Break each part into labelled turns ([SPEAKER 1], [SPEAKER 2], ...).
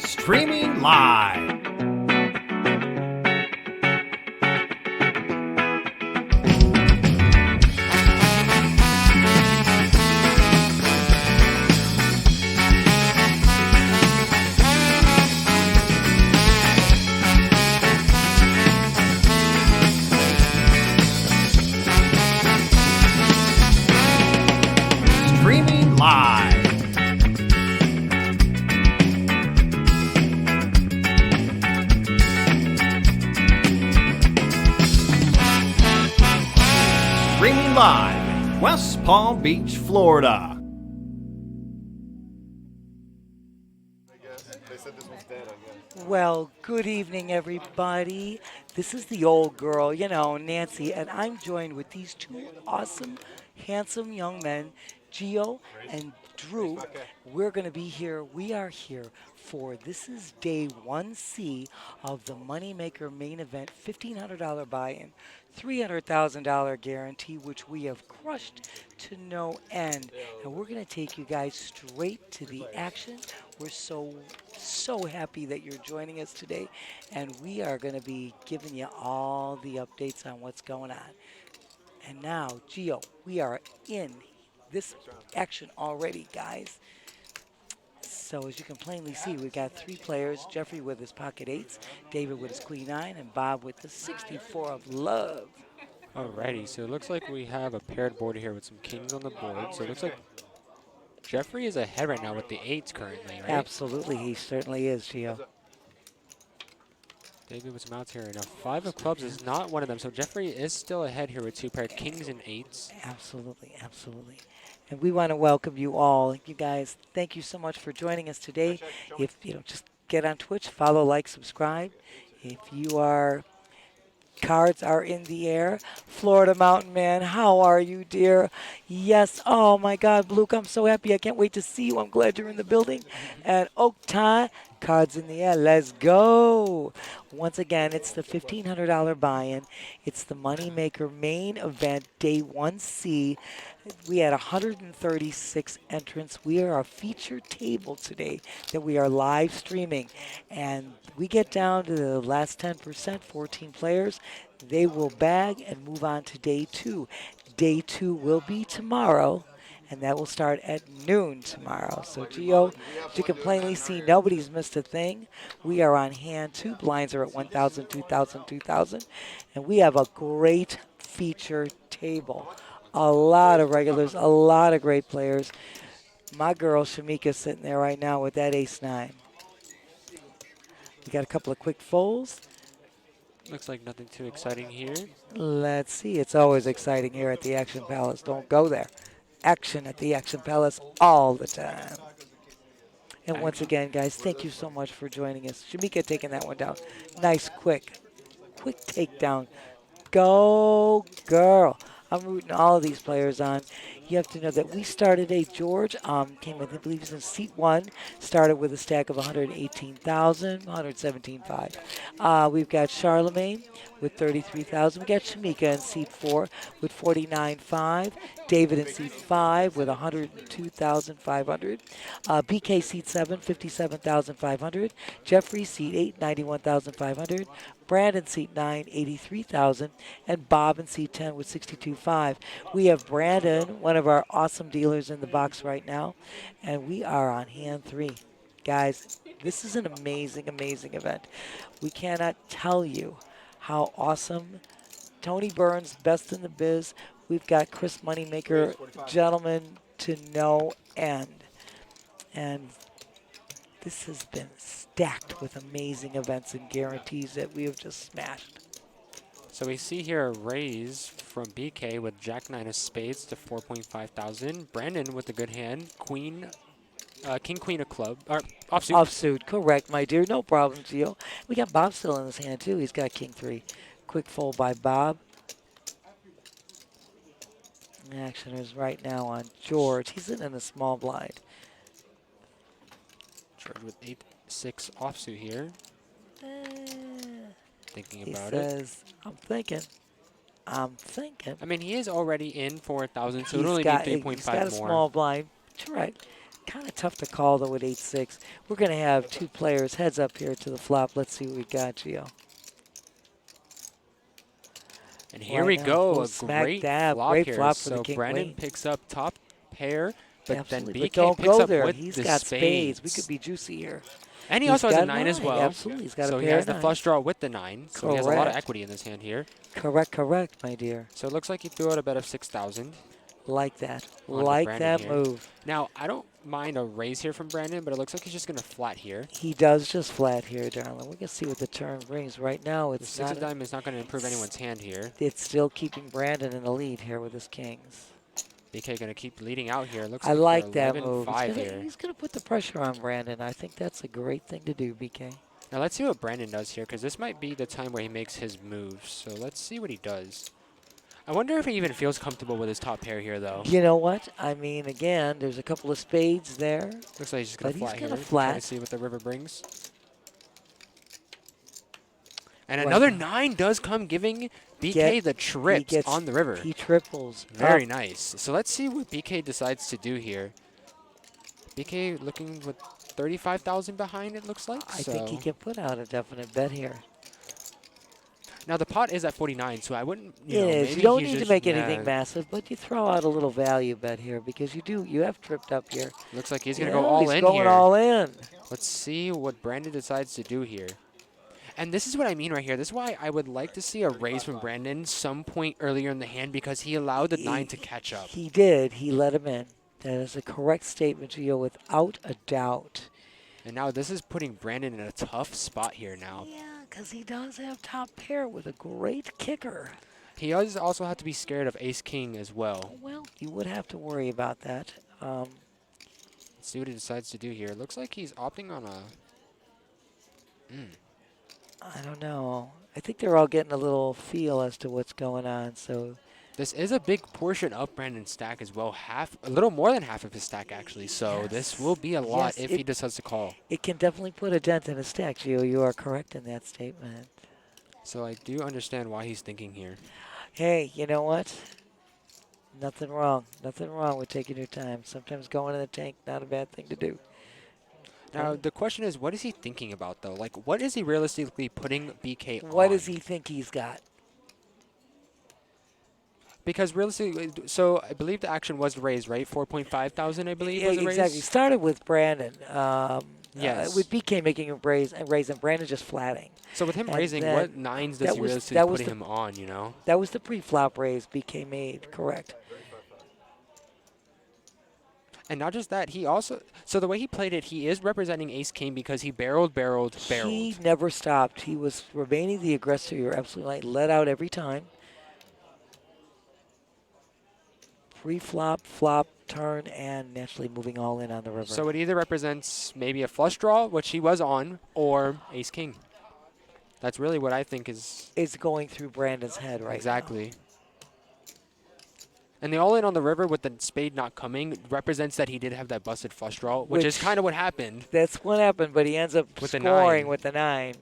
[SPEAKER 1] Streaming live. Streaming live. Streaming live in West Palm Beach, Florida.
[SPEAKER 2] Well, good evening, everybody. This is the old girl, Nancy, and I'm joined with these two awesome, handsome young men, Gio and Drew. We are here for, this is day 1C of the Moneymaker main event, $1,500 buy-in, $300,000 guarantee, which we have crushed to no end. And we're going to take you guys straight to the action. We're so happy that you're joining us today, and we are going to be giving you all the updates on what's going on. And now, Gio, we are in this action already, guys. So as you can plainly see, we've got three players, Jeffrey with his pocket eights, David with his queen nine, and Bob with the 64 of love.
[SPEAKER 3] Alrighty, so it looks like we have a paired board here with some kings on the board. So it looks like Jeffrey is ahead right now with the eights currently, right?
[SPEAKER 2] Absolutely, he certainly is, Gio.
[SPEAKER 3] David with some outs here. Now, five of clubs is not one of them, so Jeffrey is still ahead here with two paired kings and eights.
[SPEAKER 2] Absolutely, absolutely. And we want to welcome you all. You guys, thank you so much for joining us today. If, just get on Twitch, follow, like, subscribe. If you are, cards are in the air. Florida Mountain Man, how are you, dear? Yes, oh my God, Luke, I'm so happy. I can't wait to see you. I'm glad you're in the building. And Oak Tie, cards in the air. Let's go. Once again, it's the $1,500 buy-in. It's the Moneymaker main event, day 1C. We had 136 entrants. We are a featured table today that we are live streaming. And we get down to the last 10%, 14 players. They will bag and move on to day 2. Day 2 will be tomorrow, and that will start at noon tomorrow. So, Gio, as you can plainly see, nobody's missed a thing. We are on hand 2. Blinds are at 1,000, 2,000, 2,000. And we have a great feature table. A lot of regulars, a lot of great players. My girl, Shamika's sitting there right now with that ace-9. We got a couple of quick folds.
[SPEAKER 3] Looks like nothing too exciting here.
[SPEAKER 2] Let's see. It's always exciting here at the Action Palace. Don't go there. Action at the Action Palace all the time. And once again, guys, thank you so much for joining us. Shamika taking that one down. Nice, quick takedown. Go, girl. I'm rooting all of these players on. You have to know that we started George came with, I believe he's in seat 1, started with a stack of 118,000, 117.5. We've got Charlemagne with 33,000. We got Shamika in seat 4 with 49.5. David in seat 5 with 102,500. BK seat 7, 57,500. Jeffrey seat 8, 91,500. Brandon seat 9, 83,000, and Bob in seat 10 with 62.5. We have Brandon, one of our awesome dealers in the box right now, and we are on hand 3. Guys, this is an amazing, amazing event. We cannot tell you how awesome. Tony Burns, best in the biz. We've got Chris Moneymaker, gentleman to no end. And this has been stacked with amazing events and guarantees that we have just smashed.
[SPEAKER 3] So we see here a raise from BK with Jack 9 of spades to 4.5 thousand. Brandon with a good hand. Queen, King Queen of club, or offsuit.
[SPEAKER 2] Offsuit, correct, my dear. No problem, Gio. We got Bob still in his hand, too. He's got King 3. Quick fold by Bob. Action is right now on George. He's in a small blind.
[SPEAKER 3] George with 8-6 offsuit here. Thinking about
[SPEAKER 2] it. He says, I'm thinking. I
[SPEAKER 3] mean, he is already in 4,000, so it'll only need 3.5 more.
[SPEAKER 2] He's got a small blind. That's right. kind of tough to call, though, with 8-6. We're going to have two players heads up here to the flop. Let's see what we got, Gio.
[SPEAKER 3] And here
[SPEAKER 2] Right
[SPEAKER 3] we
[SPEAKER 2] now,
[SPEAKER 3] go,
[SPEAKER 2] full
[SPEAKER 3] a
[SPEAKER 2] smack
[SPEAKER 3] great
[SPEAKER 2] dab.
[SPEAKER 3] flop
[SPEAKER 2] Great
[SPEAKER 3] here.
[SPEAKER 2] flop for the
[SPEAKER 3] So
[SPEAKER 2] king
[SPEAKER 3] Brandon
[SPEAKER 2] queen.
[SPEAKER 3] picks up top pair, but
[SPEAKER 2] Absolutely,
[SPEAKER 3] then
[SPEAKER 2] but
[SPEAKER 3] BK
[SPEAKER 2] don't
[SPEAKER 3] picks
[SPEAKER 2] go
[SPEAKER 3] up
[SPEAKER 2] there.
[SPEAKER 3] with
[SPEAKER 2] He's
[SPEAKER 3] the
[SPEAKER 2] got
[SPEAKER 3] spades.
[SPEAKER 2] spades. We could be juicy here.
[SPEAKER 3] And he
[SPEAKER 2] He's
[SPEAKER 3] also has a
[SPEAKER 2] got
[SPEAKER 3] 9 as well.
[SPEAKER 2] Absolutely, he's got
[SPEAKER 3] So
[SPEAKER 2] a
[SPEAKER 3] he
[SPEAKER 2] pair
[SPEAKER 3] has
[SPEAKER 2] of
[SPEAKER 3] the
[SPEAKER 2] nines.
[SPEAKER 3] flush draw with the 9. So he has a lot of
[SPEAKER 2] Correct.
[SPEAKER 3] equity in this hand here.
[SPEAKER 2] Correct, my dear.
[SPEAKER 3] So it looks like he threw out a bet of 6,000.
[SPEAKER 2] Like that.
[SPEAKER 3] On
[SPEAKER 2] Like
[SPEAKER 3] Brandon
[SPEAKER 2] that
[SPEAKER 3] here.
[SPEAKER 2] move.
[SPEAKER 3] Now, I don't mind a raise here from Brandon, but it looks like he's just going to flat here.
[SPEAKER 2] He does just flat here, darling. We can see what the turn brings. Right now,
[SPEAKER 3] The
[SPEAKER 2] it's
[SPEAKER 3] 6
[SPEAKER 2] not.
[SPEAKER 3] of diamonds is not going to improve anyone's hand here.
[SPEAKER 2] It's still keeping Brandon in the lead here with his kings.
[SPEAKER 3] BK going to keep leading out here. Looks
[SPEAKER 2] I
[SPEAKER 3] like
[SPEAKER 2] like that
[SPEAKER 3] 11,
[SPEAKER 2] move.
[SPEAKER 3] 5 here.
[SPEAKER 2] He's gonna put the pressure on Brandon. I think that's a great thing to do, BK.
[SPEAKER 3] Now let's see what Brandon does here, because this might be the time where he makes his moves. So let's see what he does. I wonder if he even feels comfortable with his top pair here, though.
[SPEAKER 2] You know what? I mean, again, there's a couple of spades there.
[SPEAKER 3] Looks like he's just going
[SPEAKER 2] But
[SPEAKER 3] to
[SPEAKER 2] he's
[SPEAKER 3] flat
[SPEAKER 2] gonna
[SPEAKER 3] here.
[SPEAKER 2] flat.
[SPEAKER 3] Try to see what the river brings. And
[SPEAKER 2] Right
[SPEAKER 3] another
[SPEAKER 2] now.
[SPEAKER 3] 9 does come, giving BK the trips on the river.
[SPEAKER 2] He triples.
[SPEAKER 3] Very
[SPEAKER 2] up.
[SPEAKER 3] nice. So let's see what BK decides to do here. BK looking with 35,000 behind, it looks like.
[SPEAKER 2] I think he can put out a definite bet here.
[SPEAKER 3] Now the pot is at 49, so I wouldn't.
[SPEAKER 2] It is.
[SPEAKER 3] Maybe
[SPEAKER 2] You don't
[SPEAKER 3] he's
[SPEAKER 2] need to
[SPEAKER 3] just-
[SPEAKER 2] make anything
[SPEAKER 3] yeah.
[SPEAKER 2] massive, but you throw out a little value bet here because you have tripped up here.
[SPEAKER 3] Looks like he's gonna
[SPEAKER 2] Yeah,
[SPEAKER 3] go all
[SPEAKER 2] he's
[SPEAKER 3] in
[SPEAKER 2] going
[SPEAKER 3] here.
[SPEAKER 2] all in.
[SPEAKER 3] Let's see what Brandon decides to do here. And this is what I mean right here. This is why I would like to see a raise from Brandon some point earlier in the hand, because he allowed the 9 to catch up.
[SPEAKER 2] He did. He let him in. That is a correct statement, Gio, without a doubt.
[SPEAKER 3] And now this is putting Brandon in a tough spot here now.
[SPEAKER 2] Yeah, because he does have top pair with a great kicker.
[SPEAKER 3] He does also have to be scared of ace-king as well.
[SPEAKER 2] Well, you would have to worry about that.
[SPEAKER 3] Let's see what he decides to do here. Looks like he's opting on a...
[SPEAKER 2] I don't know. I think they're all getting a little feel as to what's going on. So
[SPEAKER 3] This is a big portion of Brandon's stack as well. A little more than half of his stack, actually. So this will be a lot if he decides to call.
[SPEAKER 2] it can definitely put a dent in his stack, Gio. You are correct in that statement.
[SPEAKER 3] So I do understand why he's thinking here.
[SPEAKER 2] Hey, you know what? Nothing wrong. Nothing wrong with taking your time. Sometimes going in the tank, not a bad thing to do.
[SPEAKER 3] Now, the question is, what is he thinking about, though? Like, what is he realistically putting BK on?
[SPEAKER 2] What does he think he's got?
[SPEAKER 3] Because realistically, so I believe the action was raised, right? 4.5 thousand, I believe,
[SPEAKER 2] Yeah,
[SPEAKER 3] was the
[SPEAKER 2] exactly.
[SPEAKER 3] raise?
[SPEAKER 2] Started with Brandon.
[SPEAKER 3] Yes.
[SPEAKER 2] With BK making a raise, and Brandon just flatting.
[SPEAKER 3] So with him
[SPEAKER 2] And
[SPEAKER 3] raising,
[SPEAKER 2] then
[SPEAKER 3] what 9s does he
[SPEAKER 2] was
[SPEAKER 3] realistically put
[SPEAKER 2] the-
[SPEAKER 3] him on, you know?
[SPEAKER 2] That was the pre-flop raise BK made, correct.
[SPEAKER 3] And not just that, he also, so the way he played it, he is representing ace-king because he barreled.
[SPEAKER 2] He never stopped. He was remaining the aggressor. You're absolutely right. Let out every time. Pre-flop, flop, turn, and naturally moving all in on the river.
[SPEAKER 3] So it either represents maybe a flush draw, which he was on, or ace-king. That's really what I think is...
[SPEAKER 2] It's going through Brandon's head right now.
[SPEAKER 3] Exactly. And the all-in on the river with the spade not coming represents that he did have that busted flush draw, which is kind of what happened.
[SPEAKER 2] That's what happened, but he ends up
[SPEAKER 3] With the
[SPEAKER 2] scoring
[SPEAKER 3] 9.
[SPEAKER 2] with the 9.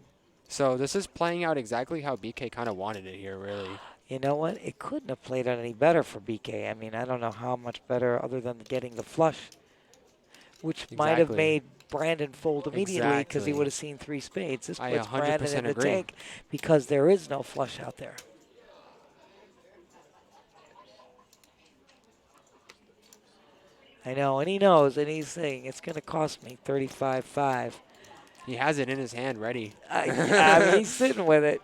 [SPEAKER 3] So this is playing out exactly how BK kind of wanted it here, really.
[SPEAKER 2] You know what? It couldn't have played out any better for BK. I mean, I don't know how much better other than getting the flush, which might have
[SPEAKER 3] Exactly.
[SPEAKER 2] made Brandon fold immediately because he
[SPEAKER 3] Exactly.
[SPEAKER 2] would have seen 3 spades. This
[SPEAKER 3] I
[SPEAKER 2] puts Brandon
[SPEAKER 3] 100%
[SPEAKER 2] in the
[SPEAKER 3] agree.
[SPEAKER 2] tank because there is no flush out there. I know, and he knows, and he's saying it's going to cost me 35.5.
[SPEAKER 3] He has it in his hand ready.
[SPEAKER 2] I mean, he's sitting with it.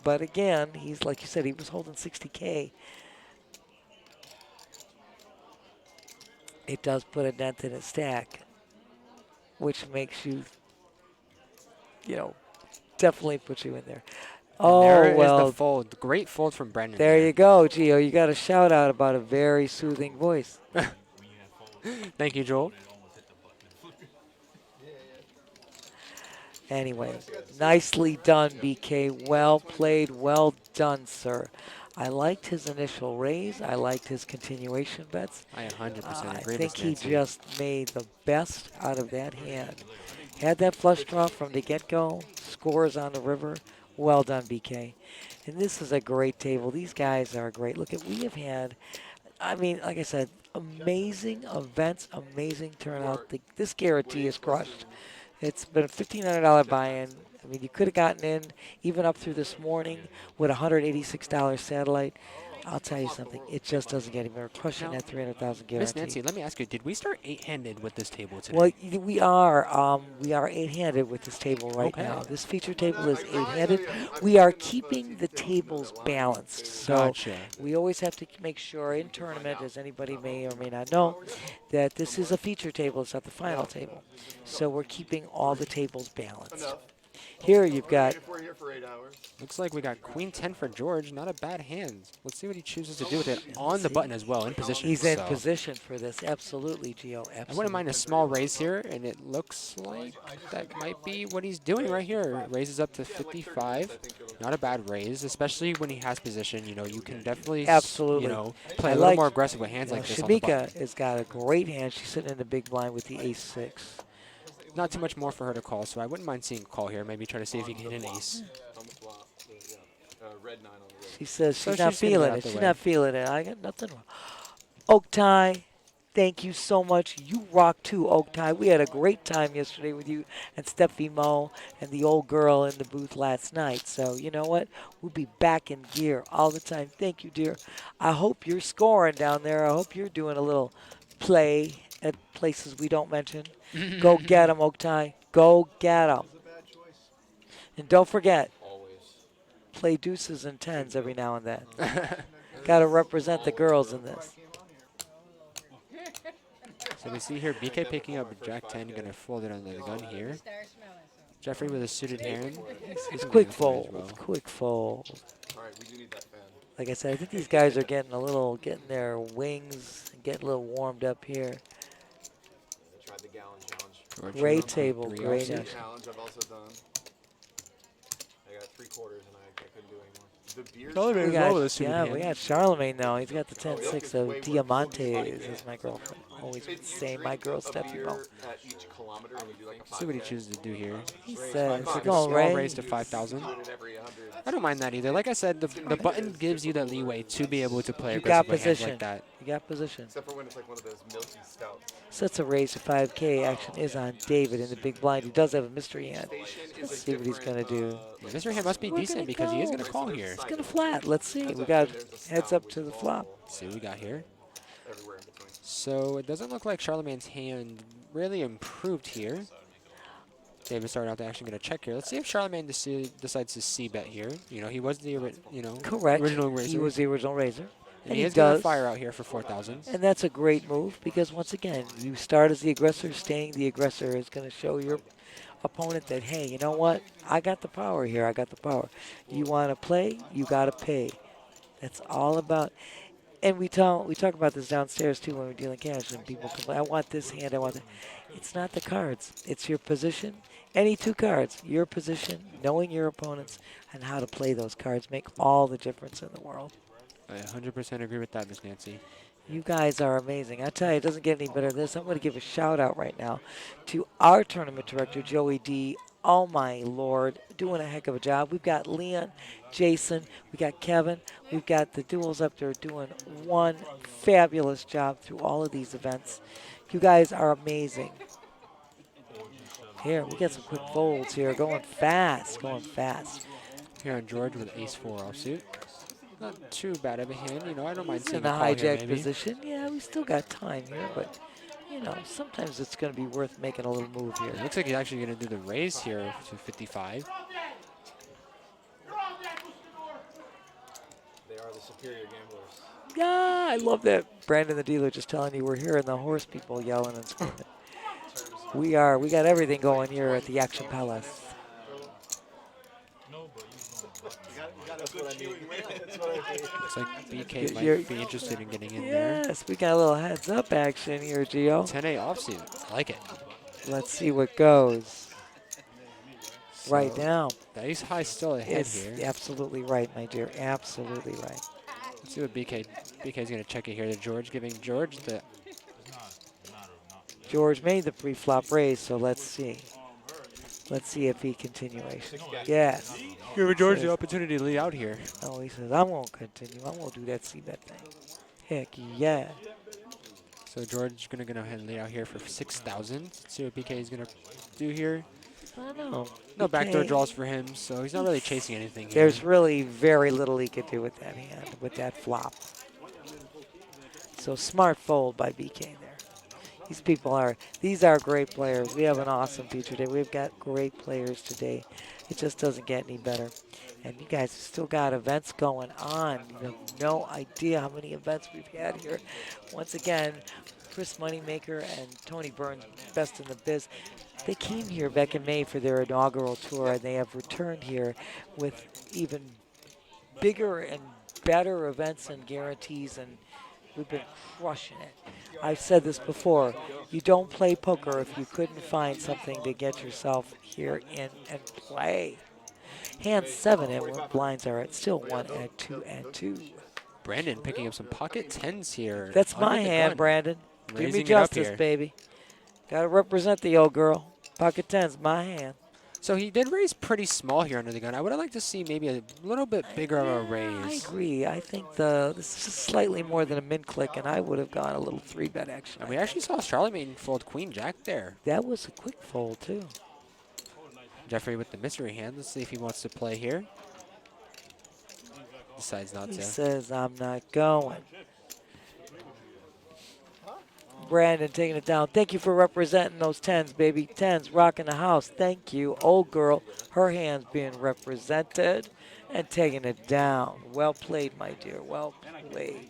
[SPEAKER 2] But again, he's like you said, he was holding 60K. It does put a dent in his stack, which makes you, definitely put you in there. Oh,
[SPEAKER 3] there
[SPEAKER 2] well,
[SPEAKER 3] is the fold. Great fold from Brendan.
[SPEAKER 2] there you go, Gio. You got a shout out about a very soothing voice.
[SPEAKER 3] Thank you, Joel.
[SPEAKER 2] Anyway, nicely done, BK. Well played. Well done, sir. I liked his initial raise. I liked his continuation bets.
[SPEAKER 3] I 100%
[SPEAKER 2] I
[SPEAKER 3] agree.
[SPEAKER 2] think
[SPEAKER 3] with
[SPEAKER 2] he
[SPEAKER 3] Nancy.
[SPEAKER 2] just made the best out of that hand. Had that flush draw from the get-go. Scores on the river. Well done, BK. And this is a great table. These guys are great. Look at, we have had, I mean, like I said, amazing events, amazing turnout. This guarantee is crushed. It's been a $1,500 buy-in. I mean, you could have gotten in even up through this morning with a $186 satellite. I'll tell you something. It just doesn't get any better. Crushing
[SPEAKER 3] Now,
[SPEAKER 2] that 300,000
[SPEAKER 3] Miss
[SPEAKER 2] guarantee.
[SPEAKER 3] Nancy, let me ask you, did we start 8-handed with this table today?
[SPEAKER 2] Well, we are 8-handed with this table right
[SPEAKER 3] Okay.
[SPEAKER 2] now. This feature table is 8-handed. We are keeping the tables balanced. So
[SPEAKER 3] Gotcha.
[SPEAKER 2] we always have to make sure in tournament, as anybody may or may not know, that this is a feature table. It's not the final table. So we're keeping all the tables balanced. Here you've got,
[SPEAKER 3] Looks like we got Queen 10 for George. Not a bad hand. Let's see what he chooses to do with it on the button as well, in position.
[SPEAKER 2] he's in
[SPEAKER 3] so
[SPEAKER 2] position for this. Absolutely, Gio. Absolutely.
[SPEAKER 3] I wouldn't mind a small raise here, and it looks like that might be what he's doing right here. Raises up to 55. Not a bad raise, especially when he has position. You know, you can definitely,
[SPEAKER 2] Absolutely.
[SPEAKER 3] you know, play
[SPEAKER 2] I
[SPEAKER 3] a little
[SPEAKER 2] like-
[SPEAKER 3] more aggressive with hands like this on the button.
[SPEAKER 2] Shamika has got a great hand. She's sitting in the big blind with the ace-6.
[SPEAKER 3] Not too much more for her to call, so I wouldn't mind seeing a call here. Maybe try to see if he can hit an ace.
[SPEAKER 2] She says
[SPEAKER 3] So
[SPEAKER 2] she's not
[SPEAKER 3] she's gonna get
[SPEAKER 2] feeling
[SPEAKER 3] out
[SPEAKER 2] it.
[SPEAKER 3] the
[SPEAKER 2] She's
[SPEAKER 3] way.
[SPEAKER 2] not feeling it. I got nothing wrong. Oaktie, thank you so much. You rock too, Oaktie. We had a great time yesterday with you and Steffi Mo and the old girl in the booth last night. So you know what? We'll be back in gear all the time. Thank you, dear. I hope you're scoring down there. I hope you're doing a little play at places we don't mention. Go get 'em, Oaktie. Go get 'em. And don't forget, play deuces and tens every now and then. Got to represent the girls in this.
[SPEAKER 3] So we see here BK picking up Jack 10, going to fold it under the gun here. Jeffrey with a suited hand.
[SPEAKER 2] It's
[SPEAKER 3] gonna
[SPEAKER 2] quick
[SPEAKER 3] go for it as
[SPEAKER 2] fold.
[SPEAKER 3] well.
[SPEAKER 2] Quick fold. Like I said, I think these guys are getting their wings, and getting a little warmed up here.
[SPEAKER 3] George
[SPEAKER 2] Great
[SPEAKER 3] with
[SPEAKER 2] table,
[SPEAKER 3] 3
[SPEAKER 2] great
[SPEAKER 3] offsuit.
[SPEAKER 2] action.
[SPEAKER 4] Challenge I've also done. I got 3/4 and I couldn't do anymore. The beer
[SPEAKER 3] Sullivan
[SPEAKER 2] We
[SPEAKER 3] as well with a
[SPEAKER 2] got,
[SPEAKER 3] suited
[SPEAKER 2] yeah,
[SPEAKER 3] hand.
[SPEAKER 2] we got Charlemagne now. He's got the 10-6 of Diamantes, as my girlfriend always would say. My girl, Steffi Mo.
[SPEAKER 4] at each kilometer and you do like a
[SPEAKER 3] See what he
[SPEAKER 4] 5K.
[SPEAKER 3] chooses to do here.
[SPEAKER 2] He says,
[SPEAKER 3] Like
[SPEAKER 2] we're
[SPEAKER 3] a
[SPEAKER 2] going,
[SPEAKER 3] small
[SPEAKER 2] Ray.
[SPEAKER 3] raise to 5,000.
[SPEAKER 4] Do it every 100.
[SPEAKER 3] I don't mind that either. Like I said, the button gives you the leeway to be able to play
[SPEAKER 2] You got
[SPEAKER 3] aggressive with hands
[SPEAKER 2] position.
[SPEAKER 3] like that.
[SPEAKER 2] You got position.
[SPEAKER 4] Except for when it's like one of those milky stouts.
[SPEAKER 2] Sets a raise to 5K. Action is on David in the big blind. He does have a mystery hand. Let's see what he's going to do.
[SPEAKER 3] Yeah, Mr. Hand must be
[SPEAKER 2] We're
[SPEAKER 3] decent
[SPEAKER 2] gonna
[SPEAKER 3] because he is
[SPEAKER 2] go.
[SPEAKER 3] going to call here.
[SPEAKER 2] It's going to flat. Let's see. We got heads up to the flop.
[SPEAKER 3] See what we got here.
[SPEAKER 4] Everywhere in between.
[SPEAKER 3] So it doesn't look like Charlemagne's hand really improved here. David started out the action, going to check here. Let's see if Charlemagne decides to c-bet here. You know, he was the
[SPEAKER 2] Correct.
[SPEAKER 3] original raiser.
[SPEAKER 2] He was the original raiser.
[SPEAKER 3] and
[SPEAKER 2] he
[SPEAKER 3] he is going
[SPEAKER 2] does.
[SPEAKER 3] to fire out here for 4,000.
[SPEAKER 2] And that's a great move because, once again, you start as the aggressor. Staying the aggressor is going to show your opponent that, hey, you know what? I got the power here. I got the power. You want to play? You got to pay. That's all about. And we talk about this downstairs, too, when we're dealing cash. And people complain, I want this hand, I want that. It's not the cards. It's your position. Any two cards, your position, knowing your opponents, and how to play those cards make all the difference in the world.
[SPEAKER 3] I 100% agree with that, Miss Nancy.
[SPEAKER 2] You guys are amazing. I tell you, it doesn't get any better than this. I'm going to give a shout out right now to our tournament director, Joey D. Oh, my Lord, doing a heck of a job. We've got Leon, Jason, we got Kevin. We've got the duels up there doing one fabulous job through all of these events. You guys are amazing. Here, we got some quick folds here, going fast, going fast.
[SPEAKER 3] Here on George with ace-4 offsuit. Not too bad of a hand. You know, I don't mind
[SPEAKER 2] He's
[SPEAKER 3] seeing
[SPEAKER 2] in the
[SPEAKER 3] a call here,
[SPEAKER 2] hijack
[SPEAKER 3] maybe.
[SPEAKER 2] position. Yeah, we still got time here, but, you know, sometimes it's going to be worth making a little move here.
[SPEAKER 3] It looks like he's actually going to do the raise here to 55.
[SPEAKER 4] They are the superior gamblers.
[SPEAKER 2] Yeah, I love that. Brandon the dealer just telling you we're hearing the horse people yelling and screaming. We got everything going here at the Action Palace.
[SPEAKER 4] That's what I mean. That's what I mean.
[SPEAKER 3] Looks like BK
[SPEAKER 2] You're-
[SPEAKER 3] might be interested in getting in there.
[SPEAKER 2] Yes, we got a little heads up action here, Gio.
[SPEAKER 3] 10A offsuit. I like it.
[SPEAKER 2] Let's see what goes.
[SPEAKER 3] So
[SPEAKER 2] Right now.
[SPEAKER 3] The ace high still ahead
[SPEAKER 2] It's
[SPEAKER 3] here.
[SPEAKER 2] absolutely right, my dear. Absolutely right.
[SPEAKER 3] Let's see what BK's going to check it here to George, giving George the
[SPEAKER 2] George made the pre-flop raise, so let's see. Let's see if he continuation. Yes.
[SPEAKER 3] giving George the
[SPEAKER 2] Says-
[SPEAKER 3] opportunity to lead out here.
[SPEAKER 2] Oh, he says, I won't continue. I won't do that C-bet thing. Heck yeah.
[SPEAKER 3] So George gonna go ahead and lay out here for 6,000. See what BK is gonna do here.
[SPEAKER 2] I don't know.
[SPEAKER 3] No backdoor
[SPEAKER 2] BK,
[SPEAKER 3] draws for him, so he's not really chasing anything here.
[SPEAKER 2] There's really very little he could do with that hand, with that flop. So smart fold by BK there. These are great players. We have an awesome feature today. We've got great players today. It just doesn't get any better. And you guys have still got events going on. You have no idea how many events we've had here. Once again, Chris Moneymaker and Tony Burns, best in the biz. They came here back in May for their inaugural tour, and they have returned here with even bigger and better events and guarantees, and we've been crushing it. I've said this before, you don't play poker if you couldn't find something to get yourself here in and play. Hand 7 and where blinds are at, still 1 and 2 and 2.
[SPEAKER 3] Brandon picking up some pocket 10s here.
[SPEAKER 2] That's
[SPEAKER 3] under
[SPEAKER 2] my
[SPEAKER 3] the
[SPEAKER 2] hand,
[SPEAKER 3] gun.
[SPEAKER 2] Brandon. Give me
[SPEAKER 3] Raising it up
[SPEAKER 2] justice,
[SPEAKER 3] here.
[SPEAKER 2] baby. Gotta represent the old girl. Pocket 10's my hand.
[SPEAKER 3] So he did raise pretty small here under the gun. I would have liked to see maybe a little bit bigger of a
[SPEAKER 2] I
[SPEAKER 3] raise.
[SPEAKER 2] agree. I think this is just slightly more than a min click, and I would have gone a little 3-bet action.
[SPEAKER 3] And we actually saw Charlemagne fold Queen Jack there.
[SPEAKER 2] That was a quick fold, too.
[SPEAKER 3] Jeffrey with the mystery hand. Let's see if he wants to play here. Decides not
[SPEAKER 2] He
[SPEAKER 3] to.
[SPEAKER 2] says, I'm not going. Brandon taking it down. Thank you for representing those 10s, baby. 10s rocking the house. Thank you. Old girl, her hands being represented and taking it down. Well played, my dear. Well played.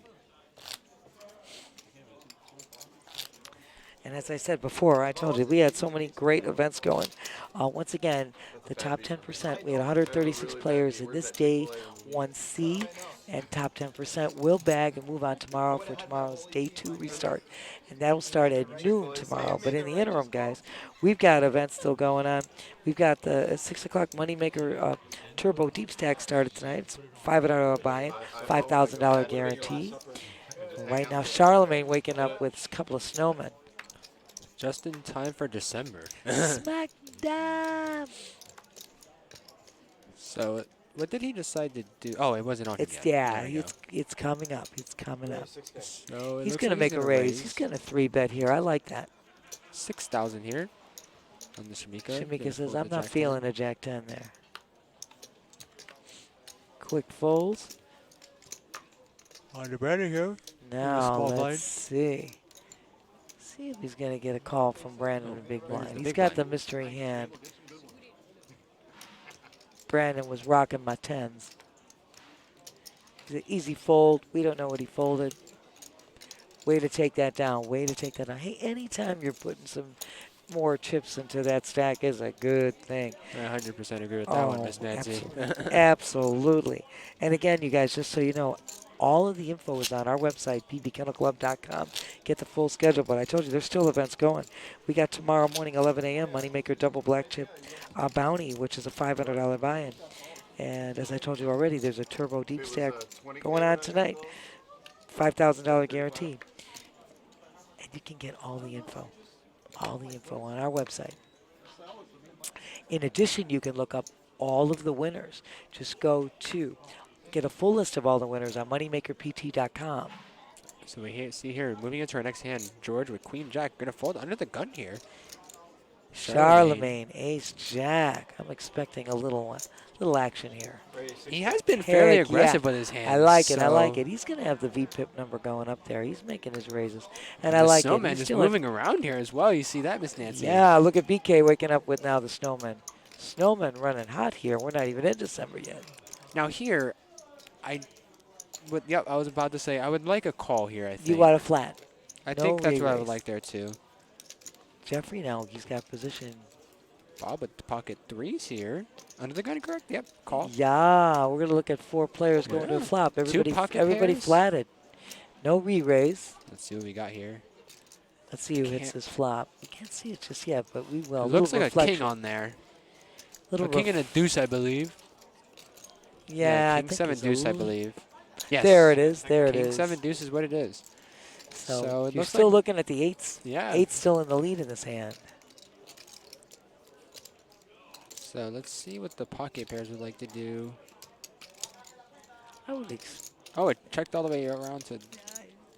[SPEAKER 2] And as I said before, I told you, we had so many great events going. Once again, the top 10%, we had 136 players in this day 1C, and top 10% will bag and move on tomorrow for tomorrow's day 2 restart. And that'll start at noon tomorrow. But in the interim, guys, we've got events still going on. We've got the 6 o'clock Moneymaker Turbo Deep Stack started tonight. It's $500 buy-in, $5,000 guarantee. Right now, Charlemagne waking up with a couple of snowmen.
[SPEAKER 3] Just in time for December.
[SPEAKER 2] Smack dab.
[SPEAKER 3] So what did he decide to do? Oh, it wasn't on him yet.
[SPEAKER 2] Yeah,
[SPEAKER 3] There we go.
[SPEAKER 2] it's coming up. It's coming up.
[SPEAKER 3] So it
[SPEAKER 2] He's
[SPEAKER 3] looks
[SPEAKER 2] going to
[SPEAKER 3] like
[SPEAKER 2] make a
[SPEAKER 3] gonna
[SPEAKER 2] raise. He's going to 3-bet here. I like that.
[SPEAKER 3] 6,000 here on the Shamika.
[SPEAKER 2] Shamika says, I'm not feeling a Jack 10 there. Quick folds.
[SPEAKER 3] On the Brandon here.
[SPEAKER 2] Now,
[SPEAKER 3] small
[SPEAKER 2] let's
[SPEAKER 3] blind.
[SPEAKER 2] see. See if he's going to get a call from Brandon in the big blind.
[SPEAKER 3] the
[SPEAKER 2] He's
[SPEAKER 3] big
[SPEAKER 2] got
[SPEAKER 3] blind.
[SPEAKER 2] the mystery hand. Brandon was rocking my 10s. It's an easy fold. We don't know what he folded. Way to take that down. Way to take that down. Hey, anytime you're putting some more chips into that stack is a good thing.
[SPEAKER 3] I 100% agree with that one, Miss Nancy.
[SPEAKER 2] Absolutely. Absolutely. And again, you guys, just so you know, all of the info is on our website, pbkennelclub.com. Get the full schedule, but I told you there's still events going. We got tomorrow morning, 11 a.m., Moneymaker Double Black Chip Bounty, which is a $500 buy-in. And as I told you already, there's a Turbo Deep Stack going on tonight, $5,000 guarantee. And you can get all the info on our website. In addition, you can look up all of the winners. Just go to get a full list of all the winners on moneymakerpt.com.
[SPEAKER 3] So we see here, moving into our next hand, George with Queen Jack, going to fold under the gun here.
[SPEAKER 2] Charlemagne, Ace Jack. I'm expecting a little action here.
[SPEAKER 3] He has been fairly
[SPEAKER 2] Heck
[SPEAKER 3] aggressive
[SPEAKER 2] yeah.
[SPEAKER 3] with his hands.
[SPEAKER 2] I like it. I
[SPEAKER 3] so
[SPEAKER 2] like it. He's going to have the VPIP number going up there. He's making his raises, and
[SPEAKER 3] the
[SPEAKER 2] I like it.
[SPEAKER 3] snowman
[SPEAKER 2] He's
[SPEAKER 3] just
[SPEAKER 2] still in-
[SPEAKER 3] moving around here as well. You see that, Miss Nancy?
[SPEAKER 2] Yeah, look at BK waking up with now the snowman. Snowman running hot here. We're not even in December yet.
[SPEAKER 3] Now here, I was about to say I would like a call here. I think.
[SPEAKER 2] You want a flat.
[SPEAKER 3] I
[SPEAKER 2] no
[SPEAKER 3] think that's what I would
[SPEAKER 2] re-raise.
[SPEAKER 3] like there too.
[SPEAKER 2] Jeffrey now, he's got position.
[SPEAKER 3] Bob with the pocket 3s here. Under the gun, correct? Yep. Call.
[SPEAKER 2] Yeah, we're going to look at 4 players going to a
[SPEAKER 3] Yeah.
[SPEAKER 2] flop. Everybody,
[SPEAKER 3] pocket
[SPEAKER 2] everybody
[SPEAKER 3] pairs.
[SPEAKER 2] flatted. No re-raise.
[SPEAKER 3] Let's see what we got here.
[SPEAKER 2] Let's see who hits
[SPEAKER 3] Can't-
[SPEAKER 2] this flop. We can't see it just yet, but we will.
[SPEAKER 3] It looks like
[SPEAKER 2] reflection.
[SPEAKER 3] a king on there.
[SPEAKER 2] Little
[SPEAKER 3] A king and a deuce, I believe.
[SPEAKER 2] Yeah, I
[SPEAKER 3] king
[SPEAKER 2] think
[SPEAKER 3] 7
[SPEAKER 2] it's a
[SPEAKER 3] deuce, I
[SPEAKER 2] little-
[SPEAKER 3] believe. Yes.
[SPEAKER 2] There it is. There it
[SPEAKER 3] King
[SPEAKER 2] is.
[SPEAKER 3] 7 deuce is what it is.
[SPEAKER 2] So,
[SPEAKER 3] So it
[SPEAKER 2] you're
[SPEAKER 3] looks
[SPEAKER 2] still
[SPEAKER 3] like-
[SPEAKER 2] looking at the 8s.
[SPEAKER 3] Yeah.
[SPEAKER 2] 8's still in the lead in this hand.
[SPEAKER 3] So let's see what the pocket pairs would like to do.
[SPEAKER 2] I would
[SPEAKER 3] Oh, it checked all the way around to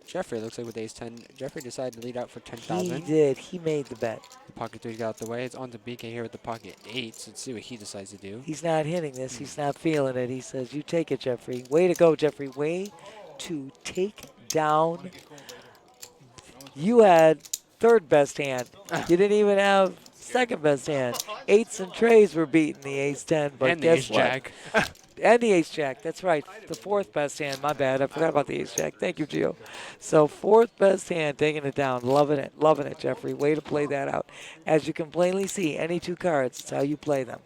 [SPEAKER 3] Jeffrey looks like with ace 10. Jeffrey decided to lead out for
[SPEAKER 2] He
[SPEAKER 3] 10,000.
[SPEAKER 2] did. He made the bet.
[SPEAKER 3] The pocket 3 got out the way. It's on to BK here with the pocket 8s. Let's see what he decides to do.
[SPEAKER 2] He's not hitting this. He's not feeling it. He says, you take it, Jeffrey. Way to go, Jeffrey. Way to take down. You had third best hand. You didn't even have second best hand. Eights and trays were beating the ace 10, but
[SPEAKER 3] And the
[SPEAKER 2] guess
[SPEAKER 3] ace
[SPEAKER 2] what?
[SPEAKER 3] jack.
[SPEAKER 2] And the ace jack. That's right. The fourth best hand. My bad. I forgot about the ace jack. Thank you, Gio. So fourth best hand, taking it down. Loving it. Loving it, Jeffrey. Way to play that out. As you can plainly see, any two cards, it's how you play them.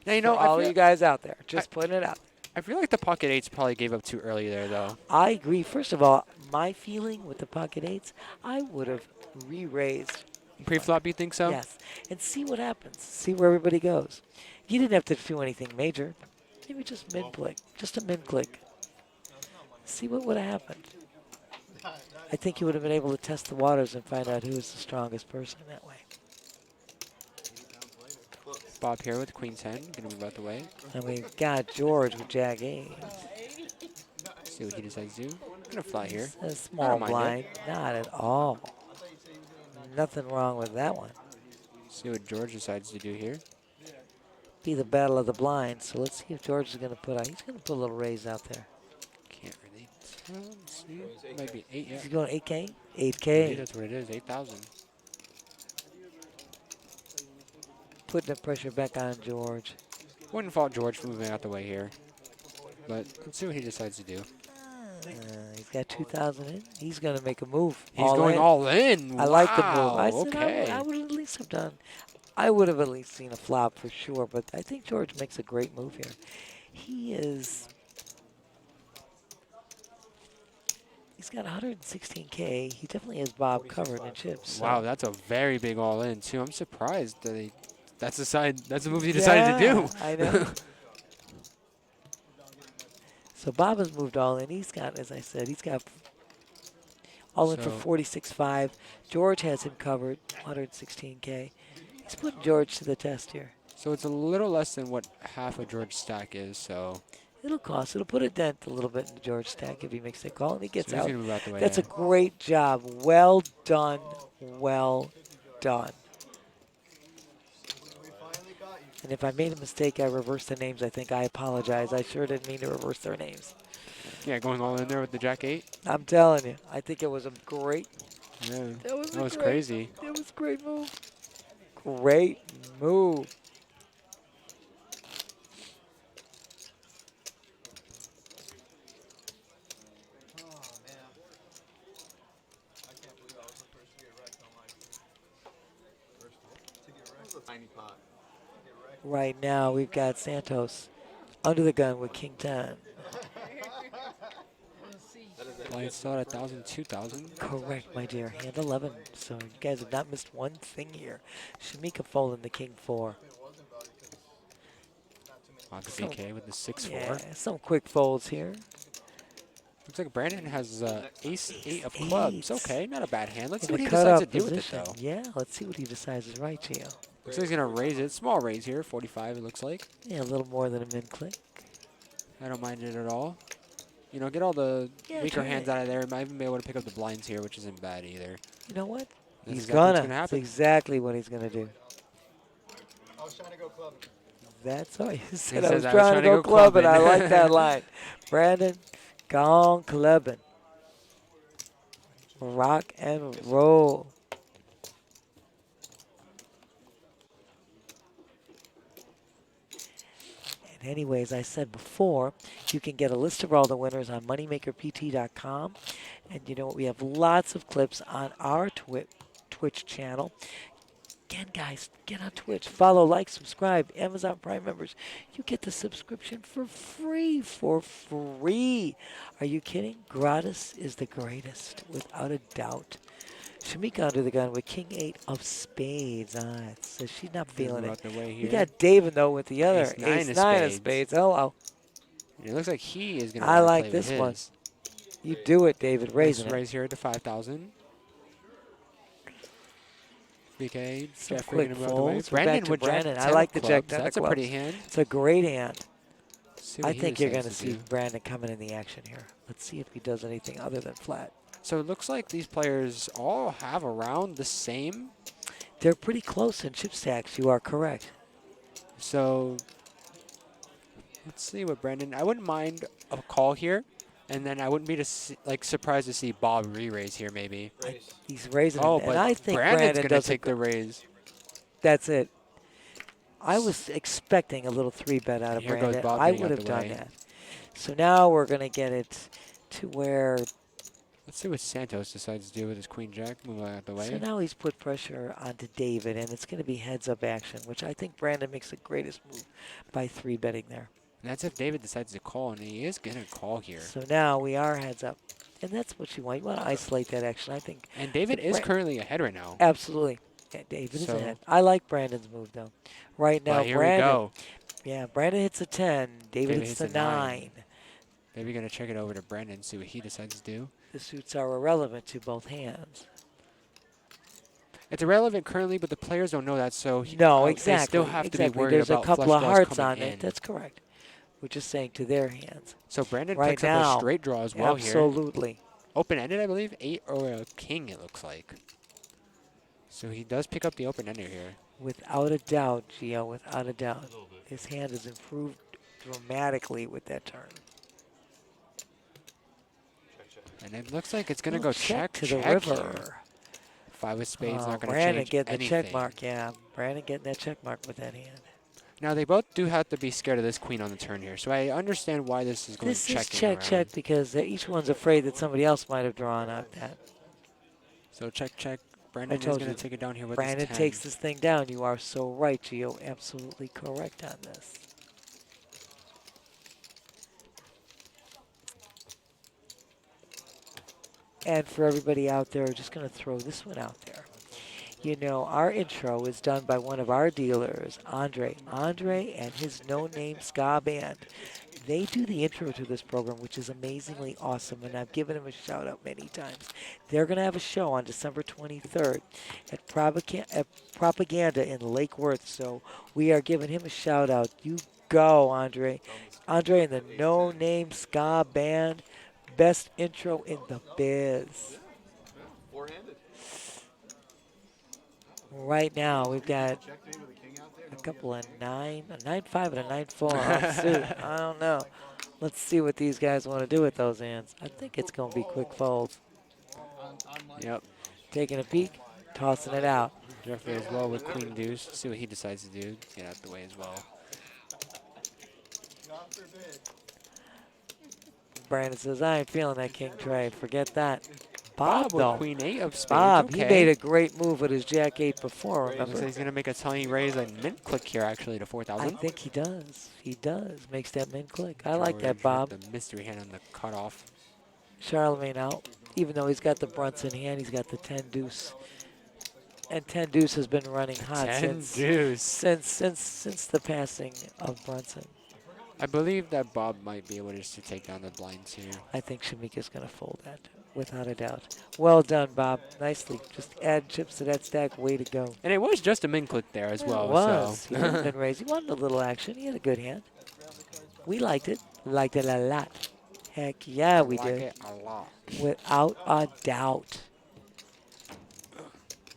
[SPEAKER 3] Now, you
[SPEAKER 2] For
[SPEAKER 3] know,
[SPEAKER 2] all you guys out there, just putting it out.
[SPEAKER 3] I feel like the pocket 8s probably gave up too early there, though.
[SPEAKER 2] I agree. First of all, my feeling with the pocket eights, I would have re-raised.
[SPEAKER 3] Pre-flop, you think so?
[SPEAKER 2] Yes. And see what happens. See where everybody goes. You didn't have to do anything major. Maybe just mid-click. Just a mid-click. See what would have happened. I think you would have been able to test the waters and find out who is the strongest person that way.
[SPEAKER 3] Bob here with queen 10. Gonna move out the way.
[SPEAKER 2] And we've got George with jack 8.
[SPEAKER 3] See what he decides to do. Gonna fly here.
[SPEAKER 2] A small
[SPEAKER 3] mind it.
[SPEAKER 2] blind. Not at all. Nothing wrong with that one.
[SPEAKER 3] See what George decides to do here.
[SPEAKER 2] Be the battle of the blind. So let's see if George is going to put out. He's going to put a little raise out there.
[SPEAKER 3] Can't really tell. Let's see. Might be 8, yeah.
[SPEAKER 2] Is he going 8K?
[SPEAKER 3] Maybe
[SPEAKER 2] 8K.
[SPEAKER 3] that's what it is, 8,000.
[SPEAKER 2] Putting the pressure back on George.
[SPEAKER 3] Wouldn't fault George for moving out the way here. But let's see what he decides to do.
[SPEAKER 2] He's got 2,000 in. He's going to make a move.
[SPEAKER 3] He's going
[SPEAKER 2] in.
[SPEAKER 3] all in.
[SPEAKER 2] I like the move.
[SPEAKER 3] Wow,
[SPEAKER 2] I said
[SPEAKER 3] okay.
[SPEAKER 2] I would at least have done. I would have at least seen a flop for sure, but I think George makes a great move here. He's got 116K. He definitely has Bob covered in chips. So.
[SPEAKER 3] Wow, that's a very big all in too. I'm surprised that that's the move he decided to do.
[SPEAKER 2] I know. So Bob has moved all in. He's got, as I said, he's got all in for 46.5. George has him covered, 116K. He's putting George to the test here.
[SPEAKER 3] So it's a little less than what half of George's stack is, so.
[SPEAKER 2] It'll cost. It'll put a dent a little bit in George's stack if he makes that call and he gets
[SPEAKER 3] So he's
[SPEAKER 2] out.
[SPEAKER 3] gonna move out the way
[SPEAKER 2] That's a
[SPEAKER 3] there.
[SPEAKER 2] great job. Well done. Well done. And if I made a mistake, I reversed the names. I think I apologize. I sure didn't mean to reverse their names.
[SPEAKER 3] Yeah, going all in there with the jack 8.
[SPEAKER 2] I'm telling you, I think it was a great.
[SPEAKER 3] Yeah,
[SPEAKER 2] That was,
[SPEAKER 3] crazy.
[SPEAKER 2] It was a great move. Great move. Right now, we've got Santos under the gun with King 10.
[SPEAKER 3] Blind still at 1,000, 2,000.
[SPEAKER 2] Correct, my dear. Hand 11. So you guys have not missed one thing here. Shamika folding the King 4.
[SPEAKER 3] On to
[SPEAKER 2] So-
[SPEAKER 3] BK with the 6-4.
[SPEAKER 2] Yeah, some quick folds here.
[SPEAKER 3] Looks like Brandon has ace 8 of
[SPEAKER 2] Ace
[SPEAKER 3] clubs.
[SPEAKER 2] 8.
[SPEAKER 3] Okay, not a bad hand. Let's see
[SPEAKER 2] In
[SPEAKER 3] what
[SPEAKER 2] the
[SPEAKER 3] he decides to
[SPEAKER 2] cutoff
[SPEAKER 3] do with it,
[SPEAKER 2] position.
[SPEAKER 3] though.
[SPEAKER 2] Yeah, let's see what he decides is right, Gio.
[SPEAKER 3] Looks like he's going to raise it. Small raise here, 45 it looks like.
[SPEAKER 2] Yeah, a little more than a min-click.
[SPEAKER 3] I don't mind it at all. You know, get all the
[SPEAKER 2] Yeah,
[SPEAKER 3] weaker
[SPEAKER 2] try
[SPEAKER 3] hands
[SPEAKER 2] it.
[SPEAKER 3] out of there. Might even be able to pick up the blinds here, which isn't bad either.
[SPEAKER 2] You know what?
[SPEAKER 3] That's
[SPEAKER 2] He's
[SPEAKER 3] exactly what's
[SPEAKER 2] gonna.
[SPEAKER 3] gonna
[SPEAKER 2] That's
[SPEAKER 3] happen.
[SPEAKER 2] exactly what he's gonna do.
[SPEAKER 4] I was trying to go club.
[SPEAKER 2] That's all he said.
[SPEAKER 3] He
[SPEAKER 2] I was
[SPEAKER 3] says,
[SPEAKER 2] trying to go clubbing. I like that
[SPEAKER 3] clubbing."
[SPEAKER 2] line. Brandon, gone clubbing. Rock and roll. And anyways, I said before, you can get a list of all the winners on moneymakerpt.com. And you know what? We have lots of clips on our Twitch channel. Again, guys, get on Twitch. Follow, like, subscribe. Amazon Prime members, you get the subscription for free. For free. Are you kidding? Gratis is the greatest, without a doubt. Shamika under the gun with King 8 of spades. So she's not feeling
[SPEAKER 3] Move
[SPEAKER 2] it.
[SPEAKER 3] out the way
[SPEAKER 2] You
[SPEAKER 3] here.
[SPEAKER 2] got David, though, with the other
[SPEAKER 3] Ace 9 of
[SPEAKER 2] 9 of
[SPEAKER 3] spades.
[SPEAKER 2] spades. Hello.
[SPEAKER 3] It looks like he is going to
[SPEAKER 2] I like
[SPEAKER 3] play
[SPEAKER 2] this
[SPEAKER 3] with
[SPEAKER 2] one.
[SPEAKER 3] his.
[SPEAKER 2] You do it, David. Raising
[SPEAKER 3] Nice
[SPEAKER 2] it.
[SPEAKER 3] raise here to 5,000. BK,
[SPEAKER 2] Some
[SPEAKER 3] Jeffrey
[SPEAKER 2] quick
[SPEAKER 3] gonna move out the way.
[SPEAKER 2] folds. We're back
[SPEAKER 3] Brandon
[SPEAKER 2] to
[SPEAKER 3] with Jack
[SPEAKER 2] Brandon. I
[SPEAKER 3] 10
[SPEAKER 2] like
[SPEAKER 3] of
[SPEAKER 2] the Jack
[SPEAKER 3] clubs.
[SPEAKER 2] 10 of
[SPEAKER 3] That's a
[SPEAKER 2] clubs.
[SPEAKER 3] pretty hand.
[SPEAKER 2] It's a great hand.
[SPEAKER 3] See what
[SPEAKER 2] I
[SPEAKER 3] he
[SPEAKER 2] think you're going to
[SPEAKER 3] decides
[SPEAKER 2] see
[SPEAKER 3] do.
[SPEAKER 2] Brandon coming in the action here. Let's see if he does anything other than flat.
[SPEAKER 3] So it looks like these players all have around the same.
[SPEAKER 2] They're pretty close in chip stacks. You are correct.
[SPEAKER 3] So let's see what Brandon. I wouldn't mind a call here, and then I wouldn't be surprised to see Bob re-raise here maybe.
[SPEAKER 4] Raise.
[SPEAKER 2] He's raising
[SPEAKER 3] Oh,
[SPEAKER 2] it,
[SPEAKER 3] but
[SPEAKER 2] and I think
[SPEAKER 3] Brandon's
[SPEAKER 2] Brandon
[SPEAKER 3] gonna
[SPEAKER 2] does
[SPEAKER 3] take
[SPEAKER 2] a
[SPEAKER 3] the raise.
[SPEAKER 2] That's it. I was expecting a little 3-bet out of
[SPEAKER 3] Here goes
[SPEAKER 2] Brandon.
[SPEAKER 3] Bob
[SPEAKER 2] I
[SPEAKER 3] getting
[SPEAKER 2] would
[SPEAKER 3] out
[SPEAKER 2] have
[SPEAKER 3] the
[SPEAKER 2] done
[SPEAKER 3] way.
[SPEAKER 2] that. So now we're going to get it to where.
[SPEAKER 3] Let's see what Santos decides to do with his queen jack. Move out of the way.
[SPEAKER 2] So now he's put pressure onto David, and it's going to be heads-up action, which I think Brandon makes the greatest move by 3-betting there.
[SPEAKER 3] And that's if David decides to call, and he is going to call here.
[SPEAKER 2] So now we are heads-up, and that's what you want. You want to isolate that action, I think.
[SPEAKER 3] And David is currently ahead right now.
[SPEAKER 2] Absolutely. Yeah, David is
[SPEAKER 3] So-
[SPEAKER 2] ahead. I like Brandon's move, though. Right now,
[SPEAKER 3] But here
[SPEAKER 2] Brandon.
[SPEAKER 3] we go.
[SPEAKER 2] Yeah, Brandon hits a 10. David hits the 9.
[SPEAKER 3] Maybe going to check it over to Brandon, see what he decides to do.
[SPEAKER 2] The suits are irrelevant to both hands.
[SPEAKER 3] It's irrelevant currently, but the players don't know that, so
[SPEAKER 2] No,
[SPEAKER 3] they
[SPEAKER 2] exactly.
[SPEAKER 3] still have to be
[SPEAKER 2] exactly.
[SPEAKER 3] worried
[SPEAKER 2] There's
[SPEAKER 3] about
[SPEAKER 2] a couple
[SPEAKER 3] flush
[SPEAKER 2] of
[SPEAKER 3] draws
[SPEAKER 2] hearts
[SPEAKER 3] coming
[SPEAKER 2] on
[SPEAKER 3] in.
[SPEAKER 2] it. That's correct. We're just saying to their hands.
[SPEAKER 3] So Brandon
[SPEAKER 2] Right
[SPEAKER 3] picks up
[SPEAKER 2] now,
[SPEAKER 3] a straight draw as well here.
[SPEAKER 2] Absolutely.
[SPEAKER 3] Open-ended, I believe, 8 or a king, it looks like. So he does pick up the open-ender here.
[SPEAKER 2] Without a doubt, Gio, without a doubt. His hand has improved dramatically with that turn.
[SPEAKER 3] And it looks like it's going to
[SPEAKER 2] Little
[SPEAKER 3] go check
[SPEAKER 2] to
[SPEAKER 3] check
[SPEAKER 2] the river.
[SPEAKER 3] here. 5 of spades, not going to
[SPEAKER 2] Brandon
[SPEAKER 3] change
[SPEAKER 2] getting
[SPEAKER 3] anything.
[SPEAKER 2] the check mark, yeah. Brandon getting that check mark with that hand.
[SPEAKER 3] Now, they both do have to be scared of this queen on the turn here, so I understand why this is going
[SPEAKER 2] This is
[SPEAKER 3] checking
[SPEAKER 2] check,
[SPEAKER 3] around.
[SPEAKER 2] check, because each one's afraid that somebody else might have drawn out that.
[SPEAKER 3] So check, check. Brandon is
[SPEAKER 2] told
[SPEAKER 3] going
[SPEAKER 2] you.
[SPEAKER 3] to take it down here with
[SPEAKER 2] Brandon
[SPEAKER 3] his 10.
[SPEAKER 2] takes this thing down. You are so right, Gio. Absolutely correct on this. And for everybody out there, just going to throw this one out there. You know, our intro is done by one of our dealers, Andre. Andre and his no-name ska band. They do the intro to this program, which is amazingly awesome, and I've given him a shout-out many times. They're going to have a show on December 23rd at Propaganda in Lake Worth, so we are giving him a shout-out. You go, Andre. Andre and the no-name ska band. Best intro in the biz.
[SPEAKER 4] Four-handed.
[SPEAKER 2] Right now, we've got a couple of 9, a 9-5 and a 9-4 offsuit. I don't know. Let's see what these guys want to do with those hands. I think it's going to be quick folds.
[SPEAKER 3] Yep.
[SPEAKER 2] Taking a peek, tossing it out.
[SPEAKER 3] Jeffrey as well with queen deuce. See what he decides to do. Get out the way as well.
[SPEAKER 2] Brandon says, I ain't feeling that king trade. Forget that. Bob,
[SPEAKER 3] with
[SPEAKER 2] though.
[SPEAKER 3] queen 8 of spades.
[SPEAKER 2] Bob,
[SPEAKER 3] okay.
[SPEAKER 2] he made a great move with his jack 8 before,
[SPEAKER 3] Looks
[SPEAKER 2] remember?
[SPEAKER 3] like he's going to make a tiny raise and mint click here actually to
[SPEAKER 2] I
[SPEAKER 3] 4,000.
[SPEAKER 2] think he does. He does. Makes that min click. I like that,
[SPEAKER 3] George
[SPEAKER 2] Bob.
[SPEAKER 3] with the mystery hand on the cutoff.
[SPEAKER 2] Charlemagne out. Even though he's got the Brunson hand, he's got the 10 deuce. And 10 deuce has been running hot
[SPEAKER 3] 10
[SPEAKER 2] since
[SPEAKER 3] deuce.
[SPEAKER 2] since the passing of Brunson.
[SPEAKER 3] I believe that Bob might be able to take down the blinds here.
[SPEAKER 2] I think Shamika's going to fold that, without a doubt. Well done, Bob. Nicely. Just add chips to that stack. Way to go.
[SPEAKER 3] And it was just a min click there as well.
[SPEAKER 2] It was.
[SPEAKER 3] So.
[SPEAKER 2] He hadn't been raised. He wanted a little action. He had a good hand. We liked it. Liked it a lot. Heck yeah, we
[SPEAKER 3] like
[SPEAKER 2] did.
[SPEAKER 3] it a lot.
[SPEAKER 2] Without a doubt.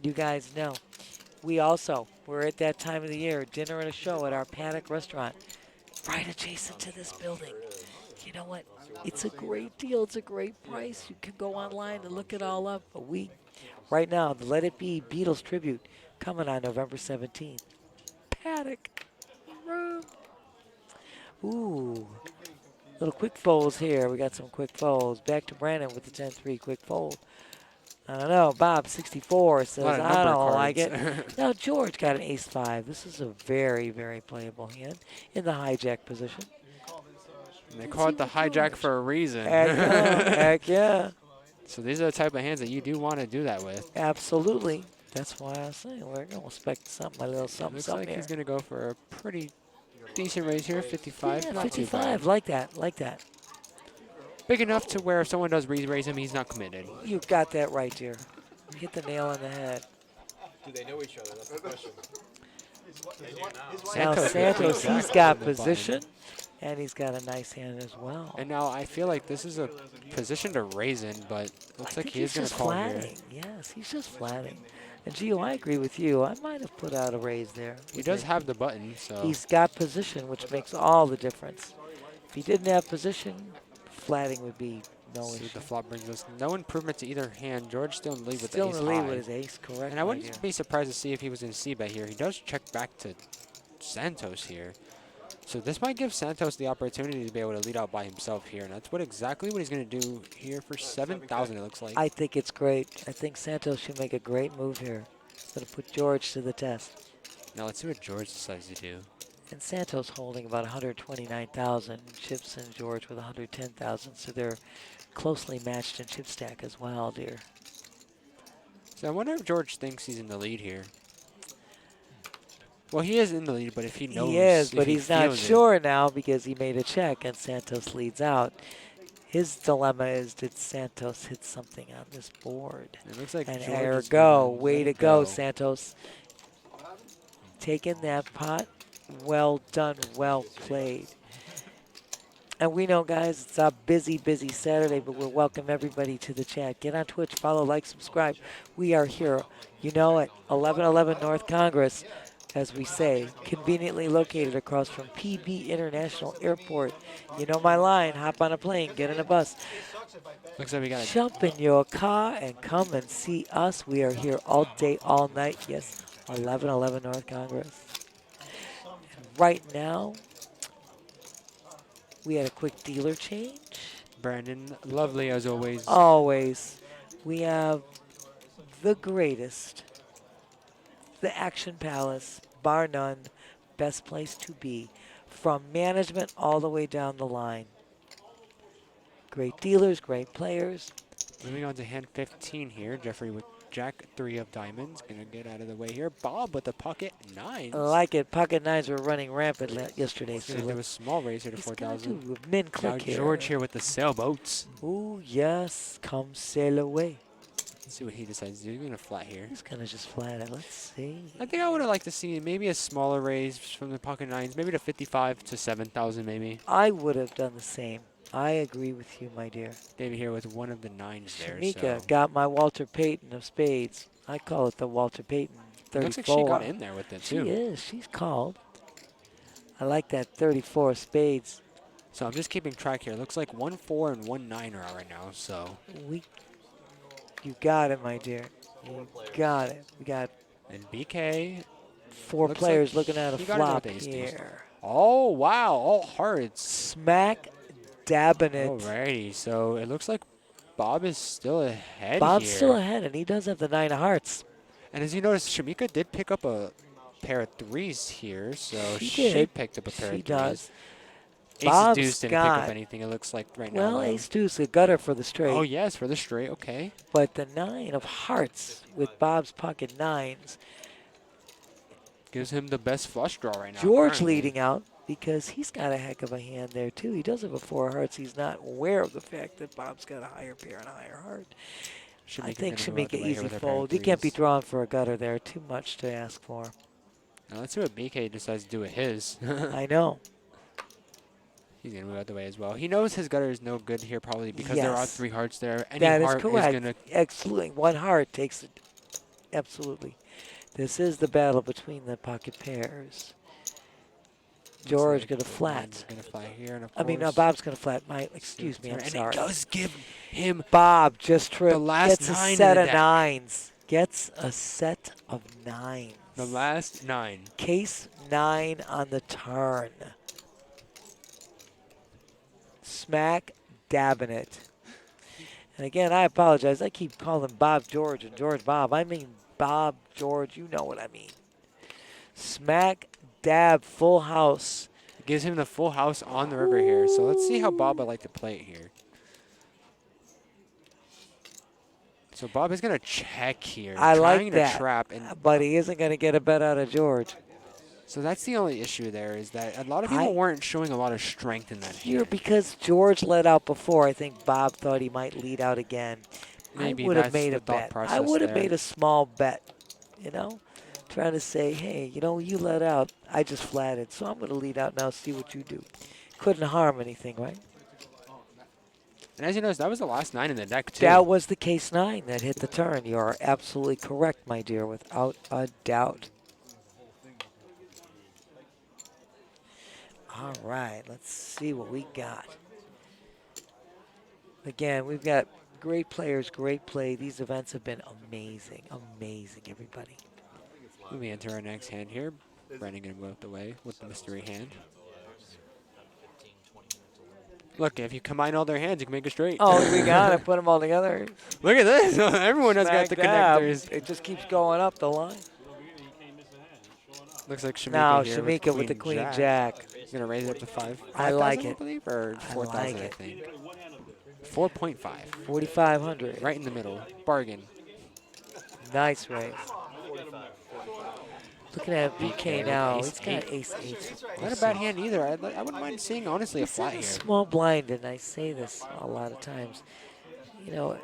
[SPEAKER 2] You guys know. We're at that time of the year, dinner and a show at our Panic restaurant, right adjacent to this building. You know what? It's a great deal. It's a great price. You can go online and look it all up. But right now, the Let It Be Beatles tribute coming on November 17th. Panic room. Ooh. Little quick folds here. We got some quick folds. Back to Brandon with the 10-3 quick fold. I don't know. Bob, 64, says,
[SPEAKER 3] Lot of
[SPEAKER 2] I
[SPEAKER 3] number
[SPEAKER 2] don't like
[SPEAKER 3] cards.
[SPEAKER 2] it. Now, George got an ace-5. This is a very, very playable hand in the hijack position.
[SPEAKER 3] And they call it the hijack for a reason.
[SPEAKER 2] Heck yeah. Heck yeah.
[SPEAKER 3] So these are the type of hands that you do want to do that with.
[SPEAKER 2] Absolutely. That's why I was saying we're going to expect something, a little something,
[SPEAKER 3] Looks
[SPEAKER 2] something
[SPEAKER 3] like he's
[SPEAKER 2] here.
[SPEAKER 3] going to go for a pretty decent raise here, 55.
[SPEAKER 2] Yeah,
[SPEAKER 3] Not too
[SPEAKER 2] 55.
[SPEAKER 3] bad.
[SPEAKER 2] Like that. Like that.
[SPEAKER 3] Big enough to where if someone does raise him, he's not committed.
[SPEAKER 2] You got that right, dear. Hit the nail on the head.
[SPEAKER 4] Do they know each other? That's the question.
[SPEAKER 2] Now
[SPEAKER 3] Santos
[SPEAKER 2] Santos,
[SPEAKER 3] with the
[SPEAKER 2] he's
[SPEAKER 3] jack
[SPEAKER 2] got
[SPEAKER 3] on the button.
[SPEAKER 2] position. And he's got a nice hand as well.
[SPEAKER 3] And now I feel like this is a position to raise in, but looks
[SPEAKER 2] I
[SPEAKER 3] like
[SPEAKER 2] think
[SPEAKER 3] he is
[SPEAKER 2] he's
[SPEAKER 3] going
[SPEAKER 2] just
[SPEAKER 3] to call here.
[SPEAKER 2] flatting. Yes, he's just flatting. And Gio, I agree with you. I might have put out a raise there.
[SPEAKER 3] He does have the button, so.
[SPEAKER 2] He's got position, which makes all the difference. If he didn't have position, flatting would be no
[SPEAKER 3] See
[SPEAKER 2] issue.
[SPEAKER 3] what the flop brings us. No improvement to either hand. George still in the lead with
[SPEAKER 2] Still
[SPEAKER 3] the ace
[SPEAKER 2] in the lead
[SPEAKER 3] high.
[SPEAKER 2] with his ace, correct?
[SPEAKER 3] And I
[SPEAKER 2] my
[SPEAKER 3] wouldn't
[SPEAKER 2] dear.
[SPEAKER 3] be surprised to see if he was in c-bet here. He does check back to Santos here. So this might give Santos the opportunity to be able to lead out by himself here. And that's exactly what he's going to do here for 7,000, it looks like.
[SPEAKER 2] I think it's great. I think Santos should make a great move here. It's going to put George to the test.
[SPEAKER 3] Now let's see what George decides to do.
[SPEAKER 2] And Santos holding about 129,000. Chips and George with 110,000. So they're closely matched in chip stack as well, dear.
[SPEAKER 3] So I wonder if George thinks he's in the lead here. Well, he is in the lead, but if he knows,
[SPEAKER 2] He is,
[SPEAKER 3] if
[SPEAKER 2] but
[SPEAKER 3] he
[SPEAKER 2] he's not
[SPEAKER 3] feels it.
[SPEAKER 2] sure now because he made a check and Santos leads out. His dilemma is, did Santos hit something on this board?
[SPEAKER 3] It looks like
[SPEAKER 2] And
[SPEAKER 3] George
[SPEAKER 2] there
[SPEAKER 3] is
[SPEAKER 2] go.
[SPEAKER 3] gonna
[SPEAKER 2] Way
[SPEAKER 3] let
[SPEAKER 2] to
[SPEAKER 3] it
[SPEAKER 2] go, Santos. Taking that pot. Well done. Well played. And we know, guys, it's a busy, busy Saturday, but we'll welcome everybody to the chat. Get on Twitch, follow, like, subscribe. We are here, you know, at 1111 North Congress, as we say, conveniently located across from PB International Airport. You know my line, hop on a plane, get in a bus.
[SPEAKER 3] Looks like we got
[SPEAKER 2] Jump in your car and come and see us. We are here all day, all night. Yes, 1111 North Congress. And right now, we had a quick dealer change.
[SPEAKER 3] Brandon, lovely as always.
[SPEAKER 2] Always. We have the greatest, the Action Palace, bar none, best place to be, from management all the way down the line. Great dealers, great players.
[SPEAKER 3] Moving on to hand 15 here. Jeffrey with Jack 3 of diamonds. Gonna get out of the way here. Bob with the pocket 9s.
[SPEAKER 2] I like it. Pocket nines were running rampant yesterday. So
[SPEAKER 3] Gonna do a small raise here to
[SPEAKER 2] he's gonna
[SPEAKER 3] 4,000.
[SPEAKER 2] do a min
[SPEAKER 3] Now
[SPEAKER 2] click here.
[SPEAKER 3] George here with the sailboats.
[SPEAKER 2] Ooh, yes. Come sail away.
[SPEAKER 3] Let's see what he decides to do. He's gonna flat here.
[SPEAKER 2] He's gonna just flat it. Let's see.
[SPEAKER 3] I think I would have liked to see maybe a smaller raise from the pocket 9s. Maybe to 55 to 7,000 maybe.
[SPEAKER 2] I would have done the same. I agree with you, my dear.
[SPEAKER 3] David here with one of the 9s there.
[SPEAKER 2] Shamika
[SPEAKER 3] So.
[SPEAKER 2] got my Walter Payton of spades. I call it the Walter Payton 34.
[SPEAKER 3] Looks like she got in there with it
[SPEAKER 2] She
[SPEAKER 3] too.
[SPEAKER 2] is. She's called. I like that 34 of spades.
[SPEAKER 3] So I'm just keeping track here. Looks like 1-4 and 1-9 are out right now. So.
[SPEAKER 2] You got it, my dear. You got it. We got
[SPEAKER 3] And BK.
[SPEAKER 2] four
[SPEAKER 3] Looks
[SPEAKER 2] players
[SPEAKER 3] like
[SPEAKER 2] looking at a
[SPEAKER 3] he got in
[SPEAKER 2] flop
[SPEAKER 3] with ace deuce.
[SPEAKER 2] here.
[SPEAKER 3] Oh wow! All hearts.
[SPEAKER 2] Smack dabbing it.
[SPEAKER 3] Alrighty. So it looks like Bob is still ahead
[SPEAKER 2] Bob's
[SPEAKER 3] here.
[SPEAKER 2] still ahead, and he does have the 9 of hearts.
[SPEAKER 3] And as you notice, Shamika did pick up a pair of 3s here, so
[SPEAKER 2] She
[SPEAKER 3] she
[SPEAKER 2] did.
[SPEAKER 3] picked up a pair
[SPEAKER 2] She
[SPEAKER 3] of 3s.
[SPEAKER 2] does.
[SPEAKER 3] Ace
[SPEAKER 2] Bob's
[SPEAKER 3] deuce didn't pick
[SPEAKER 2] got-
[SPEAKER 3] up anything. It looks like right now.
[SPEAKER 2] Well,
[SPEAKER 3] though.
[SPEAKER 2] ace deuce, a gutter for the straight.
[SPEAKER 3] Oh yes, for the straight. Okay.
[SPEAKER 2] But the 9 of hearts with Bob's pocket 9s.
[SPEAKER 3] Gives him the best flush draw right now.
[SPEAKER 2] George
[SPEAKER 3] currently.
[SPEAKER 2] leading out because he's got a heck of a hand there, too. He does have a 4 of hearts. He's not aware of the fact that Bob's got a higher pair and a higher heart. I think
[SPEAKER 3] gonna move out
[SPEAKER 2] Shamika
[SPEAKER 3] the way here
[SPEAKER 2] easy
[SPEAKER 3] with her pair of
[SPEAKER 2] fold. He can't be
[SPEAKER 3] 3s.
[SPEAKER 2] drawn for a gutter there. Too much to ask for.
[SPEAKER 3] Now let's see what BK decides to do with his.
[SPEAKER 2] I know.
[SPEAKER 3] He's going to move out the way as well. He knows his gutter is no good here probably because there are
[SPEAKER 2] Yes.
[SPEAKER 3] 3 hearts there. Any
[SPEAKER 2] That is
[SPEAKER 3] heart
[SPEAKER 2] correct.
[SPEAKER 3] going to...
[SPEAKER 2] Absolutely. 1 heart takes it. Absolutely. This is the battle between the pocket pairs. George going to flat.
[SPEAKER 3] Going to flat here, and of
[SPEAKER 2] I mean,
[SPEAKER 3] course-
[SPEAKER 2] Bob's going to flat. Excuse me, I'm
[SPEAKER 3] and
[SPEAKER 2] sorry.
[SPEAKER 3] it does give him
[SPEAKER 2] Bob just tripped.
[SPEAKER 3] the last
[SPEAKER 2] Gets a
[SPEAKER 3] 9 in
[SPEAKER 2] set
[SPEAKER 3] the
[SPEAKER 2] of
[SPEAKER 3] deck.
[SPEAKER 2] 9s. Gets a set of 9s.
[SPEAKER 3] the last 9.
[SPEAKER 2] Case 9 on the turn. Smack dabbing it. And again, I apologize. I keep calling Bob George and George Bob. I mean Bob George. You know what I mean. Smack dab full house.
[SPEAKER 3] It gives him the full house on the river here. So let's see how Bob would like to play it here. So Bob is going to check here.
[SPEAKER 2] I like
[SPEAKER 3] trying
[SPEAKER 2] that.
[SPEAKER 3] to trap. And
[SPEAKER 2] But he isn't going to get a bet out of George.
[SPEAKER 3] so that's the only issue there is that a lot of people weren't showing a lot of strength in that
[SPEAKER 2] Here,
[SPEAKER 3] hand.
[SPEAKER 2] because George let out before, I think Bob thought he might lead out again.
[SPEAKER 3] Maybe
[SPEAKER 2] I would have
[SPEAKER 3] that's
[SPEAKER 2] made
[SPEAKER 3] the
[SPEAKER 2] a
[SPEAKER 3] thought
[SPEAKER 2] bet. I
[SPEAKER 3] process
[SPEAKER 2] would have
[SPEAKER 3] there.
[SPEAKER 2] made a small bet, you know, trying to say, hey, you know, you let out. I just flatted, so I'm going to lead out now, see what you do. couldn't harm anything, right?
[SPEAKER 3] And as you notice, that was the last 9 in the deck, too.
[SPEAKER 2] That was the case 9 that hit the turn. You are absolutely correct, my dear, without a doubt. All right, let's see what we got. Again, we've got great players, great play. These events have been amazing, amazing, everybody.
[SPEAKER 3] Moving into our next hand here. Brandon going to go out the way with the mystery hand. Look, if you combine all their hands, you can make a straight.
[SPEAKER 2] Oh, we got it. Put them all together.
[SPEAKER 3] Look at this. Everyone has got
[SPEAKER 2] Smack
[SPEAKER 3] the
[SPEAKER 2] dab.
[SPEAKER 3] connectors.
[SPEAKER 2] It just keeps going up the line.
[SPEAKER 3] Looks like Shamika
[SPEAKER 2] Now,
[SPEAKER 3] here
[SPEAKER 2] Shamika with the Queen Jack.
[SPEAKER 3] He's going to raise it up to 5.
[SPEAKER 2] I like
[SPEAKER 3] 5,000,
[SPEAKER 2] it.
[SPEAKER 3] I believe, or
[SPEAKER 2] I
[SPEAKER 3] 4,000,
[SPEAKER 2] like
[SPEAKER 3] I
[SPEAKER 2] it.
[SPEAKER 3] think. 4.5.
[SPEAKER 2] 4,500.
[SPEAKER 3] Right in the middle. Bargain.
[SPEAKER 2] Nice raise. Looking at BK now.
[SPEAKER 3] Ace
[SPEAKER 2] He's got
[SPEAKER 3] eight.
[SPEAKER 2] ace 8.
[SPEAKER 3] Not a bad hand either. I wouldn't mind seeing, honestly, a
[SPEAKER 2] This
[SPEAKER 3] flat
[SPEAKER 2] is
[SPEAKER 3] here.
[SPEAKER 2] a small blind, and I say this a lot of times. You know,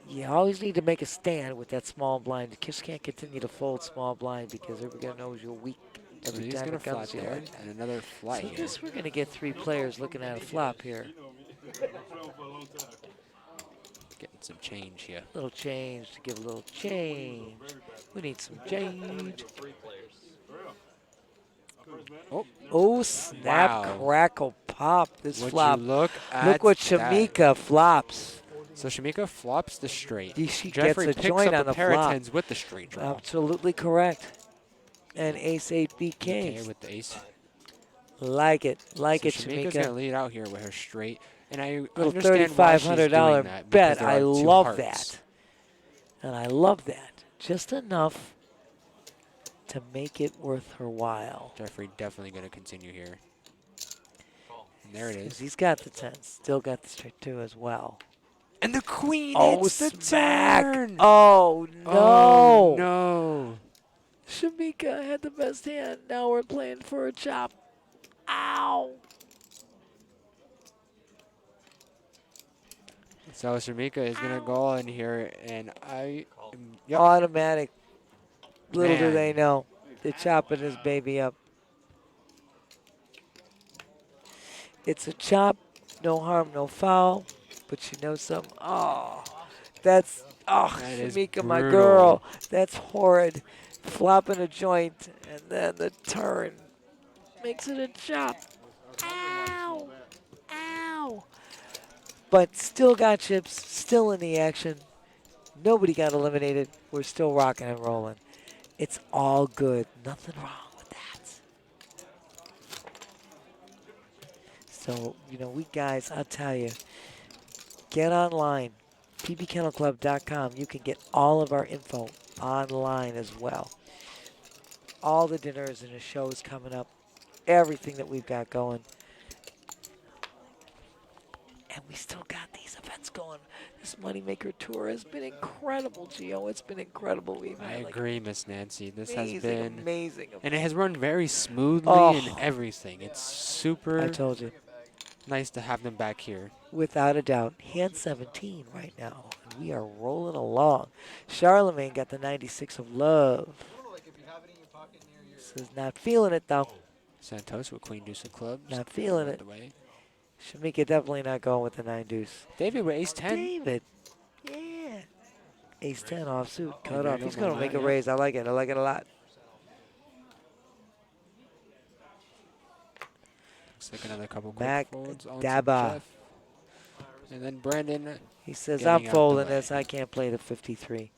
[SPEAKER 2] you always need to make a stand with that small blind. You just can't continue to fold small blind because everybody knows you're weak
[SPEAKER 3] So
[SPEAKER 2] every
[SPEAKER 3] he's
[SPEAKER 2] time
[SPEAKER 3] going
[SPEAKER 2] it
[SPEAKER 3] to flat
[SPEAKER 2] comes to you.
[SPEAKER 3] there, and another flat
[SPEAKER 2] So
[SPEAKER 3] here.
[SPEAKER 2] this, we're going to get 3 players looking at a flop here.
[SPEAKER 3] Getting some change here.
[SPEAKER 2] Little change to give a little change. We need some change. Oh, snap,
[SPEAKER 3] Wow.
[SPEAKER 2] crackle, pop. This
[SPEAKER 3] Would
[SPEAKER 2] flop.
[SPEAKER 3] you look at
[SPEAKER 2] Look what
[SPEAKER 3] that.
[SPEAKER 2] Shamika flops.
[SPEAKER 3] So Shamika flops the straight.
[SPEAKER 2] She
[SPEAKER 3] Jeffrey
[SPEAKER 2] gets a
[SPEAKER 3] picks
[SPEAKER 2] joint
[SPEAKER 3] up
[SPEAKER 2] on the
[SPEAKER 3] a pair of
[SPEAKER 2] flop.
[SPEAKER 3] tens with the straight draw.
[SPEAKER 2] Absolutely correct. And ace 8
[SPEAKER 3] Okay,
[SPEAKER 2] BK.
[SPEAKER 3] with the ace.
[SPEAKER 2] Like it. Like
[SPEAKER 3] So
[SPEAKER 2] it,
[SPEAKER 3] Shamika's going to
[SPEAKER 2] Shamika.
[SPEAKER 3] lead out here with her straight. And I
[SPEAKER 2] Little
[SPEAKER 3] understand why she's doing
[SPEAKER 2] $3,500
[SPEAKER 3] that.
[SPEAKER 2] bet.
[SPEAKER 3] because there
[SPEAKER 2] I
[SPEAKER 3] are 2
[SPEAKER 2] love
[SPEAKER 3] hearts.
[SPEAKER 2] that. And I love that. Just enough to make it worth her while.
[SPEAKER 3] Jeffrey definitely going to continue here. And there it is.
[SPEAKER 2] He's got the 10. Still got the straight 2 as well.
[SPEAKER 3] And the queen
[SPEAKER 2] Oh,
[SPEAKER 3] hits the
[SPEAKER 2] smack.
[SPEAKER 3] turn.
[SPEAKER 2] Oh, no.
[SPEAKER 3] Oh, no.
[SPEAKER 2] Shamika had the best hand. Now we're playing for a chop. Ow.
[SPEAKER 3] So Shamika is going to go in here, and yep.
[SPEAKER 2] Automatic. Little do
[SPEAKER 3] Man.
[SPEAKER 2] they know. They're chopping this baby up. It's a chop. No harm, no foul. But you know something? Oh, that's,
[SPEAKER 3] That is
[SPEAKER 2] Shamika, my
[SPEAKER 3] brutal.
[SPEAKER 2] girl. That's horrid. Flopping a joint, and then the turn makes it a chop. Ow. Ow. But still got chips, still in the action. Nobody got eliminated. We're still rocking and rolling. It's all good. Nothing wrong with that. So, you know, we guys, I'll tell you, get online, pbkennelclub.com. You can get all of our info online as well. All the dinners and the shows coming up, everything that we've got going. And we still got these events going. This Moneymaker tour has been incredible, Gio. It's been incredible. We've
[SPEAKER 3] I
[SPEAKER 2] had
[SPEAKER 3] agree, Miss Nancy. This has
[SPEAKER 2] amazing,
[SPEAKER 3] been,
[SPEAKER 2] amazing.
[SPEAKER 3] and it has run very smoothly
[SPEAKER 2] Oh.
[SPEAKER 3] and everything. It's super
[SPEAKER 2] I told you.
[SPEAKER 3] nice to have them back here.
[SPEAKER 2] Without a doubt. Hand 17 right now. And we are rolling along. Charlemagne got the 96 of love. Says not feeling it, though.
[SPEAKER 3] Santos with Queen Deuce of Clubs.
[SPEAKER 2] Not feeling
[SPEAKER 3] out
[SPEAKER 2] it.
[SPEAKER 3] the way.
[SPEAKER 2] Shamika definitely not going with the 9 deuce.
[SPEAKER 3] David with Ace 10.
[SPEAKER 2] David. Yeah. Ace 10 offsuit. Cut
[SPEAKER 3] there
[SPEAKER 2] off.
[SPEAKER 3] you
[SPEAKER 2] He's
[SPEAKER 3] go,
[SPEAKER 2] going to
[SPEAKER 3] my
[SPEAKER 2] make a
[SPEAKER 3] man, yeah.
[SPEAKER 2] raise. I like it. I like it a lot.
[SPEAKER 3] Looks like another couple quick
[SPEAKER 2] Mac
[SPEAKER 3] folds on
[SPEAKER 2] Daba.
[SPEAKER 3] Jeff. And then Brandon.
[SPEAKER 2] He says,
[SPEAKER 3] Getting
[SPEAKER 2] I'm
[SPEAKER 3] out the
[SPEAKER 2] folding
[SPEAKER 3] way.
[SPEAKER 2] this. I can't play the 53.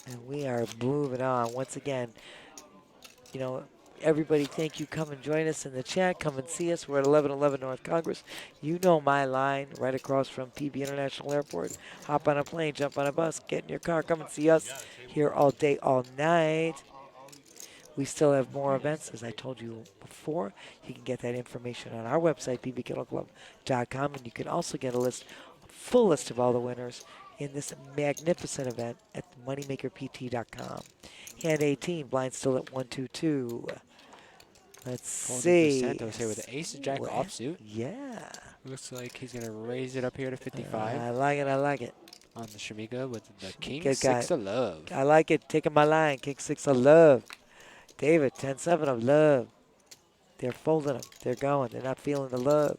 [SPEAKER 2] And we are moving on. Once again, you know, everybody, thank you. Come and join us in the chat. Come and see us. We're at 1111 North Congress. You know my line, right across from PB International Airport. Hop on a plane, jump on a bus, get in your car, come and see us here all day, all night. We still have more events, as I told you before. You can get that information on our website, pbkennelclub.com, and you can also get a full list of all the winners in this magnificent event at moneymakerpt.com. Hand 18, blind still at 122. Let's
[SPEAKER 3] Folding
[SPEAKER 2] see.
[SPEAKER 3] to Santos here with the Ace Jack
[SPEAKER 2] Well,
[SPEAKER 3] offsuit.
[SPEAKER 2] Yeah.
[SPEAKER 3] Looks like he's going to raise it up here to 55.
[SPEAKER 2] I like it. I like it.
[SPEAKER 3] On the Shamika with the king
[SPEAKER 2] Good guy.
[SPEAKER 3] 6 of love.
[SPEAKER 2] I like it. Taking my line. King 6 of love. David, 10-7 of love. They're folding them. They're going. They're not feeling the love.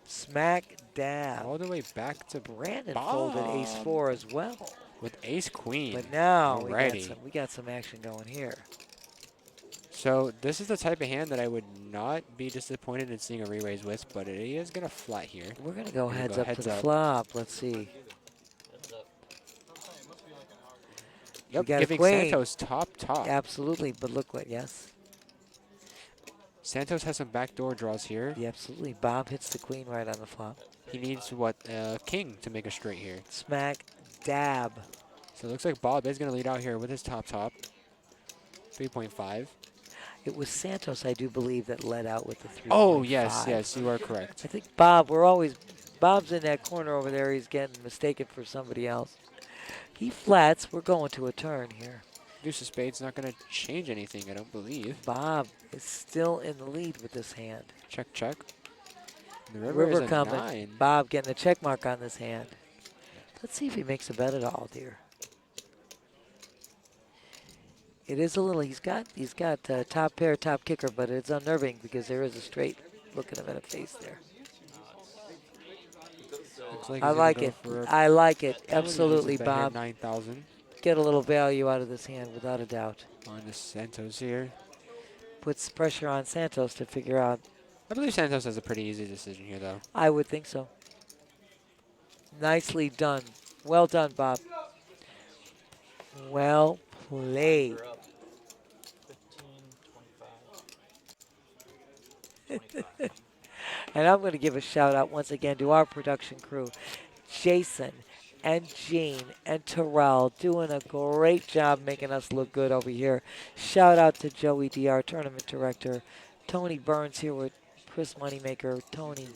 [SPEAKER 2] Smack dab.
[SPEAKER 3] All the way back to
[SPEAKER 2] Brandon
[SPEAKER 3] Bob.
[SPEAKER 2] folded ace-4 as well.
[SPEAKER 3] With ace queen.
[SPEAKER 2] But now
[SPEAKER 3] Alrighty.
[SPEAKER 2] we got some action going here.
[SPEAKER 3] So this is the type of hand that I would not be disappointed in seeing a re-raise with, but it is going to flat here.
[SPEAKER 2] We're going to go
[SPEAKER 3] Gonna
[SPEAKER 2] heads
[SPEAKER 3] go
[SPEAKER 2] up to
[SPEAKER 3] heads
[SPEAKER 2] the
[SPEAKER 3] up.
[SPEAKER 2] flop. Let's see.
[SPEAKER 3] Yep,
[SPEAKER 2] got a
[SPEAKER 3] giving
[SPEAKER 2] queen.
[SPEAKER 3] Santos top.
[SPEAKER 2] Absolutely, but look what, yes.
[SPEAKER 3] Santos has some backdoor draws here.
[SPEAKER 2] Yeah, absolutely. Bob hits the queen right on the flop.
[SPEAKER 3] He needs, what, king to make a straight here.
[SPEAKER 2] Smack dab.
[SPEAKER 3] So it looks like Bob is going to lead out here with his top. 3.5.
[SPEAKER 2] It was Santos, I do believe, that led out with the 3.5.
[SPEAKER 3] Oh, yes, you are correct.
[SPEAKER 2] I think Bob's in that corner over there. He's getting mistaken for somebody else. He flats. We're going to a turn here.
[SPEAKER 3] Deuce of spades not going to change anything, I don't believe.
[SPEAKER 2] Bob is still in the lead with this hand.
[SPEAKER 3] Check. The river is a
[SPEAKER 2] coming.
[SPEAKER 3] 9.
[SPEAKER 2] Bob getting a check mark on this hand. Let's see if he makes a bet at all, dear. It is a little. He's got top pair, top kicker, but it's unnerving because there is a straight looking him in the face there.
[SPEAKER 3] Looks like
[SPEAKER 2] I
[SPEAKER 3] he's gonna
[SPEAKER 2] like
[SPEAKER 3] go
[SPEAKER 2] it.
[SPEAKER 3] for a
[SPEAKER 2] I like it.
[SPEAKER 3] bet
[SPEAKER 2] Absolutely,
[SPEAKER 3] here,
[SPEAKER 2] Bob.
[SPEAKER 3] 9,000
[SPEAKER 2] Get a little value out of this hand without a doubt.
[SPEAKER 3] on the Santos here.
[SPEAKER 2] Puts pressure on Santos to figure out.
[SPEAKER 3] I believe Santos has a pretty easy decision here, though.
[SPEAKER 2] I would think so. Nicely done. Well done, Bob. Well played.
[SPEAKER 4] You're up. 15, 25.
[SPEAKER 2] And I'm going to give a shout out once again to our production crew, Jason and Gene and Terrell, doing a great job making us look good over here. Shout out to Joey D, our tournament director, Tony Burns here with Chris Moneymaker. Tony,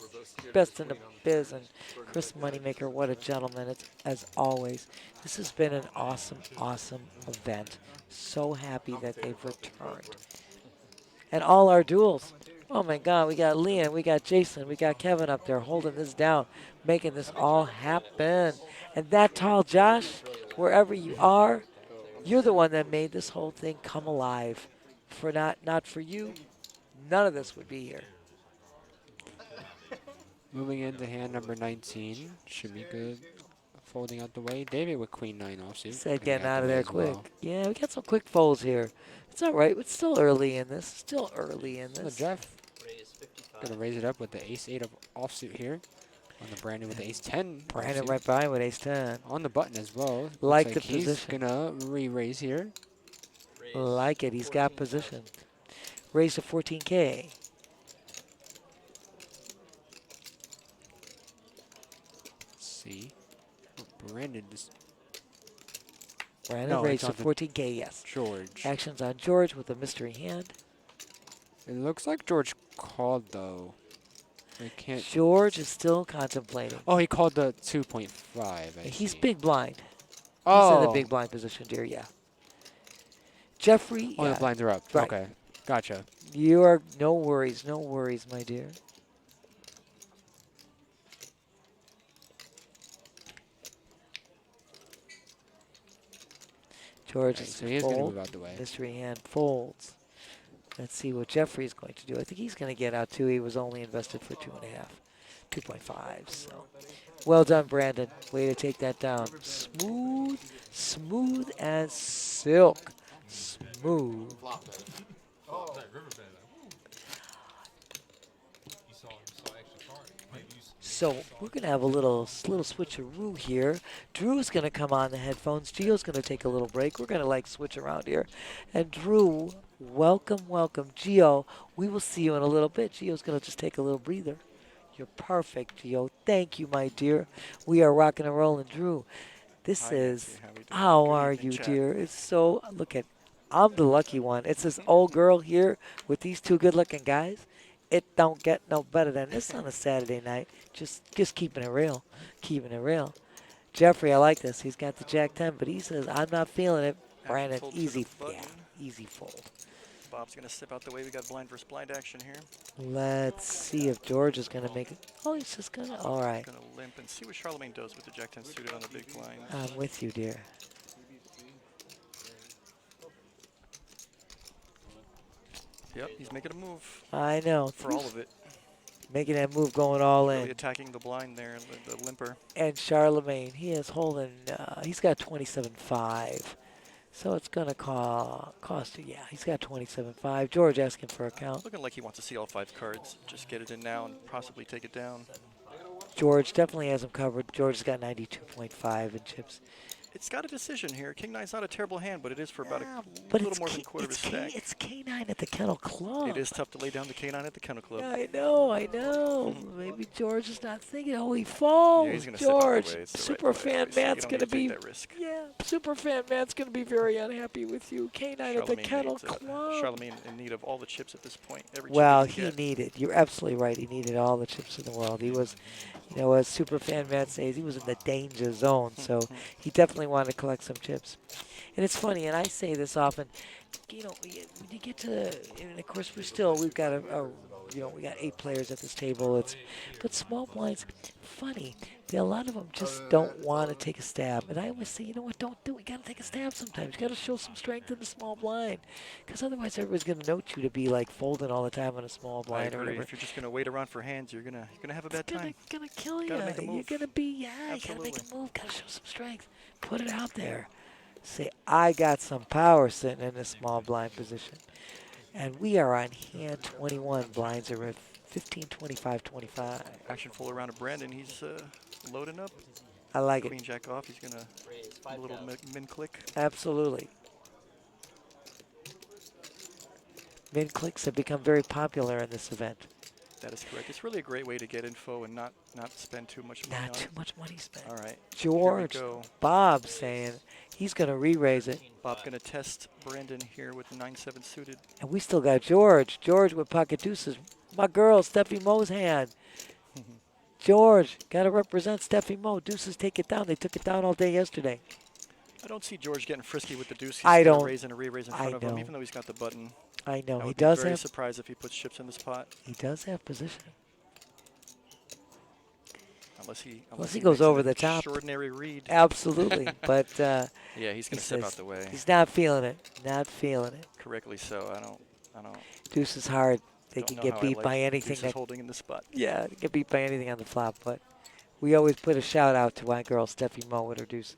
[SPEAKER 2] best in the biz, and Chris Moneymaker, what a gentleman, as always. This has been an awesome, awesome event. So happy that they've returned. And all our duels. Oh my God, we got Leon, we got Jason, we got Kevin up there holding this down, making this all happen. And that tall Josh, wherever you are, you're the one that made this whole thing come alive. For not for you, none of this would be here.
[SPEAKER 3] Moving into hand number 19. Shamika folding out the way. David with queen 9 offsuit.
[SPEAKER 2] Said
[SPEAKER 3] Gonna
[SPEAKER 2] getting
[SPEAKER 3] get
[SPEAKER 2] out of
[SPEAKER 3] the way
[SPEAKER 2] there
[SPEAKER 3] as
[SPEAKER 2] quick.
[SPEAKER 3] well.
[SPEAKER 2] Yeah, we got some quick folds here. It's all right. It's still early in this. Still early in
[SPEAKER 3] So
[SPEAKER 2] this.
[SPEAKER 3] Jeff
[SPEAKER 4] Raise 55.
[SPEAKER 3] gonna raise it up with the ace 8 of offsuit here. On the Brandon with the ace 10.
[SPEAKER 2] Brandon
[SPEAKER 3] offsuit.
[SPEAKER 2] right behind with ace 10.
[SPEAKER 3] On the button as well. Looks
[SPEAKER 2] Like the
[SPEAKER 3] he's
[SPEAKER 2] position.
[SPEAKER 3] gonna re-raise here.
[SPEAKER 4] Raise
[SPEAKER 2] Like it. He's got
[SPEAKER 4] 14.
[SPEAKER 2] position. Raise to 14K.
[SPEAKER 3] Let's see. Brandon is
[SPEAKER 2] Brandon
[SPEAKER 3] No,
[SPEAKER 2] raised
[SPEAKER 3] it's
[SPEAKER 2] to
[SPEAKER 3] on the-
[SPEAKER 2] 14K, yes.
[SPEAKER 3] George.
[SPEAKER 2] Actions on George with a mystery hand.
[SPEAKER 3] It looks like George called though. I can't.
[SPEAKER 2] George is still contemplating.
[SPEAKER 3] Oh, he called the 2.5.
[SPEAKER 2] He's big blind.
[SPEAKER 3] Oh,
[SPEAKER 2] He's in the big blind position, dear, yeah. Jeffrey,
[SPEAKER 3] Oh,
[SPEAKER 2] yeah,
[SPEAKER 3] the blinds are up.
[SPEAKER 2] Right.
[SPEAKER 3] Okay, gotcha.
[SPEAKER 2] you are, no worries, my dear. George
[SPEAKER 3] Right,
[SPEAKER 2] is
[SPEAKER 3] so he is gonna
[SPEAKER 2] fold.
[SPEAKER 3] move out the way.
[SPEAKER 2] Mystery hand folds. Let's see what Jeffrey is going to do. I think he's going to get out too. He was only invested for 2.5, 2.5. So, well done, Brandon. Way to take that down. Smooth as silk. Smooth. So we're going to have a little switcheroo here. Drew's going to come on the headphones. Gio's going to take a little break. We're going to switch around here. And Drew, welcome. Gio, we will see you in a little bit. Gio's going to just take a little breather. You're perfect, Gio. Thank you, my dear. We are rocking and rolling. Drew, this is, how are you, dear? It's so, I'm the lucky one. It's this old girl here with these two good-looking guys. It don't get no better than this on a Saturday night. Just keeping it real. Jeffrey, I like this. He's got the Jack 10, but he says, I'm not feeling it. Brandon, easy fold.
[SPEAKER 5] Bob's going to step out the way. We got blind versus blind action here.
[SPEAKER 2] Let's see if George is going to make it. Oh, he's just going to. All right.
[SPEAKER 5] Going to limp and see what Charlemagne does with the Jack 10 suited on the big blind.
[SPEAKER 2] I'm with you, dear.
[SPEAKER 5] Yep, he's making a move
[SPEAKER 2] I know.
[SPEAKER 5] for all of it.
[SPEAKER 2] Making that move, going all
[SPEAKER 5] Really
[SPEAKER 2] in.
[SPEAKER 5] attacking the blind there, the limper.
[SPEAKER 2] And Charlemagne, he is holding, he's got 27.5. So it's going to cost you. Yeah, he's got 27.5. George asking for a count.
[SPEAKER 5] Looking like he wants to see all 5 cards. Just get it in now and possibly take it down.
[SPEAKER 2] George definitely has him covered. George has got 92.5 in chips.
[SPEAKER 5] It's got a decision here. King Nine's not a terrible hand, but it is for about a
[SPEAKER 2] But
[SPEAKER 5] little
[SPEAKER 2] it's
[SPEAKER 5] more than a quarter of a stack.
[SPEAKER 2] It's K9 at the Kennel Club.
[SPEAKER 5] It is tough to lay down the K9 at the Kennel Club.
[SPEAKER 2] Yeah, I know. Maybe George is not thinking. Oh, he falls.
[SPEAKER 5] Yeah, he's gonna step out the
[SPEAKER 2] George,
[SPEAKER 5] way. It's the
[SPEAKER 2] super
[SPEAKER 5] right play,
[SPEAKER 2] fan
[SPEAKER 5] obviously. You
[SPEAKER 2] Matt's
[SPEAKER 5] don't
[SPEAKER 2] gonna
[SPEAKER 5] need to take
[SPEAKER 2] be.
[SPEAKER 5] that risk.
[SPEAKER 2] Yeah, super fan Matt's gonna be very unhappy with you. K9 at the Kennel Club.
[SPEAKER 5] Charlemagne in need of all the chips at this point. Every
[SPEAKER 2] Well,
[SPEAKER 5] chip
[SPEAKER 2] he
[SPEAKER 5] can get.
[SPEAKER 2] needed. You're absolutely right. He needed all the chips in the world. He was, you know, as super fan Matt says, he was in the danger zone. So he definitely wanted to collect some chips. And it's funny, and I say this often, you know, when you get to, and of course we've got you know, we got 8 players at this table. But small blinds, funny, a lot of them just don't want to take a stab. And I always say, you know what, don't do it. You got to take a stab sometimes. You got to show some strength in the small blind, because otherwise everybody's going to note you to be like folding all the time on a small
[SPEAKER 5] I
[SPEAKER 2] blind or
[SPEAKER 5] agree.
[SPEAKER 2] whatever.
[SPEAKER 5] If you're just gonna wait around for hands, you're gonna have a bad time.
[SPEAKER 2] It's gonna kill you.
[SPEAKER 5] Gotta make a
[SPEAKER 2] You're
[SPEAKER 5] move.
[SPEAKER 2] gonna be, you gotta
[SPEAKER 5] Absolutely.
[SPEAKER 2] make a move. Gotta show some strength. Put it out there. Say, I got some power sitting in this small blind position. And we are on hand 21. Blinds are at 15, 25, 25.
[SPEAKER 5] Action full around to Brandon. He's loading up.
[SPEAKER 2] I like
[SPEAKER 5] Queen
[SPEAKER 2] it.
[SPEAKER 5] Jack off. He's gonna a little min click.
[SPEAKER 2] Absolutely. Min clicks have become very popular in this event.
[SPEAKER 5] That is correct. It's really a great way to get info and not spend too much money
[SPEAKER 2] Not
[SPEAKER 5] on
[SPEAKER 2] too
[SPEAKER 5] it.
[SPEAKER 2] much money spent.
[SPEAKER 5] All right.
[SPEAKER 2] George,
[SPEAKER 5] Here we go.
[SPEAKER 2] Bob saying he's gonna re-raise it.
[SPEAKER 5] Bob gonna test Brandon here with 9-7 suited.
[SPEAKER 2] And we still got George. George with pocket deuces. My girl, Steffi Mo's hand. George, got to represent Steffi Mo. Deuces take it down. They took it down all day yesterday.
[SPEAKER 5] I don't see George getting frisky with the deuce. He's
[SPEAKER 2] I
[SPEAKER 5] gonna
[SPEAKER 2] don't.
[SPEAKER 5] raise and a re-raise in
[SPEAKER 2] I
[SPEAKER 5] front of him,
[SPEAKER 2] know.
[SPEAKER 5] even though he's got the button.
[SPEAKER 2] I know.
[SPEAKER 5] I
[SPEAKER 2] He
[SPEAKER 5] would
[SPEAKER 2] does
[SPEAKER 5] be very
[SPEAKER 2] have.
[SPEAKER 5] surprised if he puts chips in this pot.
[SPEAKER 2] He does have position.
[SPEAKER 5] Unless he
[SPEAKER 2] goes
[SPEAKER 5] makes an
[SPEAKER 2] over the top.
[SPEAKER 5] Extraordinary read.
[SPEAKER 2] Absolutely. But
[SPEAKER 5] Yeah, he's
[SPEAKER 2] he
[SPEAKER 5] gonna step
[SPEAKER 2] says
[SPEAKER 5] out the way.
[SPEAKER 2] he's not feeling it. Not feeling it.
[SPEAKER 5] Correctly so. I don't
[SPEAKER 2] Deuce is hard. They
[SPEAKER 5] don't
[SPEAKER 2] can
[SPEAKER 5] know
[SPEAKER 2] get
[SPEAKER 5] how I
[SPEAKER 2] beat
[SPEAKER 5] like
[SPEAKER 2] by anything.
[SPEAKER 5] deuces
[SPEAKER 2] That,
[SPEAKER 5] holding in the spot.
[SPEAKER 2] yeah, they get beat by anything on the flop. But we always put a shout out to my girl Steffi Mo with her deuces.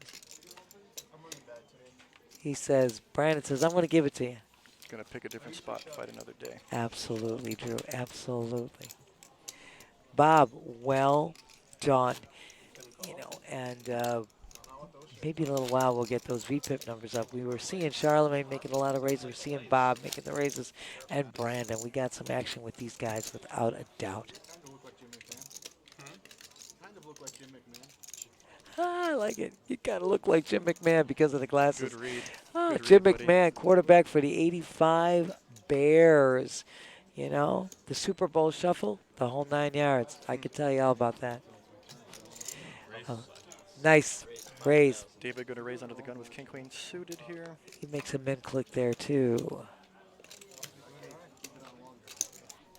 [SPEAKER 2] He says, Brandon says, I'm going to give it to you.
[SPEAKER 5] Gonna pick a different spot, fight another day.
[SPEAKER 2] Absolutely, Drew. Absolutely. Bob, well done. You know, and maybe in a little while we'll get those VPIP numbers up. We were seeing Charlemagne making a lot of raises. We're seeing Bob making the raises, and Brandon. We got some action with these guys without a doubt. Ah, I like it. You kind of look like Jim McMahon because of the glasses.
[SPEAKER 5] Good read.
[SPEAKER 2] Ah,
[SPEAKER 5] Good
[SPEAKER 2] Jim
[SPEAKER 5] read, buddy.
[SPEAKER 2] McMahon, quarterback for the 85 Bears. You know, the Super Bowl shuffle, the whole 9 yards. I can tell you all about that. Oh, nice raise.
[SPEAKER 5] David gonna raise under the gun with King Queen suited here.
[SPEAKER 2] He makes a min click there too.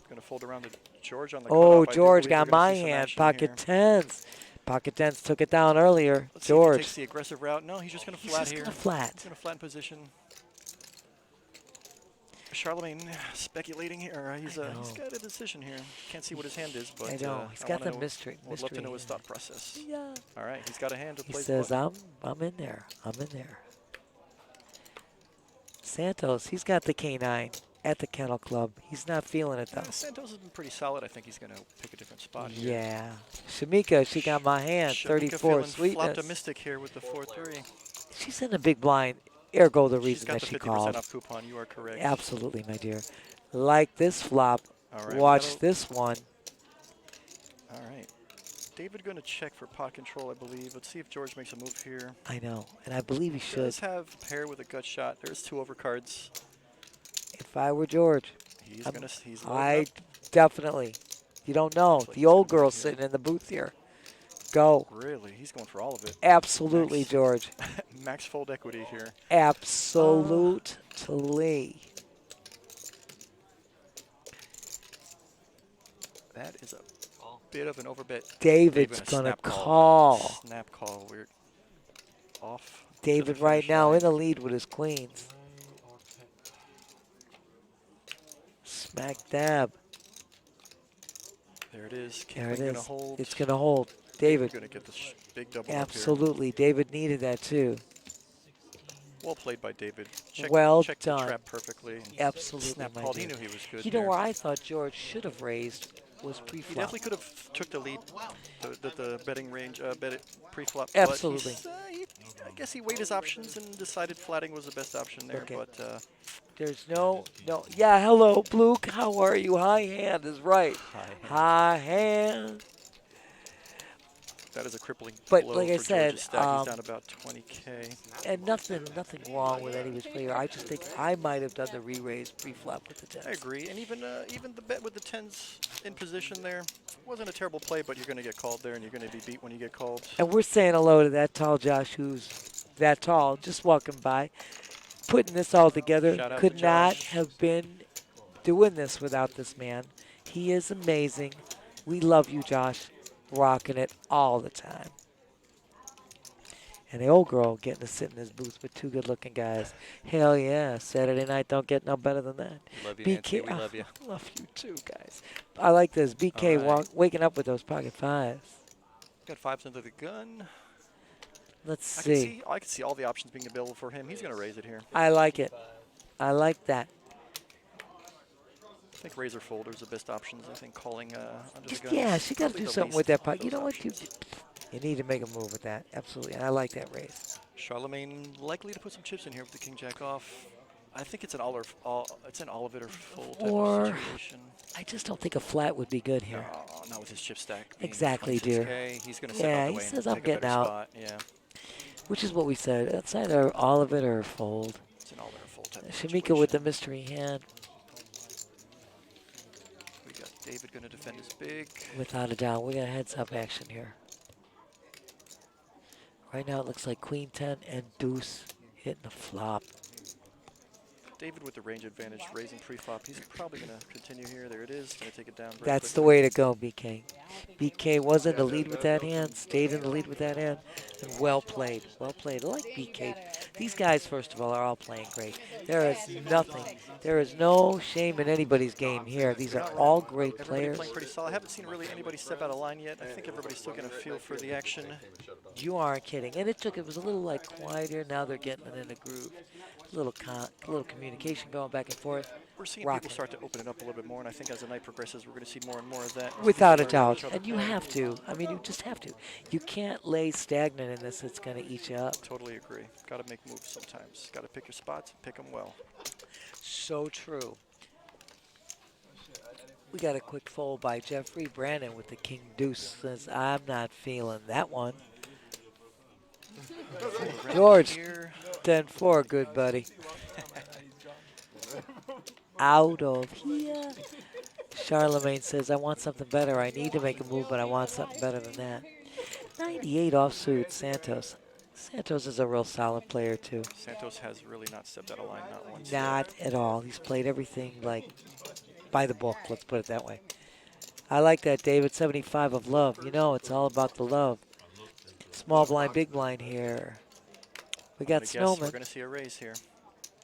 [SPEAKER 5] Gonna fold around to George on the
[SPEAKER 2] Oh,
[SPEAKER 5] cutoff. I do
[SPEAKER 2] George
[SPEAKER 5] believe
[SPEAKER 2] got
[SPEAKER 5] we're gonna
[SPEAKER 2] my
[SPEAKER 5] see some
[SPEAKER 2] hand.
[SPEAKER 5] action
[SPEAKER 2] Pocket
[SPEAKER 5] here.
[SPEAKER 2] tens. Pocket tens took it down earlier.
[SPEAKER 5] Let's see if he
[SPEAKER 2] George.
[SPEAKER 5] takes the aggressive route. No, he's just gonna
[SPEAKER 2] He's
[SPEAKER 5] flat
[SPEAKER 2] just
[SPEAKER 5] here.
[SPEAKER 2] gonna flat.
[SPEAKER 5] He's gonna flatten position. Charlemagne speculating here. He's
[SPEAKER 2] know.
[SPEAKER 5] got a decision here. Can't see what his hand is, but
[SPEAKER 2] I know. He's
[SPEAKER 5] I
[SPEAKER 2] got
[SPEAKER 5] wanna
[SPEAKER 2] the
[SPEAKER 5] know-
[SPEAKER 2] mystery.
[SPEAKER 5] Would love to know his thought process.
[SPEAKER 2] Yeah.
[SPEAKER 5] All right, he's got a hand to
[SPEAKER 2] He
[SPEAKER 5] play.
[SPEAKER 2] says, I'm in there. I'm in there. Santos, he's got the K9 at the Kennel Club. He's not feeling it, though.
[SPEAKER 5] Santos has been pretty solid. I think he's going to pick a different spot here.
[SPEAKER 2] Yeah. Shamika, she got my hand.
[SPEAKER 5] Shamika
[SPEAKER 2] 34
[SPEAKER 5] feeling
[SPEAKER 2] sweetness.
[SPEAKER 5] optimistic here with the 4-3.
[SPEAKER 2] She's in the big blind. Ergo, the
[SPEAKER 5] She's
[SPEAKER 2] reason
[SPEAKER 5] got
[SPEAKER 2] that
[SPEAKER 5] the
[SPEAKER 2] she
[SPEAKER 5] 50%
[SPEAKER 2] called.
[SPEAKER 5] off coupon. You are correct.
[SPEAKER 2] Absolutely, my dear. Like this flop.
[SPEAKER 5] All right,
[SPEAKER 2] Watch
[SPEAKER 5] that'll-
[SPEAKER 2] this one.
[SPEAKER 5] All right. David going to check for pot control, I believe. Let's see if George makes a move here.
[SPEAKER 2] I know, and I believe he
[SPEAKER 5] He
[SPEAKER 2] should.
[SPEAKER 5] does have pair with a gut shot. There's 2 overcards.
[SPEAKER 2] If I were George,
[SPEAKER 5] He's
[SPEAKER 2] I'm-
[SPEAKER 5] going to. He's
[SPEAKER 2] I
[SPEAKER 5] loading
[SPEAKER 2] definitely. You don't know.
[SPEAKER 5] Looks like
[SPEAKER 2] The
[SPEAKER 5] he's
[SPEAKER 2] old
[SPEAKER 5] gonna
[SPEAKER 2] girl's
[SPEAKER 5] go here.
[SPEAKER 2] sitting in the booth here. Go.
[SPEAKER 5] up. Really, he's going for all of it.
[SPEAKER 2] Absolutely,
[SPEAKER 5] Max.
[SPEAKER 2] George.
[SPEAKER 5] Max fold equity here.
[SPEAKER 2] Absolutely.
[SPEAKER 5] That is a bit of an overbet.
[SPEAKER 2] David's
[SPEAKER 5] David, a
[SPEAKER 2] gonna
[SPEAKER 5] snap
[SPEAKER 2] call.
[SPEAKER 5] Snap call. We're off. to
[SPEAKER 2] David
[SPEAKER 5] the
[SPEAKER 2] right
[SPEAKER 5] finish
[SPEAKER 2] now
[SPEAKER 5] line.
[SPEAKER 2] in the lead with his queens. Smack dab.
[SPEAKER 5] There it is.
[SPEAKER 2] There it
[SPEAKER 5] Kickling gonna
[SPEAKER 2] is.
[SPEAKER 5] hold.
[SPEAKER 2] It's gonna hold. David,
[SPEAKER 5] Gonna get the big double
[SPEAKER 2] absolutely. David needed that too.
[SPEAKER 5] up here. Well played by David.
[SPEAKER 2] Well
[SPEAKER 5] checked
[SPEAKER 2] done.
[SPEAKER 5] the trap perfectly.
[SPEAKER 2] Absolutely,
[SPEAKER 5] Snap
[SPEAKER 2] my
[SPEAKER 5] called. He
[SPEAKER 2] dude.
[SPEAKER 5] knew he was good
[SPEAKER 2] You know
[SPEAKER 5] there.
[SPEAKER 2] where I thought George should have raised was
[SPEAKER 5] He
[SPEAKER 2] pre-flop.
[SPEAKER 5] definitely could have took the lead, the betting range, bet it pre-flop.
[SPEAKER 2] Absolutely.
[SPEAKER 5] But I guess he weighed his options and decided flatting was the best option there.
[SPEAKER 2] Okay.
[SPEAKER 5] But
[SPEAKER 2] There's no. Yeah, hello, Bluke. How are you? High hand is right. High hand.
[SPEAKER 5] that is a crippling
[SPEAKER 2] But
[SPEAKER 5] blow
[SPEAKER 2] like I
[SPEAKER 5] for
[SPEAKER 2] said,
[SPEAKER 5] George's stack. He's down about 20K.
[SPEAKER 2] And nothing wrong with any of his player. I just think I might have done the re-raise pre-flop with the tens.
[SPEAKER 5] I agree, and even the bet with the tens in position there wasn't a terrible play, but you're going to get called there, and you're going to be beat when you get called.
[SPEAKER 2] And we're saying hello to that tall Josh, who's that tall, just walking by, putting this all together.
[SPEAKER 5] Shout out
[SPEAKER 2] Could
[SPEAKER 5] to
[SPEAKER 2] not
[SPEAKER 5] Josh.
[SPEAKER 2] have been doing this without this man. He is amazing. We love you, Josh. Rocking it all the time. And the old girl getting to sit in his booth with two good-looking guys. Hell yeah. Saturday night don't get no better than that.
[SPEAKER 5] Love you,
[SPEAKER 2] BK,
[SPEAKER 5] Nancy. We love you.
[SPEAKER 2] Love you too, guys. I like this. BK
[SPEAKER 5] All right.
[SPEAKER 2] waking up with those pocket fives.
[SPEAKER 5] Got fives under the gun.
[SPEAKER 2] Let's
[SPEAKER 5] I can
[SPEAKER 2] see.
[SPEAKER 5] see all the options being available for him. He's going to raise it here.
[SPEAKER 2] I like it. I like that.
[SPEAKER 5] I think razor folder is the best options. I think calling under the gun.
[SPEAKER 2] Yeah,
[SPEAKER 5] is
[SPEAKER 2] she got to
[SPEAKER 5] probably
[SPEAKER 2] do
[SPEAKER 5] the
[SPEAKER 2] something
[SPEAKER 5] least
[SPEAKER 2] with that
[SPEAKER 5] of
[SPEAKER 2] pocket. You
[SPEAKER 5] those
[SPEAKER 2] know what?
[SPEAKER 5] options.
[SPEAKER 2] You need to make a move with that. Absolutely. And I like that raise.
[SPEAKER 5] Charlemagne likely to put some chips in here with the king jack off. I think it's an all of it or full type
[SPEAKER 2] Or-
[SPEAKER 5] of situation.
[SPEAKER 2] I just don't think a flat would be good here.
[SPEAKER 5] No, not with his chip stack. being
[SPEAKER 2] Exactly, dear.
[SPEAKER 5] 26K. He's going to step
[SPEAKER 2] Yeah,
[SPEAKER 5] out the
[SPEAKER 2] he
[SPEAKER 5] way
[SPEAKER 2] says,
[SPEAKER 5] and
[SPEAKER 2] "I'm
[SPEAKER 5] pick a
[SPEAKER 2] getting
[SPEAKER 5] better
[SPEAKER 2] out."
[SPEAKER 5] spot. Yeah,
[SPEAKER 2] Which is what we said. It's either all of it or fold.
[SPEAKER 5] it's an all or full type of
[SPEAKER 2] Shamika with the
[SPEAKER 5] situation.
[SPEAKER 2] mystery hand.
[SPEAKER 5] We got David going to defend his big.
[SPEAKER 2] Without a doubt, we got heads-up action here. Right now, it looks like Queen 10 and Deuce hitting the flop.
[SPEAKER 5] David with the range advantage, raising pre-flop. He's probably going to continue here. There it is. Going to take it down. Very
[SPEAKER 2] That's the
[SPEAKER 5] quickly.
[SPEAKER 2] way to go, BK. BK was in the lead with that hand, stayed in the lead with that hand, and well played. Well played. I like BK. These guys, first of all, are all playing great. There is nothing. There is no shame in anybody's game here. These are all great
[SPEAKER 5] Everybody
[SPEAKER 2] players.
[SPEAKER 5] playing pretty solid. I haven't seen really anybody step out of line yet. I think everybody's still getting a feel for the action.
[SPEAKER 2] You aren't kidding. And it was a little like quieter. Now they're getting it in a groove. Little communication going back and forth.
[SPEAKER 5] We're seeing
[SPEAKER 2] Rocking.
[SPEAKER 5] people start to open it up a little bit more, and I think as the night progresses, we're going to see more and more of that.
[SPEAKER 2] Without a
[SPEAKER 5] People learning
[SPEAKER 2] doubt.
[SPEAKER 5] each other.
[SPEAKER 2] And you have to. I mean, you just have to. You can't lay stagnant in this. It's going to eat you up.
[SPEAKER 5] Totally agree. Got to make moves sometimes. Got to pick your spots and pick them well.
[SPEAKER 2] So true. We got a quick fold by Jeffrey Brandon with the King Deuce. Says, I'm not feeling that one. George,
[SPEAKER 5] Here,
[SPEAKER 2] 10-4, good buddy. Out of here. Charlemagne says, I want something better. I need to make a move, but I want something better than that. 98 offsuit, Santos. Santos is a real solid player, too.
[SPEAKER 5] Santos has really not stepped out of line, not once.
[SPEAKER 2] Not at all. He's played everything like by the book, let's put it that way. I like that, David. 75 of love. You know, it's all about the love. Small blind, big blind here. We got
[SPEAKER 5] We're
[SPEAKER 2] Snowman.
[SPEAKER 5] going to see a raise here.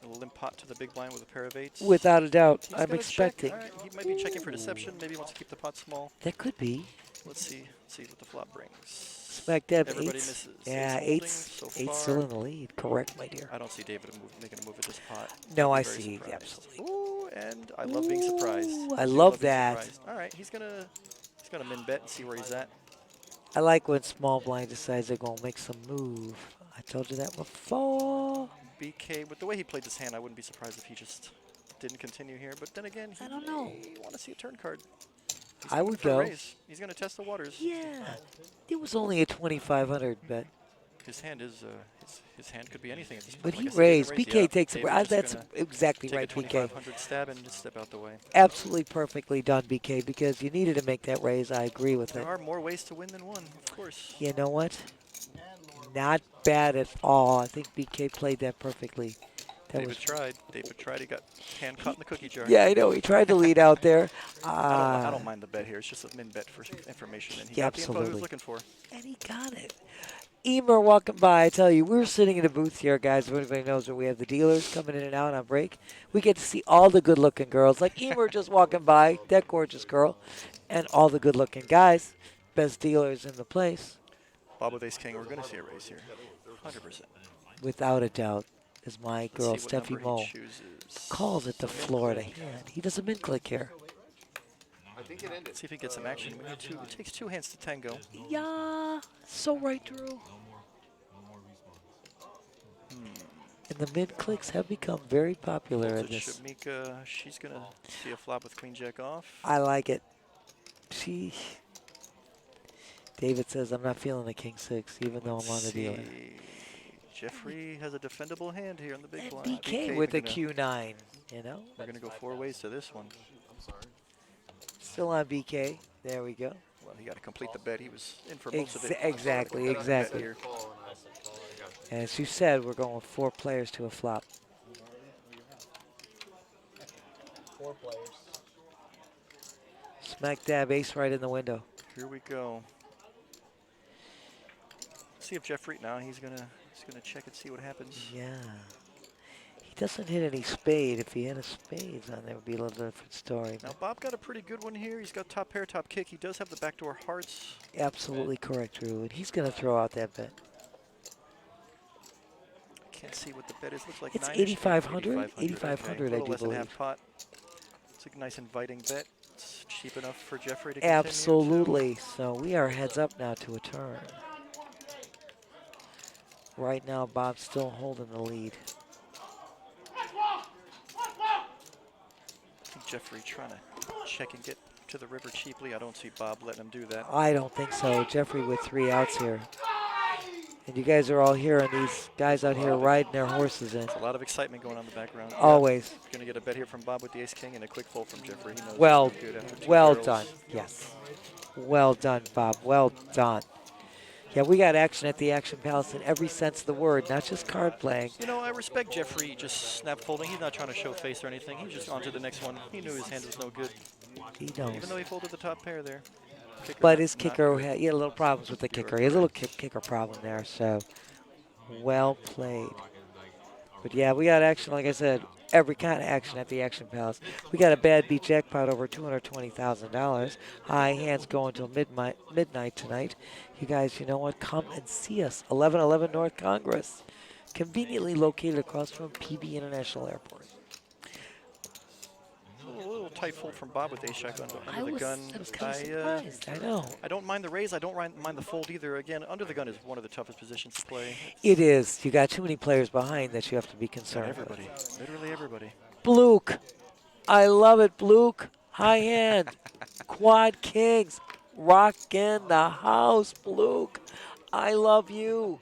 [SPEAKER 5] A limp pot to the big blind with a pair of eights.
[SPEAKER 2] Without a doubt.
[SPEAKER 5] He's
[SPEAKER 2] I'm
[SPEAKER 5] gonna
[SPEAKER 2] expecting.
[SPEAKER 5] Check. All right, he might be checking for deception. Maybe he wants to keep the pot small.
[SPEAKER 2] That could be.
[SPEAKER 5] Let's see what the flop brings.
[SPEAKER 2] Smack dab,
[SPEAKER 5] Everybody
[SPEAKER 2] eights.
[SPEAKER 5] misses.
[SPEAKER 2] Yeah,
[SPEAKER 5] Holding
[SPEAKER 2] eights.
[SPEAKER 5] so
[SPEAKER 2] Eights
[SPEAKER 5] far.
[SPEAKER 2] still in the lead. Correct, my dear.
[SPEAKER 5] I don't see David making a move at this pot.
[SPEAKER 2] No,
[SPEAKER 5] I'd
[SPEAKER 2] I
[SPEAKER 5] be very
[SPEAKER 2] see.
[SPEAKER 5] surprised.
[SPEAKER 2] Absolutely.
[SPEAKER 5] Ooh, and I love being surprised.
[SPEAKER 2] Ooh, I
[SPEAKER 5] do
[SPEAKER 2] love
[SPEAKER 5] being
[SPEAKER 2] that.
[SPEAKER 5] surprised. All right, he's gonna min bet and see where he's at.
[SPEAKER 2] I like when small blind decides they're going to make some move. I told you that before.
[SPEAKER 5] BK, with the way he played this hand, I wouldn't be surprised if he just didn't continue here. But then again, he
[SPEAKER 2] I don't know.
[SPEAKER 5] want to see a turn card. He's
[SPEAKER 2] I
[SPEAKER 5] going
[SPEAKER 2] would
[SPEAKER 5] for a
[SPEAKER 2] go.
[SPEAKER 5] raise. He's going to test the waters.
[SPEAKER 2] Yeah. It was only a 2,500 bet.
[SPEAKER 5] His hand is his hand could be anything at this point.
[SPEAKER 2] But
[SPEAKER 5] Like
[SPEAKER 2] he
[SPEAKER 5] I said, he
[SPEAKER 2] raised.
[SPEAKER 5] can raise.
[SPEAKER 2] BK
[SPEAKER 5] Yeah,
[SPEAKER 2] takes it.
[SPEAKER 5] David's just
[SPEAKER 2] That's
[SPEAKER 5] gonna
[SPEAKER 2] exactly
[SPEAKER 5] take
[SPEAKER 2] right,
[SPEAKER 5] a
[SPEAKER 2] BK.
[SPEAKER 5] 2,500 stab and just step out the way.
[SPEAKER 2] Absolutely perfectly done, BK, because you needed to make that raise. I agree with
[SPEAKER 5] There
[SPEAKER 2] it.
[SPEAKER 5] are more ways to win than one, of course.
[SPEAKER 2] You know what? Not bad at all. I think BK played that perfectly. That
[SPEAKER 5] David
[SPEAKER 2] was
[SPEAKER 5] tried. David tried. He got hand caught in the cookie jar.
[SPEAKER 2] yeah, I know. He tried to lead out there.
[SPEAKER 5] I don't mind the bet here. It's just a min bet for information, and he
[SPEAKER 2] Yeah,
[SPEAKER 5] got the info he
[SPEAKER 2] absolutely.
[SPEAKER 5] was looking for.
[SPEAKER 2] And he got it. Emer walking by. I tell you, we're sitting in a booth here, guys. If anybody knows where we have the dealers coming in and out on break, we get to see all the good-looking girls, like Emer just walking by, that gorgeous girl, and all the good-looking guys, best dealers in the place,
[SPEAKER 5] Bob with Ace King. We're going to see a raise here. 100%.
[SPEAKER 2] without a doubt, is my
[SPEAKER 5] Let's
[SPEAKER 2] girl,
[SPEAKER 5] see what
[SPEAKER 2] Steffi
[SPEAKER 5] number
[SPEAKER 2] Mo.
[SPEAKER 5] he chooses.
[SPEAKER 2] Calls it the
[SPEAKER 5] Min
[SPEAKER 2] Florida
[SPEAKER 5] click.
[SPEAKER 2] hand. He does a min click here.
[SPEAKER 4] I think it ended.
[SPEAKER 5] Let's see if he gets some action. We need it takes 2 hands to tango.
[SPEAKER 2] Yeah, so right, Drew. And the mid clicks have become very popular in
[SPEAKER 5] Folds it,
[SPEAKER 2] this.
[SPEAKER 5] Shamika. She's going to see a flop with Queen Jack off.
[SPEAKER 2] I like it. David says, I'm not feeling the King 6, even though I'm on the dealer.
[SPEAKER 5] Jeffrey has a defendable hand here on the big
[SPEAKER 2] And
[SPEAKER 5] blind.
[SPEAKER 2] BK with the Q9, you know?
[SPEAKER 5] We're going to go 4 ways to this one.
[SPEAKER 2] Still on BK. There we go.
[SPEAKER 5] Well, he got to complete the bet. He was in for most of it.
[SPEAKER 2] Exactly.
[SPEAKER 5] Here.
[SPEAKER 2] And as you said, we're going with 4 players to a flop.
[SPEAKER 4] 4 players.
[SPEAKER 2] Smack dab ace right in the window.
[SPEAKER 5] Here we go. See if Jeffrey. Now he's gonna check and see what happens.
[SPEAKER 2] Yeah. He doesn't hit any spade. If he had a spades on there, it would be a little different story.
[SPEAKER 5] Now Bob got a pretty good one here. He's got top pair, top kick. He does have the backdoor hearts.
[SPEAKER 2] Absolutely correct, Drew. And he's going to throw out that bet.
[SPEAKER 5] Can't see what the bet is. Looks like
[SPEAKER 2] It's
[SPEAKER 5] 9-ish.
[SPEAKER 2] 8,500. 8,500,
[SPEAKER 5] Okay. A
[SPEAKER 2] I
[SPEAKER 5] little
[SPEAKER 2] do
[SPEAKER 5] less than
[SPEAKER 2] believe.
[SPEAKER 5] half pot. It's a nice inviting bet. It's cheap enough for Jeffrey to continue.
[SPEAKER 2] Absolutely. So we are heads up now to a turn. Right now, Bob's still holding the lead.
[SPEAKER 5] I think Jeffrey trying to check and get to the river cheaply. I don't see Bob letting him do that.
[SPEAKER 2] I don't think so. Jeffrey with 3 outs here. And you guys are all hearing these guys out here riding their horses in.
[SPEAKER 5] A lot of excitement going on in the background.
[SPEAKER 2] Always.
[SPEAKER 5] Going to get a bet here from Bob with the ace king and a quick fold from Jeffrey. He knows
[SPEAKER 2] Well,
[SPEAKER 5] it's good after 2
[SPEAKER 2] well
[SPEAKER 5] barrels.
[SPEAKER 2] done. Yes. Well done, Bob. Well done. Yeah, we got action at the Action Palace in every sense of the word, not just card playing.
[SPEAKER 5] You know, I respect Jeffrey just snap folding. He's not trying to show face or anything. He's just on to the next one. He knew his hand was no good.
[SPEAKER 2] He knows.
[SPEAKER 5] Even though he folded the top pair there. Kicker
[SPEAKER 2] But his
[SPEAKER 5] not
[SPEAKER 2] kicker,
[SPEAKER 5] good.
[SPEAKER 2] he had a little problems with the kicker. He has a little kicker problem there, so well played. But yeah, we got action, like I said, every kind of action at the Action Palace. We got a bad beat jackpot over $220,000. High hands go until midnight tonight. You guys, you know what? Come and see us. 1111 North Congress. Conveniently located across from PB International Airport.
[SPEAKER 5] A little tight fold from Bob with ace shotgun under the gun.
[SPEAKER 2] I was kind of surprised. I know.
[SPEAKER 5] I don't mind the raise. I don't mind the fold either. Again, under the gun is one of the toughest positions to play.
[SPEAKER 2] It is. You got too many players behind that you have to be
[SPEAKER 5] And
[SPEAKER 2] concerned
[SPEAKER 5] everybody,
[SPEAKER 2] with.
[SPEAKER 5] literally everybody.
[SPEAKER 2] Bluke. I love it, Bluke. High hand. Quad kings. Rockin' the house, Bluke. I love you.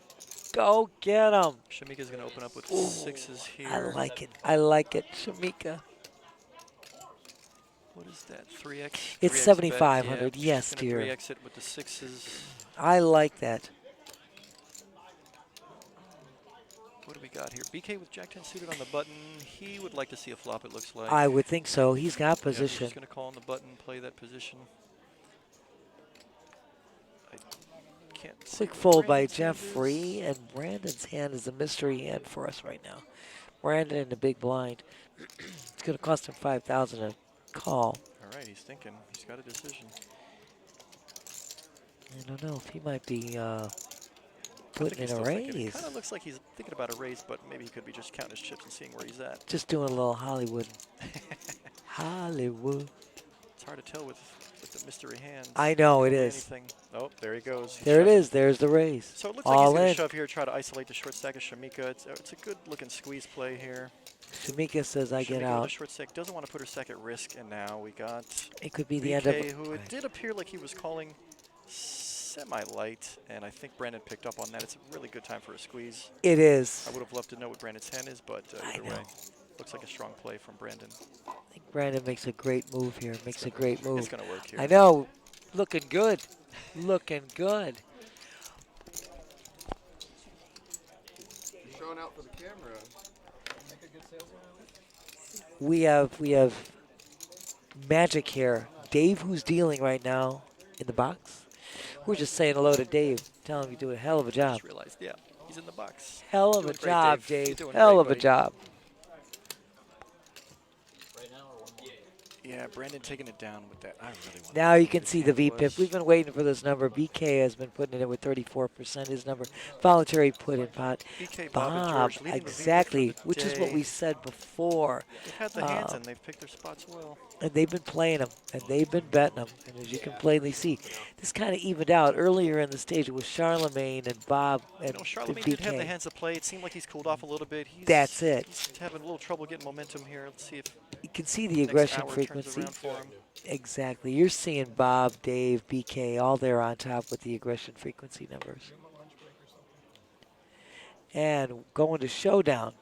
[SPEAKER 2] Go get 'em.
[SPEAKER 5] Shamika's going to open up with 6s here.
[SPEAKER 2] I like it. I like it, Shamika.
[SPEAKER 5] What is that? 3x?
[SPEAKER 2] It's
[SPEAKER 5] 3x bet.
[SPEAKER 2] 7,500.
[SPEAKER 5] Yeah,
[SPEAKER 2] Yes,
[SPEAKER 5] she's gonna
[SPEAKER 2] dear.
[SPEAKER 5] 3x it with the 6s.
[SPEAKER 2] I like that.
[SPEAKER 5] What do we got here? BK with Jack 10 suited on the button. He would like to see a flop, it looks like.
[SPEAKER 2] I would think so. He's got
[SPEAKER 5] Yeah,
[SPEAKER 2] position.
[SPEAKER 5] he's going to call on the button, play that position. I can't see
[SPEAKER 2] Quick
[SPEAKER 5] what
[SPEAKER 2] fold by
[SPEAKER 5] Brandon's hand is.
[SPEAKER 2] Jeffrey, and Brandon's hand is a mystery hand for us right now. Brandon in the big blind. It's going to cost him 5,000 to call.
[SPEAKER 5] All right, he's thinking. He's got a decision.
[SPEAKER 2] I don't know if he might be
[SPEAKER 5] I
[SPEAKER 2] putting
[SPEAKER 5] think he's
[SPEAKER 2] in a
[SPEAKER 5] still thinking. It
[SPEAKER 2] raise.
[SPEAKER 5] kind of looks like he's thinking about a raise, but maybe he could be just counting his chips and seeing where he's at.
[SPEAKER 2] Just doing a little Hollywood. Hollywood.
[SPEAKER 5] It's hard to tell with the mystery hands.
[SPEAKER 2] I know it
[SPEAKER 5] Could be
[SPEAKER 2] is.
[SPEAKER 5] anything. Oh, there he goes. He's
[SPEAKER 2] There it
[SPEAKER 5] shoving.
[SPEAKER 2] is. There's the raise.
[SPEAKER 5] So it looks like
[SPEAKER 2] All
[SPEAKER 5] he's going
[SPEAKER 2] in.
[SPEAKER 5] to shove here, try to isolate the short stack of Shamika. It's a good-looking squeeze play here.
[SPEAKER 2] Shamika says I get
[SPEAKER 5] Shamika with
[SPEAKER 2] out.
[SPEAKER 5] a short stack doesn't want to put her stack at risk, and now we got
[SPEAKER 2] It could be the end of
[SPEAKER 5] BK,
[SPEAKER 2] it.
[SPEAKER 5] who it did appear like he was calling semi-light, and I think Brandon picked up on that. It's a really good time for a squeeze.
[SPEAKER 2] It is.
[SPEAKER 5] I would have loved to know what Brandon's hand is, but
[SPEAKER 2] I
[SPEAKER 5] either
[SPEAKER 2] know.
[SPEAKER 5] way, looks like a strong play from Brandon.
[SPEAKER 2] I think Brandon makes a great move here. Makes a great
[SPEAKER 5] It's
[SPEAKER 2] move.
[SPEAKER 5] going to work here.
[SPEAKER 2] I know. Looking good. Looking good.
[SPEAKER 4] You're showing out for the camera.
[SPEAKER 2] We have magic here. Dave, who's dealing right now in the box. We're just saying hello to Dave. Tell him you do a hell of a job.
[SPEAKER 5] Just realized, yeah, he's in the box.
[SPEAKER 2] Hell of a
[SPEAKER 5] Doing great,
[SPEAKER 2] job,
[SPEAKER 5] You're
[SPEAKER 2] Dave.
[SPEAKER 5] doing
[SPEAKER 2] Hell
[SPEAKER 5] great,
[SPEAKER 2] of a
[SPEAKER 5] buddy.
[SPEAKER 2] job.
[SPEAKER 5] Yeah, Brandon taking it down with that. I really want
[SPEAKER 2] Now
[SPEAKER 5] to
[SPEAKER 2] you can see the VPIP. We've been waiting for this number. BK has been putting it in with 34%. His number, voluntary put in pot.
[SPEAKER 5] BK, Bob, and
[SPEAKER 2] Bob,
[SPEAKER 5] George leading the VPIP
[SPEAKER 2] exactly,
[SPEAKER 5] for the
[SPEAKER 2] which is what
[SPEAKER 5] day.
[SPEAKER 2] we said before.
[SPEAKER 5] They've had the hands and they've picked their spots well.
[SPEAKER 2] And they've been playing them, and they've been betting them. And as you can plainly see, this kind of evened out. Earlier in the stage, it was Charlemagne and Bob and
[SPEAKER 5] Charlemagne
[SPEAKER 2] BK.
[SPEAKER 5] did have the hands to play. It seemed like he's cooled off a little bit.
[SPEAKER 2] That's it.
[SPEAKER 5] He's having a little trouble getting momentum here. Let's see if
[SPEAKER 2] You can see the
[SPEAKER 5] next
[SPEAKER 2] aggression
[SPEAKER 5] hour
[SPEAKER 2] frequency.
[SPEAKER 5] turns around for him.
[SPEAKER 2] Exactly. You're seeing Bob, Dave, BK, all there on top with the aggression frequency numbers. And going to showdown,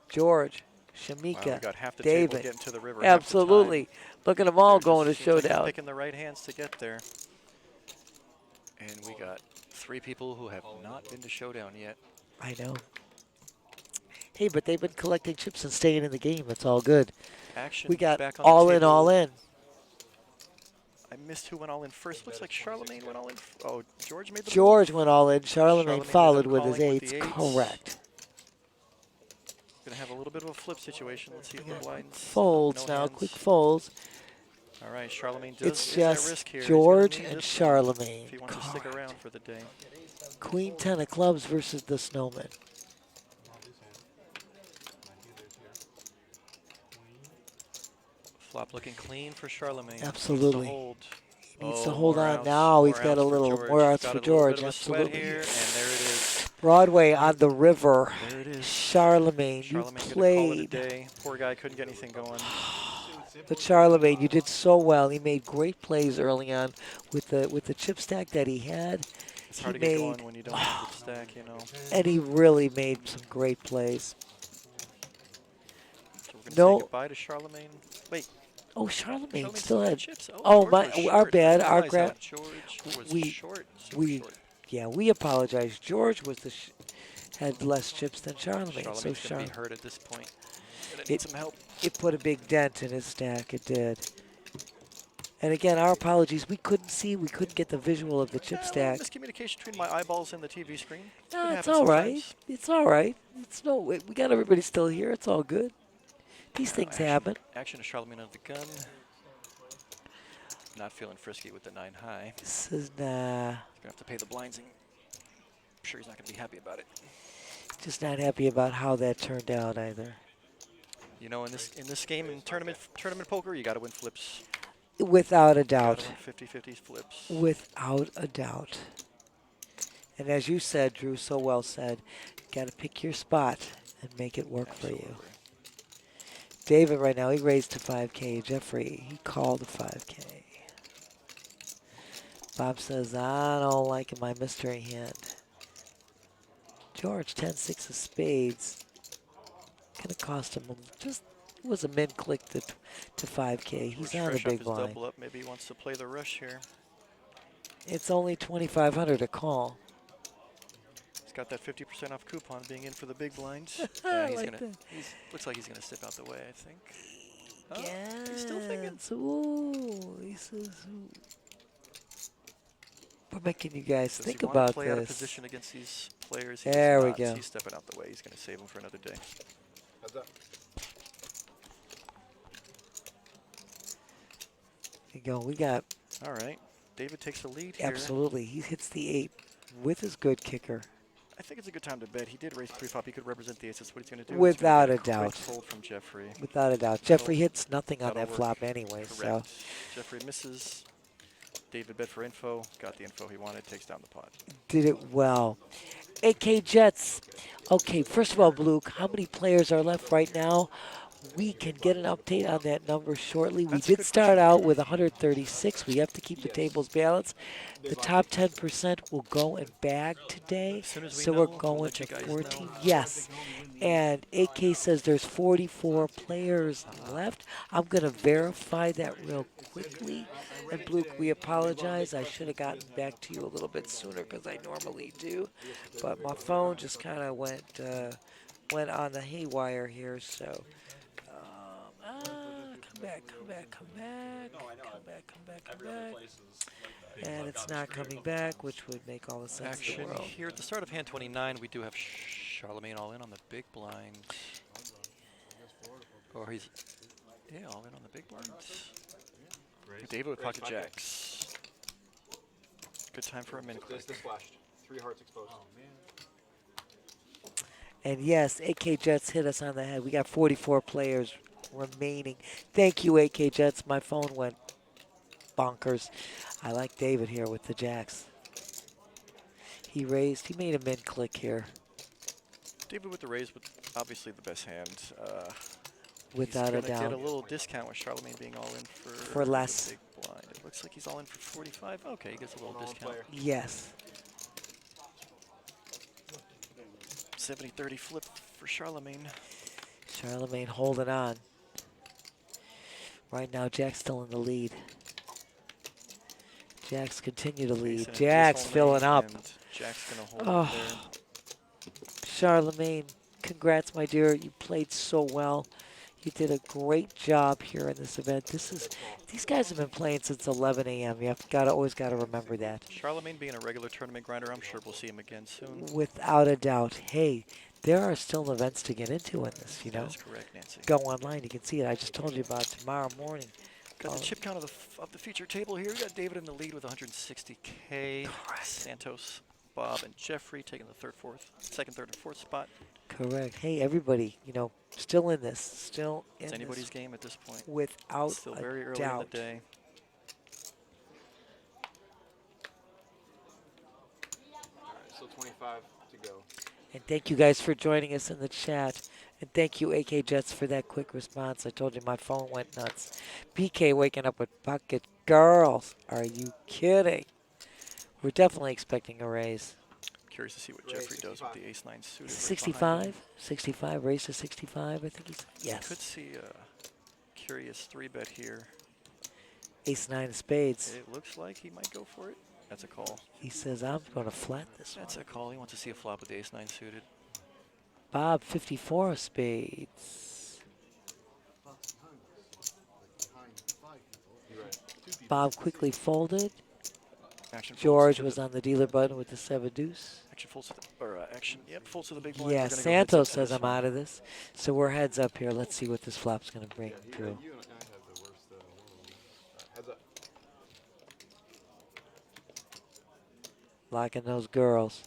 [SPEAKER 2] George,
[SPEAKER 5] Wow,
[SPEAKER 2] Shamika,
[SPEAKER 5] we got half the table
[SPEAKER 2] David.
[SPEAKER 5] getting to the river. half the
[SPEAKER 2] Absolutely.
[SPEAKER 5] time.
[SPEAKER 2] Look at them all
[SPEAKER 5] They're
[SPEAKER 2] going to
[SPEAKER 5] just- seems like he's
[SPEAKER 2] showdown.
[SPEAKER 5] picking the right hands to get there. And we got 3 people who have not been to showdown yet.
[SPEAKER 2] I know. Hey, but they've been collecting chips and staying in the game. It's all good.
[SPEAKER 5] Action
[SPEAKER 2] We got
[SPEAKER 5] back on the
[SPEAKER 2] all in,
[SPEAKER 5] table.
[SPEAKER 2] all in.
[SPEAKER 5] I missed who went all in first. Looks like Charlemagne went all in. Oh, George made the move.
[SPEAKER 2] George went all in. Charlemagne
[SPEAKER 5] Charlemagne
[SPEAKER 2] followed
[SPEAKER 5] ended up
[SPEAKER 2] with his
[SPEAKER 5] calling with
[SPEAKER 2] eights.
[SPEAKER 5] the eights.
[SPEAKER 2] Correct.
[SPEAKER 5] Gonna have a little bit of a flip situation. Let's see if the blinds.
[SPEAKER 2] Folds
[SPEAKER 5] no
[SPEAKER 2] now.
[SPEAKER 5] hands.
[SPEAKER 2] Quick folds.
[SPEAKER 5] All right, Charlemagne does
[SPEAKER 2] It's
[SPEAKER 5] is at
[SPEAKER 2] just
[SPEAKER 5] risk here. He's
[SPEAKER 2] George
[SPEAKER 5] gonna need
[SPEAKER 2] and
[SPEAKER 5] this one
[SPEAKER 2] Charlemagne.
[SPEAKER 5] if he wants to stick around for the day.
[SPEAKER 2] Queen 10 of clubs versus the snowman.
[SPEAKER 5] Flop looking clean for Charlemagne.
[SPEAKER 2] Absolutely.
[SPEAKER 5] Hold.
[SPEAKER 2] Needs to
[SPEAKER 5] Oh,
[SPEAKER 2] hold
[SPEAKER 5] more
[SPEAKER 2] on
[SPEAKER 5] outs,
[SPEAKER 2] now. He's
[SPEAKER 5] more
[SPEAKER 2] got a
[SPEAKER 5] outs for
[SPEAKER 2] little
[SPEAKER 5] George.
[SPEAKER 2] more outs
[SPEAKER 5] Got
[SPEAKER 2] for
[SPEAKER 5] a little
[SPEAKER 2] George.
[SPEAKER 5] bit of a sweat
[SPEAKER 2] Absolutely.
[SPEAKER 5] here, and there it is.
[SPEAKER 2] Broadway on the river.
[SPEAKER 5] There it is.
[SPEAKER 2] Charlemagne, you
[SPEAKER 5] Charlemagne gonna call it a
[SPEAKER 2] played.
[SPEAKER 5] day. Poor guy couldn't get anything going.
[SPEAKER 2] But Charlemagne, you did so well. He made great plays early on with the chip stack that he had.
[SPEAKER 5] It's hard
[SPEAKER 2] He
[SPEAKER 5] to get
[SPEAKER 2] made,
[SPEAKER 5] going when you don't have the stack, you know.
[SPEAKER 2] and he really made some great plays.
[SPEAKER 5] So we're gonna
[SPEAKER 2] No.
[SPEAKER 5] say goodbye to Charlemagne. Wait,
[SPEAKER 2] Oh, Charlemagne
[SPEAKER 5] Charlemagne
[SPEAKER 2] still had.
[SPEAKER 5] chips.
[SPEAKER 2] Oh,
[SPEAKER 5] George
[SPEAKER 2] my,
[SPEAKER 5] was
[SPEAKER 2] our
[SPEAKER 5] short.
[SPEAKER 2] bad.
[SPEAKER 5] I
[SPEAKER 2] Our
[SPEAKER 5] realized
[SPEAKER 2] grab.
[SPEAKER 5] that. George was
[SPEAKER 2] We-
[SPEAKER 5] short. So
[SPEAKER 2] we-
[SPEAKER 5] short.
[SPEAKER 2] Yeah, we apologize. George was had less chips than Charlemagne.
[SPEAKER 5] Charlemagne's
[SPEAKER 2] So
[SPEAKER 5] gonna be hurt at this point. Gonna
[SPEAKER 2] It-
[SPEAKER 5] need some help.
[SPEAKER 2] it put a big dent in his stack. It did. And again, our apologies. We couldn't see. We couldn't get the visual of the chip
[SPEAKER 5] A little
[SPEAKER 2] stack.
[SPEAKER 5] miscommunication between my eyeballs and the TV screen.
[SPEAKER 2] No,
[SPEAKER 5] Can
[SPEAKER 2] it's
[SPEAKER 5] happen
[SPEAKER 2] all right.
[SPEAKER 5] sometimes.
[SPEAKER 2] It's all right. It's no. We got everybody still here. It's all good. These things happen.
[SPEAKER 5] Action to Charlemagne under the gun. Not feeling frisky with the 9 high.
[SPEAKER 2] This is
[SPEAKER 5] He's gonna have to pay the blinds. And I'm sure he's not gonna be happy about it.
[SPEAKER 2] just not happy about how that turned out either.
[SPEAKER 5] You know, in this game, in tournament poker, you got to win flips.
[SPEAKER 2] Without a
[SPEAKER 5] You gotta
[SPEAKER 2] doubt.
[SPEAKER 5] win 50-50 flips.
[SPEAKER 2] Without a doubt. And as you said, Drew, so well said, got to pick your spot and make it work for you.
[SPEAKER 5] Absolutely.
[SPEAKER 2] David right now, he raised to 5K. Jeffrey, he called to 5K. Bob says, I don't like my mystery hand. George, 10-6 of spades. Gonna cost him just, it was a min click to 5K. He's
[SPEAKER 5] George
[SPEAKER 2] on a
[SPEAKER 5] fresh off
[SPEAKER 2] big
[SPEAKER 5] his
[SPEAKER 2] blind.
[SPEAKER 5] double up. Maybe he wants to play the rush here.
[SPEAKER 2] It's only 2,500 to call.
[SPEAKER 5] He's got that 50% off coupon being in for the big blinds.
[SPEAKER 2] I
[SPEAKER 5] he's
[SPEAKER 2] like
[SPEAKER 5] gonna.
[SPEAKER 2] that.
[SPEAKER 5] Looks like he's gonna step out the way. I think. Oh,
[SPEAKER 2] Yeah.
[SPEAKER 5] he's still thinking.
[SPEAKER 2] Ooh, he says, ooh. We're making you guys
[SPEAKER 5] Does
[SPEAKER 2] think
[SPEAKER 5] he want to
[SPEAKER 2] about
[SPEAKER 5] play out of
[SPEAKER 2] this.
[SPEAKER 5] position against these players? He
[SPEAKER 2] There
[SPEAKER 5] does
[SPEAKER 2] we
[SPEAKER 5] not.
[SPEAKER 2] go.
[SPEAKER 5] He's stepping out the way. He's gonna save them for another day.
[SPEAKER 4] How's that?
[SPEAKER 2] There you go. We got
[SPEAKER 5] All right. David takes a lead here.
[SPEAKER 2] absolutely. He hits the 8 with his good kicker.
[SPEAKER 5] I think it's a good time to bet. He did raise pre-flop. He could represent the ace. That's what he's going to do.
[SPEAKER 2] Without
[SPEAKER 5] He's
[SPEAKER 2] a
[SPEAKER 5] gonna get
[SPEAKER 2] doubt.
[SPEAKER 5] Quick fold from Jeffrey.
[SPEAKER 2] Without a doubt. Jeffrey hits nothing on
[SPEAKER 5] That'll
[SPEAKER 2] that
[SPEAKER 5] work.
[SPEAKER 2] flop anyway. So
[SPEAKER 5] Correct. Jeffrey misses. David bet for info. Got the info he wanted. Takes down the pot.
[SPEAKER 2] did it well. AK Jets. Okay, first of all, Luke, how many players are left right now? We can get an update on that number shortly. We
[SPEAKER 5] That's a
[SPEAKER 2] did
[SPEAKER 5] good
[SPEAKER 2] start
[SPEAKER 5] question.
[SPEAKER 2] out with 136. We have to keep the tables balanced. The top 10% will go and bag today.
[SPEAKER 5] As soon as we
[SPEAKER 2] So
[SPEAKER 5] know,
[SPEAKER 2] we're
[SPEAKER 5] we'll
[SPEAKER 2] going
[SPEAKER 5] let
[SPEAKER 2] to
[SPEAKER 5] you guys
[SPEAKER 2] 14.
[SPEAKER 5] know.
[SPEAKER 2] Yes. And AK says there's 44 players left. I'm going to verify that real quickly. And Luke, we apologize. I should have gotten back to you a little bit sooner because I normally do. But my phone just kind of went went on the haywire here, so. Come back, come back, come back. Come back, come back, come back. And it's not coming back, which would make all the sense in the
[SPEAKER 5] Action
[SPEAKER 2] world.
[SPEAKER 5] here at the start of hand 29. We do have Charlemagne all in on the big blind. Or he's, yeah, all in on the big blind. David with pocket jacks. Good time for a min click.
[SPEAKER 4] This flashed. 3 hearts exposed.
[SPEAKER 2] And yes, AK Jets hit us on the head. We got 44 players remaining. Thank you, AK Jets. My phone went bonkers. I like David here with the jacks. He raised. He made a min click here.
[SPEAKER 5] David with the raise, with obviously the best hand.
[SPEAKER 2] Without a
[SPEAKER 5] He's
[SPEAKER 2] doubt.
[SPEAKER 5] gonna get a little discount with Charlemagne being all in
[SPEAKER 2] For less.
[SPEAKER 5] the big blind. It looks like he's all in for 45. Okay, he gets a little discount.
[SPEAKER 2] Yes.
[SPEAKER 5] 70-30 flip for Charlemagne.
[SPEAKER 2] Charlemagne holding on. Right now, Jack's still in the lead. Jack's continue to lead.
[SPEAKER 5] Mason
[SPEAKER 2] Jack's
[SPEAKER 5] is
[SPEAKER 2] filling
[SPEAKER 5] holding,
[SPEAKER 2] up.
[SPEAKER 5] and Jack's gonna hold
[SPEAKER 2] Oh.
[SPEAKER 5] it there.
[SPEAKER 2] Charlemagne, congrats, my dear. You played so well. You did a great job here in this event. These guys have been playing since 11 a.m. You have always got to remember that.
[SPEAKER 5] Charlemagne being a regular tournament grinder, I'm sure we'll see him again soon.
[SPEAKER 2] Without a doubt. Hey, there are still events to get into in this, you know.
[SPEAKER 5] That's correct, Nancy.
[SPEAKER 2] Go online, you can see it. I just told you about tomorrow morning.
[SPEAKER 5] Got the chip count of the feature table here. We got David in the lead with 160K. Santos, Bob, and Jeffrey taking the second, third, and fourth spot.
[SPEAKER 2] Correct. Hey, everybody, you know, still in this. Still in
[SPEAKER 5] It's anybody's
[SPEAKER 2] this.
[SPEAKER 5] game at this point.
[SPEAKER 2] Without
[SPEAKER 5] Still
[SPEAKER 2] a
[SPEAKER 5] very early
[SPEAKER 2] doubt.
[SPEAKER 5] in the day.
[SPEAKER 4] Alright, so 25 to go.
[SPEAKER 2] And thank you guys for joining us in the chat. And thank you, AK Jets, for that quick response. I told you my phone went nuts. BK waking up with pocket girls. Are you kidding? We're definitely expecting a raise.
[SPEAKER 5] Curious to see what
[SPEAKER 4] Raise
[SPEAKER 5] Jeffrey does with the ace-9 suited.
[SPEAKER 2] Is it
[SPEAKER 5] right behind him.
[SPEAKER 2] 65? 65, raise to 65, I think he's. Yes.
[SPEAKER 5] Could see a curious 3-bet here.
[SPEAKER 2] Ace-9 of spades.
[SPEAKER 5] It looks like he might go for it. That's a call.
[SPEAKER 2] He says, I'm going to flat this one.
[SPEAKER 5] That's a call. He wants to see a flop with the ace-9 suited.
[SPEAKER 2] Bob, 54 of spades. Bob quickly folded.
[SPEAKER 5] Action folds
[SPEAKER 2] George
[SPEAKER 5] to
[SPEAKER 2] was
[SPEAKER 5] the
[SPEAKER 2] on the dealer button with the 7 deuce.
[SPEAKER 5] Action folds to the, or action. Yep, folds to the big blind.
[SPEAKER 2] Yeah,
[SPEAKER 5] We're gonna go
[SPEAKER 2] Santos
[SPEAKER 5] heads up to
[SPEAKER 2] says
[SPEAKER 5] this
[SPEAKER 2] I'm
[SPEAKER 5] one.
[SPEAKER 2] out of this. So we're heads up here. Let's see what this flop's going to bring through.
[SPEAKER 4] You and I have the worst heads up.
[SPEAKER 2] Locking those girls.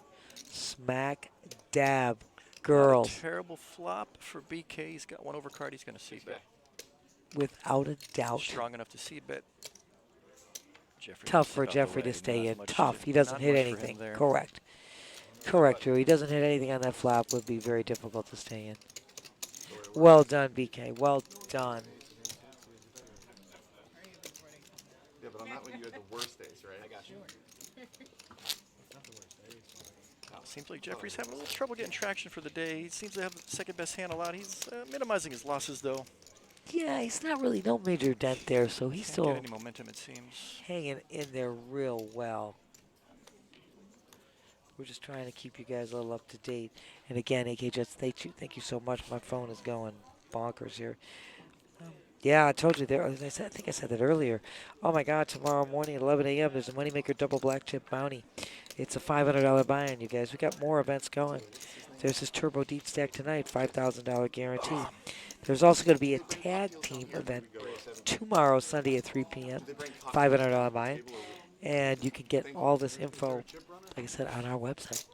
[SPEAKER 2] Smack dab
[SPEAKER 5] Not a
[SPEAKER 2] girls.
[SPEAKER 5] terrible flop for BK. He's got one overcard. He's going to c-bet.
[SPEAKER 2] Without a doubt.
[SPEAKER 5] Strong enough to c-bet. Jeffrey
[SPEAKER 2] Tough
[SPEAKER 5] gets
[SPEAKER 2] for
[SPEAKER 5] it out the
[SPEAKER 2] Jeffrey
[SPEAKER 5] way.
[SPEAKER 2] to stay
[SPEAKER 5] Not
[SPEAKER 2] in.
[SPEAKER 5] much
[SPEAKER 2] Tough.
[SPEAKER 5] to-
[SPEAKER 2] He doesn't
[SPEAKER 5] not
[SPEAKER 2] hit
[SPEAKER 5] much for him
[SPEAKER 2] anything.
[SPEAKER 5] there.
[SPEAKER 2] Correct. Correct, Drew. He doesn't hit anything on that flop. Would be very difficult to stay in. Well done, BK. Well done.
[SPEAKER 4] Yeah, but on that one you had the worst days, right? I got you.
[SPEAKER 5] Seems like Jeffrey's having a little trouble getting traction for the day. He seems to have the second best hand a lot. He's minimizing his losses, though.
[SPEAKER 2] Yeah, he's not really no major dent there, so he's
[SPEAKER 5] Can't
[SPEAKER 2] still
[SPEAKER 5] get any momentum, it seems.
[SPEAKER 2] hanging in there real well. We're just trying to keep you guys a little up to date. And again, AK Jets, thank you so much. My phone is going bonkers here. Yeah, I told you there. As I said, I think I said that earlier. Oh my God! Tomorrow morning at 11 a.m. there's a Moneymaker double black chip bounty. It's a $500 buy-in, you guys. We got more events going. There's this turbo deep stack tonight, $5,000 guarantee. There's also going to be a tag team event tomorrow, Sunday at 3 p.m. $500 buy-in, and you can get all this info, like I said, on our website.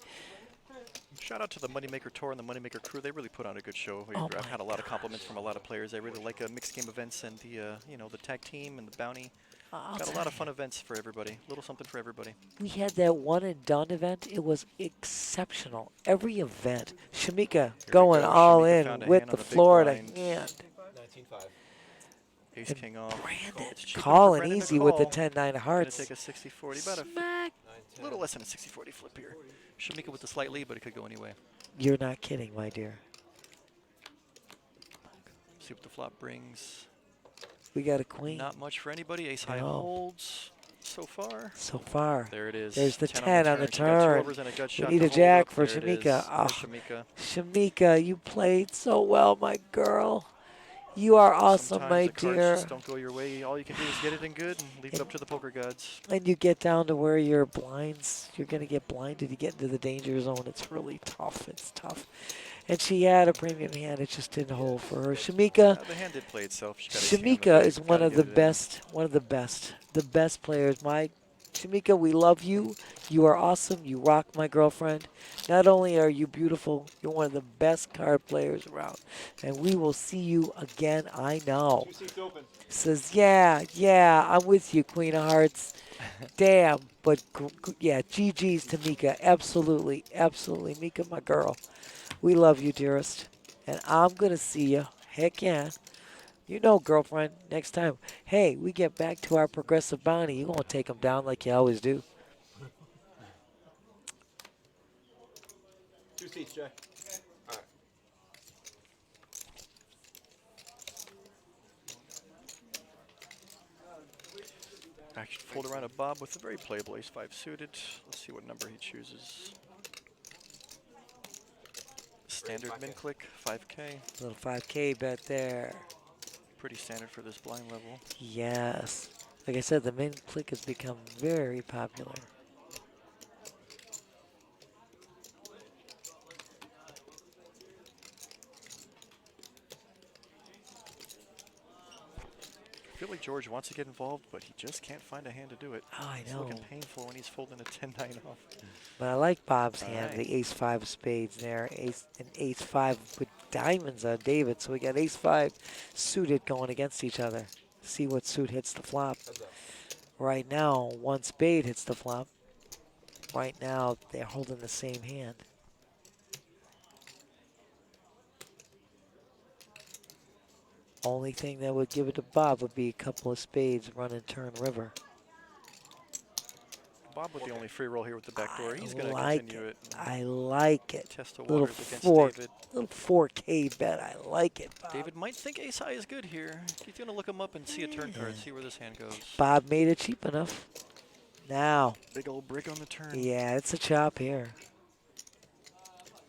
[SPEAKER 5] Shout out to the Moneymaker Tour and the Moneymaker crew. They really put on a good show.
[SPEAKER 2] Oh
[SPEAKER 5] I've
[SPEAKER 2] my
[SPEAKER 5] had a lot of compliments from a lot of players. They really like mixed game events and the the tag team and the bounty.
[SPEAKER 2] I'll
[SPEAKER 5] Got a
[SPEAKER 2] tell
[SPEAKER 5] lot of
[SPEAKER 2] you.
[SPEAKER 5] fun events for everybody. A little something for everybody.
[SPEAKER 2] We had that one and done event. It was exceptional. Every event. Shamika going
[SPEAKER 5] go.
[SPEAKER 2] all
[SPEAKER 5] Shamika found
[SPEAKER 2] in
[SPEAKER 5] a
[SPEAKER 2] with
[SPEAKER 5] hand
[SPEAKER 2] the
[SPEAKER 5] on the big
[SPEAKER 2] Florida
[SPEAKER 5] blind.
[SPEAKER 2] hand.
[SPEAKER 4] 19-5.
[SPEAKER 5] Ace
[SPEAKER 2] And
[SPEAKER 5] king off.
[SPEAKER 2] Brandon
[SPEAKER 5] It's cheaper for
[SPEAKER 2] calling
[SPEAKER 5] Brandon to
[SPEAKER 2] easy with the
[SPEAKER 5] call.
[SPEAKER 2] 10-9
[SPEAKER 5] Gonna
[SPEAKER 2] hearts.
[SPEAKER 5] take a 60-40, about a
[SPEAKER 2] Smack.
[SPEAKER 5] little less than a 60-40 flip here. Shamika with the slight lead, but it could go anyway.
[SPEAKER 2] You're not kidding, my dear.
[SPEAKER 5] See what the flop brings.
[SPEAKER 2] We got a queen.
[SPEAKER 5] Not much for anybody. Ace high
[SPEAKER 2] No.
[SPEAKER 5] holds. so far.
[SPEAKER 2] So far.
[SPEAKER 5] There it is.
[SPEAKER 2] There's the 10 on the
[SPEAKER 5] She got two
[SPEAKER 2] turn.
[SPEAKER 5] overs and a gut
[SPEAKER 2] We
[SPEAKER 5] shot
[SPEAKER 2] need
[SPEAKER 5] to
[SPEAKER 2] a
[SPEAKER 5] hold
[SPEAKER 2] jack
[SPEAKER 5] up.
[SPEAKER 2] for
[SPEAKER 5] There it is.
[SPEAKER 2] Shamika.
[SPEAKER 5] There's
[SPEAKER 2] Oh,
[SPEAKER 5] Shamika.
[SPEAKER 2] Shamika, you played so well, my girl. You are awesome,
[SPEAKER 5] Sometimes
[SPEAKER 2] my
[SPEAKER 5] the cards
[SPEAKER 2] dear.
[SPEAKER 5] just don't go your way. All you can do is get it in good and leave it up to the poker gods.
[SPEAKER 2] And you get down to where your blinds, you're going to get blinded. You get into the danger zone. It's really tough. It's tough. And she had a premium hand. It just didn't hold for her. Shamika,
[SPEAKER 5] The hand did play itself. She got ace king on the
[SPEAKER 2] Shamika
[SPEAKER 5] deck.
[SPEAKER 2] is one
[SPEAKER 5] Gotta
[SPEAKER 2] of the
[SPEAKER 5] get it in.
[SPEAKER 2] best, the best players. My Shamika, we love you. You are awesome. You rock, my girlfriend. Not only are you beautiful, you're one of the best card players around. And we will see you again, I know. Says, yeah, I'm with you, Queen of Hearts. Damn, but yeah, GG's to Mika. Absolutely, absolutely. Mika, my girl. We love you, dearest. And I'm going to see you. Heck yeah. You know, girlfriend, next time, hey, we get back to our progressive bounty, you're going to take them down like you always do.
[SPEAKER 4] 2 seats, Jay. All right.
[SPEAKER 5] Action fold around a Bob with a very playable ace-5 suited. Let's see what number he chooses. Standard min click, 5K.
[SPEAKER 2] Little 5K bet there.
[SPEAKER 5] Pretty standard for this blind level.
[SPEAKER 2] Yes. Like I said, the min click has become very popular.
[SPEAKER 5] I feel like George wants to get involved, but he just can't find a hand to do it.
[SPEAKER 2] Oh, I
[SPEAKER 5] It's
[SPEAKER 2] know.
[SPEAKER 5] looking painful when he's folding a 10-9 off.
[SPEAKER 2] But I like Bob's
[SPEAKER 5] All
[SPEAKER 2] hand,
[SPEAKER 5] right.
[SPEAKER 2] the ace-5 of spades there. An ace-5 with diamonds on David. So we got ace-5 suited going against each other. See what suit hits the flop. Right now, one spade hits the flop. Right now, they're holding the same hand. Only thing that would give it to Bob would be a couple of spades run and turn river.
[SPEAKER 5] Bob with the only free roll here with the back door. He's going to
[SPEAKER 2] like
[SPEAKER 5] continue it.
[SPEAKER 2] I like it.
[SPEAKER 5] Test the
[SPEAKER 2] Little
[SPEAKER 5] waters against
[SPEAKER 2] 4K
[SPEAKER 5] David.
[SPEAKER 2] bet. I like it, Bob.
[SPEAKER 5] David might think ace high is good here. He's going to look him up and see a turn card, see where this hand goes.
[SPEAKER 2] Bob made it cheap enough. Now,
[SPEAKER 5] Big old brick on the turn.
[SPEAKER 2] yeah, it's a chop here.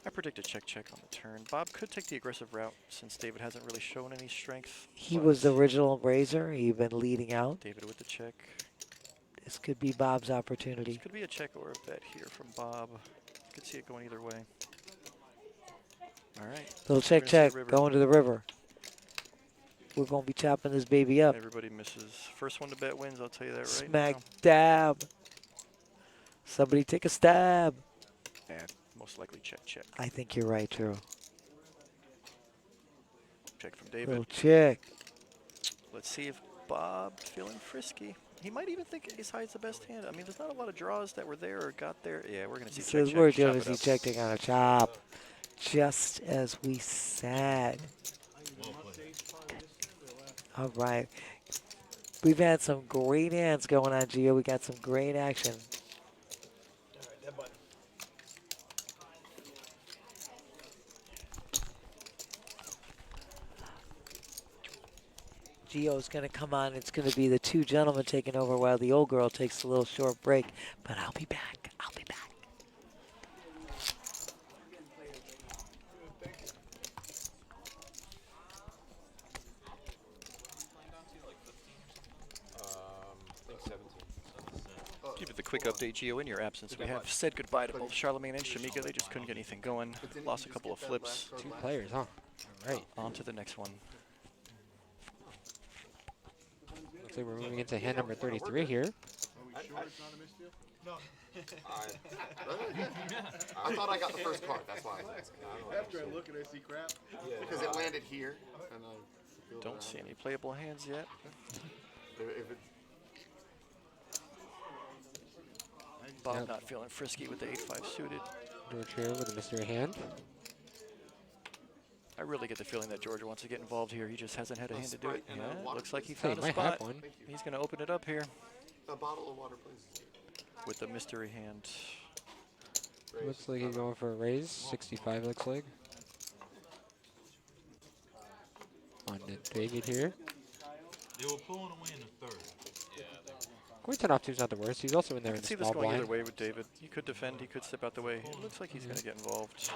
[SPEAKER 5] I predict a check on the turn. Bob could take the aggressive route since David hasn't really shown any strength.
[SPEAKER 2] He
[SPEAKER 5] but
[SPEAKER 2] was the original raiser. He'd been leading out.
[SPEAKER 5] David with the check.
[SPEAKER 2] This could be Bob's opportunity.
[SPEAKER 5] This could be a check or a bet here from Bob. Could see it going either way. All right.
[SPEAKER 2] Little
[SPEAKER 5] We're
[SPEAKER 2] check,
[SPEAKER 5] gonna see
[SPEAKER 2] check,
[SPEAKER 5] the river.
[SPEAKER 2] going to the river. We're going to be chopping this baby up.
[SPEAKER 5] Everybody misses. First one to bet wins, I'll tell you that right
[SPEAKER 2] Smack
[SPEAKER 5] now.
[SPEAKER 2] dab. Somebody take a stab.
[SPEAKER 5] And most likely check.
[SPEAKER 2] I think you're right, Drew.
[SPEAKER 5] Check from David.
[SPEAKER 2] Little check.
[SPEAKER 5] Let's see if Bob feeling frisky. He might even think ace high is the best hand. I mean, there's not a lot of draws that were there or got there. Yeah, we're going to see
[SPEAKER 2] Says
[SPEAKER 5] check.
[SPEAKER 2] we're
[SPEAKER 5] chop
[SPEAKER 2] doing
[SPEAKER 5] it up.
[SPEAKER 2] checking on a chop. Just as we said. All right. We've had some great hands going on, Gio. We got some great action. Gio's going to come on. It's going to be the two gentlemen taking over while the old girl takes a little short break. But I'll be back. I'll be back.
[SPEAKER 4] I think 17.
[SPEAKER 5] Give it the quick update, Gio. In your absence, we have said goodbye to both Charlemagne and Shamika. They just couldn't get anything going. Lost a couple of flips.
[SPEAKER 3] 2 players, huh? All right.
[SPEAKER 5] On to the next one.
[SPEAKER 3] Looks like we're moving into hand number 33 here.
[SPEAKER 6] I thought I got the first card. That's why I was asking.
[SPEAKER 7] After I look and I see crap.
[SPEAKER 6] Because it landed here. And I feel
[SPEAKER 5] Don't
[SPEAKER 6] bad.
[SPEAKER 5] see any playable hands yet.
[SPEAKER 6] If it,
[SPEAKER 5] Bob
[SPEAKER 3] Yep.
[SPEAKER 5] not feeling frisky with the 8-5 suited.
[SPEAKER 3] George here with a mystery hand.
[SPEAKER 5] I really get the feeling that Georgia wants to get involved here. He just hasn't had a hand to do it.
[SPEAKER 6] Sprite and a
[SPEAKER 5] Yeah,
[SPEAKER 6] water,
[SPEAKER 5] looks like he
[SPEAKER 6] please.
[SPEAKER 3] Hey,
[SPEAKER 5] found
[SPEAKER 3] you
[SPEAKER 5] a
[SPEAKER 3] might have
[SPEAKER 5] spot.
[SPEAKER 3] one.
[SPEAKER 5] He's going to open it up here
[SPEAKER 6] a bottle of water, please.
[SPEAKER 5] with the mystery hand.
[SPEAKER 3] Looks like he's going for a raise. 65 looks like. On to David here.
[SPEAKER 7] They were pulling away in the third.
[SPEAKER 3] Going 10 off 2 is not the worst. He's also in there
[SPEAKER 5] I
[SPEAKER 3] in
[SPEAKER 5] can
[SPEAKER 3] the
[SPEAKER 5] see this
[SPEAKER 3] small
[SPEAKER 5] going
[SPEAKER 3] blind.
[SPEAKER 5] either way with David. He could defend, he could step out the way. It looks like he's going to get involved.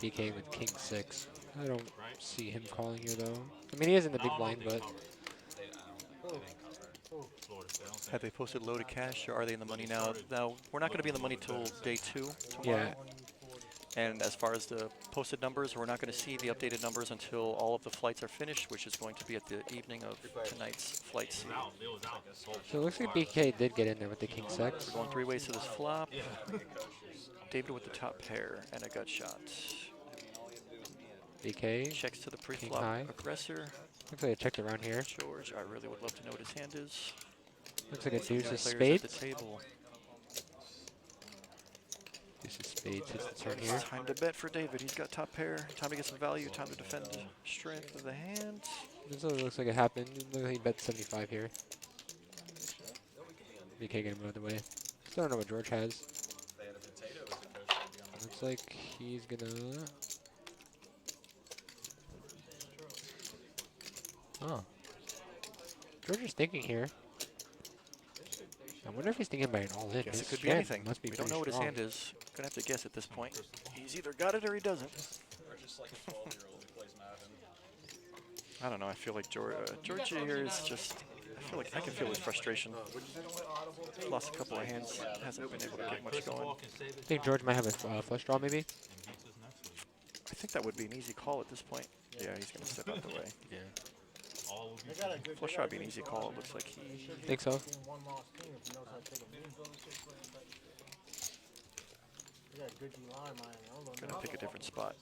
[SPEAKER 3] BK with king 6. I don't see him calling here though. I mean, he is in the big blind, but
[SPEAKER 5] Have they posted loaded cash, or are they in the money now? Now, we're not going to be in the money till day 2 tomorrow.
[SPEAKER 3] yeah.
[SPEAKER 5] And as far as the posted numbers, we're not going to see the updated numbers until all of the flights are finished, which is going to be at the evening of tonight's flights.
[SPEAKER 3] So it looks like BK did get in there with the king 6.
[SPEAKER 5] We're going 3 ways to this flop. David with the top pair and a gut shot.
[SPEAKER 3] BK
[SPEAKER 5] Checks to the
[SPEAKER 3] high.
[SPEAKER 5] pre-flop aggressor.
[SPEAKER 3] looks like I checked around here.
[SPEAKER 5] George, I really would love to know what his hand is.
[SPEAKER 3] Looks like a deuce of
[SPEAKER 5] Players at
[SPEAKER 3] spades.
[SPEAKER 5] the table.
[SPEAKER 3] Deuce of spades hits the turn here.
[SPEAKER 5] It's time to bet for David. He's got top pair. Time to get some value. Time to defend the strength of the hand.
[SPEAKER 3] This looks like it happened. Looks like he bet 75 here. BK gonna move out of the way. Still don't know what George has. Looks like he's gonna. Oh. George is thinking here. I wonder if he's thinking about an all-in.
[SPEAKER 5] Guess it
[SPEAKER 3] His
[SPEAKER 5] could be
[SPEAKER 3] hand
[SPEAKER 5] anything.
[SPEAKER 3] Must be
[SPEAKER 5] We don't
[SPEAKER 3] pretty
[SPEAKER 5] know what his
[SPEAKER 3] strong.
[SPEAKER 5] hand is. Gonna have to guess at this point. He's either got it or he doesn't. I don't know. I feel like Georgia here is just. I feel like I can feel his frustration. Lost a couple of hands. Hasn't been able to get much going.
[SPEAKER 3] I think George might have a flush draw, maybe.
[SPEAKER 5] I think that would be an easy call at this point. Yeah, he's gonna step out the way.
[SPEAKER 3] Yeah.
[SPEAKER 5] Flush draw would be an easy call. It looks like he.
[SPEAKER 3] Think so.
[SPEAKER 5] Gonna pick a different spot.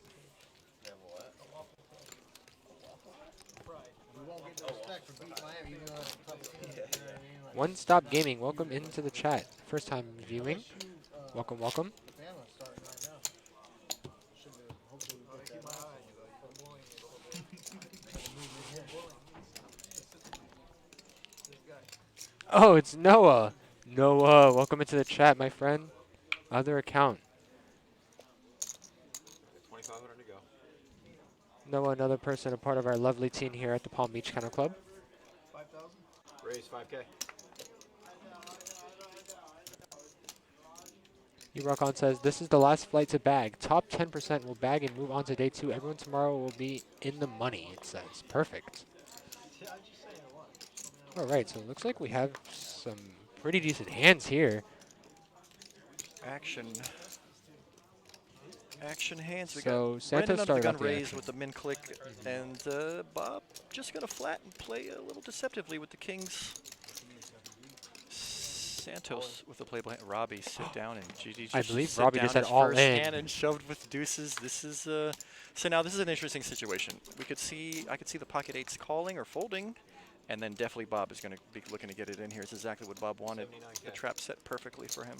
[SPEAKER 3] One Stop Gaming, welcome into the chat. First time viewing. Welcome, welcome. Oh, it's Noah. Noah, welcome into the chat, my friend. Other account.
[SPEAKER 4] 2,500 to go.
[SPEAKER 3] Noah, another person, a part of our lovely team here at the Palm Beach Kennel Club.
[SPEAKER 4] Raise 5K.
[SPEAKER 3] Rock-On says, this is the last flight to bag. Top 10% will bag and move on to day 2. Everyone tomorrow will be in the money, it says. Perfect. All right, so it looks like we have some pretty decent hands here.
[SPEAKER 5] Action hands. We
[SPEAKER 3] So
[SPEAKER 5] got
[SPEAKER 3] Santos
[SPEAKER 5] Brendan under the
[SPEAKER 3] started
[SPEAKER 5] gun
[SPEAKER 3] off the
[SPEAKER 5] raise
[SPEAKER 3] action.
[SPEAKER 5] with the min click, and Bob just gonna flat and play a little deceptively with the kings. Santos with the play behind. Robbie, sit down and GG.
[SPEAKER 3] I believe
[SPEAKER 5] sit
[SPEAKER 3] Robbie
[SPEAKER 5] down
[SPEAKER 3] just had
[SPEAKER 5] his
[SPEAKER 3] all
[SPEAKER 5] first
[SPEAKER 3] in.
[SPEAKER 5] hand and shoved with deuces. This is so now this is an interesting situation. I could see the pocket eights calling or folding, and then definitely Bob is going to be looking to get it in here. It's exactly what Bob wanted. The trap set perfectly for him.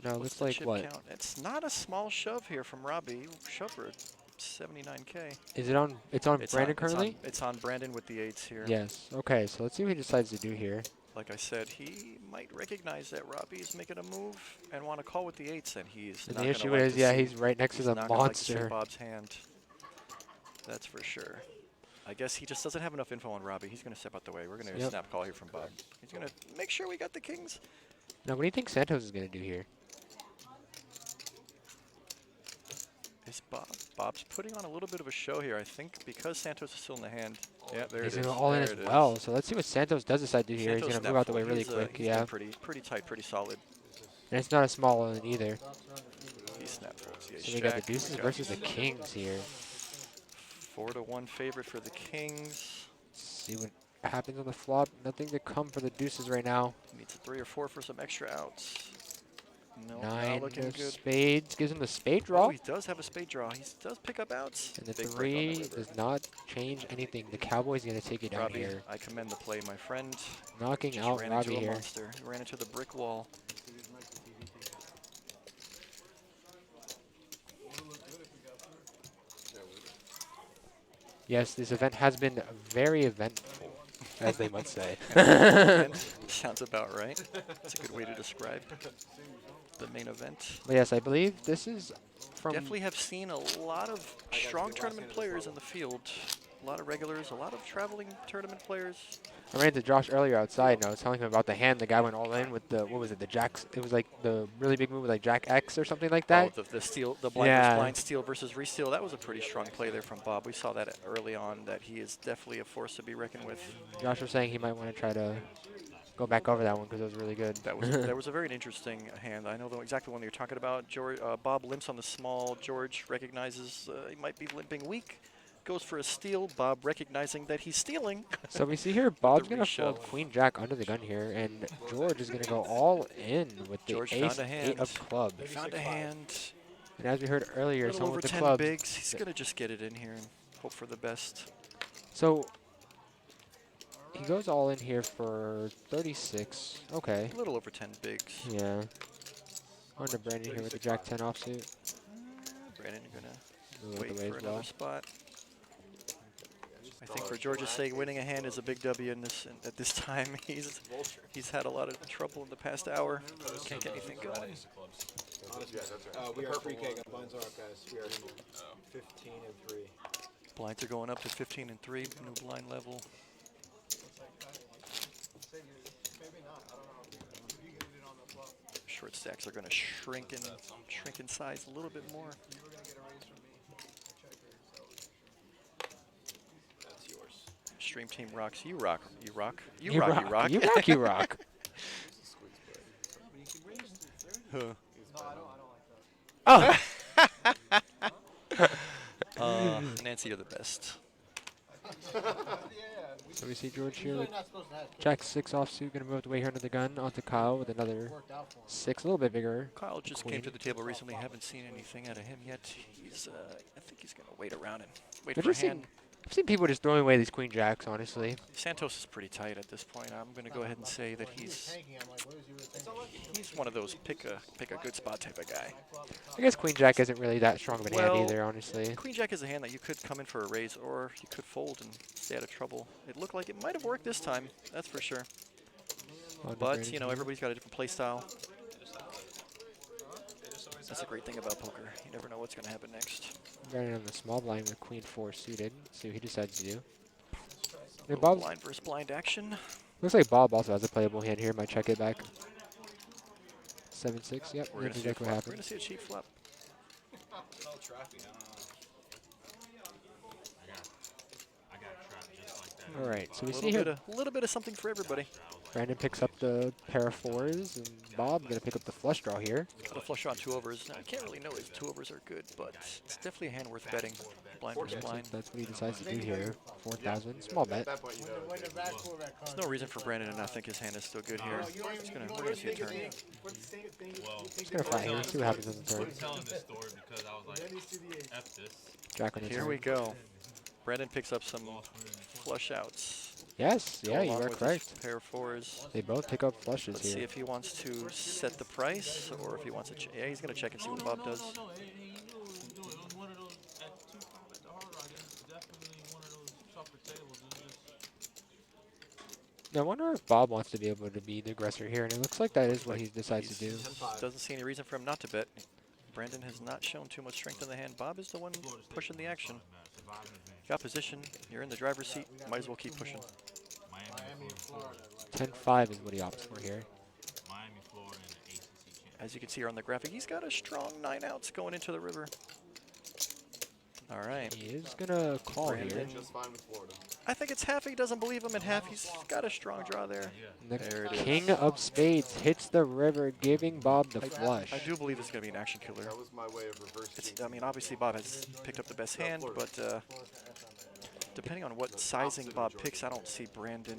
[SPEAKER 3] No, it
[SPEAKER 5] What's
[SPEAKER 3] looks
[SPEAKER 5] the
[SPEAKER 3] like
[SPEAKER 5] chip
[SPEAKER 3] what?
[SPEAKER 5] count? It's not a small shove here from Robbie. Shove for 79K.
[SPEAKER 3] Is it on? It's on Brandon currently?
[SPEAKER 5] It's on Brandon with the eights here.
[SPEAKER 3] Yes. Okay, so let's see what he decides to do here.
[SPEAKER 5] Like I said, he might recognize that Robbie is making a move and want to call with the eights, and he's
[SPEAKER 3] And
[SPEAKER 5] not
[SPEAKER 3] the
[SPEAKER 5] gonna
[SPEAKER 3] issue
[SPEAKER 5] like
[SPEAKER 3] is,
[SPEAKER 5] to
[SPEAKER 3] yeah,
[SPEAKER 5] see-
[SPEAKER 3] he's right next to
[SPEAKER 5] he's
[SPEAKER 3] the
[SPEAKER 5] not gonna like to see
[SPEAKER 3] monster.
[SPEAKER 5] Bob's hand. That's for sure. I guess he just doesn't have enough info on Robbie. He's going to step out the way. We're going to
[SPEAKER 3] Yep.
[SPEAKER 5] snap call here from Bob. He's going to make sure we got the kings.
[SPEAKER 3] Now, what do you think Santos is going to do here?
[SPEAKER 5] Is Bob's putting on a little bit of a show here, I think, because Santos is still in the hand. Yeah, there
[SPEAKER 3] He's
[SPEAKER 5] it is.
[SPEAKER 3] going to all in
[SPEAKER 5] There
[SPEAKER 3] as
[SPEAKER 5] it
[SPEAKER 3] well.
[SPEAKER 5] is.
[SPEAKER 3] So let's see what Santos does decide to do here. He's
[SPEAKER 5] Santos
[SPEAKER 3] going to move out the way
[SPEAKER 5] snap
[SPEAKER 3] really
[SPEAKER 5] fold.
[SPEAKER 3] quick.
[SPEAKER 5] He's
[SPEAKER 3] Yeah.
[SPEAKER 5] been pretty tight, pretty solid.
[SPEAKER 3] And it's not a small one either.
[SPEAKER 5] He snap folds. The
[SPEAKER 3] So we got the
[SPEAKER 5] ace-jack.
[SPEAKER 3] deuces versus the kings here.
[SPEAKER 5] 4-1 favorite for the kings.
[SPEAKER 3] See what happens on the flop. Nothing to come for the deuces right now.
[SPEAKER 5] Needs a 3 or 4 for some extra outs. No,
[SPEAKER 3] Nine
[SPEAKER 5] not looking
[SPEAKER 3] of
[SPEAKER 5] good.
[SPEAKER 3] spades gives him the spade
[SPEAKER 5] Oh,
[SPEAKER 3] draw.
[SPEAKER 5] he does have a spade draw. He does pick up outs.
[SPEAKER 3] And the
[SPEAKER 5] Big break on the
[SPEAKER 3] 3
[SPEAKER 5] river.
[SPEAKER 3] does not change anything. The Cowboys going to take it down
[SPEAKER 5] Robbie,
[SPEAKER 3] here.
[SPEAKER 5] I commend the play, my friend.
[SPEAKER 3] Knocking
[SPEAKER 5] Just
[SPEAKER 3] out
[SPEAKER 5] ran
[SPEAKER 3] Robbie
[SPEAKER 5] into a
[SPEAKER 3] here.
[SPEAKER 5] monster. He ran into the brick wall.
[SPEAKER 3] Yes, this event has been very eventful, as they might say.
[SPEAKER 5] Sounds about right. That's a good way to describe the main event.
[SPEAKER 3] But yes, I believe this is from...
[SPEAKER 5] Definitely have seen a lot of strong tournament players in the field. A lot of regulars, a lot of traveling tournament players.
[SPEAKER 3] I ran into Josh earlier outside, and I was telling him about the hand. The guy went all in with the, what was it, the jacks? It was like the really big move with like Jack X or something like that.
[SPEAKER 5] Oh, the steal, the blind
[SPEAKER 3] Yeah.
[SPEAKER 5] versus blind steal versus re-steal. That was a pretty strong play there from Bob. We saw that early on, that he is definitely a force to be reckoned with.
[SPEAKER 3] Josh was saying he might want to try to go back over that one because it was really good.
[SPEAKER 5] That was a very interesting hand. I know exactly the one you're talking about. Bob limps on the small. George recognizes he might be limping weak. Goes for a steal. Bob recognizing that he's stealing.
[SPEAKER 3] So we see here Bob's
[SPEAKER 5] the
[SPEAKER 3] going to fold
[SPEAKER 5] reshove.
[SPEAKER 3] Queen Jack under the gun here, and George is going to go all in with the
[SPEAKER 5] George
[SPEAKER 3] ace
[SPEAKER 5] found a hand.
[SPEAKER 3] 8 of club.
[SPEAKER 5] He found a hand.
[SPEAKER 3] And as we heard earlier,
[SPEAKER 5] A little
[SPEAKER 3] someone
[SPEAKER 5] over
[SPEAKER 3] with the
[SPEAKER 5] 10
[SPEAKER 3] club.
[SPEAKER 5] bigs. He's going to just get it in here and hope for the best.
[SPEAKER 3] So he goes all in here for 36. Okay.
[SPEAKER 5] A little over 10 bigs.
[SPEAKER 3] Yeah. On to Brandon here with the Jack 10 offsuit.
[SPEAKER 5] Brandon going
[SPEAKER 3] Move
[SPEAKER 5] to
[SPEAKER 3] out
[SPEAKER 5] wait
[SPEAKER 3] the way
[SPEAKER 5] for
[SPEAKER 3] as
[SPEAKER 5] another
[SPEAKER 3] well.
[SPEAKER 5] spot. I think for George's sake, winning a hand is a big W in this. At this time, he's had a lot of trouble in the past hour. Can't get anything going.
[SPEAKER 4] We are free keg. Blinds are up, guys. We are 15 and 3.
[SPEAKER 5] Blinds are going up to 15 and 3. New blind level. Short stacks are going to shrink in size a little bit more. That's yours. Stream team rocks. You rock. You rock. You rock. You rock.
[SPEAKER 3] You rock, you rock.
[SPEAKER 5] Huh.
[SPEAKER 3] Oh.
[SPEAKER 5] Nancy, you're the best.
[SPEAKER 3] So we see George here with Jack 6 offsuit, going to move out the way here under the gun onto Kyle with another 6, a little bit bigger.
[SPEAKER 5] Kyle just
[SPEAKER 3] Queen.
[SPEAKER 5] came to the table recently. Haven't seen anything out of him yet. He's, I think he's going to wait around and wait
[SPEAKER 3] I've
[SPEAKER 5] for a
[SPEAKER 3] just
[SPEAKER 5] hand.
[SPEAKER 3] I've seen people just throwing away these Queen Jacks, honestly.
[SPEAKER 5] Santos is pretty tight at this point. I'm going to go ahead and say that he's one of those pick a good spot type of guy.
[SPEAKER 3] I guess Queen Jack isn't really that strong of an hand
[SPEAKER 5] Well,
[SPEAKER 3] either, honestly.
[SPEAKER 5] Queen Jack is a hand that you could come in for a raise, or you could fold and stay out of trouble. It looked like it might have worked this time, that's for sure. But, you know, everybody's got a different play style. That's a great thing about poker. You never know what's going to happen next.
[SPEAKER 3] Running on the small blind with Queen 4 suited. See what he decides to do. And Bob's,
[SPEAKER 5] Blind versus blind action.
[SPEAKER 3] looks like Bob also has a playable hand here. Might check it back. 7-6. Yep.
[SPEAKER 5] We're going
[SPEAKER 3] That's
[SPEAKER 5] to see,
[SPEAKER 3] exactly what
[SPEAKER 5] we're
[SPEAKER 3] happened.
[SPEAKER 5] gonna see a cheap flop.
[SPEAKER 3] All right. So we
[SPEAKER 5] A
[SPEAKER 3] see here
[SPEAKER 5] little bit of something for everybody.
[SPEAKER 3] Brandon picks up the pair of 4s, and Bob going to pick up the flush draw here.
[SPEAKER 5] Got a flush draw on 2 overs. Now, I can't really know if 2 overs are good, but it's definitely a hand worth betting. Blind versus blind.
[SPEAKER 3] That's what he decides to do here. 4,000. Small bet.
[SPEAKER 5] There's no reason for Brandon to not think his hand is still good here. We're gonna see a turn.
[SPEAKER 3] Just going to fly here. See what happens on the turn.
[SPEAKER 7] Telling this story because I was like, F this.
[SPEAKER 3] Jack on the
[SPEAKER 5] Here
[SPEAKER 3] turn.
[SPEAKER 5] we go. Brandon picks up some flush outs.
[SPEAKER 3] Yes.
[SPEAKER 5] Go
[SPEAKER 3] Yeah, you
[SPEAKER 5] along
[SPEAKER 3] are
[SPEAKER 5] with his
[SPEAKER 3] correct.
[SPEAKER 5] pair of 4s.
[SPEAKER 3] They both pick up flushes
[SPEAKER 5] Let's see
[SPEAKER 3] here.
[SPEAKER 5] if he wants to set the price or if he wants to. Yeah, he's gonna check and see what Bob does.
[SPEAKER 7] No, he knew it was doing. It was one of those at the Hard Rock. It's definitely one of those supper tables.
[SPEAKER 3] Now, I wonder if Bob wants to be able to be the aggressor here, and it looks like that is what he decides to do.
[SPEAKER 5] Doesn't see any reason for him not to bet. Brandon has not shown too much strength in the hand. Bob is the one pushing the action. Got position. You're in the driver's seat. Might as well keep pushing.
[SPEAKER 3] 10-5 is what he opts for here.
[SPEAKER 7] Miami, Florida, and the ACC champion.
[SPEAKER 5] As you can see here on the graphic, he's got a strong 9 outs going into the river. All right.
[SPEAKER 3] He is going to call here.
[SPEAKER 5] Brandon.
[SPEAKER 6] Just fine with Florida.
[SPEAKER 5] I think it's half he doesn't believe him, and half he's got a strong draw there.
[SPEAKER 3] The
[SPEAKER 5] There it is.
[SPEAKER 3] King of Spades hits the river, giving Bob the
[SPEAKER 5] I
[SPEAKER 3] flush.
[SPEAKER 5] do believe this is going to be an action killer.
[SPEAKER 6] That was my way of reversing.
[SPEAKER 5] I mean, obviously Bob has picked up the best hand, but depending on what sizing Bob picks, I don't see Brandon.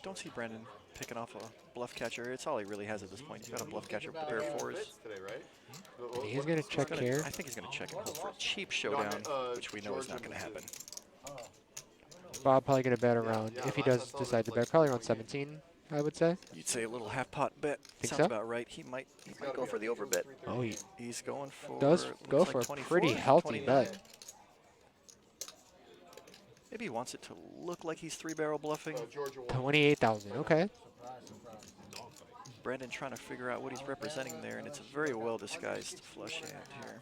[SPEAKER 5] Don't see Brandon picking off a bluff catcher. It's all he really has at this point. He's got a bluff catcher with a pair of 4s.
[SPEAKER 6] Today, right?
[SPEAKER 3] He's going to check here.
[SPEAKER 5] I think he's going to check and hope for a cheap showdown, which we know is not going to happen.
[SPEAKER 3] Bob probably going to bet around, if he does decide to bet, probably around 17, I would say.
[SPEAKER 5] You'd say a little half pot bet.
[SPEAKER 3] Think
[SPEAKER 5] Sounds
[SPEAKER 3] so?
[SPEAKER 5] about right. He might go for the overbet.
[SPEAKER 3] Oh, he
[SPEAKER 5] He's going for.
[SPEAKER 3] does
[SPEAKER 5] looks
[SPEAKER 3] go
[SPEAKER 5] like
[SPEAKER 3] for a
[SPEAKER 5] 24,
[SPEAKER 3] pretty healthy
[SPEAKER 5] 29.
[SPEAKER 3] bet.
[SPEAKER 5] Maybe he wants it to look like he's 3-barrel bluffing.
[SPEAKER 3] 28,000, okay.
[SPEAKER 5] Brandon trying to figure out what he's representing there, and it's a very well disguised flush hand here.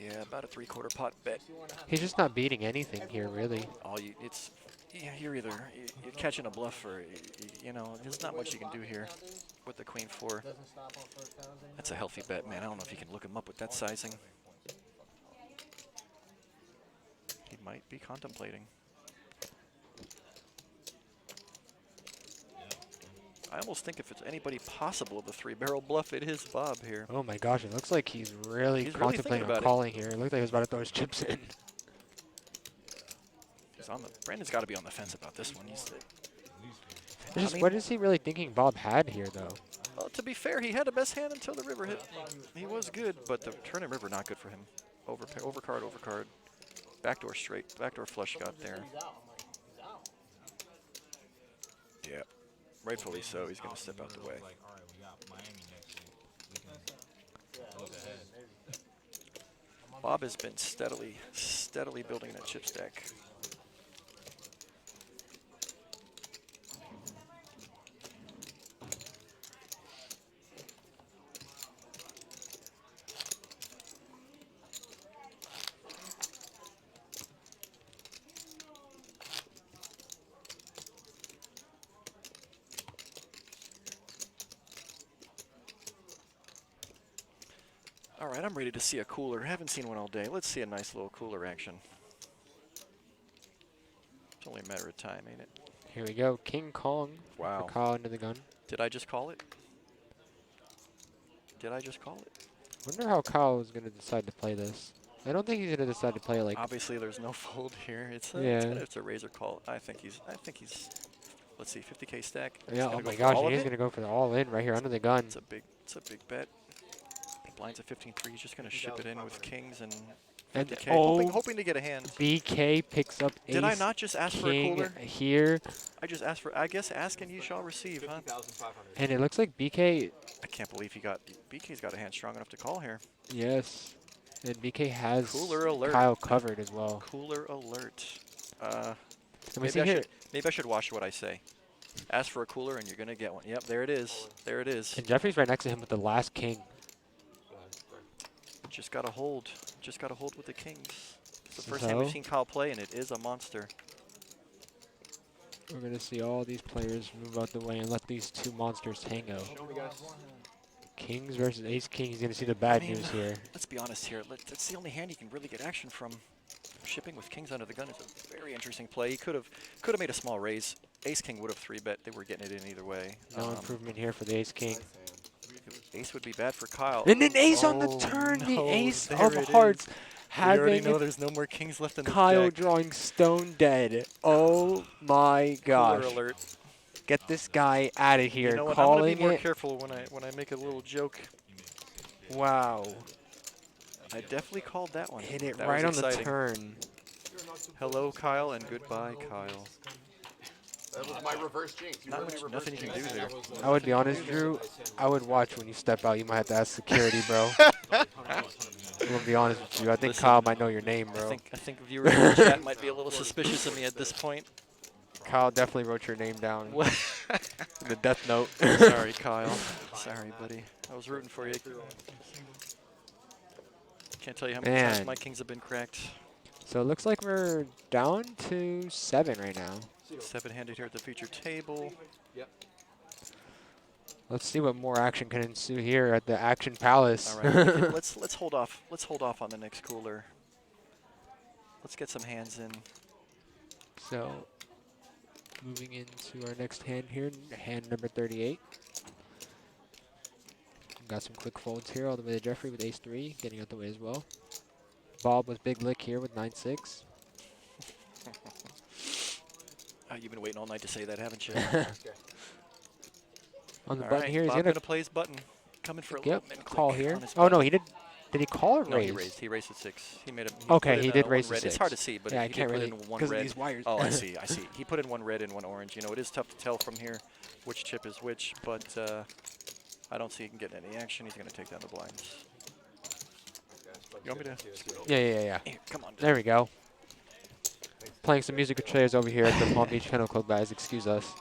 [SPEAKER 5] Yeah, about a 3/4 pot bet.
[SPEAKER 3] He's just not beating anything here, really.
[SPEAKER 5] Yeah, you're catching a bluff, or you know, there's not much you can do here with the queen 4. That's a healthy bet, man. I don't know if you can look him up with that sizing. He might be contemplating. I almost think if it's anybody possible of the 3-barrel bluff, it is Bob here.
[SPEAKER 3] Oh my gosh, it looks like he's really
[SPEAKER 5] He's really
[SPEAKER 3] contemplating
[SPEAKER 5] thinking
[SPEAKER 3] on
[SPEAKER 5] about it.
[SPEAKER 3] calling here. It looked like he was about to throw his chips in.
[SPEAKER 5] Brandon's got to be on the fence about this one.
[SPEAKER 3] What is he really thinking Bob had here, though?
[SPEAKER 5] Well, to be fair, he had the best hand until the river hit. He was good, but the turn and river not good for him. Overcard. Backdoor straight, backdoor flush got there. Yeah, rightfully so. He's going to step out the way.
[SPEAKER 7] Like, all right, we got Miami next week. We can look ahead.
[SPEAKER 5] Bob has been steadily building that chip stack. All right, I'm ready to see a cooler. Haven't seen one all day. Let's see a nice little cooler action. It's only a matter of time, ain't it?
[SPEAKER 3] Here we go. King Kong.
[SPEAKER 5] Wow.
[SPEAKER 3] For Kyle into the gun.
[SPEAKER 5] Did I just call it?
[SPEAKER 3] Wonder how Kyle is going to decide to play this. I don't think he's going to decide to play it like...
[SPEAKER 5] Obviously, there's no fold here. It's
[SPEAKER 3] Yeah.
[SPEAKER 5] it's a razor call. I think he's. Let's see, 50K stack. He's
[SPEAKER 3] Yeah,
[SPEAKER 5] gonna
[SPEAKER 3] oh
[SPEAKER 5] go
[SPEAKER 3] my
[SPEAKER 5] for
[SPEAKER 3] gosh,
[SPEAKER 5] all of
[SPEAKER 3] he's
[SPEAKER 5] it?
[SPEAKER 3] going to go for the all-in right here under the gun.
[SPEAKER 5] It's a big bet. Blinds at 15-3. He's just gonna ship it in with kings and
[SPEAKER 3] And
[SPEAKER 5] 50K, hoping to get a hand.
[SPEAKER 3] BK picks up ace.
[SPEAKER 5] Did I not just ask for a
[SPEAKER 3] king
[SPEAKER 5] cooler?
[SPEAKER 3] here?
[SPEAKER 5] I just asked for. I guess ask and you shall receive, huh?
[SPEAKER 4] 50,500.
[SPEAKER 3] And it looks like BK,
[SPEAKER 5] I can't believe BK's got a hand strong enough to call here.
[SPEAKER 3] yes. And BK has
[SPEAKER 5] Cooler alert.
[SPEAKER 3] Kyle covered as well.
[SPEAKER 5] Cooler alert.
[SPEAKER 3] And we see
[SPEAKER 5] Maybe
[SPEAKER 3] here,
[SPEAKER 5] maybe I should watch what I say. Ask for a cooler and you're gonna get one. Yep, there it is. There it is.
[SPEAKER 3] and Jeffrey's right next to him with the last king.
[SPEAKER 5] Just gotta hold. Just gotta hold with the kings. It's the first time we've
[SPEAKER 3] So?
[SPEAKER 5] seen Kyle play, and it is a monster.
[SPEAKER 3] We're going to see all these players move out the way and let these two monsters tango.
[SPEAKER 4] Show me, guys.
[SPEAKER 3] Kings versus ace king. He's going to see the bad
[SPEAKER 5] I mean,
[SPEAKER 3] news here.
[SPEAKER 5] Let's be honest here. That's the only hand you can really get action from. Shipping with kings under the gun is a very interesting play. He could have made a small raise. Ace king would have 3-bet. They were getting it in either way.
[SPEAKER 3] No improvement here for the ace king.
[SPEAKER 5] Ace would be bad for Kyle.
[SPEAKER 3] And an ace on the
[SPEAKER 5] Oh,
[SPEAKER 3] turn. The
[SPEAKER 5] no,
[SPEAKER 3] ace
[SPEAKER 5] there
[SPEAKER 3] of
[SPEAKER 5] it
[SPEAKER 3] hearts.
[SPEAKER 5] is. We already know
[SPEAKER 3] Having
[SPEAKER 5] there's no more kings left in the
[SPEAKER 3] Kyle
[SPEAKER 5] deck.
[SPEAKER 3] drawing stone dead. Oh my gosh.
[SPEAKER 5] Cooler alert.
[SPEAKER 3] Get this guy out of here.
[SPEAKER 5] You know what? I'm gonna
[SPEAKER 3] Calling
[SPEAKER 5] be more
[SPEAKER 3] it.
[SPEAKER 5] careful when I make a little joke.
[SPEAKER 3] Wow.
[SPEAKER 5] I definitely called that one.
[SPEAKER 3] Hit it
[SPEAKER 5] That
[SPEAKER 3] right on
[SPEAKER 5] was
[SPEAKER 3] the
[SPEAKER 5] exciting.
[SPEAKER 3] turn.
[SPEAKER 5] Hello, Kyle, and goodbye, Kyle.
[SPEAKER 4] That was my reverse jinx.
[SPEAKER 5] Nothing you can do there.
[SPEAKER 3] I would be honest, Drew. I would watch when you step out. You might have to ask security, bro. I'm gonna be honest with you. I think
[SPEAKER 5] Listen,
[SPEAKER 3] Kyle might know your name, bro.
[SPEAKER 5] I think viewers in the chat might be a little suspicious of me at this point.
[SPEAKER 3] Kyle definitely wrote your name down in the death note.
[SPEAKER 5] Sorry, Kyle. Sorry, buddy. I was rooting for you. Can't tell you how many times
[SPEAKER 3] Man.
[SPEAKER 5] my kings have been cracked.
[SPEAKER 3] So it looks like we're down to 7 right now.
[SPEAKER 5] 7-handed here at the feature table.
[SPEAKER 3] Let's see what more action can ensue here at the Action Palace.
[SPEAKER 5] All right, let's hold off. Let's hold off on the next cooler. Let's get some hands in.
[SPEAKER 3] So moving into our next hand here, hand number 38. Got some quick folds here all the way to Jeffrey with ace-3, getting out the way as well. Bob with big lick here with 9-6.
[SPEAKER 5] You've been waiting all night to say that, haven't you?
[SPEAKER 3] On the
[SPEAKER 5] All
[SPEAKER 3] button
[SPEAKER 5] right,
[SPEAKER 3] here, he's
[SPEAKER 5] Bob
[SPEAKER 3] gonna
[SPEAKER 5] play his button. Coming for a
[SPEAKER 3] yep,
[SPEAKER 5] little min
[SPEAKER 3] call
[SPEAKER 5] click
[SPEAKER 3] here.
[SPEAKER 5] on his
[SPEAKER 3] Oh no,
[SPEAKER 5] button.
[SPEAKER 3] he did. Did he call or
[SPEAKER 5] No,
[SPEAKER 3] raise?
[SPEAKER 5] he raised. He raised at 6. He made a.
[SPEAKER 3] Okay,
[SPEAKER 5] put
[SPEAKER 3] he
[SPEAKER 5] in,
[SPEAKER 3] did
[SPEAKER 5] one
[SPEAKER 3] raise to
[SPEAKER 5] red.
[SPEAKER 3] 6.
[SPEAKER 5] It's hard to see, but
[SPEAKER 3] Yeah,
[SPEAKER 5] he
[SPEAKER 3] I
[SPEAKER 5] did
[SPEAKER 3] can't
[SPEAKER 5] put
[SPEAKER 3] really
[SPEAKER 5] in one
[SPEAKER 3] because of
[SPEAKER 5] red.
[SPEAKER 3] these wires.
[SPEAKER 5] Oh, I see. I see. He put in one red and one orange. You know, it is tough to tell from here which chip is which, but I don't see he can get any action. He's going to take down the blinds. You want me to?
[SPEAKER 3] Yeah.
[SPEAKER 5] Here, come on.
[SPEAKER 3] There we go. Playing some musical chairs over here at the Palm Beach Kennel Club, guys. Excuse us.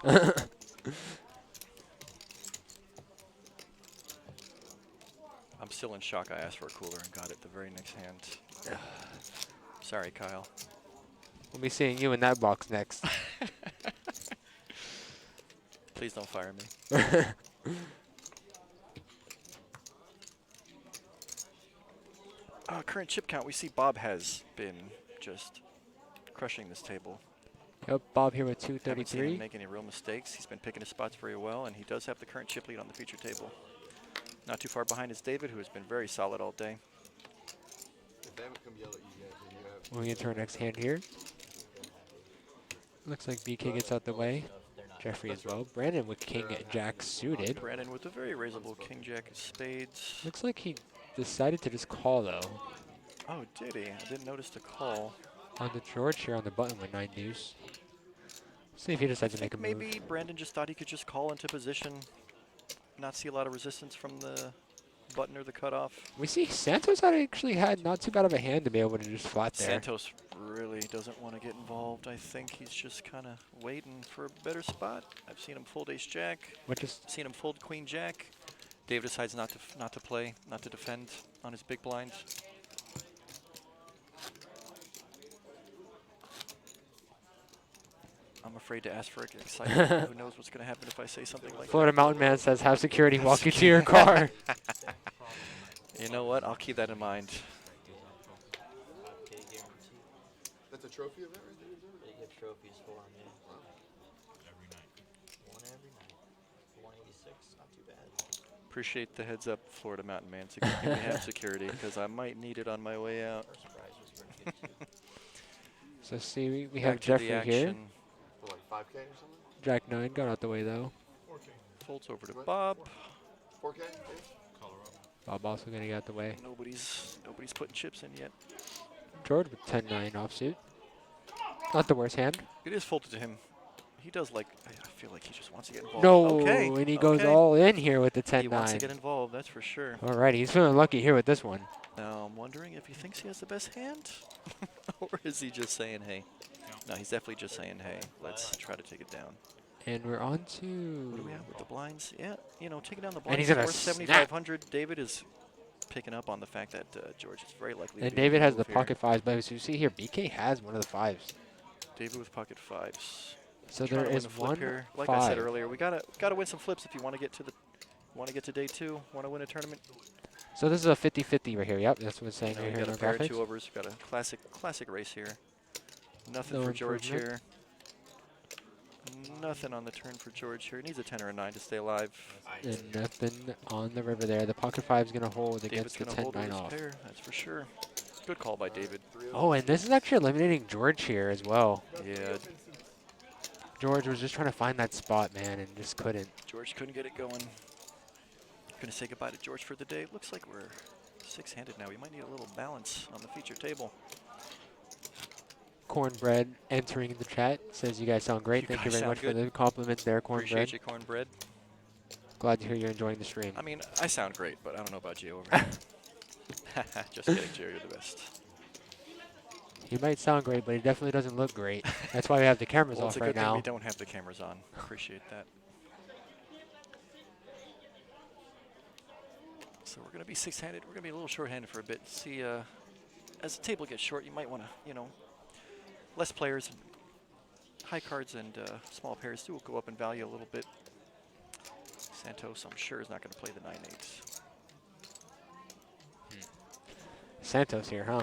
[SPEAKER 5] I'm still in shock. I asked for a cooler and got it the very next hand. Sorry, Kyle.
[SPEAKER 3] We'll be seeing you in that box next.
[SPEAKER 5] Please don't fire me. Current chip count, we see Bob has been just crushing this table.
[SPEAKER 3] Yep, Bob here with
[SPEAKER 5] Haven't seen him
[SPEAKER 3] 233.
[SPEAKER 5] make any real mistakes. He's been picking his spots very well, and he does have the current chip lead on the feature table. Not too far behind is David, who has been very solid all day.
[SPEAKER 6] If they haven't come yell at you yet, then you have.
[SPEAKER 3] Moving into our next hand here. Looks like BK gets out the way. Jeffrey as well. Brandon with King Jack suited.
[SPEAKER 5] Brandon with a very raisable King Jack of spades.
[SPEAKER 3] Looks like he decided to just call though.
[SPEAKER 5] Oh, did he? I didn't notice the call.
[SPEAKER 3] On the George here on the button with 9 deuce. See if he decides to make a move.
[SPEAKER 5] Maybe Brandon just thought he could just call into position, not see a lot of resistance from the button or the cutoff.
[SPEAKER 3] We see Santos actually had not too bad of a hand to be able to just flat there.
[SPEAKER 5] Santos really doesn't want to get involved. I think he's just kind of waiting for a better spot. I've seen him fold ace jack.
[SPEAKER 3] Which is
[SPEAKER 5] Seen him fold queen jack. Dave decides not to play, not to defend on his big blind. I'm afraid to ask for excitement. Who knows what's going to happen if I say something like
[SPEAKER 3] Florida Mountain Man says, have security walk you to your car.
[SPEAKER 5] that. You know what? I'll keep that in mind.
[SPEAKER 6] That's a trophy event right there?
[SPEAKER 8] They give trophies for him, yeah.
[SPEAKER 7] Every night.
[SPEAKER 8] One every night. 186, not too bad.
[SPEAKER 5] Appreciate the heads up, Florida Mountain Man. To give me have security, because I might need it on my way out.
[SPEAKER 8] First prize was pretty good too.
[SPEAKER 3] So see, we
[SPEAKER 5] Back
[SPEAKER 3] have
[SPEAKER 5] to the
[SPEAKER 3] Jeffrey here.
[SPEAKER 5] action.
[SPEAKER 6] For like 5K or something?
[SPEAKER 3] Jack 9 got out the way though.
[SPEAKER 5] Folds over to Bob.
[SPEAKER 6] 4K? Dave?
[SPEAKER 7] Colorado.
[SPEAKER 3] Bob also gonna get out the way.
[SPEAKER 5] Nobody's putting chips in yet.
[SPEAKER 3] George with 10-9 offsuit. Not the worst hand.
[SPEAKER 5] It is folded to him. He does like. I feel like he just wants to get involved.
[SPEAKER 3] No,
[SPEAKER 5] Okay.
[SPEAKER 3] and he goes
[SPEAKER 5] okay.
[SPEAKER 3] all in here with the
[SPEAKER 5] He wants to
[SPEAKER 3] 10-9.
[SPEAKER 5] get involved. That's for sure.
[SPEAKER 3] Alright, he's feeling lucky here with this one.
[SPEAKER 5] Now I'm wondering if he thinks he has the best hand, or is he just saying, "Hey"? No, he's definitely just saying, "Hey, let's try to take it down."
[SPEAKER 3] And we're on
[SPEAKER 5] What do
[SPEAKER 3] to...
[SPEAKER 5] we have with the blinds? Yeah, taking down the
[SPEAKER 3] And
[SPEAKER 5] blinds
[SPEAKER 3] he's gonna
[SPEAKER 5] worth
[SPEAKER 3] snap.
[SPEAKER 5] 7,500. David is picking up on the fact that George is very likely.
[SPEAKER 3] And
[SPEAKER 5] to be
[SPEAKER 3] David has the
[SPEAKER 5] move here.
[SPEAKER 3] pocket 5s, but as you see here, BK has one of the 5s.
[SPEAKER 5] David with pocket 5s.
[SPEAKER 3] So
[SPEAKER 5] Trying
[SPEAKER 3] there
[SPEAKER 5] to win
[SPEAKER 3] is
[SPEAKER 5] a flip
[SPEAKER 3] one
[SPEAKER 5] here. Like
[SPEAKER 3] 5.
[SPEAKER 5] I said earlier, we gotta win some flips if you want to get to day 2. Want to win a tournament?
[SPEAKER 3] So this is a 50-50 right here. Yep, that's what it's saying
[SPEAKER 5] Now
[SPEAKER 3] right
[SPEAKER 5] we
[SPEAKER 3] here
[SPEAKER 5] got
[SPEAKER 3] in
[SPEAKER 5] a
[SPEAKER 3] our
[SPEAKER 5] pair of
[SPEAKER 3] graphics.
[SPEAKER 5] 2-overs. Got a classic race here. Nothing
[SPEAKER 3] No
[SPEAKER 5] for George
[SPEAKER 3] improvement.
[SPEAKER 5] here. Nothing on the turn for George here. He needs a 10 or a 9 to stay alive.
[SPEAKER 3] And nothing on the river there. The pocket 5 is going to hold
[SPEAKER 5] David's
[SPEAKER 3] against the
[SPEAKER 5] going to hold with
[SPEAKER 3] 10-9
[SPEAKER 5] his
[SPEAKER 3] off.
[SPEAKER 5] pair. That's for sure. Good call by David.
[SPEAKER 3] Oh, and this is actually eliminating George here as well.
[SPEAKER 5] Yeah,
[SPEAKER 3] George was just trying to find that spot, man, and just couldn't.
[SPEAKER 5] George couldn't get it going. Going to say goodbye to George for the day. Looks like we're 6-handed now. We might need a little balance on the feature table.
[SPEAKER 3] Cornbread entering the chat says you guys sound great.
[SPEAKER 5] You
[SPEAKER 3] Thank you
[SPEAKER 5] guys
[SPEAKER 3] very
[SPEAKER 5] sound
[SPEAKER 3] much for
[SPEAKER 5] good.
[SPEAKER 3] the compliments there, Cornbread.
[SPEAKER 5] Appreciate you, Cornbread.
[SPEAKER 3] Glad to hear you're enjoying the stream.
[SPEAKER 5] I mean, I sound great, but I don't know about you over here. Just kidding, Jerry. You're the best.
[SPEAKER 3] He might sound great, but he definitely doesn't look great. That's why we have the cameras
[SPEAKER 5] Well, it's
[SPEAKER 3] off
[SPEAKER 5] a
[SPEAKER 3] right
[SPEAKER 5] good thing
[SPEAKER 3] now.
[SPEAKER 5] we don't have the cameras on. Appreciate that. So we're going to be 6-handed. We're going to be a little short-handed for a bit. See, as the table gets short, you might want to, less players, high cards and small pairs do go up in value a little bit. Santos, I'm sure, is not going to play the 9-8s.
[SPEAKER 3] Santos here, huh?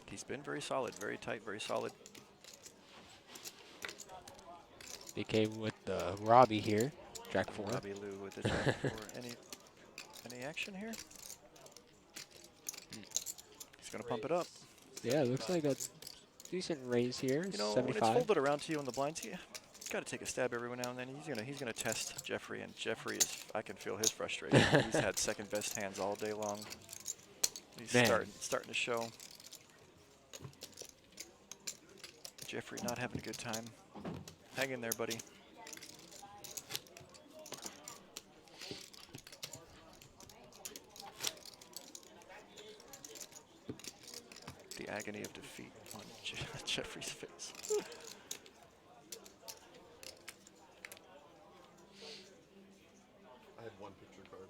[SPEAKER 5] He's been very solid, very tight, very solid.
[SPEAKER 3] BK with Robbie here, Jack 4.
[SPEAKER 5] Robbie Lou with the Jack 4. Any action here? He's going to pump it up.
[SPEAKER 3] Yeah, it looks like a decent raise here,
[SPEAKER 5] When it's
[SPEAKER 3] 75.
[SPEAKER 5] folded around to you on the blinds, you got to take a stab every now and then. He's gonna test Jeffrey, and Jeffrey I can feel his frustration. He's had second best hands all day long. He's
[SPEAKER 3] Man.
[SPEAKER 5] starting to show. Jeffrey not having a good time. Hang in there, buddy. The agony of defeat on Jeffrey's face.
[SPEAKER 6] I had one picture card.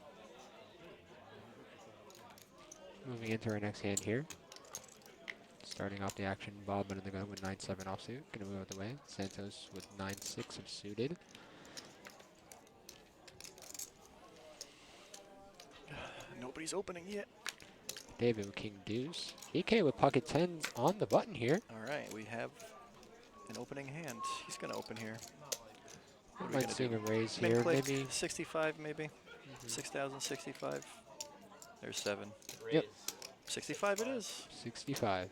[SPEAKER 3] Moving into our next hand here. Starting off the action, Bob under the gun with 9-7 offsuit. Gonna move out the way. Santos with 9-6 suited.
[SPEAKER 5] Nobody's opening yet.
[SPEAKER 3] David with king deuce. BK with pocket 10 on the button here.
[SPEAKER 5] All right, we have an opening hand. He's going to open here. What are we
[SPEAKER 3] Might
[SPEAKER 5] gonna
[SPEAKER 3] seeing
[SPEAKER 5] do?
[SPEAKER 3] a raise
[SPEAKER 5] Min
[SPEAKER 3] here,
[SPEAKER 5] click,
[SPEAKER 3] maybe.
[SPEAKER 5] 65 maybe. 6,065. There's 7.
[SPEAKER 3] Yep.
[SPEAKER 5] 65 it is.
[SPEAKER 3] 65.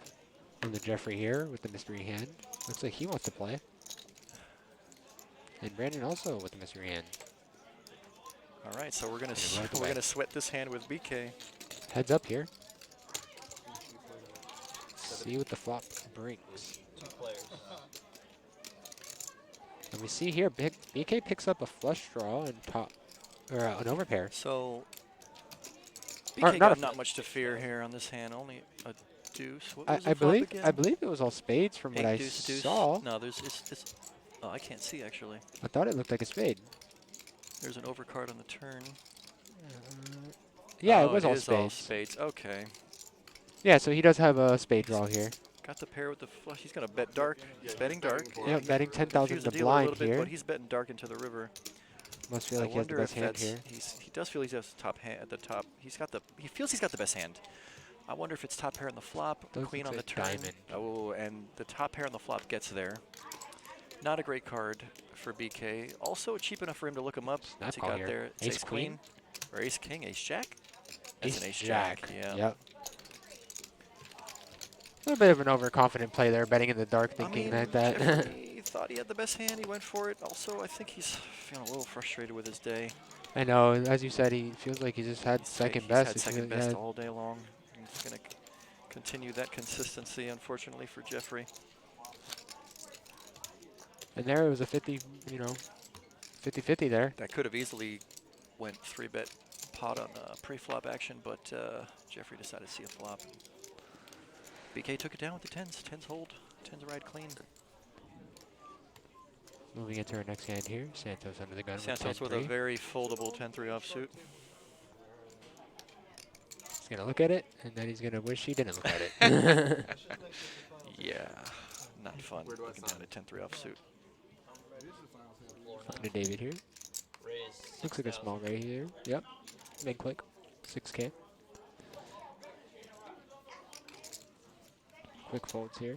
[SPEAKER 3] And the Jeffrey here with the mystery hand. Looks like he wants to play. And Brandon also with the mystery hand.
[SPEAKER 5] All right, so we're gonna
[SPEAKER 3] Right
[SPEAKER 5] we're
[SPEAKER 3] away.
[SPEAKER 5] gonna sweat this hand with BK.
[SPEAKER 3] Heads up here. See what the flop brings.
[SPEAKER 8] 2 players.
[SPEAKER 3] And we see here, BK picks up a flush draw and top, or an overpair.
[SPEAKER 5] So
[SPEAKER 3] Or
[SPEAKER 5] BK
[SPEAKER 3] not
[SPEAKER 5] got
[SPEAKER 3] a
[SPEAKER 5] not much to fear here on this hand. Only a deuce. What was
[SPEAKER 3] I
[SPEAKER 5] the flop
[SPEAKER 3] believe
[SPEAKER 5] again?
[SPEAKER 3] I believe it was all spades from what
[SPEAKER 5] 8
[SPEAKER 3] I
[SPEAKER 5] deuce deuce.
[SPEAKER 3] saw.
[SPEAKER 5] No, it's oh, I can't see actually.
[SPEAKER 3] I thought it looked like a spade.
[SPEAKER 5] There's an overcard on the turn.
[SPEAKER 3] Yeah,
[SPEAKER 5] Oh,
[SPEAKER 3] it was all
[SPEAKER 5] is all
[SPEAKER 3] spades.
[SPEAKER 5] spades. Okay.
[SPEAKER 3] Yeah, so he does have a spade draw here.
[SPEAKER 5] Got the pair with the flush. He's gonna bet dark. He's betting dark.
[SPEAKER 3] Yeah, betting 10,000
[SPEAKER 5] Confused
[SPEAKER 3] to
[SPEAKER 5] the dealer a
[SPEAKER 3] blind
[SPEAKER 5] little bit,
[SPEAKER 3] here.
[SPEAKER 5] but he's betting dark into the river.
[SPEAKER 3] Must feel
[SPEAKER 5] I
[SPEAKER 3] like he has the
[SPEAKER 5] wonder
[SPEAKER 3] best
[SPEAKER 5] if
[SPEAKER 3] hand
[SPEAKER 5] that's
[SPEAKER 3] here.
[SPEAKER 5] he does feel he has the top hand at the top. He feels he's got the best hand. I wonder if it's top pair on the flop,
[SPEAKER 3] Those
[SPEAKER 5] queen
[SPEAKER 3] looks
[SPEAKER 5] on the
[SPEAKER 3] like
[SPEAKER 5] turn.
[SPEAKER 3] diamond.
[SPEAKER 5] Oh, and the top pair on the flop gets there. Not a great card for BK. Also cheap enough for him to look him up. Once he
[SPEAKER 3] call
[SPEAKER 5] got
[SPEAKER 3] here.
[SPEAKER 5] there, it's
[SPEAKER 3] Ace
[SPEAKER 5] ace queen or ace king, ace jack. That's an ace
[SPEAKER 3] jack.
[SPEAKER 5] jack. Yeah.
[SPEAKER 3] Yep. A little bit of an overconfident play there, betting in the dark,
[SPEAKER 5] I
[SPEAKER 3] thinking
[SPEAKER 5] mean,
[SPEAKER 3] like that.
[SPEAKER 5] Jeffrey thought he had the best hand. He went for it. Also, I think he's feeling a little frustrated with his day.
[SPEAKER 3] I know, as you said, he feels like he just had second best.
[SPEAKER 5] He's had second best all day long. He's going to continue that consistency, unfortunately, for Jeffrey.
[SPEAKER 3] And there it was a 50, 50-50 there.
[SPEAKER 5] That could have easily went 3-bet pot on pre-flop action, but Jeffrey decided to see a flop. BK took it down with the 10s. 10s hold. 10s ride clean.
[SPEAKER 3] Moving into our next hand here, Santos under the gun
[SPEAKER 5] Santos with a very foldable 10-3 offsuit.
[SPEAKER 3] He's going to look at it, and then he's going to wish he didn't look at it.
[SPEAKER 5] Yeah, not fun looking down a 10-3 offsuit.
[SPEAKER 3] Looking to David here.
[SPEAKER 8] Raise.
[SPEAKER 3] Looks like a small raise here. Yep. Big click. 6K. Quick folds here.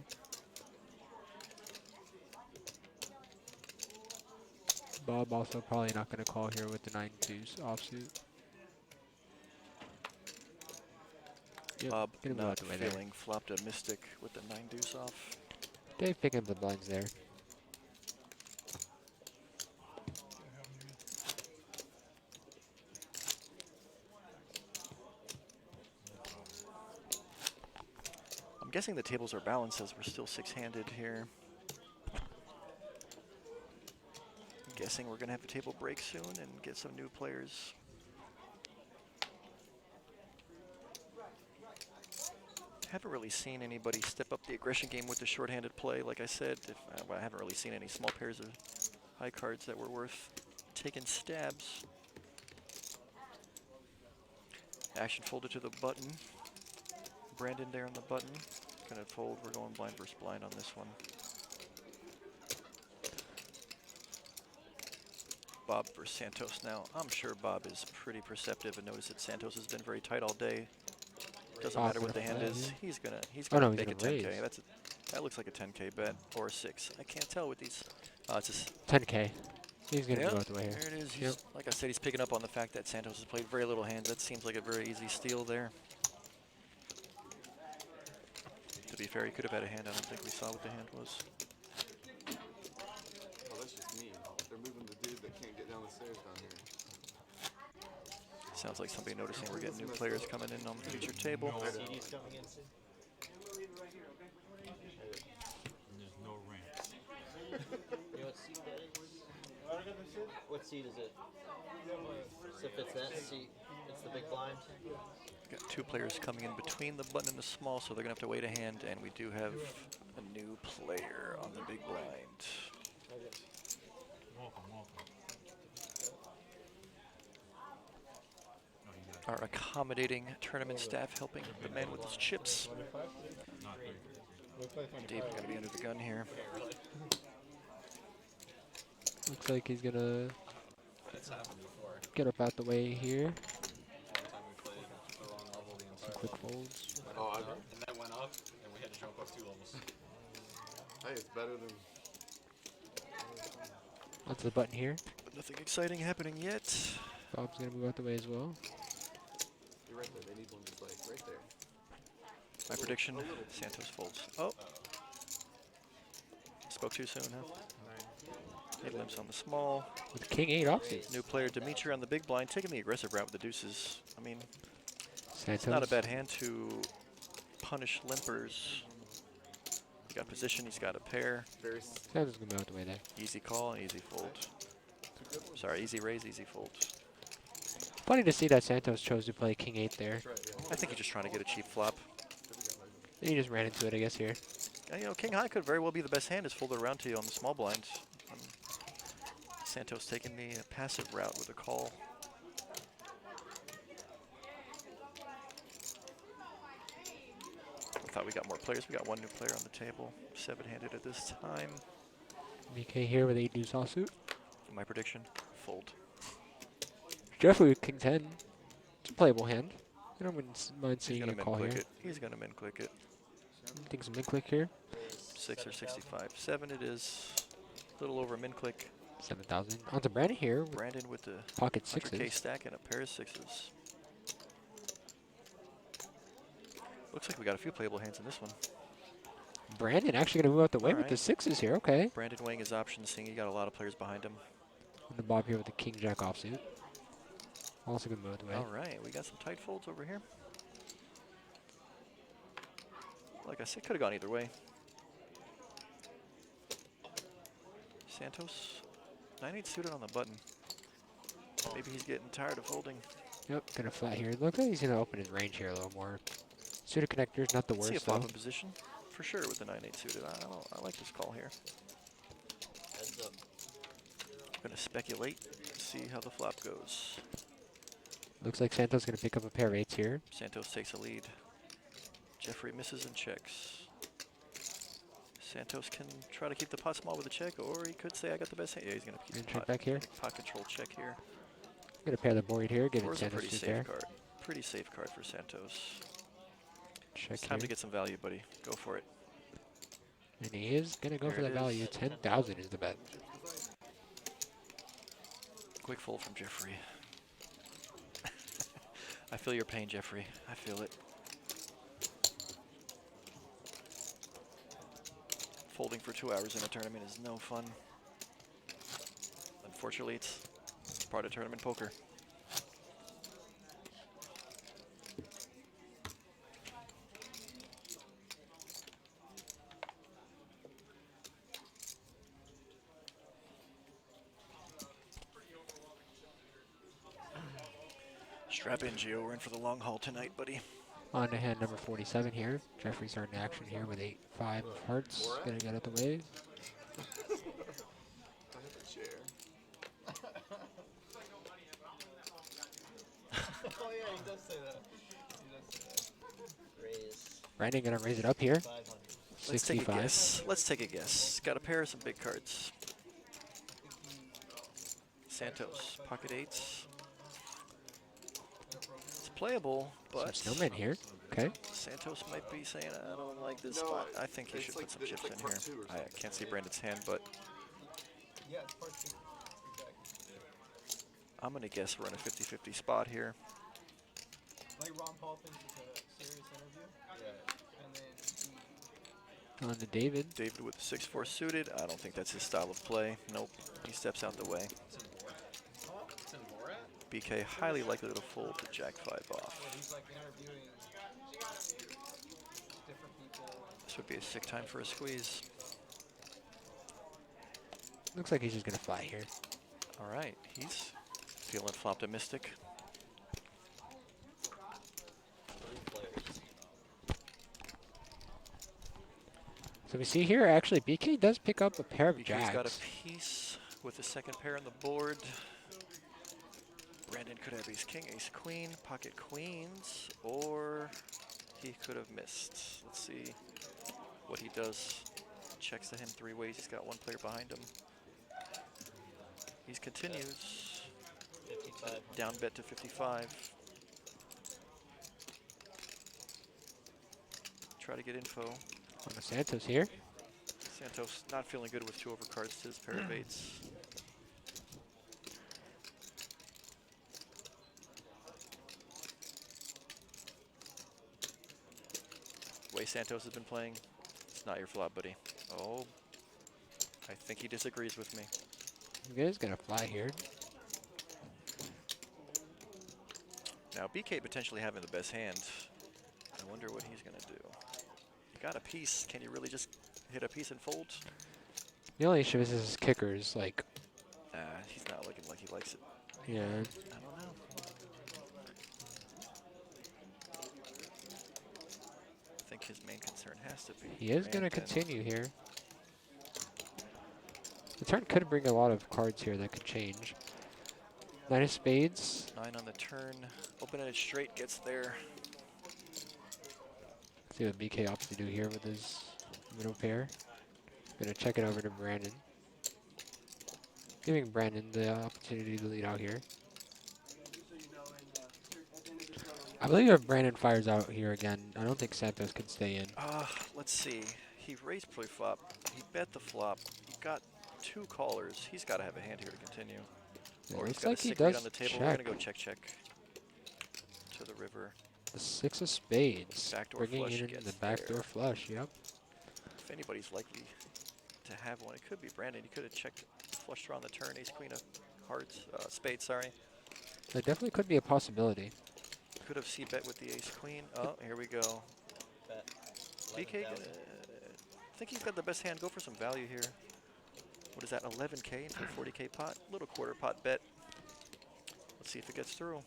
[SPEAKER 3] Bob also probably not going to call here with the 9-2 offsuit. Yep,
[SPEAKER 5] Bob
[SPEAKER 3] gonna move out
[SPEAKER 5] not
[SPEAKER 3] the way there.
[SPEAKER 5] feeling flopped a mystic with the 9 deuce off.
[SPEAKER 3] Dave picking up the blinds there.
[SPEAKER 5] I'm guessing the tables are balanced as we're still 6-handed here. I'm guessing we're going to have a table break soon and get some new players. Haven't really seen anybody step up the aggression game with the short-handed play. Like I said, I haven't really seen any small pairs of high cards that were worth taking stabs. Action folded to the button. Brandon there on the button. Gonna fold. We're going blind versus blind on this one. Bob versus Santos now. I'm sure Bob is pretty perceptive and notice that Santos has been very tight all day. Doesn't
[SPEAKER 3] Bob's
[SPEAKER 5] matter what the
[SPEAKER 3] gonna
[SPEAKER 5] hand
[SPEAKER 3] play,
[SPEAKER 5] is.
[SPEAKER 3] yeah.
[SPEAKER 5] He's gonna
[SPEAKER 3] Oh, no,
[SPEAKER 5] make
[SPEAKER 3] he's
[SPEAKER 5] a
[SPEAKER 3] gonna
[SPEAKER 5] 10K.
[SPEAKER 3] raise.
[SPEAKER 5] That looks like a 10K bet or a 6. I can't tell with these. It's just
[SPEAKER 3] 10K. He's going to
[SPEAKER 5] Yep,
[SPEAKER 3] go out the way here.
[SPEAKER 5] there it is.
[SPEAKER 3] Yep.
[SPEAKER 5] Like I said, he's picking up on the fact that Santos has played very little hands. That seems like a very easy steal there. To be fair, he could have had a hand. I don't think we saw what the hand was.
[SPEAKER 6] Oh, that's just me. They're moving the dude that can't get down the stairs down here.
[SPEAKER 5] Sounds like somebody noticing we're getting new players coming in on the feature table.
[SPEAKER 8] CD's coming in soon.
[SPEAKER 7] There's no ramp.
[SPEAKER 8] You know what seat that is? What seat is it? So if it's that seat, it's the big blind.
[SPEAKER 5] Got 2 players coming in between the button and the small, so they're gonna have to wait a hand, and we do have a new player on the big blind.
[SPEAKER 7] Welcome, welcome. Oh, you got
[SPEAKER 5] Our accommodating tournament staff helping the man with his chips. David gonna be under the gun here.
[SPEAKER 3] Looks like he's gonna get up out the way here. Some quick folds.
[SPEAKER 6] Oh, and that went up, and we had to jump up 2 levels. Hey, it's better than.
[SPEAKER 3] Onto the button here.
[SPEAKER 5] But nothing exciting happening yet.
[SPEAKER 3] Bob's gonna move out the way as well.
[SPEAKER 6] You're right there. They need one just like right there.
[SPEAKER 5] My prediction, Santos folds. Oh. Spoke too soon, huh? 8 limps on the small.
[SPEAKER 3] With King 8 offsuit.
[SPEAKER 5] New player Dimitri on the big blind, taking the aggressive route with the deuces. I mean,
[SPEAKER 3] Santos.
[SPEAKER 5] it's not a bad hand to punish limpers. He got position, he's got a pair.
[SPEAKER 3] Santos gonna move out the way there.
[SPEAKER 5] Easy call and easy fold. Sorry, easy raise, easy fold.
[SPEAKER 3] Funny to see that Santos chose to play King 8 there.
[SPEAKER 5] I think he's just trying to get a cheap flop.
[SPEAKER 3] He just ran into it, I guess, here.
[SPEAKER 5] And, you know, King High could very well be the best hand. Is folded around to you on the small blinds. Santos taking the passive route with a call. I thought we got more players. We got 1 new player on the table. 7-handed at this time.
[SPEAKER 3] BK here with 8 deuce offsuit.
[SPEAKER 5] My prediction, fold.
[SPEAKER 3] Jeffrey with King 10. It's a playable hand. I don't mind
[SPEAKER 5] He's
[SPEAKER 3] seeing
[SPEAKER 5] gonna
[SPEAKER 3] a
[SPEAKER 5] min
[SPEAKER 3] call
[SPEAKER 5] click
[SPEAKER 3] here.
[SPEAKER 5] it. He's gonna min click it.
[SPEAKER 3] I think some mid click here.
[SPEAKER 5] 6 or 65. 7 it is. A little over min click.
[SPEAKER 3] 7,000. Onto Brandon here with
[SPEAKER 5] Brandon with the
[SPEAKER 3] pocket
[SPEAKER 5] 100K
[SPEAKER 3] sixes.
[SPEAKER 5] stack and a pair of 6s. Looks like we got a few playable hands in this one.
[SPEAKER 3] Brandon actually going to move out the way with
[SPEAKER 5] Alright.
[SPEAKER 3] the sixes here. Okay.
[SPEAKER 5] Brandon weighing his options, seeing he got a lot of players behind him.
[SPEAKER 3] And the Bob here with the King Jack offsuit. Also going to move out the way.
[SPEAKER 5] All right, we got some tight folds over here. Like I said, could have gone either way. Santos, 9-8 suited on the button. Maybe he's getting tired of folding.
[SPEAKER 3] Yep, gonna flat here. Look like he's gonna open his range here a little more. Suited connectors, not the
[SPEAKER 5] See a
[SPEAKER 3] worst
[SPEAKER 5] flop
[SPEAKER 3] though.
[SPEAKER 5] in position for sure with the 9-8 suited. I like this call here.
[SPEAKER 8] Heads up.
[SPEAKER 5] I'm gonna speculate, see how the flop goes.
[SPEAKER 3] Looks like Santos gonna pick up a pair of 8s here.
[SPEAKER 5] Santos takes a lead. Jeffrey misses and checks. Santos can try to keep the pot small with a check, or he could say, I got the best hand. Yeah, he's going to keep
[SPEAKER 3] And
[SPEAKER 5] the
[SPEAKER 3] check
[SPEAKER 5] pot,
[SPEAKER 3] back here.
[SPEAKER 5] pot control check here.
[SPEAKER 3] Gonna pair the board here, give it
[SPEAKER 5] Four's a
[SPEAKER 3] Santos
[SPEAKER 5] pretty
[SPEAKER 3] to
[SPEAKER 5] safe
[SPEAKER 3] pair.
[SPEAKER 5] card. Pretty safe card for Santos.
[SPEAKER 3] Check
[SPEAKER 5] It's time
[SPEAKER 3] here.
[SPEAKER 5] to get some value, buddy. Go for it.
[SPEAKER 3] And he is gonna go
[SPEAKER 5] There
[SPEAKER 3] for
[SPEAKER 5] it
[SPEAKER 3] that value.
[SPEAKER 5] is.
[SPEAKER 3] 10,000 is the bet.
[SPEAKER 5] Quick fold from Jeffrey. I feel your pain, Jeffrey. I feel it. Folding for 2 hours in a tournament is no fun. Unfortunately, it's part of tournament poker. Strap in, Gio. We're in for the long haul tonight, buddy.
[SPEAKER 3] On to hand number 47 here. Jeffrey starting action here with 8-5 of hearts. Gonna get out the way.
[SPEAKER 8] Oh yeah, he does say that. He does say that. Raise
[SPEAKER 3] Brandon gonna raise it up here.
[SPEAKER 8] 500.
[SPEAKER 5] Let's take a
[SPEAKER 3] 65.
[SPEAKER 5] guess. Let's take a guess. Got a pair of some big cards. Santos, pocket 8s. It's playable,
[SPEAKER 3] Some
[SPEAKER 5] but
[SPEAKER 3] snowmen here. Okay.
[SPEAKER 5] Santos might be saying, I don't like this spot. I think he should put some chips in here. I can't see Brandon's hand, but
[SPEAKER 6] Yeah, it's part 2.
[SPEAKER 5] I'm going to guess we're in a 50-50 spot here.
[SPEAKER 6] Like Ron Paul thinks it's a serious interview. Yeah. And then
[SPEAKER 3] On to David.
[SPEAKER 5] David with the 6-4 suited. I don't think that's his style of play. Nope. He steps out the way. BK highly likely to fold the Jack 5 off.
[SPEAKER 6] he's like interviewing different people.
[SPEAKER 5] This would be a sick time for a squeeze.
[SPEAKER 3] Looks like he's just gonna fly here.
[SPEAKER 5] All right, he's feeling floptimistic.
[SPEAKER 8] 3 players.
[SPEAKER 3] So we see here actually BK does pick up a pair of
[SPEAKER 5] BK's
[SPEAKER 3] jacks.
[SPEAKER 5] got a piece with the second pair on the board. Brandon could have ace king, ace queen, pocket queens, or he could have missed. Let's see what he does. Checks the hand 3 ways. He's got 1 player behind him. He continues.
[SPEAKER 8] 55.
[SPEAKER 5] Down bet to 55. Try to get info.
[SPEAKER 3] On the Santos here.
[SPEAKER 5] Santos not feeling good with 2 overcards to his pair of 8s. The way Santos has been playing, it's not your flop, buddy. Oh, I think he disagrees with me.
[SPEAKER 3] You guys gonna fly here.
[SPEAKER 5] Now, BK potentially having the best hand. I wonder what he's going to do. You got a piece. Can you really just hit a piece and fold?
[SPEAKER 3] The only issue is his kickers, like,
[SPEAKER 5] He's not looking like he likes it.
[SPEAKER 3] yeah.
[SPEAKER 5] I don't know. I think his main concern has to be.
[SPEAKER 3] He is gonna
[SPEAKER 5] man-thin.
[SPEAKER 3] continue here. The turn could bring a lot of cards here that could change. 9 of spades.
[SPEAKER 5] 9 on the turn. Open-ended straight gets there.
[SPEAKER 3] See what BK opts to do here with his middle pair. Gonna check it over to Brandon. Giving Brandon the opportunity to lead out here. I believe if Brandon fires out here again, I don't think Santos can stay in.
[SPEAKER 5] Let's see. He raised pre-flop. He bet the flop. He got 2 callers. He's got to have a hand here to continue.
[SPEAKER 3] It
[SPEAKER 5] Or he's
[SPEAKER 3] looks
[SPEAKER 5] got
[SPEAKER 3] like
[SPEAKER 5] a
[SPEAKER 3] he
[SPEAKER 5] sick read
[SPEAKER 3] does
[SPEAKER 5] on the table.
[SPEAKER 3] check.
[SPEAKER 5] We're going to go check to the river.
[SPEAKER 3] The 6 of spades.
[SPEAKER 5] Backdoor
[SPEAKER 3] Bringing
[SPEAKER 5] flush
[SPEAKER 3] in
[SPEAKER 5] gets
[SPEAKER 3] the backdoor
[SPEAKER 5] there.
[SPEAKER 3] flush, yep.
[SPEAKER 5] If anybody's likely to have one, it could be Brandon. He could have checked flush draw on the turn, ace queen of hearts, spades, sorry.
[SPEAKER 3] That definitely could be a possibility.
[SPEAKER 5] Could have c-bet with the ace queen. Oh, here we go.
[SPEAKER 8] Bet.
[SPEAKER 5] BK,
[SPEAKER 8] 11,000.
[SPEAKER 5] I think he's got the best hand. Go for some value here. What is that, 11K into a 40K pot? Little quarter pot bet. Let's see if it gets through.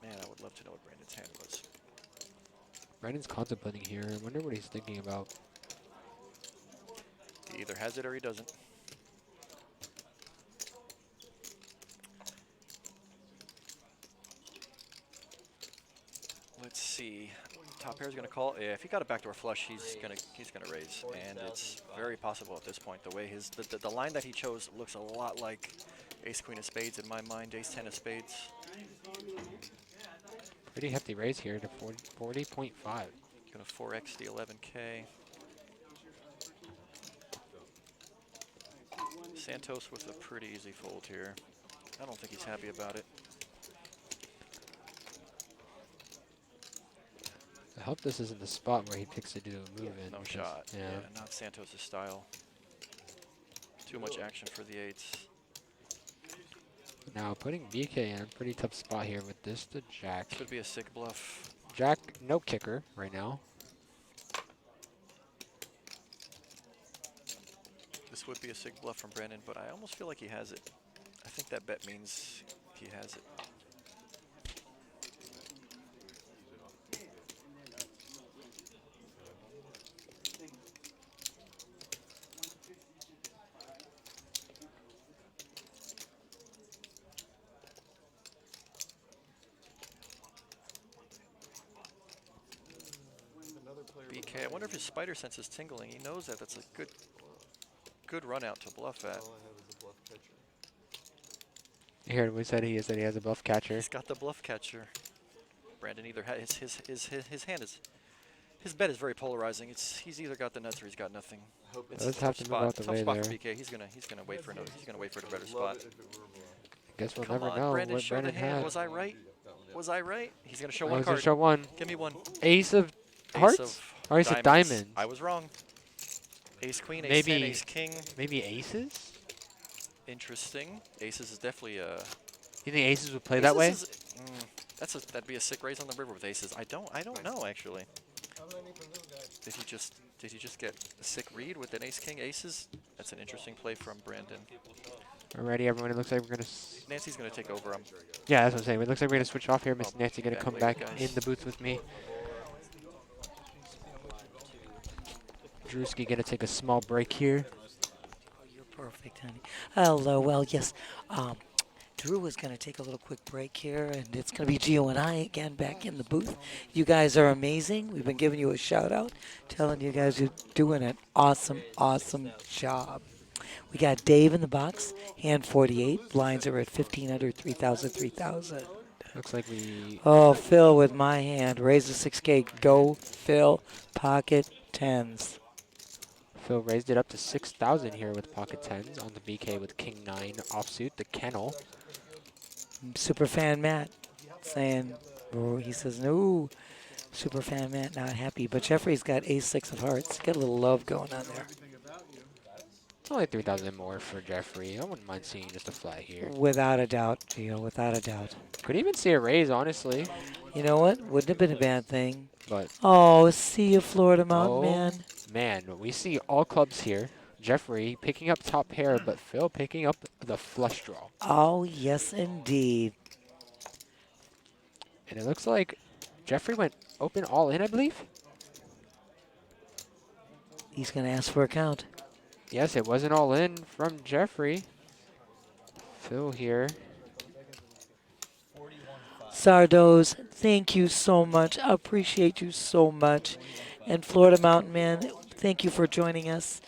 [SPEAKER 5] Man, I would love to know what Brandon's hand was.
[SPEAKER 3] Brandon's contemplating here. I wonder what he's thinking about.
[SPEAKER 5] He either has it or he doesn't. Let's see. Top pair is going to call. Yeah, if he got a backdoor flush, he's gonna raise, and it's very possible at this point. The way the line that he chose looks a lot like ace queen of spades in my mind. Ace 10 of spades.
[SPEAKER 3] Pretty hefty raise here to 40.5.
[SPEAKER 5] Going to 4x the 11K. Santos with a pretty easy fold here. I don't think he's happy about it.
[SPEAKER 3] I hope this isn't the spot where he picks to do a move in.
[SPEAKER 5] No
[SPEAKER 3] because-
[SPEAKER 5] shot.
[SPEAKER 3] Yeah.
[SPEAKER 5] Not Santos' style. Too much action for the 8s.
[SPEAKER 3] Now putting BK in a pretty tough spot here with this to Jack.
[SPEAKER 5] Could be a sick bluff.
[SPEAKER 3] Jack, no kicker right now.
[SPEAKER 5] This would be a sick bluff from Brandon, but I almost feel like he has it. I think that bet means he has it. BK, I wonder if his spider sense is tingling. He knows that. That's a good run out to bluff at.
[SPEAKER 3] Here we said he has a bluff catcher.
[SPEAKER 5] He's got the bluff catcher. Brandon either has his hand is his bet is very polarizing. He's either got the nuts or he's got nothing. It's
[SPEAKER 3] Does
[SPEAKER 5] a
[SPEAKER 3] have
[SPEAKER 5] tough
[SPEAKER 3] to move
[SPEAKER 5] spot.
[SPEAKER 3] out the
[SPEAKER 5] Tough
[SPEAKER 3] way
[SPEAKER 5] spot
[SPEAKER 3] there.
[SPEAKER 5] for BK. He's gonna wait for another. He's gonna wait for a better spot.
[SPEAKER 3] Guess we'll
[SPEAKER 5] Come
[SPEAKER 3] never
[SPEAKER 5] on,
[SPEAKER 3] know
[SPEAKER 5] Brandon,
[SPEAKER 3] what
[SPEAKER 5] show
[SPEAKER 3] Brandon
[SPEAKER 5] the hand.
[SPEAKER 3] had.
[SPEAKER 5] Was I right? Was I right? He's gonna show
[SPEAKER 3] I
[SPEAKER 5] one
[SPEAKER 3] was gonna
[SPEAKER 5] card.
[SPEAKER 3] show one.
[SPEAKER 5] Give me one.
[SPEAKER 3] Ace of
[SPEAKER 5] Ace
[SPEAKER 3] hearts?
[SPEAKER 5] of
[SPEAKER 3] Or ace of diamonds.
[SPEAKER 5] I was wrong. Ace queen, ace
[SPEAKER 3] Maybe
[SPEAKER 5] 10, ace king.
[SPEAKER 3] Maybe aces?
[SPEAKER 5] Interesting. Aces is definitely a.
[SPEAKER 3] You think aces would play that way?
[SPEAKER 5] Aces is- that'd be a sick raise on the river with aces. I don't know actually. Did he just get a sick read with an ace king aces? That's an interesting play from Brandon.
[SPEAKER 3] Alrighty, everyone. It looks like we're gonna.
[SPEAKER 5] Nancy's gonna take over.
[SPEAKER 3] Yeah, that's what I'm saying. It looks like we're gonna switch off here. Miss Nancy gonna
[SPEAKER 5] back
[SPEAKER 3] come
[SPEAKER 5] later,
[SPEAKER 3] back
[SPEAKER 5] guys.
[SPEAKER 3] in the booth with me. Drewski gonna take a small break here.
[SPEAKER 2] Oh, you're perfect, honey. Hello. Well, yes. Drew is going to take a little quick break here, and it's going to be Gio and I again back in the booth. You guys are amazing. We've been giving you a shout out, telling you guys you're doing an awesome, awesome job. We got Dave in the box, hand 48. Blinds are at 1,500, 3,000, 3,000.
[SPEAKER 3] Looks like we
[SPEAKER 2] Oh, Phil with my hand. Raise the 6K. Go, Phil. Pocket tens.
[SPEAKER 3] Phil raised it up to 6,000 here with pocket tens on the BK with king 9 offsuit, the kennel.
[SPEAKER 2] Superfan Matt saying, oh, he says, no. Superfan Matt not happy. But Jeffrey's got ace-6 of hearts. Got a little love going on there.
[SPEAKER 3] It's only 3,000 more for Jeffrey. I wouldn't mind seeing just a flat here.
[SPEAKER 2] Without a doubt, Gio, without a doubt.
[SPEAKER 3] Could even see a raise, honestly.
[SPEAKER 2] You know what? Wouldn't have been a bad thing.
[SPEAKER 3] But
[SPEAKER 2] Oh, see you, Florida Mountain
[SPEAKER 3] oh,
[SPEAKER 2] Man.
[SPEAKER 3] man, we see all clubs here. Jeffrey picking up top pair, but Phil picking up the flush draw.
[SPEAKER 2] Oh, yes, indeed.
[SPEAKER 3] And it looks like Jeffrey went open all in, I believe.
[SPEAKER 2] He's going to ask for a count.
[SPEAKER 3] Yes, it wasn't all in from Jeffrey. Phil here.
[SPEAKER 2] Sardos, thank you so much. I appreciate you so much. And Florida Mountain Man, thank you for joining us.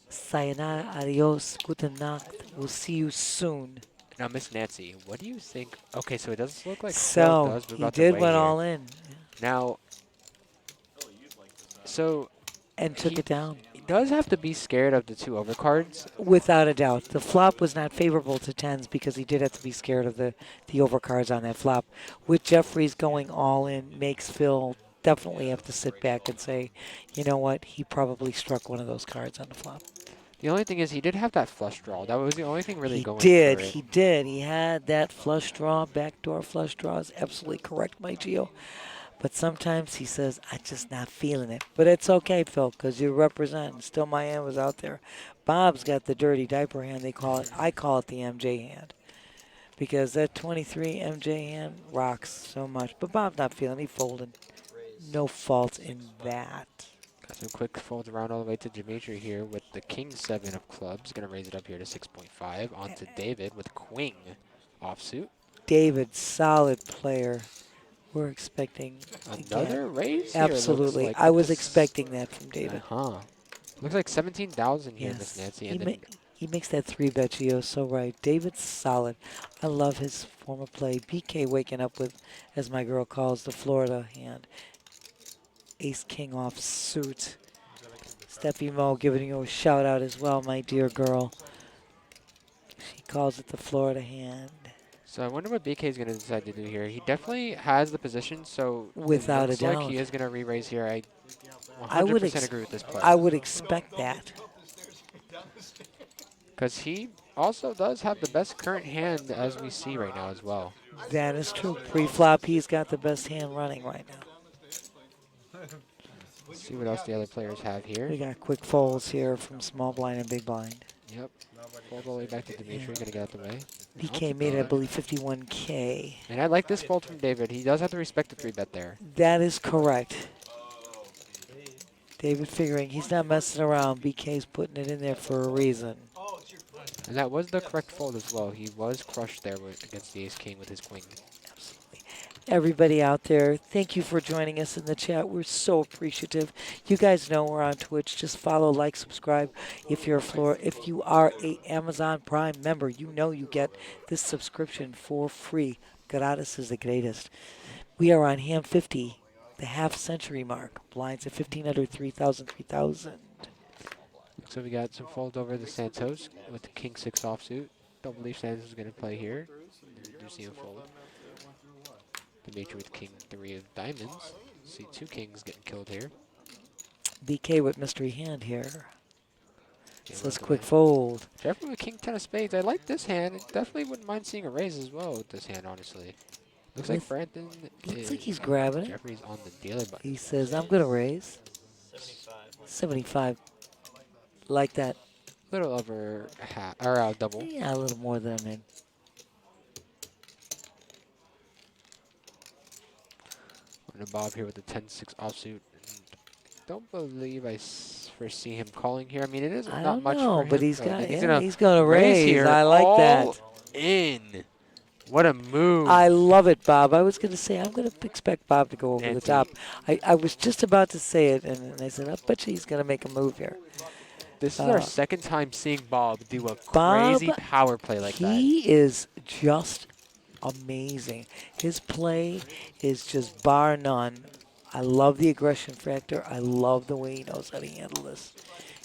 [SPEAKER 2] Sayonara, adios, guten Nacht. We'll see you soon.
[SPEAKER 3] Now, Miss Nancy, what do you think? Okay, so it does look like Phil
[SPEAKER 2] So,
[SPEAKER 3] does move
[SPEAKER 2] he
[SPEAKER 3] out the
[SPEAKER 2] did
[SPEAKER 3] way
[SPEAKER 2] went
[SPEAKER 3] here.
[SPEAKER 2] all in
[SPEAKER 3] Now, so
[SPEAKER 2] and took it down.
[SPEAKER 3] he does have to be scared of the 2 overcards.
[SPEAKER 2] Without a doubt. The flop was not favorable to tens because he did have to be scared of the overcards on that flop. With Jeffries going all in makes Phil definitely have to sit back and say, you know what, he probably struck one of those cards on the flop.
[SPEAKER 3] The only thing is he did have that flush draw. That was the only thing really
[SPEAKER 2] He
[SPEAKER 3] going
[SPEAKER 2] did,
[SPEAKER 3] for it.
[SPEAKER 2] he did. He had that flush draw, backdoor flush draw is absolutely correct, my Gio. But sometimes he says, I'm just not feeling it. But it's okay, Phil, because you represent. Still my hand was out there. Bob's got the dirty diaper hand, they call it. I call it the MJ hand. Because that 23 MJ hand rocks so much. But Bob's not feeling it. He folded. No fault in that.
[SPEAKER 3] Got some quick folds around all the way to Dimitri here with the king 7 of clubs. Going to raise it up here to 6.5. On to David with queen offsuit.
[SPEAKER 2] David, solid player. We're expecting
[SPEAKER 3] Another
[SPEAKER 2] again.
[SPEAKER 3] raise here, looks
[SPEAKER 2] Absolutely.
[SPEAKER 3] like,
[SPEAKER 2] I
[SPEAKER 3] with
[SPEAKER 2] was
[SPEAKER 3] this-
[SPEAKER 2] expecting that from David.
[SPEAKER 3] Looks like 17,000 here, Miss
[SPEAKER 2] Yes.
[SPEAKER 3] Nancy.
[SPEAKER 2] He,
[SPEAKER 3] And then
[SPEAKER 2] he makes that 3-bet, Gio, so right. David's solid. I love his form of play. BK waking up with, as my girl calls, the Florida hand. Ace-king off suit. Steffi Mo giving you a shout out as well, my dear girl. She calls it the Florida hand.
[SPEAKER 3] so I wonder what BK is going to decide to do here. He definitely has the position, so
[SPEAKER 2] Without
[SPEAKER 3] it looks
[SPEAKER 2] a
[SPEAKER 3] like
[SPEAKER 2] doubt.
[SPEAKER 3] he is going to re-raise here. I 100%
[SPEAKER 2] I would
[SPEAKER 3] agree with this play.
[SPEAKER 2] I would expect that.
[SPEAKER 3] Because he also does have the best current hand as we see right now as well.
[SPEAKER 2] That is true. Pre-flop, he's got the best hand running right now.
[SPEAKER 3] Let's see what else the other players have here.
[SPEAKER 2] We got quick folds here from small blind and big blind.
[SPEAKER 3] Yep. Fold all the way back to Dimitri. Going to get out the way.
[SPEAKER 2] BK made it, I believe, 51K.
[SPEAKER 3] And I like this fold from David. He does have to respect the 3-bet there.
[SPEAKER 2] That is correct. David figuring he's not messing around. BK's putting it in there for a reason.
[SPEAKER 3] And that was the correct fold as well. He was crushed there against the ace-king with his queen.
[SPEAKER 2] Absolutely. Everybody out there, thank you for joining us in the chat. We're so appreciative. You guys know we're on Twitch. Just follow, like, subscribe. If you're if you are a Amazon Prime member, you know you get this subscription for free. Gratis is the greatest. We are on Ham 50, the half-century mark. Blinds at 1,500, 3,000, 3,000.
[SPEAKER 3] So we got some folds over the Santos with the king 6 offsuit. Don't believe Santos is going to play here. You do see him fold. Dimitri with king 3 of diamonds. See 2 kings getting killed here.
[SPEAKER 2] BK with mystery hand here.
[SPEAKER 3] Game
[SPEAKER 2] Says
[SPEAKER 3] out the
[SPEAKER 2] quick
[SPEAKER 3] way.
[SPEAKER 2] fold.
[SPEAKER 3] Jeffrey with king 10 of spades. I like this hand. I definitely wouldn't mind seeing a raise as well with this hand, honestly. Looks like Brandon
[SPEAKER 2] Looks like he's grabbing it.
[SPEAKER 3] Jeffrey's on the dealer button.
[SPEAKER 2] He says, I'm going to raise.
[SPEAKER 8] 75.
[SPEAKER 2] 75. Like that.
[SPEAKER 3] Little over half, or double.
[SPEAKER 2] Yeah, a little more than I'm in.
[SPEAKER 3] On to Bob here with the 10-6 offsuit. Don't believe I foresee him calling here. I mean, it is
[SPEAKER 2] I
[SPEAKER 3] not
[SPEAKER 2] don't
[SPEAKER 3] much
[SPEAKER 2] know,
[SPEAKER 3] for him.
[SPEAKER 2] but he's
[SPEAKER 3] though.
[SPEAKER 2] got.
[SPEAKER 3] He's
[SPEAKER 2] Yeah, he's gonna raise.
[SPEAKER 3] here.
[SPEAKER 2] I like
[SPEAKER 3] all
[SPEAKER 2] that.
[SPEAKER 3] in. What a move.
[SPEAKER 2] I love it, Bob. I was going to say, I'm going to expect Bob to go over the
[SPEAKER 3] Nancy.
[SPEAKER 2] top. I was just about to say it, and I said, I bet you he's going to make a move here.
[SPEAKER 3] This is our second time seeing Bob do a
[SPEAKER 2] Bob,
[SPEAKER 3] crazy power play like that.
[SPEAKER 2] He is just amazing. His play is just bar none. I love the aggression factor. I love the way he knows how to handle this.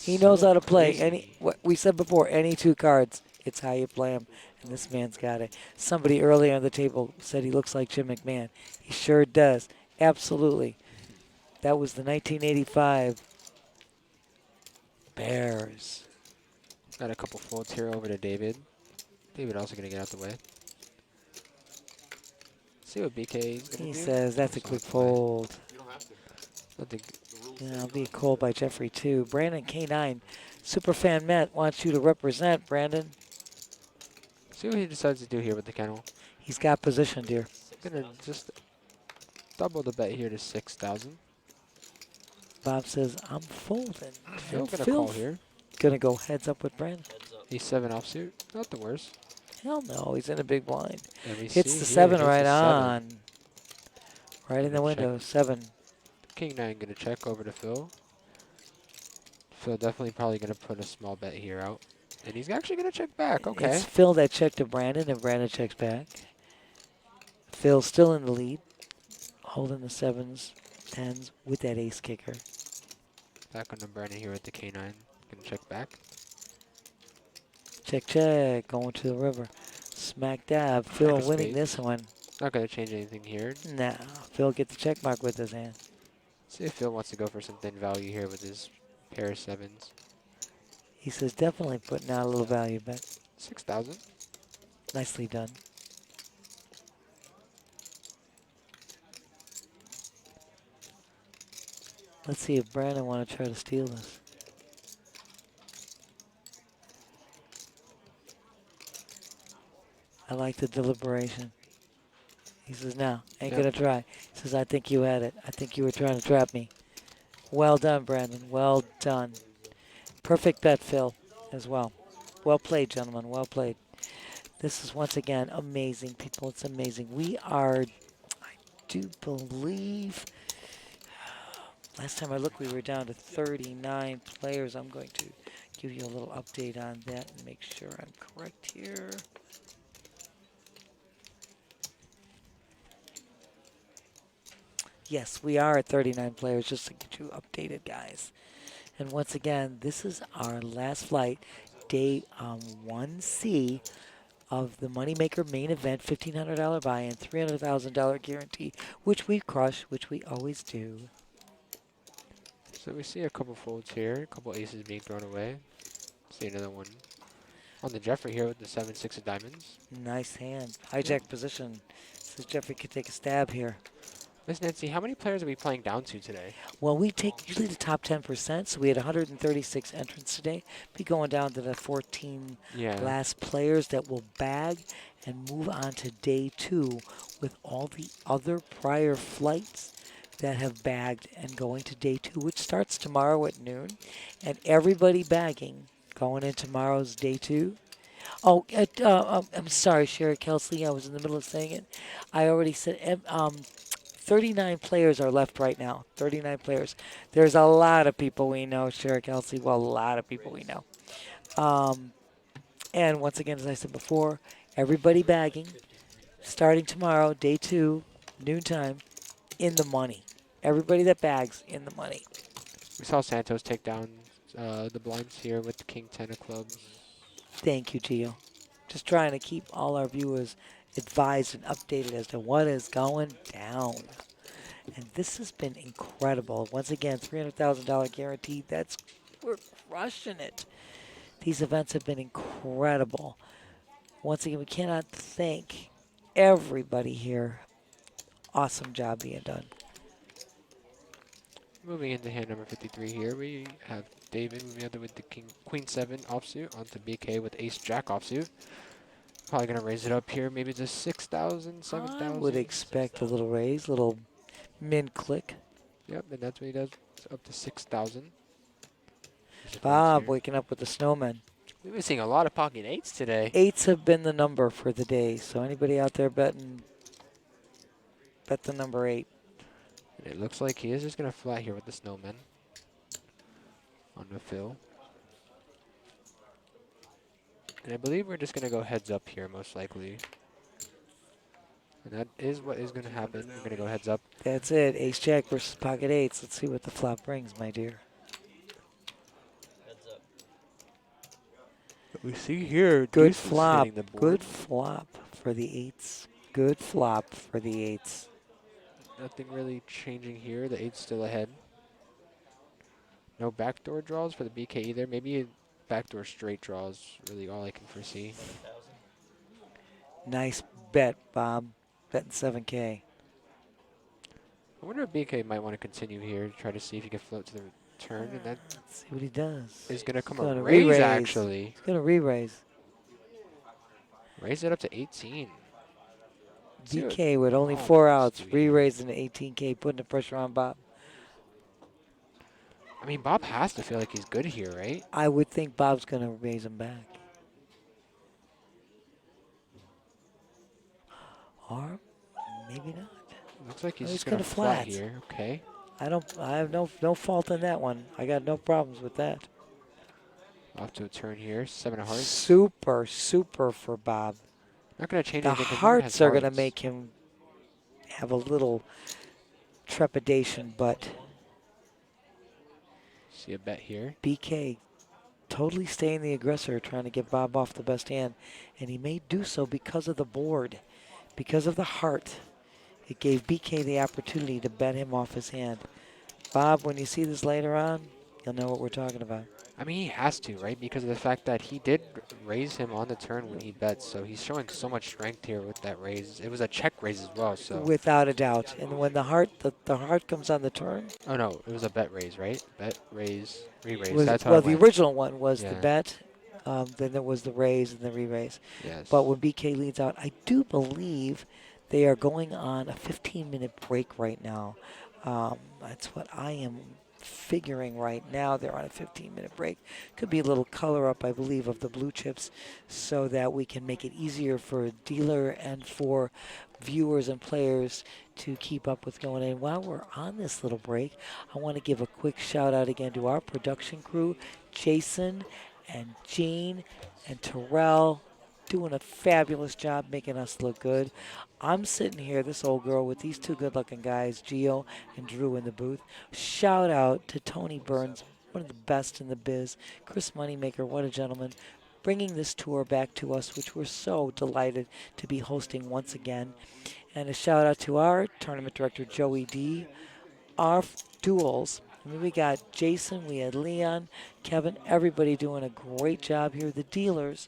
[SPEAKER 2] He knows how to play.
[SPEAKER 3] Crazy.
[SPEAKER 2] What we said before, any two cards, it's how you play them. And this man's got it. Somebody earlier on the table said he looks like Jim McMahon. He sure does. Absolutely. That was the 1985 Bears.
[SPEAKER 3] Got a couple folds here over to David. David also going to get out the way. See what BK is going
[SPEAKER 2] He
[SPEAKER 3] to do.
[SPEAKER 2] says that's a quick fold.
[SPEAKER 4] You don't have to.
[SPEAKER 3] I think
[SPEAKER 2] Yeah, I'll be a call by Jeffrey, too. Brandon K9, Superfan Matt wants you to represent, Brandon.
[SPEAKER 3] see what he decides to do here with the kennel.
[SPEAKER 2] He's got position, dear.
[SPEAKER 3] Gonna just double the bet here to 6,000.
[SPEAKER 2] Bob says, I'm folding.
[SPEAKER 3] Phil
[SPEAKER 2] And
[SPEAKER 3] gonna
[SPEAKER 2] Phil
[SPEAKER 3] call here.
[SPEAKER 2] gonna go heads up with Brandon.
[SPEAKER 8] Heads up.
[SPEAKER 3] He's 7 offsuit. Not the worst.
[SPEAKER 2] Hell no, he's in a big blind.
[SPEAKER 3] And we
[SPEAKER 2] Hits
[SPEAKER 3] see
[SPEAKER 2] the
[SPEAKER 3] here,
[SPEAKER 2] 7
[SPEAKER 3] hits
[SPEAKER 2] right
[SPEAKER 3] the 7.
[SPEAKER 2] on. Right in the
[SPEAKER 3] Check.
[SPEAKER 2] window, 7.
[SPEAKER 3] King 9 gonna check over to Phil. Phil definitely probably gonna put a small bet here out. And he's actually gonna check back. Okay.
[SPEAKER 2] It's Phil that checked to Brandon, and Brandon checks back. Phil still in the lead, holding the 7s, 10s with that ace kicker.
[SPEAKER 3] Back on the Brandon here with the K9. Gonna check back.
[SPEAKER 2] Check, check, going to the river. Smack dab. Phil
[SPEAKER 3] of
[SPEAKER 2] winning
[SPEAKER 3] spades.
[SPEAKER 2] this one.
[SPEAKER 3] Not gonna change anything here.
[SPEAKER 2] Nah, Phil get the check mark with his hand.
[SPEAKER 3] See if Phil wants to go for some thin value here with his pair of 7s.
[SPEAKER 2] He says definitely putting out a little value bet.
[SPEAKER 3] 6,000.
[SPEAKER 2] Nicely done. Let's see if Brandon want to try to steal this. I like the deliberation. He says, no, ain't
[SPEAKER 3] Yep.
[SPEAKER 2] gonna try. He says, I think you had it. I think you were trying to trap me. Well done, Brandon. Well done. Perfect bet, Phil, as well. Well played, gentlemen. Well played. This is once again amazing, people. It's amazing. We are, I do believe, last time I looked, we were down to 39 players. I'm going to give you a little update on that and make sure I'm correct here. Yes, we are at 39 players, just to get you updated, guys. And once again, this is our last flight, day 1C of the Moneymaker main event, $1,500 buy-in, $300,000 guarantee, which we crush, which we always do.
[SPEAKER 3] So we see a couple folds here, a couple aces being thrown away. See another one on the Jeffrey here with the 7-6 of diamonds.
[SPEAKER 2] Nice hand. Hijack position. Says Jeffrey could take a stab here.
[SPEAKER 3] Miss Nancy, how many players are we playing down to today?
[SPEAKER 2] Well, we take usually the top 10%, so we had 136 entrants today. Be going down to the 14
[SPEAKER 3] Yeah.
[SPEAKER 2] last players that will bag and move on to day 2 with all the other prior flights that have bagged and going to day 2, which starts tomorrow at noon. And everybody bagging going in tomorrow's day 2. Oh, I'm sorry, Sherry Kelsley. I was in the middle of saying it. I already said 39 players are left right now. 39 players. There's a lot of people we know, Sherry Kelsey. Well, a lot of people we know. And once again, as I said before, everybody bagging, starting tomorrow, day 2, noontime, in the money. Everybody that bags in the money.
[SPEAKER 3] We saw Santos take down the blinds here with the King 10 of clubs.
[SPEAKER 2] Thank you, Gio. Just trying to keep all our viewers advised and updated as to what is going down. And this has been incredible. Once again, $300,000 guaranteed. We're crushing it. These events have been incredible. Once again, we cannot thank everybody here. Awesome job being done.
[SPEAKER 3] Moving into hand number 53 here, we have David moving on with the Queen 7 offsuit onto BK with Ace Jack offsuit. Probably going to raise it up here, maybe to 6,000, 7,000.
[SPEAKER 2] I would expect a little raise, little min click.
[SPEAKER 3] Yep, and that's what he does. It's up to 6,000.
[SPEAKER 2] Bob waking up with the snowman.
[SPEAKER 3] We've been seeing a lot of pocket 8s today.
[SPEAKER 2] 8s have been the number for the day. So anybody out there betting, bet the number 8.
[SPEAKER 3] And it looks like he is just going to flat here with the snowman on the fill. And I believe we're just going to go heads up here, most likely. And that is what is going to happen. We're going to go heads up.
[SPEAKER 2] That's it. Ace Jack versus pocket 8s. Let's see what the flop brings, my dear.
[SPEAKER 8] Heads up.
[SPEAKER 3] We see here,
[SPEAKER 2] Good
[SPEAKER 3] Deuce is
[SPEAKER 2] flop.
[SPEAKER 3] hitting the board.
[SPEAKER 2] Good flop for the 8s. Good flop for the 8s.
[SPEAKER 3] Nothing really changing here. The 8's still ahead. No backdoor draws for the BK either. Maybe backdoor straight draws, really all I can foresee.
[SPEAKER 8] 7,000.
[SPEAKER 2] Nice bet, Bob. Betting 7K.
[SPEAKER 3] I wonder if BK might want to continue here to try to see if he can float to the turn, and that
[SPEAKER 2] Let's see what he does.
[SPEAKER 3] is going to come
[SPEAKER 2] He's
[SPEAKER 3] a
[SPEAKER 2] gonna
[SPEAKER 3] raise,
[SPEAKER 2] re-raise.
[SPEAKER 3] actually.
[SPEAKER 2] He's going to re-raise.
[SPEAKER 3] Raise it up to 18.
[SPEAKER 2] DK with only
[SPEAKER 3] Bob
[SPEAKER 2] 4
[SPEAKER 3] wants
[SPEAKER 2] outs,
[SPEAKER 3] to here.
[SPEAKER 2] re-raising to 18K, putting the pressure on Bob.
[SPEAKER 3] I mean, Bob has to feel like he's good here, right?
[SPEAKER 2] I would think Bob's going to raise him back. Or maybe not.
[SPEAKER 3] Looks like he's
[SPEAKER 2] Oh,
[SPEAKER 3] just
[SPEAKER 2] he's
[SPEAKER 3] going to
[SPEAKER 2] gonna
[SPEAKER 3] flat
[SPEAKER 2] flat.
[SPEAKER 3] here. Okay.
[SPEAKER 2] I have no fault in that one. I got no problems with that.
[SPEAKER 3] Off to a turn here. 7 of hearts.
[SPEAKER 2] Super for Bob.
[SPEAKER 3] Not going to change
[SPEAKER 2] The
[SPEAKER 3] anything. 'cause no one has
[SPEAKER 2] hearts are going to
[SPEAKER 3] hearts.
[SPEAKER 2] make him have a little trepidation, but
[SPEAKER 3] See a bet here.
[SPEAKER 2] BK totally staying the aggressor, trying to get Bob off the best hand, and he may do so because of the board, because of the heart. It gave BK the opportunity to bet him off his hand. Bob, when you see this later on, you'll know what we're talking about.
[SPEAKER 3] I mean, he has to, right? Because of the fact that he did raise him on the turn when he bets, so he's showing so much strength here with that raise. It was a check raise as well, so.
[SPEAKER 2] Without a doubt. And when the heart comes on the turn,
[SPEAKER 3] Oh no, it was a bet raise, right? Bet, raise, re-raise.
[SPEAKER 2] was,
[SPEAKER 3] That's how
[SPEAKER 2] well,
[SPEAKER 3] it
[SPEAKER 2] the
[SPEAKER 3] went.
[SPEAKER 2] original one was the
[SPEAKER 3] Yeah.
[SPEAKER 2] bet. Then there was the raise and the re-raise.
[SPEAKER 3] Yes.
[SPEAKER 2] But when BK leads out, I do believe they are going on a 15-minute break right now. That's what I am figuring right now. They're on a 15-minute break. Could be a little color up, I believe, of the blue chips so that we can make it easier for a dealer and for viewers and players to keep up with going in. While we're on this little break, I want to give a quick shout out again to our production crew, Jason and Gene and Terrell, doing a fabulous job making us look good. I'm sitting here, this old girl, with these two good-looking guys, Gio and Drew in the booth. Shout out to Tony Burns, one of the best in the biz. Chris Moneymaker, what a gentleman, bringing this tour back to us, which we're so delighted to be hosting once again. And a shout out to our tournament director, Joey D. Our duels. I mean, we got Jason, we had Leon, Kevin, everybody doing a great job here. The dealers,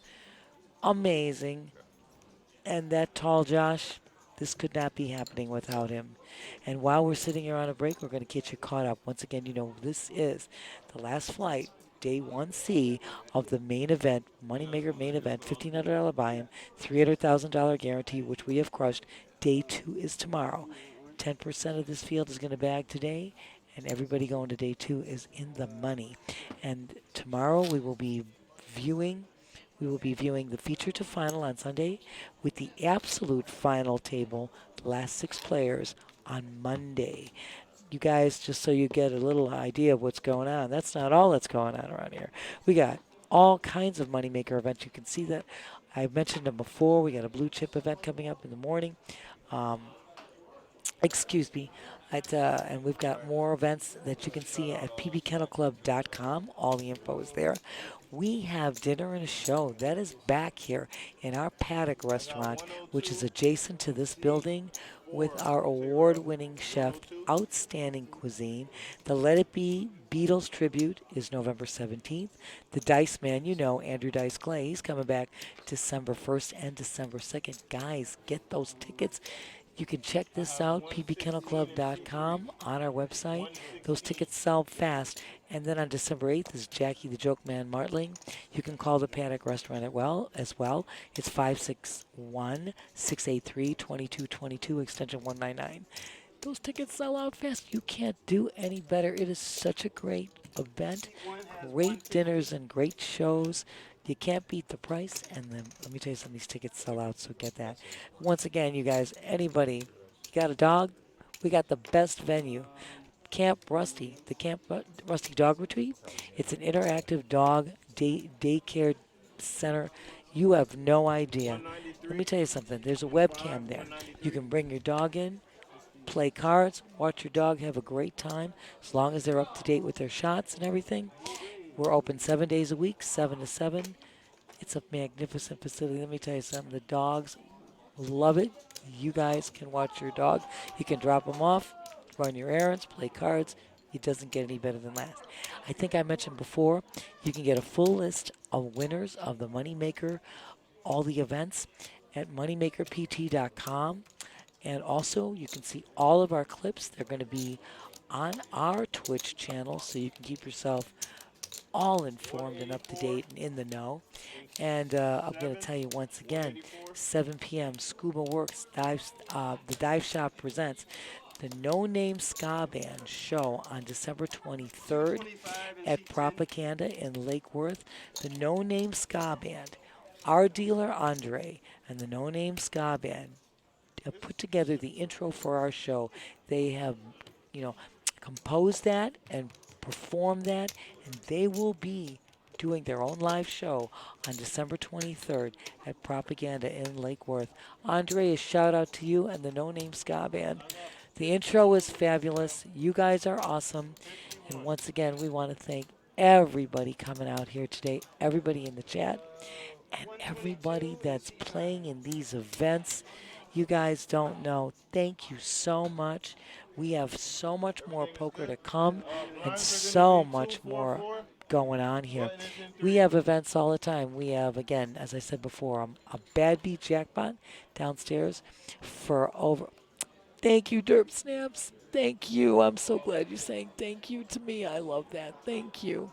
[SPEAKER 2] amazing. And that tall Josh, this could not be happening without him. And while we're sitting here on a break, we're going to get you caught up. Once again, you know, this is the last flight, day 1C of the main event, Moneymaker main event, $1,500 buy-in, $300,000 guarantee, which we have crushed. Day 2 is tomorrow. 10% of this field is going to bag today, and everybody going to day 2 is in the money. And tomorrow we will be viewing the feature to final on Sunday with the absolute final table, the last 6 players, on Monday. You guys, just so you get a little idea of what's going on, that's not all that's going on around here. We got all kinds of Moneymaker events. You can see that. I mentioned them before. We got a blue chip event coming up in the morning. Excuse me. And we've got more events that you can see at pbkennelclub.com. All the info is there. We have dinner and a show that is back here in our Paddock restaurant, which is adjacent to this building, with our award-winning chef, outstanding cuisine. The Let It Be Beatles tribute is November 17th. The Dice Man, you know, Andrew Dice Clay, he's coming back December 1st and December 2nd. Guys, get those tickets. You can check this out, pbkennelclub.com, on our website. Those tickets sell fast. And then on December 8th is Jackie the Joke Man Martling. You can call the Paddock Restaurant as well. It's 561-683-2222, extension 199. those tickets sell out fast. You can't do any better. It is such a great event. Great dinners and great shows. You can't beat the price. And then let me tell you something, these tickets sell out, so get that. Once again, you guys, anybody, you got a dog? We got the best venue. Camp Rusty, the Camp Rusty Dog Retreat. It's an interactive dog daycare center. You have no idea. Let me tell you something. There's a webcam there. You can bring your dog in, play cards, watch your dog have a great time, as long as they're up to date with their shots and everything. We're open 7 days a week, 7 to 7. It's a magnificent facility. Let me tell you something. The dogs love it. You guys can watch your dog. You can drop them off, run your errands, play cards. It doesn't get any better than that. I think I mentioned before, you can get a full list of winners of the Moneymaker, all the events at moneymakerpt.com. And also, you can see all of our clips. They're going to be on our Twitch channel, so you can keep yourself all informed and up to date and in the know. And I'm going to tell you once again, 7 p.m. Scuba Works the Dive Shop presents the No Name Ska Band show on December 23rd at Propaganda in Lake Worth. The No Name Ska Band, our dealer Andre, and the No Name Ska Band have put together the intro for our show. They have, composed that and performed that, and they will be doing their own live show on December 23rd at Propaganda in Lake Worth. Andre, a shout out to you and the No Name Ska Band. The intro is fabulous. You guys are awesome. And once again, we want to thank everybody coming out here today, everybody in the chat, and everybody that's playing in these events. You guys don't know. Thank you so much. We have so much more poker to come and so much more going on here. We have events all the time. We have, again, as I said before, a Bad Beat Jackpot downstairs for over. Thank you, Derp Snaps. Thank you. I'm so glad you're saying thank you to me. I love that. Thank you.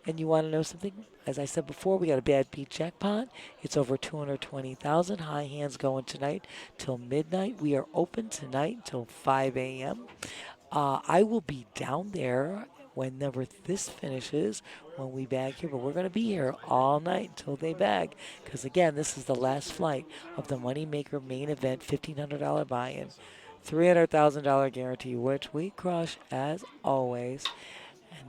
[SPEAKER 2] And you want to know something? As I said before, we got a Bad Beat Jackpot. It's over 220,000. High hands going tonight till midnight. We are open tonight till 5 a.m. I will be down there whenever this finishes when we bag here, but we're going to be here all night until they bag, because again, this is the last flight of the Moneymaker main event, $1,500 buy-in, $300,000 guarantee, which we crush as always, and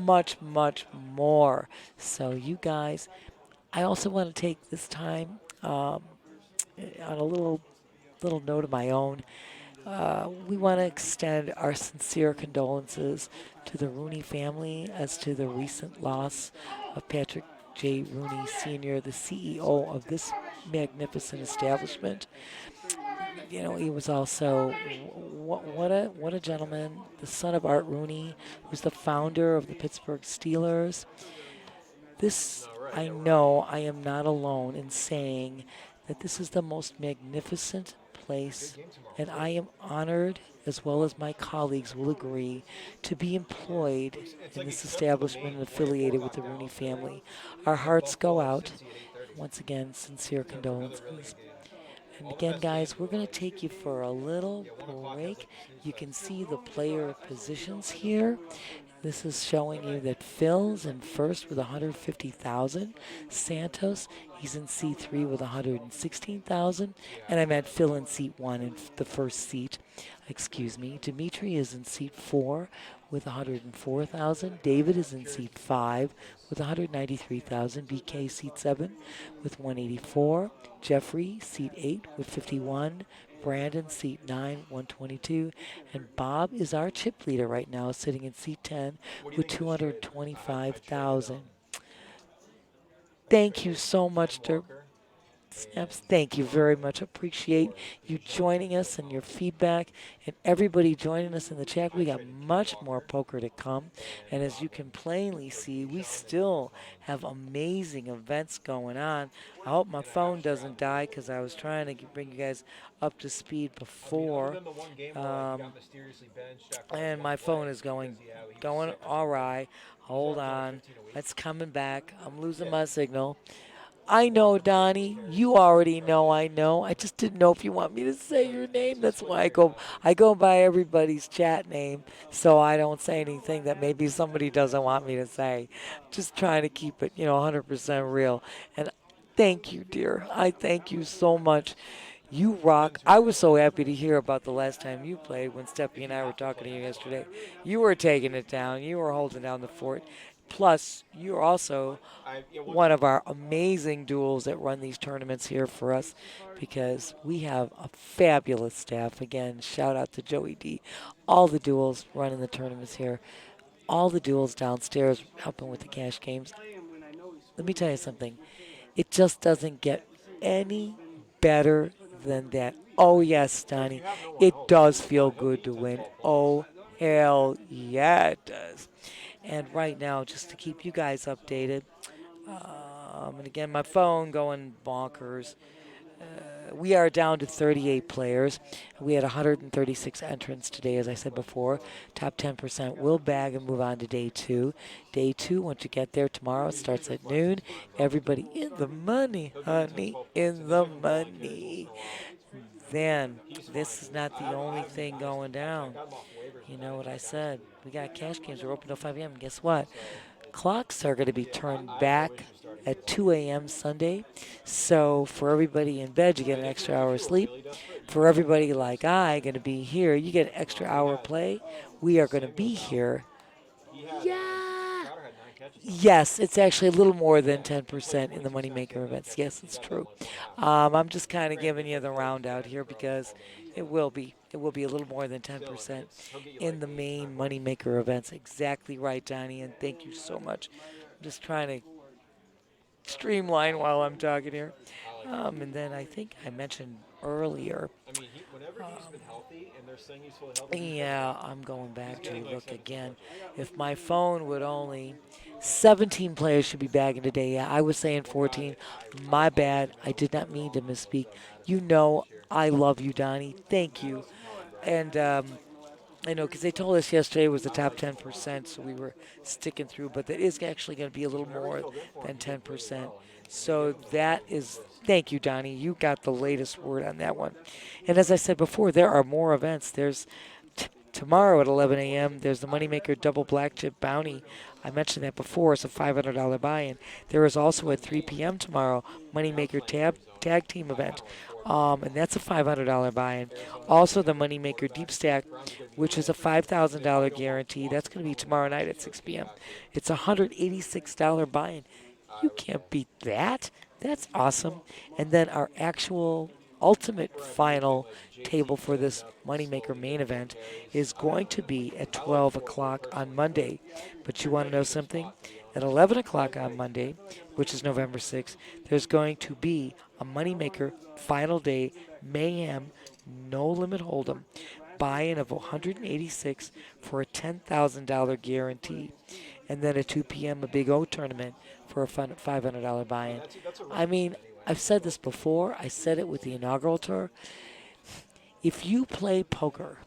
[SPEAKER 2] much, much more. So you guys, I also want to take this time on a little note of my own. We want to extend our sincere condolences to the Rooney family as to the recent loss of Patrick J. Rooney Sr., the CEO of this magnificent establishment. You know, he was also what a gentleman, the son of Art Rooney, who's the founder of the Pittsburgh Steelers. This, I know I am not alone in saying that this is the most magnificent place, and I am honored, as well as my colleagues will agree, to be employed in this establishment and affiliated with the Rooney family. Our hearts go out. Once again, sincere condolences. And again, guys, we're going to take you for a little break. You can see the player positions here. This is showing you that Phil's in first with 150,000. Santos, he's in seat 3 with 116,000. And I meant Phil in seat 1 in the first seat. Excuse me. Dimitri is in seat 4 with 104,000. David is in seat 5 with 193,000. BK seat 7 with 184. Jeffrey seat 8 with 51. Brandon, seat 9, 122. And Bob is our chip leader right now, sitting in seat 10 with 225,000. Thank you so much, Dirk Snaps. Thank you very much. Appreciate you joining us and your feedback, and everybody joining us in the chat. We got much more poker to come, and as you can plainly see, we still have amazing events going on. I hope my phone doesn't die, because I was trying to bring you guys up to speed before, and my phone is going all right. Hold on, it's coming back. I'm losing my signal. I know, Donnie. You already know I know. I just didn't know if you want me to say your name. That's why I go by everybody's chat name so I don't say anything that maybe somebody doesn't want me to say. Just trying to keep it, 100% real. And thank you, dear. I thank you so much. You rock. I was so happy to hear about the last time you played when Steppy and I were talking to you yesterday. You were taking it down. You were holding down the fort. Plus, you're also one of our amazing duels that run these tournaments here for us because we have a fabulous staff. Again, shout out to Joey D. All the duels running the tournaments here. All the duels downstairs helping with the cash games. Let me tell you something. It just doesn't get any better than that. Oh, yes, Donnie. It does feel good to win. Oh, hell yeah, it does. And right now, just to keep you guys updated, and again, my phone going bonkers. We are down to 38 players. We had 136 entrants today, as I said before. Top 10% will bag and move on to day two. Day two, once you get there tomorrow, it starts at noon. Everybody in the money, honey, in the money. Then, this is not the only thing going down. You know what I said? We got cash games. We're open till 5 a.m. Guess what? Clocks are going to be turned back at 2 a.m. Sunday. So for everybody in bed, you get an extra hour of sleep. For everybody like I going to be here, you get an extra hour of play. We are going to be here. Yeah. Yes, it's actually a little more than 10% in the Moneymaker events. Yes, it's true. I'm just kind of giving you the round out here because it will be. It will be a little more than 10% in the main Moneymaker events. Exactly right, Donnie, and thank you so much. I'm just trying to streamline while I'm talking here. And then I think I mentioned earlier.
[SPEAKER 4] Whenever he's been healthy, and they're saying he's fully healthy.
[SPEAKER 2] Yeah, I'm going back to look again. If my phone would only, 17 players should be bagging today. Yeah, I was saying 14. My bad. I did not mean to misspeak. You know, I love you, Donnie. Thank you. And I know because they told us yesterday was the top 10%, so we were sticking through, but that is actually going to be a little more than 10%. So that is, thank you, Donnie. You got the latest word on that one. And as I said before, there are more events. There's tomorrow at 11 a.m., there's the Moneymaker Double Black Chip Bounty. I mentioned that before. It's a $500 buy-in. There is also at 3 p.m. tomorrow, Moneymaker Tag Team event. And that's a $500 buy-in. Also, the Moneymaker Deep Stack, which is a $5,000 guarantee. That's going to be tomorrow night at 6 p.m. It's a $186 buy-in. You can't beat that. That's awesome. And then our actual ultimate final table for this Moneymaker main event is going to be at 12 o'clock on Monday. But you want to know something? At 11 o'clock on Monday, which is November 6th, there's going to be a Moneymaker final day mayhem no limit hold'em buy-in of 186 for a $10,000 guarantee, and then at 2 p.m. a Big O tournament for a $500 buy-in. I mean, I've said this before. I said it with the inaugural tour. If you play poker,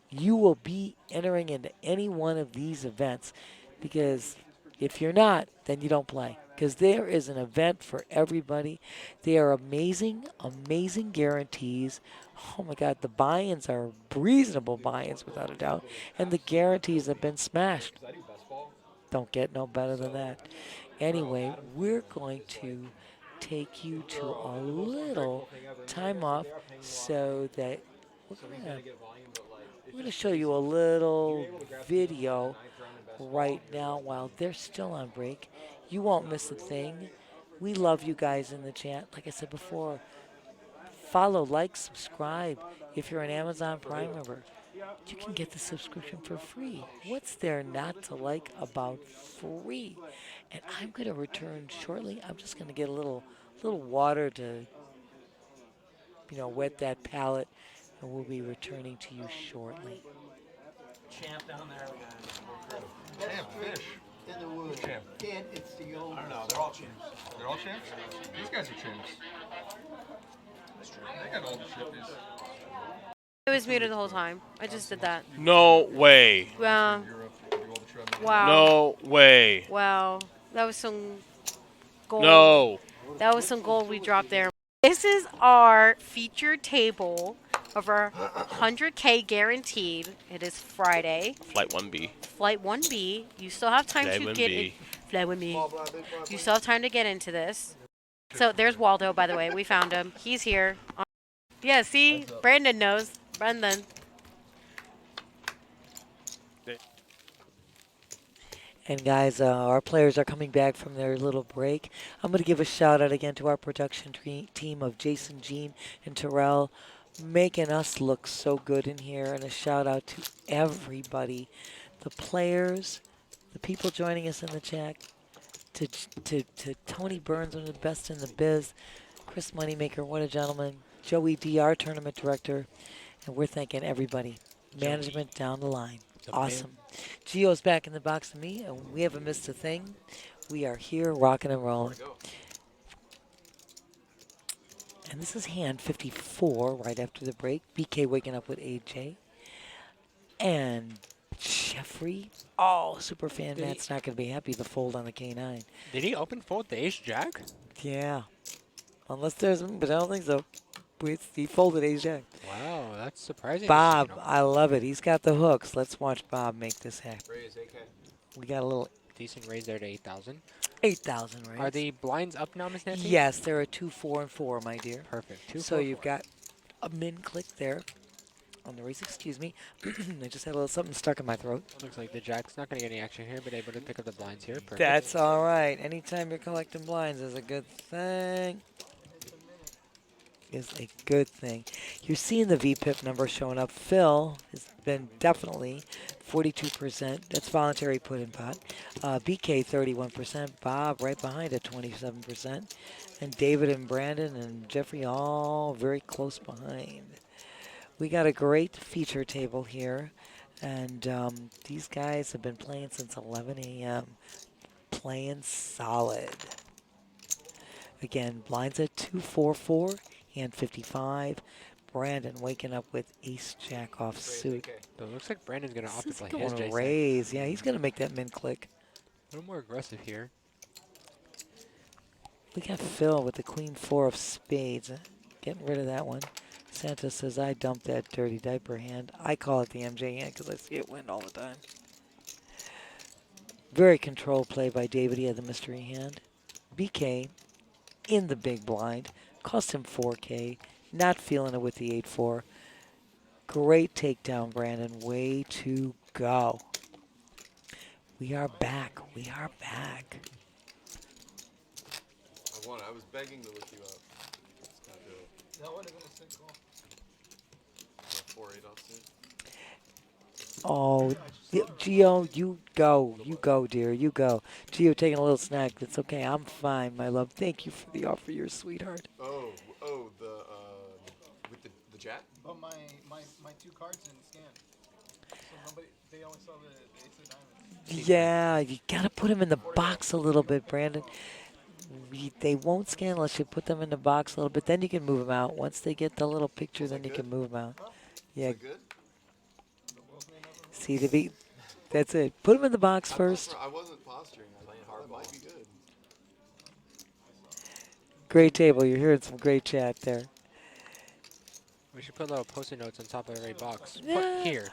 [SPEAKER 2] you will be entering into any one of these events, because if you're not, then you don't play. Because there is an event for everybody. They are amazing, amazing guarantees. Oh my God, the buy-ins are reasonable buy-ins without a doubt. And the guarantees have been smashed. Don't get no better than that. Anyway, we're going to take you to a little time off so that we're going to show you a little video right now while they're still on break. You won't miss a thing. We love you guys in the chat. Like I said before, follow, like, subscribe. If you're an Amazon Prime member, you can get the subscription for free. What's there not to like about free? And I'm going to return shortly. I'm just going to get a little water to, wet that palate, and we'll be returning to you shortly.
[SPEAKER 8] Champ down there.
[SPEAKER 4] Champ fish.
[SPEAKER 6] In the woods.
[SPEAKER 4] Champ.
[SPEAKER 6] Kid, it's the old.
[SPEAKER 4] I don't know. They're all champs. They're all champs? These guys are champs. They got all the shippies.
[SPEAKER 9] It was muted the whole time. I just did that.
[SPEAKER 1] No way.
[SPEAKER 9] Wow.
[SPEAKER 1] No way.
[SPEAKER 9] Wow. That was some gold.
[SPEAKER 1] No
[SPEAKER 9] That was some gold we dropped there. This is our featured table of our 100K guaranteed. It is Friday.
[SPEAKER 10] Flight 1B.
[SPEAKER 9] Flight 1B. You still have time
[SPEAKER 10] Flight
[SPEAKER 9] to
[SPEAKER 10] 1B.
[SPEAKER 9] get in. Flight 1B. You still have time to get into this. So there's Waldo, by the way. We found him. He's here. Yeah, see? Brandon knows. Brendan.
[SPEAKER 2] And guys, our players are coming back from their little break. I'm going to give a shout out again to our production team of Jason, Jean, and Terrell, making us look so good in here. And a shout out to everybody, the players, the people joining us in the chat, to Tony Burns, one of the best in the biz, Chris Moneymaker, what a gentleman, Joey D, our tournament director, and we're thanking everybody, management down the line. Awesome. Gio's back in the box with me, and we haven't missed a thing. We are here rocking and rolling. And this is hand 54 right after the break. BK waking up with AJ. And Jeffrey. Oh, super fan Matt's not going to be happy to fold on the K9.
[SPEAKER 3] Did he open fold the ace jack?
[SPEAKER 2] Yeah. Unless there's, but I don't think so. He folded ace jack.
[SPEAKER 3] Wow, that's surprising.
[SPEAKER 2] Bob, I love it. He's got the hooks. Let's watch Bob make this happen.
[SPEAKER 4] Raise AK.
[SPEAKER 2] We got a little
[SPEAKER 3] decent raise there to 8,000.
[SPEAKER 2] 8,000 raise.
[SPEAKER 3] Are the blinds up now, Miss Nancy?
[SPEAKER 2] Yes, there are 2, 4, and 4, my dear.
[SPEAKER 3] Perfect. 2,
[SPEAKER 2] so
[SPEAKER 3] 4,
[SPEAKER 2] you've
[SPEAKER 3] 4.
[SPEAKER 2] got a min click there on the raise. Excuse me. I just had a little something stuck in my throat.
[SPEAKER 3] Looks like the jack's not going to get any action here, but able to pick up the blinds here. Perfect.
[SPEAKER 2] That's all right. Anytime you're collecting blinds is a good thing. Is a good thing. You're seeing the VPIP number showing up. Phil has been definitely 42%. That's voluntary put in pot. BK 31%. Bob right behind at 27%. And David and Brandon and Jeffrey all very close behind. We got a great feature table here. And these guys have been playing since 11 a.m. Playing solid. Again, blinds at 244. Hand 55. Brandon waking up with ace jack off suit.
[SPEAKER 3] So it looks like Brandon's going to opt to play his
[SPEAKER 2] Going to
[SPEAKER 3] J6.
[SPEAKER 2] raise. Yeah, he's going to make that min click.
[SPEAKER 3] A little more aggressive here.
[SPEAKER 2] We got Phil with the queen 4 of spades. Getting rid of that one. Santa says, I dumped that dirty diaper hand. I call it the MJ hand because I see it win all the time. Very controlled play by David. He had the mystery hand. BK in the big blind. Cost him 4K. Not feeling it with the 8-4. Great takedown, Brandon. Way to go. We are back. We are back.
[SPEAKER 4] I was begging to look you up.
[SPEAKER 6] That would have been a sick goal.
[SPEAKER 4] 4-8 offsuit.
[SPEAKER 2] Oh, Gio, you go. You go, dear. You go. Gio taking a little snack. That's okay. I'm fine, my love. Thank you for the offer, your sweetheart.
[SPEAKER 4] Oh, with the jack?
[SPEAKER 6] But my 2 cards didn't scan. So nobody, they only saw the ace of diamonds.
[SPEAKER 2] Yeah, you got to put him in the box a little bit, Brandon. They won't scan unless you put them in the box a little bit. Then you can move them out. Once they get the little picture, then you can move them out. Yeah. See the beat. That's it. Put them in the box first.
[SPEAKER 4] I wasn't posturing. I was playing hardball. Might be good.
[SPEAKER 2] Great table. You're hearing some great chat there.
[SPEAKER 3] We should put little post-it notes on top of every box. Put here.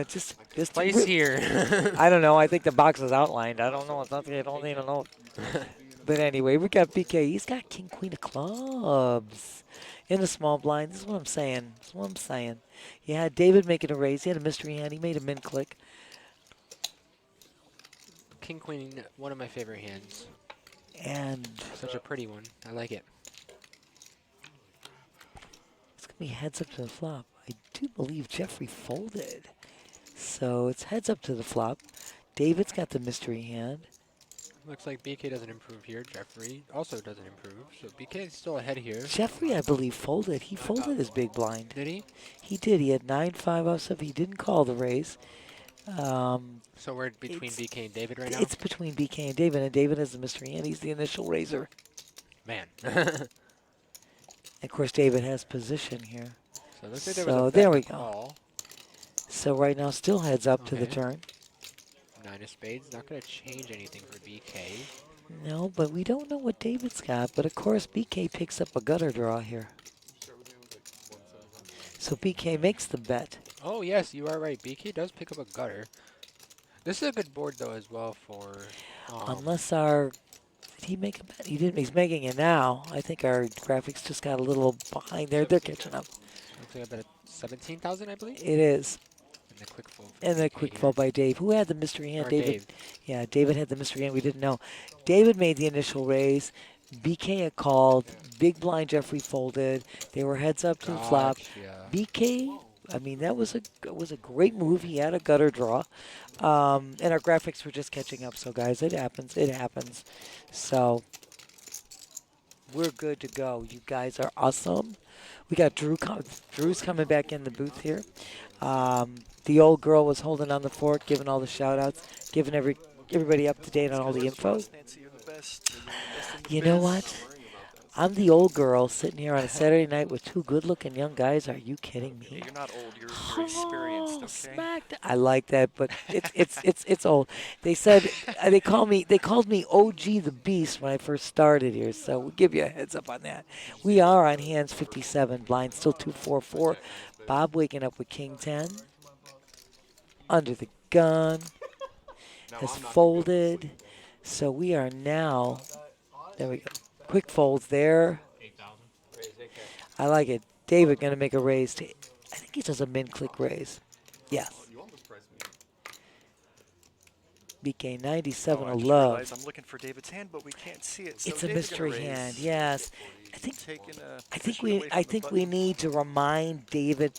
[SPEAKER 2] Just
[SPEAKER 3] place here.
[SPEAKER 2] I don't know. I think the box is outlined. I don't know. It's not. I don't need a note. But anyway, we got BK. He's got king, queen of clubs in the small blind. This is what I'm saying. This is what I'm saying. You had David making a raise. He had a mystery hand. He made a min click.
[SPEAKER 3] King, queen, one of my favorite hands.
[SPEAKER 2] And
[SPEAKER 3] such a pretty one. I like it.
[SPEAKER 2] It's going to be heads up to the flop. I do believe Jeffrey folded. So it's heads up to the flop. David's got the mystery hand.
[SPEAKER 3] Looks like BK doesn't improve here. Jeffrey also doesn't improve. So BK is still ahead here.
[SPEAKER 2] Jeffrey, I believe, folded. He folded his big blind.
[SPEAKER 3] Did he?
[SPEAKER 2] He did. He had 9-5 offsuit. He didn't call the raise.
[SPEAKER 3] So we're between BK and David right now?
[SPEAKER 2] It's between BK and David has the mystery hand. He's the initial raiser.
[SPEAKER 3] Man.
[SPEAKER 2] Of course, David has position here.
[SPEAKER 3] So, looks like there was a
[SPEAKER 2] there we
[SPEAKER 3] call.
[SPEAKER 2] go. So right now, still heads up to the
[SPEAKER 3] Okay.
[SPEAKER 2] turn.
[SPEAKER 3] 9 of spades. Not going to change anything for BK.
[SPEAKER 2] No, but we don't know what David's got. But of course, BK picks up a gutter draw here. So BK makes the bet.
[SPEAKER 3] Oh, yes, you are right. BK does pick up a gutter. This is a good board, though, as well for...
[SPEAKER 2] Unless our... Did he make a bet? He didn't. He's making it now. I think our graphics just got a little behind there. They're catching up.
[SPEAKER 3] looks like a bet at 17,000, I believe.
[SPEAKER 2] It is.
[SPEAKER 3] And the quick fold.
[SPEAKER 2] And the quick fold by Dave. Who had the mystery hand?
[SPEAKER 3] Or
[SPEAKER 2] David.
[SPEAKER 3] Dave.
[SPEAKER 2] Yeah, David had the mystery hand. We didn't know. David made the initial raise. BK had called. Big blind Jeffrey folded. They were heads up to the flop.
[SPEAKER 3] Gotcha.
[SPEAKER 2] BK, I mean, that was a great move. He had a gutter draw. And our graphics were just catching up. So, guys, it happens. It happens. So, we're good to go. You guys are awesome. We got Drew. Drew's coming back in the booth here. The old girl was holding on the fort, giving all the shout-outs, giving everybody up to date on all the info.
[SPEAKER 5] Nancy, you're the best. Best in the
[SPEAKER 2] You know
[SPEAKER 5] biz.
[SPEAKER 2] what? I'm the old girl sitting here on a Saturday night with two good-looking young guys. Are you kidding me?
[SPEAKER 5] Hey, you're not old. You're experienced. Okay.
[SPEAKER 2] Smacked. I like that, but it's old. They said they called me OG the Beast when I first started here. So we'll give you a heads up on that. We are on hands 57, blind still 244. Bob waking up with King 10 under the gun has folded. So we are now. There we go. Quick folds there. I like it. David going to make a raise. I think he does a min-click raise. Yes. BK 97
[SPEAKER 5] I
[SPEAKER 2] of
[SPEAKER 5] just
[SPEAKER 2] love.
[SPEAKER 5] realized I'm looking for David's hand, but we can't see it. So
[SPEAKER 2] It's a
[SPEAKER 5] David's gonna
[SPEAKER 2] mystery
[SPEAKER 5] raise.
[SPEAKER 2] hand. Yes. I think
[SPEAKER 5] Away
[SPEAKER 2] we need to remind David.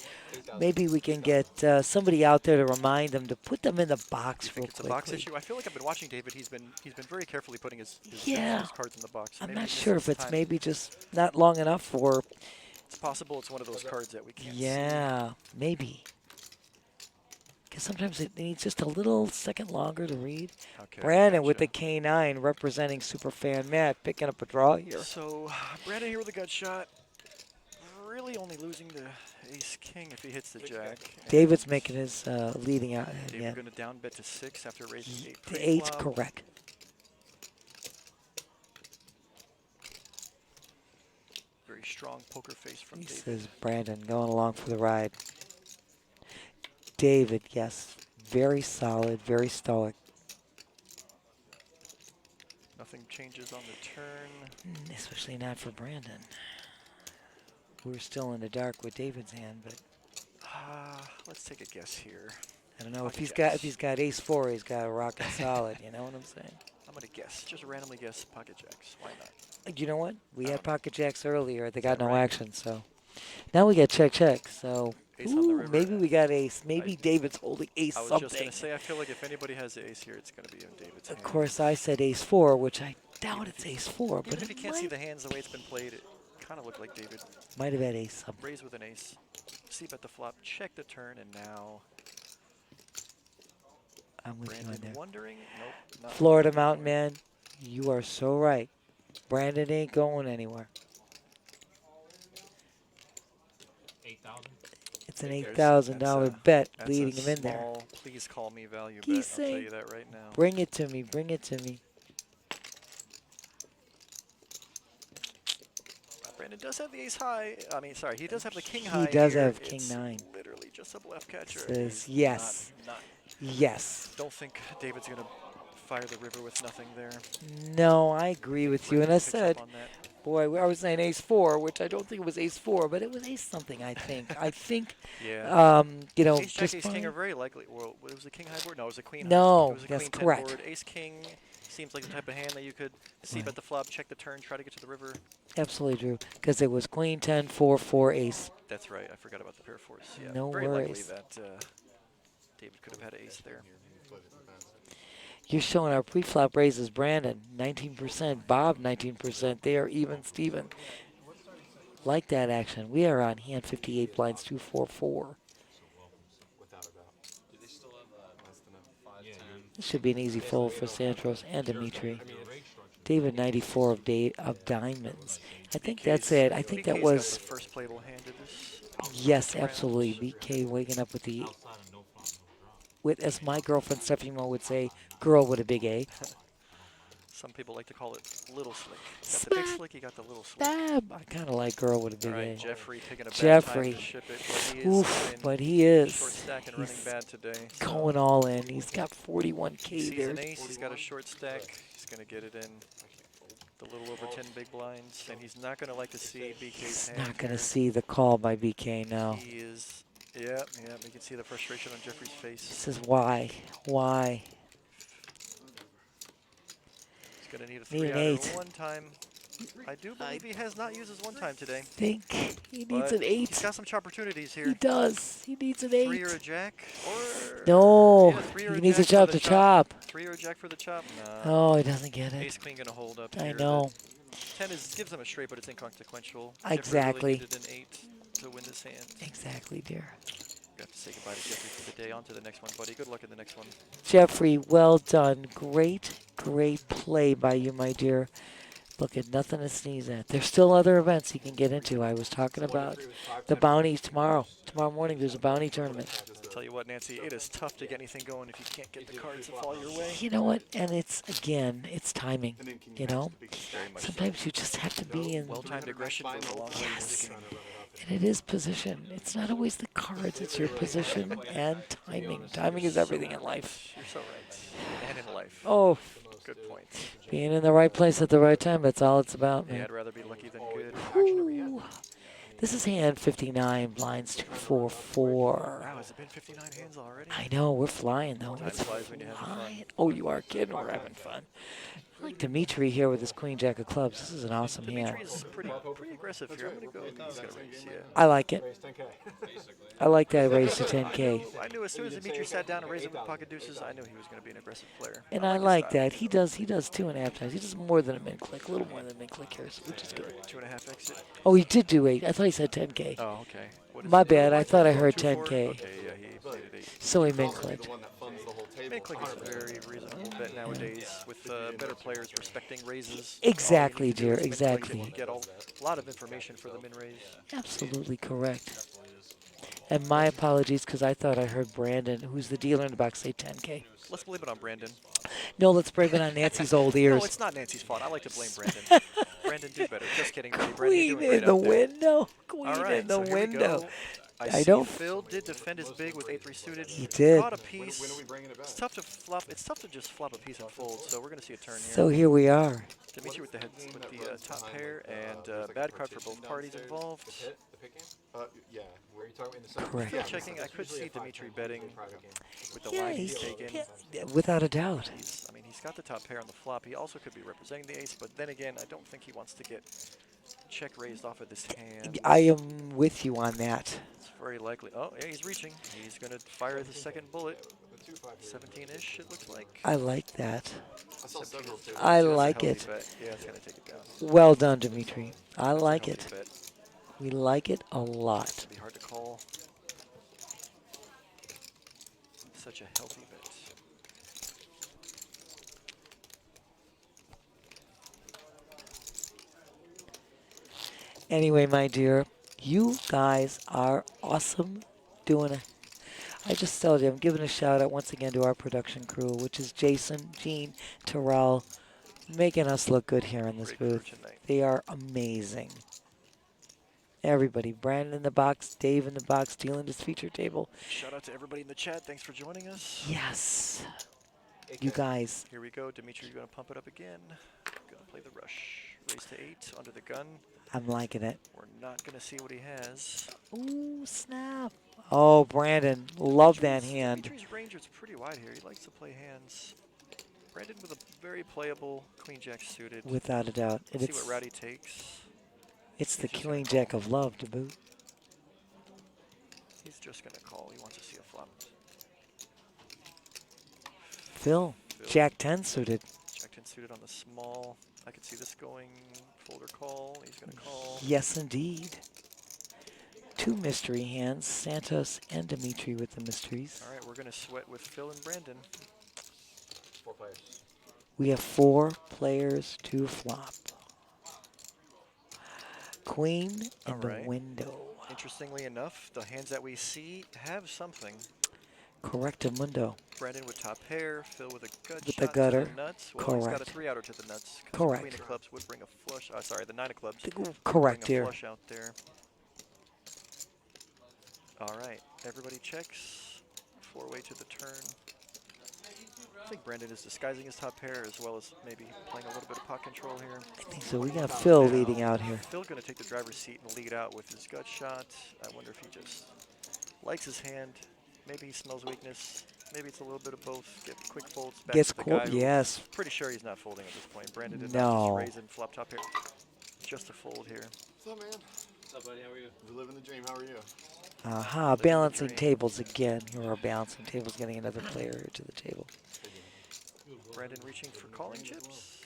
[SPEAKER 2] Maybe we can get somebody out there to remind them to put them in the box real
[SPEAKER 5] It's a box
[SPEAKER 2] quickly.
[SPEAKER 5] issue. I feel like I've been watching David. He's been very carefully putting his
[SPEAKER 2] Yeah.
[SPEAKER 5] cards in the box.
[SPEAKER 2] I'm
[SPEAKER 5] Maybe
[SPEAKER 2] not
[SPEAKER 5] he
[SPEAKER 2] sure
[SPEAKER 5] needs
[SPEAKER 2] if it's
[SPEAKER 5] time.
[SPEAKER 2] maybe just not long enough for.
[SPEAKER 5] It's possible it's one of those cards that we can't see.
[SPEAKER 2] Yeah, maybe. Because sometimes it needs just a little second longer to read.
[SPEAKER 5] Okay,
[SPEAKER 2] Brandon with the
[SPEAKER 5] gotcha.
[SPEAKER 2] K9 representing Superfan Matt picking up a draw here.
[SPEAKER 5] So Brandon here with a gut shot. Really only losing to Ace King if he hits the Jack.
[SPEAKER 2] David's
[SPEAKER 5] And
[SPEAKER 2] making his leading out.
[SPEAKER 5] David
[SPEAKER 2] Yeah.
[SPEAKER 5] going to down bet to 6 after raising 8
[SPEAKER 2] The 8's
[SPEAKER 5] pre-flop.
[SPEAKER 2] correct.
[SPEAKER 5] Very strong poker face from
[SPEAKER 2] He
[SPEAKER 5] David.
[SPEAKER 2] says Brandon going along for the ride. David, yes, very solid, very stoic.
[SPEAKER 5] Nothing changes on the turn.
[SPEAKER 2] Especially not for Brandon. We're still in the dark with David's hand, but
[SPEAKER 5] Let's take a guess here.
[SPEAKER 2] I don't know if
[SPEAKER 5] Pocket
[SPEAKER 2] he's got ace 4, he's got a rockin' solid. You know what I'm saying?
[SPEAKER 5] I'm going to guess. Just randomly guess pocket jacks. Why not?
[SPEAKER 2] You know what? We
[SPEAKER 5] I
[SPEAKER 2] had
[SPEAKER 5] don't know.
[SPEAKER 2] pocket jacks earlier. They got
[SPEAKER 5] that
[SPEAKER 2] no
[SPEAKER 5] right?
[SPEAKER 2] action, so now we got check. So
[SPEAKER 5] Ace on the river.
[SPEAKER 2] maybe we got ace. Maybe David's holding ace
[SPEAKER 5] I was
[SPEAKER 2] something.
[SPEAKER 5] just going to say, I feel like if anybody has the ace here, it's going to be in David's hand.
[SPEAKER 2] Of course, I said ace 4, which I doubt it's ace 4,
[SPEAKER 5] Even
[SPEAKER 2] but
[SPEAKER 5] if you
[SPEAKER 2] it
[SPEAKER 5] can't see
[SPEAKER 2] might,
[SPEAKER 5] the hands the way it's been played, it kind of looked like David
[SPEAKER 2] might have had ace something.
[SPEAKER 5] raised with an ace. See bet the flop, check the turn, and now
[SPEAKER 2] I'm with you on
[SPEAKER 5] Brandon
[SPEAKER 2] there.
[SPEAKER 5] wondering. Nope. Not
[SPEAKER 2] Florida Mountain Man, you are so right. Brandon ain't going anywhere.
[SPEAKER 7] 8,000.
[SPEAKER 2] It's an
[SPEAKER 5] There's-
[SPEAKER 2] $8,000
[SPEAKER 5] that's a-
[SPEAKER 2] bet
[SPEAKER 5] that's
[SPEAKER 2] leading
[SPEAKER 5] a
[SPEAKER 2] him in there.
[SPEAKER 5] small, please call me value
[SPEAKER 2] He's
[SPEAKER 5] bet. I'll tell
[SPEAKER 2] saying,
[SPEAKER 5] you that right now.
[SPEAKER 2] bring it to me, bring it to me.
[SPEAKER 5] Brandon does have the ace high. I mean, sorry, he does have the king high.
[SPEAKER 2] He does
[SPEAKER 5] here.
[SPEAKER 2] have king
[SPEAKER 5] It's
[SPEAKER 2] 9.
[SPEAKER 5] Literally just a bluff catcher.
[SPEAKER 2] Says
[SPEAKER 5] He's
[SPEAKER 2] yes.
[SPEAKER 5] Not,
[SPEAKER 2] Yes.
[SPEAKER 5] don't think David's gonna fire the river with nothing there.
[SPEAKER 2] No, I agree with you. And I
[SPEAKER 5] Brandon picks up
[SPEAKER 2] said,
[SPEAKER 5] on that.
[SPEAKER 2] boy, I was saying ace 4, which I don't think it was ace 4, but it was ace something, I think. I think,
[SPEAKER 5] Yeah.
[SPEAKER 2] you know,
[SPEAKER 5] Ace jack,
[SPEAKER 2] just
[SPEAKER 5] ace king
[SPEAKER 2] fine.
[SPEAKER 5] are very likely. Well, it was a king high board. No, it was a queen.
[SPEAKER 2] No,
[SPEAKER 5] high. It was a
[SPEAKER 2] that's
[SPEAKER 5] queen 10
[SPEAKER 2] correct.
[SPEAKER 5] board. Ace king seems like the type of hand that you could see bet the flop, check the turn, try to get to the river.
[SPEAKER 2] Absolutely, Drew. Because it was queen 10, 4, 4, ace.
[SPEAKER 5] That's right. I forgot about the pair fours. Yeah.
[SPEAKER 2] No
[SPEAKER 5] very
[SPEAKER 2] worries.
[SPEAKER 5] likely that David could have had ace there.
[SPEAKER 2] You're showing our pre-flop raises, Brandon, 19%, Bob, 19%. They are even, Steven. Like that action. We are on hand 58 blinds, 244. This should be an easy fold for Santos and Dimitri. David, 94 of diamonds. I think that's it. I think that
[SPEAKER 5] BK's got
[SPEAKER 2] was,
[SPEAKER 5] the first playable hand of this.
[SPEAKER 2] yes, absolutely. BK waking up with the, as my girlfriend Stephanie Mo would say, girl with a big A.
[SPEAKER 5] Some people like to call it little slick. Got the big slick, you got the little slick.
[SPEAKER 2] Stab. I kind of like girl with a big
[SPEAKER 5] All right,
[SPEAKER 2] A.
[SPEAKER 5] Jeffrey taking a bad
[SPEAKER 2] Jeffrey.
[SPEAKER 5] time to ship it, but he is
[SPEAKER 2] Oof,
[SPEAKER 5] going
[SPEAKER 2] but he
[SPEAKER 5] short
[SPEAKER 2] is.
[SPEAKER 5] stack and running
[SPEAKER 2] He's
[SPEAKER 5] bad today. So
[SPEAKER 2] going all in. He's got 41K
[SPEAKER 5] he sees
[SPEAKER 2] there.
[SPEAKER 5] an ace, he's got a short stack. He's going to get it in the little over 10 big blinds, and he's not going to like to see BK's
[SPEAKER 2] He's
[SPEAKER 5] hand.
[SPEAKER 2] not going to
[SPEAKER 5] here.
[SPEAKER 2] see the call by BK now.
[SPEAKER 5] He is, yeah, you can see the frustration on Jeffrey's face.
[SPEAKER 2] This is why. Why?
[SPEAKER 5] He's going to need a
[SPEAKER 2] Need an
[SPEAKER 5] 3-outer
[SPEAKER 2] eight.
[SPEAKER 5] one time. I do believe he has not used his one time today.
[SPEAKER 2] Think he needs
[SPEAKER 5] But
[SPEAKER 2] an 8.
[SPEAKER 5] He's got some opportunities here.
[SPEAKER 2] He does. He needs an
[SPEAKER 5] 3
[SPEAKER 2] 8.
[SPEAKER 5] or a jack, or
[SPEAKER 2] No,
[SPEAKER 5] yeah, 3 or
[SPEAKER 2] he
[SPEAKER 5] a
[SPEAKER 2] needs a
[SPEAKER 5] jack
[SPEAKER 2] chop
[SPEAKER 5] for
[SPEAKER 2] to
[SPEAKER 5] the
[SPEAKER 2] chop.
[SPEAKER 5] 3 or a jack for the chop. Nah.
[SPEAKER 2] Oh, he doesn't get it.
[SPEAKER 5] Ace queen gonna hold up.
[SPEAKER 2] I
[SPEAKER 5] Here.
[SPEAKER 2] know.
[SPEAKER 5] The 10 gives him a straight, but it's inconsequential.
[SPEAKER 2] Exactly.
[SPEAKER 5] Jeffrey really needed an 8 to win this hand.
[SPEAKER 2] Exactly, dear.
[SPEAKER 5] We have to say goodbye to Jeffrey for the day. On to the next one, buddy. Good luck in the next one.
[SPEAKER 2] Jeffrey, well done. Great, great play by you, my dear. Look at nothing to sneeze at. There's still other events he can get into. I was talking about the bounties tomorrow. Tomorrow morning there's a bounty tournament.
[SPEAKER 5] Tell you what, Nancy, it is tough to get anything going if you can't get the cards to fall your way.
[SPEAKER 2] You know what? And it's, again, it's timing, you know?
[SPEAKER 5] Very much so.
[SPEAKER 2] Sometimes you just have to be in,
[SPEAKER 5] Well-timed aggression goes a long way in this game.
[SPEAKER 2] and it is position. It's not always the cards, it's your position and timing. Timing is everything in life.
[SPEAKER 5] You're so right. And in life.
[SPEAKER 2] Oh,
[SPEAKER 5] Good point.
[SPEAKER 2] being in the right place at the right time, that's all it's about,
[SPEAKER 5] Yeah,
[SPEAKER 2] man.
[SPEAKER 5] I'd rather be lucky than good.
[SPEAKER 2] Ooh. This is hand 59, blinds 244.
[SPEAKER 5] Wow, has it been 59 hands already?
[SPEAKER 2] I know, we're flying though.
[SPEAKER 5] Time
[SPEAKER 2] It's
[SPEAKER 5] flies when you're having fun.
[SPEAKER 2] flying. Oh, you are kidding. We're having fun. I like Dimitri here with his queen jack of clubs. This is an awesome hand.
[SPEAKER 5] Dimitri is pretty aggressive here. I'm going to go with these guys. Yeah.
[SPEAKER 2] I like it. I like that raise to 10K.
[SPEAKER 5] I knew as soon as Dimitri sat down and raised it with pocket deuces, I knew he was going to be an aggressive player.
[SPEAKER 2] And I
[SPEAKER 5] his
[SPEAKER 2] like
[SPEAKER 5] style.
[SPEAKER 2] that. He does 2.5 times. He does more than a min click, a little more than a min click here, which is good.
[SPEAKER 5] 2.5 exit.
[SPEAKER 2] Oh, he did do 8. I thought he said 10K.
[SPEAKER 5] Oh, okay. What is
[SPEAKER 2] My
[SPEAKER 5] it?
[SPEAKER 2] bad. I thought I heard
[SPEAKER 5] 2-4?
[SPEAKER 2] 10K.
[SPEAKER 5] Okay, yeah, he played it 8.
[SPEAKER 2] So he min clicked.
[SPEAKER 5] Min click is a very reasonable bet nowadays with better players respecting raises.
[SPEAKER 2] Exactly,
[SPEAKER 5] All you need to do
[SPEAKER 2] dear.
[SPEAKER 5] is min click and
[SPEAKER 2] Exactly.
[SPEAKER 5] you get a lot of information for the min raise.
[SPEAKER 2] Absolutely correct. And my apologies, because I thought I heard Brandon, who's the dealer in the box, say 10K.
[SPEAKER 5] Let's blame it on Brandon.
[SPEAKER 2] No, let's blame it on Nancy's old ears.
[SPEAKER 5] No, it's not Nancy's fault. I like to blame Brandon. Brandon, do better. Just kidding, buddy. Brandon,
[SPEAKER 2] Queen
[SPEAKER 5] you're doing great
[SPEAKER 2] in the
[SPEAKER 5] out there.
[SPEAKER 2] window. Queen
[SPEAKER 5] All right,
[SPEAKER 2] in the
[SPEAKER 5] so here we
[SPEAKER 2] window.
[SPEAKER 5] go.
[SPEAKER 2] I
[SPEAKER 5] see
[SPEAKER 2] don't-
[SPEAKER 5] Phil did defend his big with 8-3 suited.
[SPEAKER 2] He did.
[SPEAKER 5] Caught a piece. It's tough to flop. It's tough to just flop a piece and fold. So we're going to see a turn here.
[SPEAKER 2] So here we are.
[SPEAKER 5] Dimitri with the top pair and bad card for both parties involved.
[SPEAKER 4] Yeah. Where are you talking in the second?
[SPEAKER 2] Correct.
[SPEAKER 5] Field checking. I could see Dimitri betting with the
[SPEAKER 2] Yeah,
[SPEAKER 5] line he's
[SPEAKER 2] he's,
[SPEAKER 5] taken.
[SPEAKER 2] yeah, without a doubt.
[SPEAKER 5] I mean, he's got the top pair on the flop. He also could be representing the ace, but then again, I don't think he wants to get check raised off of this hand.
[SPEAKER 2] I am with you on that.
[SPEAKER 5] It's very likely. Oh, yeah, he's reaching. He's going to fire the second bullet. 17-ish, it looks like.
[SPEAKER 2] I like that.
[SPEAKER 5] 17 is
[SPEAKER 2] I
[SPEAKER 5] that's a
[SPEAKER 2] like
[SPEAKER 5] healthy
[SPEAKER 2] it.
[SPEAKER 5] bet. Yeah, it's going to take it down.
[SPEAKER 2] Well done, Dimitri. I
[SPEAKER 5] That's a
[SPEAKER 2] like
[SPEAKER 5] healthy
[SPEAKER 2] it.
[SPEAKER 5] bet.
[SPEAKER 2] We like it a lot.
[SPEAKER 5] It'd be hard to call. Such a healthy bet.
[SPEAKER 2] Anyway, my dear, you guys are awesome doing it. I just told you, I'm giving a shout out once again to our production crew, which is Jason, Gene, Terrell, making us look good here in this
[SPEAKER 5] Great
[SPEAKER 2] booth.
[SPEAKER 5] crew tonight.
[SPEAKER 2] They are amazing. Everybody, Brandon in the box, Dave in the box, dealing this feature table.
[SPEAKER 5] Shout out to everybody in the chat. Thanks for joining us.
[SPEAKER 2] Yes. You guys.
[SPEAKER 5] Here we go. Dimitri's going to pump it up again. Going to play the rush. Raise to 8 under the gun.
[SPEAKER 2] I'm liking it.
[SPEAKER 5] We're not going to see what he has.
[SPEAKER 2] Ooh, snap. Oh, Brandon, love that hand.
[SPEAKER 5] Dimitri's range is pretty wide here. He likes to play hands. Brandon with a very playable queen jack suited.
[SPEAKER 2] Without a doubt. And
[SPEAKER 5] Let's see what route he takes.
[SPEAKER 2] it's the queen jack of love to boot.
[SPEAKER 5] He's just going to call. He wants to see a flop.
[SPEAKER 2] Phil, jack 10 suited.
[SPEAKER 5] Jack 10 suited on the small. I could see this going fold or call. He's going to call.
[SPEAKER 2] Yes, indeed. Two mystery hands, Santos and Dimitri with the mysteries.
[SPEAKER 5] All right, we're going to sweat with Phil and Brandon.
[SPEAKER 4] 4 players.
[SPEAKER 2] We have 4 players to flop. Queen in
[SPEAKER 5] All
[SPEAKER 2] the
[SPEAKER 5] right.
[SPEAKER 2] window.
[SPEAKER 5] Interestingly enough, the hands that we see have something.
[SPEAKER 2] Correctamundo.
[SPEAKER 5] Brandon with top pair, Phil with a gut
[SPEAKER 2] With
[SPEAKER 5] shot
[SPEAKER 2] the gutter.
[SPEAKER 5] to the nuts. Well, he's got a
[SPEAKER 2] Correct.
[SPEAKER 5] 3-outer to the nuts. 'Cause
[SPEAKER 2] Correct.
[SPEAKER 5] the queen of clubs would bring a flush. Sorry, the 9 of clubs.
[SPEAKER 2] Correct
[SPEAKER 5] bring a
[SPEAKER 2] here.
[SPEAKER 5] flush out there. All right, everybody checks. 4-way to the turn. I think Brandon is disguising his top pair as well as maybe playing a little bit of pot control here.
[SPEAKER 2] I think so. We got Phil leading out here.
[SPEAKER 5] Phil going to take the driver's seat and lead out with his gut shot. I wonder if he just likes his hand. Maybe he smells weakness. Maybe it's a little bit of both. Get quick folds back
[SPEAKER 2] Gets
[SPEAKER 5] to the guy who
[SPEAKER 2] yes.
[SPEAKER 5] pretty sure he's not folding at this point. Brandon did
[SPEAKER 2] No.
[SPEAKER 5] not just raise and flop top here. Just a fold here.
[SPEAKER 4] What's up, man? What's up, buddy? How are you? We're living the dream. How are you?
[SPEAKER 2] Aha, balancing tables again. Here are balancing tables, getting another player here to the table.
[SPEAKER 5] Brandon reaching for calling chips.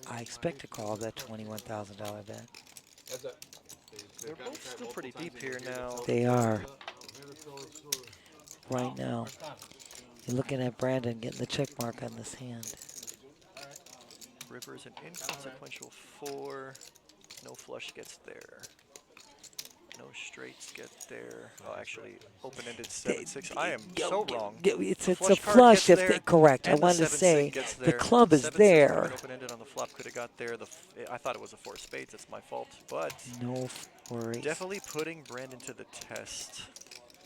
[SPEAKER 2] I expect to call that $21,000 bet.
[SPEAKER 5] They're both still pretty deep here now.
[SPEAKER 2] They are. Right now. You're looking at Brandon getting the check mark on this hand.
[SPEAKER 5] River is an inconsequential 4. No flush gets there. No straights get there. Oh, actually, open-ended 7-6. I am so wrong.
[SPEAKER 2] It's a
[SPEAKER 5] card
[SPEAKER 2] flush
[SPEAKER 5] gets
[SPEAKER 2] if
[SPEAKER 5] there,
[SPEAKER 2] correct. I
[SPEAKER 5] and the
[SPEAKER 2] wanted to
[SPEAKER 5] 7-6
[SPEAKER 2] say
[SPEAKER 5] gets
[SPEAKER 2] the
[SPEAKER 5] there.
[SPEAKER 2] club is
[SPEAKER 5] 7-6
[SPEAKER 2] there.
[SPEAKER 5] Open-ended on the flop could have got there. I thought it was a 4 spades. That's my fault. But
[SPEAKER 2] No worries.
[SPEAKER 5] definitely putting Brandon to the test.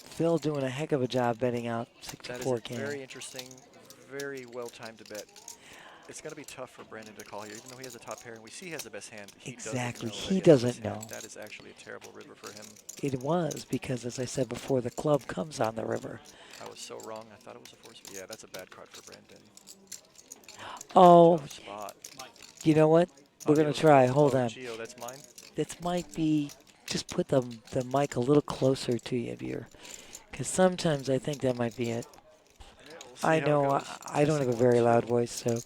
[SPEAKER 2] Phil doing a heck of a job betting out
[SPEAKER 5] That is a
[SPEAKER 2] 64K.
[SPEAKER 5] very interesting, very well-timed bet. It's going to be tough for Brandon to call here, even though he has a top pair, and we see he has the best hand.
[SPEAKER 2] Exactly.
[SPEAKER 5] He
[SPEAKER 2] He
[SPEAKER 5] doesn't know.
[SPEAKER 2] doesn't know.
[SPEAKER 5] That is actually a terrible river for him.
[SPEAKER 2] It was because, as I said before, the club comes on the river.
[SPEAKER 5] I was so wrong. I thought it was a 4 spade. Yeah, that's a bad card for Brandon.
[SPEAKER 2] Oh,
[SPEAKER 5] Tough spot.
[SPEAKER 2] you know what? We're going to try. Hold on.
[SPEAKER 5] Gio, that's mine.
[SPEAKER 2] This might be, just put the mic a little closer to you, dear. Because sometimes I think that might be it.
[SPEAKER 5] We'll
[SPEAKER 2] I
[SPEAKER 5] see how it
[SPEAKER 2] know
[SPEAKER 5] goes.
[SPEAKER 2] I don't have a very loud voice, so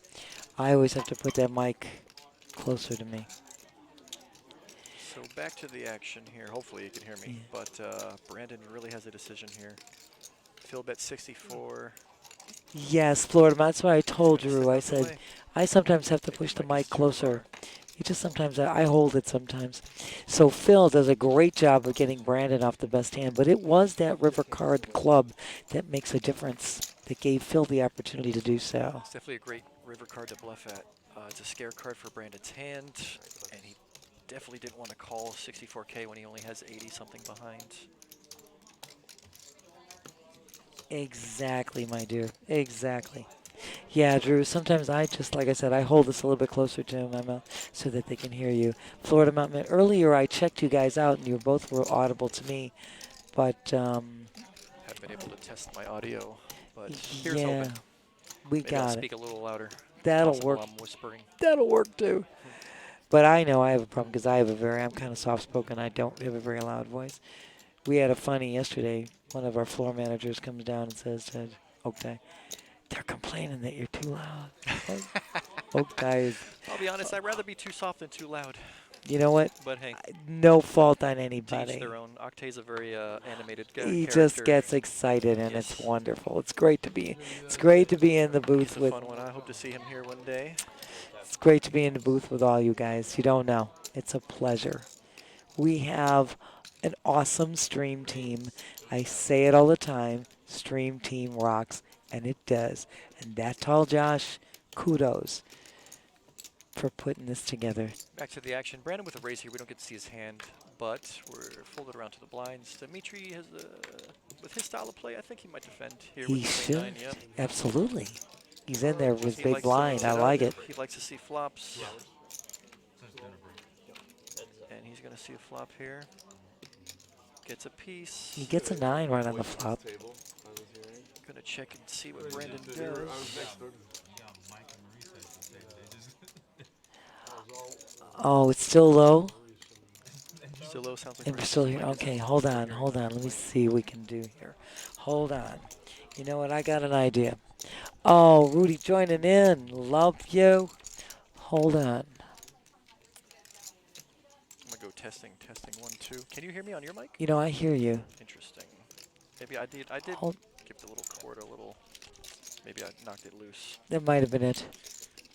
[SPEAKER 2] I always have to put that mic closer to me.
[SPEAKER 5] So back to the action here. Hopefully you can hear me.
[SPEAKER 2] Yeah.
[SPEAKER 5] But Brandon really has a decision here. Phil bet 64.
[SPEAKER 2] Yes, Florida. That's why I told Drew. I said I sometimes have to push the mic closer. You just sometimes I hold it sometimes. So Phil does a great job of getting Brandon off the best hand, but it was that river card club that makes a difference. That gave Phil the opportunity to do so.
[SPEAKER 5] It's definitely a great river card to bluff at. It's a scare card for Brandon's hand, and he definitely didn't want to call 64K when he only has 80-something behind.
[SPEAKER 2] Exactly, my dear. Exactly. Yeah, Drew, sometimes I just, like I said, I hold this a little bit closer to my mouth so that they can hear you. Florida Mountain, earlier I checked you guys out, and you both were audible to me, but
[SPEAKER 5] Haven't been able to test my audio, but here's
[SPEAKER 2] yeah,
[SPEAKER 5] hoping.
[SPEAKER 2] we
[SPEAKER 5] Maybe I'll
[SPEAKER 2] got
[SPEAKER 5] speak
[SPEAKER 2] it.
[SPEAKER 5] a little louder.
[SPEAKER 2] That'll
[SPEAKER 5] Possible
[SPEAKER 2] work.
[SPEAKER 5] I'm whispering.
[SPEAKER 2] That'll work too. But I know I have a problem because I'm kind of soft-spoken. I don't have a very loud voice. We had a funny yesterday. One of our floor managers comes down and says to Oktay, they're complaining that you're too loud. Oktay is,
[SPEAKER 5] I'll be honest, I'd rather be too soft than too loud.
[SPEAKER 2] you know what?
[SPEAKER 5] But hey,
[SPEAKER 2] No fault on
[SPEAKER 5] to
[SPEAKER 2] anybody.
[SPEAKER 5] each their own. Oktay's a very animated
[SPEAKER 2] He
[SPEAKER 5] character.
[SPEAKER 2] just gets excited, and it's wonderful. It's great to be. It's great to be in the booth
[SPEAKER 5] He's a
[SPEAKER 2] with.
[SPEAKER 5] fun one. I hope to see him here one day.
[SPEAKER 2] It's great to be in the booth with all you guys. You don't know. It's a pleasure. We have an awesome stream team. I say it all the time. Stream team rocks, and it does. And that tall Josh, kudos for putting this together.
[SPEAKER 5] Back to the action. Brandon with a raise here. We don't get to see his hand, but we're folded around to the blinds. Dimitri has with his style of play, I think he might defend here
[SPEAKER 2] He
[SPEAKER 5] with the
[SPEAKER 2] should.
[SPEAKER 5] 9. Yep.
[SPEAKER 2] Absolutely. He's in there with
[SPEAKER 5] He
[SPEAKER 2] big
[SPEAKER 5] likes to
[SPEAKER 2] blind.
[SPEAKER 5] mix
[SPEAKER 2] I
[SPEAKER 5] up.
[SPEAKER 2] like it.
[SPEAKER 5] He likes to see flops. And he's going to see a flop here. Gets a piece.
[SPEAKER 2] He gets a 9 right on the flop.
[SPEAKER 5] Going to check and see what Brandon does.
[SPEAKER 2] Oh, it's still low?
[SPEAKER 5] Still low, sounds like
[SPEAKER 2] And we're still here. Okay, hold on. Let me see what we can do here. Hold on. You know what? I got an idea. Oh, Rudy joining in. Love you. Hold on.
[SPEAKER 5] I'm going to go testing 1, 2. Can you hear me on your mic?
[SPEAKER 2] You know, I hear you.
[SPEAKER 5] Interesting. Maybe I did
[SPEAKER 2] Hold.
[SPEAKER 5] give the little cord a little, maybe I knocked it loose.
[SPEAKER 2] That might have been it.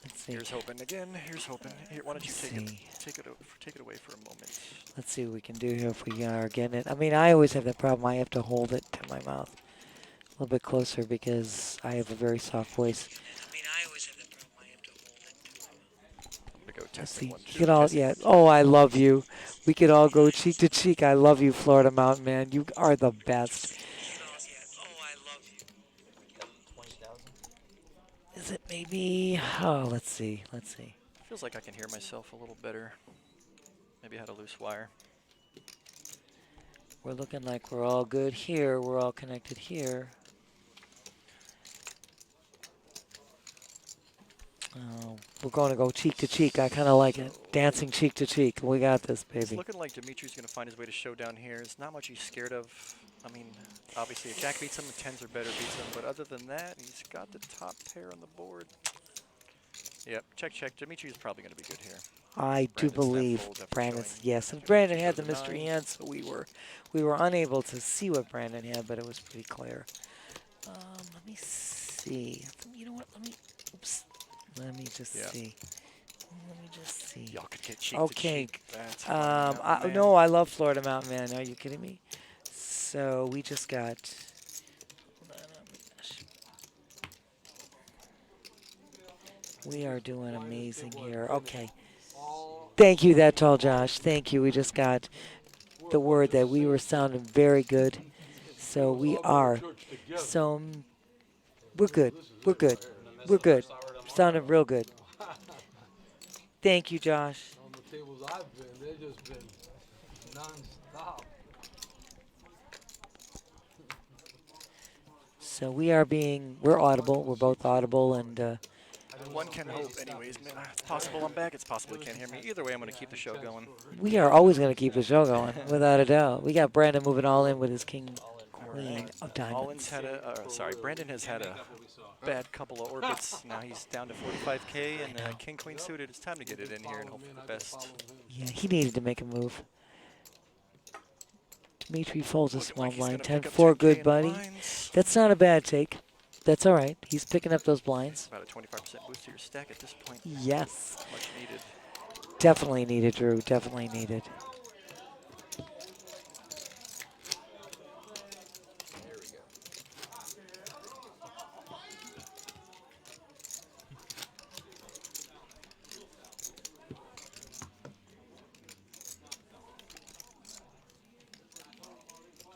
[SPEAKER 2] Let's see.
[SPEAKER 5] Here's hoping again. Here's hoping. Here, why don't you
[SPEAKER 2] Let's
[SPEAKER 5] take it away for a moment?
[SPEAKER 2] Let's see what we can do here if we are getting it. I mean, I always have that problem. I have to hold it to my mouth a little bit closer because I have a very soft voice. I mean, I always have that problem. I have to hold it to my mouth.
[SPEAKER 5] We go
[SPEAKER 2] Let's
[SPEAKER 5] testing
[SPEAKER 2] see.
[SPEAKER 5] 1,
[SPEAKER 2] You
[SPEAKER 5] 2.
[SPEAKER 2] could all,
[SPEAKER 5] Testing.
[SPEAKER 2] yeah. Oh, I love you. We could all go cheek to cheek. I love you, Florida Mountain Man. You are the best. Is it maybe? Oh, let's see. Let's see.
[SPEAKER 5] Feels like I can hear myself a little better. Maybe I had a loose wire.
[SPEAKER 2] We're looking like we're all good here. We're all connected here. Oh, we're going to go cheek to cheek. I kind of like it. Dancing cheek to cheek. We got this,
[SPEAKER 5] It's
[SPEAKER 2] baby.
[SPEAKER 5] looking like Dimitri's going to find his way to showdown here. There's not much he's scared of. I mean, obviously, if Jack beats him, the 10s or better beats him. But other than that, he's got the top pair on the board. Yep, check, check. Dimitri is probably going to be good here.
[SPEAKER 2] I do
[SPEAKER 5] Brandon snap
[SPEAKER 2] believe
[SPEAKER 5] folds after
[SPEAKER 2] Brandon's,
[SPEAKER 5] showing
[SPEAKER 2] yes. And
[SPEAKER 5] Dimitri
[SPEAKER 2] Brandon
[SPEAKER 5] shows
[SPEAKER 2] had the
[SPEAKER 5] a
[SPEAKER 2] mystery
[SPEAKER 5] 9.
[SPEAKER 2] hand, so we were unable to see what Brandon had, but it was pretty clear. Let me see. You know what? Oops. Let me just see. Let me just see.
[SPEAKER 5] Y'all could get cheek
[SPEAKER 2] Okay.
[SPEAKER 5] to cheek. That's funny,
[SPEAKER 2] No, I love Florida Mountain Man. Are you kidding me? So we just got. Hold on, oh my gosh. We are doing amazing here. Okay. Thank you, that tall Josh. Thank you. We just got the word that we were sounding very good. So we are. So we're good. We're good. We're good. Sounding real good. Thank you, Josh.
[SPEAKER 10] On the tables I've been, they've just been non-stop.
[SPEAKER 2] So we're audible. We're both audible, and
[SPEAKER 5] One can hope, anyways. Man, it's possible I'm back. It's possible you can't hear me. Either way, I'm going to keep the show going.
[SPEAKER 2] we are always going to keep the show going, without a doubt. We got Brandon moving all in with his king, queen of diamonds.
[SPEAKER 5] Brandon has had a bad couple of orbits. Now he's down to 45K, and king, queen suited. It's time to get it in here and hope for the best.
[SPEAKER 2] Yeah, he needed to make a move. Dimitri folds a small blind. 10-4, good buddy. That's not a bad take. That's all right. He's picking up those blinds.
[SPEAKER 5] About a 25% boost to your stack at this point.
[SPEAKER 2] Yes.
[SPEAKER 5] Much needed.
[SPEAKER 2] Definitely needed, Drew. Definitely needed.
[SPEAKER 4] There we go.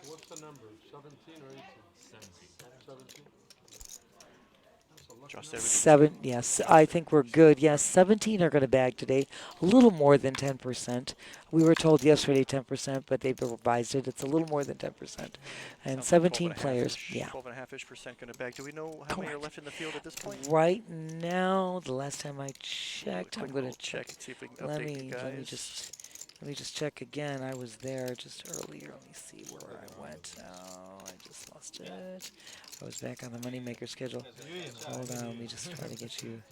[SPEAKER 10] What's the number? 17 or 18? 17.
[SPEAKER 5] Just everything.
[SPEAKER 2] 7, yes, I think we're good. Yes, 17 are going to bag today. A little more than 10%. We were told yesterday 10%, but they've revised it. It's a little more than 10%. And
[SPEAKER 5] Sounds
[SPEAKER 2] 17
[SPEAKER 5] like
[SPEAKER 2] players, yeah.
[SPEAKER 5] 12.5% going to bag. Do we know how many are left in the field at this point?
[SPEAKER 2] Right now, the last time I checked, I'm going to
[SPEAKER 5] check and see if we can
[SPEAKER 2] let
[SPEAKER 5] update you guys.
[SPEAKER 2] let me just check again. I was there just earlier. Let me see where I went. Oh, I just lost it. I was back on the Moneymaker schedule. Hold on, let me just try to get you.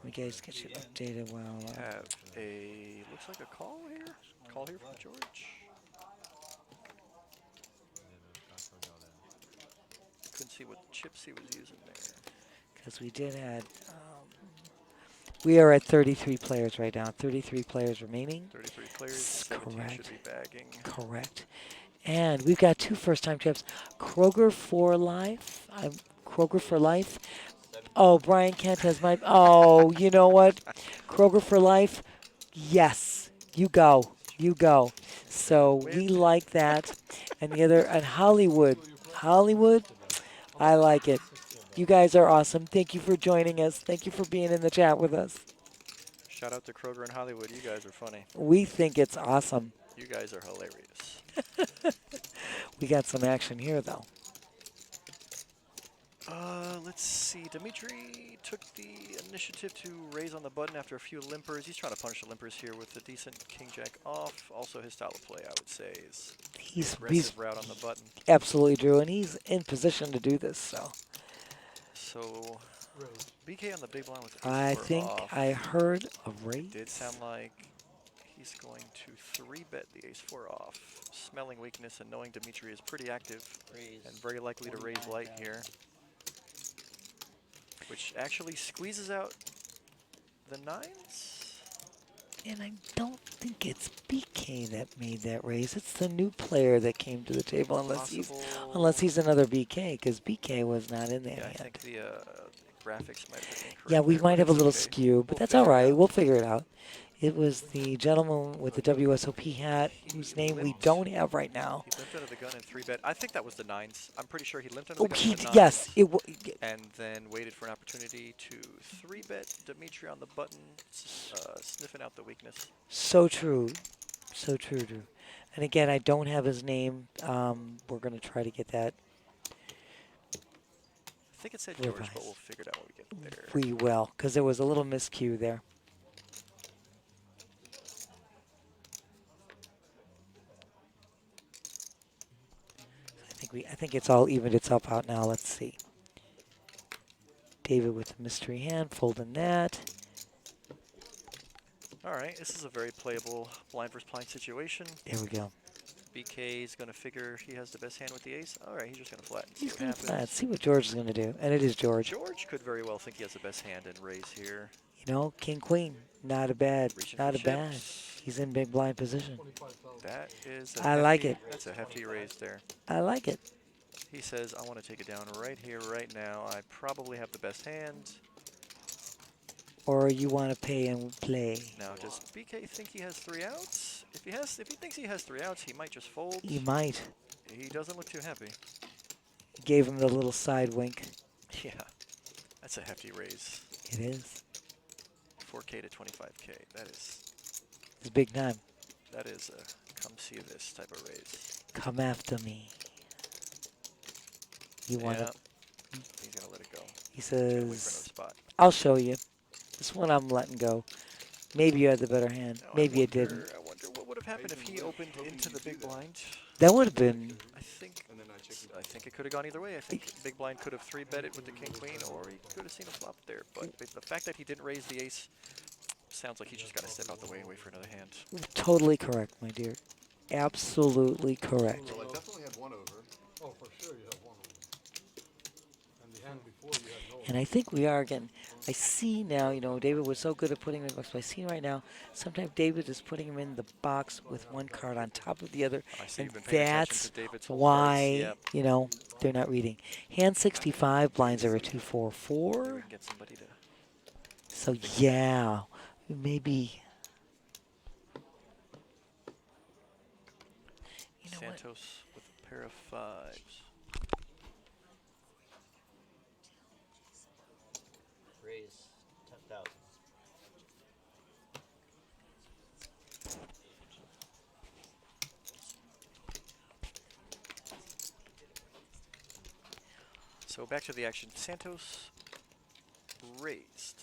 [SPEAKER 2] Let me guys get you updated while.
[SPEAKER 5] Have a looks like a call here. Call here from George. Couldn't see what chips he was using there.
[SPEAKER 2] Because we did add. We are at 33 players right now. 33 players remaining.
[SPEAKER 5] 33 players. 17 should be bagging.
[SPEAKER 2] Correct. And we've got 2 first-time chips. Kroger for life. Kroger for life. Oh, Brian Kent has my. Oh, you know what? Kroger for life. Yes, you go. You go. So we like that. And the other, and Hollywood. Hollywood, I like it. You guys are awesome. Thank you for joining us. Thank you for being in the chat with us.
[SPEAKER 5] Shout out to Kroger and Hollywood. You guys are funny.
[SPEAKER 2] We think it's awesome.
[SPEAKER 5] You guys are hilarious.
[SPEAKER 2] We got some action here, though.
[SPEAKER 5] Let's see. Dimitri took the initiative to raise on the button after a few limpers. He's trying to punish the limpers here with a decent king-jack off. Also, his style of play, I would say, is aggressive route on the button.
[SPEAKER 2] Absolutely, Drew, and he's in position to do this.
[SPEAKER 5] So, BK on the big blind with
[SPEAKER 2] I
[SPEAKER 5] ace-4
[SPEAKER 2] think
[SPEAKER 5] off.
[SPEAKER 2] I heard a raise.
[SPEAKER 5] It did sound like he's going to 3-bet the ace-4 off, smelling weakness and knowing Dimitri is pretty active and very likely to raise light here. which actually squeezes out the nines.
[SPEAKER 2] And I don't think it's BK that made that raise. It's the new player that came to the table, unless he's another BK, because BK was not in that
[SPEAKER 5] Yeah, I
[SPEAKER 2] hand.
[SPEAKER 5] think the graphics might have been incorrect.
[SPEAKER 2] Yeah, we
[SPEAKER 5] there,
[SPEAKER 2] might
[SPEAKER 5] but
[SPEAKER 2] have a
[SPEAKER 5] it's
[SPEAKER 2] little
[SPEAKER 5] okay.
[SPEAKER 2] skew, but
[SPEAKER 5] We'll
[SPEAKER 2] that's
[SPEAKER 5] figure
[SPEAKER 2] all
[SPEAKER 5] it
[SPEAKER 2] right.
[SPEAKER 5] out.
[SPEAKER 2] We'll figure it out. It was the gentleman with the WSOP hat, whose name we don't have right now.
[SPEAKER 5] He limped under the gun and 3-bet. I think that was the nines. I'm pretty sure he limped under
[SPEAKER 2] Oh,
[SPEAKER 5] the gun with the nines.
[SPEAKER 2] yes.
[SPEAKER 5] And then waited for an opportunity to 3-bet Dimitri on the button, sniffing out the weakness.
[SPEAKER 2] So true. So true, Drew. And again, I don't have his name. We're going to try to get that.
[SPEAKER 5] I think it said George, but we'll figure it out when we get there.
[SPEAKER 2] We will, because there was a little miscue there. I think it's all evened itself out now. Let's see. David with the mystery hand, folding that.
[SPEAKER 5] All right, this is a very playable blind versus blind situation.
[SPEAKER 2] There we go.
[SPEAKER 5] BK is going to figure he has the best hand with the ace. All right, he's just going to flatten.
[SPEAKER 2] He's going to flat. See what George is going to do. And it is George.
[SPEAKER 5] George could very well think he has the best hand and raise here.
[SPEAKER 2] You know, king, queen. Not a bad. Not a bad. He's in big blind position.
[SPEAKER 5] That is
[SPEAKER 2] I like it.
[SPEAKER 5] That's a hefty raise there.
[SPEAKER 2] I like it.
[SPEAKER 5] He says, I want to take it down right here, right now. I probably have the best hand.
[SPEAKER 2] Or you want to pay and play.
[SPEAKER 5] Now, does BK think he has 3 outs? If he thinks he has 3 outs, he might just fold.
[SPEAKER 2] He might.
[SPEAKER 5] He doesn't look too happy.
[SPEAKER 2] Gave him the little side wink.
[SPEAKER 5] Yeah, that's a hefty raise.
[SPEAKER 2] It is.
[SPEAKER 5] 4K to 25K. That is.
[SPEAKER 2] It's big time.
[SPEAKER 5] That is a come see this type of raise.
[SPEAKER 2] Come after me. You want
[SPEAKER 5] Yeah.
[SPEAKER 2] it?
[SPEAKER 5] He's gonna let it go.
[SPEAKER 2] He
[SPEAKER 5] Can't wait for another
[SPEAKER 2] says,
[SPEAKER 5] spot.
[SPEAKER 2] I'll show you. This one I'm letting go. Maybe you had the better hand.
[SPEAKER 5] Now,
[SPEAKER 2] Maybe you didn't.
[SPEAKER 5] I wonder what would have happened if he opened into the big blind.
[SPEAKER 2] That would have been.
[SPEAKER 5] I think it could have gone either way. I think big blind could have 3-bet it with the king queen, or he could have seen a flop there. But the fact that he didn't raise the ace sounds like he just got to step out the way and wait for another hand.
[SPEAKER 2] Totally correct, my dear. Absolutely correct.
[SPEAKER 4] Well, I definitely had one over.
[SPEAKER 10] Oh, for sure you have one over. And the hand before you had no.
[SPEAKER 2] And I think we are again. I see now, you know, David was so good at putting him in the box, but I see right now, sometimes David is putting him in the box with one card on top of the other.
[SPEAKER 5] I see
[SPEAKER 2] And
[SPEAKER 5] you've been paying attention
[SPEAKER 2] that's
[SPEAKER 5] to David's whole
[SPEAKER 2] why,
[SPEAKER 5] cards. Yep.
[SPEAKER 2] you know, they're not reading. Hand 65, blinds over 2, 4,
[SPEAKER 5] Maybe
[SPEAKER 2] 4.
[SPEAKER 5] we can get somebody to.
[SPEAKER 2] So, yeah, maybe. You know what?
[SPEAKER 5] Santos with a pair of 5s.
[SPEAKER 8] Raise 10,000.
[SPEAKER 5] So back to the action. Santos raised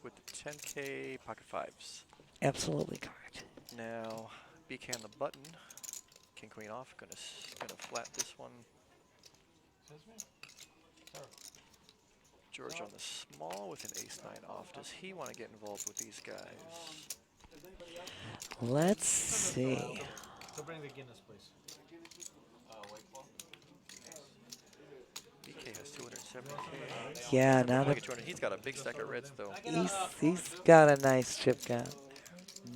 [SPEAKER 5] with the 10K pocket 5s.
[SPEAKER 2] Absolutely correct.
[SPEAKER 5] Now BK on the button. King queen off. Gonna flat this one. George on the small with an ace-9 off. Does he want to get involved with these guys?
[SPEAKER 2] Let's see.
[SPEAKER 6] So bring the Guinness, please.
[SPEAKER 5] BK has 270K.
[SPEAKER 2] Yeah, now that
[SPEAKER 5] He's got a big stack of reds though.
[SPEAKER 2] he's got a nice chip count.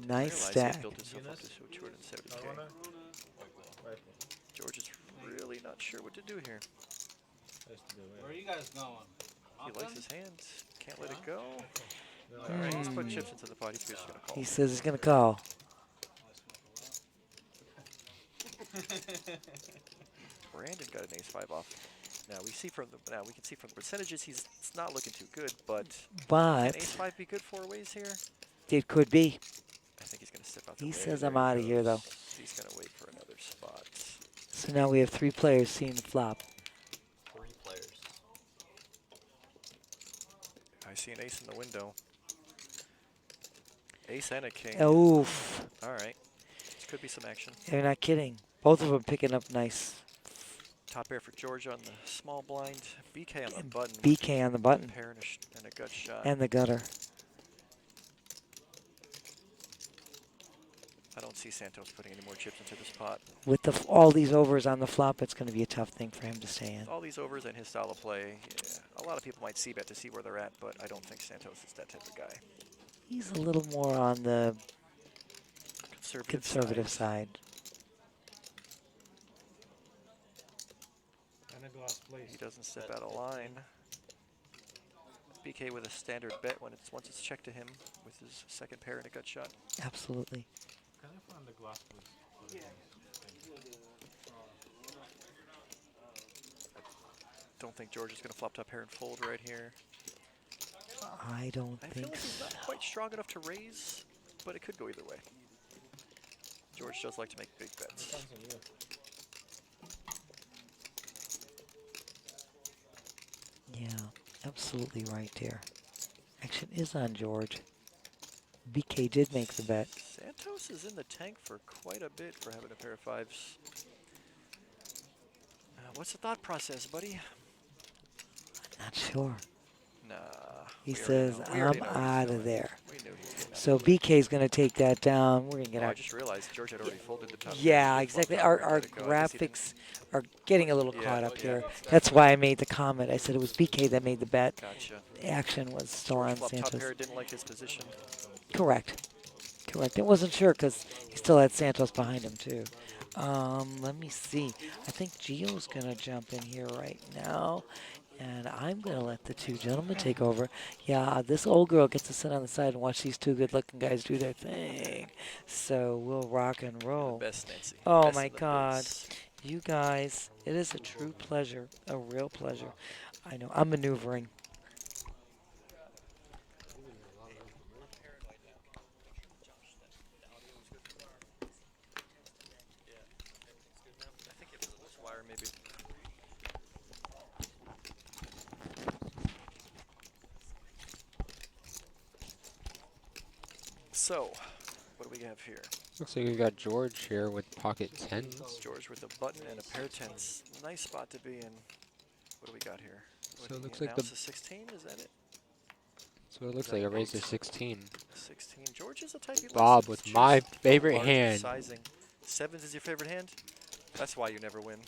[SPEAKER 5] I
[SPEAKER 2] Nice
[SPEAKER 5] realize
[SPEAKER 2] stack.
[SPEAKER 5] he built himself up to 270K. George is really not sure what to do here.
[SPEAKER 6] Where are you guys going?
[SPEAKER 5] He likes his hands. Can't let it go. Alright, he's putting chips into the pot. He's just gonna call.
[SPEAKER 2] He says he's going to call.
[SPEAKER 5] Brandon got an ace-5 off. Now we can see from the percentages it's not looking too good, but can ace-5 be good 4 ways here?
[SPEAKER 2] It could be.
[SPEAKER 5] I think he's gonna step out the
[SPEAKER 2] He
[SPEAKER 5] way.
[SPEAKER 2] says
[SPEAKER 5] There
[SPEAKER 2] I'm
[SPEAKER 5] he
[SPEAKER 2] out of here, though.
[SPEAKER 5] goes. He's gonna wait for another spot.
[SPEAKER 2] So now we have 3 players seeing the flop.
[SPEAKER 8] 3 players.
[SPEAKER 5] I see an ace in the window. Ace and a king.
[SPEAKER 2] Oof.
[SPEAKER 5] Alright. This could be some action.
[SPEAKER 2] They're not kidding. Both of them picking up nice.
[SPEAKER 5] Top pair for George on the small blind. BK on the
[SPEAKER 2] And
[SPEAKER 5] button.
[SPEAKER 2] BK on the button.
[SPEAKER 5] Pair and a gut shot.
[SPEAKER 2] And the gutter.
[SPEAKER 5] I don't see Santos putting any more chips into this pot.
[SPEAKER 2] With all these overs on the flop, it's going to be a tough thing for him to stay in.
[SPEAKER 5] All these overs and his style of play, yeah, A lot of people might c-bet to see where they're at, but I don't think Santos is that type of guy.
[SPEAKER 2] He's a little more on the conservative
[SPEAKER 5] side.
[SPEAKER 2] side.
[SPEAKER 10] And a glass, please.
[SPEAKER 5] He doesn't step out of line. BK with a standard bet when once it's checked to him with his second pair and a gut shot.
[SPEAKER 2] Absolutely.
[SPEAKER 10] Can I find the glass, please?
[SPEAKER 5] Don't think George is going to flop top pair and fold right here.
[SPEAKER 2] I don't
[SPEAKER 5] I feel
[SPEAKER 2] think
[SPEAKER 5] like he's
[SPEAKER 2] so.
[SPEAKER 5] not quite strong enough to raise, but it could go either way. George does like to make big bets.
[SPEAKER 2] Yeah, absolutely right there. Action is on George. BK did make the bet.
[SPEAKER 5] Santos is in the tank for quite a bit for having a pair of fives. What's the thought process, buddy?
[SPEAKER 2] Not sure.
[SPEAKER 5] Nah.
[SPEAKER 2] He says, I'm out of there.
[SPEAKER 5] We knew he was
[SPEAKER 2] So BK's going to take that down. We're going to get
[SPEAKER 5] I
[SPEAKER 2] our...
[SPEAKER 5] just realized George had already folded the top.
[SPEAKER 2] Yeah, exactly. Our graphics are getting a little caught up here. That's why I made the comment. I said it was BK that made the bet.
[SPEAKER 5] Gotcha.
[SPEAKER 2] The action was still
[SPEAKER 5] George
[SPEAKER 2] on
[SPEAKER 5] flopped top
[SPEAKER 2] Santos.
[SPEAKER 5] pair, didn't like his position.
[SPEAKER 2] Correct. Correct. I wasn't sure because he still had Santos behind him too. Let me see. I think Gio's going to jump in here right now. And I'm going to let the two gentlemen take over. Yeah, this old girl gets to sit on the side and watch these two good-looking guys do their thing. So we'll rock and roll.
[SPEAKER 5] Best, Nancy.
[SPEAKER 2] Oh,
[SPEAKER 5] Best
[SPEAKER 2] my
[SPEAKER 5] in the
[SPEAKER 2] God.
[SPEAKER 5] biz.
[SPEAKER 2] You guys, it is a true pleasure, a real pleasure. I know. I'm maneuvering.
[SPEAKER 5] I think it was a loose wire, maybe. So, what do we have here?
[SPEAKER 3] Looks like we got George here with pocket tens.
[SPEAKER 5] George with a button and a pair of tens. Nice spot to be in. What do we got here?
[SPEAKER 3] So it looks
[SPEAKER 5] He
[SPEAKER 3] like the
[SPEAKER 5] announced a 16, is that it?
[SPEAKER 3] so it looks like a raise to 16.
[SPEAKER 5] 16. George is a type he likes
[SPEAKER 3] Bob
[SPEAKER 5] to
[SPEAKER 3] with
[SPEAKER 5] choose
[SPEAKER 3] my favorite
[SPEAKER 5] larger
[SPEAKER 3] hand.
[SPEAKER 5] Sizing. Sevens is your favorite hand? That's why you never win.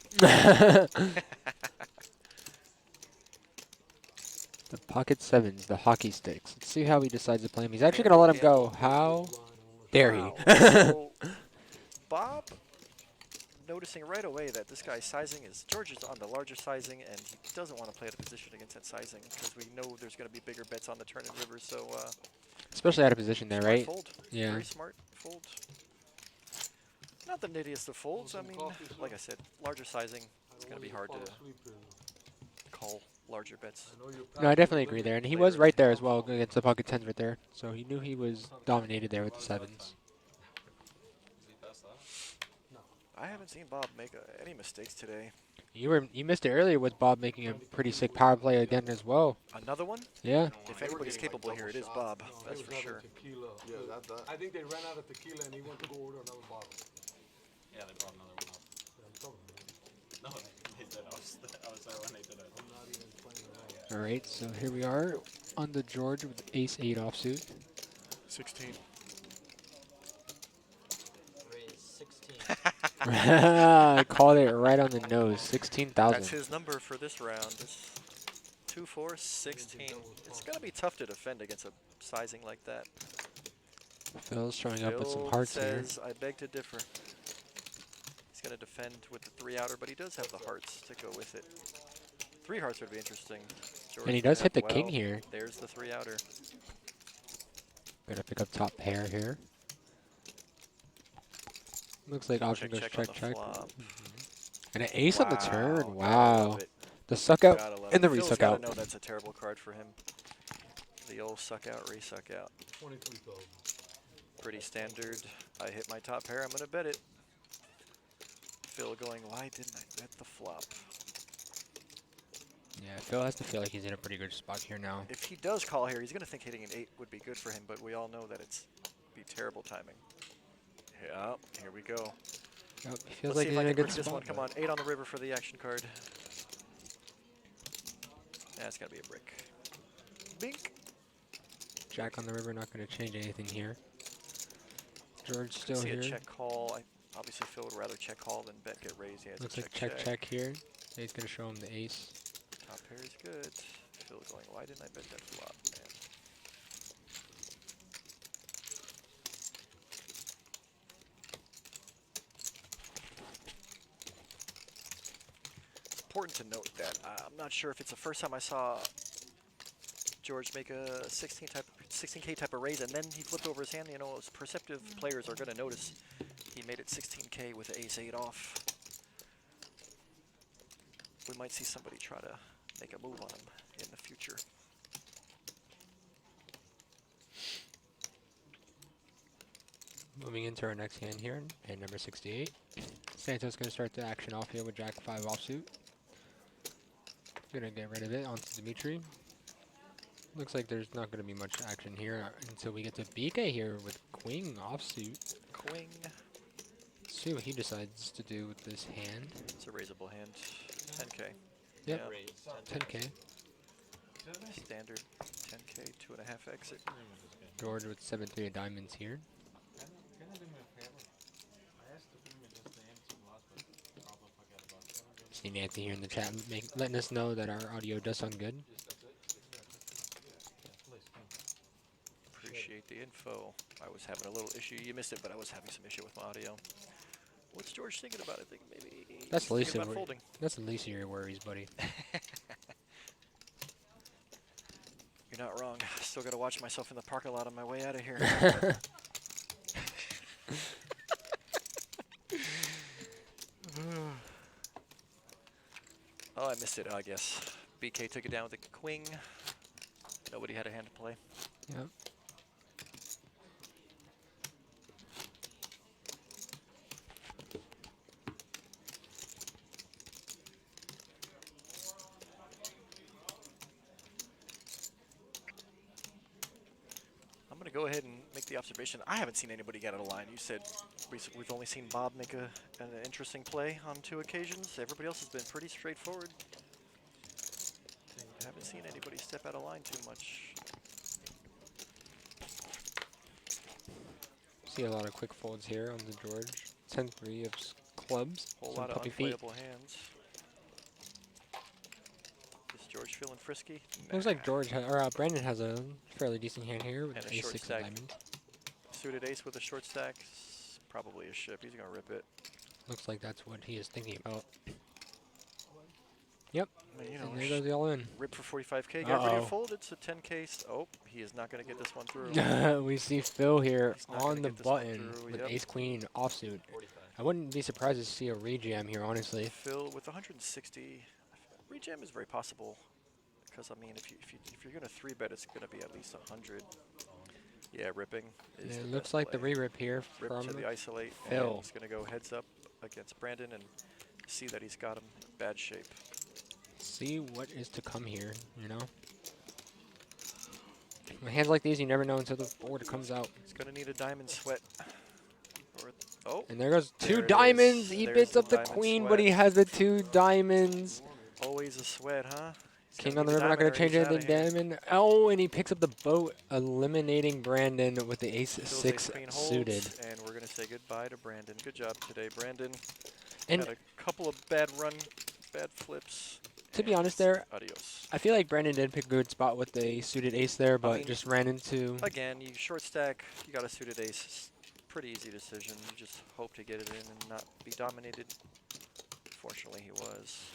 [SPEAKER 3] The pocket sevens, the hockey sticks. Let's see how he decides to play him. He's actually going to let him go. How dare he?
[SPEAKER 5] Wow. So, Bob noticing right away that this guy's sizing is, George is on the larger sizing, and he doesn't want to play at a position against that sizing because we know there's going to be bigger bets on the turn and river. So,
[SPEAKER 3] Especially out of position there,
[SPEAKER 5] smart
[SPEAKER 3] right?
[SPEAKER 5] fold.
[SPEAKER 3] Yeah.
[SPEAKER 5] Very smart fold. Not the nittiest of folds. I mean, like I said, larger sizing. It's going to be hard to call larger bets.
[SPEAKER 3] No, I definitely agree there. And he was right there as well against the pocket tens right there. So he knew he was dominated there with the sevens.
[SPEAKER 5] I haven't seen Bob make any mistakes today.
[SPEAKER 3] You missed it earlier with Bob making a pretty sick power play again as well.
[SPEAKER 5] Another one?
[SPEAKER 3] Yeah.
[SPEAKER 5] If anybody's capable here, it is Bob. That's for sure.
[SPEAKER 10] Yeah, I think they ran out of tequila and he went to go order another bottle.
[SPEAKER 6] Yeah, they brought another one up. No, they said I was there when they did it. I'm not even playing around.
[SPEAKER 3] All right, so here we are on the George with ace-8 offsuit.
[SPEAKER 5] 16.
[SPEAKER 8] Raise 16.
[SPEAKER 3] I called it right on the nose. 16,000.
[SPEAKER 5] That's his number for this round. It's 2, 4, 16. It's going to be tough to defend against a sizing like that.
[SPEAKER 3] Phil's showing up with some
[SPEAKER 5] Phil
[SPEAKER 3] hearts here.
[SPEAKER 5] says, I beg to differ. He's going to defend with the 3 outer, but he does have the hearts to go with it. 3 hearts would be interesting. George
[SPEAKER 3] And he
[SPEAKER 5] would
[SPEAKER 3] does
[SPEAKER 5] have
[SPEAKER 3] hit the king
[SPEAKER 5] well.
[SPEAKER 3] here.
[SPEAKER 5] There's the 3 outer.
[SPEAKER 3] Gotta pick up top pair here. Looks like option goes check,
[SPEAKER 5] on the
[SPEAKER 3] check.
[SPEAKER 5] flop.
[SPEAKER 3] And an ace on the
[SPEAKER 5] Wow,
[SPEAKER 3] turn.
[SPEAKER 5] gotta
[SPEAKER 3] Wow.
[SPEAKER 5] love it.
[SPEAKER 3] The suck out
[SPEAKER 5] Gotta love
[SPEAKER 3] and the
[SPEAKER 5] it. Phil's
[SPEAKER 3] resuck
[SPEAKER 5] gotta
[SPEAKER 3] out.
[SPEAKER 5] know that's a terrible card for him. The old suck out, resuck out.
[SPEAKER 10] 23,000.
[SPEAKER 5] Pretty standard. I hit my top pair, I'm gonna bet it. Phil going, why didn't I bet the flop?
[SPEAKER 3] Yeah, Phil has to feel like he's in a pretty good spot here now.
[SPEAKER 5] If he does call here, he's gonna think hitting an 8 would be good for him, but we all know that it's be terrible timing. Yeah, here we go.
[SPEAKER 3] Yep, he feels
[SPEAKER 5] Let's
[SPEAKER 3] like
[SPEAKER 5] see
[SPEAKER 3] he's
[SPEAKER 5] if I
[SPEAKER 3] in a
[SPEAKER 5] can
[SPEAKER 3] good
[SPEAKER 5] break this one.
[SPEAKER 3] spot.
[SPEAKER 5] Come on, 8 on the river for the action card. That's gotta be a brick. Bink.
[SPEAKER 3] Jack on the river, not going to change anything here. George
[SPEAKER 5] Could
[SPEAKER 3] still
[SPEAKER 5] see
[SPEAKER 3] here.
[SPEAKER 5] a check call. Obviously, Phil would rather check call than bet get raised. Yeah, it's
[SPEAKER 3] Looks
[SPEAKER 5] a
[SPEAKER 3] like check here. He's going to show him the ace.
[SPEAKER 5] Top pair is good. Phil going, why didn't I bet that flop, man? Important to note that I'm not sure if it's the first time I saw George make a 16K type of raise, and then he flipped over his hand. You know, as perceptive players are going to notice he made it 16K with the ace 8 off. We might see somebody try to make a move on him in the future.
[SPEAKER 3] Moving into our next hand here, hand number 68. Santos going to start the action off here with Jack 5 offsuit. Gonna get rid of it onto Dimitri. Looks like there's not going to be much action here until we get to BK here with Queen offsuit.
[SPEAKER 5] Queen.
[SPEAKER 3] See what he decides to do with this hand.
[SPEAKER 5] It's a raisable hand. 10K.
[SPEAKER 3] Yep.
[SPEAKER 5] Yeah.
[SPEAKER 3] 10K.
[SPEAKER 5] Standard 10K, 2.5 exit.
[SPEAKER 3] George with 7-3 of diamonds here.
[SPEAKER 6] Can I do me a favor? I asked to bring me just the empty glass, but probably forget about it.
[SPEAKER 3] See Nancy here in the chat letting us know that our audio does sound good.
[SPEAKER 5] Appreciate the info. I was having a little issue. You missed it, but I was having some issue with my audio. What's George thinking about it? Thinking maybe
[SPEAKER 3] That's the
[SPEAKER 5] he's
[SPEAKER 3] least
[SPEAKER 5] thinking
[SPEAKER 3] of
[SPEAKER 5] about folding.
[SPEAKER 3] that's the least of your worries, buddy.
[SPEAKER 5] You're not wrong. Still got to watch myself in the parking lot on my way out of here. Oh, I missed it, I guess. BK took it down with the queen. Nobody had a hand to play.
[SPEAKER 3] Yep.
[SPEAKER 5] I'm going to go ahead and make the observation. I haven't seen anybody get out of line. You said we've only seen Bob make an interesting play on 2 occasions. Everybody else has been pretty straightforward. I haven't seen anybody step out of line too much.
[SPEAKER 3] See a lot of quick folds here on the George. 10-3 of clubs.
[SPEAKER 5] Whole
[SPEAKER 3] Some
[SPEAKER 5] lot of
[SPEAKER 3] puppy feet.
[SPEAKER 5] unplayable hands. Is George feeling frisky?
[SPEAKER 3] Looks like George or Brandon has a fairly decent hand here with
[SPEAKER 5] And a
[SPEAKER 3] ace
[SPEAKER 5] short
[SPEAKER 3] 6 of
[SPEAKER 5] stack.
[SPEAKER 3] diamonds.
[SPEAKER 5] Suited ace with a short stack. Probably a ship. He's going to rip it.
[SPEAKER 3] Looks like that's what he is thinking about. Yep.
[SPEAKER 5] I mean, you know,
[SPEAKER 3] And there goes the all in.
[SPEAKER 5] rip for 45K. Get ready to fold. It's a 10K. Oh, he is not going to get this one through.
[SPEAKER 3] We see Phil here
[SPEAKER 5] He's not
[SPEAKER 3] on
[SPEAKER 5] gonna
[SPEAKER 3] the
[SPEAKER 5] get this one
[SPEAKER 3] button
[SPEAKER 5] through,
[SPEAKER 3] with
[SPEAKER 5] yep.
[SPEAKER 3] ace queen offsuit. I wouldn't be surprised to see a rejam here, honestly.
[SPEAKER 5] Phil with 160. Rejam is very possible. Because, I mean, if you're going to 3-bet, it's going to be at least 100. Yeah, ripping is
[SPEAKER 3] It
[SPEAKER 5] the
[SPEAKER 3] looks
[SPEAKER 5] best
[SPEAKER 3] like the
[SPEAKER 5] play.
[SPEAKER 3] re-rip here
[SPEAKER 5] Rip
[SPEAKER 3] from
[SPEAKER 5] to the isolate.
[SPEAKER 3] Phil.
[SPEAKER 5] He's going to go heads up against Brandon and see that he's got him in bad shape.
[SPEAKER 3] See what is to come here, you know? With hands like these, you never know until the board comes out.
[SPEAKER 5] He's going to need a diamond sweat. Oh,
[SPEAKER 3] And there goes
[SPEAKER 5] there
[SPEAKER 3] 2
[SPEAKER 5] it
[SPEAKER 3] diamonds.
[SPEAKER 5] is.
[SPEAKER 3] He
[SPEAKER 5] There's
[SPEAKER 3] bits
[SPEAKER 5] the
[SPEAKER 3] up the
[SPEAKER 5] diamond
[SPEAKER 3] queen,
[SPEAKER 5] sweat.
[SPEAKER 3] but he has the 2 diamonds.
[SPEAKER 5] always a sweat, huh? He's
[SPEAKER 3] King
[SPEAKER 5] gonna
[SPEAKER 3] on the
[SPEAKER 5] need a
[SPEAKER 3] river, not going
[SPEAKER 5] diamond
[SPEAKER 3] to
[SPEAKER 5] or
[SPEAKER 3] change
[SPEAKER 5] he's outta
[SPEAKER 3] anything.
[SPEAKER 5] here.
[SPEAKER 3] Diamond. Oh, and he picks up the boat, eliminating Brandon with the ace
[SPEAKER 5] Phil's
[SPEAKER 3] 6
[SPEAKER 5] ace-queen
[SPEAKER 3] suited.
[SPEAKER 5] holds, and we're going to say goodbye to Brandon. Good job today, Brandon.
[SPEAKER 3] And
[SPEAKER 5] Had a couple of bad flips.
[SPEAKER 3] to be honest there,
[SPEAKER 5] Adios.
[SPEAKER 3] I feel like Brandon did pick a good spot with the suited ace there, but
[SPEAKER 5] mean,
[SPEAKER 3] just ran into...
[SPEAKER 5] Again, you short stack, you got a suited ace. Pretty easy decision. You just hope to get it in and not be dominated. Fortunately, he was.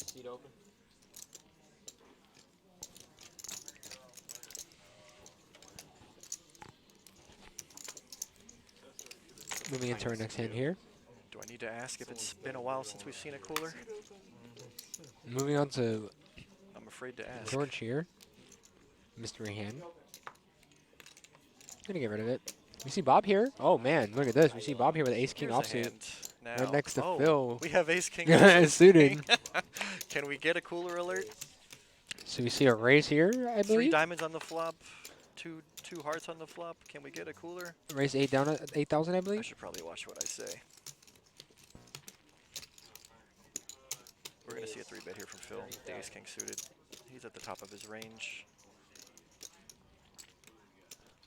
[SPEAKER 8] Seat open.
[SPEAKER 3] Moving into our next hand here.
[SPEAKER 5] Do I need to ask if it's been a while since we've seen a cooler?
[SPEAKER 3] Moving on to
[SPEAKER 5] I'm afraid to ask.
[SPEAKER 3] George here. Mystery hand. Gonna get rid of it. We see Bob here. Oh man, look at this. We see Bob here with ace king
[SPEAKER 5] Here's a
[SPEAKER 3] offsuit.
[SPEAKER 5] hand now.
[SPEAKER 3] Right next to
[SPEAKER 5] Oh,
[SPEAKER 3] Phil.
[SPEAKER 5] we have ace king
[SPEAKER 3] Suited.
[SPEAKER 5] Can we get a cooler alert?
[SPEAKER 3] So we see a raise here, I
[SPEAKER 5] 3
[SPEAKER 3] believe.
[SPEAKER 5] diamonds on the flop, two hearts on the flop. Can we get a cooler?
[SPEAKER 3] Raise 8 down at 8,000, I believe.
[SPEAKER 5] I should probably watch what I say. We're going to see a 3-bet here from Phil. The ace-king suited. He's at the top of his range.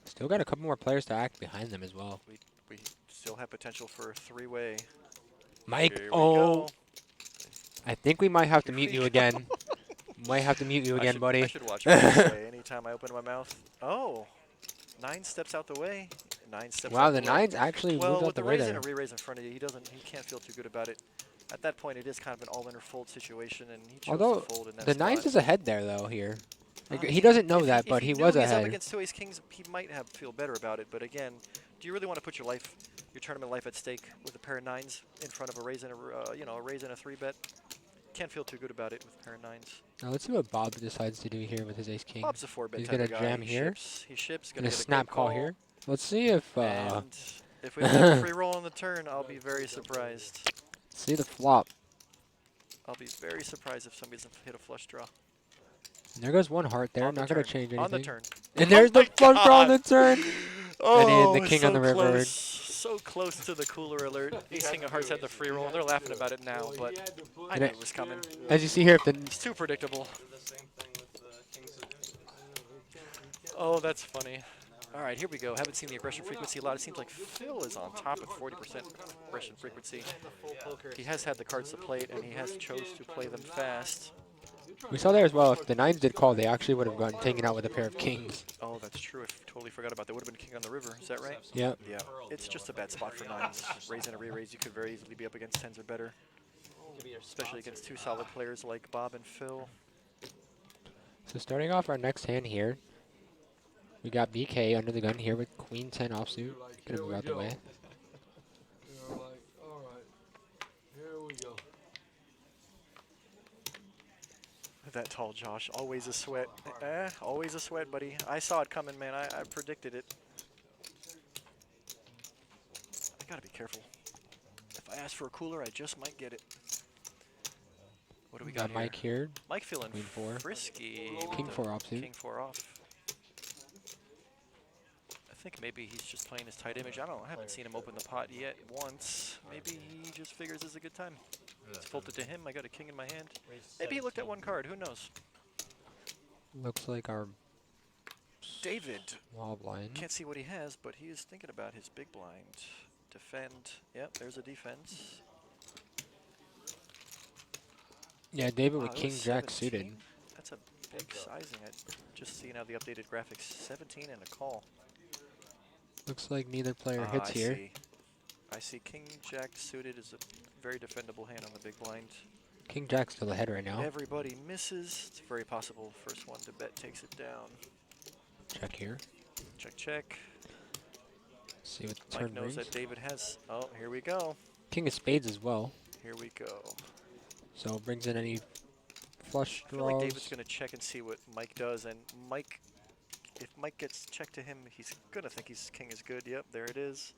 [SPEAKER 3] Still got a couple more players to act behind them as well.
[SPEAKER 5] We still have potential for a 3-way.
[SPEAKER 3] Mike,
[SPEAKER 5] Here we
[SPEAKER 3] oh.
[SPEAKER 5] go.
[SPEAKER 3] I think we might have to mute
[SPEAKER 5] Here
[SPEAKER 3] you
[SPEAKER 5] we
[SPEAKER 3] again. Might have to mute you again, buddy.
[SPEAKER 5] I should watch what I say anytime I open my mouth. Oh, 9 steps out the way. 9 steps
[SPEAKER 3] Wow,
[SPEAKER 5] out
[SPEAKER 3] the
[SPEAKER 5] the way.
[SPEAKER 3] 9's actually
[SPEAKER 5] Well,
[SPEAKER 3] moved out
[SPEAKER 5] with
[SPEAKER 3] the
[SPEAKER 5] the
[SPEAKER 3] way
[SPEAKER 5] raise
[SPEAKER 3] there.
[SPEAKER 5] and a re-raise in front of you, he can't feel too good about it. At that point, it is kind of an all-in or fold situation, and he chose
[SPEAKER 3] Although,
[SPEAKER 5] to fold in that
[SPEAKER 3] the
[SPEAKER 5] spot.
[SPEAKER 3] 9's is ahead there, though, here. Like, he doesn't know that, but he was
[SPEAKER 5] If he's up
[SPEAKER 3] ahead.
[SPEAKER 5] against 2 ace-kings, he might feel better about it. But again, do you really want to put your tournament life at stake with a pair of 9s in front of a raise and a raise and a 3-bet? Can't feel too good about it with a pair of 9s.
[SPEAKER 3] Now let's see what Bob decides to do here with his ace-king.
[SPEAKER 5] Bob's a 4-bet
[SPEAKER 3] He's
[SPEAKER 5] type
[SPEAKER 3] gonna
[SPEAKER 5] of guy.
[SPEAKER 3] jam
[SPEAKER 5] He
[SPEAKER 3] here.
[SPEAKER 5] He ships.
[SPEAKER 3] Gonna
[SPEAKER 5] Get a
[SPEAKER 3] snap
[SPEAKER 5] good
[SPEAKER 3] call here. Let's see if
[SPEAKER 5] And if we have a free roll on the turn, I'll be very surprised.
[SPEAKER 3] see the flop.
[SPEAKER 5] I'll be very surprised if somebody doesn't hit a flush draw.
[SPEAKER 3] And there goes one heart there.
[SPEAKER 5] On the
[SPEAKER 3] Not gonna
[SPEAKER 5] turn.
[SPEAKER 3] change anything.
[SPEAKER 5] On the turn.
[SPEAKER 3] And there's the flush draw on the turn.
[SPEAKER 5] Oh,
[SPEAKER 3] and the king
[SPEAKER 5] so
[SPEAKER 3] on the river.
[SPEAKER 5] close. So close to the cooler alert. Ace King of Hearts had the free roll. They're laughing about it now, but I knew it was coming.
[SPEAKER 3] As you see here, if the
[SPEAKER 5] It's too predictable. Oh, that's funny. All right, here we go. Haven't seen the aggression frequency a lot. It seems like Phil is on top at 40% aggression frequency. He has had the cards to play it, and he has chose to play them fast.
[SPEAKER 3] we saw there as well, if the 9's did call, they actually would have gone taken out with a pair of kings.
[SPEAKER 5] Oh, that's true. I totally forgot about that. Would have been king on the river. Is that right?
[SPEAKER 3] Yeah.
[SPEAKER 5] Yeah. It's just a bad spot for 9s. Raise and a re-raise, you could very easily be up against 10s or better, especially against 2 solid players like Bob and Phil.
[SPEAKER 3] So starting off our next hand here, we got BK under the gun here with queen 10 offsuit. Gonna move out the way.
[SPEAKER 10] You're like, all right, here we go.
[SPEAKER 5] That tall Josh, always a sweat. Always a sweat, buddy. I saw it coming, man. I predicted it. I gotta be careful. If I ask for a cooler, I just might get it. What do we got here?
[SPEAKER 3] Mike here.
[SPEAKER 5] Mike feeling
[SPEAKER 3] Queen 4.
[SPEAKER 5] frisky.
[SPEAKER 3] King
[SPEAKER 5] with
[SPEAKER 3] 4
[SPEAKER 5] the
[SPEAKER 3] offsuit.
[SPEAKER 5] King 4 off. I think maybe he's just playing his tight image. I haven't seen him open the pot yet once. Maybe he just figures it's a good time. It's folded to him. I got a king in my hand. Maybe he looked at one card. Who knows?
[SPEAKER 3] Looks like our
[SPEAKER 5] David.
[SPEAKER 3] small blind.
[SPEAKER 5] Can't see what he has, but he is thinking about his big blind. Defend. Yep, there's a defense.
[SPEAKER 3] Yeah, David
[SPEAKER 5] Wow,
[SPEAKER 3] with
[SPEAKER 5] it
[SPEAKER 3] king
[SPEAKER 5] was
[SPEAKER 3] jack
[SPEAKER 5] 17.
[SPEAKER 3] suited.
[SPEAKER 5] That's a big sizing. I just see now the updated graphics. 17 and a call.
[SPEAKER 3] Looks like neither player hits
[SPEAKER 5] I
[SPEAKER 3] here.
[SPEAKER 5] see. I see king jack suited is a very defendable hand on the big blind.
[SPEAKER 3] King jack's still ahead right now.
[SPEAKER 5] Everybody misses. It's very possible first one to bet takes it down.
[SPEAKER 3] Check here.
[SPEAKER 5] Check, check.
[SPEAKER 3] See what the
[SPEAKER 5] Mike
[SPEAKER 3] turn
[SPEAKER 5] knows
[SPEAKER 3] brings.
[SPEAKER 5] that David has. Oh, here we go.
[SPEAKER 3] King of spades as well.
[SPEAKER 5] Here we go.
[SPEAKER 3] So brings in any flush
[SPEAKER 5] I feel like David's
[SPEAKER 3] draws.
[SPEAKER 5] going to check and see what Mike does, and Mike, if Mike gets checked to him, he's going to think his king is good. Yep, there it is.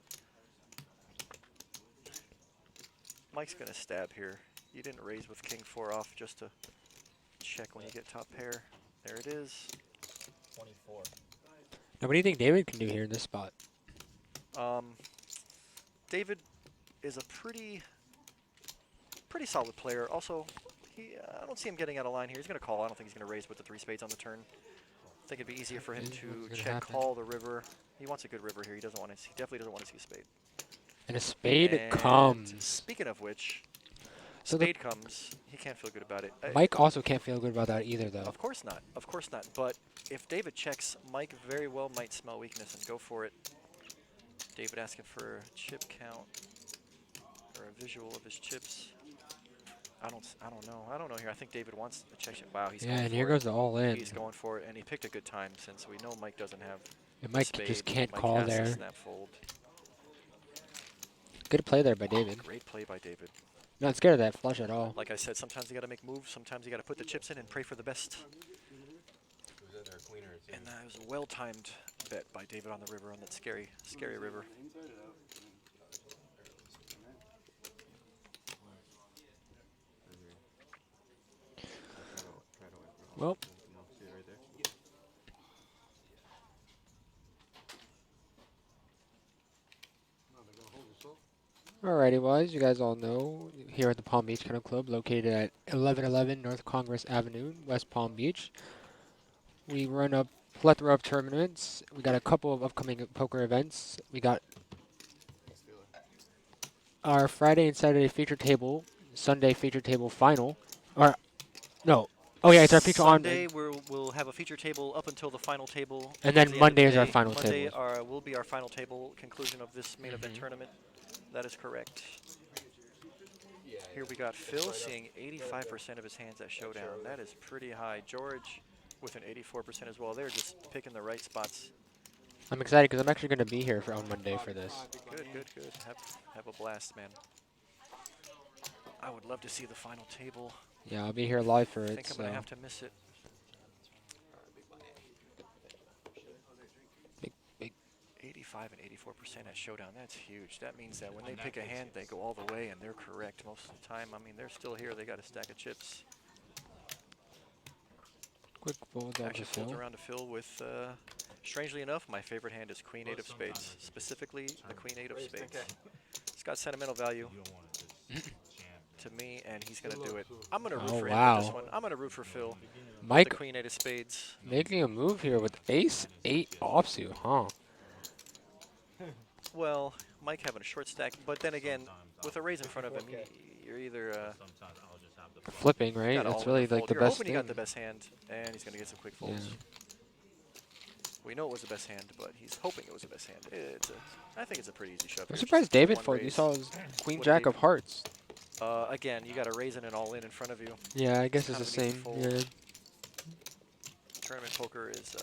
[SPEAKER 5] Mike's going to stab here. You didn't raise with king 4 off just to check when you get top pair. There it is.
[SPEAKER 8] 24.
[SPEAKER 3] Now, what do you think David can do here in this spot?
[SPEAKER 5] David is a pretty solid player. Also, I don't see him getting out of line here. He's going to call. I don't think he's going to raise with the 3 spades on the turn. I think it'd be easier for him
[SPEAKER 3] What's
[SPEAKER 5] to
[SPEAKER 3] gonna
[SPEAKER 5] check
[SPEAKER 3] happen?
[SPEAKER 5] call the river. He wants a good river here. He doesn't want to. He definitely doesn't want to see a spade.
[SPEAKER 3] And a spade
[SPEAKER 5] And
[SPEAKER 3] comes.
[SPEAKER 5] Speaking of which,
[SPEAKER 3] So the-
[SPEAKER 5] spade comes. He can't feel good about it.
[SPEAKER 3] Mike also can't feel good about that either, though.
[SPEAKER 5] Of course not. Of course not. But if David checks, Mike very well might smell weakness and go for it. David asking for a chip count or a visual of his chips. I don't know. I don't know here. I think David wants a check. Wow, he's
[SPEAKER 3] Yeah,
[SPEAKER 5] going
[SPEAKER 3] and
[SPEAKER 5] for
[SPEAKER 3] here
[SPEAKER 5] it.
[SPEAKER 3] goes the all in.
[SPEAKER 5] He's going for it, and he picked a good time since we know Mike doesn't have
[SPEAKER 3] And Mike
[SPEAKER 5] spade.
[SPEAKER 3] just can't
[SPEAKER 5] Mike
[SPEAKER 3] call
[SPEAKER 5] has to
[SPEAKER 3] there.
[SPEAKER 5] snap fold.
[SPEAKER 3] Good play there by David.
[SPEAKER 5] Great play by David.
[SPEAKER 3] Not scared of that flush at all.
[SPEAKER 5] Like I said, sometimes you got to make moves. Sometimes you got to put the chips in and pray for the best. And that was a well-timed bet by David on the river, on that scary, scary river.
[SPEAKER 3] Well, Alrighty, well, as you guys all know, here at the Palm Beach Kennel Club, located at 1111 North Congress Avenue, West Palm Beach, we run a plethora of tournaments. We got a couple of upcoming poker events. We got our Friday and Saturday feature table, Sunday feature table final. Or, no. Oh, yeah, it's our feature on.
[SPEAKER 5] Sunday we'll have a feature table up until the final table.
[SPEAKER 3] And
[SPEAKER 5] towards
[SPEAKER 3] then
[SPEAKER 5] the end of
[SPEAKER 3] Monday
[SPEAKER 5] the
[SPEAKER 3] is our
[SPEAKER 5] day.
[SPEAKER 3] final
[SPEAKER 5] Monday
[SPEAKER 3] table.
[SPEAKER 5] will be our final table conclusion of this main event tournament. That is correct. Here we got Phil seeing 85% of his hands at Showdown. That is pretty high. George with an 84% as well. They're just picking the right spots.
[SPEAKER 3] I'm excited because I'm actually going to be here on Monday for this.
[SPEAKER 5] Good, good, good. Have a blast, man. I would love to see the final table.
[SPEAKER 3] Yeah, I'll be here live for
[SPEAKER 5] I
[SPEAKER 3] it.
[SPEAKER 5] think I'm going to have to miss it.
[SPEAKER 3] Big.
[SPEAKER 5] 85 and 84% at Showdown. That's huge. That means that when they pick a hand, they go all the way, and they're correct most of the time. I mean, they're still here. They got a stack of chips.
[SPEAKER 3] Quick fold down to
[SPEAKER 5] Actually folds
[SPEAKER 3] Phil.
[SPEAKER 5] around to Phil with, strangely enough, my favorite hand is Queen 8 of Spades. Specifically, the Queen 8 of Spades. It's got sentimental value to me, and he's going to do it. I'm going to root for him with this one. I'm going to root for Phil.
[SPEAKER 3] Mike
[SPEAKER 5] The Queen 8 of Spades.
[SPEAKER 3] making a move here with ace 8 offsuit, huh?
[SPEAKER 5] Well, Mike having a short stack, but then again, with a raise in front of him, you're either
[SPEAKER 3] Flipping, right?
[SPEAKER 5] got all
[SPEAKER 3] That's
[SPEAKER 5] in or
[SPEAKER 3] really like
[SPEAKER 5] fold.
[SPEAKER 3] the
[SPEAKER 5] You're
[SPEAKER 3] best
[SPEAKER 5] hoping
[SPEAKER 3] thing.
[SPEAKER 5] he got the best hand, and he's going to get some quick folds. We know it was the best hand, but he's hoping it was the best hand. I think it's a pretty easy shove.
[SPEAKER 3] I'm
[SPEAKER 5] here.
[SPEAKER 3] surprised
[SPEAKER 5] Just a
[SPEAKER 3] David
[SPEAKER 5] one
[SPEAKER 3] folded. You
[SPEAKER 5] raise.
[SPEAKER 3] saw his Queen
[SPEAKER 5] What
[SPEAKER 3] Jack
[SPEAKER 5] did
[SPEAKER 3] of Hearts.
[SPEAKER 5] Again, you got a raise and an all in front of you.
[SPEAKER 3] Yeah, I guess
[SPEAKER 5] It's
[SPEAKER 3] it's the
[SPEAKER 5] kind of
[SPEAKER 3] same.
[SPEAKER 5] an easy
[SPEAKER 3] Yeah.
[SPEAKER 5] Tournament poker is,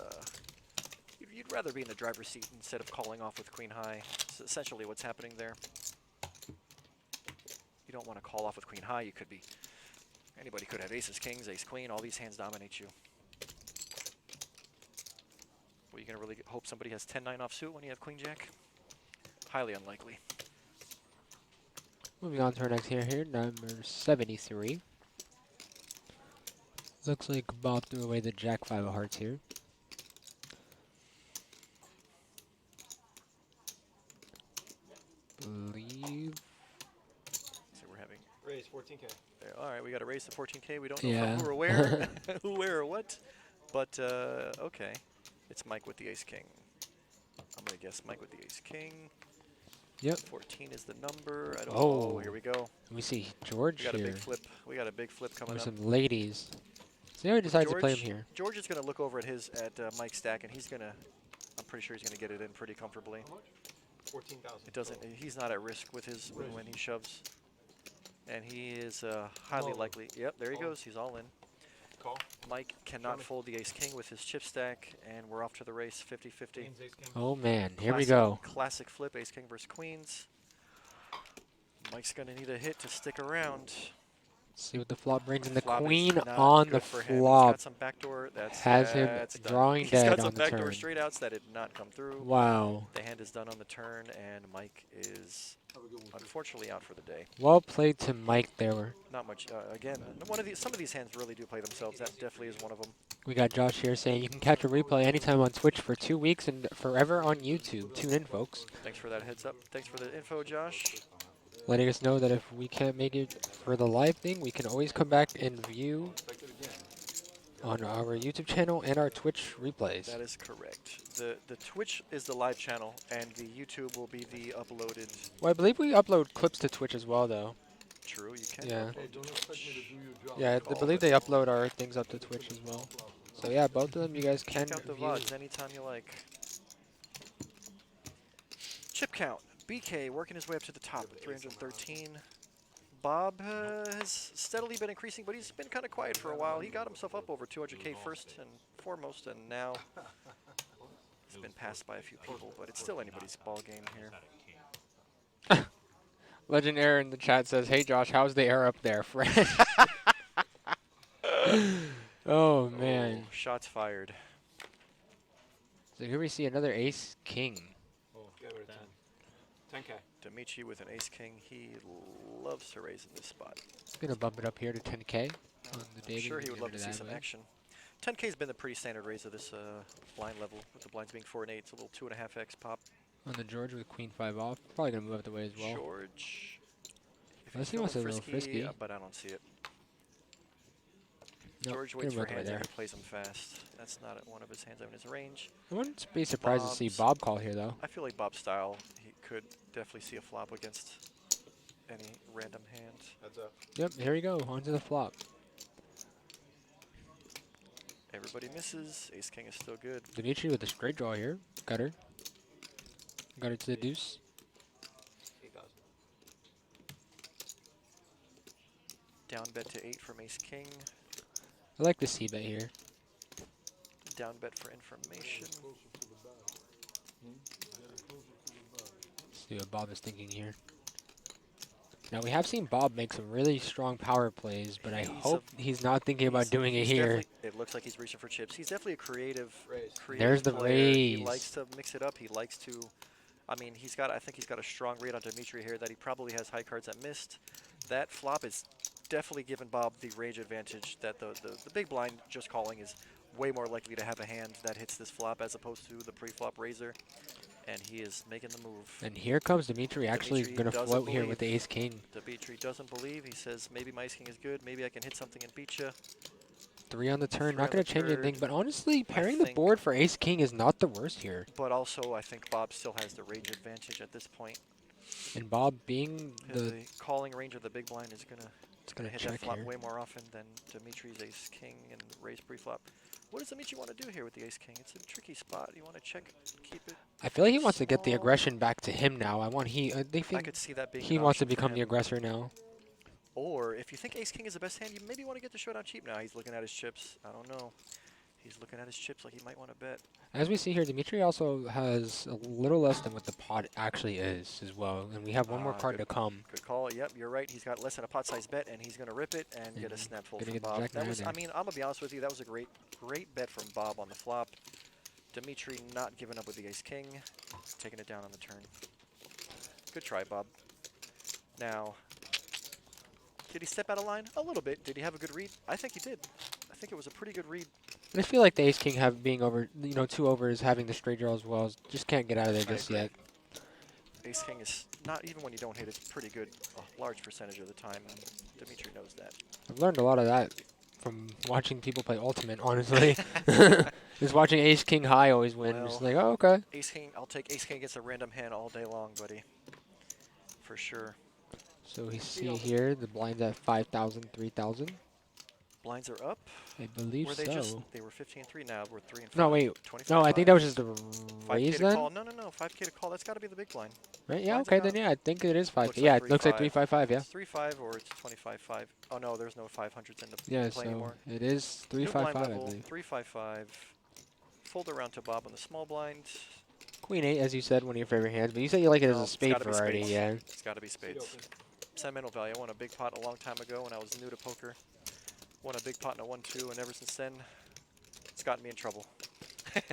[SPEAKER 5] you'd rather be in the driver's seat instead of calling off with queen high. It's essentially what's happening there. You don't want to call off with queen high. You could be, anybody could have aces, kings, ace, queen. All these hands dominate you. Well, you going to really hope somebody has 10-9 offsuit when you have queen jack? Highly unlikely.
[SPEAKER 3] Moving on to our next hand here, number 73. Looks like Bob threw away the Jack 5 of Hearts here. Believe.
[SPEAKER 5] So we're having
[SPEAKER 4] Raise 14K.
[SPEAKER 5] all right, we got to raise to 14K. We don't know
[SPEAKER 3] Yeah.
[SPEAKER 5] from who or where, who, where, or what. But okay, it's Mike with the ace king. I'm gonna guess Mike with the ace king.
[SPEAKER 3] Yep.
[SPEAKER 5] 14 is the number. I don't
[SPEAKER 3] Oh.
[SPEAKER 5] know. Here we go.
[SPEAKER 3] We see George
[SPEAKER 5] We got a
[SPEAKER 3] here
[SPEAKER 5] big flip. We got a big flip coming
[SPEAKER 3] with
[SPEAKER 5] up.
[SPEAKER 3] some ladies. So he decides to play him here.
[SPEAKER 5] George is gonna look over at Mike's stack, and he's gonna. I'm pretty sure he's gonna get it in pretty comfortably.
[SPEAKER 4] 14,000.
[SPEAKER 5] It doesn't. He's not at risk with his when he shoves, and he is highly likely. Yep, there he goes. He's all in.
[SPEAKER 4] Call.
[SPEAKER 5] Mike cannot fold the ace king with his chip stack, and we're off to the race 50-50.
[SPEAKER 3] Oh man, here we
[SPEAKER 5] Classic-
[SPEAKER 3] go.
[SPEAKER 5] Classic flip, ace king versus queens. Mike's gonna need a hit to stick around.
[SPEAKER 3] See what the flop brings, and the
[SPEAKER 5] Flop is
[SPEAKER 3] queen
[SPEAKER 5] not
[SPEAKER 3] on the
[SPEAKER 5] good for him. He's
[SPEAKER 3] flop
[SPEAKER 5] got some backdoor.
[SPEAKER 3] has him
[SPEAKER 5] that's done.
[SPEAKER 3] drawing
[SPEAKER 5] He's
[SPEAKER 3] dead
[SPEAKER 5] got
[SPEAKER 3] on
[SPEAKER 5] some
[SPEAKER 3] the
[SPEAKER 5] backdoor
[SPEAKER 3] turn.
[SPEAKER 5] straight outs that did not come through.
[SPEAKER 3] Wow.
[SPEAKER 5] The hand is done on the turn, and Mike is unfortunately out for the day.
[SPEAKER 3] Well played to Mike there.
[SPEAKER 5] Not much. Again, some of these hands really do play themselves. That definitely is one of them.
[SPEAKER 3] We got Josh here saying you can catch a replay anytime on Twitch for 2 weeks and forever on YouTube. Tune in, folks.
[SPEAKER 5] Thanks for that heads up. Thanks for the info, Josh.
[SPEAKER 3] Letting us know that if we can't make it for the live thing, we can always come back and view on our YouTube channel and our Twitch replays.
[SPEAKER 5] That is correct. The Twitch is the live channel, and the YouTube will be the uploaded.
[SPEAKER 3] Well, I believe we upload clips to Twitch as well, though.
[SPEAKER 5] True, you can.
[SPEAKER 3] Yeah.
[SPEAKER 10] Hey, don't expect me to do your job.
[SPEAKER 3] Yeah, I believe they upload our things up to Twitch as well. So yeah, both of them you guys can
[SPEAKER 5] Check out the
[SPEAKER 3] view.
[SPEAKER 5] VODs anytime you like. Chip count. BK working his way up to the top at 313. Bob has steadily been increasing, but he's been kind of quiet for a while. He got himself up over 200K first and foremost, and now he's been passed by a few people, but it's still anybody's ball game here.
[SPEAKER 3] Legend Air in the chat says, "Hey Josh, how's the air up there, friend?" Oh man.
[SPEAKER 5] Oh, shots fired.
[SPEAKER 3] So here we see another ace king.
[SPEAKER 4] Get rid of 10. 10K.
[SPEAKER 5] Demichi with an ace king. He loves to raise in this spot.
[SPEAKER 3] Gonna bump it up here to 10K on the day.
[SPEAKER 5] I'm sure he would love to see some action. 10K has been the pretty standard raise of this blind level, with the blinds being 4 and 8. It's a little 2.5x pop.
[SPEAKER 3] on the George with queen 5 off. Probably gonna move out the way as well.
[SPEAKER 5] George. If
[SPEAKER 3] Unless
[SPEAKER 5] he's
[SPEAKER 3] he wants
[SPEAKER 5] feeling
[SPEAKER 3] a little frisky.
[SPEAKER 5] but I don't see it.
[SPEAKER 3] Nope,
[SPEAKER 5] George
[SPEAKER 3] gonna
[SPEAKER 5] waits
[SPEAKER 3] move
[SPEAKER 5] for
[SPEAKER 3] out the way
[SPEAKER 5] hands
[SPEAKER 3] there.
[SPEAKER 5] and plays them fast. That's not at one of his hands out in his range.
[SPEAKER 3] I wouldn't be surprised to see
[SPEAKER 5] Bob's-
[SPEAKER 3] Bob call here though.
[SPEAKER 5] I feel like Bob's style, he could definitely see a flop against any random hand.
[SPEAKER 4] Heads up.
[SPEAKER 3] Yep, here we go, onto the flop.
[SPEAKER 5] Everybody misses. Ace King is still good.
[SPEAKER 3] Dimitri with a straight draw here. Got her. Got her to the deuce.
[SPEAKER 5] Down bet to 8 from Ace King.
[SPEAKER 3] I like the C bet here.
[SPEAKER 5] Down bet for information.
[SPEAKER 3] See what Bob is thinking here. Now we have seen Bob make some really strong power plays, but I hope he's not thinking about doing it here.
[SPEAKER 5] It looks like he's reaching for chips. He's definitely a creative
[SPEAKER 3] There's the
[SPEAKER 5] player. He
[SPEAKER 3] raise.
[SPEAKER 5] likes to mix it up. He likes to, I mean, I think he's got a strong read on Dimitri here that he probably has high cards that missed. That flop is definitely given Bob the range advantage that the big blind just calling is way more likely to have a hand that hits this flop as opposed to the pre-flop raiser. And he is making the move.
[SPEAKER 3] And here comes Dimitri actually
[SPEAKER 5] Dimitri
[SPEAKER 3] going to
[SPEAKER 5] doesn't
[SPEAKER 3] float here
[SPEAKER 5] believe.
[SPEAKER 3] with the ace king.
[SPEAKER 5] Dimitri doesn't believe. He says, maybe my ace king is good. Maybe I can hit something and beat you.
[SPEAKER 3] 3 on the turn,
[SPEAKER 5] Three
[SPEAKER 3] not
[SPEAKER 5] on
[SPEAKER 3] going
[SPEAKER 5] the
[SPEAKER 3] to change anything,
[SPEAKER 5] turn.
[SPEAKER 3] but honestly, pairing the
[SPEAKER 5] think-
[SPEAKER 3] board for ace king is not the worst here.
[SPEAKER 5] But also, I think Bob still has the range advantage at this point.
[SPEAKER 3] And Bob being
[SPEAKER 5] The calling range of the big blind is gonna
[SPEAKER 3] gonna
[SPEAKER 5] hit
[SPEAKER 3] check
[SPEAKER 5] that flop
[SPEAKER 3] here.
[SPEAKER 5] way more often than Dimitri's ace king and raise pre-flop. What does Dimitri want to do here with the ace king? It's a tricky spot. You want to check, keep it.
[SPEAKER 3] I feel like he wants to get the
[SPEAKER 5] small.
[SPEAKER 3] aggression back to him now. They
[SPEAKER 5] I
[SPEAKER 3] think
[SPEAKER 5] could see that being.
[SPEAKER 3] he
[SPEAKER 5] an
[SPEAKER 3] wants to
[SPEAKER 5] option for
[SPEAKER 3] become the
[SPEAKER 5] him.
[SPEAKER 3] aggressor now.
[SPEAKER 5] Or if you think ace king is the best hand, you maybe want to get the showdown cheap now. He's looking at his chips. I don't know. He's looking at his chips like he might want to bet.
[SPEAKER 3] As we see here, Dimitri also has a little less than what the pot actually is as well. And we have one more card to come.
[SPEAKER 5] Good call. Yep, you're right. He's got less than a pot size bet, and he's going to rip it and get a snap fold
[SPEAKER 3] gonna
[SPEAKER 5] from
[SPEAKER 3] get the
[SPEAKER 5] Bob.
[SPEAKER 3] jack
[SPEAKER 5] That
[SPEAKER 3] nine
[SPEAKER 5] was,
[SPEAKER 3] there.
[SPEAKER 5] I mean, I'm gonna be honest with you. That was a great bet from Bob on the flop. Dimitri not giving up with the ace king, taking it down on the turn. Good try, Bob. Now, did he step out of line? A little bit. Did he have a good read? I think he did. I think it was a pretty good read.
[SPEAKER 3] I feel like the ace king being over, 2 overs, having the straight draw as well, just can't get out of there just
[SPEAKER 5] agree.
[SPEAKER 3] yet.
[SPEAKER 5] Ace king is not, even when you don't hit, it's pretty good a large percentage of the time. And Dimitri knows that.
[SPEAKER 3] I've learned a lot of that from watching people play Ultimate, honestly. Just watching ace king high always win.
[SPEAKER 5] Well,
[SPEAKER 3] Just like, oh, okay.
[SPEAKER 5] Ace king, I'll take ace king against a random hand all day long, buddy. For sure.
[SPEAKER 3] So we see here the blinds at 5,000, 3,000.
[SPEAKER 5] Blinds are up.
[SPEAKER 3] I believe
[SPEAKER 5] Were they
[SPEAKER 3] so.
[SPEAKER 5] just? They were 15-3 now. We're 3 and 5.
[SPEAKER 3] No, wait.
[SPEAKER 5] 25,
[SPEAKER 3] No, I think that was just a
[SPEAKER 5] 5K
[SPEAKER 3] raise
[SPEAKER 5] to
[SPEAKER 3] then.
[SPEAKER 5] call. No, 5K to call. That's got to be the big blind.
[SPEAKER 3] Right? Yeah.
[SPEAKER 5] Blinds
[SPEAKER 3] Okay.
[SPEAKER 5] are
[SPEAKER 3] Then
[SPEAKER 5] down.
[SPEAKER 3] yeah, I think it is 5.
[SPEAKER 5] Looks
[SPEAKER 3] Yeah,
[SPEAKER 5] like
[SPEAKER 3] it looks like
[SPEAKER 5] 3-5.
[SPEAKER 3] 3-5-5. Yeah.
[SPEAKER 5] It's 3-5 or it's 25-5. Oh no, there's no 500s in the
[SPEAKER 3] Yeah.
[SPEAKER 5] play
[SPEAKER 3] So
[SPEAKER 5] anymore.
[SPEAKER 3] it is
[SPEAKER 5] New blind
[SPEAKER 3] 3-5-5, I
[SPEAKER 5] level,
[SPEAKER 3] believe.
[SPEAKER 5] 3-5-5. Fold around to Bob on the small blind.
[SPEAKER 3] Queen 8, as you said, one of your favorite hands, but you said you like it as
[SPEAKER 5] No,
[SPEAKER 3] a
[SPEAKER 5] it's
[SPEAKER 3] spade
[SPEAKER 5] gotta be
[SPEAKER 3] variety.
[SPEAKER 5] spades.
[SPEAKER 3] Yeah.
[SPEAKER 5] It's got to be spades. Sentimental value. I won a big pot a long time ago when I was new to poker. Won a big pot in a 1-2, and ever since then, it's gotten me in trouble.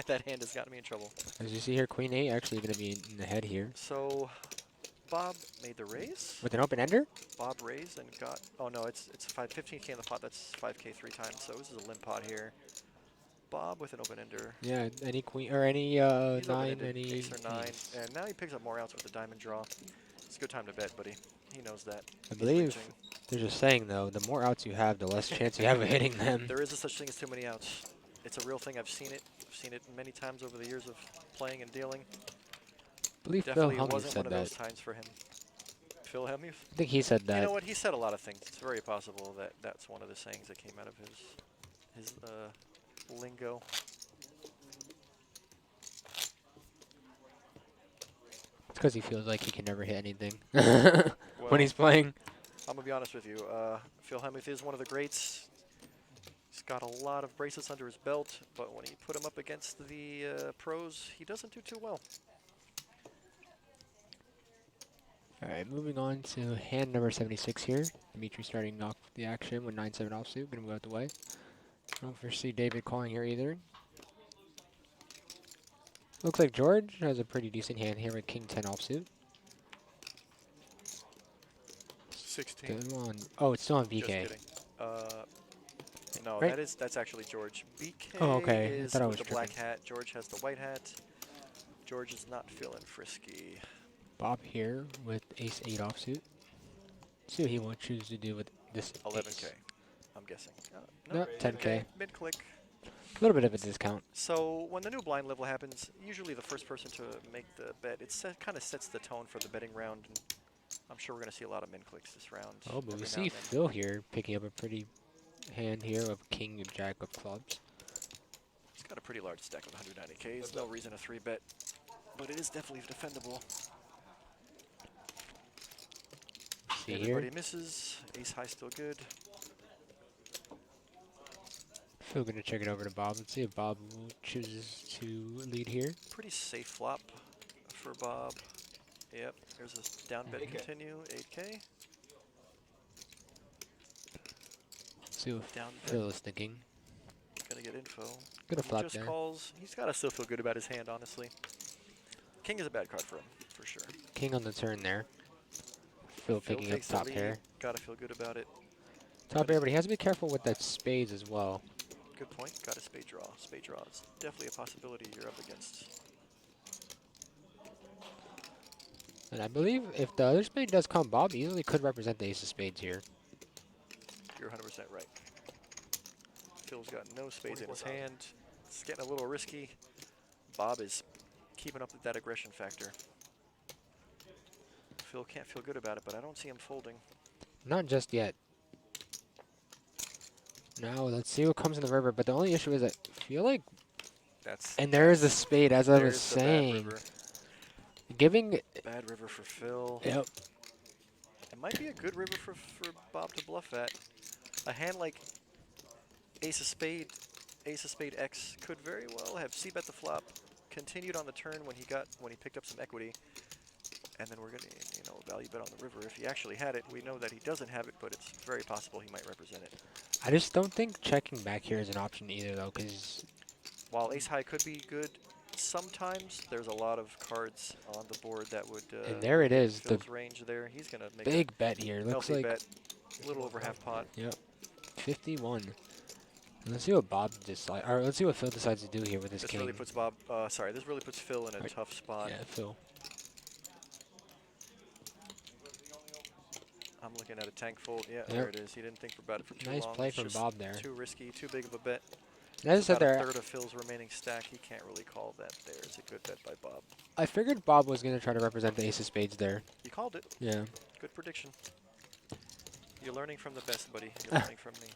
[SPEAKER 5] That hand has gotten me in trouble.
[SPEAKER 3] As you see here, Queen 8 actually going to be in the head here.
[SPEAKER 5] So, Bob made the raise.
[SPEAKER 3] With an open ender?
[SPEAKER 5] Bob raised and got. Oh no, it's 15K in the pot. That's 5K 3 times. So this is a limp pot here. Bob with an open ender.
[SPEAKER 3] Yeah, any queen or any
[SPEAKER 5] He's
[SPEAKER 3] 9,
[SPEAKER 5] open-ended,
[SPEAKER 3] any
[SPEAKER 5] ace or 9,
[SPEAKER 3] ace.
[SPEAKER 5] and now he picks up more outs with the diamond draw. It's a good time to bet, buddy. He knows that.
[SPEAKER 3] I
[SPEAKER 5] He's
[SPEAKER 3] believe
[SPEAKER 5] reaching.
[SPEAKER 3] they're just saying though, the more outs you have, the less chance you have of hitting them.
[SPEAKER 5] There is a such thing as too many outs. It's a real thing. I've seen it. I've seen it many times over the years of playing and dealing.
[SPEAKER 3] I believe Phil
[SPEAKER 5] Definitely
[SPEAKER 3] Hellmuth
[SPEAKER 5] wasn't
[SPEAKER 3] said
[SPEAKER 5] one of those
[SPEAKER 3] that.
[SPEAKER 5] times for him. Phil Hellmuth?
[SPEAKER 3] I think he said that.
[SPEAKER 5] You know what? He said a lot of things. It's very possible that that's one of the sayings that came out of his lingo.
[SPEAKER 3] It's because he feels like he can never hit anything when he's playing.
[SPEAKER 5] I'm going to be honest with you. Phil Hellmuth is one of the greats. He's got a lot of bracelets under his belt, but when you put him up against the pros, he doesn't do too well.
[SPEAKER 3] All right, moving on to hand number 76 here. Dimitri starting off the action with 9-7 offsuit. Gonna move out the way. Don't foresee David calling here either. Looks like George has a pretty decent hand here with King 10 offsuit.
[SPEAKER 5] 16.
[SPEAKER 3] Good one. Oh, it's still on
[SPEAKER 5] Just
[SPEAKER 3] BK.
[SPEAKER 5] kidding. No,
[SPEAKER 3] Right?
[SPEAKER 5] that's actually George. BK
[SPEAKER 3] Oh, okay. I
[SPEAKER 5] is
[SPEAKER 3] thought I
[SPEAKER 5] with
[SPEAKER 3] was
[SPEAKER 5] the black
[SPEAKER 3] tripping.
[SPEAKER 5] hat. George has the white hat. George is not feeling frisky.
[SPEAKER 3] Bob here with ace-8 offsuit. See what he wants choose to do with this
[SPEAKER 5] 11K,
[SPEAKER 3] ace.
[SPEAKER 5] I'm guessing.
[SPEAKER 3] No, 10K.
[SPEAKER 5] Mid-click.
[SPEAKER 3] A little bit of a discount.
[SPEAKER 5] So when the new blind level happens, usually the first person to make the bet, it kind of sets the tone for the betting round. And I'm sure we're going to see a lot of min-clicks this round.
[SPEAKER 3] Oh, but we
[SPEAKER 5] every now
[SPEAKER 3] see
[SPEAKER 5] and then.
[SPEAKER 3] Phil here picking up a pretty hand here of king and jack of clubs.
[SPEAKER 5] He's got a pretty large stack of 190K. There's no reason to 3-bet, but it is definitely defendable.
[SPEAKER 3] See
[SPEAKER 5] Everybody
[SPEAKER 3] here,
[SPEAKER 5] misses. Ace high still good.
[SPEAKER 3] Phil gonna check it over to Bob. Let's see if Bob chooses to lead here.
[SPEAKER 5] Pretty safe flop for Bob. Yep, there's a down bet
[SPEAKER 4] 8K.
[SPEAKER 5] continue, 8K.
[SPEAKER 3] See what
[SPEAKER 5] Down bet,
[SPEAKER 3] Phil is thinking.
[SPEAKER 5] gonna get info.
[SPEAKER 3] Gonna
[SPEAKER 5] He
[SPEAKER 3] flop
[SPEAKER 5] just
[SPEAKER 3] there.
[SPEAKER 5] calls. He's gotta still feel good about his hand, honestly. King is a bad card for him, for sure.
[SPEAKER 3] King on the turn there. Phil picking up
[SPEAKER 5] takes the
[SPEAKER 3] top
[SPEAKER 5] lead.
[SPEAKER 3] pair.
[SPEAKER 5] Gotta feel good about it.
[SPEAKER 3] Top pair, but he has to be careful with that spades as well.
[SPEAKER 5] Good point. Got a spade draw. Spade draw is definitely a possibility you're up against.
[SPEAKER 3] And I believe if the other spade does come, Bob easily could represent the ace of spades here.
[SPEAKER 5] You're 100% right. Phil's got no spades in his hand. It's getting a little risky. Bob is keeping up with that aggression factor. Phil can't feel good about it, but I don't see him folding.
[SPEAKER 3] Not just yet. Now let's see what comes in the river. But the only issue is I feel like,
[SPEAKER 5] That's
[SPEAKER 3] and there is a spade, as I was
[SPEAKER 5] there's the bad
[SPEAKER 3] saying.
[SPEAKER 5] river.
[SPEAKER 3] Giving,
[SPEAKER 5] Bad river for Phil.
[SPEAKER 3] yep,
[SPEAKER 5] It might be a good river for Bob to bluff at. A hand like Ace of Spade X could very well have c-bet the flop, continued on the turn when he picked up some equity, and then we're gonna value bet on the river. If he actually had it, we know that he doesn't have it, but it's very possible he might represent it.
[SPEAKER 3] I just don't think checking back here is an option either, though, because
[SPEAKER 5] While Ace High could be good, sometimes there's a lot of cards on the board that would.
[SPEAKER 3] and there it is, the
[SPEAKER 5] Phil's range there. He's gonna make
[SPEAKER 3] big bet here.
[SPEAKER 5] a
[SPEAKER 3] Looks
[SPEAKER 5] healthy
[SPEAKER 3] like
[SPEAKER 5] bet, a little over half pot.
[SPEAKER 3] Yep, 51. Let's see what Bob decides, or let's see what Phil decides to do here with his
[SPEAKER 5] This
[SPEAKER 3] king.
[SPEAKER 5] really puts this really puts Phil in a
[SPEAKER 3] Right.
[SPEAKER 5] tough spot.
[SPEAKER 3] Yeah, Phil.
[SPEAKER 5] I'm looking at a tank fold. Yeah,
[SPEAKER 3] Yep.
[SPEAKER 5] there it is. He didn't think about it for too
[SPEAKER 3] Nice
[SPEAKER 5] long.
[SPEAKER 3] play
[SPEAKER 5] It's
[SPEAKER 3] from
[SPEAKER 5] just
[SPEAKER 3] Bob there.
[SPEAKER 5] Too risky, too big of a bet.
[SPEAKER 3] And as I
[SPEAKER 5] It's
[SPEAKER 3] said
[SPEAKER 5] about a
[SPEAKER 3] there,
[SPEAKER 5] third of Phil's remaining stack. He can't really call that there. It's a good bet by Bob.
[SPEAKER 3] I figured Bob was going to try to represent the ace of spades there.
[SPEAKER 5] You called it.
[SPEAKER 3] Yeah.
[SPEAKER 5] Good prediction. You're learning from the best, buddy. You're learning from me.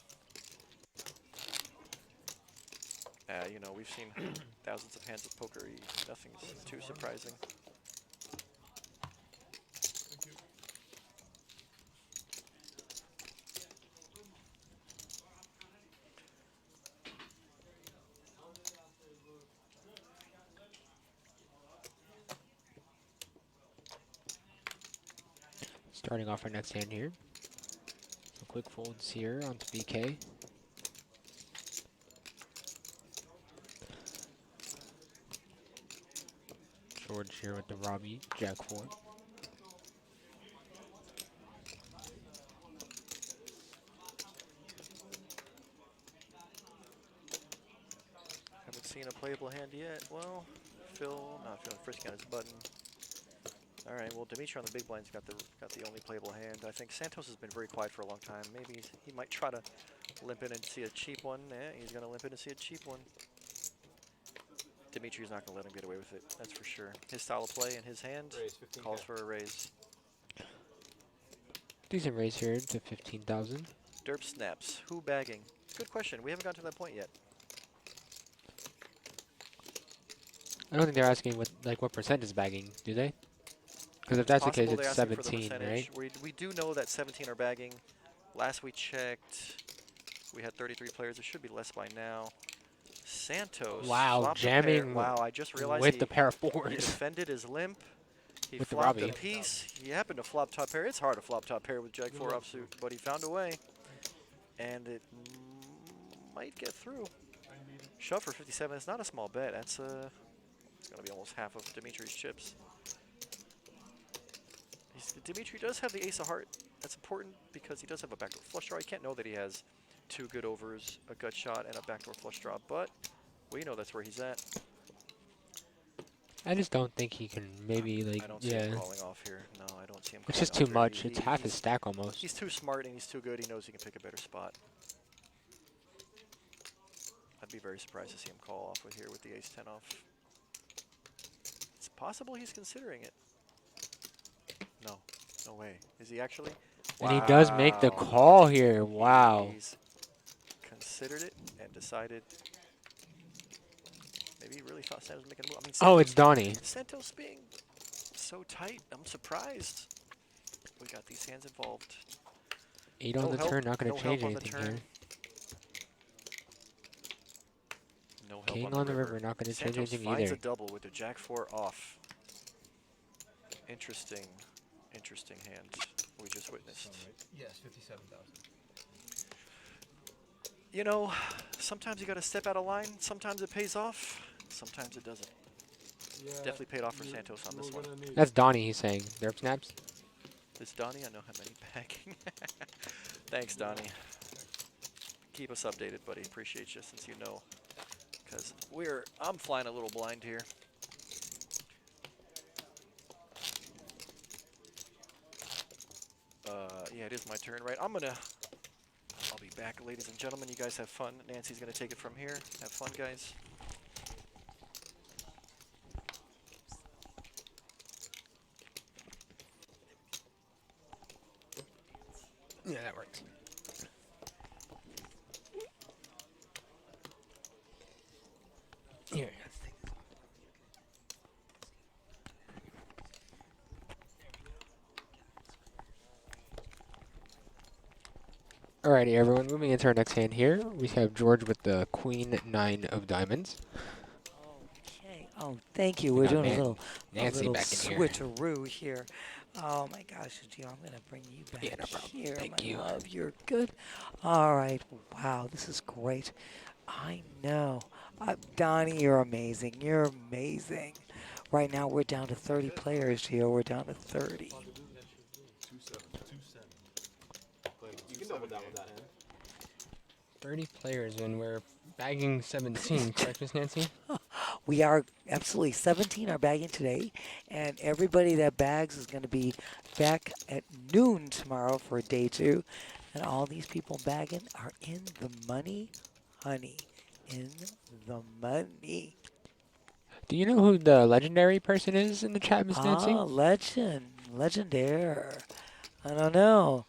[SPEAKER 5] We've seen thousands of hands of poker. Nothing's too surprising.
[SPEAKER 3] Starting off our next hand here. Some quick folds here onto BK. George here with the Robbie, Jack 4.
[SPEAKER 5] Haven't seen a playable hand yet. Well, Phil not feeling frisky on his button. All right. Well, Dimitri on the big blind's got the only playable hand. I think Santos has been very quiet for a long time. Maybe he might try to limp in and see a cheap one. Yeah, he's gonna limp in and see a cheap one. Dimitri's not gonna let him get away with it. That's for sure. His style of play and his hand
[SPEAKER 4] Raise 15K.
[SPEAKER 5] calls for a raise.
[SPEAKER 3] Decent raise here to 15,000.
[SPEAKER 5] Derp snaps. Who bagging? Good question. We haven't gotten to that point yet.
[SPEAKER 3] I don't think they're asking what percent is bagging, do they? Because if that's the case,
[SPEAKER 5] Possible
[SPEAKER 3] it's
[SPEAKER 5] they're asking for the
[SPEAKER 3] 17, right?
[SPEAKER 5] percentage. We do know that 17 are bagging. Last we checked, we had 33 players. It should be less by now. Santos.
[SPEAKER 3] Wow,
[SPEAKER 5] flopped a pair.
[SPEAKER 3] jamming
[SPEAKER 5] Wow, I just realized
[SPEAKER 3] with
[SPEAKER 5] he,
[SPEAKER 3] the pair of
[SPEAKER 5] he
[SPEAKER 3] fours.
[SPEAKER 5] defended his limp. He
[SPEAKER 3] With the
[SPEAKER 5] flopped a
[SPEAKER 3] Robbie.
[SPEAKER 5] piece. He happened to flop top pair. It's hard to flop top pair with Jack 4 offsuit, but he found a way. And it might get through. Shove for 57. It's not a small bet. That's it's going to be almost half of Dimitri's chips. Dimitri does have the ace of heart. That's important because he does have a backdoor flush draw. You can't know that he has two good overs, a gut shot, and a backdoor flush draw, but we know that's where he's at.
[SPEAKER 3] I just don't think he can maybe like
[SPEAKER 5] I don't see him
[SPEAKER 3] yeah.
[SPEAKER 5] calling off here. No, I don't see him.
[SPEAKER 3] It's
[SPEAKER 5] calling
[SPEAKER 3] just
[SPEAKER 5] off
[SPEAKER 3] too
[SPEAKER 5] here.
[SPEAKER 3] much. It's half his
[SPEAKER 5] He's,
[SPEAKER 3] stack almost.
[SPEAKER 5] he's too smart and he's too good. He knows he can pick a better spot. I'd be very surprised to see him call off with here with the ace-10 off. It's possible he's considering it. No, no way. Is he actually?
[SPEAKER 3] And he does make the
[SPEAKER 5] Wow.
[SPEAKER 3] call here. Wow.
[SPEAKER 5] He's considered it and decided. Maybe he really thought Santos was making a move. I mean,
[SPEAKER 3] Oh, it's Donnie.
[SPEAKER 5] Santos being so tight. I'm surprised. We got these hands involved.
[SPEAKER 3] 8 on
[SPEAKER 5] No
[SPEAKER 3] the
[SPEAKER 5] help,
[SPEAKER 3] turn, not going
[SPEAKER 5] no
[SPEAKER 3] to change
[SPEAKER 5] help on the
[SPEAKER 3] anything
[SPEAKER 5] turn.
[SPEAKER 3] here.
[SPEAKER 5] No help
[SPEAKER 3] King
[SPEAKER 5] on the river.
[SPEAKER 3] not going to change
[SPEAKER 5] Santos
[SPEAKER 3] anything
[SPEAKER 5] finds
[SPEAKER 3] either.
[SPEAKER 5] a double with the Jack-4 off. Interesting, interesting hand we just witnessed.
[SPEAKER 4] Yes, 57,000.
[SPEAKER 5] You know, sometimes you got to step out of line. Sometimes it pays off. Sometimes it doesn't.
[SPEAKER 10] Yeah,
[SPEAKER 5] Definitely paid off for Santos on this one.
[SPEAKER 3] That's Donnie, he's saying. Derp snaps.
[SPEAKER 5] This Donnie, I know how many packing. Thanks, Donnie. Keep us updated, buddy. Appreciate you since you know. Because I'm flying a little blind here. Yeah, it is my turn, right? I'll be back, ladies and gentlemen. You guys have fun. Nancy's gonna take it from here. Have fun, guys.
[SPEAKER 3] Yeah, that works. Here. Alrighty, everyone. Moving into our next hand here, we have George with the Queen 9 of Diamonds.
[SPEAKER 2] Okay. Oh, thank you.
[SPEAKER 3] We
[SPEAKER 2] We're
[SPEAKER 3] got
[SPEAKER 2] doing a little
[SPEAKER 3] Nancy back in here.
[SPEAKER 2] switcheroo here. Oh my gosh, Gio, I'm gonna bring you back
[SPEAKER 3] Yeah, no problem.
[SPEAKER 2] here.
[SPEAKER 3] Thank
[SPEAKER 2] my
[SPEAKER 3] you.
[SPEAKER 2] love. You're good. All right. Wow, this is great. I know. Donnie, you're amazing. You're amazing. Right now, we're down to 30 players, Gio. We're down to 30.
[SPEAKER 4] 2-7. You can double down with that hand.
[SPEAKER 3] 30 players when we're bagging 17, correct, Miss Nancy?
[SPEAKER 2] We are absolutely 17 are bagging today, and everybody that bags is going to be back at noon tomorrow for day 2. And all these people bagging are in the money, honey. In the money.
[SPEAKER 3] Do you know who the legendary person is in the chat, Miss Nancy?
[SPEAKER 2] Legendary. I don't know.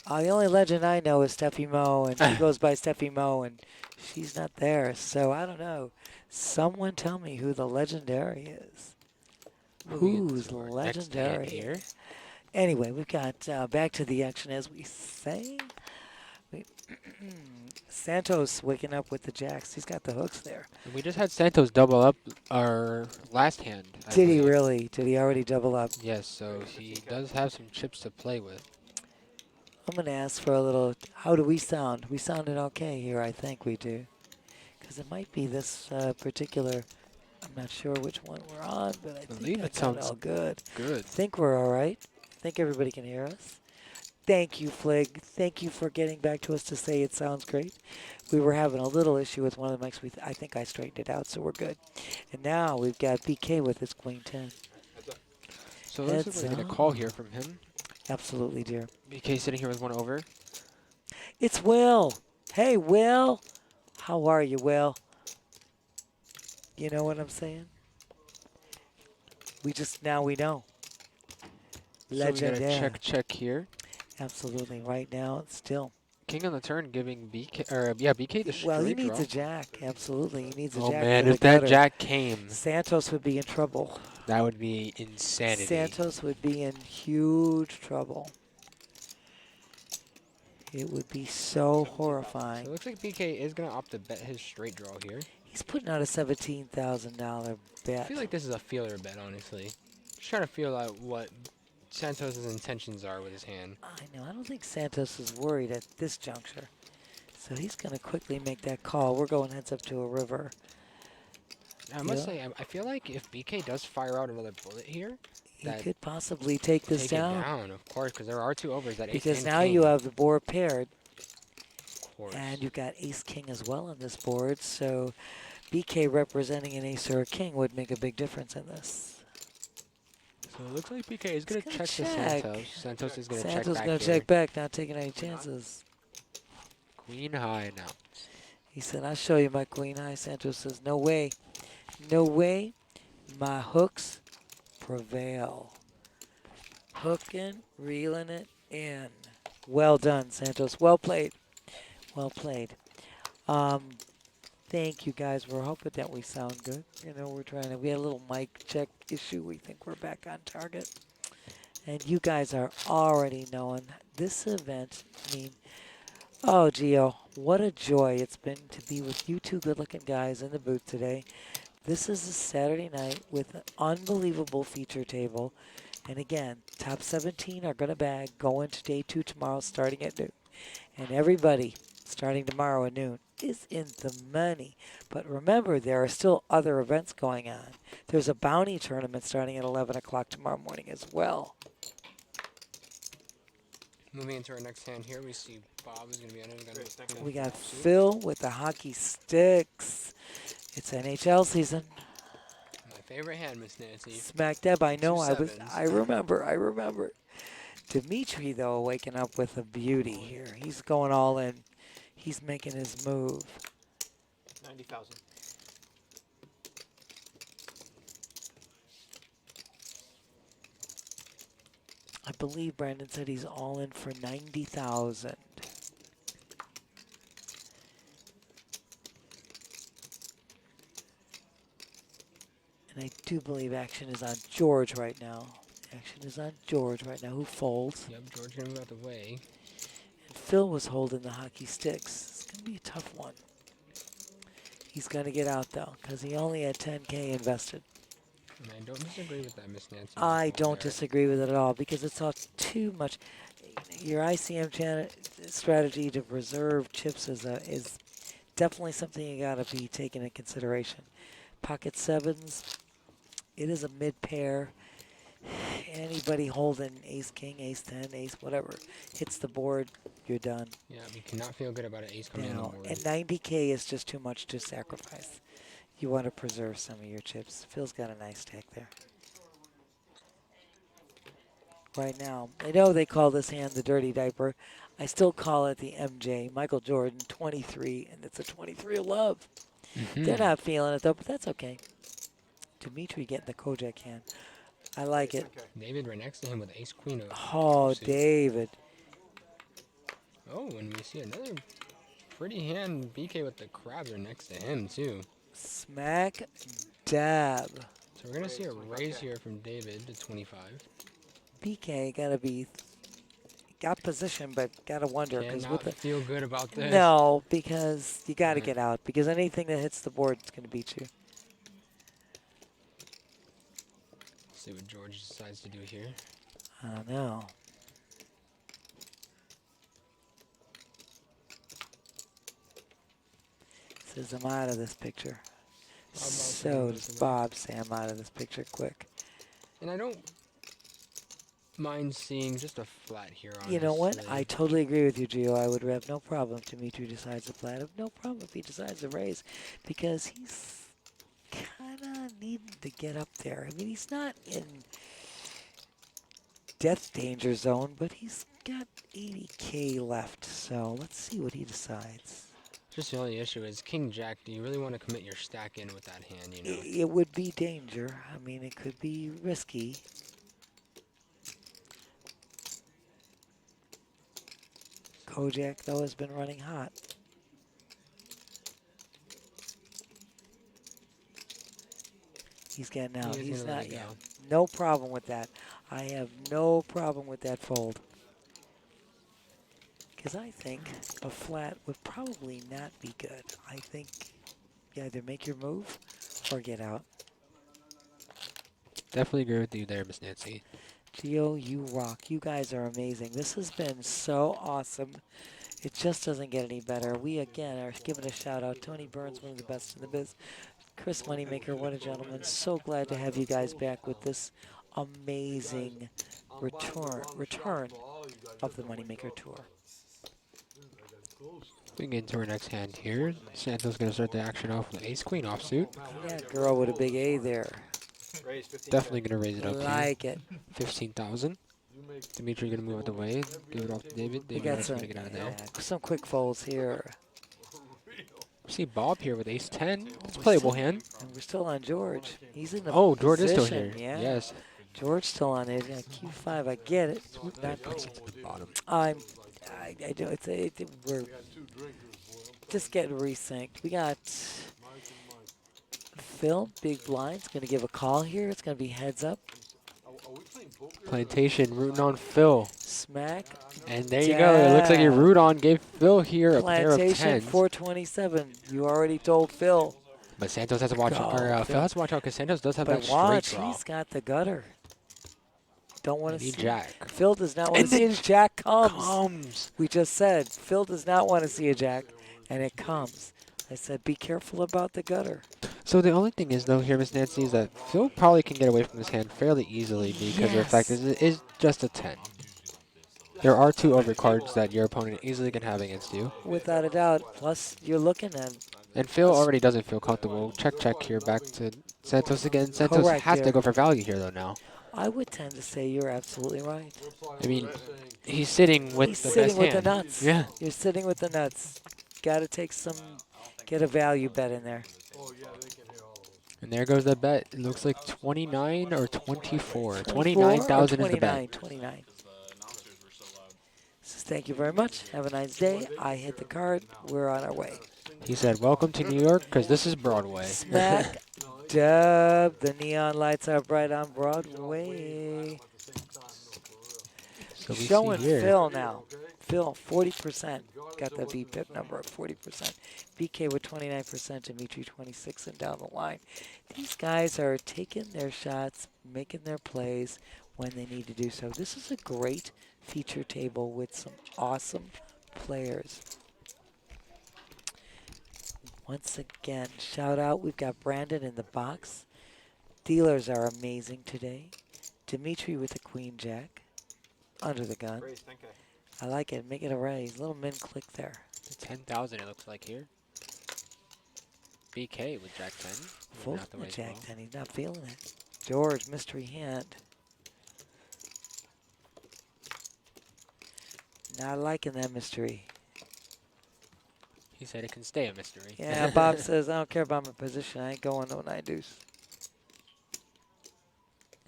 [SPEAKER 2] The only legend I know is Steffi Mo, and she goes by Steffi Mo, and she's not there. So I don't know. Someone tell me who the legendary is. Who's legendary
[SPEAKER 3] here?
[SPEAKER 2] Anyway, we've got back to the action, as we say. Santos waking up with the jacks. He's got the hooks there.
[SPEAKER 3] We just had Santos double up our last hand. I
[SPEAKER 2] Did he
[SPEAKER 3] believe.
[SPEAKER 2] really? Did he already double up?
[SPEAKER 3] Yes, so he does have some chips to play with.
[SPEAKER 2] I'm going to ask for a little, how do we sound? We sounded okay here, I think we do. Because it might be this particular, I'm not sure which one we're on, but I
[SPEAKER 3] believe
[SPEAKER 2] think
[SPEAKER 3] it
[SPEAKER 2] that sounds
[SPEAKER 3] sounds
[SPEAKER 2] all good.
[SPEAKER 3] Good.
[SPEAKER 2] I think we're all right. I think everybody can hear us. Thank you, Flig. Thank you for getting back to us to say it sounds great. We were having a little issue with one of the mics. I think I straightened it out, so we're good. And now we've got BK with his Queen 10.
[SPEAKER 3] So it looks like we're going to call here from him.
[SPEAKER 2] Absolutely, dear.
[SPEAKER 3] BK sitting here with one over.
[SPEAKER 2] It's Will. Hey, Will. How are you, Will? You know what I'm saying? Now we know. Legendary.
[SPEAKER 3] So we got a check here.
[SPEAKER 2] Absolutely. Right now, it's still.
[SPEAKER 3] King on the turn giving BK the straight
[SPEAKER 2] Well, he needs
[SPEAKER 3] draw.
[SPEAKER 2] a jack. Absolutely. He needs a
[SPEAKER 3] Oh
[SPEAKER 2] jack.
[SPEAKER 3] man,
[SPEAKER 2] for
[SPEAKER 3] if
[SPEAKER 2] the
[SPEAKER 3] that
[SPEAKER 2] gutter.
[SPEAKER 3] jack came,
[SPEAKER 2] Santos would be in trouble.
[SPEAKER 3] that would be insanity.
[SPEAKER 2] Santos would be in huge trouble. It would be so horrifying.
[SPEAKER 3] So it looks like BK is going to opt to bet his straight draw here.
[SPEAKER 2] He's putting out a $17,000 bet.
[SPEAKER 3] I feel like this is a feeler bet, honestly. Just trying to feel out what Santos' intentions are with his hand.
[SPEAKER 2] I know. I don't think Santos is worried at this juncture. So he's going to quickly make that call. We're going heads up to a river.
[SPEAKER 3] I must say, I feel like if BK does fire out another bullet here,
[SPEAKER 2] He could possibly take this
[SPEAKER 3] take
[SPEAKER 2] down.
[SPEAKER 3] it down, of course, because there are 2 overs. That
[SPEAKER 2] Because
[SPEAKER 3] ace
[SPEAKER 2] now
[SPEAKER 3] king,
[SPEAKER 2] you have the board paired.
[SPEAKER 3] of course.
[SPEAKER 2] And you've got ace king as well on this board. So BK representing an ace or a king would make a big difference in this.
[SPEAKER 3] So it looks like BK is going to
[SPEAKER 2] gonna
[SPEAKER 3] check the
[SPEAKER 2] check.
[SPEAKER 3] Santos. Santos is going to check
[SPEAKER 2] Santos
[SPEAKER 3] back
[SPEAKER 2] gonna
[SPEAKER 3] here.
[SPEAKER 2] check back, not taking any chances.
[SPEAKER 3] Queen high now.
[SPEAKER 2] He said, I'll show you my queen high. Santos says, no way. No way. My hooks prevail. Hooking, reeling it in. Well done, Santos. Well played. Well played. Thank you, guys. We're hoping that we sound good. You know, we had a little mic check issue. We think we're back on target. And you guys are already knowing this event. I mean, oh, Gio, what a joy it's been to be with you two good-looking guys in the booth today. This is a Saturday night with an unbelievable feature table. And again, top 17 are going to bag, go into day 2 tomorrow starting at noon. And everybody starting tomorrow at noon is in the money. But remember, there are still other events going on. There's a bounty tournament starting at 11 o'clock tomorrow morning as well.
[SPEAKER 3] Moving into our next hand here, we see Bob is going to be entering.
[SPEAKER 2] We got Phil with the hockey sticks. It's NHL season.
[SPEAKER 3] My favorite hand, Miss Nancy.
[SPEAKER 2] Smack dab. I know.
[SPEAKER 3] Two
[SPEAKER 2] I remember. Dimitri, though, waking up with a beauty here. He's going all in. He's making his move.
[SPEAKER 4] 90,000.
[SPEAKER 2] I believe Brandon said he's all in for 90,000. And I do believe action is on George right now. Action is on George right now, who folds.
[SPEAKER 3] Yep, George going to move out the way.
[SPEAKER 2] And Phil was holding the hockey sticks. It's going to be a tough one. He's going to get out, though, because he only had 10K invested.
[SPEAKER 3] And I don't disagree with that, Miss Nancy.
[SPEAKER 2] I don't disagree with it at all, because it's all too much. Your ICM strategy to preserve chips is definitely something you got to be taken into consideration. Pocket sevens, it is a mid pair. Anybody holding ace king, ace 10, ace whatever hits the board, you're done.
[SPEAKER 3] Yeah, we cannot feel good about an ace coming on the board.
[SPEAKER 2] And 90K is just too much to sacrifice. You want to preserve some of your chips. Phil's got a nice stack there. Right now, I know they call this hand the dirty diaper. I still call it the MJ, Michael Jordan, 23, and it's a 23 of love. They're not feeling it, though, but that's okay. Dimitri getting the Kojak hand. I like it.
[SPEAKER 3] David right next to him with ace queen of
[SPEAKER 2] Oh,
[SPEAKER 3] suit.
[SPEAKER 2] David.
[SPEAKER 3] Oh, and we see another pretty hand. BK with the crabs are next to him, too.
[SPEAKER 2] Smack dab.
[SPEAKER 3] So we're going to see a raise here from David to 25.
[SPEAKER 2] BK got position, but gotta wonder
[SPEAKER 3] Cannot feel good about this.
[SPEAKER 2] No, because you gotta get out, because anything that hits the board is gonna beat you.
[SPEAKER 3] See what George decides to do here.
[SPEAKER 2] I don't know. Says I'm out of this picture. So does Bob say I'm out of this picture quick.
[SPEAKER 3] And I don't mind seeing just a flat here, honestly.
[SPEAKER 2] You know what? I totally agree with you, Gio. I would have no problem if Dimitri decides to flat. I have no problem if he decides to raise, because he's kind of needing to get up there. I mean, he's not in death danger zone, but he's got 80K left. So let's see what he decides.
[SPEAKER 3] Just the only issue is King Jack. Do you really want to commit your stack in with that hand, you know?
[SPEAKER 2] It would be danger. I mean, it could be risky. Kojak, though, has been running hot. He's getting out. He's not yet. No problem with that. I have no problem with that fold. Because I think a flat would probably not be good. I think you either make your move or get out.
[SPEAKER 3] Definitely agree with you there, Miss Nancy.
[SPEAKER 2] Gio, you rock. You guys are amazing. This has been so awesome. It just doesn't get any better. We, again, are giving a shout-out. Tony Burns, one of the best in the biz. Chris Moneymaker, what a gentleman. So glad to have you guys back with this amazing return of the Moneymaker Tour.
[SPEAKER 3] We get into our next hand here. Santos going to start the action off with ace queen offsuit.
[SPEAKER 2] Yeah, girl with a big A there.
[SPEAKER 4] Raise 15.
[SPEAKER 3] Definitely going to raise it up
[SPEAKER 2] Like it.
[SPEAKER 3] here. 15,000. Dimitri going to move out the way. Give it off to David.
[SPEAKER 2] We
[SPEAKER 3] David
[SPEAKER 2] got
[SPEAKER 3] also
[SPEAKER 2] some,
[SPEAKER 3] going to get out of there.
[SPEAKER 2] some quick folds here.
[SPEAKER 3] We see Bob here with ace 10. It's a
[SPEAKER 2] We're
[SPEAKER 3] playable
[SPEAKER 2] still-
[SPEAKER 3] hand.
[SPEAKER 2] And we're still on George. He's in the
[SPEAKER 3] Oh, George is still
[SPEAKER 2] position,
[SPEAKER 3] here.
[SPEAKER 2] Yeah.
[SPEAKER 3] Yes.
[SPEAKER 2] George still on it. Yeah, Q5. I get it. Not,
[SPEAKER 3] Puts it to the bottom.
[SPEAKER 2] I do. We're just getting resynced. We got Phil, big blinds, going to give a call here. It's going to be heads up.
[SPEAKER 3] Plantation rooting on Phil.
[SPEAKER 2] Smack.
[SPEAKER 3] And there you go. It looks like your root on gave Phil here a pair of
[SPEAKER 2] Plantation
[SPEAKER 3] 10s.
[SPEAKER 2] 427. You already told Phil.
[SPEAKER 3] But Santos has to watch out. Or, Phil has to watch out because Santos does have that
[SPEAKER 2] But
[SPEAKER 3] straight
[SPEAKER 2] watch,
[SPEAKER 3] draw.
[SPEAKER 2] he's got the gutter. Don't want to
[SPEAKER 3] Need
[SPEAKER 2] see.
[SPEAKER 3] jack.
[SPEAKER 2] Phil does not want to
[SPEAKER 3] And
[SPEAKER 2] see
[SPEAKER 3] then
[SPEAKER 2] his jack comes.
[SPEAKER 3] Comes.
[SPEAKER 2] We just said Phil does not want to see a jack, and it comes. I said, be careful about the gutter.
[SPEAKER 3] So the only thing is, though, here, Miss Nancy, is that Phil probably can get away from this hand fairly easily because of the fact that it is just a 10. There are 2 overcards that your opponent easily can have against you.
[SPEAKER 2] Without a doubt. Plus, you're looking at
[SPEAKER 3] And Phil already doesn't feel comfortable. Check here back to Santos again. Santos
[SPEAKER 2] Correct,
[SPEAKER 3] has to
[SPEAKER 2] yeah.
[SPEAKER 3] go for value here, though, now.
[SPEAKER 2] I would tend to say you're absolutely right.
[SPEAKER 3] I mean, he's sitting with
[SPEAKER 2] He's
[SPEAKER 3] the
[SPEAKER 2] sitting
[SPEAKER 3] best
[SPEAKER 2] with
[SPEAKER 3] hand.
[SPEAKER 2] the nuts.
[SPEAKER 3] Yeah.
[SPEAKER 2] You're sitting with the nuts. Got to take some, get a value bet in there.
[SPEAKER 3] And there goes the bet. It looks like 29 or 24. 29,000 is the bet.
[SPEAKER 2] 29. Says, thank you very much. Have a nice day. I hit the card. We're on our way.
[SPEAKER 3] He said, welcome to New York, because this is Broadway.
[SPEAKER 2] Smack dub. The neon lights are bright on Broadway.
[SPEAKER 3] So we
[SPEAKER 2] Showing
[SPEAKER 3] see here.
[SPEAKER 2] Phil now. Phil, 40%. Got the VPIP number of 40%. BK with 29%, Dimitri 26, and down the line. These guys are taking their shots, making their plays when they need to do so. This is a great feature table with some awesome players. Once again, shout out. We've got Brandon in the box. Dealers are amazing today. Dimitri with the queen jack under the gun.
[SPEAKER 4] Raise 10K.
[SPEAKER 2] I like it. Make it a raise. Little min click there.
[SPEAKER 3] 10,000 it looks like here. BK with Jack 10.
[SPEAKER 2] Full
[SPEAKER 3] Not the way as
[SPEAKER 2] jack
[SPEAKER 3] well.
[SPEAKER 2] 10. He's not feeling it. George, mystery hand. Not liking that mystery.
[SPEAKER 3] He said it can stay a mystery.
[SPEAKER 2] Yeah, Bob says, I don't care about my position. I ain't going no 9 deuce.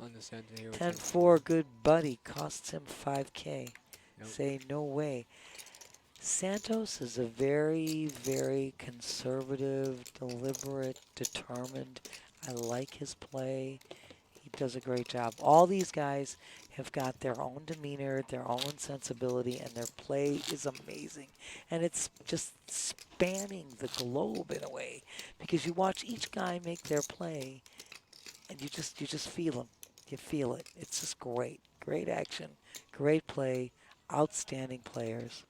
[SPEAKER 3] On the center here with
[SPEAKER 2] 10-4, good buddy. Costs him 5K.
[SPEAKER 3] Nope.
[SPEAKER 2] Say no way. Santos is a very, very conservative, deliberate, determined. I like his play. He does a great job. All these guys have got their own demeanor, their own sensibility, and their play is amazing. And it's just spanning the globe in a way, because you watch each guy make their play, and you just feel them. You feel it. It's just great. Great action. Great play. Outstanding players.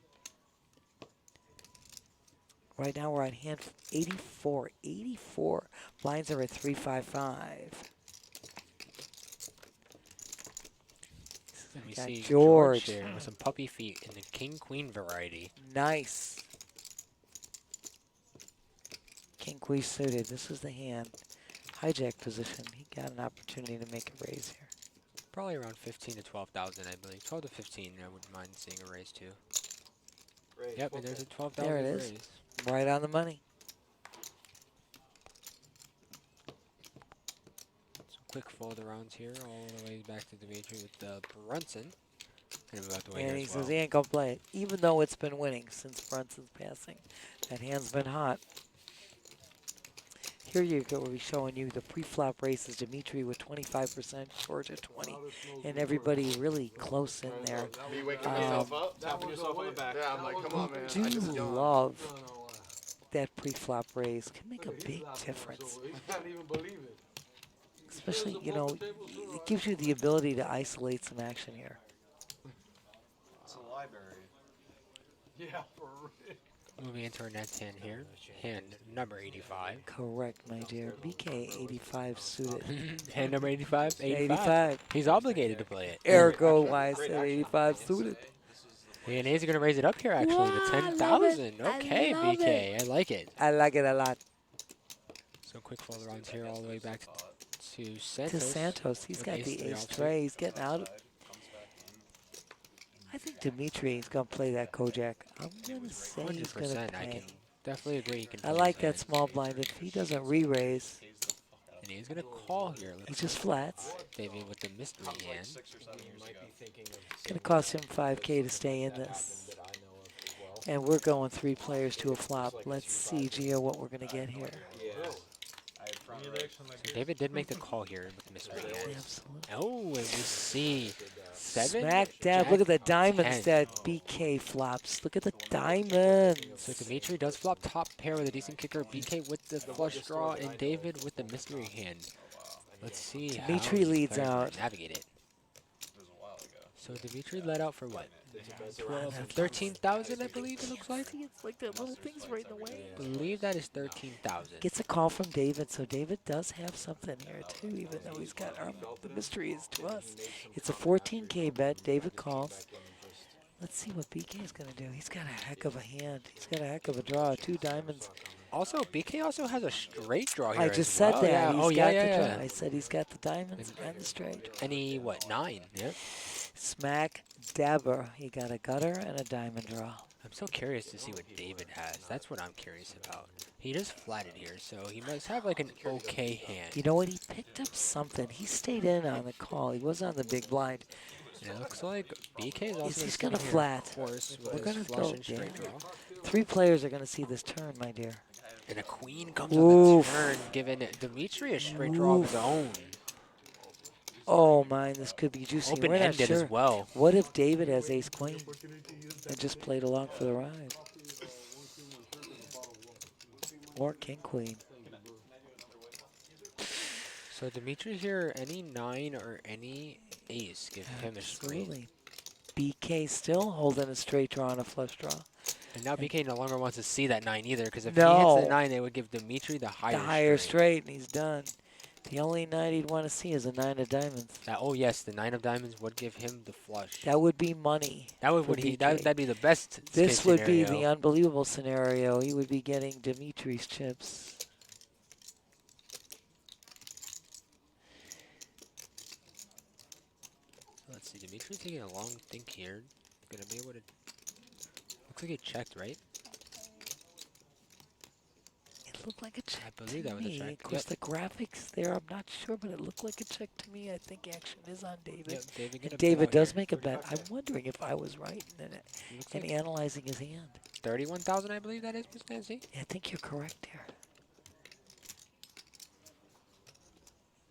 [SPEAKER 2] Right now we're on hand 84. 84. Blinds are at 355.
[SPEAKER 3] And we
[SPEAKER 2] got
[SPEAKER 3] see
[SPEAKER 2] George.
[SPEAKER 3] here with some puppy feet in the king-queen variety.
[SPEAKER 2] Nice. King queen suited. This is the hand. Hijack position. He got an opportunity to make a raise here.
[SPEAKER 3] Probably around 15 to 12,000, I believe. 12 to 15, I wouldn't mind seeing a raise too.
[SPEAKER 4] Raise
[SPEAKER 3] Yep, and
[SPEAKER 4] 4K.
[SPEAKER 3] there's a 12,000
[SPEAKER 2] There it is.
[SPEAKER 3] raise.
[SPEAKER 2] Right on the money.
[SPEAKER 3] Some quick fold arounds here, all the way back to Dimitri with Brunson. And move out the way
[SPEAKER 2] And
[SPEAKER 3] here
[SPEAKER 2] he
[SPEAKER 3] as
[SPEAKER 2] says
[SPEAKER 3] well.
[SPEAKER 2] he ain't going to play it, even though it's been winning since Brunson's passing. That hand's been hot. Here you go, we'll be showing you the pre-flop races. Dimitri with 25%, George at 20, and everybody really close in there.
[SPEAKER 4] Me waking myself up, tapping yourself on the back. Yeah, I'm like, come on, man. I
[SPEAKER 2] Do
[SPEAKER 4] just yawned.
[SPEAKER 2] love that pre-flop raise. Can make a big difference.
[SPEAKER 10] I can't even believe it.
[SPEAKER 2] Especially, you know, it gives you the ability to isolate some action here.
[SPEAKER 6] It's a library.
[SPEAKER 10] Yeah, for real.
[SPEAKER 3] Moving into our next hand here. Hand number 85.
[SPEAKER 2] Correct, my dear. BK 85 suited.
[SPEAKER 3] Hand number 85?
[SPEAKER 2] 85.
[SPEAKER 3] He's obligated to play it.
[SPEAKER 2] Ergo, why I said 85 suited.
[SPEAKER 3] And he's going to raise it up here, actually, to 10,000. Okay,
[SPEAKER 2] love
[SPEAKER 3] BK. I like it.
[SPEAKER 2] I like it a lot.
[SPEAKER 3] So quick fold rounds here all the way back to Santos.
[SPEAKER 2] To Santos. He's
[SPEAKER 3] with
[SPEAKER 2] got the
[SPEAKER 3] ace-3
[SPEAKER 2] ace
[SPEAKER 3] offsuit.
[SPEAKER 2] tray. He's getting out. I think Dimitri is going to play that Kojak. I'm going to say he's going to
[SPEAKER 3] 100%. I
[SPEAKER 2] pay.
[SPEAKER 3] can definitely agree. He can
[SPEAKER 2] I
[SPEAKER 3] play
[SPEAKER 2] like
[SPEAKER 3] his
[SPEAKER 2] that
[SPEAKER 3] hand.
[SPEAKER 2] small blind. If he doesn't re-raise,
[SPEAKER 3] And he's going to call here.
[SPEAKER 2] he just flats.
[SPEAKER 3] David with the mystery hand.
[SPEAKER 2] It's going to cost him 5K to stay in this. And we're going 3 players to a flop. Let's see, Gio, what we're going to get here.
[SPEAKER 3] So David did make the call here with the mystery hand.
[SPEAKER 2] Absolutely.
[SPEAKER 3] Oh, and we see 7.
[SPEAKER 2] Smack dab. Look at the
[SPEAKER 3] Jack,
[SPEAKER 2] diamonds
[SPEAKER 3] 10.
[SPEAKER 2] that BK flops. Look at the diamonds.
[SPEAKER 3] So Dimitri does flop top pair with a decent kicker. BK with the flush draw, and David with the mystery hand. Let's see
[SPEAKER 2] Dimitri
[SPEAKER 3] how these
[SPEAKER 2] leads
[SPEAKER 3] players will
[SPEAKER 2] out.
[SPEAKER 3] Navigate it. So Dimitri led out for what? 13,000, I believe it looks like.
[SPEAKER 2] It's like the little things right in the way.
[SPEAKER 3] I believe that is 13,000.
[SPEAKER 2] Gets a call from David, so David does have something here too, even though he's got the mystery is to us. It's a 14K bet. David calls. Let's see what BK is going to do. He's got a heck of a hand. He's got a heck of a draw. 2 diamonds.
[SPEAKER 3] Also, BK also has a straight draw here.
[SPEAKER 2] I
[SPEAKER 3] as
[SPEAKER 2] just said
[SPEAKER 3] well.
[SPEAKER 2] that.
[SPEAKER 3] Yeah.
[SPEAKER 2] He's
[SPEAKER 3] Oh,
[SPEAKER 2] got
[SPEAKER 3] yeah,
[SPEAKER 2] the
[SPEAKER 3] yeah.
[SPEAKER 2] draw. I said he's got the diamonds and the straight.
[SPEAKER 3] And he, what, 9? Yep.
[SPEAKER 2] Smack dabber. He got a gutter and a diamond draw.
[SPEAKER 3] I'm so curious to see what David has. That's what I'm curious about. He just flatted here, so he must have like an okay hand.
[SPEAKER 2] You know what? He picked up something. He stayed in on the call. He was on the big blind.
[SPEAKER 3] And it looks like BK is also
[SPEAKER 2] He's
[SPEAKER 3] gonna
[SPEAKER 2] gonna
[SPEAKER 3] here,
[SPEAKER 2] flat.
[SPEAKER 3] Of course, with
[SPEAKER 2] We're
[SPEAKER 3] his
[SPEAKER 2] gonna
[SPEAKER 3] flush
[SPEAKER 2] go,
[SPEAKER 3] and straight
[SPEAKER 2] yeah.
[SPEAKER 3] draw.
[SPEAKER 2] 3 players are going to see this turn, my dear.
[SPEAKER 3] And a queen comes
[SPEAKER 2] Oof.
[SPEAKER 3] on the turn, giving Dimitri a straight draw of his own.
[SPEAKER 2] Oh, man, this could be juicy. We're not
[SPEAKER 3] Open-ended
[SPEAKER 2] sure.
[SPEAKER 3] as well.
[SPEAKER 2] What if David has ace-queen and just played along for the ride? Or king-queen.
[SPEAKER 3] So Dimitri here, any 9 or any ace, give him a straight.
[SPEAKER 2] Absolutely. BK still holding a straight draw and a flush draw.
[SPEAKER 3] And now BK no longer wants to see that 9 either, because if
[SPEAKER 2] No.
[SPEAKER 3] he hits the 9, they would give Dimitri the higher
[SPEAKER 2] The higher
[SPEAKER 3] straight.
[SPEAKER 2] straight, and he's done. The only 9 he'd want to see is a 9 of diamonds.
[SPEAKER 3] Oh yes, the 9 of diamonds would give him the flush.
[SPEAKER 2] That would be money.
[SPEAKER 3] That would
[SPEAKER 2] for
[SPEAKER 3] what he
[SPEAKER 2] BK.
[SPEAKER 3] that'd be the best.
[SPEAKER 2] This
[SPEAKER 3] case
[SPEAKER 2] would be the
[SPEAKER 3] scenario.
[SPEAKER 2] unbelievable scenario. He would be getting Dimitri's chips.
[SPEAKER 3] Let's see, Dimitri's taking a long think here. Gonna be able to. Looks like he checked, right?
[SPEAKER 2] It looked like a check
[SPEAKER 3] I believe
[SPEAKER 2] to
[SPEAKER 3] that was a
[SPEAKER 2] me.
[SPEAKER 3] check.
[SPEAKER 2] Of course, the graphics there, I'm not sure, but it looked like a check to me. I think action is on David.
[SPEAKER 3] Yep, David,
[SPEAKER 2] And
[SPEAKER 3] get a bet
[SPEAKER 2] David
[SPEAKER 3] out
[SPEAKER 2] does
[SPEAKER 3] here.
[SPEAKER 2] make a bet. I'm wondering if I was right in it
[SPEAKER 3] Looks
[SPEAKER 2] and
[SPEAKER 3] like
[SPEAKER 2] analyzing his hand.
[SPEAKER 3] 31,000, I believe that is, Miss Nancy.
[SPEAKER 2] I think you're correct there.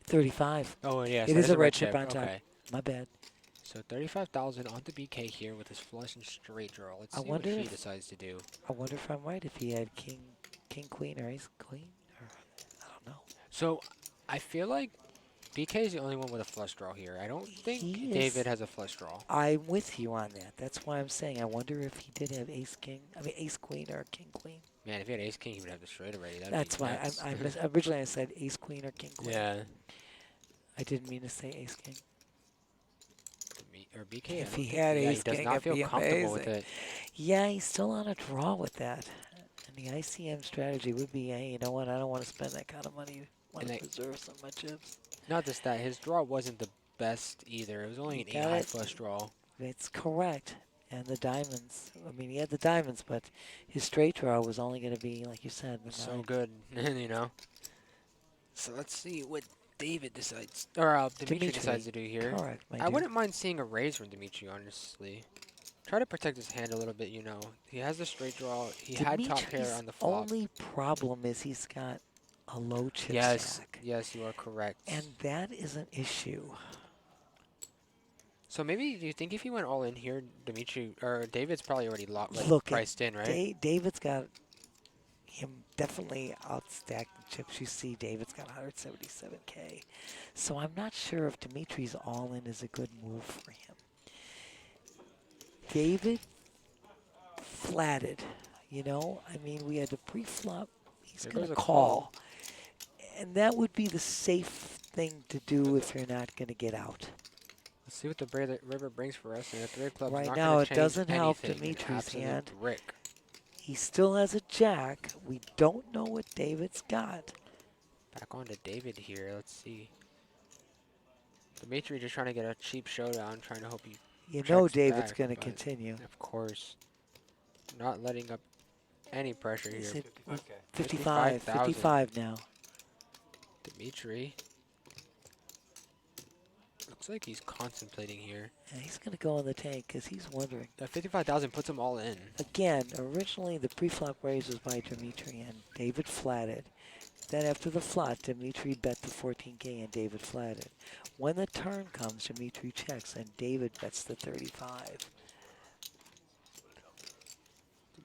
[SPEAKER 2] 35.
[SPEAKER 3] Oh yeah,
[SPEAKER 2] It
[SPEAKER 3] so
[SPEAKER 2] is
[SPEAKER 3] that's
[SPEAKER 2] a red chip
[SPEAKER 3] chip.
[SPEAKER 2] on top.
[SPEAKER 3] Okay.
[SPEAKER 2] My bad.
[SPEAKER 3] So 35,000 on the BK here with his flush and straight draw. Let's
[SPEAKER 2] I
[SPEAKER 3] see what
[SPEAKER 2] wonder
[SPEAKER 3] he
[SPEAKER 2] if-
[SPEAKER 3] decides to do.
[SPEAKER 2] I wonder if I'm right, if he had king, queen, or ace, queen. Or, I don't know.
[SPEAKER 3] So I feel like BK is the only one with a flush draw here. I don't think
[SPEAKER 2] He
[SPEAKER 3] David
[SPEAKER 2] is.
[SPEAKER 3] has a flush draw.
[SPEAKER 2] I'm with you on that. That's why I'm saying I wonder if he did have ace, king. I mean, ace, queen, or king, queen.
[SPEAKER 3] Man, if he had ace king, he would have the straight already. That'd
[SPEAKER 2] That's
[SPEAKER 3] be
[SPEAKER 2] why
[SPEAKER 3] nuts.
[SPEAKER 2] originally I said ace, queen, or king, queen.
[SPEAKER 3] Yeah.
[SPEAKER 2] I didn't mean to say ace, king.
[SPEAKER 3] Or BK.
[SPEAKER 2] If
[SPEAKER 3] I
[SPEAKER 2] he
[SPEAKER 3] don't
[SPEAKER 2] had
[SPEAKER 3] think- yeah,
[SPEAKER 2] ace
[SPEAKER 3] he does
[SPEAKER 2] king,
[SPEAKER 3] not
[SPEAKER 2] it'd
[SPEAKER 3] feel
[SPEAKER 2] be
[SPEAKER 3] comfortable with
[SPEAKER 2] amazing.
[SPEAKER 3] it.
[SPEAKER 2] Yeah, he's still on a draw with that. And the ICM strategy would be, hey, you know what? I don't want to spend that kind of money. I want to preserve some of my chips.
[SPEAKER 3] Not just that, his draw wasn't the best either. It was only an
[SPEAKER 2] You got
[SPEAKER 3] 8 high
[SPEAKER 2] it.
[SPEAKER 3] flush draw.
[SPEAKER 2] It's correct. And the diamonds. I mean, he had the diamonds, but his straight draw was only going to be, like you said, the
[SPEAKER 3] So
[SPEAKER 2] 9.
[SPEAKER 3] good, you know. So let's see what David decides, or Dimitri decides to do here.
[SPEAKER 2] Correct, my
[SPEAKER 3] I
[SPEAKER 2] dear.
[SPEAKER 3] wouldn't mind seeing a raise from Dimitri, honestly. Try to protect his hand a little bit, you know. He has the straight draw. He had top pair
[SPEAKER 2] Dimitri's
[SPEAKER 3] on the flop.
[SPEAKER 2] only problem is he's got a low chip
[SPEAKER 3] Yes,
[SPEAKER 2] stack.
[SPEAKER 3] yes, you are correct.
[SPEAKER 2] And that is an issue.
[SPEAKER 3] So maybe, do you think if he went all in here, Dimitri, or David's probably already
[SPEAKER 2] Look,
[SPEAKER 3] priced in, right?
[SPEAKER 2] David's got him definitely outstacked the chips. You see, David's got 177K. So I'm not sure if Dimitri's all in is a good move for him. David flatted, you know? I mean, we had the pre-flop. He's
[SPEAKER 3] There
[SPEAKER 2] going
[SPEAKER 3] goes
[SPEAKER 2] to
[SPEAKER 3] a
[SPEAKER 2] call. And that would be the safe thing to do if you're not going to get out.
[SPEAKER 3] Let's see what the river brings for us. And if the red club's
[SPEAKER 2] Right
[SPEAKER 3] not
[SPEAKER 2] now,
[SPEAKER 3] gonna
[SPEAKER 2] it
[SPEAKER 3] change
[SPEAKER 2] doesn't help
[SPEAKER 3] anything, an
[SPEAKER 2] Dimitri's
[SPEAKER 3] absolute
[SPEAKER 2] hand.
[SPEAKER 3] brick.
[SPEAKER 2] He still has a jack. We don't know what David's got.
[SPEAKER 3] Back on to David here. Let's see. Dimitri just trying to get a cheap showdown, trying to hope he
[SPEAKER 2] You know
[SPEAKER 3] checks
[SPEAKER 2] David's
[SPEAKER 3] back,
[SPEAKER 2] going to
[SPEAKER 3] but
[SPEAKER 2] continue.
[SPEAKER 3] Of course. Not letting up any pressure
[SPEAKER 2] Is
[SPEAKER 3] here.
[SPEAKER 2] it 55, 55 now.
[SPEAKER 3] Dimitri. Looks like he's contemplating here.
[SPEAKER 2] And he's going to go on the tank because he's wondering.
[SPEAKER 3] That 55,000 puts him all in.
[SPEAKER 2] Again, originally the pre-flop raise was by Dimitri and David flatted. Then after the flat, Dimitri bet the 14K and David flatted. When the turn comes, Dimitri checks and David bets the 35.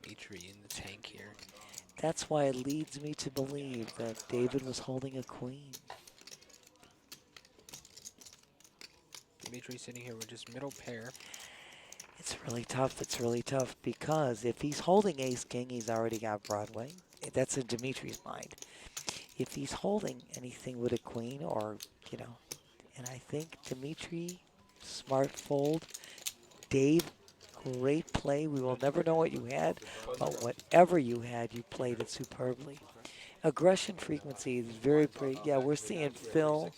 [SPEAKER 3] Dimitri in the tank here.
[SPEAKER 2] That's why it leads me to believe that David was holding a queen.
[SPEAKER 3] Dimitri sitting here with just middle pair.
[SPEAKER 2] It's really tough. It's really tough because if he's holding ace-king, he's already got Broadway. That's in Dimitri's mind. If he's holding anything with a queen or, you know, and I think Dimitri, smart fold. Dave, great play. We will never know what you had, but whatever you had, you played it superbly. Aggression frequency is very pretty. Yeah, we're seeing Phil,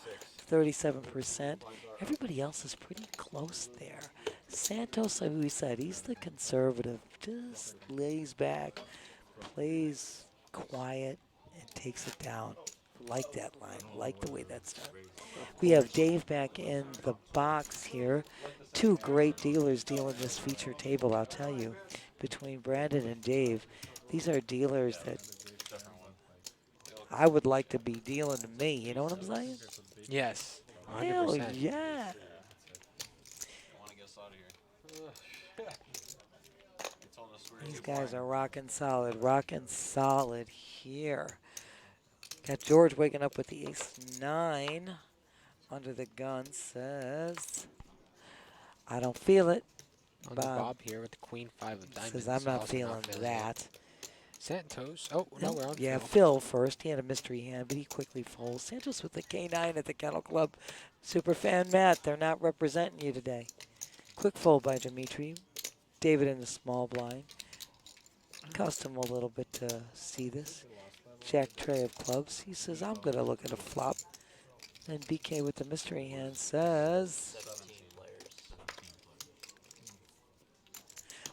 [SPEAKER 2] 37%. Everybody else is pretty close there. Santos, like we said, he's the conservative. Just lays back, plays quiet, and takes it down. Like that line. Like the way that's done. We have Dave back in the box here. Two great dealers dealing this feature table, I'll tell you. Between Brandon and Dave, these are dealers that I would like to be dealing to me. You know what I'm saying?
[SPEAKER 3] Yes. 100%.
[SPEAKER 2] Hell yeah. These guys are rocking solid here. Got George waking up with the ace-9 under the gun. Says, I don't feel it.
[SPEAKER 3] On the Bob here with the queen-5 of diamonds.
[SPEAKER 2] Says, I'm not
[SPEAKER 3] also
[SPEAKER 2] feeling that.
[SPEAKER 3] It. Santos. Oh, no, we're on
[SPEAKER 2] Yeah,
[SPEAKER 3] Phil.
[SPEAKER 2] Phil first. He had a mystery hand, but he quickly folds. Santos with the K9 at the Kennel Club. Superfan Matt, they're not representing you today. Quick fold by Dimitri. David in the small blind. Cost him a little bit to see this. Jack tray of clubs. He says, I'm going to look at a flop. And BK with the mystery hand says...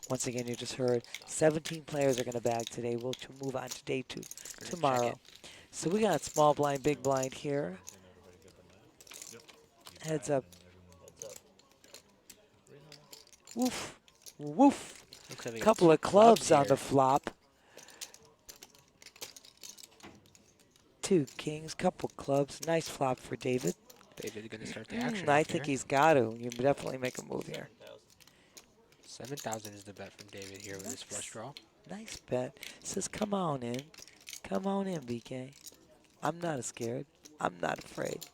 [SPEAKER 2] Once again, you just heard 17 players are going to bag today. We'll move on to day 2 tomorrow. So we got small blind, big blind here. Heads up. Woof. Woof. Couple of clubs on the flop. 2 kings, couple clubs. Nice flop for David.
[SPEAKER 3] David going to start the action.
[SPEAKER 2] I think he's got to. You definitely make a move here.
[SPEAKER 3] 7,000 is the bet from David here with his flush draw.
[SPEAKER 2] Nice bet. Says, come on in. Come on in, BK. I'm not scared. I'm not afraid.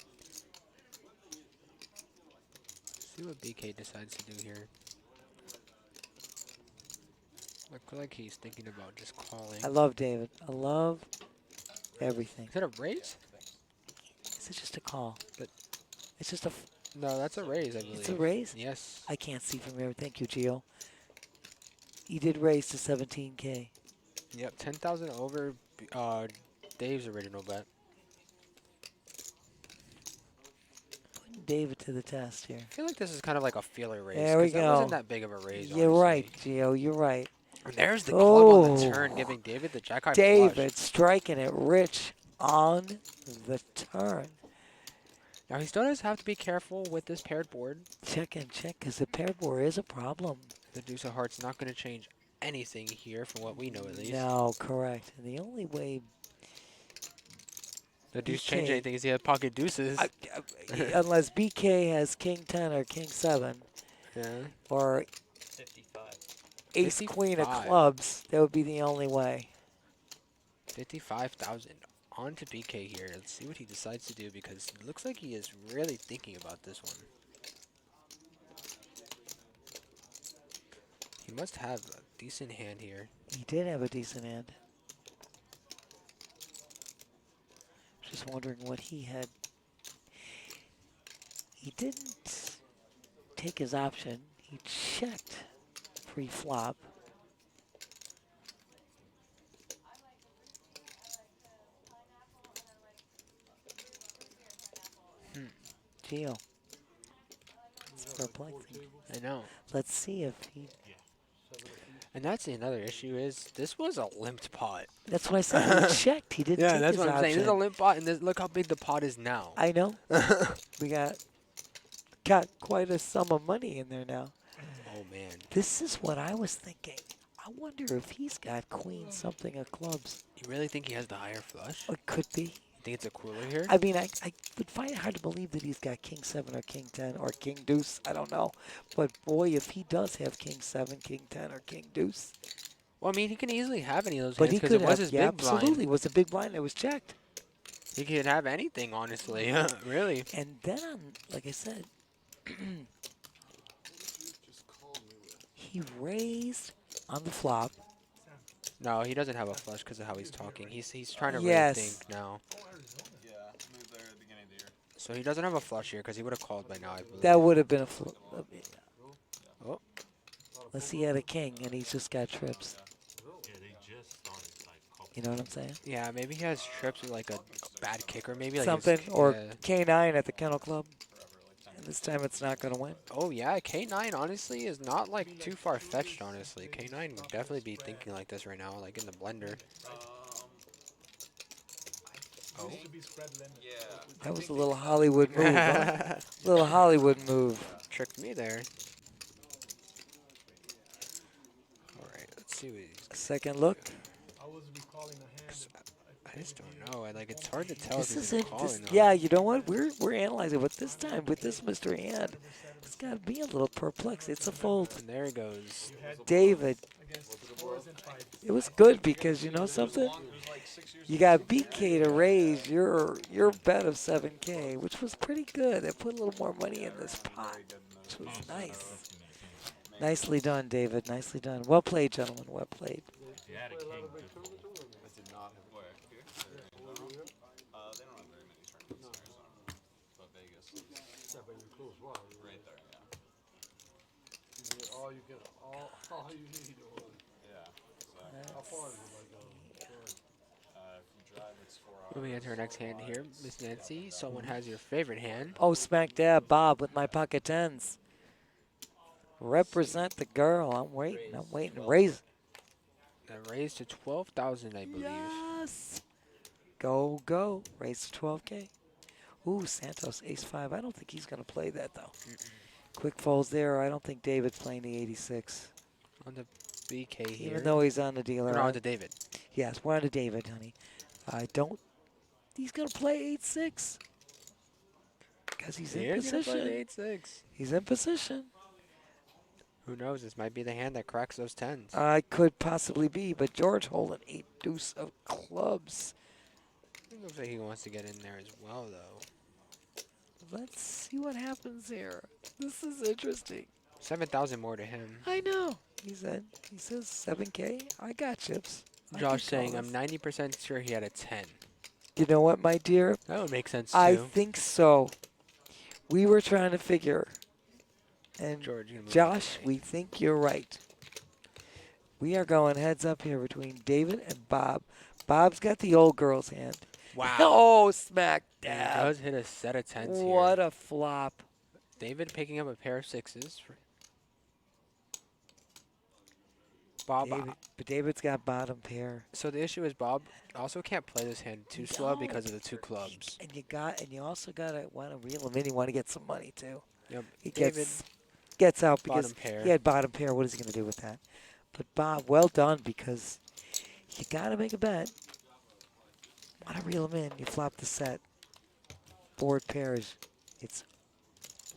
[SPEAKER 3] See what BK decides to do here. Look like he's thinking about just calling.
[SPEAKER 2] I love David. I love everything.
[SPEAKER 3] Is that a raise?
[SPEAKER 2] Is it just a call? But it's just a...
[SPEAKER 3] No, that's a raise, I believe.
[SPEAKER 2] It's a raise?
[SPEAKER 3] Yes.
[SPEAKER 2] I can't see from here. Thank you, Gio. He did raise to 17K.
[SPEAKER 3] Yep, 10,000 over Dave's original bet.
[SPEAKER 2] Putting David to the test here.
[SPEAKER 3] I feel like this is kind of like a feeler raise.
[SPEAKER 2] There we go.
[SPEAKER 3] That wasn't that big of a raise.
[SPEAKER 2] You're right, Gio. You're right.
[SPEAKER 3] And there's the club on the turn, giving David the jack high
[SPEAKER 2] David
[SPEAKER 3] flush.
[SPEAKER 2] striking it rich on the turn.
[SPEAKER 3] Now, he still does have to be careful with this paired board.
[SPEAKER 2] Check and check, because the paired board is a problem.
[SPEAKER 3] The deuce of hearts not going to change anything here, from what we know at least.
[SPEAKER 2] No, correct. And the only way
[SPEAKER 3] the deuce change anything is he had pocket deuces.
[SPEAKER 2] Unless BK has king 10 or king 7.
[SPEAKER 3] Yeah.
[SPEAKER 2] Or
[SPEAKER 8] 55.
[SPEAKER 2] ace queen of clubs, that would be the only way.
[SPEAKER 3] 55,000 on to BK here. Let's see what he decides to do, because it looks like he is really thinking about this one. He must have a decent hand here.
[SPEAKER 2] He did have a decent hand. Just wondering what he had. He didn't. take his option. He checked pre-flop. Geo. It's perplexing.
[SPEAKER 3] I know.
[SPEAKER 2] Let's see if he.
[SPEAKER 3] And that's another issue is this was a limped pot.
[SPEAKER 2] That's what I said. He checked. He didn't
[SPEAKER 3] Yeah,
[SPEAKER 2] take
[SPEAKER 3] that's
[SPEAKER 2] his
[SPEAKER 3] what I'm saying. This is a
[SPEAKER 2] option.
[SPEAKER 3] limp pot, and look how big the pot is now.
[SPEAKER 2] I know. We got quite a sum of money in there now.
[SPEAKER 3] Oh, man.
[SPEAKER 2] This is what I was thinking. I wonder if he's got queen something of clubs.
[SPEAKER 3] You really think he has the higher flush?
[SPEAKER 2] It could be.
[SPEAKER 3] You think it's a cooler here?
[SPEAKER 2] I mean, I would find it hard to believe that he's got king 7 or king 10 or king deuce. I don't know. But boy, if he does have king 7, king 10, or king deuce.
[SPEAKER 3] Well, I mean, he can easily have any of those
[SPEAKER 2] But
[SPEAKER 3] hands
[SPEAKER 2] he
[SPEAKER 3] because
[SPEAKER 2] could
[SPEAKER 3] it was
[SPEAKER 2] have,
[SPEAKER 3] his
[SPEAKER 2] yeah,
[SPEAKER 3] big blind.
[SPEAKER 2] absolutely. It was a big blind that was checked.
[SPEAKER 3] He could have anything, honestly. Really.
[SPEAKER 2] And then, like I said, he raised on the flop.
[SPEAKER 3] No, he doesn't have a flush because of how he's talking. He's trying to
[SPEAKER 2] Yes.
[SPEAKER 3] really think now.
[SPEAKER 6] Yeah, moved there at the beginning of the year.
[SPEAKER 3] So he doesn't have a flush here because he would have called by now, I believe.
[SPEAKER 2] That would have been a flop.
[SPEAKER 3] Oh.
[SPEAKER 2] Let's see, he had a king, and he's just got trips.
[SPEAKER 10] Yeah, they just started like couple.
[SPEAKER 2] You know what I'm saying?
[SPEAKER 3] Yeah, maybe he has trips with like a bad kicker, maybe like
[SPEAKER 2] Something,
[SPEAKER 3] his,
[SPEAKER 2] or
[SPEAKER 3] yeah.
[SPEAKER 2] K9 at the Kennel Club. And this time it's not going to win.
[SPEAKER 3] Oh yeah, K9 honestly is not like too far fetched. Honestly, K9 would definitely be thinking like this right now, like in the blender. Oh.
[SPEAKER 6] Yeah.
[SPEAKER 2] That was a little Hollywood move, huh? Little Hollywood move.
[SPEAKER 3] Tricked me there. All right, let's see what he's.
[SPEAKER 2] Second look.
[SPEAKER 3] I just don't know. It's hard to tell
[SPEAKER 2] This
[SPEAKER 3] if
[SPEAKER 2] is
[SPEAKER 3] he's
[SPEAKER 2] it.
[SPEAKER 3] calling though.
[SPEAKER 2] Yeah, you know what? We're analyzing, but this time with this Mr. Hand, it's got to be a little perplexed. It's a fold.
[SPEAKER 3] And there he goes.
[SPEAKER 2] David. It was good because you know something. You got BK to raise your bet of 7K, which was pretty good. It put a little more money in this pot, which was nice. Nicely done, David. Nicely done. Well played, gentlemen. Well played.
[SPEAKER 10] He had a king.
[SPEAKER 6] I did not have where? Here? They don't have very many tournaments in Arizona. But Vegas is
[SPEAKER 10] Yeah, but you're close. Wow.
[SPEAKER 6] right there, yeah.
[SPEAKER 10] You get all you get, all you need.
[SPEAKER 6] Yeah. So,
[SPEAKER 10] How far is it? Like,
[SPEAKER 6] if you drive, it's 4 hours.
[SPEAKER 3] Moving into our next hand here, Miss Nancy. Someone has your favorite hand.
[SPEAKER 2] Oh, smack dab, Bob with my pocket tens. Represent the girl. I'm waiting. Raise.
[SPEAKER 3] That raised to 12,000, I believe.
[SPEAKER 2] Yes. Go, go. Raise to 12K. Ooh, Santos, ace-5. I don't think he's going to play that, though. Quick folds there. I don't think David's playing the 86.
[SPEAKER 3] On the BK here.
[SPEAKER 2] Even though he's on the dealer.
[SPEAKER 3] No, on to David.
[SPEAKER 2] Yes, we're on to David, honey. I don't. He's going to play 8-6. Because he's in position.
[SPEAKER 3] 8-6.
[SPEAKER 2] He's in position.
[SPEAKER 3] Who knows? This might be the hand that cracks those tens.
[SPEAKER 2] Could possibly be, but George holding 8 deuce of clubs.
[SPEAKER 3] It looks like he wants to get in there as well, though.
[SPEAKER 2] Let's see what happens here. This is interesting.
[SPEAKER 3] 7,000 more to him.
[SPEAKER 2] I know. He says 7K. I got chips. I
[SPEAKER 3] Josh
[SPEAKER 2] can call
[SPEAKER 3] saying, I'm
[SPEAKER 2] this.
[SPEAKER 3] 90% sure he had a 10.
[SPEAKER 2] You know what, my dear?
[SPEAKER 3] That would make sense, too.
[SPEAKER 2] I think so. We were trying to figure. And
[SPEAKER 3] George, you can move
[SPEAKER 2] Josh,
[SPEAKER 3] away.
[SPEAKER 2] we think you're right. We are going heads up here between David and Bob. Bob's got the old girl's hand.
[SPEAKER 3] Wow.
[SPEAKER 2] Oh, smack
[SPEAKER 3] And he
[SPEAKER 2] dab.
[SPEAKER 3] does hit a set of tens here.
[SPEAKER 2] What a flop.
[SPEAKER 3] David picking up a pair of sixes. Bob.
[SPEAKER 2] But David's got bottom pair.
[SPEAKER 3] So the issue is Bob also can't play this hand too slow
[SPEAKER 2] No.
[SPEAKER 3] because of the two clubs.
[SPEAKER 2] And you also gotta want to reel him in. You want to get some money too.
[SPEAKER 3] Yep.
[SPEAKER 2] He
[SPEAKER 3] David,
[SPEAKER 2] gets out because
[SPEAKER 3] bottom pair.
[SPEAKER 2] he had bottom pair. What is he gonna do with that? But Bob, well done because you gotta make a bet. Want to reel him in? You flop the set. Board pairs. It's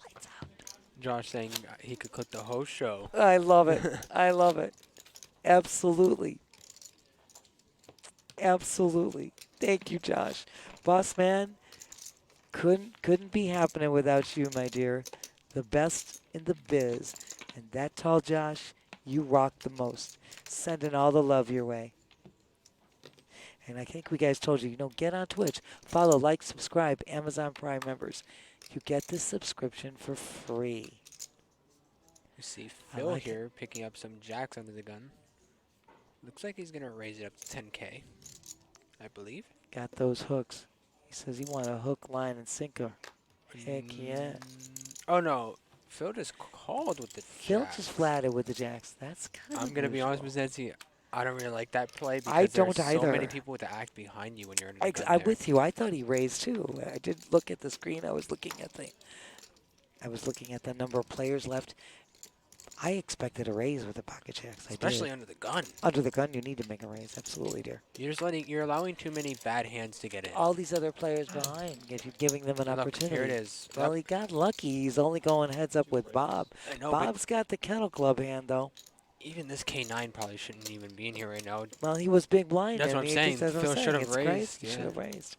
[SPEAKER 2] lights out.
[SPEAKER 3] Josh saying he could click the whole show.
[SPEAKER 2] I love it. I love it. Absolutely. Absolutely. Thank you, Josh. Boss man, couldn't be happening without you, my dear. The best in the biz. And that tall Josh, you rock the most. Sending all the love your way. And I think we guys told you, get on Twitch, follow, like, subscribe, Amazon Prime members. You get this subscription for free.
[SPEAKER 3] You see
[SPEAKER 2] I
[SPEAKER 3] Phil
[SPEAKER 2] like it.
[SPEAKER 3] here picking up some jacks under the gun. Looks like he's going to raise it up to 10K, I believe.
[SPEAKER 2] Got those hooks. He says he want a hook, line, and sinker. Heck yeah.
[SPEAKER 3] Oh, no. Phil just called with the
[SPEAKER 2] Phil
[SPEAKER 3] jacks.
[SPEAKER 2] just flatted with the jacks. That's kind of
[SPEAKER 3] I'm going to be honest with Zenzi. I don't really like that play because
[SPEAKER 2] I
[SPEAKER 3] there's
[SPEAKER 2] don't
[SPEAKER 3] so many
[SPEAKER 2] either.
[SPEAKER 3] people to act behind you when you're under the gun
[SPEAKER 2] I'm
[SPEAKER 3] there.
[SPEAKER 2] with you. I thought he raised too. I did look at the screen. I was looking at the number of players left. I expected a raise with the pocket jacks.
[SPEAKER 3] Especially
[SPEAKER 2] I did.
[SPEAKER 3] under the gun.
[SPEAKER 2] Under the gun, you need to make a raise. Absolutely, dear.
[SPEAKER 3] You're allowing too many bad hands to get in.
[SPEAKER 2] All these other players behind, if you're giving them an
[SPEAKER 3] Look,
[SPEAKER 2] opportunity.
[SPEAKER 3] here it is.
[SPEAKER 2] Well,
[SPEAKER 3] Yep.
[SPEAKER 2] he got lucky. He's only going heads up with Bob.
[SPEAKER 3] I know, but
[SPEAKER 2] Bob's got the kennel club hand, though.
[SPEAKER 3] even this K9 probably shouldn't even be in here right now.
[SPEAKER 2] Well, he was big blind.
[SPEAKER 3] That's
[SPEAKER 2] I
[SPEAKER 3] what I'm
[SPEAKER 2] mean,
[SPEAKER 3] saying.
[SPEAKER 2] that's what I'm
[SPEAKER 3] Phil
[SPEAKER 2] saying.
[SPEAKER 3] should have
[SPEAKER 2] It's
[SPEAKER 3] raised,
[SPEAKER 2] crazy. He
[SPEAKER 3] yeah.
[SPEAKER 2] should have raised.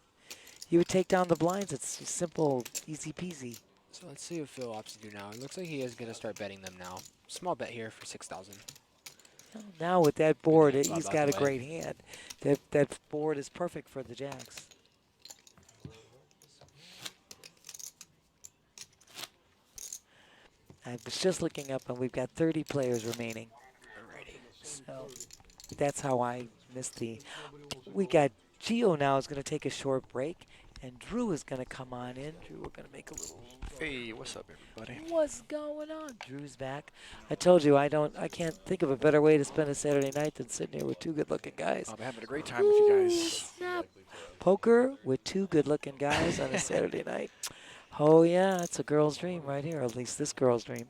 [SPEAKER 2] He would take down the blinds. It's simple, easy peasy.
[SPEAKER 3] So let's see what Phil opts to do now. It looks like he is going to start betting them now. Small bet here for 6,000.
[SPEAKER 2] Now with that board,
[SPEAKER 3] Yeah, Bob
[SPEAKER 2] he's
[SPEAKER 3] out
[SPEAKER 2] got a
[SPEAKER 3] the way.
[SPEAKER 2] great hand. That board is perfect for the jacks. I was just looking up, and we've got 30 players remaining.
[SPEAKER 3] Alrighty.
[SPEAKER 2] So that's how I missed the. We got Gio now is going to take a short break, and Drew is going to come on in. Drew, we're going to make a little.
[SPEAKER 5] Hey, what's up, everybody?
[SPEAKER 2] What's going on? Drew's back. I told you I can't think of a better way to spend a Saturday night than sitting here with two good-looking guys.
[SPEAKER 5] I'm having a great time with you guys.
[SPEAKER 2] Snap. Poker with two good-looking guys on a Saturday night. Oh yeah, it's a girl's dream right here. At least this girl's dream.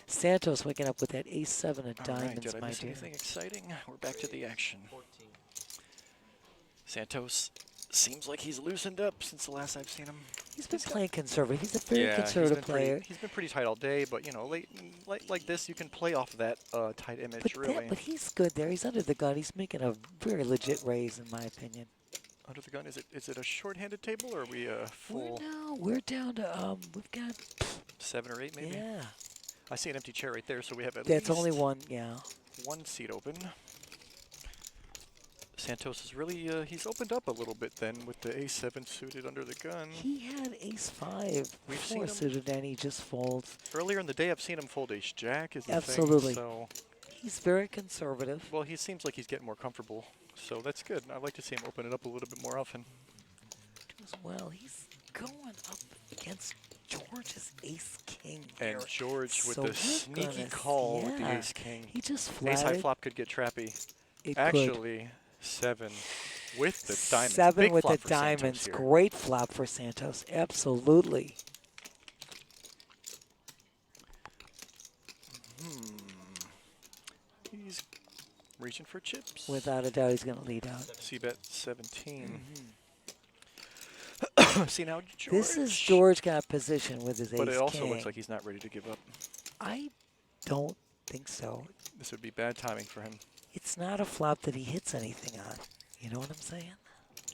[SPEAKER 2] Santos waking up with that ace-7 of
[SPEAKER 5] All right,
[SPEAKER 2] diamonds,
[SPEAKER 5] did I
[SPEAKER 2] my
[SPEAKER 5] miss
[SPEAKER 2] dear.
[SPEAKER 5] anything exciting? We're back to the action. Santos seems like he's loosened up since the last I've seen him.
[SPEAKER 2] He's been playing conservative. He's a very conservative player.
[SPEAKER 5] He's been pretty tight all day, but you know, like this, you can play off of that tight image,
[SPEAKER 2] But,
[SPEAKER 5] really.
[SPEAKER 2] but he's good there. He's under the gun. He's making a very legit raise, in my opinion.
[SPEAKER 5] Under the gun, is it a short-handed table or are we full?
[SPEAKER 2] We're down to we've got
[SPEAKER 5] 7 or 8 maybe.
[SPEAKER 2] yeah.
[SPEAKER 5] I see an empty chair right there, so we have at
[SPEAKER 2] That's
[SPEAKER 5] least
[SPEAKER 2] only one, yeah.
[SPEAKER 5] one seat open. Santos is really he's opened up a little bit then with the ace-7 suited under the gun.
[SPEAKER 2] He had ace-5
[SPEAKER 5] We've seen
[SPEAKER 2] before
[SPEAKER 5] him
[SPEAKER 2] suited, and he just folds.
[SPEAKER 5] earlier in the day. I've seen him fold ace-jack. Is the
[SPEAKER 2] Absolutely.
[SPEAKER 5] thing, so
[SPEAKER 2] He's very conservative.
[SPEAKER 5] well, he seems like he's getting more comfortable, so that's good. I'd like to see him open it up a little bit more often.
[SPEAKER 2] As well, he's going up against George's ace-king.
[SPEAKER 5] And George with
[SPEAKER 2] So
[SPEAKER 5] the
[SPEAKER 2] we're
[SPEAKER 5] sneaky
[SPEAKER 2] gonna
[SPEAKER 5] call with the
[SPEAKER 2] yeah.
[SPEAKER 5] ace-king.
[SPEAKER 2] He just
[SPEAKER 5] Ace-high
[SPEAKER 2] flatted.
[SPEAKER 5] flop could get trappy.
[SPEAKER 2] It could.
[SPEAKER 5] Actually, 7 with the diamonds.
[SPEAKER 2] 7
[SPEAKER 5] Big
[SPEAKER 2] with
[SPEAKER 5] flop
[SPEAKER 2] the
[SPEAKER 5] for Santos
[SPEAKER 2] diamonds.
[SPEAKER 5] here.
[SPEAKER 2] Great flop for Santos. Absolutely.
[SPEAKER 5] He's reaching for chips.
[SPEAKER 2] Without a doubt, he's going to lead out.
[SPEAKER 5] C-bet 17. See now, George.
[SPEAKER 2] This is George got position with his
[SPEAKER 5] But it also
[SPEAKER 2] ace-king.
[SPEAKER 5] looks like he's not ready to give up.
[SPEAKER 2] I don't think so.
[SPEAKER 5] This would be bad timing for him.
[SPEAKER 2] It's not a flop that he hits anything on. You know what I'm saying?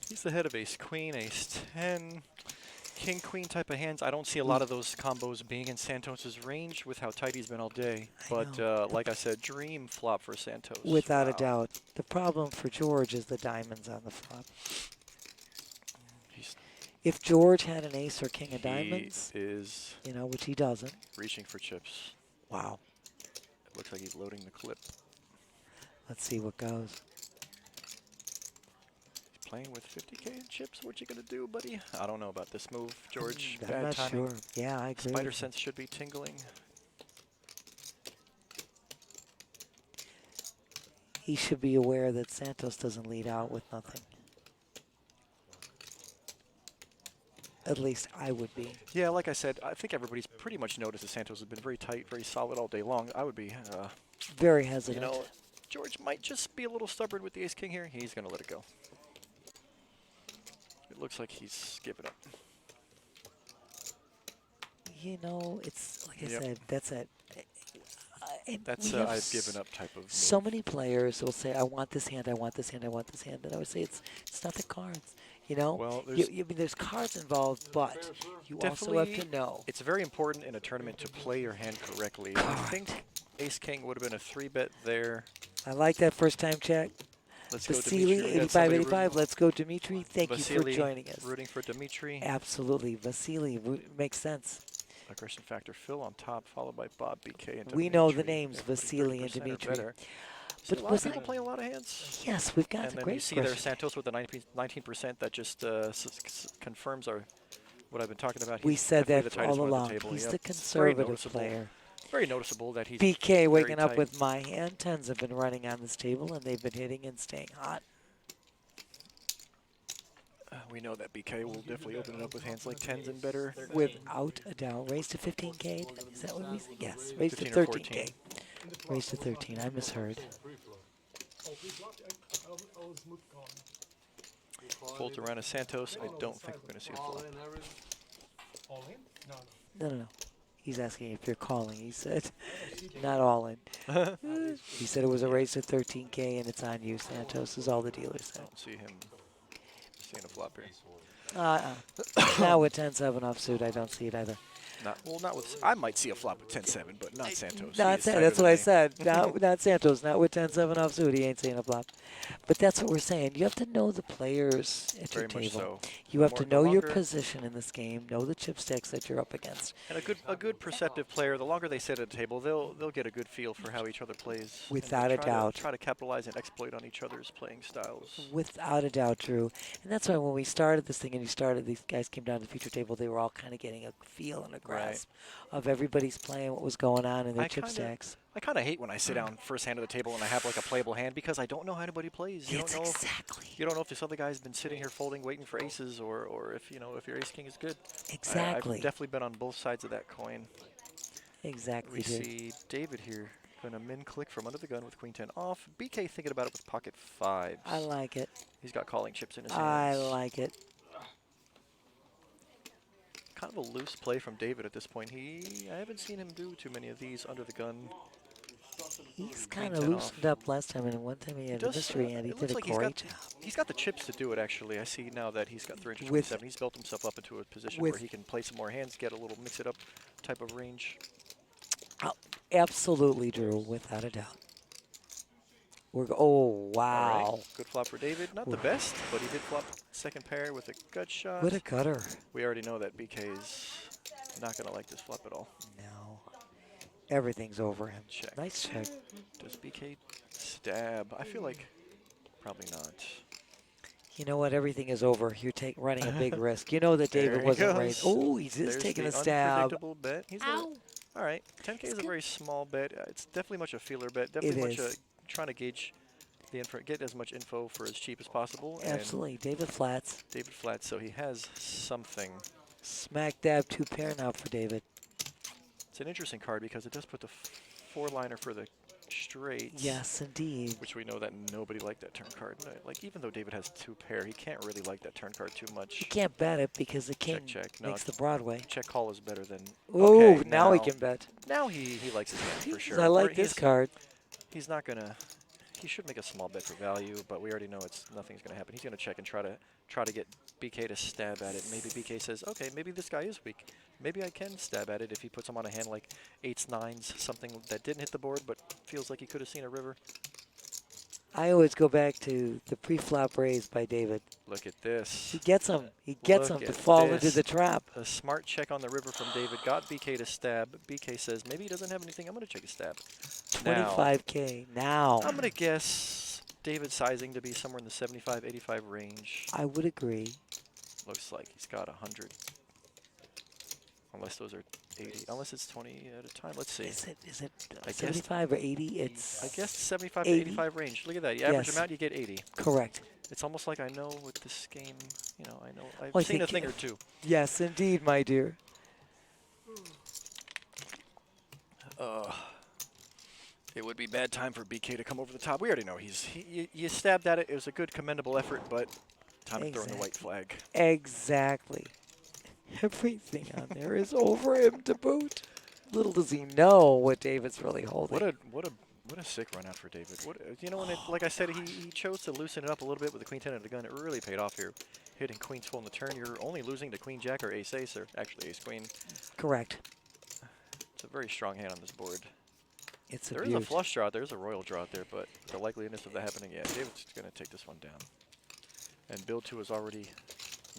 [SPEAKER 5] He's the head of ace-queen, ace-10, king-queen type of hands. I don't see a lot of those combos being in Santos's range with how tight he's been all day. But like I said, dream flop for Santos.
[SPEAKER 2] Without a
[SPEAKER 5] Wow.
[SPEAKER 2] doubt. The problem for George is the diamonds on the flop.
[SPEAKER 5] He's
[SPEAKER 2] If George had an ace or king of
[SPEAKER 5] he
[SPEAKER 2] diamonds,
[SPEAKER 5] is
[SPEAKER 2] you know, which he doesn't.
[SPEAKER 5] reaching for chips.
[SPEAKER 2] Wow.
[SPEAKER 5] It looks like he's loading the clip.
[SPEAKER 2] Let's see what goes.
[SPEAKER 5] He's playing with 50K in chips. What you gonna do, buddy? I don't know about this move, George.
[SPEAKER 2] I'm
[SPEAKER 5] Bad
[SPEAKER 2] not
[SPEAKER 5] timing.
[SPEAKER 2] sure. Yeah, I agree.
[SPEAKER 5] Spider
[SPEAKER 2] with you.
[SPEAKER 5] sense should be tingling.
[SPEAKER 2] He should be aware that Santos doesn't lead out with nothing. At least I would be.
[SPEAKER 5] Yeah, like I said, I think everybody's pretty much noticed that Santos has been very tight, very solid all day long. I would be,
[SPEAKER 2] Very
[SPEAKER 5] you
[SPEAKER 2] hesitant.
[SPEAKER 5] know, George might just be a little stubborn with the ace-king here. He's going to let it go. It looks like he's giving up.
[SPEAKER 2] You know, it's like I
[SPEAKER 5] Yep.
[SPEAKER 2] said, that's it. And
[SPEAKER 5] That's
[SPEAKER 2] we
[SPEAKER 5] a
[SPEAKER 2] have
[SPEAKER 5] I've given up type of
[SPEAKER 2] So
[SPEAKER 5] move.
[SPEAKER 2] many players will say, I want this hand, I want this hand, I want this hand. And I would say it's not the cards. You know,
[SPEAKER 5] Well,
[SPEAKER 2] I
[SPEAKER 5] there's
[SPEAKER 2] mean, there's cards involved, but you also have to
[SPEAKER 5] definitely-
[SPEAKER 2] know.
[SPEAKER 5] It's very important in a tournament to play your hand correctly. I think ace-king would have been a 3-bet there.
[SPEAKER 2] I like that first time check.
[SPEAKER 5] Let's go,
[SPEAKER 2] Vasily,
[SPEAKER 5] Dimitri. We got somebody
[SPEAKER 2] 8585. Let's go, Dimitri. Thank you
[SPEAKER 5] Vasily
[SPEAKER 2] for joining us.
[SPEAKER 5] rooting for Dimitri.
[SPEAKER 2] Absolutely. Vasily, makes sense.
[SPEAKER 5] Aggression factor Phil on top, followed by Bob, BK, and
[SPEAKER 2] We know the
[SPEAKER 5] Dimitri.
[SPEAKER 2] names,
[SPEAKER 5] Everybody
[SPEAKER 2] Vasily and
[SPEAKER 5] 30% or
[SPEAKER 2] Dimitri.
[SPEAKER 5] better. See
[SPEAKER 2] But
[SPEAKER 5] a lot of
[SPEAKER 2] was
[SPEAKER 5] people
[SPEAKER 2] that-
[SPEAKER 5] playing a lot of hands.
[SPEAKER 2] Yes, we've got
[SPEAKER 5] And
[SPEAKER 2] the
[SPEAKER 5] then
[SPEAKER 2] great
[SPEAKER 5] you see there
[SPEAKER 2] question.
[SPEAKER 5] Santos with the 19% that just confirms what I've been talking about.
[SPEAKER 2] We
[SPEAKER 5] He's
[SPEAKER 2] said
[SPEAKER 5] definitely
[SPEAKER 2] that
[SPEAKER 5] the tightest
[SPEAKER 2] all
[SPEAKER 5] one at
[SPEAKER 2] along.
[SPEAKER 5] the table.
[SPEAKER 2] He's
[SPEAKER 5] Yep.
[SPEAKER 2] the
[SPEAKER 5] Very
[SPEAKER 2] conservative
[SPEAKER 5] noticeable.
[SPEAKER 2] player.
[SPEAKER 5] Very noticeable that he's
[SPEAKER 2] BK
[SPEAKER 5] very
[SPEAKER 2] waking up
[SPEAKER 5] tight.
[SPEAKER 2] with my hand. Tens have been running on this table, and they've been hitting and staying hot.
[SPEAKER 5] We know that BK will definitely open it up with hands like 10s and better.
[SPEAKER 2] Without a doubt. Raised to 15K. Is that what we said? Yes. Raised to
[SPEAKER 5] 15 or
[SPEAKER 2] 13K. Raised to 13. I misheard.
[SPEAKER 5] Bolt around a Santos. I don't think we're going to see a flop.
[SPEAKER 2] No. He's asking if you're calling. He said, not all in. He said it was a raise to 13K, and it's on you, Santos, is all the dealers
[SPEAKER 5] I
[SPEAKER 2] said.
[SPEAKER 5] don't see him seeing a flop here.
[SPEAKER 2] Now with 10-7 offsuit, I don't see it either.
[SPEAKER 5] Not with. I might see a flop with 10-7, but not Santos.
[SPEAKER 2] That's what I said. Not Santos. Not with 10-7 offsuit. He ain't seeing a flop. But that's what we're saying. You have to know the players at your
[SPEAKER 5] Very much
[SPEAKER 2] table.
[SPEAKER 5] so.
[SPEAKER 2] You have to know your
[SPEAKER 5] longer-
[SPEAKER 2] position in this game. Know the chip stacks that you're up against.
[SPEAKER 5] And a good perceptive player. The longer they sit at a table, they'll get a good feel for how each other plays. and
[SPEAKER 2] Without a
[SPEAKER 5] try
[SPEAKER 2] doubt.
[SPEAKER 5] Try to capitalize and exploit on each other's playing styles.
[SPEAKER 2] Without a doubt, Drew. And that's why when we started this thing and these guys came down to the feature table, they were all kind of getting a feel and a grasp of everybody's playing, what was going on in their chip stacks.
[SPEAKER 5] I kind of hate when I sit down first hand of the table and I have like a playable hand because I don't know how anybody plays. You don't know you don't know if this other guy's been sitting here folding, waiting for aces, or if if your ace king is good.
[SPEAKER 2] Exactly.
[SPEAKER 5] I've definitely been on both sides of that coin.
[SPEAKER 2] Exactly.
[SPEAKER 5] We see David here going to min click from under the gun with queen 10 off. BK thinking about it with pocket 5s.
[SPEAKER 2] I like it.
[SPEAKER 5] He's got calling chips in his
[SPEAKER 2] I
[SPEAKER 5] hands.
[SPEAKER 2] like it.
[SPEAKER 5] Kind of a loose play from David at this point. I haven't seen him do too many of these under the gun.
[SPEAKER 2] He's kind of loosened up last time, and one time he had a mystery, and he did a great job.
[SPEAKER 5] He's got the chips to do it, actually. I see now that he's got 327. He's built himself up into a position where he can play some more hands, get a little mix-it-up type of range.
[SPEAKER 2] Absolutely, Drew, without a doubt. Oh, wow.
[SPEAKER 5] All right. Good flop for David. Not the best, but he did flop second pair with a gut shot.
[SPEAKER 2] What a gutter.
[SPEAKER 5] We already know that BK is not going to like this flop at all.
[SPEAKER 2] No. Everything's over him.
[SPEAKER 5] Check.
[SPEAKER 2] Nice check.
[SPEAKER 5] Does BK stab? I feel like probably not.
[SPEAKER 2] You know what? Everything is over. You're running a big risk. You know that David wasn't raised. Oh, he's just taking a stab.
[SPEAKER 5] Unpredictable bet. All right. 10K is a very small bet. It's definitely much a feeler bet. Definitely trying to gauge the info, get as much info for as cheap as possible.
[SPEAKER 2] Absolutely. David flats.
[SPEAKER 5] David flats, so he has something.
[SPEAKER 2] Smack dab 2 pair now for David.
[SPEAKER 5] It's an interesting card because it does put the 4-liner for the straights.
[SPEAKER 2] Yes, indeed.
[SPEAKER 5] Which we know that nobody liked that turn card. Like, even though David has 2 pair, he can't really like that turn card too much.
[SPEAKER 2] He can't bet it because the king
[SPEAKER 5] No,
[SPEAKER 2] makes the Broadway.
[SPEAKER 5] Check call is better than...
[SPEAKER 2] Ooh,
[SPEAKER 5] okay,
[SPEAKER 2] now he can bet.
[SPEAKER 5] Now he likes his hand for sure.
[SPEAKER 2] I like this card.
[SPEAKER 5] He's not going to... He should make a small bet for value, but we already know nothing's going to happen. He's going to check and try to get BK to stab at it. Maybe BK says, okay, maybe this guy is weak. Maybe I can stab at it if he puts him on a hand like 8s, 9s, something that didn't hit the board but feels like he could have seen a river.
[SPEAKER 2] I always go back to the pre-flop raise by David.
[SPEAKER 5] Look at this.
[SPEAKER 2] He gets him. He gets him to fall into the trap.
[SPEAKER 5] A smart check on the river from David got BK to stab. BK says, maybe he doesn't have anything. I'm going to check a stab.
[SPEAKER 2] 25K now.
[SPEAKER 5] I'm going to guess David sizing to be somewhere in the 75, 85 range.
[SPEAKER 2] I would agree.
[SPEAKER 5] Looks like he's got 100. Unless those are 80. Unless it's 20 at a time. Let's see.
[SPEAKER 2] Is it 75 or 80? It's
[SPEAKER 5] I guess 75
[SPEAKER 2] 80?
[SPEAKER 5] to 85 range. Look at that. You average amount, you get 80.
[SPEAKER 2] Correct.
[SPEAKER 5] It's almost like I know with this game, I've seen a thing or two.
[SPEAKER 2] Yes, indeed, my dear.
[SPEAKER 5] It would be bad time for BK to come over the top. We already know you stabbed at it. It was a good, commendable effort, but time to throw in the white flag.
[SPEAKER 2] Exactly. Everything on there is over him to boot. Little does he know what David's really holding.
[SPEAKER 5] What a sick run out for David. Like I said, he chose to loosen it up a little bit with the queen 10 of the gun. It really paid off here. Hitting queens full in the turn. You're only losing to queen jack or ace ace, or actually ace queen.
[SPEAKER 2] Correct.
[SPEAKER 5] It's a very strong hand on this board.
[SPEAKER 2] There
[SPEAKER 5] is a flush draw. There's a royal draw out there, but the likeliness of that happening, yeah, David's going to take this one down. And build 2 is already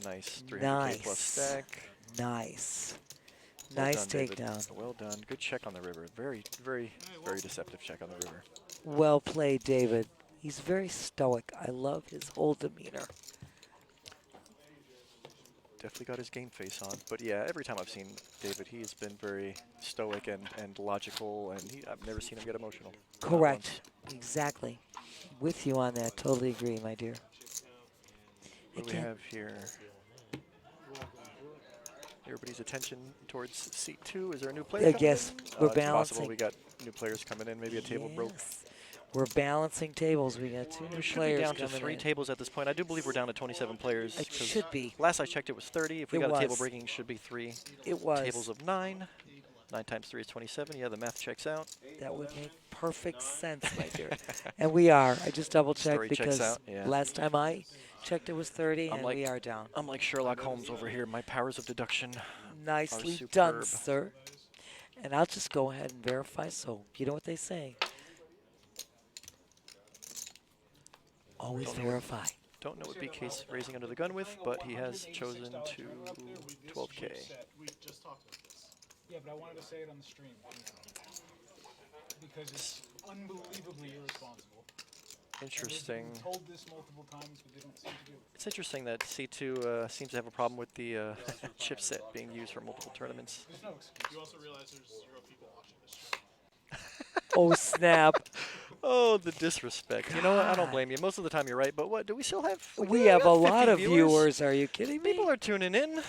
[SPEAKER 5] nice. 300K plus stack.
[SPEAKER 2] Nice.
[SPEAKER 5] Well
[SPEAKER 2] Nice
[SPEAKER 5] done, David.
[SPEAKER 2] takedown.
[SPEAKER 5] Well done. Good check on the river. Very, very, very deceptive check on the river.
[SPEAKER 2] Well played, David. He's very stoic. I love his whole demeanor.
[SPEAKER 5] Definitely got his game face on. But yeah, every time I've seen David, he's been very stoic and logical, and I've never seen him get emotional. Not
[SPEAKER 2] Correct. Exactly. With you on that. Totally agree, my dear.
[SPEAKER 5] What do we have here? Everybody's attention towards seat 2. Is there a new player coming
[SPEAKER 2] Yes,
[SPEAKER 5] in?
[SPEAKER 2] we're
[SPEAKER 5] It's
[SPEAKER 2] balancing.
[SPEAKER 5] possible we got new players coming in. Maybe a table broke.
[SPEAKER 2] Yes. We're balancing tables. We got 2 new
[SPEAKER 5] We should be
[SPEAKER 2] players
[SPEAKER 5] down to
[SPEAKER 2] coming
[SPEAKER 5] 3
[SPEAKER 2] in.
[SPEAKER 5] tables at this point. I do believe we're down to 27 players.
[SPEAKER 2] It
[SPEAKER 5] 'cause
[SPEAKER 2] should be.
[SPEAKER 5] Last I checked, it was 30. If we
[SPEAKER 2] It
[SPEAKER 5] got a table
[SPEAKER 2] was.
[SPEAKER 5] breaking, it should be 3.
[SPEAKER 2] It was.
[SPEAKER 5] Tables of 9. 9 times 3 is 27. Yeah, the math checks out.
[SPEAKER 2] That would make perfect sense, my dear. And we are. I just double
[SPEAKER 5] Story
[SPEAKER 2] checked
[SPEAKER 5] checks
[SPEAKER 2] because
[SPEAKER 5] out, yeah.
[SPEAKER 2] last time I checked it was 30, and we are down.
[SPEAKER 5] I'm like Sherlock Holmes over here. My powers of deduction
[SPEAKER 2] Nicely
[SPEAKER 5] are
[SPEAKER 2] done,
[SPEAKER 5] superb.
[SPEAKER 2] sir. And I'll just go ahead and verify. So you know what they say. Always verify.
[SPEAKER 5] Don't know what BK's raising under the gun with, but he has chosen to 12K.
[SPEAKER 11] Yeah, but I wanted to say it on the stream. Because it's unbelievably irresponsible.
[SPEAKER 5] Interesting.
[SPEAKER 11] They've been told this multiple times, but they don't seem to do it.
[SPEAKER 5] It's interesting that C2 seems to have a problem with the chipset being used for multiple tournaments.
[SPEAKER 11] There's no excuse.
[SPEAKER 6] You also realize there's 0 people watching this stream.
[SPEAKER 2] Oh, snap.
[SPEAKER 5] Oh, the disrespect. You know what? I don't blame you. Most of the time you're right, but what? Do we still have?
[SPEAKER 2] We have a
[SPEAKER 5] got
[SPEAKER 2] lot
[SPEAKER 5] 50
[SPEAKER 2] of viewers. Are you kidding me?
[SPEAKER 5] People are tuning in.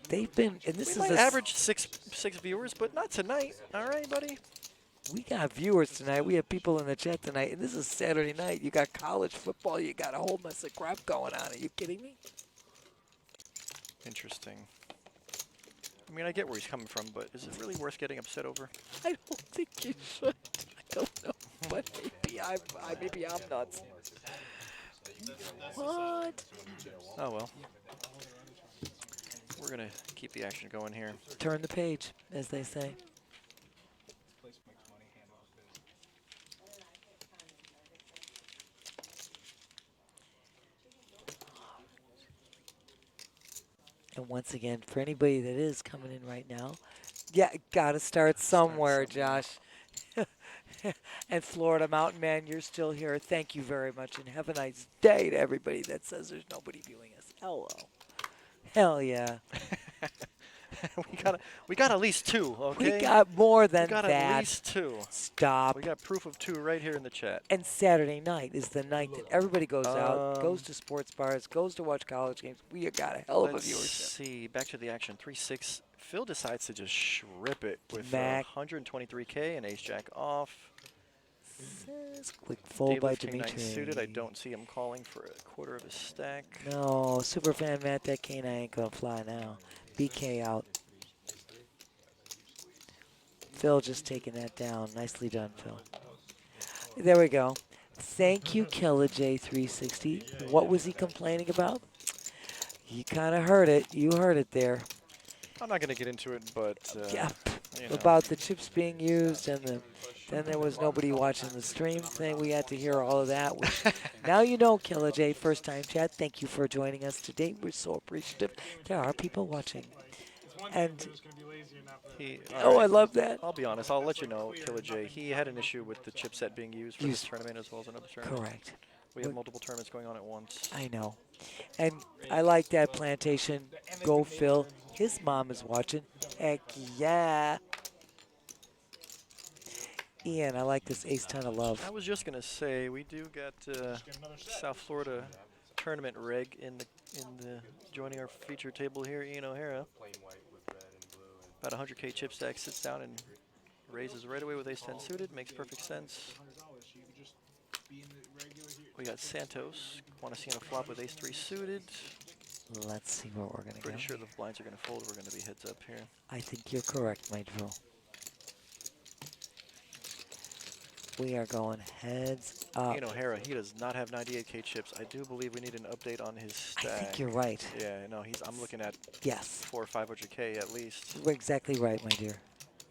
[SPEAKER 2] They've been, and this
[SPEAKER 5] We
[SPEAKER 2] is
[SPEAKER 5] might
[SPEAKER 2] a
[SPEAKER 5] average six viewers, but not tonight. All right, buddy.
[SPEAKER 2] We got viewers tonight. We have people in the chat tonight, and this is Saturday night. You got college football. You got a whole mess of crap going on. Are you kidding me?
[SPEAKER 5] Interesting. I mean, I get where he's coming from, but is it really worth getting upset over?
[SPEAKER 2] I don't think you should. I don't know, but maybe I'm nuts. What?
[SPEAKER 5] Oh well. We're gonna keep the action going here.
[SPEAKER 2] Turn the page, as they say. And once again, for anybody that is coming in right now, yeah, gotta start somewhere, Josh. And Florida Mountain Man, you're still here. Thank you very much, and have a nice day to everybody that says there's nobody viewing us. Hello. Hell yeah.
[SPEAKER 5] we got at least 2, okay?
[SPEAKER 2] We got more than
[SPEAKER 5] we got
[SPEAKER 2] that.
[SPEAKER 5] at least 2.
[SPEAKER 2] Stop.
[SPEAKER 5] We got proof of 2 right here in the chat.
[SPEAKER 2] And Saturday night is the night that everybody goes out, goes to sports bars, goes to watch college games. We got a hell of a
[SPEAKER 5] Let's
[SPEAKER 2] viewership.
[SPEAKER 5] see. Back to the action. 3-6. Phil decides to just shrip it with
[SPEAKER 2] Mac.
[SPEAKER 5] 123K and ace jack off.
[SPEAKER 2] Quick fold by
[SPEAKER 5] King nine
[SPEAKER 2] Dimitri.
[SPEAKER 5] suited. I don't see him calling for a quarter of his stack.
[SPEAKER 2] No, Superfan Matt, that K9 ain't gonna fly now. BK out. Phil just taking that down. Nicely done, Phil. There we go. Thank you, Killer J360. What was he complaining about? You kind of heard it. You heard it there.
[SPEAKER 5] I'm not going to get into it, but
[SPEAKER 2] Yeah,
[SPEAKER 5] you know.
[SPEAKER 2] about the chips being used and then there was nobody watching the stream thing. We had to hear all of that. Which now you know, Killer J, first time chat. Thank you for joining us today. We're so appreciative. There are people watching. And I love that.
[SPEAKER 5] I'll be honest. I'll let you know, Killer J. He had an issue with the chipset being used for this tournament as well as another tournament.
[SPEAKER 2] Correct.
[SPEAKER 5] We have multiple tournaments going on at once.
[SPEAKER 2] I know. And I like that plantation. Go Phil. His mom is watching. Heck yeah. Ian, I like this ace ton of love.
[SPEAKER 5] I was just going to say, we do got South Florida tournament reg in the joining our feature table here, Ian O'Hara. About 100K chip stack, sits down and raises right away with ace 10 suited. Makes perfect sense. We got Santos. Want to see on a flop with ace 3 suited.
[SPEAKER 2] Let's see what we're going to get.
[SPEAKER 5] Pretty sure the blinds are going to fold. We're going to be heads up here.
[SPEAKER 2] I think you're correct, my drill. We are going heads up.
[SPEAKER 5] Ian O'Hara, he does not have 98K chips. I do believe we need an update on his stack.
[SPEAKER 2] I think you're right.
[SPEAKER 5] Yeah, no, I'm looking at
[SPEAKER 2] yes,
[SPEAKER 5] 400 or 500K at least.
[SPEAKER 2] You're exactly right, my dear.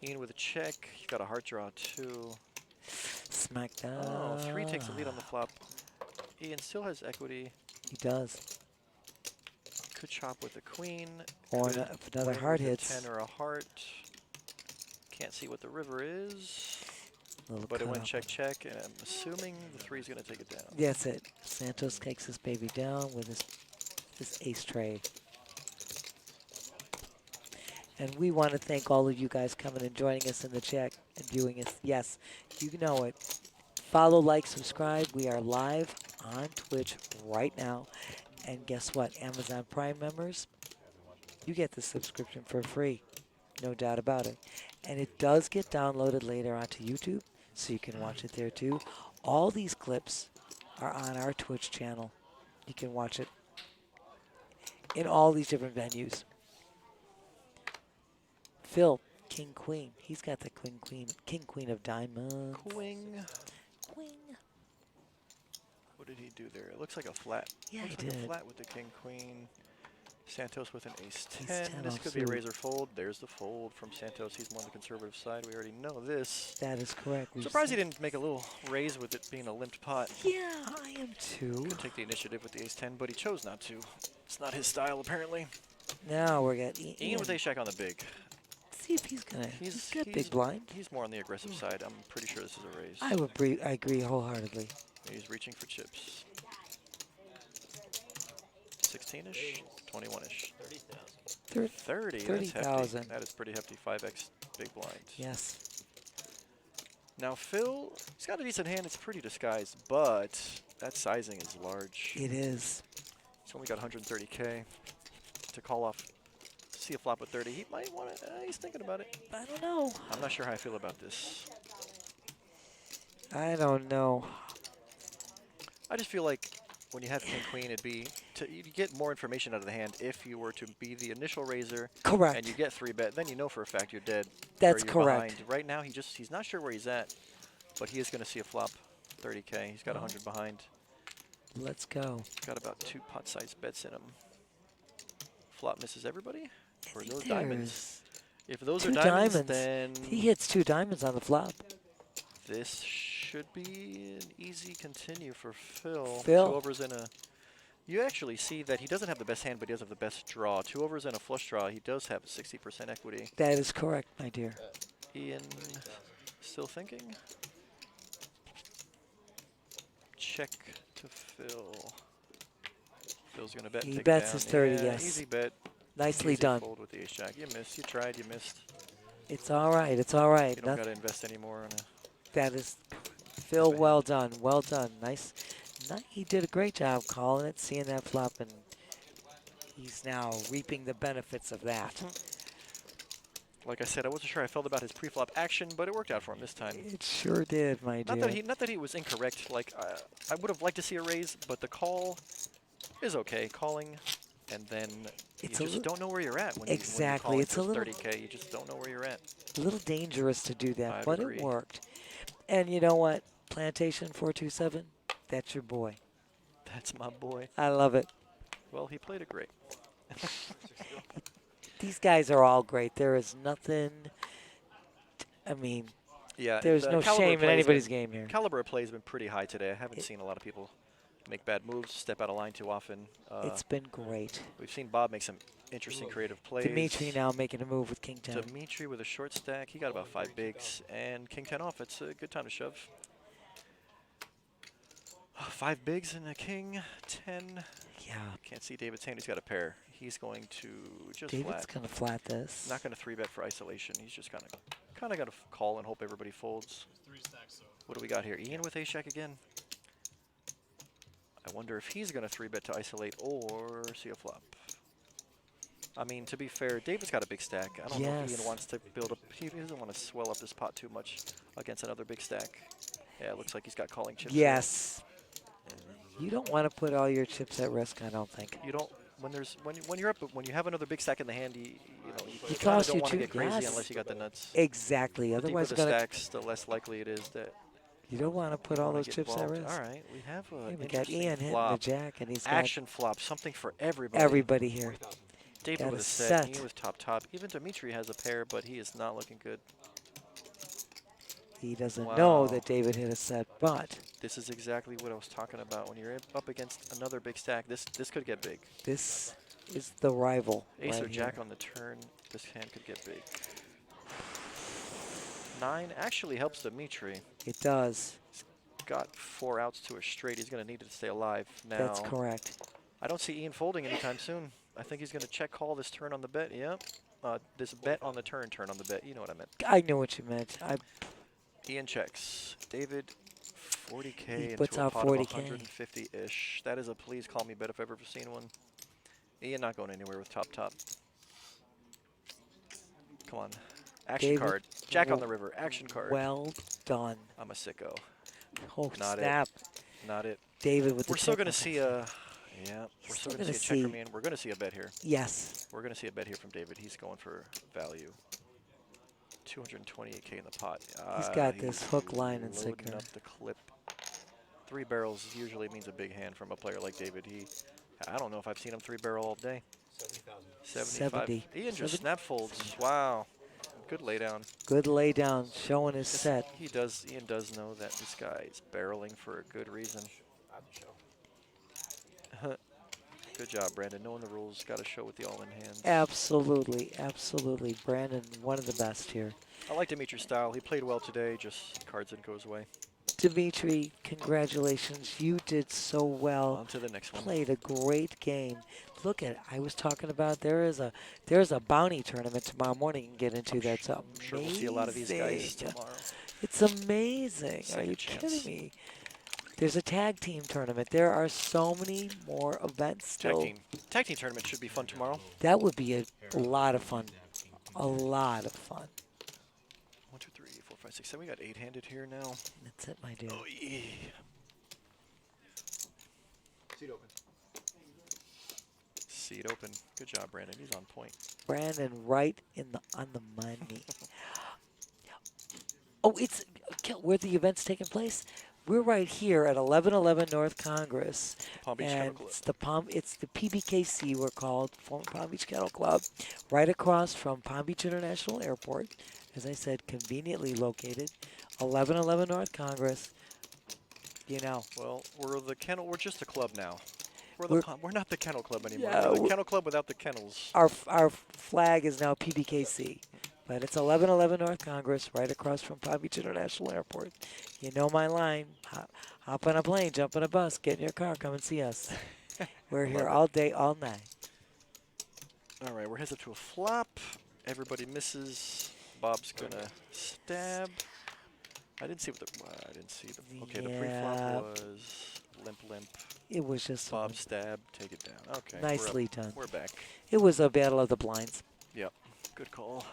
[SPEAKER 5] Ian with a check. He's got a heart draw too.
[SPEAKER 2] Smack down.
[SPEAKER 5] Oh, 3 takes the lead on the flop. Ian still has equity.
[SPEAKER 2] He does.
[SPEAKER 5] Could chop with a queen.
[SPEAKER 2] Or
[SPEAKER 5] could
[SPEAKER 2] if another
[SPEAKER 5] win
[SPEAKER 2] heart
[SPEAKER 5] with a
[SPEAKER 2] hits.
[SPEAKER 5] 10 or a heart. Can't see what the river is,
[SPEAKER 2] Little
[SPEAKER 5] but it went
[SPEAKER 2] cutoff.
[SPEAKER 5] check, check, and I'm assuming the 3 is going to take it down.
[SPEAKER 2] That's it. Santos takes his baby down with his ace trade. And we want to thank all of you guys coming and joining us in the chat and viewing us. Yes, you know it. Follow, like, subscribe. We are live on Twitch right now. And guess what? Amazon Prime members, you get the subscription for free. No doubt about it. And it does get downloaded later onto YouTube, so you can watch it there too. All these clips are on our Twitch channel. You can watch it in all these different venues. Phil, King Queen. He's got the King Queen of Diamonds.
[SPEAKER 5] Queen.
[SPEAKER 2] Queen.
[SPEAKER 5] What did he do there? It looks like a flat.
[SPEAKER 2] Yeah,
[SPEAKER 5] looks
[SPEAKER 2] he
[SPEAKER 5] like
[SPEAKER 2] did.
[SPEAKER 5] a flat with the King Queen. Santos with an ace 10.
[SPEAKER 2] Ace 10
[SPEAKER 5] This
[SPEAKER 2] off
[SPEAKER 5] could be a
[SPEAKER 2] suit.
[SPEAKER 5] razor fold. There's the fold from Santos. He's more on the conservative side. We already know this.
[SPEAKER 2] That is correct. We've
[SPEAKER 5] Surprised he
[SPEAKER 2] seen-
[SPEAKER 5] didn't make a little raise with it being a limped pot.
[SPEAKER 2] Yeah, I am too.
[SPEAKER 5] Could take the initiative with the ace 10, but he chose not to. It's not his style, apparently.
[SPEAKER 2] Now we're getting
[SPEAKER 5] Ian with ace jack on the big.
[SPEAKER 2] See if he's gonna. He's got big blind.
[SPEAKER 5] He's more on the aggressive side. I'm pretty sure this is a raise.
[SPEAKER 2] I agree wholeheartedly.
[SPEAKER 5] He's reaching for chips. 16-ish, 21-ish. 30. That's hefty.
[SPEAKER 2] 30,000.
[SPEAKER 5] That is pretty hefty. 5x big blind.
[SPEAKER 2] Yes.
[SPEAKER 5] Now Phil, he's got a decent hand. It's pretty disguised, but that sizing is large.
[SPEAKER 2] It is.
[SPEAKER 5] He's only got 130K to call off. See a flop with 30. He might want to. He's thinking about it.
[SPEAKER 2] I don't know.
[SPEAKER 5] I'm not sure how I feel about this.
[SPEAKER 2] I don't know.
[SPEAKER 5] I just feel like when you have King Queen, it'd be you get more information out of the hand if you were to be the initial raiser.
[SPEAKER 2] Correct.
[SPEAKER 5] And you get 3-bet, then you know for a fact you're dead.
[SPEAKER 2] That's
[SPEAKER 5] or you're
[SPEAKER 2] correct.
[SPEAKER 5] Behind. Right now, he's not sure where he's at, but he is going to see a flop. 30K. He's got 100 behind.
[SPEAKER 2] Let's go.
[SPEAKER 5] Got about 2 pot-sized bets in him. Flop misses everybody. Or those
[SPEAKER 2] There's
[SPEAKER 5] diamonds. If those
[SPEAKER 2] two
[SPEAKER 5] are diamonds,
[SPEAKER 2] diamonds.
[SPEAKER 5] then
[SPEAKER 2] He hits 2 diamonds on the flop.
[SPEAKER 5] this should be an easy continue for Phil.
[SPEAKER 2] Phil.
[SPEAKER 5] 2 overs and a. You actually see that he doesn't have the best hand, but he does have the best draw. 2 overs and a flush draw. He does have 60% equity.
[SPEAKER 2] That is correct, my dear.
[SPEAKER 5] Ian, still thinking. Check to Phil. Phil's gonna bet.
[SPEAKER 2] He
[SPEAKER 5] take
[SPEAKER 2] bets
[SPEAKER 5] down.
[SPEAKER 2] his 30,
[SPEAKER 5] Yeah,
[SPEAKER 2] yes.
[SPEAKER 5] Easy bet.
[SPEAKER 2] Nicely
[SPEAKER 5] Easy
[SPEAKER 2] done.
[SPEAKER 5] Fold with the ace jack. You missed. You tried. You missed.
[SPEAKER 2] It's all right. It's all right.
[SPEAKER 5] You don't got to invest anymore on a.
[SPEAKER 2] That is, Phil, well done. Well done. Nice. He did a great job calling it, seeing that flop, and he's now reaping the benefits of that.
[SPEAKER 5] Like I said, I wasn't sure I felt about his pre-flop action, but it worked out for him this time.
[SPEAKER 2] It sure did, my dear.
[SPEAKER 5] Not that he was incorrect. Like I would have liked to see a raise, but the call is okay. Calling, and then you just don't know where you're at when
[SPEAKER 2] exactly.
[SPEAKER 5] you
[SPEAKER 2] It's a
[SPEAKER 5] calling
[SPEAKER 2] little
[SPEAKER 5] for 30K. You just don't know where you're at.
[SPEAKER 2] a little dangerous to do that,
[SPEAKER 5] I'd
[SPEAKER 2] but
[SPEAKER 5] agree.
[SPEAKER 2] it worked. And you know what? Plantation 427, that's your boy.
[SPEAKER 5] That's my boy.
[SPEAKER 2] I love it.
[SPEAKER 5] Well, he played it great.
[SPEAKER 2] These guys are all great. There is nothing. I mean,
[SPEAKER 5] Yeah,
[SPEAKER 2] there's
[SPEAKER 5] the
[SPEAKER 2] no
[SPEAKER 5] caliber
[SPEAKER 2] shame in
[SPEAKER 5] play has
[SPEAKER 2] anybody's
[SPEAKER 5] been-
[SPEAKER 2] game here.
[SPEAKER 5] Caliber of play has been pretty high today. I haven't seen a lot of people make bad moves, step out of line too often.
[SPEAKER 2] It's been great.
[SPEAKER 5] We've seen Bob make some interesting creative plays.
[SPEAKER 2] Dimitri now making a move with King 10.
[SPEAKER 5] Dimitri with a short stack. He got about 5 bigs and King 10 off. It's a good time to shove. 5 bigs and a King 10.
[SPEAKER 2] Yeah.
[SPEAKER 5] Can't see David's hand. He's got a pair. He's going to just
[SPEAKER 2] David's
[SPEAKER 5] flat.
[SPEAKER 2] going to flat this.
[SPEAKER 5] Not going to 3-bet for isolation. He's just kind of got to call and hope everybody folds.
[SPEAKER 6] 3 stacks, so.
[SPEAKER 5] What do we got here? Ian with ace jack again. I wonder if he's going to 3-bet to isolate or see a flop. I mean, to be fair, David's got a big stack. I don't know if Ian wants to build up. He doesn't want to swell up his pot too much against another big stack. Yeah, it looks like he's got calling chips.
[SPEAKER 2] Yes. You don't want to put all your chips at risk, I don't think.
[SPEAKER 5] You don't. When you're up, when you have another big stack in the hand, you
[SPEAKER 2] It
[SPEAKER 5] kinda
[SPEAKER 2] costs
[SPEAKER 5] don't
[SPEAKER 2] you
[SPEAKER 5] want to
[SPEAKER 2] too.
[SPEAKER 5] get crazy
[SPEAKER 2] Yes.
[SPEAKER 5] unless you got the nuts.
[SPEAKER 2] Exactly.
[SPEAKER 5] The
[SPEAKER 2] Otherwise,
[SPEAKER 5] deeper
[SPEAKER 2] it's
[SPEAKER 5] the
[SPEAKER 2] gonna.
[SPEAKER 5] stacks, the less likely it is that
[SPEAKER 2] You don't want to put all
[SPEAKER 5] wanna
[SPEAKER 2] those
[SPEAKER 5] get
[SPEAKER 2] chips at
[SPEAKER 5] involved.
[SPEAKER 2] risk.
[SPEAKER 5] All right, we have a
[SPEAKER 2] Hey, we got Ian hitting the
[SPEAKER 5] flop.
[SPEAKER 2] jack, and he's got
[SPEAKER 5] Action flop, something for everybody.
[SPEAKER 2] everybody here.
[SPEAKER 5] David
[SPEAKER 2] Got
[SPEAKER 5] with
[SPEAKER 2] a
[SPEAKER 5] a set,
[SPEAKER 2] set.
[SPEAKER 5] Ian with top. Even Dimitri has a pair, but he is not looking good.
[SPEAKER 2] He doesn't
[SPEAKER 5] Wow.
[SPEAKER 2] know that David hit a set, but
[SPEAKER 5] This is exactly what I was talking about. When you're up against another big stack, this could get big.
[SPEAKER 2] this is the rival.
[SPEAKER 5] Ace
[SPEAKER 2] right
[SPEAKER 5] or jack
[SPEAKER 2] here.
[SPEAKER 5] on the turn, this hand could get big. 9 actually helps Dimitri.
[SPEAKER 2] It does.
[SPEAKER 5] Got 4 outs to a straight. He's going to need it to stay alive now.
[SPEAKER 2] That's correct.
[SPEAKER 5] I don't see Ian folding anytime soon. I think he's going to check call this turn on the bet. Yep. This bet on the turn on the bet. You know what I meant.
[SPEAKER 2] I know what you meant.
[SPEAKER 5] Ian checks. David, 40K
[SPEAKER 2] He
[SPEAKER 5] into
[SPEAKER 2] puts
[SPEAKER 5] a
[SPEAKER 2] out
[SPEAKER 5] pot
[SPEAKER 2] 40K.
[SPEAKER 5] of 150-ish. That is a please call me bet if I've ever seen one. Ian not going anywhere with top. Come on. Action
[SPEAKER 2] David,
[SPEAKER 5] card. Jack on the river. Action card.
[SPEAKER 2] Well done.
[SPEAKER 5] I'm a sicko.
[SPEAKER 2] Oh,
[SPEAKER 5] Not
[SPEAKER 2] snap.
[SPEAKER 5] it. Not it.
[SPEAKER 2] David with
[SPEAKER 5] We're
[SPEAKER 2] the
[SPEAKER 5] still going to
[SPEAKER 2] technical.
[SPEAKER 5] see a... Yeah, we're still going to see a checker man. We're going to see a bet here.
[SPEAKER 2] Yes.
[SPEAKER 5] We're going to see a bet here from David. He's going for value. 228K in the pot.
[SPEAKER 2] He's got this hook, line, and
[SPEAKER 5] loading
[SPEAKER 2] sinker.
[SPEAKER 5] up the clip. 3 barrels usually means a big hand from a player like David. I don't know if I've seen him 3 barrel all day. 75.
[SPEAKER 2] 70.
[SPEAKER 5] Ian just snap folds. Wow. Good laydown.
[SPEAKER 2] Good lay down, showing his set.
[SPEAKER 5] Ian does know that this guy is barreling for a good reason. Good job, Brandon. Knowing the rules, got to show with the all-in hands.
[SPEAKER 2] Absolutely, absolutely. Brandon, one of the best here.
[SPEAKER 5] I like Dimitri's style. He played well today, just cards in, goes away.
[SPEAKER 2] Dimitri, congratulations. You did so well.
[SPEAKER 5] On to the next one.
[SPEAKER 2] Played a great game. Look at it. I was talking about there's a bounty tournament tomorrow morning you can get into. That's amazing.
[SPEAKER 5] I'm sure we'll see a lot of these guys tomorrow.
[SPEAKER 2] It's amazing. Are you kidding me? There's a tag team tournament. There are so many more events still.
[SPEAKER 5] Tag team tournament should be fun tomorrow.
[SPEAKER 2] That would be a lot of fun. A lot of fun.
[SPEAKER 5] 1, 2, 3, 4, 5, 6, 7. We got 8-handed here now.
[SPEAKER 2] That's it, my dude.
[SPEAKER 5] Oh, yeah.
[SPEAKER 4] Seat open.
[SPEAKER 5] Seat open. Good job, Brandon. He's on point.
[SPEAKER 2] Brandon, right on the money. Oh, it's where the event's taking place. We're right here at 1111 North Congress,
[SPEAKER 5] Palm Beach
[SPEAKER 2] and
[SPEAKER 5] Kennel Club.
[SPEAKER 2] it's the PBKC. We're called former Palm Beach Kennel Club, right across from Palm Beach International Airport. As I said, conveniently located, 1111 North Congress. You know.
[SPEAKER 5] Well, we're just a club now. We're not the kennel club anymore.
[SPEAKER 2] Yeah,
[SPEAKER 5] we're the kennel club without the kennels.
[SPEAKER 2] Our flag is now PBKC, but it's 1111 North Congress, right across from Palm Beach International Airport. You know my line. Hop on a plane, jump on a bus, get in your car, come and see us. We're here all day, all night.
[SPEAKER 5] All right, we're heads up to a flop. Everybody misses. Bob's gonna stab. I didn't see I didn't see the. Okay, the pre-flop was limp.
[SPEAKER 2] It was just
[SPEAKER 5] Bob stab, take it down. Okay.
[SPEAKER 2] Nicely done.
[SPEAKER 5] We're back.
[SPEAKER 2] It was a battle of the blinds.
[SPEAKER 5] Yep. Good call.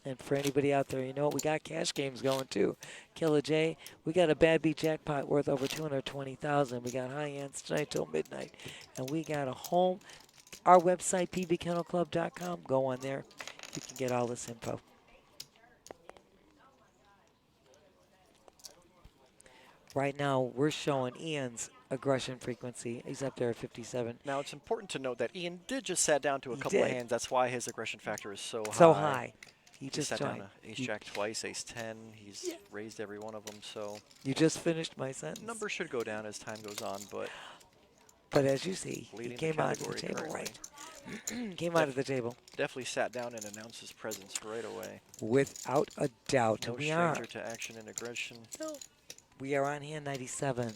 [SPEAKER 2] And for anybody out there, you know what? We got cash games going too. Killer J, we got a bad beat jackpot worth over $220,000. We got high ends tonight till midnight, and we got a home. Our website, pbkennelclub.com. Go on there. You can get all this info. Right now, we're showing Ian's aggression frequency. He's up there at 57.
[SPEAKER 5] Now, it's important to note that Ian did just sat down to a couple of hands. That's why his aggression factor is so high.
[SPEAKER 2] So high. He just
[SPEAKER 5] sat
[SPEAKER 2] joined.
[SPEAKER 5] down to ace-jack twice, ace-10. He's raised every one of them, so...
[SPEAKER 2] You just finished my sentence.
[SPEAKER 5] Numbers should go down as time goes on, but...
[SPEAKER 2] But as you see, he came out of the table
[SPEAKER 5] currently.
[SPEAKER 2] right. Came out of the table.
[SPEAKER 5] Definitely sat down and announced his presence right away.
[SPEAKER 2] Without a doubt.
[SPEAKER 5] No
[SPEAKER 2] we
[SPEAKER 5] stranger
[SPEAKER 2] are.
[SPEAKER 5] to action and aggression.
[SPEAKER 2] No. We are on hand 97.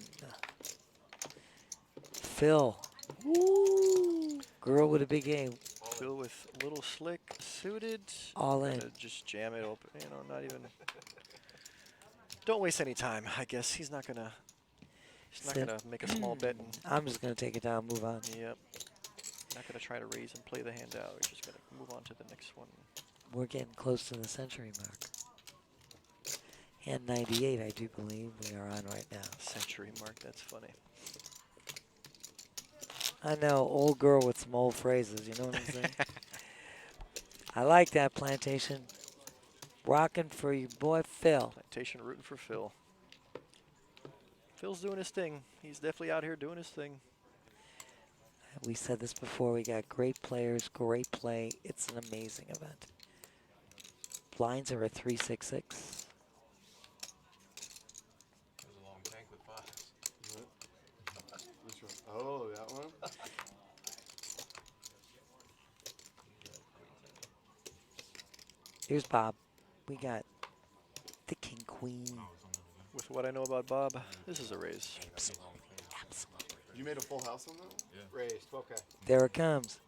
[SPEAKER 2] Phil. Woo. Girl with a big A.
[SPEAKER 5] Phil with little slick, suited.
[SPEAKER 2] All in.
[SPEAKER 5] Just jam it open. You know, not even... Don't waste any time, I guess. He's not gonna make a small bet.
[SPEAKER 2] I'm just gonna take it down, move on.
[SPEAKER 5] Yep. Not gonna try to raise and play the hand out. We're just gonna move on to the next one.
[SPEAKER 2] We're getting close to the century mark. And 98, I do believe we are on right now.
[SPEAKER 5] Century mark, that's funny.
[SPEAKER 2] I know, old girl with some old phrases, you know what I'm saying? I like that, Plantation. Rocking for your boy Phil.
[SPEAKER 5] Plantation rooting for Phil. Phil's doing his thing. He's definitely out here doing his thing.
[SPEAKER 2] We said this before, we got great players, great play. It's an amazing event. Blinds are at 366.
[SPEAKER 4] Oh, that one?
[SPEAKER 2] Here's Bob. We got the king queen.
[SPEAKER 5] With what I know about Bob, this is a raise.
[SPEAKER 2] Absolutely. Absolutely.
[SPEAKER 4] You made a full house on that? Yeah. Raise 12K.
[SPEAKER 2] There it comes.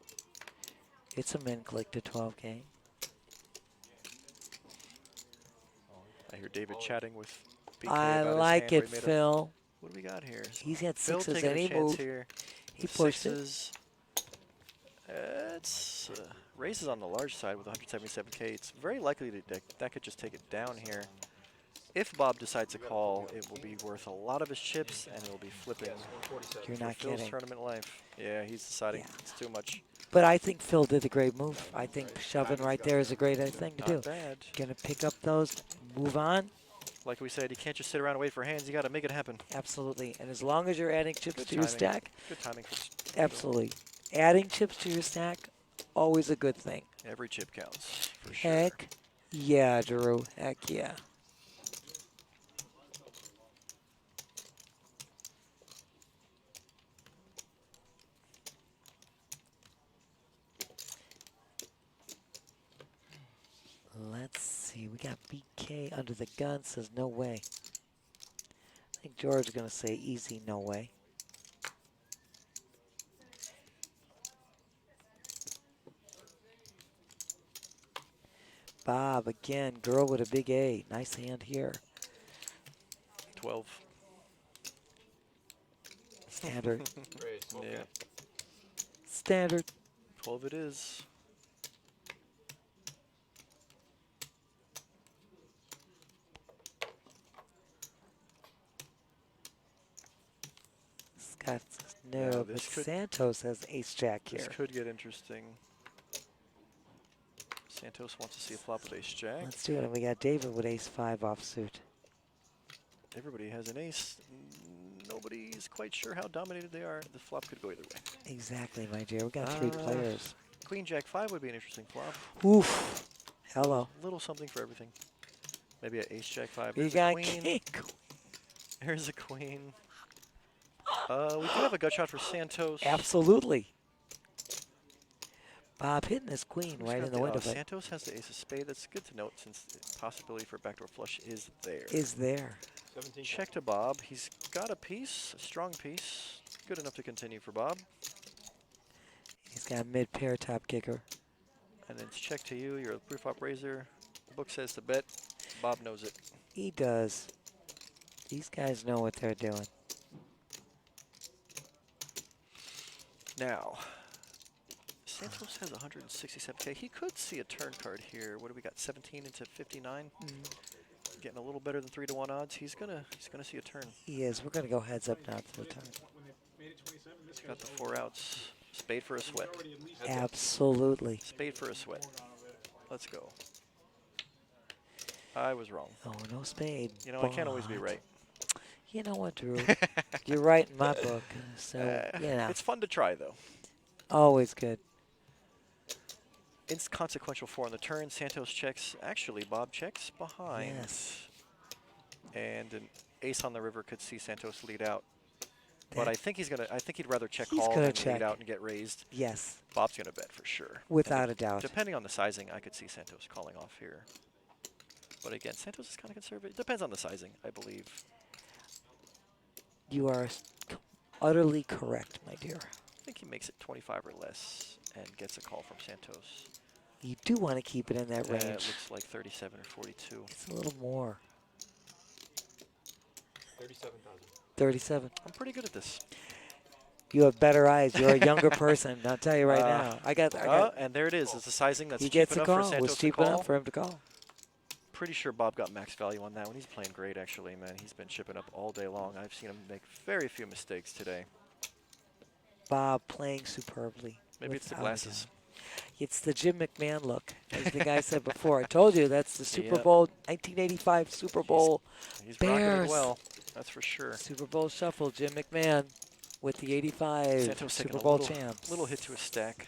[SPEAKER 2] It's a min click to 12K.
[SPEAKER 5] I hear David chatting with BK
[SPEAKER 2] I
[SPEAKER 5] about his
[SPEAKER 2] like
[SPEAKER 5] hand
[SPEAKER 2] it,
[SPEAKER 5] where he made a-
[SPEAKER 2] Phil.
[SPEAKER 5] What do we got here?
[SPEAKER 2] He's got
[SPEAKER 5] Phil
[SPEAKER 2] sixes
[SPEAKER 5] taking
[SPEAKER 2] and
[SPEAKER 5] a
[SPEAKER 2] he
[SPEAKER 5] chance
[SPEAKER 2] moved.
[SPEAKER 5] here.
[SPEAKER 2] He pushed
[SPEAKER 5] Sixes. It's raises on the large side with 177K. It's very likely that could just take it down here. If Bob decides to call, it will be worth a lot of his chips, and it will be flipping.
[SPEAKER 2] You're
[SPEAKER 5] for
[SPEAKER 2] not
[SPEAKER 5] Phil's
[SPEAKER 2] kidding.
[SPEAKER 5] tournament life. Yeah, he's deciding it's too much.
[SPEAKER 2] But I think Phil did a great move. I think shoving right there is a great thing to do.
[SPEAKER 5] Not bad.
[SPEAKER 2] Gonna pick up those, move on.
[SPEAKER 5] Like we said, you can't just sit around and wait for hands. You got to make it happen.
[SPEAKER 2] Absolutely. And as long as you're adding chips
[SPEAKER 5] Good
[SPEAKER 2] to your
[SPEAKER 5] timing.
[SPEAKER 2] stack,
[SPEAKER 5] Good timing for
[SPEAKER 2] absolutely. Adding chips to your stack, always a good thing.
[SPEAKER 5] every chip counts for sure.
[SPEAKER 2] Heck yeah, Drew. Heck yeah. Let's see. We got BK under the gun. Says no way. I think George is going to say easy, no way. Bob again. Girl with a big A. Nice hand here.
[SPEAKER 5] 12.
[SPEAKER 2] Standard.
[SPEAKER 4] Raise 12K.
[SPEAKER 5] Yeah.
[SPEAKER 2] Standard.
[SPEAKER 5] 12 it is.
[SPEAKER 2] Scott says no,
[SPEAKER 5] Yeah,
[SPEAKER 2] but
[SPEAKER 5] this could-
[SPEAKER 2] Santos has ace jack
[SPEAKER 5] This
[SPEAKER 2] here.
[SPEAKER 5] could get interesting. Santos wants to see a flop with ace jack.
[SPEAKER 2] Let's do it. And we got David with ace 5 offsuit.
[SPEAKER 5] Everybody has an ace. Nobody's quite sure how dominated they are. The flop could go either way.
[SPEAKER 2] Exactly, my dear. We got 3 players.
[SPEAKER 5] Queen jack 5 would be an interesting flop.
[SPEAKER 2] Oof. Hello.
[SPEAKER 5] Little something for everything. Maybe an ace jack 5.
[SPEAKER 2] We
[SPEAKER 5] There's
[SPEAKER 2] got
[SPEAKER 5] a queen.
[SPEAKER 2] king.
[SPEAKER 5] There's a queen. We do have a gut shot for Santos.
[SPEAKER 2] Absolutely. Bob hitting his queen
[SPEAKER 5] Who's
[SPEAKER 2] right
[SPEAKER 5] got
[SPEAKER 2] in the window. But
[SPEAKER 5] Santos has the ace of spade. That's good to note since the possibility for a backdoor flush is there.
[SPEAKER 2] is there.
[SPEAKER 4] 17K.
[SPEAKER 5] Check to Bob. He's got a piece, a strong piece. Good enough to continue for Bob.
[SPEAKER 2] He's got a mid-pair top kicker.
[SPEAKER 5] And then it's check to you. You're a pre-flop raiser. The book says to bet. Bob knows it.
[SPEAKER 2] He does. These guys know what they're doing.
[SPEAKER 5] Now, Santos has 167K. He could see a turn card here. What do we got? 17 into 59. Getting a little better than 3-to-1 odds. He's gonna see a turn.
[SPEAKER 2] He is. We're going to go heads up now to the turn.
[SPEAKER 11] When they made it 27, this
[SPEAKER 5] Got
[SPEAKER 11] guy's
[SPEAKER 5] the 4 outs. Spade for a sweat.
[SPEAKER 11] already at least
[SPEAKER 2] Absolutely.
[SPEAKER 5] Spade for a sweat. Let's go. I was wrong.
[SPEAKER 2] Oh, no spade.
[SPEAKER 5] You know, I can't always be
[SPEAKER 2] but-
[SPEAKER 5] right.
[SPEAKER 2] You know what, Drew? You're right in my book. So, you know,
[SPEAKER 5] It's fun to try, though.
[SPEAKER 2] always good.
[SPEAKER 5] Inconsequential 4 on the turn. Santos checks. Actually, Bob checks behind.
[SPEAKER 2] Yes.
[SPEAKER 5] And an ace on the river could see Santos lead out.
[SPEAKER 2] That-
[SPEAKER 5] But I think he's gonna. I think he'd rather check
[SPEAKER 2] He's
[SPEAKER 5] call
[SPEAKER 2] gonna
[SPEAKER 5] than
[SPEAKER 2] check.
[SPEAKER 5] lead out and get raised.
[SPEAKER 2] Yes,
[SPEAKER 5] Bob's gonna bet for sure.
[SPEAKER 2] without
[SPEAKER 5] And
[SPEAKER 2] a doubt.
[SPEAKER 5] Depending on the sizing, I could see Santos calling off here. But again, Santos is kind of conservative. Depends on the sizing, I believe.
[SPEAKER 2] You are utterly correct, my dear.
[SPEAKER 5] I think he makes it 25 or less and gets a call from Santos.
[SPEAKER 2] You do want to keep it in that
[SPEAKER 5] It
[SPEAKER 2] range.
[SPEAKER 5] looks like 37 or 42.
[SPEAKER 2] It's a little more.
[SPEAKER 4] 37,000.
[SPEAKER 2] 37.
[SPEAKER 5] I'm pretty good at this.
[SPEAKER 2] You have better eyes. You're a younger person. I'll tell you right now. I got.
[SPEAKER 5] And there it is. It's a sizing that's
[SPEAKER 2] He
[SPEAKER 5] cheap
[SPEAKER 2] gets a
[SPEAKER 5] enough for
[SPEAKER 2] call. It
[SPEAKER 5] Santos
[SPEAKER 2] was
[SPEAKER 5] to
[SPEAKER 2] cheap
[SPEAKER 5] call.
[SPEAKER 2] enough for him to call.
[SPEAKER 5] Pretty sure Bob got max value on that one. He's playing great, actually, man. He's been chipping up all day long. I've seen him make very few mistakes today.
[SPEAKER 2] Bob playing superbly.
[SPEAKER 5] Maybe it's the
[SPEAKER 2] without a
[SPEAKER 5] glasses.
[SPEAKER 2] doubt. It's the Jim McMahon look, as the guy said before. I told you that's the Super
[SPEAKER 5] Yep.
[SPEAKER 2] Bowl 1985 Super Bowl
[SPEAKER 5] He's rocking
[SPEAKER 2] Bears.
[SPEAKER 5] it well. That's for sure.
[SPEAKER 2] Super Bowl shuffle. Jim McMahon with the 85
[SPEAKER 5] Santos taking
[SPEAKER 2] Super
[SPEAKER 5] a
[SPEAKER 2] Bowl
[SPEAKER 5] little,
[SPEAKER 2] champs.
[SPEAKER 5] little hit to his stack.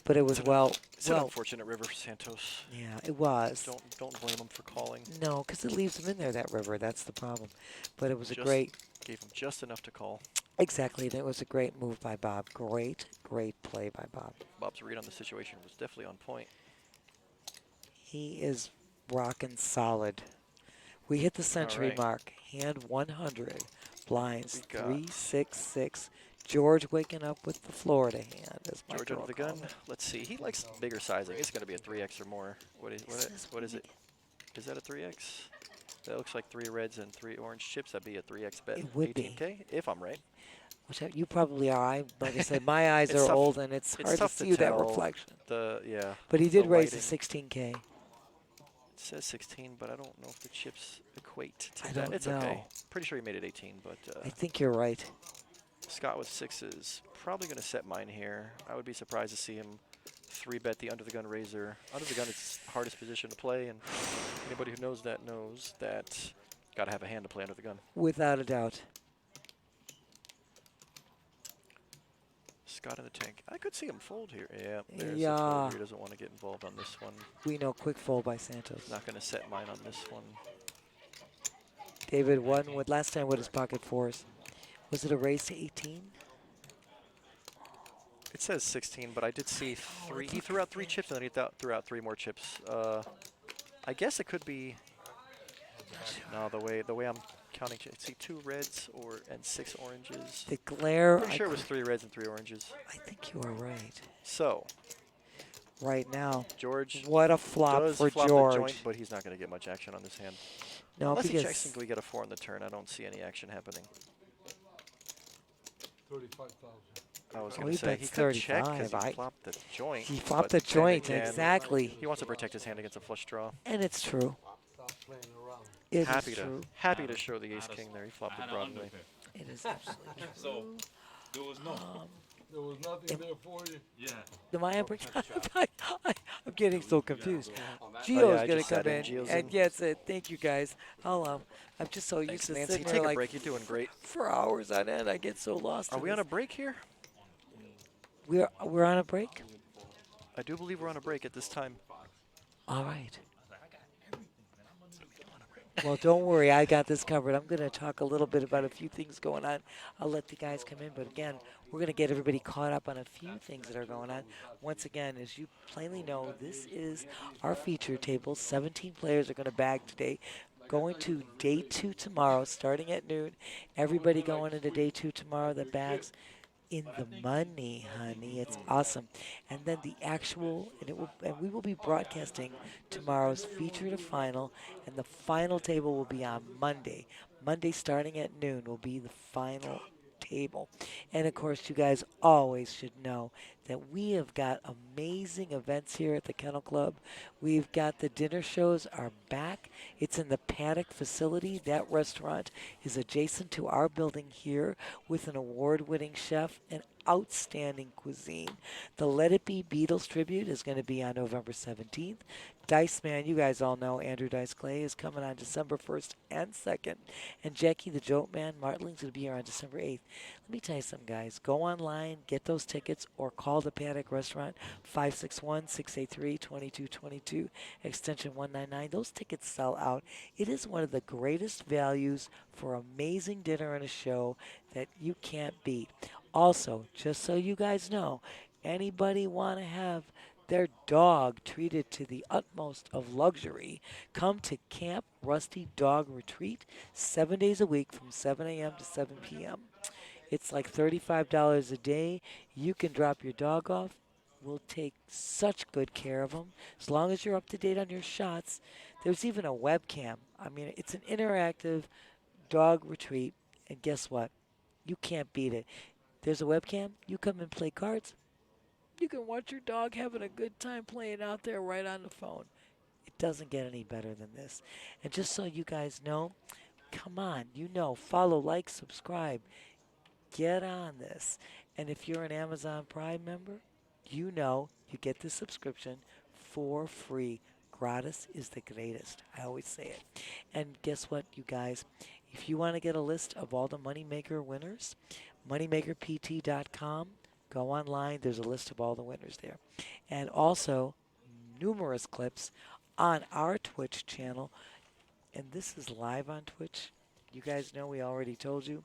[SPEAKER 2] But it was
[SPEAKER 5] It's an
[SPEAKER 2] well.
[SPEAKER 5] unfortunate river for Santos.
[SPEAKER 2] Yeah, it was.
[SPEAKER 5] Don't blame him for calling.
[SPEAKER 2] No, because it leaves him in there, that river. That's the problem. But it was a
[SPEAKER 5] Just
[SPEAKER 2] great.
[SPEAKER 5] Gave him just enough to call.
[SPEAKER 2] Exactly. That was a great move by Bob. Great, great play by Bob.
[SPEAKER 5] Bob's read on the situation was definitely on point.
[SPEAKER 2] He is rocking solid. We hit the century
[SPEAKER 5] right.
[SPEAKER 2] mark. Hand 100. Blinds
[SPEAKER 5] We got
[SPEAKER 2] 366. George waking up with the Florida hand, as my
[SPEAKER 5] George
[SPEAKER 2] girl
[SPEAKER 5] under the
[SPEAKER 2] calls
[SPEAKER 5] gun.
[SPEAKER 2] it.
[SPEAKER 5] Let's see. He likes bigger sizing. It's going to be a 3x or more. What is it? Is that a 3x? That looks like 3 reds and 3 orange chips. That'd be a 3x bet.
[SPEAKER 2] It would be.
[SPEAKER 5] 18K, if I'm right.
[SPEAKER 2] Which you probably are. Like I said, my eyes
[SPEAKER 5] It's
[SPEAKER 2] are
[SPEAKER 5] tough-
[SPEAKER 2] old, and it's hard to
[SPEAKER 5] tough
[SPEAKER 2] see that
[SPEAKER 5] tell
[SPEAKER 2] reflection.
[SPEAKER 5] Yeah.
[SPEAKER 2] But he did
[SPEAKER 5] the
[SPEAKER 2] raise to
[SPEAKER 5] lighting.
[SPEAKER 2] 16K.
[SPEAKER 5] It says 16, but I don't know if the chips equate to
[SPEAKER 2] I
[SPEAKER 5] that.
[SPEAKER 2] don't
[SPEAKER 5] It's
[SPEAKER 2] know.
[SPEAKER 5] okay. Pretty sure he made it 18, but
[SPEAKER 2] I think you're right.
[SPEAKER 5] Scott with 6s. Probably going to set mine here. I would be surprised to see him 3-bet the under the gun raiser. Under the gun is the hardest position to play, and anybody who knows that got to have a hand to play under the gun.
[SPEAKER 2] Without a doubt.
[SPEAKER 5] Scott in the tank. I could see him fold here. Yeah, there's
[SPEAKER 2] Yeah.
[SPEAKER 5] a fold. He doesn't want to get involved on this one.
[SPEAKER 2] We know quick fold by Santos.
[SPEAKER 5] Not going to set mine on this one.
[SPEAKER 2] David won with last time with his pocket fours. Was it a raise to 18?
[SPEAKER 5] It says 16, but I did see 3. He threw out 3 chips, and then he threw out 3 more chips. I guess it could be. No, the way I'm counting, see 2 reds and 6 oranges.
[SPEAKER 2] The glare.
[SPEAKER 5] Pretty sure it was 3 reds and 3 oranges.
[SPEAKER 2] I think you are right.
[SPEAKER 5] So
[SPEAKER 2] right now,
[SPEAKER 5] George.
[SPEAKER 2] what a flop
[SPEAKER 5] does
[SPEAKER 2] for
[SPEAKER 5] flop
[SPEAKER 2] George.
[SPEAKER 5] The joint, but he's not going to get much action on this hand.
[SPEAKER 2] No,
[SPEAKER 5] Unless he
[SPEAKER 2] because
[SPEAKER 5] checks and we get a 4 on the turn, I don't see any action happening.
[SPEAKER 10] 35,000.
[SPEAKER 5] I was
[SPEAKER 2] Oh,
[SPEAKER 5] going
[SPEAKER 2] he
[SPEAKER 5] to say he
[SPEAKER 2] bets
[SPEAKER 5] could check
[SPEAKER 2] 35.
[SPEAKER 5] because he flopped the joint.
[SPEAKER 2] He flopped
[SPEAKER 5] but
[SPEAKER 2] the
[SPEAKER 5] then
[SPEAKER 2] joint,
[SPEAKER 5] again,
[SPEAKER 2] exactly.
[SPEAKER 5] He wants to protect his hand against a flush draw.
[SPEAKER 2] And it's true.
[SPEAKER 10] Stop playing around.
[SPEAKER 2] It
[SPEAKER 5] Happy
[SPEAKER 2] is
[SPEAKER 5] to
[SPEAKER 2] true.
[SPEAKER 5] happy to show the ace king there. He flopped it broadly.
[SPEAKER 2] It is absolutely true.
[SPEAKER 6] So there was no.
[SPEAKER 10] There was nothing there for you.
[SPEAKER 6] Yeah.
[SPEAKER 2] The Maya break. I'm getting so confused.
[SPEAKER 5] yeah,
[SPEAKER 2] Gio's
[SPEAKER 5] I
[SPEAKER 2] gonna
[SPEAKER 5] just
[SPEAKER 2] come
[SPEAKER 5] sat in.
[SPEAKER 2] in,
[SPEAKER 5] Gio's
[SPEAKER 2] and
[SPEAKER 5] in.
[SPEAKER 2] yes, thank you guys. I'm just so used
[SPEAKER 5] Thanks,
[SPEAKER 2] to
[SPEAKER 5] Nancy.
[SPEAKER 2] sitting
[SPEAKER 5] Take
[SPEAKER 2] there
[SPEAKER 5] a
[SPEAKER 2] like
[SPEAKER 5] break. You're doing great.
[SPEAKER 2] for hours on end. I get so lost.
[SPEAKER 5] Are
[SPEAKER 2] in
[SPEAKER 5] we on
[SPEAKER 2] this.
[SPEAKER 5] a break here?
[SPEAKER 2] We're on a break.
[SPEAKER 5] I do believe we're on a break at this time.
[SPEAKER 2] All right. Well, don't worry, I got this covered. I'm going to talk a little bit about a few things going on. I'll let the guys come in, but again, we're going to get everybody caught up on a few things that are going on. Once again, as you plainly know, this is our feature table. 17 players are going to bag today. Going to day 2 tomorrow, starting at noon. Everybody going into day 2 tomorrow that bags in the money, honey. It's awesome. And then the actual, and we will be broadcasting tomorrow's feature to final, and the final table will be on Monday. Monday starting at noon will be the final table. And of course, you guys always should know that we have got amazing events here at the Kennel Club. We've got the dinner shows are back. It's in the Paddock facility. That restaurant is adjacent to our building here with an award-winning chef and outstanding cuisine. The Let It Be Beatles tribute is going to be on November 17th. Dice Man, you guys all know Andrew Dice Clay is coming on December 1st and 2nd. And Jackie the Joke Man Martling's going to be here on December 8th. Let me tell you something, guys. Go online, get those tickets, or call the Paddock Restaurant, 561-683-2222, extension 199. Those tickets sell out. It is one of the greatest values for amazing dinner and a show that you can't beat. Also, just so you guys know, anybody want to have their dog treated to the utmost of luxury, come to Camp Rusty Dog Retreat 7 days a week from 7 a.m. to 7 p.m. It's like $35 a day. You can drop your dog off. We'll take such good care of them. As long as you're up to date on your shots. There's even a webcam. I mean, it's an interactive dog retreat. And guess what? You can't beat it. There's a webcam. You come and play cards. You can watch your dog having a good time playing out there right on the phone. It doesn't get any better than this. And just so you guys know, come on, follow, like, subscribe. Get on this. And if you're an Amazon Prime member, you get the subscription for free. Gratis is the greatest. I always say it. And guess what, you guys? If you want to get a list of all the Moneymaker winners, moneymakerpt.com. Go online. There's a list of all the winners there. And also, numerous clips on our Twitch channel. And this is live on Twitch. You guys know we already told you.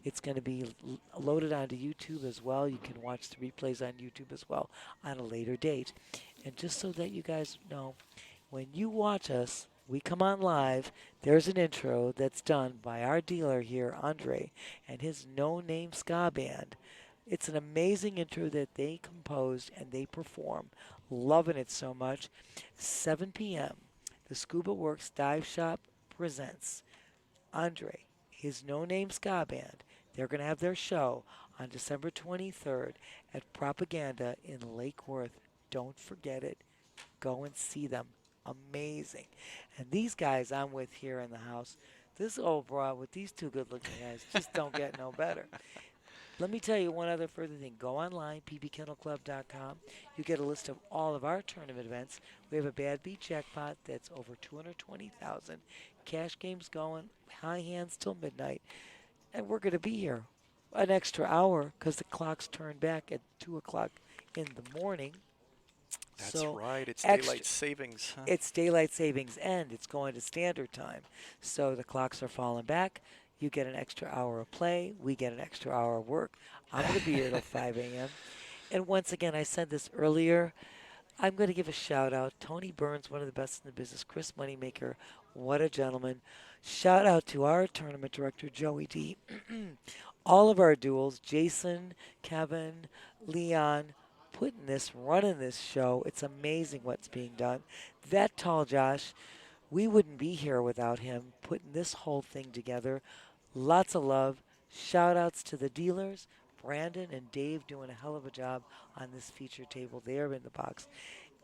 [SPEAKER 2] It's going to be loaded onto YouTube as well. You can watch the replays on YouTube as well on a later date. And just so that you guys know, when you watch us, we come on live, there's an intro that's done by our dealer here, Andre, and his no-name ska band. It's an amazing intro that they composed and they perform. Loving it so much. 7 p.m., the Scuba Works Dive Shop presents Andre, his no-name ska band. They're going to have their show on December 23rd at Propaganda in Lake Worth. Don't forget it. Go and see them. Amazing. And these guys I'm with here in the house, this old broad with these two good-looking guys just don't get no better. Let me tell you one other further thing. Go online, pbkennelclub.com. You get a list of all of our tournament events. We have a Bad Beat jackpot that's over $220,000. Cash games going, high hands till midnight. And we're going to be here an extra hour because the clocks turn back at 2 o'clock in the morning.
[SPEAKER 5] That's
[SPEAKER 2] So
[SPEAKER 5] right. It's
[SPEAKER 2] extra-
[SPEAKER 5] daylight savings. Huh?
[SPEAKER 2] It's daylight savings and it's going to standard time. So the clocks are falling back. You get an extra hour of play. We get an extra hour of work. I'm going to be here till 5 a.m. And once again, I said this earlier, I'm going to give a shout out. Tony Burns, one of the best in the business. Chris Moneymaker, what a gentleman. Shout out to our tournament director, Joey D. All of our duels, Jason, Kevin, Leon, running this show. It's amazing what's being done. That tall Josh, we wouldn't be here without him putting this whole thing together. Lots of love. Shout outs to the dealers, Brandon and Dave doing a hell of a job on this feature table there in the box.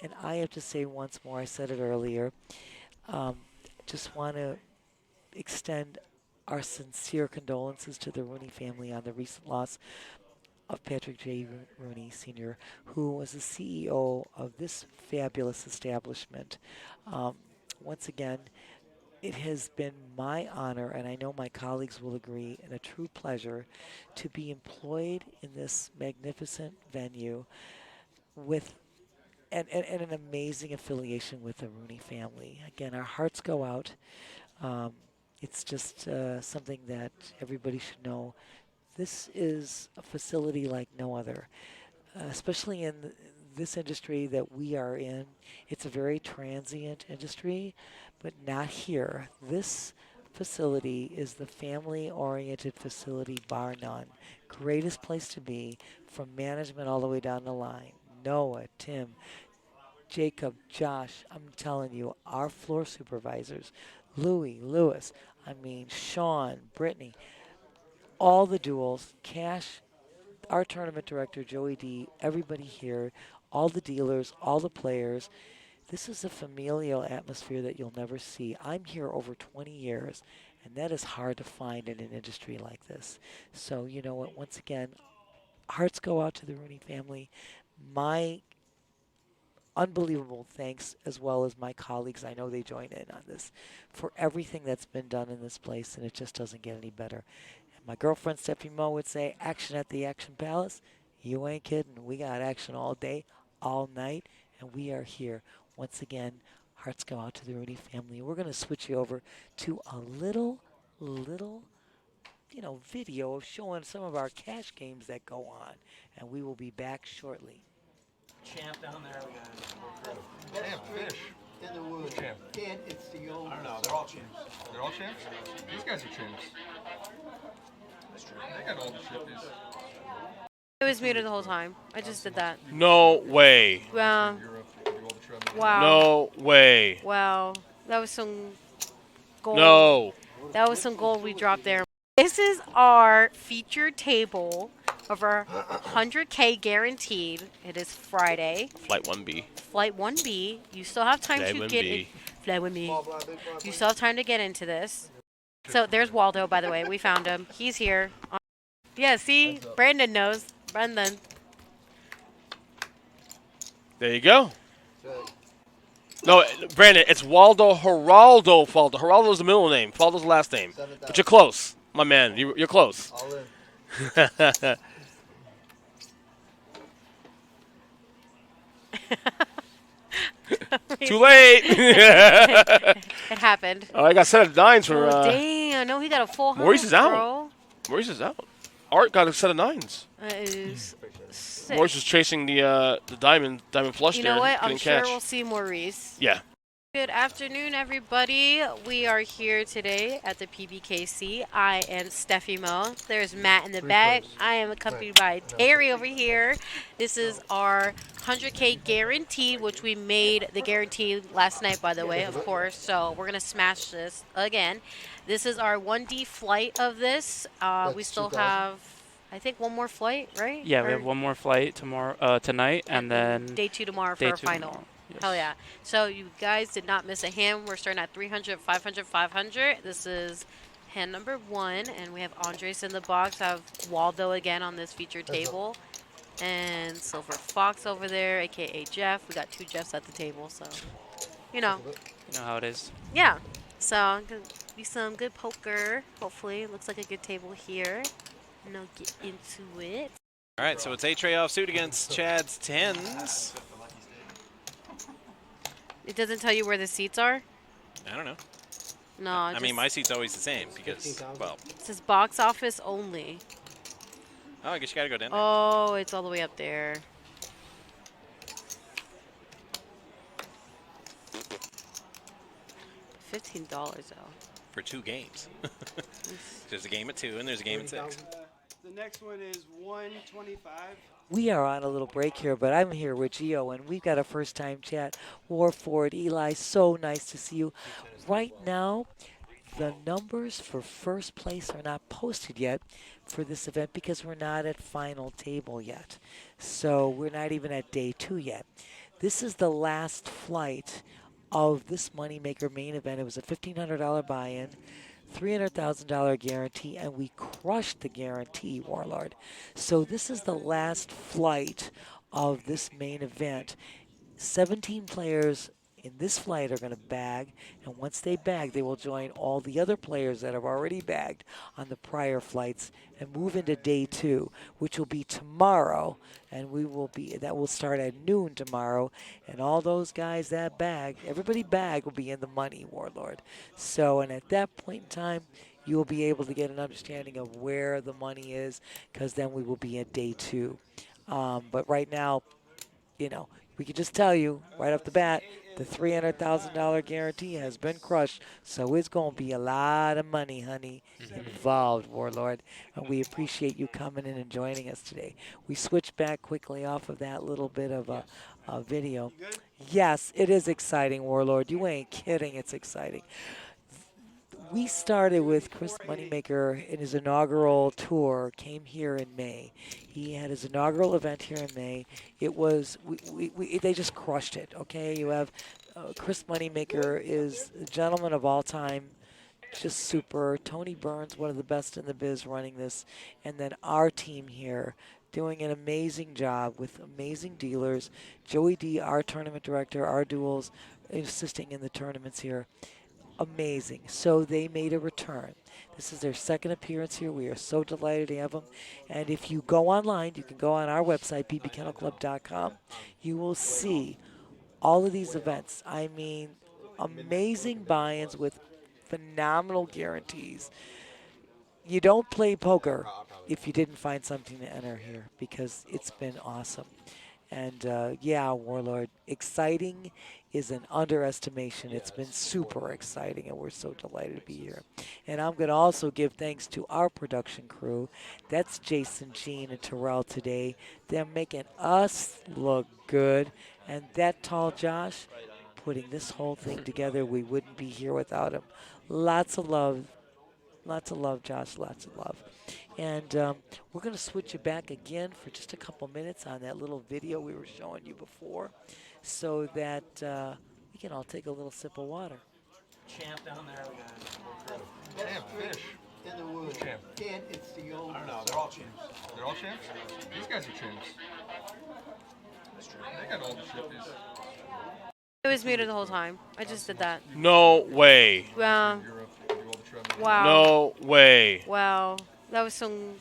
[SPEAKER 2] And I have to say once more, I said it earlier, just want to extend our sincere condolences to the Rooney family on the recent loss of Patrick J. Rooney Sr., who was the CEO of this fabulous establishment. Once again, it has been my honor, and I know my colleagues will agree, and a true pleasure to be employed in this magnificent venue with and an amazing affiliation with the Rooney family. Again, our hearts go out. It's just something that everybody should know. This is a facility like no other, especially in this industry that we are in. It's a very transient industry, but not here. This facility is the family-oriented facility, bar none. Greatest place to be, from management all the way down the line. Noah, Tim, Jacob, Josh, I'm telling you, our floor supervisors, Louis, Lewis, Sean, Brittany, all the duels, Cash, our tournament director, Joey D., everybody here, all the dealers, all the players. This is a familial atmosphere that you'll never see. I'm here over 20 years, and that is hard to find in an industry like this. So, you know what, once again, hearts go out to the Rooney family. My unbelievable thanks, as well as my colleagues, I know they join in on this, for everything that's been done in this place, and it just doesn't get any better. And my girlfriend Stephanie Moe would say, action at the Action Palace. You ain't kidding. We got action all day, all night, and we are here. Once again, hearts go out to the Rooney family. We're going to switch you over to a little, video of showing some of our cash games that go on, and we will be back shortly.
[SPEAKER 8] Champ down there.
[SPEAKER 4] Champ, fish.
[SPEAKER 8] In the woods.
[SPEAKER 4] Champ.
[SPEAKER 8] Kid, it's the old.
[SPEAKER 4] I don't know. They're all champs. They're all champs? These guys are champs. They got all the shit.
[SPEAKER 9] It was muted the whole time. I just did that.
[SPEAKER 1] No way.
[SPEAKER 9] Wow.
[SPEAKER 1] No way.
[SPEAKER 9] Wow. That was some gold.
[SPEAKER 1] No.
[SPEAKER 9] That was some gold we dropped there. This is our featured table of our 100K guaranteed. It is Friday.
[SPEAKER 1] Flight 1B.
[SPEAKER 9] Flight 1B. You still have time
[SPEAKER 1] Flight
[SPEAKER 9] to
[SPEAKER 1] 1B.
[SPEAKER 9] get in. Flight 1B. You still have time to get into this. So there's Waldo, by the way. We found him. He's here. Yeah, see? Brandon knows. Brandon.
[SPEAKER 1] There you go. No, Brandon, it's Waldo Geraldo Faldo. Geraldo's the middle name. Faldo's the last name. But you're close, my man. You're close.
[SPEAKER 8] All in.
[SPEAKER 1] Too late.
[SPEAKER 9] It happened.
[SPEAKER 1] Oh, I got a set of nines for.
[SPEAKER 9] Oh, dang. I know he got a full house,
[SPEAKER 1] Maurice is out.
[SPEAKER 9] bro.
[SPEAKER 1] Maurice is out. Art got a set of 9s.
[SPEAKER 9] That is sick.
[SPEAKER 1] Maurice was chasing the diamond flush
[SPEAKER 9] You
[SPEAKER 1] there.
[SPEAKER 9] know what? I'm
[SPEAKER 1] Couldn't
[SPEAKER 9] sure
[SPEAKER 1] catch.
[SPEAKER 9] we'll see Maurice.
[SPEAKER 1] Yeah.
[SPEAKER 9] Good afternoon, everybody. We are here today at the PBKC. I am Steffi Mo. There's Matt in the back. I am accompanied by Terry over here. This is our 100K guarantee, which we made the guarantee last night, by the way, of course. So we're going to smash this again. This is our 1D flight of this. We still have, I think, one more flight, right?
[SPEAKER 12] Yeah, we have one more flight tomorrow, tonight, and then
[SPEAKER 9] day 2 tomorrow for
[SPEAKER 12] day
[SPEAKER 9] our
[SPEAKER 12] 2
[SPEAKER 9] final.
[SPEAKER 12] tomorrow. Yes.
[SPEAKER 9] Hell yeah. So you guys did not miss a hand. We're starting at 300, 500, 500. This is hand number 1, and we have Andres in the box. I have Waldo again on this featured table. And Silver Fox over there, a.k.a. Jeff. We got 2 Jeffs at the table, so, you know.
[SPEAKER 12] You know how it is.
[SPEAKER 9] Yeah. So, gonna be some good poker, hopefully. Looks like a good table here. And I'll get into it.
[SPEAKER 6] All right, so it's a tray offsuit against Chad's 10s.
[SPEAKER 9] It doesn't tell you where the seats are?
[SPEAKER 6] I don't know.
[SPEAKER 9] No,
[SPEAKER 6] I mean, my seat's always the same because, well.
[SPEAKER 9] It says box office only.
[SPEAKER 6] Oh, I guess you got to go down there.
[SPEAKER 9] Oh, it's all the way up there. $15 though.
[SPEAKER 6] For 2 games. There's a game at 2 and there's a game at 6.
[SPEAKER 13] The next one is 125.
[SPEAKER 2] We are on a little break here, but I'm here with Gio, and we've got a first-time chat. Warford, Eli, so nice to see you. Right now, the numbers for first place are not posted yet for this event because we're not at final table yet. So we're not even at day 2 yet. This is the last flight of this Moneymaker main event. It was a $1,500 buy-in, $300,000 guarantee, and we crushed the guarantee, Warlord. So this is the last flight of this main event. 17 players in this flight are going to bag, and once they bag, they will join all the other players that have already bagged on the prior flights and move into day 2, which will be tomorrow, and that will start at noon tomorrow, and all those guys that bag, everybody bag will be in the money, Warlord. So, and at that point in time, you will be able to get an understanding of where the money is, because then we will be at day 2. But right now, you know, we can just tell you right off the bat, the $300,000 guarantee has been crushed, so it's going to be a lot of money, honey, involved, Warlord. And we appreciate you coming in and joining us today. We switched back quickly off of that little bit of a video. Yes, it is exciting, Warlord. You ain't kidding. It's exciting. We started with Chris Moneymaker in his inaugural tour, came here in May. He had his inaugural event here in May. It was, they just crushed it, okay? You have Chris Moneymaker is a gentleman of all time, just super. Tony Burns, one of the best in the biz running this. And then our team here doing an amazing job with amazing dealers. Joey D, our tournament director, our duels, assisting in the tournaments here. Amazing. So they made a return. This is their second appearance here. We are so delighted to have them. And if you go online, you can go on our website, pbkennelclub.com. You will see all of these events. I mean, amazing buy-ins with phenomenal guarantees. You don't play poker if you didn't find something to enter here because it's been awesome. And yeah, Warlord, exciting is an underestimation. It's been super exciting, and we're so delighted to be here. And I'm going to also give thanks to our production crew. That's Jason, Gene, and Terrell today. They're making us look good. And that tall Josh, putting this whole thing together, we wouldn't be here without him. Lots of love. Lots of love, Josh. Lots of love. And we're going to switch you back again for just a couple minutes on that little video we were showing you before so that we can all take a little sip of water.
[SPEAKER 8] Champ down there.
[SPEAKER 4] Champ, fish.
[SPEAKER 13] In the woods.
[SPEAKER 4] Champ.
[SPEAKER 13] Kid, it's the old.
[SPEAKER 4] I don't know. They're all champs. They're all champs? These guys are champs. They got all the shifties.
[SPEAKER 9] It was muted the whole time. I just did that.
[SPEAKER 1] No way.
[SPEAKER 9] Wow. Wow.
[SPEAKER 1] No way.
[SPEAKER 9] Wow. That was some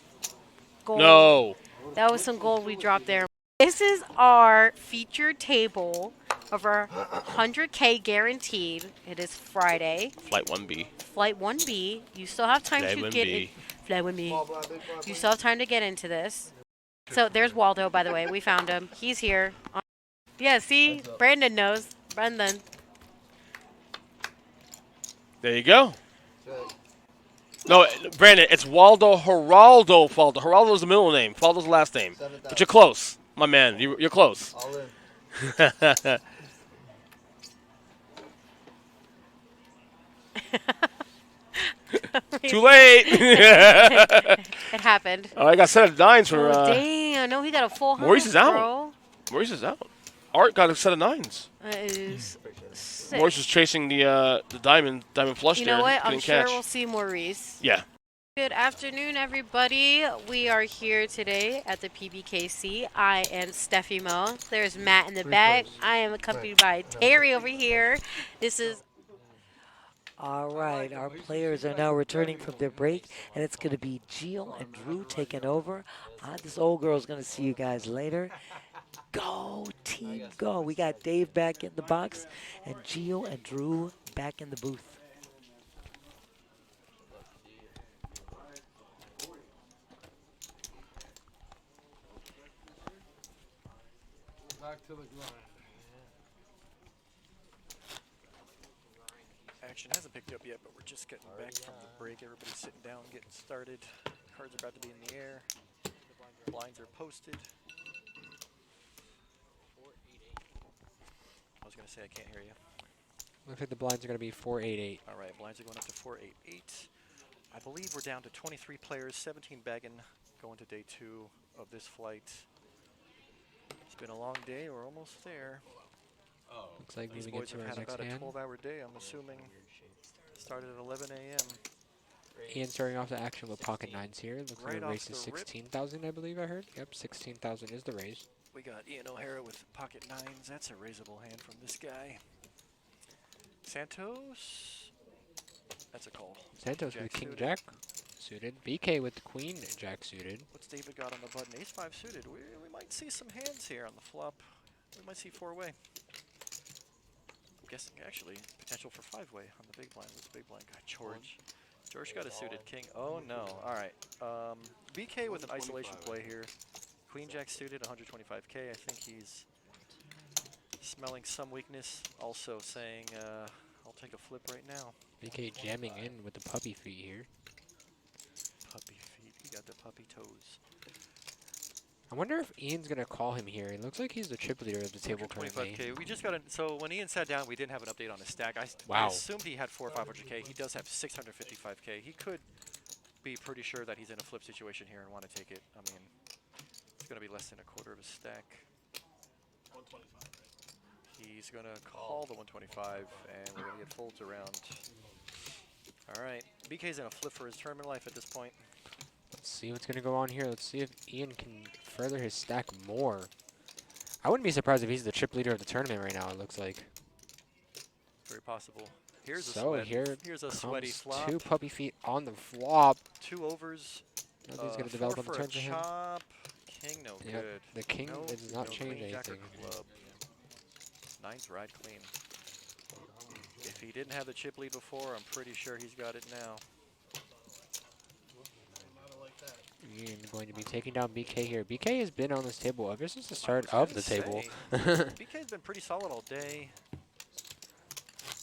[SPEAKER 9] gold.
[SPEAKER 1] No.
[SPEAKER 9] That was some gold we dropped there. This is our featured table of our 100K guaranteed. It is Friday.
[SPEAKER 1] Flight 1B.
[SPEAKER 9] Flight 1B. You still have time
[SPEAKER 1] Flight
[SPEAKER 9] to
[SPEAKER 1] 1B.
[SPEAKER 9] get it. Fly with me.
[SPEAKER 13] Small blind, big blind,
[SPEAKER 9] You
[SPEAKER 13] please.
[SPEAKER 9] still have time to get into this. So there's Waldo, by the way. We found him. He's here. Yeah, see? Brandon knows. Brendan.
[SPEAKER 1] There you go.
[SPEAKER 13] Check.
[SPEAKER 1] No, Brandon, it's Waldo Geraldo Faldo. Geraldo's the middle name. Faldo's the last name.
[SPEAKER 13] 7,000.
[SPEAKER 1] But you're close, my man. You're close.
[SPEAKER 13] All in.
[SPEAKER 1] Too late.
[SPEAKER 9] It happened.
[SPEAKER 1] Oh, I got 7 of 9s for.
[SPEAKER 9] Oh, damn. No, he got a full house,
[SPEAKER 1] Maurice is out.
[SPEAKER 9] bro.
[SPEAKER 1] Maurice is out. Art got a set of 9s.
[SPEAKER 9] That is sick.
[SPEAKER 1] Maurice was chasing the diamond flush
[SPEAKER 9] You
[SPEAKER 1] there.
[SPEAKER 9] know what? I'm
[SPEAKER 1] Couldn't
[SPEAKER 9] sure
[SPEAKER 1] catch.
[SPEAKER 9] we'll see Maurice.
[SPEAKER 1] Yeah.
[SPEAKER 9] Good afternoon, everybody. We are here today at the PBKC. I am Steffi Mo. There's Matt in the back. I am accompanied by Terry over here. This is...
[SPEAKER 2] All right, our players are now returning from their break, and it's going to be Gio and Drew taking over. This old girl's going to see you guys later. Go, team, go. We got Dave back in the box, and Gio and Drew back in the booth.
[SPEAKER 10] Back to the grind.
[SPEAKER 5] Action hasn't picked up yet, but we're just getting back from the break. Everybody's sitting down, getting started. Cards are about to be in the air. Blinds are posted. I was going to say I can't hear you.
[SPEAKER 3] Looks like the blinds are going to be 488.
[SPEAKER 5] All right, blinds are going up to 488. I believe we're down to 23 players, 17 bagging, going to day 2 of this flight. It's been a long day. We're almost there.
[SPEAKER 3] Looks like
[SPEAKER 5] These
[SPEAKER 3] moving
[SPEAKER 5] boys
[SPEAKER 3] into
[SPEAKER 5] have
[SPEAKER 3] our
[SPEAKER 5] had
[SPEAKER 3] next
[SPEAKER 5] about a
[SPEAKER 3] hand.
[SPEAKER 5] 12-hour day, I'm assuming. Started at 11 a.m.
[SPEAKER 3] Ian starting off the action with pocket 9s here. Looks like
[SPEAKER 5] Right
[SPEAKER 3] the
[SPEAKER 5] off
[SPEAKER 3] race is
[SPEAKER 5] the rip.
[SPEAKER 3] 16,000, I believe I heard. Yep, 16,000 is the raise.
[SPEAKER 5] We got Ian O'Hara with pocket 9s. That's a raisable hand from this guy. Santos. That's a call.
[SPEAKER 3] Santos
[SPEAKER 5] Jack
[SPEAKER 3] with King
[SPEAKER 5] suited.
[SPEAKER 3] Jack suited. BK with Queen Jack suited.
[SPEAKER 5] What's David got on the button? Ace 5 suited. We might see some hands here on the flop. We might see 4-way. I'm guessing actually potential for 5-way on the big blind. What's the big blind got? George. George got a suited king. Oh no. All right. BK with an isolation play here. Queen Jack suited, 125k. I think he's smelling some weakness. Also saying, I'll take a flip right now.
[SPEAKER 3] BK jamming in with the puppy feet here.
[SPEAKER 5] Puppy feet. He got the puppy toes.
[SPEAKER 3] I wonder if Ian's going to call him here. It looks like he's the chip leader of the table currently.
[SPEAKER 5] 25k. We just got so when Ian sat down, we didn't have an update on his stack. I
[SPEAKER 3] Wow.
[SPEAKER 5] assumed he had 4 or 500k. He does have 655k. He could be pretty sure that he's in a flip situation here and want to take it. I mean, it's going to be less than a quarter of a stack.
[SPEAKER 6] 125, right?
[SPEAKER 5] He's going to call the 125, and we're going to get folds around. All right. BK's in a flip for his tournament life at this point.
[SPEAKER 3] Let's see what's going to go on here. Let's see if Ian can further his stack more. I wouldn't be surprised if he's the chip leader of the tournament right now, it looks like.
[SPEAKER 5] Very possible. Here's
[SPEAKER 3] So
[SPEAKER 5] a sweat.
[SPEAKER 3] here
[SPEAKER 5] Here's a sweaty
[SPEAKER 3] comes
[SPEAKER 5] flop.
[SPEAKER 3] 2 puppy feet on the flop.
[SPEAKER 5] 2 overs.
[SPEAKER 3] Nothing's going to develop on the
[SPEAKER 5] for
[SPEAKER 3] turn
[SPEAKER 5] a
[SPEAKER 3] for him.
[SPEAKER 5] chop. King, no
[SPEAKER 3] Yep,
[SPEAKER 5] good.
[SPEAKER 3] the king
[SPEAKER 5] No,
[SPEAKER 3] does not
[SPEAKER 5] no
[SPEAKER 3] change
[SPEAKER 5] queen, jack, or
[SPEAKER 3] anything.
[SPEAKER 5] club. 9's ride clean. If he didn't have the chip lead before, I'm pretty sure he's got it now.
[SPEAKER 3] Ian going to be taking down BK here. BK has been on this table ever since the start of the table.
[SPEAKER 5] BK's been pretty solid all day.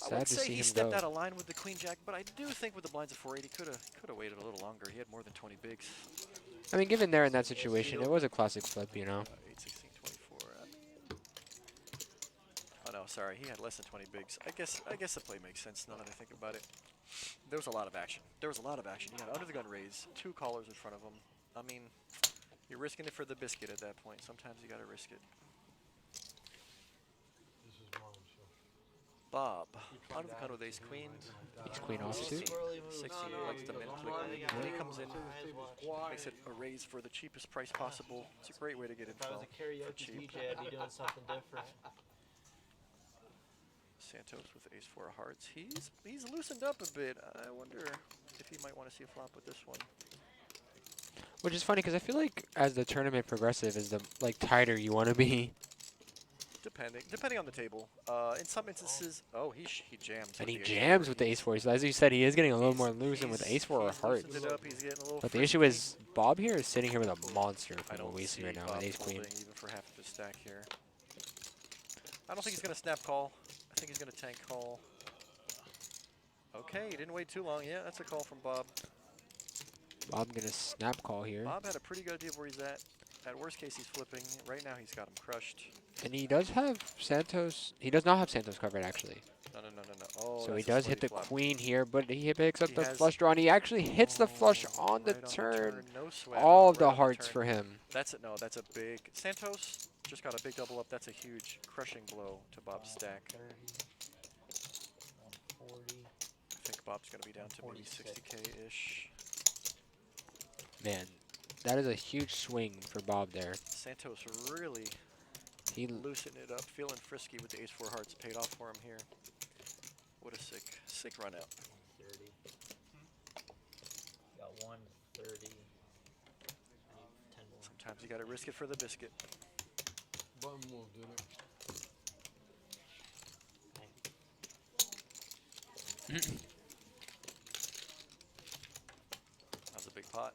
[SPEAKER 5] I
[SPEAKER 3] Sad
[SPEAKER 5] would
[SPEAKER 3] to
[SPEAKER 5] say
[SPEAKER 3] see
[SPEAKER 5] he
[SPEAKER 3] him
[SPEAKER 5] stepped
[SPEAKER 3] go.
[SPEAKER 5] out of line with the queen jack, but I do think with the blinds of 480, could have waited a little longer. He had more than 20 bigs.
[SPEAKER 3] I mean, given they're in that situation, it was a classic flip, you know.
[SPEAKER 5] 8, 16, 24. Oh no, sorry, he had less than 20 bigs. I guess the play makes sense now that I think about it. There was a lot of action. He had under the gun raise, 2 callers in front of him. I mean, you're risking it for the biscuit at that point. Sometimes you gotta risk it.
[SPEAKER 10] This is mine, so.
[SPEAKER 5] Bob, under the gun with ace queen.
[SPEAKER 3] Ace queen offsuit.
[SPEAKER 5] 60, likes the min click. When he comes in, makes it a raise for the cheapest price possible. It's a great way to get
[SPEAKER 8] If I was
[SPEAKER 5] info
[SPEAKER 8] a karaoke
[SPEAKER 5] for cheap.
[SPEAKER 8] DJ, I'd be doing something different.
[SPEAKER 5] Santos with ace 4 of hearts. He's loosened up a bit. I wonder if he might want to see a flop with this one.
[SPEAKER 3] Which is funny because I feel like as the tournament progresses, is the tighter you want to be.
[SPEAKER 5] Depending on the table. In some instances, oh, he jams.
[SPEAKER 3] And
[SPEAKER 5] with
[SPEAKER 3] he
[SPEAKER 5] the
[SPEAKER 3] jams
[SPEAKER 5] ace-4.
[SPEAKER 3] with the ace-4. So as you said, he is getting a little more loosened with
[SPEAKER 5] He's-
[SPEAKER 3] ace-4 or
[SPEAKER 5] he's
[SPEAKER 3] hearts.
[SPEAKER 5] loosened it up, he's getting a little
[SPEAKER 3] But the
[SPEAKER 5] frisky.
[SPEAKER 3] issue is, Bob here is sitting here with a monster
[SPEAKER 5] I
[SPEAKER 3] from
[SPEAKER 5] don't
[SPEAKER 3] what we see right now
[SPEAKER 5] Bob
[SPEAKER 3] with ace-queen.
[SPEAKER 5] folding even for half of his stack here. I don't think he's going to snap call. I think he's going to tank call. Okay, he didn't wait too long. Yeah, that's a call from Bob.
[SPEAKER 3] Bob gonna snap call here.
[SPEAKER 5] Bob had a pretty good idea of where he's at. At worst case, he's flipping. Right now, he's got him crushed.
[SPEAKER 3] And he does have Santos. He does not have Santos covered, actually.
[SPEAKER 5] No. Oh,
[SPEAKER 3] So he
[SPEAKER 5] that's a
[SPEAKER 3] does hit
[SPEAKER 5] sweaty
[SPEAKER 3] the
[SPEAKER 5] flop.
[SPEAKER 3] queen here, but he picks up
[SPEAKER 5] He
[SPEAKER 3] the
[SPEAKER 5] has-
[SPEAKER 3] flush draw, and he actually hits the flush on the
[SPEAKER 5] Right
[SPEAKER 3] turn.
[SPEAKER 5] No sweat.
[SPEAKER 3] All of
[SPEAKER 5] right
[SPEAKER 3] the
[SPEAKER 5] on the
[SPEAKER 3] hearts
[SPEAKER 5] turn.
[SPEAKER 3] for him.
[SPEAKER 5] That's it. No, that's a big. Santos just got a big double up. That's a huge crushing blow to Bob's stack.
[SPEAKER 8] 140.
[SPEAKER 5] I think Bob's going to be down to maybe 60K-ish.
[SPEAKER 3] Man, that is a huge swing for Bob there.
[SPEAKER 5] Santos really
[SPEAKER 3] He
[SPEAKER 5] loosened it up, feeling frisky with the ace-4 hearts. Paid off for him here. What a sick run out.
[SPEAKER 8] 30. Got 130. I need 10 more.
[SPEAKER 5] Sometimes you got to risk it for the biscuit.
[SPEAKER 10] Button move, did it?
[SPEAKER 5] That was a big pot.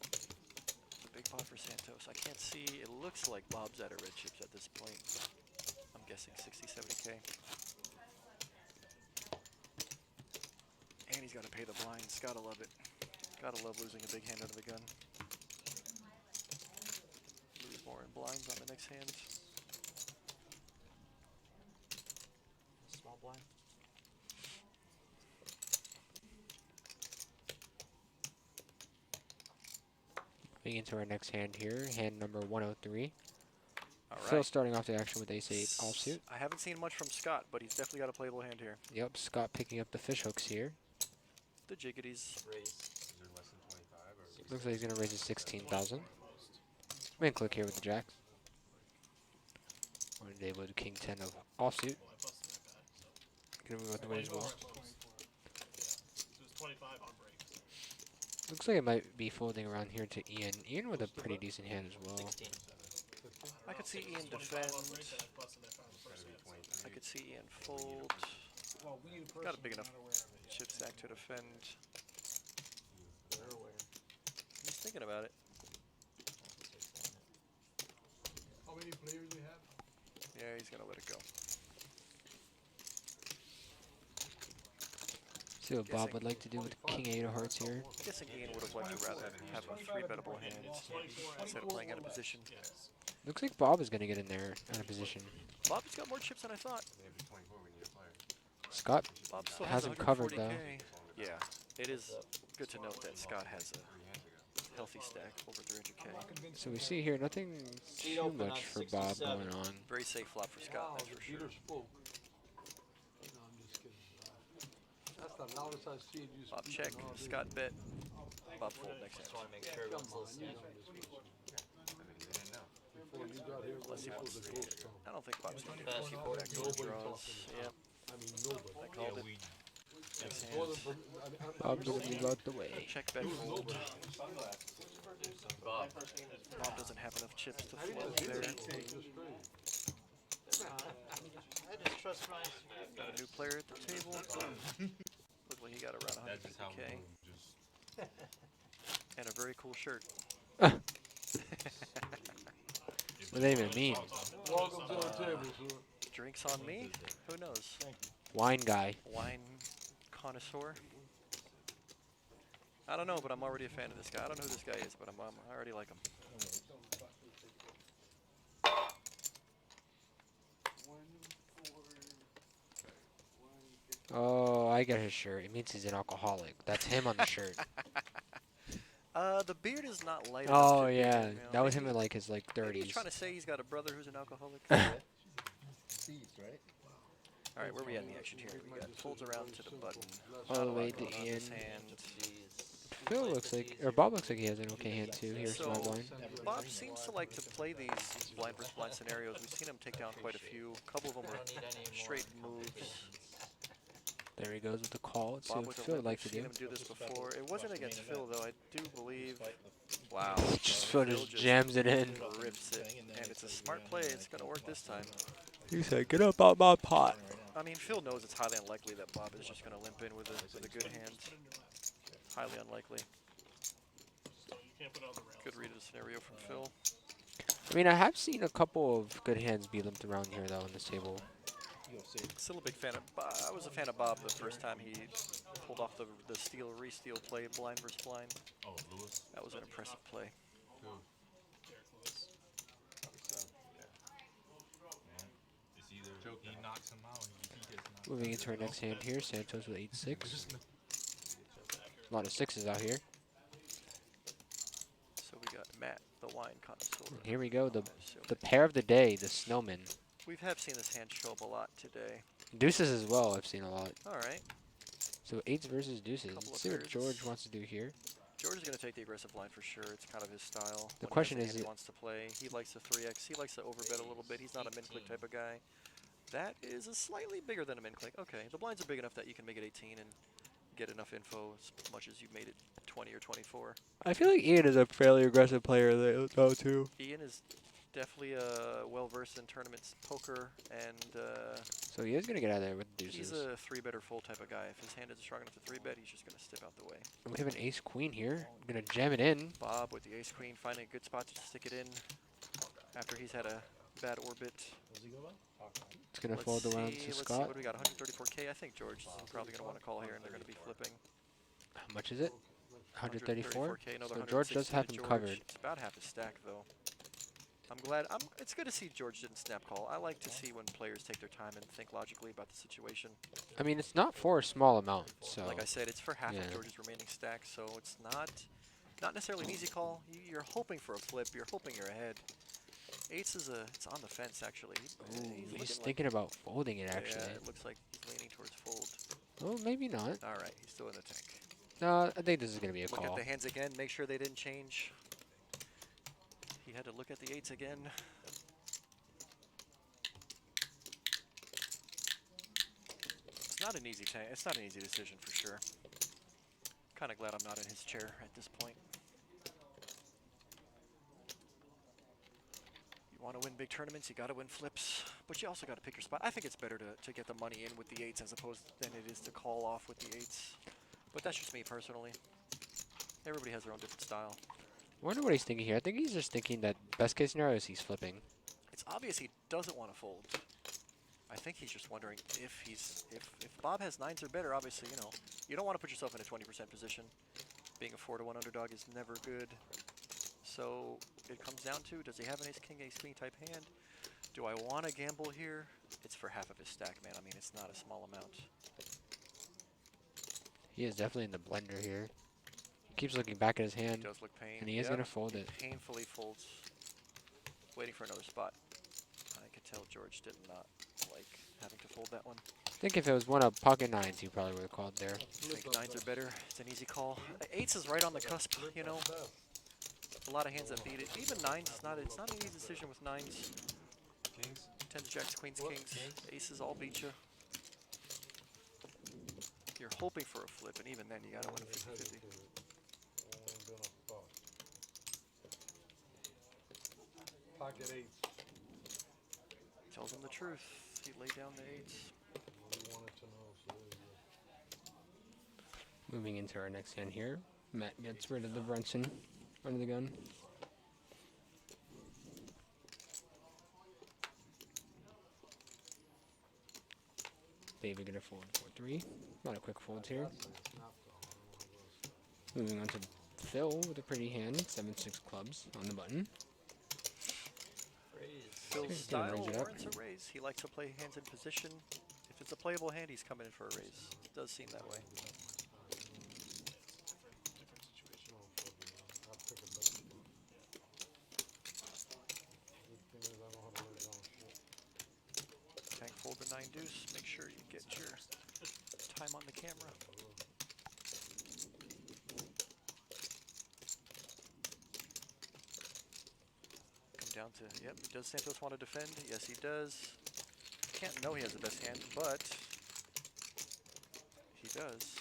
[SPEAKER 5] A big pot for Santos. I can't see. It looks like Bob's out of red chips at this point. I'm guessing 60, 70K. And he's got to pay the blinds. Gotta love it. Gotta love losing a big hand out of the gun. Lose more in blinds on the next hand.
[SPEAKER 8] Small blind.
[SPEAKER 3] moving into our next hand here, hand number 103.
[SPEAKER 5] All
[SPEAKER 3] Phil
[SPEAKER 5] right.
[SPEAKER 3] starting off the action with ace-8 offsuit.
[SPEAKER 5] I haven't seen much from Scott, but he's definitely got a playable hand here.
[SPEAKER 3] Yep, Scott picking up the fish hooks here.
[SPEAKER 5] The jiggities.
[SPEAKER 3] Looks like he's going to raise it 16,000. Main click here with the jacks. We're going to enable the king 10 of offsuit. Going to move out the way as well. Looks like it might be folding around here to Ian. Ian with a pretty decent hand as well.
[SPEAKER 5] I could see Ian defend. I could see Ian fold. Got a big enough chip stack to defend. He's thinking about it.
[SPEAKER 10] How many players we have?
[SPEAKER 5] Yeah, he's gonna let it go.
[SPEAKER 3] See what Bob would like to do with king 8 of hearts here.
[SPEAKER 5] I'm guessing Ian would have liked to rather have a 3-bettable hand instead of playing out of position.
[SPEAKER 3] Looks like Bob is going to get in there out of position.
[SPEAKER 5] Bob's got more chips than I thought.
[SPEAKER 3] Scott
[SPEAKER 5] Bob still
[SPEAKER 3] has him covered though.
[SPEAKER 5] 140K. Yeah, it is good to note that Scott has a healthy stack over 300K.
[SPEAKER 3] So we see here nothing too much for Bob going on.
[SPEAKER 5] Very safe flop for Scott, that's for sure.
[SPEAKER 10] Spoke. No, I'm just kidding. That's the loudest I've seen you
[SPEAKER 5] Bob
[SPEAKER 10] speak
[SPEAKER 5] check,
[SPEAKER 10] in all day.
[SPEAKER 5] Scott bet, Bob fold next hand.
[SPEAKER 8] Just want to make sure everyone's
[SPEAKER 10] Come on,
[SPEAKER 8] listening.
[SPEAKER 10] you know this was- Before you got here,
[SPEAKER 5] Unless he
[SPEAKER 10] when
[SPEAKER 5] wants
[SPEAKER 10] this
[SPEAKER 5] to.
[SPEAKER 10] was a ghost town.
[SPEAKER 5] I don't think Bob's going to
[SPEAKER 8] Fast
[SPEAKER 5] do
[SPEAKER 8] forward.
[SPEAKER 5] that.
[SPEAKER 10] Nobody
[SPEAKER 5] Draws.
[SPEAKER 10] talks in the
[SPEAKER 5] Yep,
[SPEAKER 10] I mean, nobody.
[SPEAKER 5] I called it. Next hand.
[SPEAKER 3] Bob's going to move out the way.
[SPEAKER 5] Check bet fold. Bob doesn't have enough chips to float there.
[SPEAKER 8] I just trust my.
[SPEAKER 5] Got a new player at the table. Looked like he got around 150K. And a very cool shirt.
[SPEAKER 3] What does that even mean?
[SPEAKER 10] Welcome to the table, sir.
[SPEAKER 5] Drinks on me? Who knows?
[SPEAKER 3] Wine guy.
[SPEAKER 5] Wine connoisseur? I don't know, but I'm already a fan of this guy. I don't know who this guy is, but I already like him.
[SPEAKER 3] Oh, I get his shirt. It means he's an alcoholic. That's him on the shirt.
[SPEAKER 5] The beard is not light
[SPEAKER 3] Oh
[SPEAKER 5] enough to
[SPEAKER 3] yeah,
[SPEAKER 5] be, you know,
[SPEAKER 3] that was
[SPEAKER 5] maybe-
[SPEAKER 3] him in like his like
[SPEAKER 5] maybe he's
[SPEAKER 3] 30s.
[SPEAKER 5] trying to say he's got a brother who's an alcoholic.
[SPEAKER 13] Seeds, right?
[SPEAKER 5] All right, where are we at in the action here? We got folds around to the button.
[SPEAKER 3] All the way
[SPEAKER 5] Going
[SPEAKER 3] to
[SPEAKER 5] on
[SPEAKER 3] Ian.
[SPEAKER 5] this hand.
[SPEAKER 3] Phil looks like, or Bob looks like he has an okay hand too. Here's
[SPEAKER 5] So
[SPEAKER 3] my blind.
[SPEAKER 5] Bob seems to like to play these blind versus blind scenarios. We've seen him take down quite a few. A couple of them were straight moves.
[SPEAKER 3] There he goes with the call. Let's see
[SPEAKER 5] Bob
[SPEAKER 3] what
[SPEAKER 5] with a
[SPEAKER 3] Phil would
[SPEAKER 5] limp.
[SPEAKER 3] like to
[SPEAKER 5] We've
[SPEAKER 3] do.
[SPEAKER 5] seen him do this before. It wasn't against Phil though. I do believe. Wow.
[SPEAKER 3] Phil just jams it in.
[SPEAKER 5] Rips it, and it's a smart play. It's going to work this time.
[SPEAKER 3] He said, "Get up out my pot."
[SPEAKER 5] I mean, Phil knows it's highly unlikely that Bob is just going to limp in with a good hand. Highly unlikely. Good read of the scenario from Phil.
[SPEAKER 3] I mean, I have seen a couple of good hands be limped around here, though, on this table.
[SPEAKER 5] Still a big fan of I was a fan of Bob the first time he pulled off the steal, re-steal play, blind versus blind.
[SPEAKER 6] Oh, Lewis.
[SPEAKER 5] That was an impressive play.
[SPEAKER 6] It's either he knocks him out or he gets knocked
[SPEAKER 3] Moving into our next hand here, Santos with 8-6. A lot of sixes out here.
[SPEAKER 5] So we got Matt, the wine connoisseur.
[SPEAKER 3] And here we go, the pair of the day, the Snowman.
[SPEAKER 5] We have seen this hand show up a lot today.
[SPEAKER 3] Deuces as well, I've seen a lot.
[SPEAKER 5] All right.
[SPEAKER 3] So 8s versus deuces. Let's see what George wants to do here.
[SPEAKER 5] George is going to take the aggressive line for sure. It's kind of his style.
[SPEAKER 3] The
[SPEAKER 5] When
[SPEAKER 3] question
[SPEAKER 5] he has
[SPEAKER 3] is,
[SPEAKER 5] a hand he wants to play. He likes the 3x. He likes to overbet a little bit. He's not a min-click type of guy. That is a slightly bigger than a min-click. Okay, the blinds are big enough that you can make it 18 and get enough info as much as you made it 20 or 24.
[SPEAKER 3] I feel like Ian is a fairly aggressive player though too.
[SPEAKER 5] Ian is definitely well-versed in tournaments, poker, and
[SPEAKER 3] So he is going to get out of there with deuces.
[SPEAKER 5] he's a 3-bet or fold type of guy. If his hand is strong enough to 3-bet, he's just going to step out the way.
[SPEAKER 3] We have an ace-queen here. Going to jam it in.
[SPEAKER 5] Bob with the ace-queen, finding a good spot to stick it in after he's had a bad orbit.
[SPEAKER 3] It's going to fold around to
[SPEAKER 5] Let's see,
[SPEAKER 3] Scott.
[SPEAKER 5] what do we got, 134K? I think George is probably going to want to call here, and they're going to be flipping.
[SPEAKER 3] How much is it? 134?
[SPEAKER 5] 134K, another
[SPEAKER 3] So George does
[SPEAKER 5] 160
[SPEAKER 3] have
[SPEAKER 5] to
[SPEAKER 3] him
[SPEAKER 5] George.
[SPEAKER 3] covered.
[SPEAKER 5] It's about half his stack, though. I'm glad. It's good to see George didn't snap call. I like to see when players take their time and think logically about the situation.
[SPEAKER 3] I mean, it's not for a small amount, so...
[SPEAKER 5] Like I said, it's for half
[SPEAKER 3] yeah.
[SPEAKER 5] of George's remaining stack, so it's not necessarily an easy call. You're hoping for a flip. You're hoping you're ahead. Eights is it's on the fence, actually.
[SPEAKER 3] He's thinking about folding it, actually.
[SPEAKER 5] Yeah, it looks like he's leaning towards fold.
[SPEAKER 3] Well, maybe not.
[SPEAKER 5] All right, he's still in the tank.
[SPEAKER 3] No, I think this is going to be a
[SPEAKER 5] Look
[SPEAKER 3] call.
[SPEAKER 5] at the hands again, make sure they didn't change. He had to look at the 8s again. It's not an easy tank. It's not an easy decision for sure. Kind of glad I'm not in his chair at this point. You want to win big tournaments, you got to win flips, but you also got to pick your spot. I think it's better to get the money in with the 8s as opposed than it is to call off with the 8s. But that's just me personally. Everybody has their own different style.
[SPEAKER 3] I wonder what he's thinking here. I think he's just thinking that best case scenario is he's flipping.
[SPEAKER 5] It's obvious he doesn't want to fold. I think he's just wondering if Bob has 9s or better. Obviously, you don't want to put yourself in a 20% position. Being a 4-to-1 underdog is never good. So it comes down to, does he have an ace-king, ace-queen type hand? Do I want to gamble here? It's for half of his stack, man. I mean, it's not a small amount.
[SPEAKER 3] He is definitely in the blender here. He keeps looking back at his hand.
[SPEAKER 5] He does look pain.
[SPEAKER 3] And he is going to fold it.
[SPEAKER 5] Painfully folds. Waiting for another spot. I could tell George did not like having to fold that one.
[SPEAKER 3] I think if it was one of pocket 9s, he probably would have called there.
[SPEAKER 5] I think 9s are better. It's an easy call. 8s is right on the cusp, A lot of hands that beat it. Even 9s, it's not an easy decision with 9s.
[SPEAKER 4] Kings?
[SPEAKER 5] 10s, jacks, queens, kings. Aces all beat you. You're hoping for a flip, and even then you gotta win a 50-50.
[SPEAKER 10] Pocket 8s.
[SPEAKER 5] Tells him the truth. He laid down the 8s.
[SPEAKER 3] Moving into our next hand here. Matt gets rid of the Brunson under the gun. David gonna fold 4-3. A lot of quick folds here. Moving on to Phil with a pretty hand. 7-6 clubs on the button.
[SPEAKER 5] Phil's style warrants a raise. He likes to play hands in position. If it's a playable hand, he's coming in for a raise. It does seem that way. Tank fold the 9 deuce. Make sure you get your time on the camera. Come down to, yep, does Santos want to defend? Yes, he does. Can't know he has the best hand, but he does.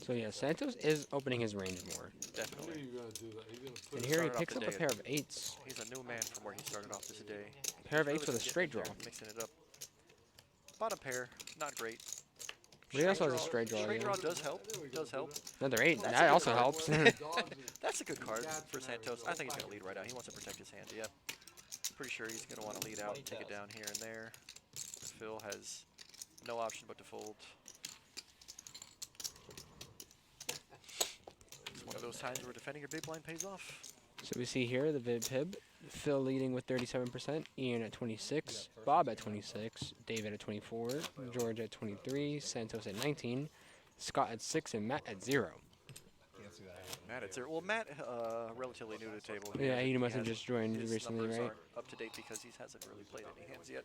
[SPEAKER 3] So yeah, Santos is opening his range more.
[SPEAKER 5] Definitely.
[SPEAKER 3] And here he
[SPEAKER 5] Started off
[SPEAKER 3] picks
[SPEAKER 5] the
[SPEAKER 3] up a
[SPEAKER 5] day
[SPEAKER 3] pair
[SPEAKER 5] at-
[SPEAKER 3] of 8s.
[SPEAKER 5] He's a new man from where he started off this day.
[SPEAKER 3] Pair of
[SPEAKER 5] He's
[SPEAKER 3] 8s with a
[SPEAKER 5] getting
[SPEAKER 3] straight
[SPEAKER 5] in there,
[SPEAKER 3] draw.
[SPEAKER 5] mixing it up. Bottom pair, not great.
[SPEAKER 3] But he also has a straight draw.
[SPEAKER 5] Straight
[SPEAKER 3] Yeah.
[SPEAKER 5] draw does help. Does help.
[SPEAKER 3] Another 8.
[SPEAKER 5] That's a
[SPEAKER 3] That
[SPEAKER 5] good
[SPEAKER 3] also
[SPEAKER 5] card.
[SPEAKER 3] helps.
[SPEAKER 5] That's a good card for Santos. I think he's going to lead right out. He wants to protect his hand. Yep. Pretty sure he's going to want to lead out and take it down here and there. Phil has no option but to fold. It's one of those times where defending your big blind pays off.
[SPEAKER 3] So we see here the Vid Pib. Phil leading with 37%, Ian at 26, Bob at 26, David at 24, George at 23, Santos at 19, Scott at 6, and Matt at 0.
[SPEAKER 5] Matt at 0. Well, Matt, relatively new to the table.
[SPEAKER 3] Yeah, he must have
[SPEAKER 5] hasn't-
[SPEAKER 3] just joined
[SPEAKER 5] his
[SPEAKER 3] recently,
[SPEAKER 5] numbers
[SPEAKER 3] right?
[SPEAKER 5] aren't up to date because he hasn't really played any hands yet.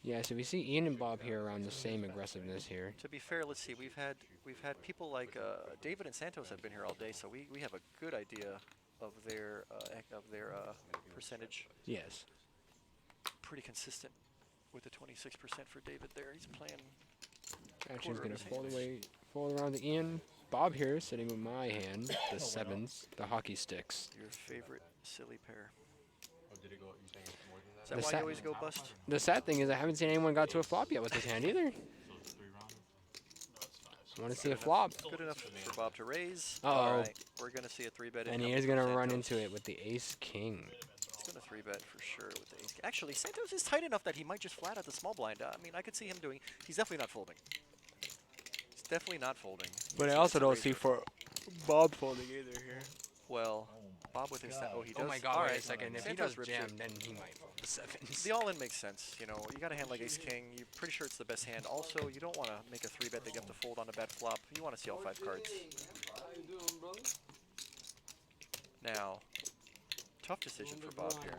[SPEAKER 3] Yeah, so we see Ian and Bob here around the same aggressiveness here.
[SPEAKER 5] To be fair, let's see. We've had people like David and Santos have been here all day, so we have a good idea of their percentage.
[SPEAKER 3] Yes.
[SPEAKER 5] Pretty consistent with the 26% for David there. He's playing.
[SPEAKER 3] Action's
[SPEAKER 5] quarter
[SPEAKER 3] gonna
[SPEAKER 5] of his
[SPEAKER 3] fold
[SPEAKER 5] hand.
[SPEAKER 3] away, fold around to Ian. Bob here sitting with my hand, the 7s, the hockey sticks.
[SPEAKER 5] Your favorite silly pair.
[SPEAKER 4] Oh, did it go? You saying it's more than that?
[SPEAKER 5] Is that
[SPEAKER 3] The
[SPEAKER 5] why
[SPEAKER 3] sa-
[SPEAKER 5] you always go bust?
[SPEAKER 3] The sad thing is I haven't seen anyone got to a flop yet with this hand either. I want to see a flop.
[SPEAKER 5] Good enough for Bob to raise.
[SPEAKER 3] Uh-oh.
[SPEAKER 5] All right, we're gonna see a 3-bet.
[SPEAKER 3] And he is going to run into it with the ace-king.
[SPEAKER 5] He's gonna 3-bet for sure with the ace. Actually, Santos is tight enough that he might just flat out the small blind. I mean, I could see him doing. He's definitely not folding. He's definitely not folding.
[SPEAKER 3] But I
[SPEAKER 5] He's
[SPEAKER 3] also
[SPEAKER 5] gonna
[SPEAKER 3] don't see
[SPEAKER 5] raise
[SPEAKER 3] for Bob folding either here.
[SPEAKER 5] Well, Bob with his. Oh, he does.
[SPEAKER 3] Oh my god,
[SPEAKER 5] All
[SPEAKER 3] wait
[SPEAKER 5] right.
[SPEAKER 3] a second. If he
[SPEAKER 5] Santos
[SPEAKER 3] does
[SPEAKER 5] rips
[SPEAKER 3] jam,
[SPEAKER 5] it.
[SPEAKER 3] then he might fold the 7s.
[SPEAKER 5] The all-in makes sense. You know, you got a hand like ace-king. You're pretty sure it's the best hand. Also, you don't want to make a 3-bet that you have to fold on a bad flop. You want to see all 5 cards. Now, tough decision for Bob here.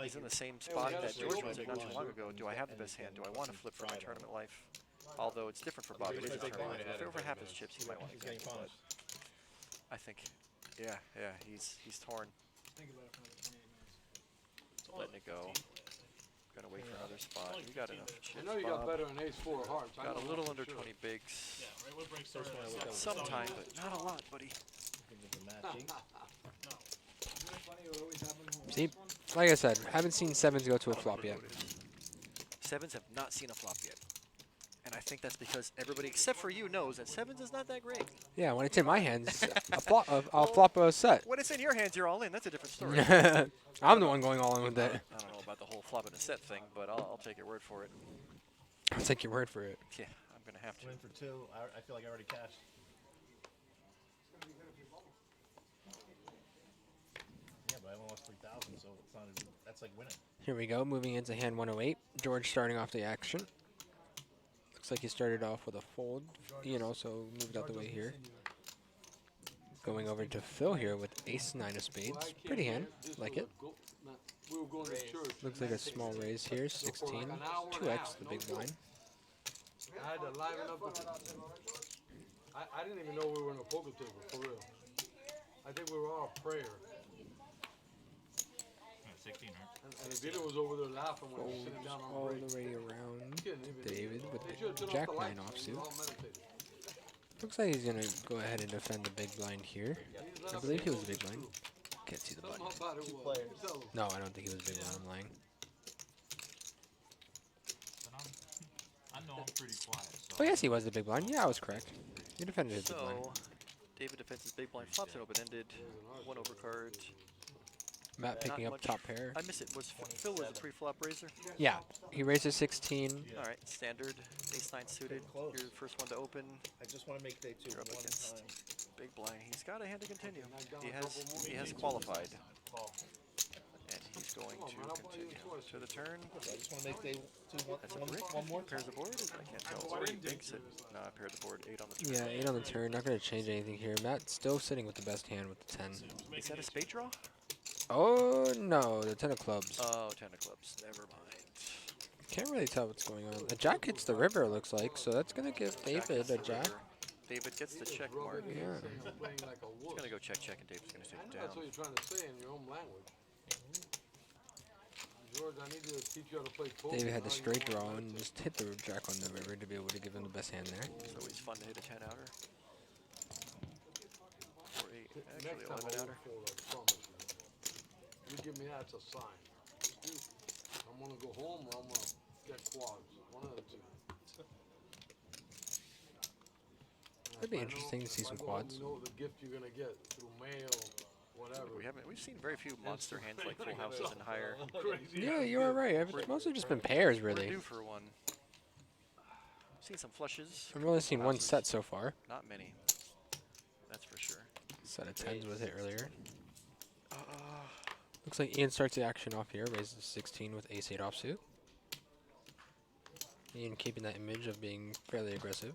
[SPEAKER 5] He's in the same spot that George was in not too long ago. Do I have the best hand? Do I want to flip for my tournament life? Although it's different for Bob. It is a tournament. If over half his chips, he might want to get it. But I think, yeah, he's torn. Letting it go. Gonna wait for another spot. You got enough chips,
[SPEAKER 10] I know you got
[SPEAKER 5] Bob.
[SPEAKER 10] better than ace-4 of hearts. I
[SPEAKER 5] Got
[SPEAKER 10] know
[SPEAKER 5] a little
[SPEAKER 10] that
[SPEAKER 5] under
[SPEAKER 10] for sure.
[SPEAKER 5] 20 bigs.
[SPEAKER 6] Yeah, right where break started.
[SPEAKER 5] Some time, but not a lot, buddy.
[SPEAKER 3] See, like I said, haven't seen 7s go to a flop yet.
[SPEAKER 5] 7s have not seen a flop yet. And I think that's because everybody except for you knows that 7s is not that great.
[SPEAKER 3] Yeah, when it's in my hands, I'll flop a set.
[SPEAKER 5] When it's in your hands, you're all in. That's a different story.
[SPEAKER 3] I'm the one going all in with that.
[SPEAKER 5] I don't know about the whole flop in a set thing, but I'll take your word for it.
[SPEAKER 3] I'll take your word for it.
[SPEAKER 5] Yeah, I'm going to have to.
[SPEAKER 13] Win for 2. I feel like I already cashed. Yeah, but I only lost 3,000, so it's not. That's like winning.
[SPEAKER 3] Here we go, moving into hand 108. George starting off the action. Looks like he started off with a fold, Ian also moved out the way here. Going over to Phil here with ace-9 of spades. Pretty hand, like it. Looks like a small raise here, 16. 2x, the big blind.
[SPEAKER 10] I had to liven up. I didn't even know we were in a poker table, for real. I think we were all prayer.
[SPEAKER 6] 16, right?
[SPEAKER 10] And Vito was over there laughing when he was sitting down on
[SPEAKER 3] All
[SPEAKER 10] break.
[SPEAKER 3] the way around
[SPEAKER 10] Even-
[SPEAKER 3] David with
[SPEAKER 10] They
[SPEAKER 3] the
[SPEAKER 10] should've turned off
[SPEAKER 3] jack
[SPEAKER 10] the
[SPEAKER 3] 9
[SPEAKER 10] lights, we
[SPEAKER 3] offsuit.
[SPEAKER 10] all meditated.
[SPEAKER 3] Looks like he's gonna go ahead and defend the big blind here. I believe he was the big blind. Can't see the button.
[SPEAKER 10] Something about it was. Tell 'em.
[SPEAKER 3] No, I don't think he was big blind. I'm lying.
[SPEAKER 6] I know I'm pretty quiet. So
[SPEAKER 3] Oh yes, he was the big blind. Yeah, I was correct. He defended his big blind.
[SPEAKER 5] So, David defends his big blind, flops it open-ended, 1 over card.
[SPEAKER 3] Matt picking
[SPEAKER 5] Not
[SPEAKER 3] up
[SPEAKER 5] much.
[SPEAKER 3] top pair.
[SPEAKER 5] I miss it. Phil was a pre-flop raiser?
[SPEAKER 3] Yeah, he raises 16.
[SPEAKER 5] All right, standard. Ace-9 suited. You're the first one to open.
[SPEAKER 13] I just want to make day 2
[SPEAKER 5] You're up
[SPEAKER 13] one
[SPEAKER 5] against
[SPEAKER 13] time.
[SPEAKER 5] big blind. He's got a hand to continue. He has qualified. And he's going to continue to the turn.
[SPEAKER 13] I just want to make day 2
[SPEAKER 5] That's a brick.
[SPEAKER 13] one more.
[SPEAKER 5] Pairs the board? I can't tell. It's already big. No, I paired the board. 8 on the turn.
[SPEAKER 3] Yeah, 8 on the turn. Not going to change anything here. Matt still sitting with the best hand with the 10.
[SPEAKER 5] Is that a spade draw?
[SPEAKER 3] Oh, no. The 10 of clubs.
[SPEAKER 5] Oh, 10 of clubs. Never mind.
[SPEAKER 3] Can't really tell what's going on. A jack hits the river, it looks like. So that's going to give David a jack.
[SPEAKER 5] David gets the check mark.
[SPEAKER 3] Yeah.
[SPEAKER 5] He's going to go check, and David's going to take it
[SPEAKER 10] That's what
[SPEAKER 5] down.
[SPEAKER 10] you're trying to say in your own language. George, I need to teach you how to play poker.
[SPEAKER 3] David had
[SPEAKER 10] Now
[SPEAKER 3] the
[SPEAKER 10] you
[SPEAKER 3] straight
[SPEAKER 10] know
[SPEAKER 3] draw
[SPEAKER 10] how to
[SPEAKER 3] and just hit the jack on the river to be able to give him the best hand there.
[SPEAKER 5] It's always fun to hit a 10-outer. Or 8,
[SPEAKER 10] Next
[SPEAKER 5] actually
[SPEAKER 10] time I
[SPEAKER 5] 11-outer.
[SPEAKER 10] won't fold, I promise you. You give me that, it's a sign. I'm gonna go home or I'm gonna get quads. One of the two.
[SPEAKER 3] It'd be interesting to see some quads.
[SPEAKER 10] You know the gift you're gonna get through mail, whatever.
[SPEAKER 5] We've seen very few monster hands like full houses and higher.
[SPEAKER 3] Yeah, you are right. It's mostly just been pairs, really.
[SPEAKER 5] We're due for one. Seen some flushes.
[SPEAKER 3] I've only seen one set so far.
[SPEAKER 5] Not many. That's for sure.
[SPEAKER 3] Set of 10s was hit earlier. Looks like Ian starts the action off here, raises 16 with ace-8 offsuit. Ian keeping that image of being fairly aggressive.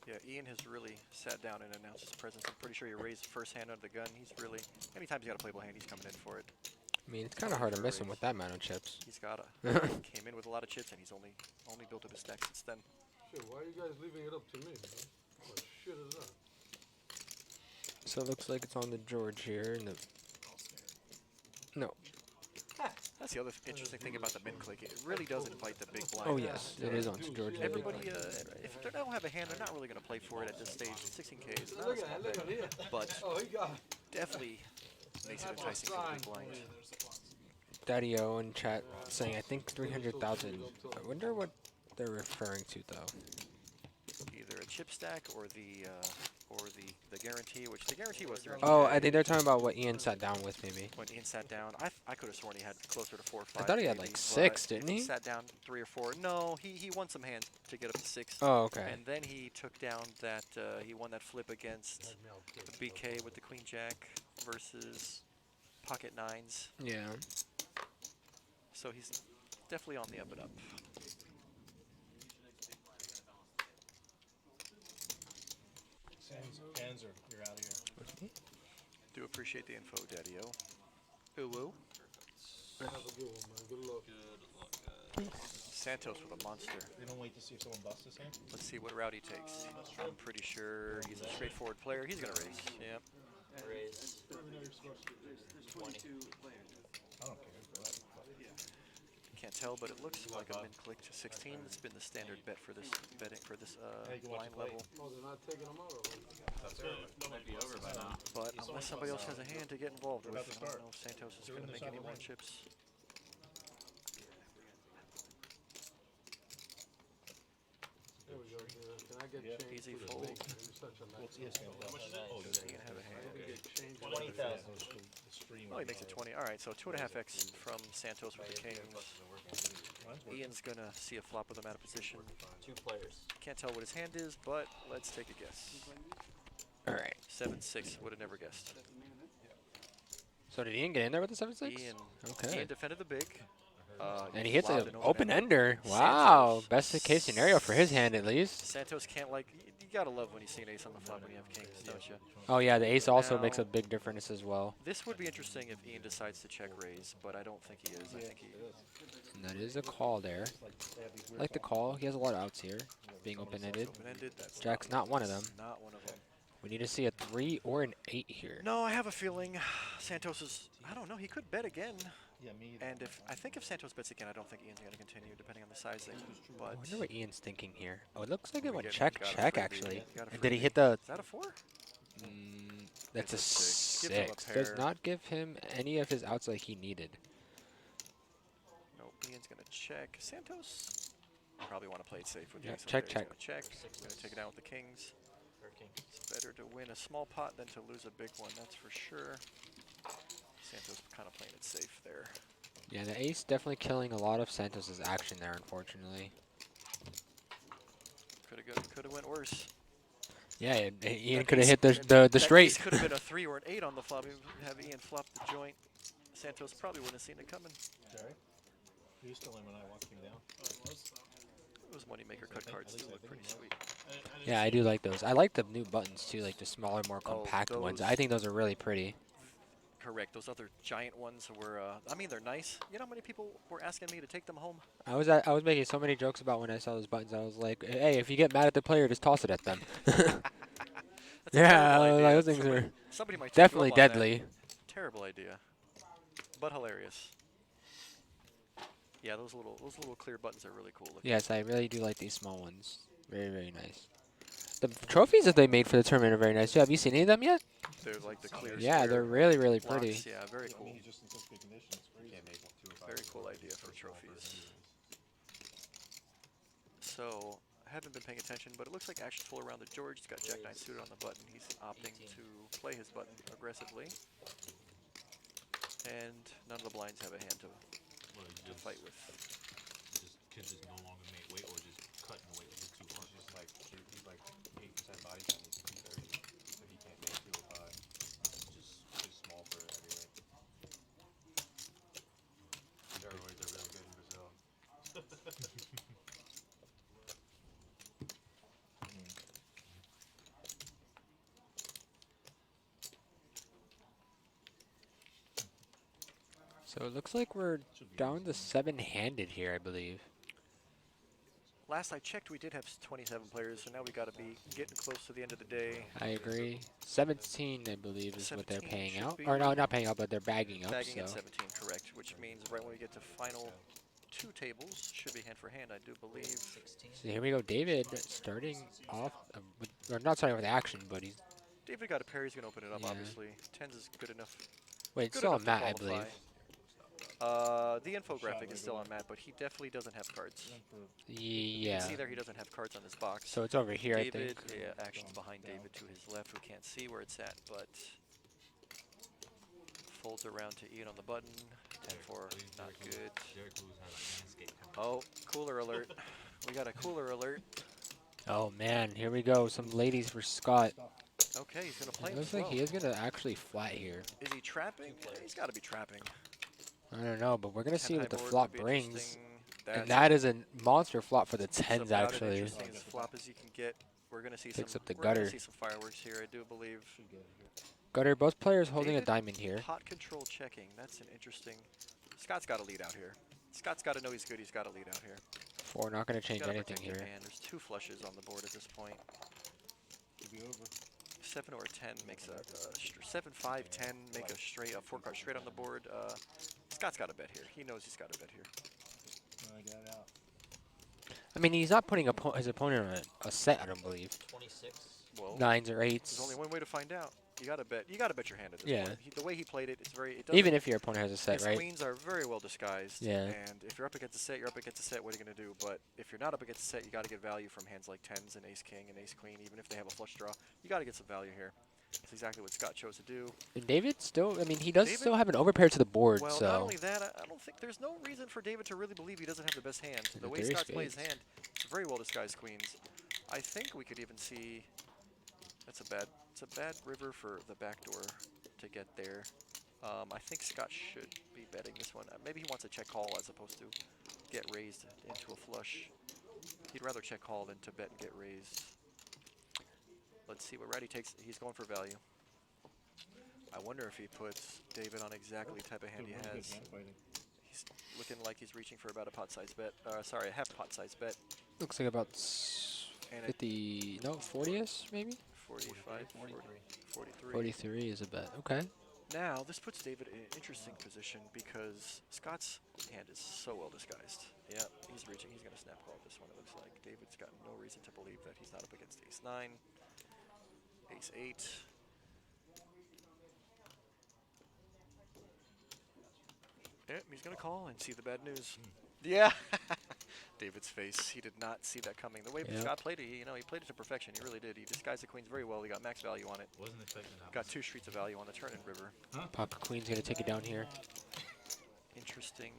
[SPEAKER 5] Yeah, Ian has really sat down and announced his presence. I'm pretty sure he raised first hand under the gun. He's really, anytime he's got a playable hand, he's coming in for it.
[SPEAKER 3] I mean, it's kind of hard to miss him with that amount of chips.
[SPEAKER 5] He's got came in with a lot of chips, and he's only built up his stack since then.
[SPEAKER 10] Shit, why are you guys leaving it up to me, man? What shit is that?
[SPEAKER 3] So it looks like it's on the George here. And no.
[SPEAKER 5] That's the other interesting thing about the min click. It really does invite the big blind.
[SPEAKER 3] Oh, yes. It is on to George.
[SPEAKER 5] Everybody, if they don't have a hand, they're not really going to play for it at this stage. 16K is not a small bet, but definitely makes it enticing for the big blind.
[SPEAKER 3] Daddy-O in chat saying, I think 300,000. I wonder what they're referring to, though.
[SPEAKER 5] Either a chip stack or the guarantee, which the guarantee was there.
[SPEAKER 3] Oh, I think they're talking about what Ian sat down with, maybe.
[SPEAKER 5] When Ian sat down, I could have sworn he had closer to 4 or 5.
[SPEAKER 3] I thought he had like 6, didn't he?
[SPEAKER 5] Sat down 3 or 4. No, he won some hands to get up to 6.
[SPEAKER 3] Oh, okay.
[SPEAKER 5] And then he took down that he won that flip against the BK with the Queen Jack versus pocket 9s.
[SPEAKER 3] Yeah.
[SPEAKER 5] So he's definitely on the up and up.
[SPEAKER 13] Hands or you're out of here.
[SPEAKER 5] Do appreciate the info, Daddy-O. Ooh-woo.
[SPEAKER 10] Have a good one, man. Good luck.
[SPEAKER 5] Santos with a monster.
[SPEAKER 13] They don't wait to see if someone busts his hand?
[SPEAKER 5] Let's see what route he takes. I'm pretty sure he's a straightforward player. He's going to raise. Yep.
[SPEAKER 8] Raise.
[SPEAKER 5] 20.
[SPEAKER 13] I don't care.
[SPEAKER 5] Can't tell, but it looks like a min click to 16. It's been the standard bet for this line level.
[SPEAKER 10] Oh, they're not taking them out.
[SPEAKER 6] Might be over by now.
[SPEAKER 5] But unless somebody else has a hand to get involved with, I don't know if Santos is going to make any more chips.
[SPEAKER 10] There we go. Can I get change?
[SPEAKER 5] Easy
[SPEAKER 10] for the
[SPEAKER 5] fold.
[SPEAKER 10] big? You're such a nice
[SPEAKER 5] Does Ian have a hand?
[SPEAKER 10] change.
[SPEAKER 8] 20,000.
[SPEAKER 5] Oh, he makes it 20. All right, so 2.5x from Santos with the kings. Ian's going to see a flop with him out of position.
[SPEAKER 8] 2 players.
[SPEAKER 5] Can't tell what his hand is, but let's take a guess.
[SPEAKER 3] All right.
[SPEAKER 5] 7-6. Would have never guessed.
[SPEAKER 3] So did Ian get in there with the 7-6?
[SPEAKER 5] Ian defended the big.
[SPEAKER 3] And he hits
[SPEAKER 5] lobbed
[SPEAKER 3] an
[SPEAKER 5] an
[SPEAKER 3] open-ender. Wow. Best case scenario for his hand, at least.
[SPEAKER 5] Santos can't, like, you got to love when you see an ace on the flop when you have kings, don't you?
[SPEAKER 3] Oh, yeah. The ace also
[SPEAKER 5] Now,
[SPEAKER 3] makes a big difference as well.
[SPEAKER 5] This would be interesting if Ian decides to check raise, but I don't think he is. I think he
[SPEAKER 3] And that is a call there. I like the call. He has a lot of outs here, being open-ended.
[SPEAKER 5] open-ended. That's
[SPEAKER 3] Jack's not one of them.
[SPEAKER 5] not one of them.
[SPEAKER 3] We need to see a 3 or an 8 here.
[SPEAKER 5] No, I have a feeling Santos is, I don't know, he could bet again.
[SPEAKER 13] Yeah, me either.
[SPEAKER 5] And I think if Santos bets again, I don't think Ian's going to continue, depending on the sizing. But
[SPEAKER 3] I wonder what Ian's thinking here. Oh, it looks like it
[SPEAKER 5] We
[SPEAKER 3] went
[SPEAKER 5] get-
[SPEAKER 3] check,
[SPEAKER 5] got a
[SPEAKER 3] check,
[SPEAKER 5] freebie.
[SPEAKER 3] actually.
[SPEAKER 5] Got a
[SPEAKER 3] And did he
[SPEAKER 5] freebie.
[SPEAKER 3] hit the...
[SPEAKER 5] Is that a 4?
[SPEAKER 3] That's a
[SPEAKER 5] It's a 6. Gives him a
[SPEAKER 3] 6. Does
[SPEAKER 5] pair.
[SPEAKER 3] not give him any of his outs like he needed.
[SPEAKER 5] Nope, Ian's going to check. Santos probably want to play it safe with
[SPEAKER 3] Yeah,
[SPEAKER 5] the ace.
[SPEAKER 3] check,
[SPEAKER 5] He's
[SPEAKER 3] check.
[SPEAKER 5] gonna check. He's going to take it down with the kings.
[SPEAKER 8] Or king.
[SPEAKER 5] It's better to win a small pot than to lose a big one, that's for sure. Santos kind of playing it safe there.
[SPEAKER 3] Yeah, the ace definitely killing a lot of Santos' action there, unfortunately.
[SPEAKER 5] Could have went worse.
[SPEAKER 3] Yeah, Ian
[SPEAKER 5] That
[SPEAKER 3] could have
[SPEAKER 5] ace-
[SPEAKER 3] hit the
[SPEAKER 5] that
[SPEAKER 3] straight.
[SPEAKER 5] ace could have been a 3 or an 8 on the flop. Have Ian flop the joint. Santos probably wouldn't have seen it coming.
[SPEAKER 13] Jerry? You still in when I walked him down?
[SPEAKER 5] Those Moneymaker cut cards do look pretty sweet.
[SPEAKER 3] Yeah, I do like those. I like the new buttons too, like the smaller, more
[SPEAKER 5] Oh,
[SPEAKER 3] compact ones.
[SPEAKER 5] those-
[SPEAKER 3] I think those are really pretty.
[SPEAKER 5] Correct. Those other giant ones were, I mean, they're nice. You know how many people were asking me to take them home?
[SPEAKER 3] I was making so many jokes about when I saw those buttons. I was like, hey, if you get mad at the player, just toss it at them.
[SPEAKER 5] That's a
[SPEAKER 3] Yeah,
[SPEAKER 5] terrible idea.
[SPEAKER 3] those things
[SPEAKER 5] Somebody
[SPEAKER 3] are
[SPEAKER 5] might take you
[SPEAKER 3] definitely
[SPEAKER 5] up on that.
[SPEAKER 3] deadly.
[SPEAKER 5] Terrible idea, but hilarious. Yeah, those little clear buttons are really cool looking.
[SPEAKER 3] Yes, I really do like these small ones. Very, very nice. The trophies that they made for the tournament are very nice too. Have you seen any of them yet?
[SPEAKER 5] They're like the clear.
[SPEAKER 3] Yeah, they're
[SPEAKER 5] square
[SPEAKER 3] really, really
[SPEAKER 5] blocks.
[SPEAKER 3] pretty.
[SPEAKER 5] Yeah, very cool.
[SPEAKER 13] He's just in such good condition. It's crazy.
[SPEAKER 4] Can't make 2 or 5
[SPEAKER 5] Very cool
[SPEAKER 4] goals
[SPEAKER 5] idea for
[SPEAKER 4] so small for
[SPEAKER 5] trophies.
[SPEAKER 4] his
[SPEAKER 5] So, I haven't been paying attention, but it looks like action's full around the George. He's got Jack 9 suited on the button. He's opting to play his button aggressively. And none of the blinds have a hand to fight with.
[SPEAKER 13] Kids just no longer make weight or just cutting the weight just too hard.
[SPEAKER 4] He's like 8% body fat. He's 230, so he can't make 205. Just small for a heavyweight. Steroids are really good in Brazil.
[SPEAKER 3] So it looks like we're down to 7-handed here, I believe.
[SPEAKER 5] Last I checked, we did have 27 players, so now we got to be getting close to the end of the day.
[SPEAKER 3] I agree. 17, I believe, is what they're
[SPEAKER 5] 17
[SPEAKER 3] paying
[SPEAKER 5] should
[SPEAKER 3] out.
[SPEAKER 5] be-
[SPEAKER 3] Or no, not paying out, but they're bagging up.
[SPEAKER 5] Bagging
[SPEAKER 3] So.
[SPEAKER 5] at 17, correct, which means right when we get to final 2 tables, should be hand for hand, I do believe.
[SPEAKER 3] So here we go, David starting off, or not starting with action, but he's.
[SPEAKER 5] David got a pair, he's going to open it up,
[SPEAKER 3] Yeah.
[SPEAKER 5] obviously. 10s is good enough.
[SPEAKER 3] Wait, it's
[SPEAKER 5] good
[SPEAKER 3] still
[SPEAKER 5] enough
[SPEAKER 3] on
[SPEAKER 5] to
[SPEAKER 3] Matt, I
[SPEAKER 5] qualify.
[SPEAKER 3] believe.
[SPEAKER 5] The infographic is still on Matt, but he definitely doesn't have cards. You
[SPEAKER 3] Yeah.
[SPEAKER 5] can see there he doesn't have cards on this box.
[SPEAKER 3] So it's over here, I
[SPEAKER 5] David,
[SPEAKER 3] think.
[SPEAKER 5] yeah, action's behind David to his left, who can't see where it's at, but folds around to Ian on the button. 10-4, not good. Oh, cooler alert. We got a cooler alert.
[SPEAKER 3] Oh man, here we go. Some ladies for Scott.
[SPEAKER 5] Okay, he's going to play
[SPEAKER 3] It
[SPEAKER 5] him
[SPEAKER 3] looks
[SPEAKER 5] slow.
[SPEAKER 3] like he is gonna actually flat here.
[SPEAKER 5] Is he trapping? He's got to be trapping.
[SPEAKER 3] I don't know, but we're gonna
[SPEAKER 5] 10
[SPEAKER 3] see
[SPEAKER 5] high
[SPEAKER 3] what the
[SPEAKER 5] board
[SPEAKER 3] flop
[SPEAKER 5] would be
[SPEAKER 3] brings.
[SPEAKER 5] interesting.
[SPEAKER 3] And
[SPEAKER 5] That's
[SPEAKER 3] that is a monster flop for the
[SPEAKER 5] it's
[SPEAKER 3] 10s,
[SPEAKER 5] about as
[SPEAKER 3] actually.
[SPEAKER 5] interesting as flop as you can get. We're going to see
[SPEAKER 3] Picks
[SPEAKER 5] some.
[SPEAKER 3] up the
[SPEAKER 5] we're gonna
[SPEAKER 3] gutter.
[SPEAKER 5] see some fireworks here, I do believe.
[SPEAKER 3] Gutter, both players holding a
[SPEAKER 5] David,
[SPEAKER 3] diamond here.
[SPEAKER 5] Pot control checking. That's an interesting. Scott's got to lead out here. Scott's got to know he's good. He's got to lead out here.
[SPEAKER 3] 4 not gonna
[SPEAKER 5] He's
[SPEAKER 3] change
[SPEAKER 5] gotta
[SPEAKER 3] anything
[SPEAKER 5] protect the
[SPEAKER 3] here.
[SPEAKER 5] hand. There's 2 flushes on the board at this point. 7 or 10 makes a 7, 5, 10 make a straight, a 4 card straight on the board. Scott's got a bet here. He knows he's got a bet here.
[SPEAKER 3] I mean, he's not putting his opponent on a set, I don't believe.
[SPEAKER 8] 26.
[SPEAKER 5] Well,
[SPEAKER 3] 9s or 8s.
[SPEAKER 5] there's only one way to find out. You gotta bet. You gotta bet your hand at this
[SPEAKER 3] Yeah.
[SPEAKER 5] point. The way he played it, it's very. It
[SPEAKER 3] Even
[SPEAKER 5] doesn't-
[SPEAKER 3] if your opponent has a set,
[SPEAKER 5] his
[SPEAKER 3] right?
[SPEAKER 5] queens are very well disguised.
[SPEAKER 3] Yeah.
[SPEAKER 5] And if you're up against a set, you're up against a set. What are you gonna do? But if you're not up against a set, you gotta get value from hands like 10s and ace king and ace queen. Even if they have a flush draw, you gotta get some value here. That's exactly what Scott chose to do.
[SPEAKER 3] And David still, I mean, he does
[SPEAKER 5] David-
[SPEAKER 3] still have an overpair to the board,
[SPEAKER 5] Well,
[SPEAKER 3] so.
[SPEAKER 5] not only that, I don't think there's no reason for David to really believe he doesn't have the best hand.
[SPEAKER 3] And
[SPEAKER 5] The
[SPEAKER 3] the
[SPEAKER 5] way
[SPEAKER 3] three of
[SPEAKER 5] Scott's plays his
[SPEAKER 3] spades.
[SPEAKER 5] hand, it's very well disguised queens. I think we could even see. It's a bad river for the back door to get there. I think Scott should be betting this one. Maybe he wants a check call as opposed to get raised into a flush. He'd rather check call than to bet and get raised. Let's see what route he takes. He's going for value. I wonder if he puts David on exactly the type of hand he has. He's looking like he's reaching for about a pot size bet. Sorry, a half pot size bet.
[SPEAKER 3] Looks like about
[SPEAKER 5] And
[SPEAKER 3] 50, no, 40-ish, maybe?
[SPEAKER 5] 45, 43.
[SPEAKER 3] 43 is a bet, okay.
[SPEAKER 5] Now, this puts David in an interesting position because Scott's hand is so well disguised. Yeah, he's reaching. He's going to snap call this one, it looks like. David's got no reason to believe that he's not up against ace 9, ace 8. Yep, he's going to call and see the bad news. Yeah. David's face. He did not see that coming. The way
[SPEAKER 3] Yep.
[SPEAKER 5] Scott played it, he played it to perfection. He really did. He disguised the queens very well. He got max value on it.
[SPEAKER 13] Wasn't expecting that.
[SPEAKER 5] Got 2 streets of value on the turn and river.
[SPEAKER 3] Pocket queen's gonna take it down here.
[SPEAKER 5] Interesting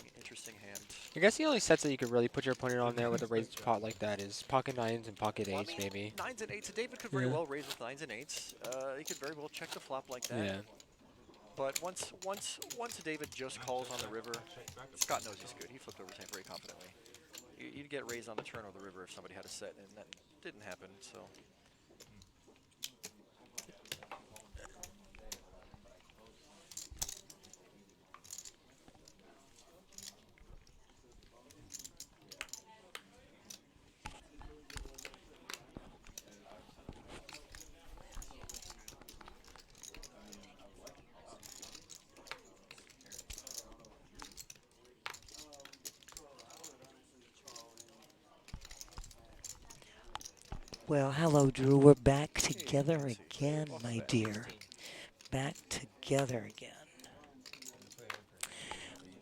[SPEAKER 5] hand.
[SPEAKER 3] I guess the only sets that you could really put your opponent on there with a raised pot like that is pocket 9s and pocket 8s,
[SPEAKER 5] Well, I mean,
[SPEAKER 3] maybe.
[SPEAKER 5] 9s and 8s. David could very
[SPEAKER 3] Yeah.
[SPEAKER 5] well raise with 9s and 8s. He could very well check the flop like that.
[SPEAKER 3] Yeah.
[SPEAKER 5] But once David just calls on the river, Scott knows he's good. He flipped over his hand very confidently. You'd get raised on the turn or the river if somebody had a set, and that didn't happen. So.
[SPEAKER 2] Well, hello, Drew. We're back together again, my dear. Back together again.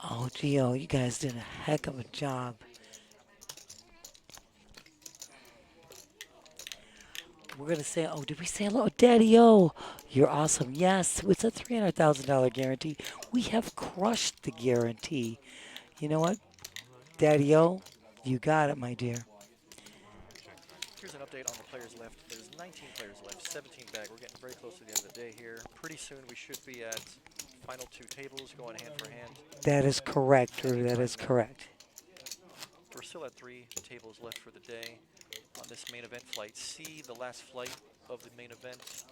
[SPEAKER 2] Oh, Gio, you guys did a heck of a job. We're going to say, oh, did we say hello? Daddy-O, you're awesome. Yes, it's a $300,000 guarantee. We have crushed the guarantee. You know what? Daddy-O, you got it, my dear.
[SPEAKER 5] Here's an update on the players left. There's 19 players left, 17 back. We're getting very close to the end of the day here. Pretty soon we should be at final 2 tables going hand for hand.
[SPEAKER 2] That is correct, Drew. That is correct.
[SPEAKER 5] We're still at 3 tables left for the day on this main event flight C, the last flight of the main event.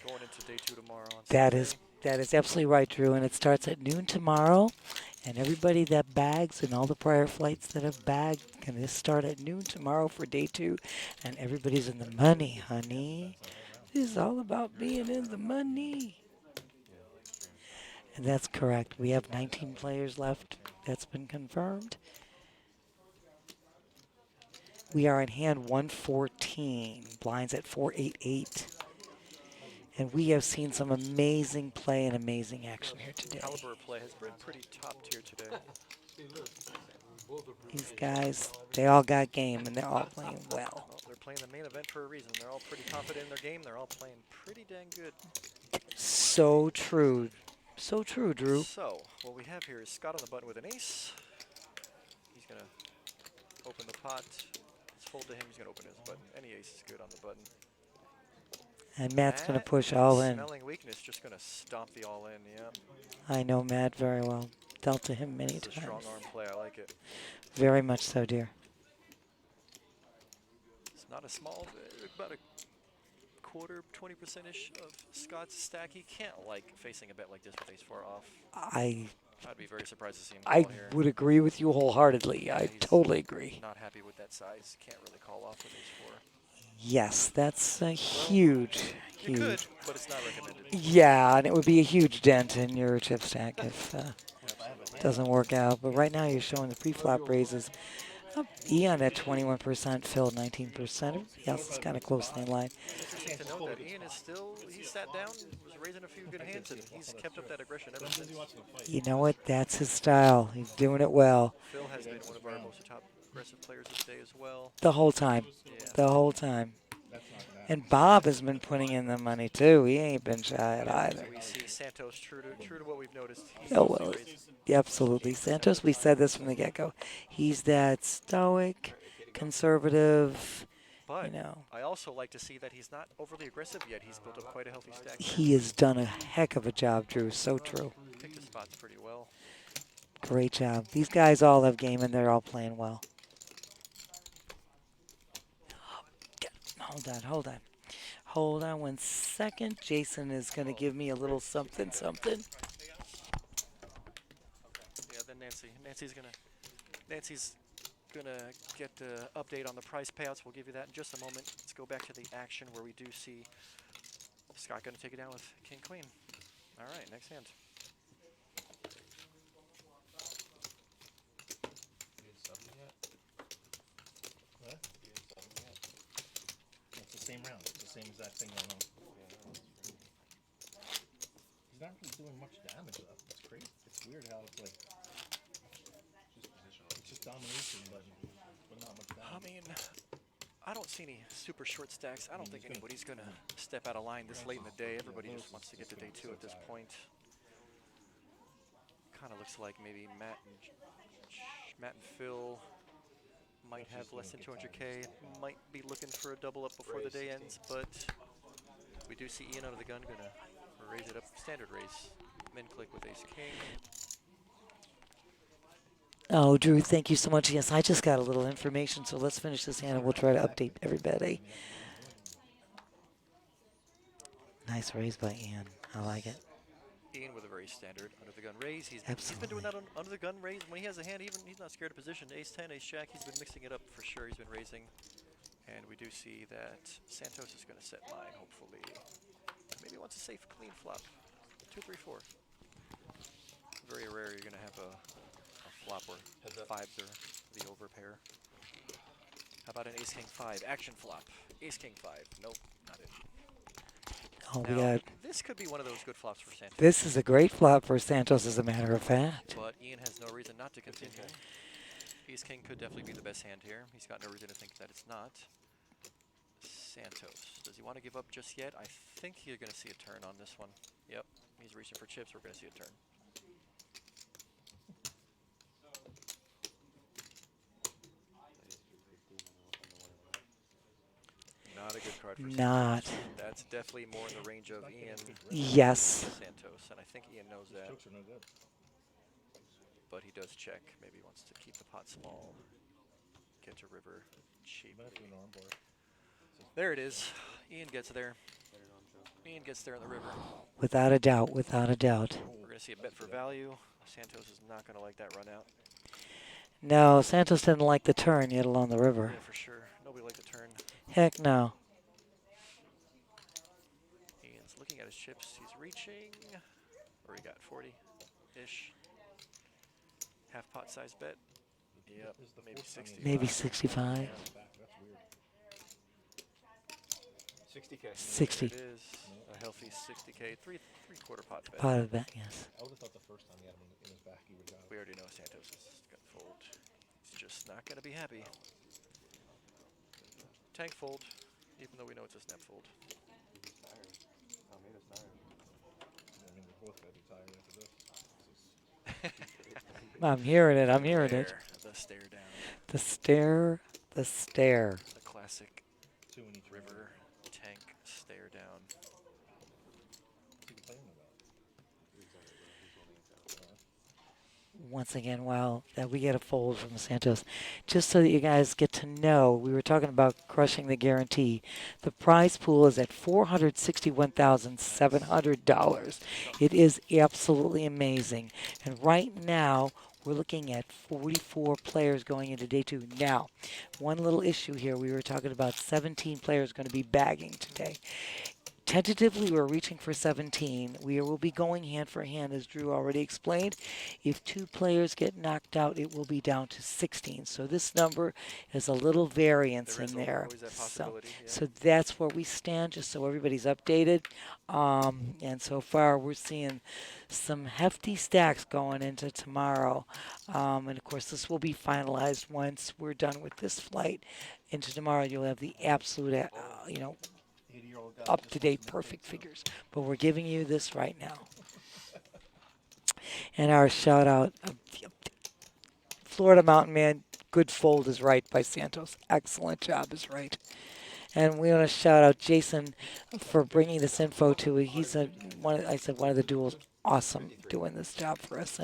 [SPEAKER 5] Going into day 2 tomorrow on Sunday.
[SPEAKER 2] That is absolutely right, Drew. And it starts at noon tomorrow. And everybody that bags and all the prior flights that have bagged can just start at noon tomorrow for day 2. And everybody's in the money, honey. This is all about being in the money. And that's correct. We have 19 players left. That's been confirmed. We are in hand 114. Blinds at 488. And we have seen some amazing play and amazing action here today.
[SPEAKER 5] Caliber of play has been pretty top tier today.
[SPEAKER 2] These guys, they all got game and they're all playing well.
[SPEAKER 5] They're playing the main event for a reason. They're all pretty confident in their game. They're all playing pretty dang good.
[SPEAKER 2] So true. So true, Drew.
[SPEAKER 5] So, what we have here is Scott on the button with an ace. He's going to open the pot. Let's fold to him. He's going to open his button. Any ace is good on the button.
[SPEAKER 2] And Matt's going to push all in.
[SPEAKER 5] Smelling weakness, just going to stomp the all in, yeah.
[SPEAKER 2] I know Matt very well. Dealt to him many
[SPEAKER 5] It's
[SPEAKER 2] times.
[SPEAKER 5] a strong arm play. I like it.
[SPEAKER 2] Very much so, dear.
[SPEAKER 5] It's not a small, about a quarter, 20%-ish of Scott's stack. He can't like facing a bet like this with ace 4 off.
[SPEAKER 2] I'd
[SPEAKER 5] be very surprised to see him
[SPEAKER 2] I
[SPEAKER 5] call here.
[SPEAKER 2] would agree with you wholeheartedly. I totally agree.
[SPEAKER 5] Not happy with that size. Can't really call off with ace 4.
[SPEAKER 2] Yes, that's a huge.
[SPEAKER 5] You could, but it's not recommended.
[SPEAKER 2] Yeah, and it would be a huge dent in your chip stack if it doesn't work out. But right now you're showing the pre-flop raises. Ian at 21%, Phil 19%. Everybody else is kind of closely in line.
[SPEAKER 5] Interesting to note that Ian is still, he sat down, was raising a few good hands, and he's kept up that aggression ever since.
[SPEAKER 2] You know what? That's his style. He's doing it well.
[SPEAKER 5] Phil has been one of our most top aggressive players of the day as well.
[SPEAKER 2] The whole time.
[SPEAKER 5] Yeah.
[SPEAKER 2] The whole time. And Bob has been putting in the money too. He ain't been shy at either.
[SPEAKER 5] We see Santos true to what we've noticed.
[SPEAKER 2] Oh, well, absolutely. Santos, we said this from the get-go. He's that stoic, conservative,
[SPEAKER 5] but
[SPEAKER 2] you know.
[SPEAKER 5] I also like to see that he's not overly aggressive yet. He's built up quite a healthy stack.
[SPEAKER 2] He has done a heck of a job, Drew. So true.
[SPEAKER 5] Picked his spots pretty well.
[SPEAKER 2] Great job. These guys all have game and they're all playing well. Hold on 1 second. Jason is going to give me a little something.
[SPEAKER 5] Yeah, then Nancy's gonna get the update on the prize payouts. We'll give you that in just a moment. Let's go back to the action where we do see Scott gonna take it down with King Queen. All right, next hand.
[SPEAKER 14] It's the same round. It's the same exact thing going on. He's not really doing much damage though. It's crazy. It's weird how it's like it's just domination, but not much damage.
[SPEAKER 5] I mean, I don't see any super short stacks. I don't think anybody's gonna step out of line this late in the day. Everybody just wants to get to day 2 at this point. Kind of looks like maybe Matt and Phil might have less than 200K, might be looking for a double up before the day ends, but we do see Ian out of the gun gonna raise it up, standard raise, min click with ace king.
[SPEAKER 2] Oh, Drew, thank you so much. Yes, I just got a little information, so let's finish this hand and we'll try to update everybody. Nice raise by Ian. I like it.
[SPEAKER 5] Ian with a very standard under the gun raise. He's been doing that on under the gun raise. When he has a hand, even he's not scared of position. Ace 10, ace jack, he's been mixing it up for sure. He's been raising. And we do see that Santos is going to set line, hopefully. Maybe wants a safe, clean flop. 2, 3, 4. Very rare you're going to have a flop where 5s are the over pair. How about an ace king 5 action flop? Ace king 5. Nope, not it.
[SPEAKER 2] Oh, we
[SPEAKER 5] Now,
[SPEAKER 2] got.
[SPEAKER 5] this could be one of those good flops for Santos.
[SPEAKER 2] This is a great flop for Santos, as a matter of fact.
[SPEAKER 5] But Ian has no reason not to continue. Ace king could definitely be the best hand here. He's got no reason to think that it's not. Santos, does he want to give up just yet? I think you're going to see a turn on this one. Yep, he's reaching for chips. We're going to see a turn. Not a good card for
[SPEAKER 2] Not.
[SPEAKER 5] Santos. That's definitely more in the range of Ian.
[SPEAKER 2] Yes.
[SPEAKER 5] Santos, and I think Ian knows that. But he does check. Maybe he wants to keep the pot small. Get to river cheap. There it is. Ian gets there. Ian gets there in the river.
[SPEAKER 2] Without a doubt, without a doubt.
[SPEAKER 5] We're going to see a bet for value. Santos is not going to like that run out.
[SPEAKER 2] No, Santos didn't like the turn, yet along the river.
[SPEAKER 5] Yeah, for sure. Nobody liked the turn.
[SPEAKER 2] Heck no.
[SPEAKER 5] Ian's looking at his chips. He's reaching. Or he got 40-ish. Half pot size bet. Yep, maybe 60.
[SPEAKER 2] Maybe 65.
[SPEAKER 5] 60K.
[SPEAKER 2] 60.
[SPEAKER 5] There it is. A healthy 60K. Three-quarter pot bet.
[SPEAKER 2] Pot of bet, yes.
[SPEAKER 14] I would have thought the first time he had him in his back, he would have got it.
[SPEAKER 5] We already know Santos is going to fold. He's just not going to be happy. Tank fold, even though we know it's a snap fold.
[SPEAKER 4] He's tired. I mean, it's tired.
[SPEAKER 14] I mean, we're both going to be tired after this.
[SPEAKER 2] I'm hearing it. I'm hearing it.
[SPEAKER 5] The stare down.
[SPEAKER 2] The stare. The stare.
[SPEAKER 5] The classic river tank stare down.
[SPEAKER 2] Once again, wow, that we get a fold from Santos. Just so that you guys get to know, we were talking about crushing the guarantee. The prize pool is at $461,700. It is absolutely amazing. And right now, we're looking at 44 players going into day two. Now, one little issue here. We were talking about 17 players going to be bagging today. Tentatively, we're reaching for 17. We will be going hand for hand, as Drew already explained. If 2 players get knocked out, it will be down to 16. So this number is a little variance in there. So that's where we stand, just so everybody's updated. And so far, we're seeing some hefty stacks going into tomorrow. And of course, this will be finalized once we're done with this flight. Into tomorrow, you'll have the absolute, up-to-date perfect figures. But we're giving you this right now. And our shout-out, Florida Mountain Man, good fold is right by Santos. Excellent job is right. And we want to shout out Jason for bringing this info to. He's one of the duels. Awesome doing this job for us.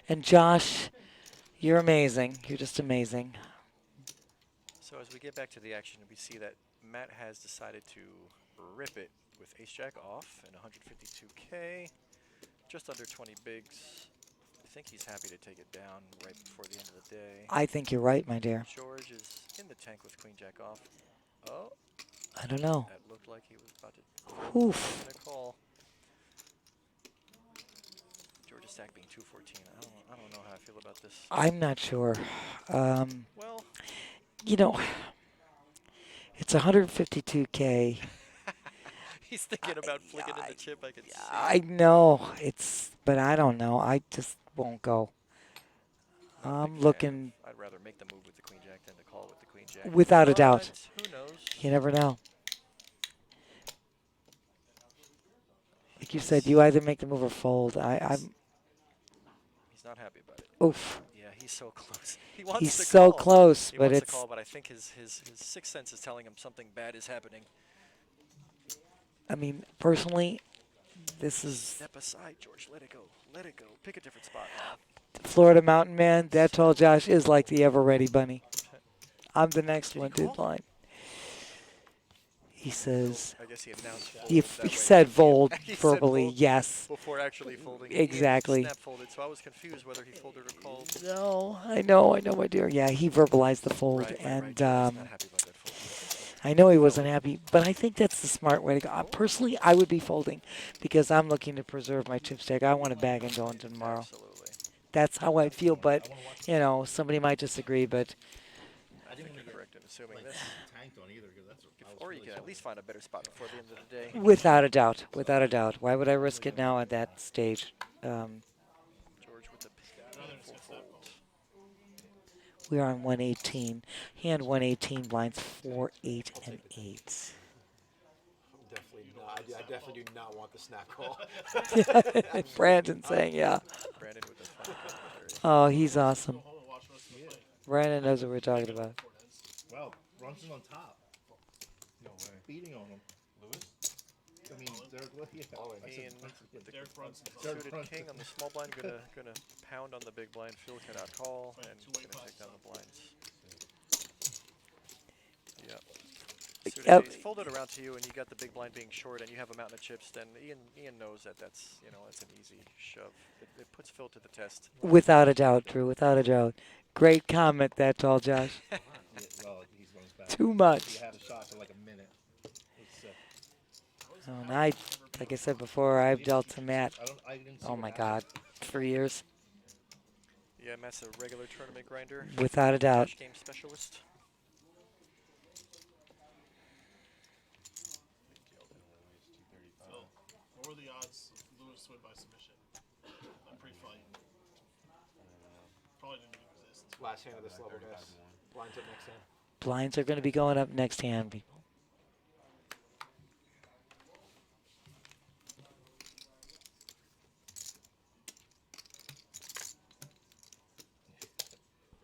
[SPEAKER 2] And Josh, you're amazing. You're just amazing.
[SPEAKER 5] So as we get back to the action, we see that Matt has decided to rip it with ace-jack off and 152K, just under 20 bigs. I think he's happy to take it down right before the end of the day.
[SPEAKER 2] I think you're right, my dear.
[SPEAKER 5] George is in the tank with queen-jack off. Oh.
[SPEAKER 2] I don't know.
[SPEAKER 5] That looked like he was about to
[SPEAKER 2] Oof.
[SPEAKER 5] a call. George's stack being 214. I don't know how I feel about this.
[SPEAKER 2] I'm not sure.
[SPEAKER 5] Well,
[SPEAKER 2] it's 152K.
[SPEAKER 5] He's thinking about flicking in the chip. I can see.
[SPEAKER 2] I know but I don't know. I just won't go. I'm looking.
[SPEAKER 5] I'd rather make the move with the queen jack than to call with the queen jack.
[SPEAKER 2] Without a doubt.
[SPEAKER 5] Who knows?
[SPEAKER 2] You never know. Like you said, you either make the move or fold.
[SPEAKER 5] He's not happy about it.
[SPEAKER 2] Oof.
[SPEAKER 5] Yeah, he's so close. He wants
[SPEAKER 2] He's
[SPEAKER 5] to
[SPEAKER 2] so
[SPEAKER 5] call.
[SPEAKER 2] close,
[SPEAKER 5] He
[SPEAKER 2] but
[SPEAKER 5] wants
[SPEAKER 2] it's.
[SPEAKER 5] to call, but I think his sixth sense is telling him something bad is happening.
[SPEAKER 2] I mean, personally, this is.
[SPEAKER 5] Step aside, George. Let it go. Let it go. Pick a different spot.
[SPEAKER 2] Florida Mountain Man, that tall Josh is like the ever-ready bunny. I'm the next one, deadline. He says,
[SPEAKER 5] I guess he announced fold
[SPEAKER 2] if
[SPEAKER 5] that
[SPEAKER 2] he
[SPEAKER 5] way.
[SPEAKER 2] said fold
[SPEAKER 5] He said
[SPEAKER 2] verbally,
[SPEAKER 5] fold
[SPEAKER 2] yes.
[SPEAKER 5] Before actually folding.
[SPEAKER 2] Exactly.
[SPEAKER 5] He snap folded, so I was confused whether he folded or called.
[SPEAKER 2] No, I know, my dear. Yeah, he verbalized the fold, and I know he wasn't happy, but I think that's the smart way to go. Personally, I would be folding because I'm looking to preserve my chip stack. I want to bag and go into tomorrow.
[SPEAKER 5] Absolutely.
[SPEAKER 2] That's how I feel, but, somebody might disagree, but
[SPEAKER 5] I think you're correct in a assuming
[SPEAKER 14] like
[SPEAKER 5] this.
[SPEAKER 14] tanked on either because that's. I was
[SPEAKER 5] Or you
[SPEAKER 14] really
[SPEAKER 5] can at
[SPEAKER 14] sold.
[SPEAKER 5] least find a better spot before the end of the day.
[SPEAKER 2] Without a doubt. Without a doubt. Why would I risk it now at that stage?
[SPEAKER 5] George with the painful fold.
[SPEAKER 2] We are on 118. Hand 118 blinds 4, 8, and 8.
[SPEAKER 15] Definitely not. I definitely do not want the snap call.
[SPEAKER 2] Brandon saying, yeah.
[SPEAKER 5] Brandon with the fun commentary.
[SPEAKER 2] Oh, he's awesome. Brandon knows what we're talking about.
[SPEAKER 14] Wow, Brunson on top.
[SPEAKER 13] No way.
[SPEAKER 14] Beating on him.
[SPEAKER 13] Lewis?
[SPEAKER 14] I mean, Derek Lewis. Yeah. I said
[SPEAKER 5] Ian
[SPEAKER 14] Brunson.
[SPEAKER 5] with the
[SPEAKER 7] Derek Brunson.
[SPEAKER 5] suited king on the small blind, gonna pound on the big blind. Phil cannot call and gonna take down the blinds. Yep. Suited ace folded around to you, and you got the big blind being short, and you have a mountain of chips. Then Ian knows that that's an easy shove. It puts Phil to the test.
[SPEAKER 2] Without a doubt, Drew. Without a doubt. Great comment, that tall Josh.
[SPEAKER 14] Yeah, well, he's on his back.
[SPEAKER 2] Too much.
[SPEAKER 14] He had a shot for like a minute.
[SPEAKER 2] Oh, and like I said before, I've dealt to Matt. Oh my God, for years.
[SPEAKER 5] Yeah, Matt's a regular tournament grinder.
[SPEAKER 2] Without a doubt.
[SPEAKER 5] Cash game specialist.
[SPEAKER 7] What were the odds of Lewis win by submission? Pre-fight. Probably didn't even exist.
[SPEAKER 15] Last hand of this level, guys. Blinds up next hand.
[SPEAKER 2] Blinds are going to be going up next hand, people.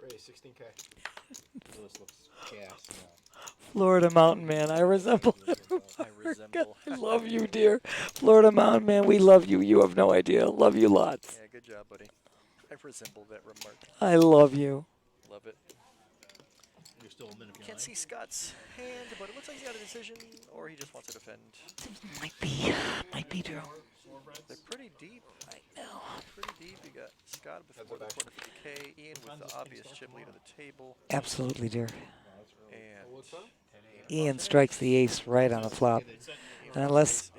[SPEAKER 15] Ray, 16K.
[SPEAKER 14] Lewis looks gas now.
[SPEAKER 2] Florida Mountain Man, I resemble him. I love you, dear. Florida Mountain Man, we love you. You have no idea. Love you lots.
[SPEAKER 5] Yeah, good job, buddy. I resemble that remark.
[SPEAKER 2] I love you.
[SPEAKER 5] Love it.
[SPEAKER 14] You're still a minute behind.
[SPEAKER 5] Can't see Scott's hand, but it looks like he's got a decision, or he just wants to defend.
[SPEAKER 2] Might be Drew.
[SPEAKER 5] They're pretty deep.
[SPEAKER 2] I know.
[SPEAKER 5] Pretty deep. You got Scott before the corner 50K, Ian with the obvious chip lead on the table.
[SPEAKER 2] Absolutely, dear.
[SPEAKER 5] And
[SPEAKER 2] Ian strikes the ace right on the flop. And unless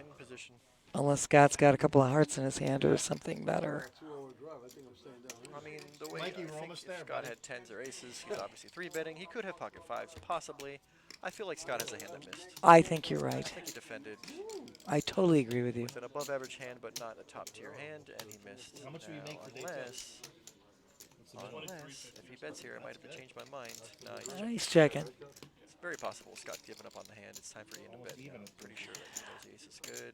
[SPEAKER 2] Scott's got a couple of hearts in his hand or something better.
[SPEAKER 5] I mean, the way I think if Scott had tens or aces, he's obviously 3-betting. He could have pocket fives, possibly. I feel like Scott has a hand that missed.
[SPEAKER 2] I think you're right.
[SPEAKER 5] I think he defended.
[SPEAKER 2] I totally agree with you.
[SPEAKER 5] With an above-average hand, but not a top-tier hand, and he missed.
[SPEAKER 14] How much do we make for day
[SPEAKER 5] Unless, if he bets here, I might have changed my mind. No,
[SPEAKER 2] He's checking.
[SPEAKER 5] It's very possible Scott's giving up on the hand. It's time for Ian to bet. I'm pretty sure that he knows the ace is good.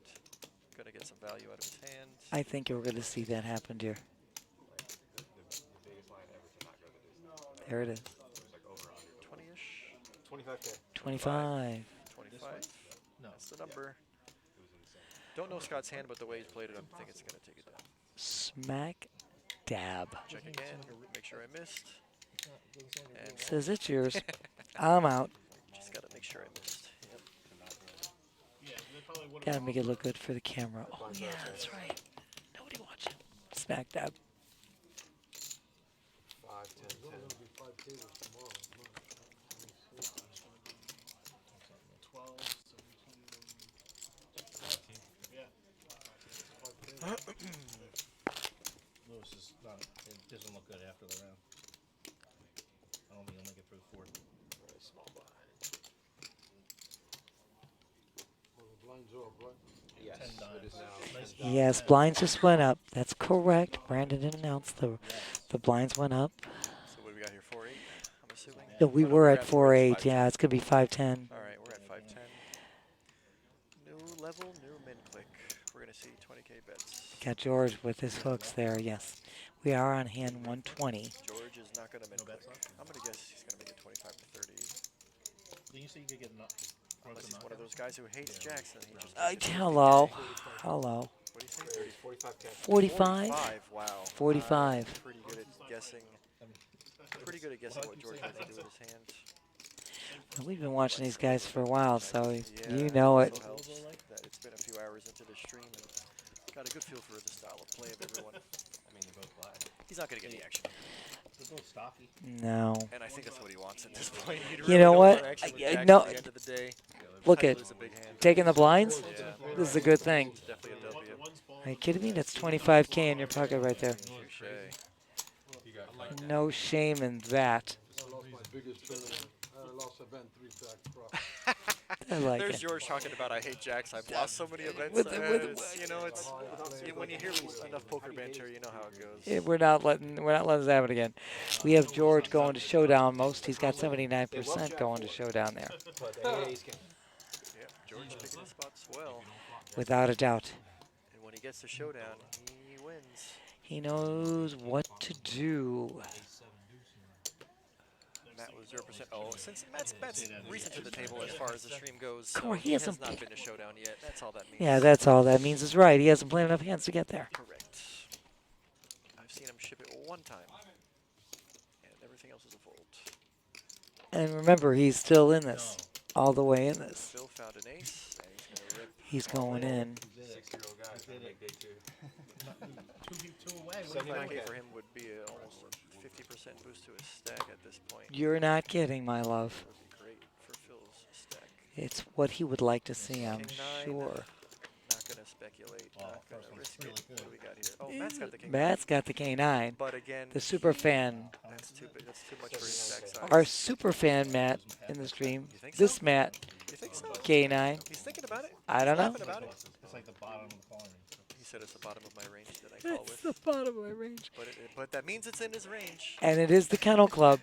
[SPEAKER 5] Gonna get some value out of his hand.
[SPEAKER 2] I think you're going to see that happen, dear. There it is.
[SPEAKER 5] 20-ish?
[SPEAKER 15] 25K.
[SPEAKER 2] 25.
[SPEAKER 5] 25? No. That's the number. Don't know Scott's hand, but the way he's played it, I think it's going to take it down.
[SPEAKER 2] Smack dab.
[SPEAKER 5] Check again. Make sure I missed. And
[SPEAKER 2] Says it's yours. I'm out.
[SPEAKER 5] just got to make sure I missed. Yep.
[SPEAKER 2] Gotta make it look good for the camera. Oh, yeah, that's right. Nobody watching. Smack dab.
[SPEAKER 15] 5, 10, 10.
[SPEAKER 7] 12, 17,
[SPEAKER 14] Lewis is not. It doesn't look good after the round. I don't think he'll make it through the fourth.
[SPEAKER 15] Very small blind.
[SPEAKER 10] Blinds are up, right?
[SPEAKER 15] Yes, it is now.
[SPEAKER 14] Nice
[SPEAKER 2] Yes, blinds just went up. That's correct. Brandon didn't announce the blinds went up.
[SPEAKER 5] So what do we got here? 4-8, I'm assuming?
[SPEAKER 2] No, we were at 4-8. Yeah, it's going to be 5-10.
[SPEAKER 5] All right, we're at 5-10. New level, new min click. We're going to see 20K bets.
[SPEAKER 2] Got George with his hooks there, yes. We are on hand 120.
[SPEAKER 5] George is not going to min click. I'm going to guess he's going to make it 25 to 30.
[SPEAKER 14] Didn't you say you could get
[SPEAKER 5] Unless he's one of those guys who hates Jackson. He just
[SPEAKER 2] Hello. Hello.
[SPEAKER 5] What do you think?
[SPEAKER 15] 45K.
[SPEAKER 2] 45?
[SPEAKER 5] 45, wow.
[SPEAKER 2] 45.
[SPEAKER 5] Pretty good at guessing. Pretty good at guessing what George has to do with his hand.
[SPEAKER 2] Well, we've been watching these guys for a while, so
[SPEAKER 5] Yeah,
[SPEAKER 2] you know it.
[SPEAKER 5] also helps that it's been a few hours into the stream and got a good feel for the style of play of everyone.
[SPEAKER 13] I mean, they're both black.
[SPEAKER 5] He's not going to get any action.
[SPEAKER 14] They're both stocky.
[SPEAKER 2] No.
[SPEAKER 5] And I think that's what he wants at this point. He'd
[SPEAKER 2] You
[SPEAKER 5] really
[SPEAKER 2] know
[SPEAKER 5] don't
[SPEAKER 2] what?
[SPEAKER 5] want action with
[SPEAKER 2] I-
[SPEAKER 5] Jackson
[SPEAKER 2] no.
[SPEAKER 5] at the end of the day.
[SPEAKER 2] Look
[SPEAKER 5] Tight
[SPEAKER 2] at
[SPEAKER 5] lose a big hand.
[SPEAKER 2] taking the blinds.
[SPEAKER 5] Yeah.
[SPEAKER 2] This is a good thing.
[SPEAKER 5] It's definitely a W.
[SPEAKER 2] Are you kidding me? That's 25K in your pocket right there.
[SPEAKER 5] Touche.
[SPEAKER 2] No shame in that.
[SPEAKER 10] I lost my biggest tournament. I lost event 3 stacks, bro.
[SPEAKER 2] I like
[SPEAKER 5] There's
[SPEAKER 2] it.
[SPEAKER 5] George talking about I hate jacks. I've lost so many events. You know, it's when you hear enough poker banter, you know how it goes.
[SPEAKER 2] Yeah, we're not letting this happen again. We have George going to showdown most. He's got 79% going to showdown there,
[SPEAKER 5] Yeah, George picking his spots well.
[SPEAKER 2] without a doubt.
[SPEAKER 5] And when he gets to showdown, he wins.
[SPEAKER 2] He knows what to do.
[SPEAKER 5] Matt was 0%. Oh, since Matt's recent to the table as far as the stream goes, so
[SPEAKER 2] Corey, he
[SPEAKER 5] he has
[SPEAKER 2] hasn't
[SPEAKER 5] not been to showdown yet. That's all that means.
[SPEAKER 2] Yeah, that's all that means is right. He hasn't played enough hands to get there.
[SPEAKER 5] Correct. I've seen him ship it one time, and everything else is a fold.
[SPEAKER 2] And remember, he's still in this, all the way in this.
[SPEAKER 5] Phil found an ace, and he's going to rip.
[SPEAKER 2] He's going in.
[SPEAKER 6] 6-year-old guy trying to make day 2.
[SPEAKER 5] 79K for him would be almost a 50% boost to his stack at this point.
[SPEAKER 2] You're not kidding, my love.
[SPEAKER 5] That would be great for Phil's stack.
[SPEAKER 2] It's what he would like to see, I'm
[SPEAKER 5] King 9.
[SPEAKER 2] sure.
[SPEAKER 5] Not going to speculate. Not going to risk it. What do we got here? Oh, Matt's got the King.
[SPEAKER 2] Matt's got the K9.
[SPEAKER 5] But again,
[SPEAKER 2] the super fan.
[SPEAKER 5] That's too big. That's too much for his stack size.
[SPEAKER 2] Our super fan Matt in the stream. This Matt.
[SPEAKER 5] You think so?
[SPEAKER 2] K9.
[SPEAKER 5] He's thinking about it.
[SPEAKER 2] I don't know.
[SPEAKER 5] He's laughing about it.
[SPEAKER 14] It's like the bottom of the calling range.
[SPEAKER 5] He said it's the bottom of my range that I call
[SPEAKER 2] It's
[SPEAKER 5] with.
[SPEAKER 2] the bottom of my range.
[SPEAKER 5] But that means it's in his range.
[SPEAKER 2] And it is the Kennel Club.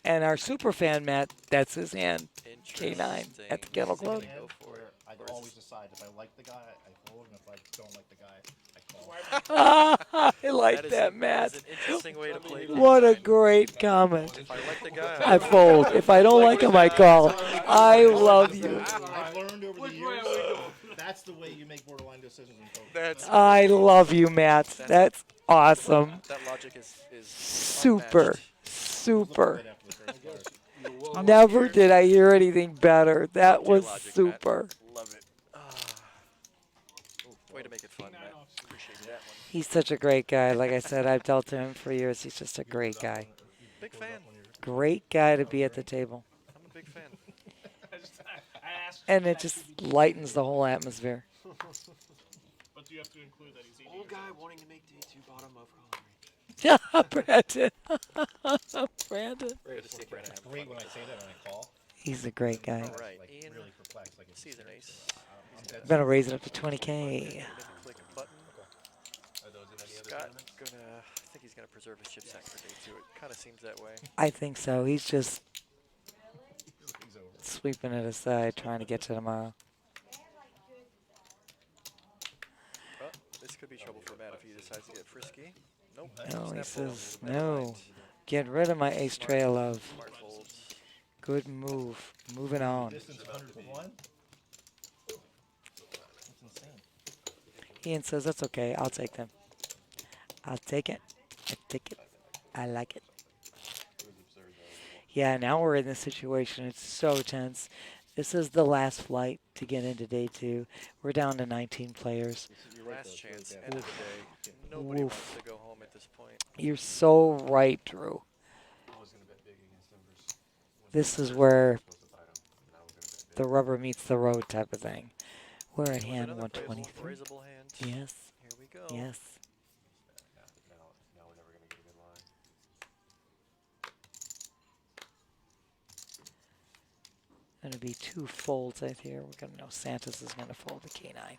[SPEAKER 2] And our super fan Matt, that's his hand. K9 at the Kennel Club.
[SPEAKER 14] Go for it. I always decide if I like the guy, I fold, and if I don't like the guy, I call.
[SPEAKER 2] I like that, Matt.
[SPEAKER 5] That is an interesting way to play.
[SPEAKER 2] What a great comment.
[SPEAKER 5] If I like the guy,
[SPEAKER 2] I fold. If I don't like him, I call. I love you.
[SPEAKER 14] I've learned over the years, that's the way you make borderline decisions in poker.
[SPEAKER 2] I love you, Matt. That's awesome.
[SPEAKER 5] That logic is
[SPEAKER 2] Super.
[SPEAKER 5] unmatched.
[SPEAKER 2] Super. Never did I hear anything better. That was super.
[SPEAKER 5] Love it. Way to make it fun, Matt. Appreciate that one.
[SPEAKER 2] He's such a great guy. Like I said, I've dealt to him for years. He's just a great guy.
[SPEAKER 5] Big fan.
[SPEAKER 2] Great guy to be at the table.
[SPEAKER 5] I'm a big fan.
[SPEAKER 2] And it just lightens the whole atmosphere.
[SPEAKER 11] But you have to include that he's eating.
[SPEAKER 5] Old guy wanting to make day 2 bottom of calling
[SPEAKER 2] Brandon. Brandon.
[SPEAKER 14] Great when I say that and I call.
[SPEAKER 2] He's a great guy.
[SPEAKER 5] All right, Ian.
[SPEAKER 14] Really perplexed. Like
[SPEAKER 5] Sees an ace.
[SPEAKER 2] I'm going to raise it up to 20K.
[SPEAKER 5] Click a button. Scott I think he's gonna preserve his chip sack for day 2. It kind of seems that way.
[SPEAKER 2] I think so. He's just sweeping it aside, trying to get to tomorrow.
[SPEAKER 5] Well, this could be trouble for Matt if he decides to get frisky. Nope.
[SPEAKER 2] No, he says, no. Get rid of my ace trail of.
[SPEAKER 5] Smart folds.
[SPEAKER 2] Good move. Moving on.
[SPEAKER 14] Distance 101? That's insane.
[SPEAKER 2] Ian says, that's okay. I'll take them. I'll take it. I take it. I like it. Yeah, now we're in this situation. It's so tense. This is the last flight to get into day 2. We're down to 19 players.
[SPEAKER 5] Last chance, end of the day. Nobody wants to go home at this point.
[SPEAKER 2] You're so right, Drew. This is where the rubber meets the road type of thing. We're at hand 123.
[SPEAKER 5] Raisable hand.
[SPEAKER 2] Yes.
[SPEAKER 5] Here we go.
[SPEAKER 2] Yes.
[SPEAKER 6] Now we're never going to get a good line.
[SPEAKER 2] Going to be 2 folds right here. We're going to know Santos is going to fold the K9.
[SPEAKER 14] I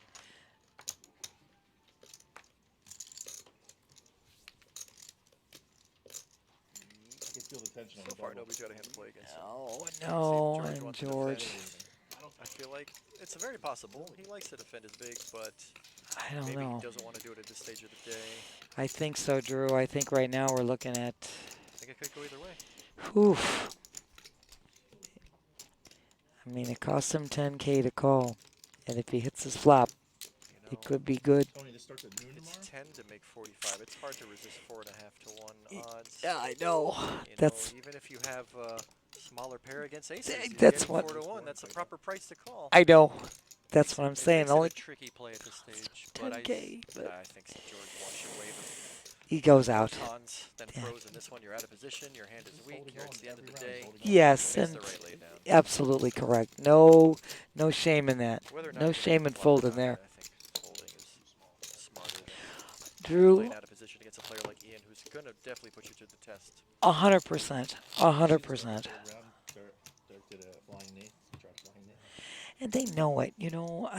[SPEAKER 14] can feel the tension on
[SPEAKER 5] So
[SPEAKER 14] the
[SPEAKER 5] far,
[SPEAKER 14] double.
[SPEAKER 5] nobody's got a hand to play against him.
[SPEAKER 2] No,
[SPEAKER 5] See if
[SPEAKER 2] and
[SPEAKER 5] wants to
[SPEAKER 2] George.
[SPEAKER 5] defend. I feel like it's very possible. He likes to defend his big, but
[SPEAKER 2] I don't
[SPEAKER 5] maybe
[SPEAKER 2] know.
[SPEAKER 5] he doesn't want to do it at this stage of the day.
[SPEAKER 2] I think so, Drew. I think right now we're looking at.
[SPEAKER 5] I think it could go either way.
[SPEAKER 2] Oof. I mean, it costs him 10K to call. And if he hits his flop, it could be good.
[SPEAKER 14] Tony, this starts at noon tomorrow?
[SPEAKER 5] It's 10 to make 45. It's hard to resist 4.5 to 1 odds.
[SPEAKER 2] Yeah, I know.
[SPEAKER 5] You
[SPEAKER 2] That's
[SPEAKER 5] know, even if you have a smaller pair against aces, you're
[SPEAKER 2] that's
[SPEAKER 5] getting
[SPEAKER 2] what
[SPEAKER 5] 4 to 1. That's a proper price to call.
[SPEAKER 2] I know. That's what I'm saying.
[SPEAKER 5] It's a
[SPEAKER 2] Only
[SPEAKER 5] tricky play at this stage, but
[SPEAKER 2] 10K,
[SPEAKER 5] I think George wants you wave him.
[SPEAKER 2] he goes out.
[SPEAKER 5] Cons, then pros. In this one, you're out of position. Your hand is weak. You're at the end of the day.
[SPEAKER 2] Yes,
[SPEAKER 5] It's
[SPEAKER 2] and
[SPEAKER 5] the right lay down.
[SPEAKER 2] absolutely correct. No shame in that.
[SPEAKER 5] Whether or not
[SPEAKER 2] No
[SPEAKER 5] you
[SPEAKER 2] shame in
[SPEAKER 5] want
[SPEAKER 2] folding
[SPEAKER 5] to,
[SPEAKER 2] there.
[SPEAKER 5] I think folding is smarter.
[SPEAKER 2] Drew,
[SPEAKER 5] Playing out of position against a player like Ian, who's going to definitely put you to the test.
[SPEAKER 2] 100%. 100%.
[SPEAKER 14] Derek did
[SPEAKER 2] And they know it, you know.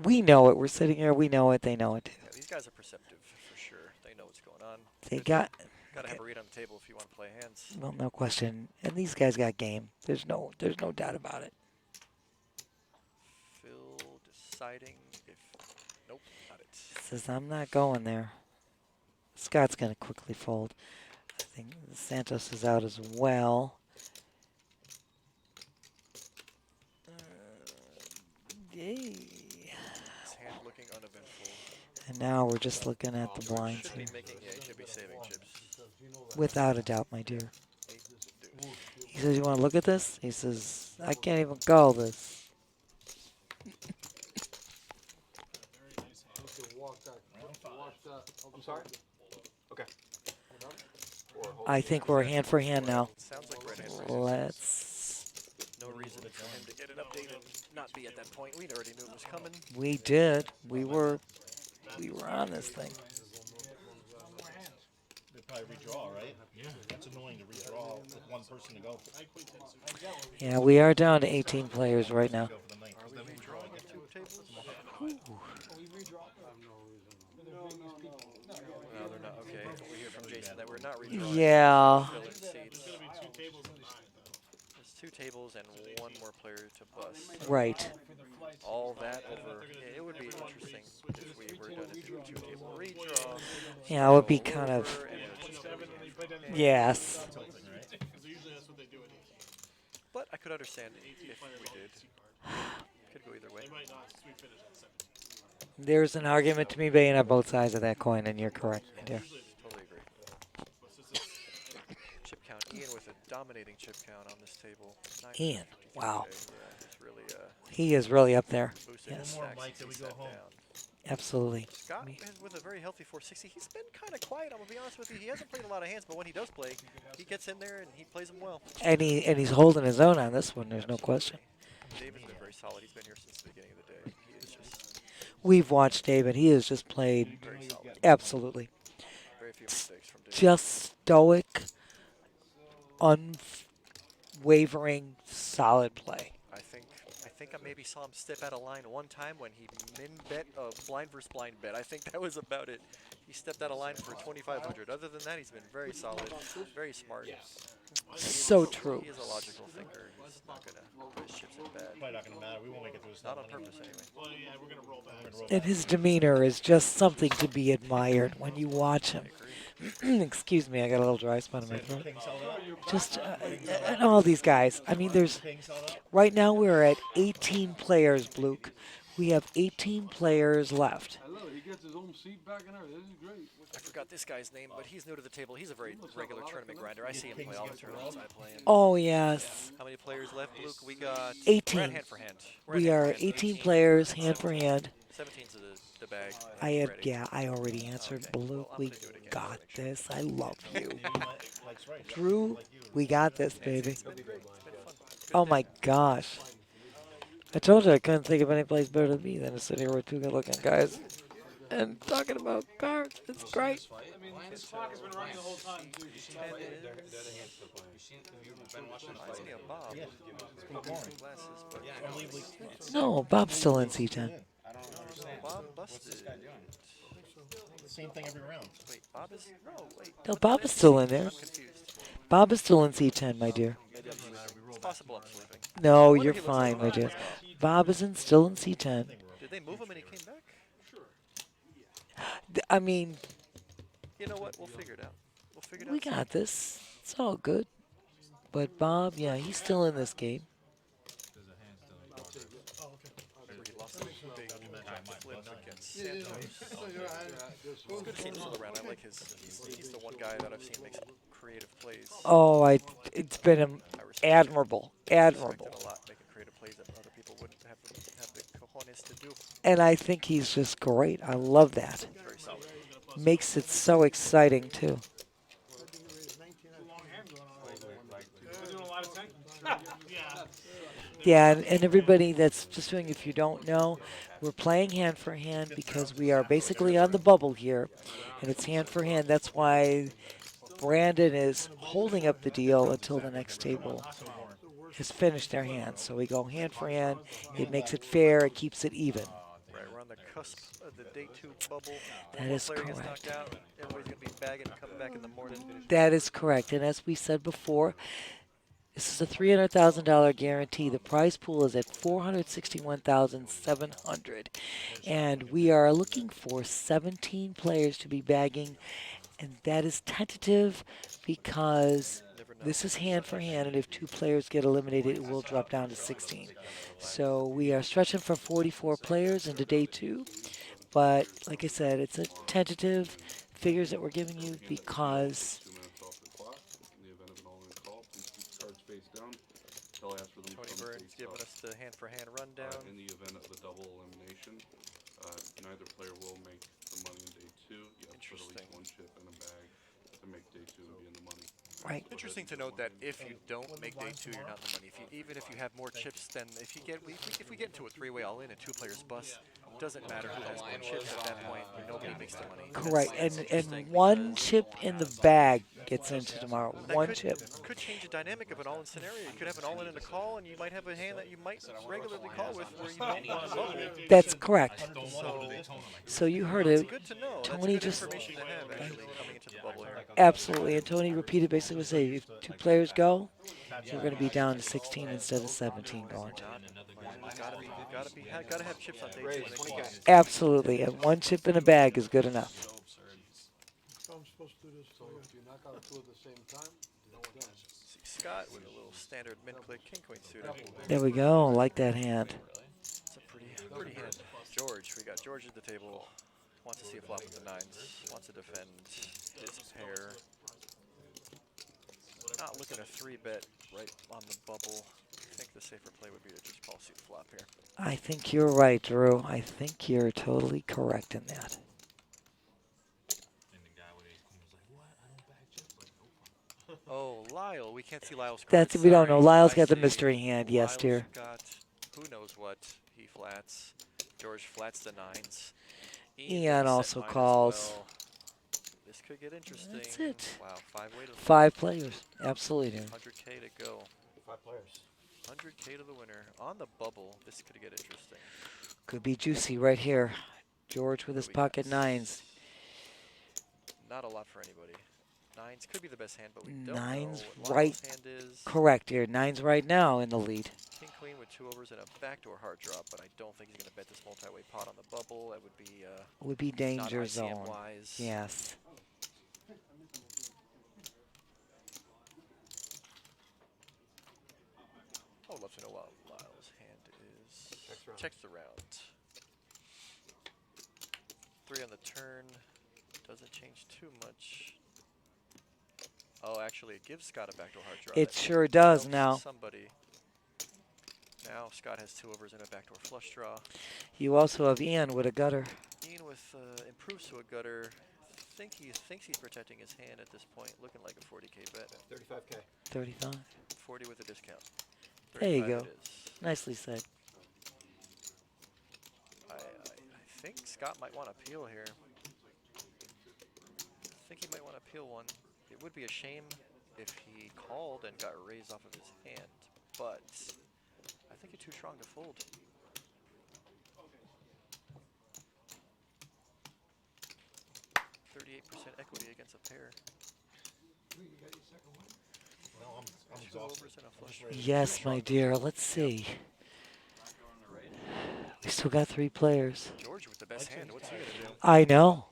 [SPEAKER 2] We know it. We're sitting here. We know it. They know it too.
[SPEAKER 5] Yeah, these guys are perceptive for sure. They know what's going on.
[SPEAKER 2] They got.
[SPEAKER 5] Gotta have a read on the table if you want to play hands.
[SPEAKER 2] Well, no question. And these guys got game. There's no doubt about it.
[SPEAKER 5] Phil deciding if. Nope, not it.
[SPEAKER 2] Says I'm not going there. Scott's gonna quickly fold. I think Santos is out as well. Yay.
[SPEAKER 5] His hand looking uneventful.
[SPEAKER 2] And now we're just looking at the blinds
[SPEAKER 5] Should be
[SPEAKER 2] here.
[SPEAKER 5] making, yeah, he should be saving chips.
[SPEAKER 2] Without a doubt, my dear. He says, you want to look at this? He says, I can't even call this.
[SPEAKER 15] I'm sorry? Okay.
[SPEAKER 2] I think we're hand for hand now.
[SPEAKER 5] Sounds like red hand.
[SPEAKER 2] Let's.
[SPEAKER 5] No reason for him to get an update and not be at that point. We already knew it was coming.
[SPEAKER 2] We did. We were on this thing.
[SPEAKER 14] They probably redraw, right? Yeah. That's annoying to redraw with one person to go.
[SPEAKER 2] Yeah, we are down to 18 players right now.
[SPEAKER 5] No, they're not. Okay, we hear from Jason that we're not redrawing.
[SPEAKER 2] Yeah.
[SPEAKER 5] There's 2 tables and 1 more player to bust.
[SPEAKER 2] Right.
[SPEAKER 5] All that over. Yeah, it would be interesting if we were going to do a 2-table redraw.
[SPEAKER 2] Yeah, it would be kind of. Yes.
[SPEAKER 5] But I could understand if we did. Could go either way.
[SPEAKER 2] There's an argument to be made on both sides of that coin, and you're correct, my dear.
[SPEAKER 5] Totally agree. Chip count. Ian with a dominating chip count on this table.
[SPEAKER 2] Ian, wow.
[SPEAKER 5] Yeah, he's really,
[SPEAKER 2] He is really up there.
[SPEAKER 5] boosted his
[SPEAKER 2] Yes.
[SPEAKER 5] stacks since he sat down.
[SPEAKER 2] Absolutely.
[SPEAKER 5] Scott with a very healthy 460. He's been kind of quiet, I'm going to be honest with you. He hasn't played a lot of hands, but when he does play, he gets in there and he plays them well.
[SPEAKER 2] And he's holding his own on this one, there's no question.
[SPEAKER 5] David's been very solid. He's been here since the beginning of the day. He is just
[SPEAKER 2] We've watched David. He has just played absolutely.
[SPEAKER 5] very few mistakes from David.
[SPEAKER 2] Just stoic, unwavering, solid play.
[SPEAKER 5] I think I maybe saw him step out of line one time when he min-bet a blind versus blind bet. I think that was about it. He stepped out of line for 2,500. Other than that, he's been very solid, very smart.
[SPEAKER 2] So true.
[SPEAKER 5] He is a logical thinker. He's not going to put his chips in bad.
[SPEAKER 14] Probably not going to matter. We won't make it through this.
[SPEAKER 5] Not on purpose, anyway.
[SPEAKER 6] Well, yeah, we're going to roll back.
[SPEAKER 2] And his demeanor is just something to be admired when you watch him. Excuse me, I got a little dry spot in my throat. Just, and all these guys. I mean, right now we're at 18 players, Bluke. We have 18 players left.
[SPEAKER 10] He gets his own seat back in there. This is great.
[SPEAKER 5] I forgot this guy's name, but he's new to the table. He's a very regular tournament grinder. I see him play all the tournaments I play in.
[SPEAKER 2] Oh, yes.
[SPEAKER 5] How many players left, Luke? We got
[SPEAKER 2] 18.
[SPEAKER 5] We're at hand for hand.
[SPEAKER 2] We are 18 players, hand for hand.
[SPEAKER 5] 17's the bag.
[SPEAKER 2] I already answered. Blue, we got this. I love you. Drew, we got this, baby. Oh my gosh. I told you I couldn't think of any place better than me than to sit here with 2 good-looking guys and talking about cards. It's great.
[SPEAKER 11] I mean, his clock has been running the whole time, too.
[SPEAKER 5] Reminds me of Bob.
[SPEAKER 2] No, Bob's still in C10.
[SPEAKER 5] Bob busted.
[SPEAKER 14] Same thing every round.
[SPEAKER 5] Wait, Bob is
[SPEAKER 2] No, Bob is still in there. Bob is still in C10, my dear.
[SPEAKER 5] It's possible I'm sleeping.
[SPEAKER 2] No, you're fine, my dear. Bob is still in C10.
[SPEAKER 5] Did they move him and he came back?
[SPEAKER 2] I mean,
[SPEAKER 5] you know what? We'll figure it out. We'll figure it out.
[SPEAKER 2] we got this. It's all good. But Bob, yeah, he's still in this game.
[SPEAKER 5] Good team all around. I like he's the one guy that I've seen make some creative plays.
[SPEAKER 2] Oh, it's been admirable. Admirable.
[SPEAKER 5] A lot, making creative plays that other people wouldn't have the cojones to do.
[SPEAKER 2] And I think he's just great. I love that.
[SPEAKER 5] Very solid.
[SPEAKER 2] Makes it so exciting, too. Yeah, and everybody that's just doing, if you don't know, we're playing hand for hand because we are basically on the bubble here, and it's hand for hand. That's why Brandon is holding up the deal until the next table has finished their hand. So we go hand for hand. It makes it fair. It keeps it even.
[SPEAKER 5] Right, we're on the cusp of the day 2 bubble.
[SPEAKER 2] That
[SPEAKER 5] One more
[SPEAKER 2] is
[SPEAKER 5] player gets
[SPEAKER 2] correct.
[SPEAKER 5] knocked out. Everybody's going to be bagging and coming back in the morning.
[SPEAKER 2] That is correct. And as we said before, this is a $300,000 guarantee. The prize pool is at $461,700, and we are looking for 17 players to be bagging, and that is tentative because this is hand for hand, and if 2 players get eliminated, it will drop down to 16. So we are stretching for 44 players into day 2, but like I said, it's a tentative figures that we're giving you because
[SPEAKER 5] Tony Burns giving us the hand-for-hand rundown.
[SPEAKER 16] In the event of the double elimination, neither player will make the money in day 2. You have to put at least 1 chip in a bag to make day 2 and be in the money.
[SPEAKER 2] Right.
[SPEAKER 5] Interesting to note that if you don't make day 2, you're not in the money. Even if you have more chips, then if we get into a 3-way all-in and 2 players bust, doesn't matter who has more chips at that point. Nobody makes the money.
[SPEAKER 2] correct, and 1 chip in the bag gets into tomorrow. 1 chip.
[SPEAKER 5] Could change the dynamic of an all-in scenario. You could have an all-in and a call, and you might have a hand that you might regularly call with where you don't want to bubble.
[SPEAKER 2] That's correct. So you heard
[SPEAKER 5] It's
[SPEAKER 2] it.
[SPEAKER 5] good to know.
[SPEAKER 2] Tony
[SPEAKER 5] That's good
[SPEAKER 2] just
[SPEAKER 5] information to have actually coming into the bubble here.
[SPEAKER 2] absolutely, and Tony repeated basically what say if 2 players go, you're going to be down to 16 instead of 17 going.
[SPEAKER 5] Gotta have chips on day 2 when they call.
[SPEAKER 2] Absolutely, and 1 chip in a bag is good enough.
[SPEAKER 10] So I'm supposed to do this. So if you knock out 2 at the same time, it's done.
[SPEAKER 5] See Scott with a little standard min-click king-queen suited.
[SPEAKER 2] There we go. Like that hand.
[SPEAKER 5] It's a pretty hand. George, we got George at the table. Wants to see a flop with the 9s. Wants to defend his pair. Not looking to 3-bet right on the bubble. I think the safer play would be to just call suit flop here.
[SPEAKER 2] I think you're right, Drew. I think you're totally correct in that.
[SPEAKER 5] Oh, Lyle. We can't see Lyle's cards.
[SPEAKER 2] That's we don't know. Lyle's
[SPEAKER 5] I
[SPEAKER 2] got the
[SPEAKER 5] see.
[SPEAKER 2] mystery hand. Yes,
[SPEAKER 5] Lyle's
[SPEAKER 2] dear.
[SPEAKER 5] got who knows what. He flats. George flats the 9s.
[SPEAKER 2] Ian also
[SPEAKER 5] set mine as
[SPEAKER 2] calls.
[SPEAKER 5] well. This could get interesting.
[SPEAKER 2] That's it.
[SPEAKER 5] Wow, 5-way to
[SPEAKER 2] 5 players. Absolutely, dude.
[SPEAKER 5] 100K to go.
[SPEAKER 8] 5 players.
[SPEAKER 5] 100K to the winner. On the bubble, this could get interesting.
[SPEAKER 2] Could be juicy right here. George with his pocket 9s.
[SPEAKER 5] Not a lot for anybody. 9s could be the best hand, but we don't
[SPEAKER 2] 9s
[SPEAKER 5] know what
[SPEAKER 2] right.
[SPEAKER 5] Lyle's hand is.
[SPEAKER 2] Correct, dear. 9s right now in the lead.
[SPEAKER 5] King Queen with 2 overs and a backdoor hard drop, but I don't think he's going to bet this multi-way pot on the bubble. That would be
[SPEAKER 2] Danger
[SPEAKER 5] not
[SPEAKER 2] zone.
[SPEAKER 5] ICM wise.
[SPEAKER 2] Yes.
[SPEAKER 5] I would love to know what Lyle's hand is. Checks the round. 3 on the turn. Doesn't change too much. Oh, actually, it gives Scott a backdoor hard draw.
[SPEAKER 2] It
[SPEAKER 5] That
[SPEAKER 2] sure does
[SPEAKER 5] helps
[SPEAKER 2] now.
[SPEAKER 5] Somebody. Now Scott has 2 overs and a backdoor flush draw.
[SPEAKER 2] You also have Ian with a gutter.
[SPEAKER 5] Ian with improves to a gutter. Think he thinks he's protecting his hand at this point. Looking like a 40K bet.
[SPEAKER 8] 35K.
[SPEAKER 2] 35.
[SPEAKER 5] 40 with a discount.
[SPEAKER 2] There you
[SPEAKER 5] 35
[SPEAKER 2] go.
[SPEAKER 5] it is.
[SPEAKER 2] Nicely said.
[SPEAKER 5] I think Scott might want to peel here. I think he might want to peel one. It would be a shame if he called and got raised off of his hand, but I think you're too strong to fold. %38 equity against a pair.
[SPEAKER 14] No, I'm
[SPEAKER 5] 2
[SPEAKER 14] exhausted.
[SPEAKER 5] overs and a flush.
[SPEAKER 2] Yes, my dear. Let's see. We still got 3 players.
[SPEAKER 5] George with the best hand. What's he gonna do?
[SPEAKER 2] I know.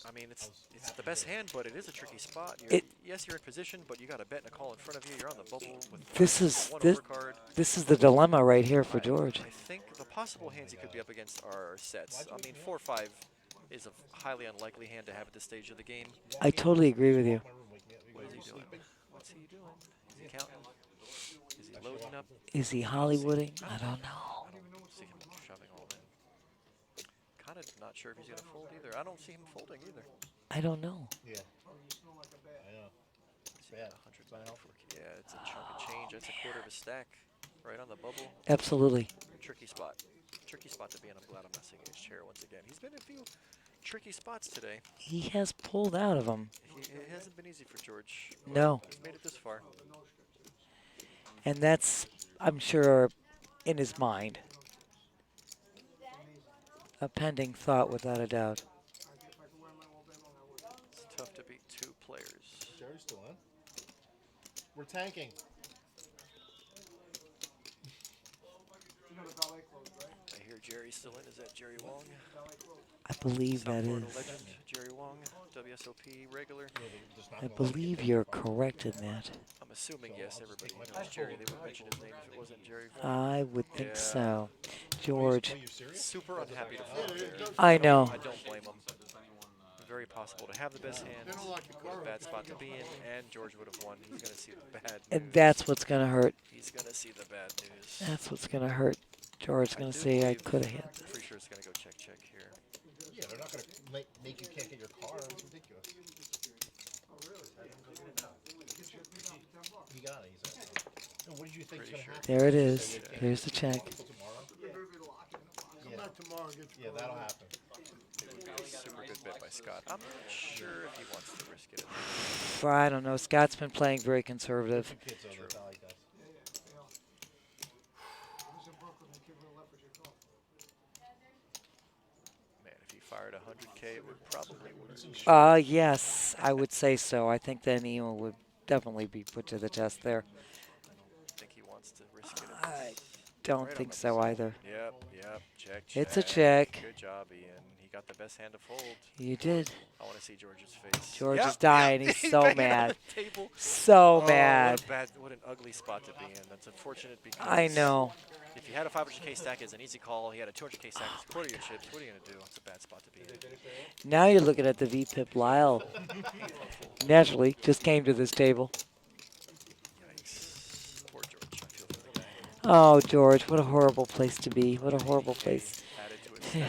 [SPEAKER 5] I mean, it's the best hand, but it is a tricky spot. Yes, you're in position, but you got a bet and a call in front of you. You're on the bubble with
[SPEAKER 2] This is
[SPEAKER 5] one
[SPEAKER 2] this.
[SPEAKER 5] overcard.
[SPEAKER 2] This is the dilemma right here for George.
[SPEAKER 5] I think the possible hands he could be up against are sets. I mean, 4-5 is a highly unlikely hand to have at this stage of the game.
[SPEAKER 2] I totally agree with you.
[SPEAKER 5] What is he doing? What's he doing? Is he counting? Is he loading up?
[SPEAKER 2] Is he Hollywooding? I don't know.
[SPEAKER 5] I don't see him shoving all in. Kind of not sure if he's going to fold either. I don't see him folding either.
[SPEAKER 2] I don't know.
[SPEAKER 14] Yeah. I know.
[SPEAKER 5] Yeah, 100 yeah, it's a chunk of change. That's a quarter of a stack right on the bubble.
[SPEAKER 2] Absolutely.
[SPEAKER 5] Tricky spot. Tricky spot to be in. I'm glad I'm not sitting in his chair once again. He's been in a few tricky spots today.
[SPEAKER 2] He has pulled out of them.
[SPEAKER 5] It hasn't been easy for George.
[SPEAKER 2] No.
[SPEAKER 5] He's made it this far.
[SPEAKER 2] And that's, I'm sure, in his mind. A pending thought, without a doubt.
[SPEAKER 5] It's tough to beat two players.
[SPEAKER 14] Jerry's still in. We're tanking.
[SPEAKER 5] I hear Jerry's still in. Is that Jerry Wong?
[SPEAKER 2] I believe
[SPEAKER 5] South
[SPEAKER 2] that
[SPEAKER 5] Florida
[SPEAKER 2] is.
[SPEAKER 5] legend, Jerry Wong, WSOP regular.
[SPEAKER 2] I believe you're correct in that.
[SPEAKER 5] I'm assuming yes. Everybody knows Jerry. They would mention his name if it wasn't Jerry Wong.
[SPEAKER 2] I would think so. George.
[SPEAKER 5] Super unhappy to fold there.
[SPEAKER 2] I know.
[SPEAKER 5] I don't blame him. Very possible to have the best hand, a bad spot to be in, and George would have won. He's going to see the bad news.
[SPEAKER 2] And that's what's going to hurt.
[SPEAKER 5] He's going to see the bad news.
[SPEAKER 2] That's what's going to hurt. George's going to say, I could have had this.
[SPEAKER 5] Pretty sure it's going to go check here.
[SPEAKER 14] Yeah, they're not going to make you can't get your car. It's ridiculous. He got it. He's like, what did you think was going to happen?
[SPEAKER 2] There it is. Here's the check.
[SPEAKER 14] Yeah, that'll happen.
[SPEAKER 5] It would be a super good bet by Scott. I'm not sure if he wants to risk it.
[SPEAKER 2] Well, I don't know. Scott's been playing very conservative.
[SPEAKER 5] Man, if he fired 100K, it would probably work.
[SPEAKER 2] Yes, I would say so. I think then Emo would definitely be put to the test there.
[SPEAKER 5] I think he wants to risk it.
[SPEAKER 2] I don't think so either.
[SPEAKER 5] Yep. Check.
[SPEAKER 2] It's a check.
[SPEAKER 5] Good job, Ian. He got the best hand to fold.
[SPEAKER 2] You did.
[SPEAKER 5] I want to see George's face.
[SPEAKER 2] George is dying. He's so
[SPEAKER 5] banging on
[SPEAKER 2] mad.
[SPEAKER 5] the table.
[SPEAKER 2] So mad.
[SPEAKER 5] What an ugly spot to be in. That's unfortunate because
[SPEAKER 2] I know.
[SPEAKER 5] If you had a 500K stack, it's an easy call. He had a 200K stack. It's a quarter of your chips. What are you going to do? It's a bad spot to be in.
[SPEAKER 2] Now you're looking at the VPIP Lyle. Naturally, just came to this table.
[SPEAKER 5] Yikes. Poor George. I feel for the guy.
[SPEAKER 2] Oh, George, what a horrible place to be. What a horrible place. I know.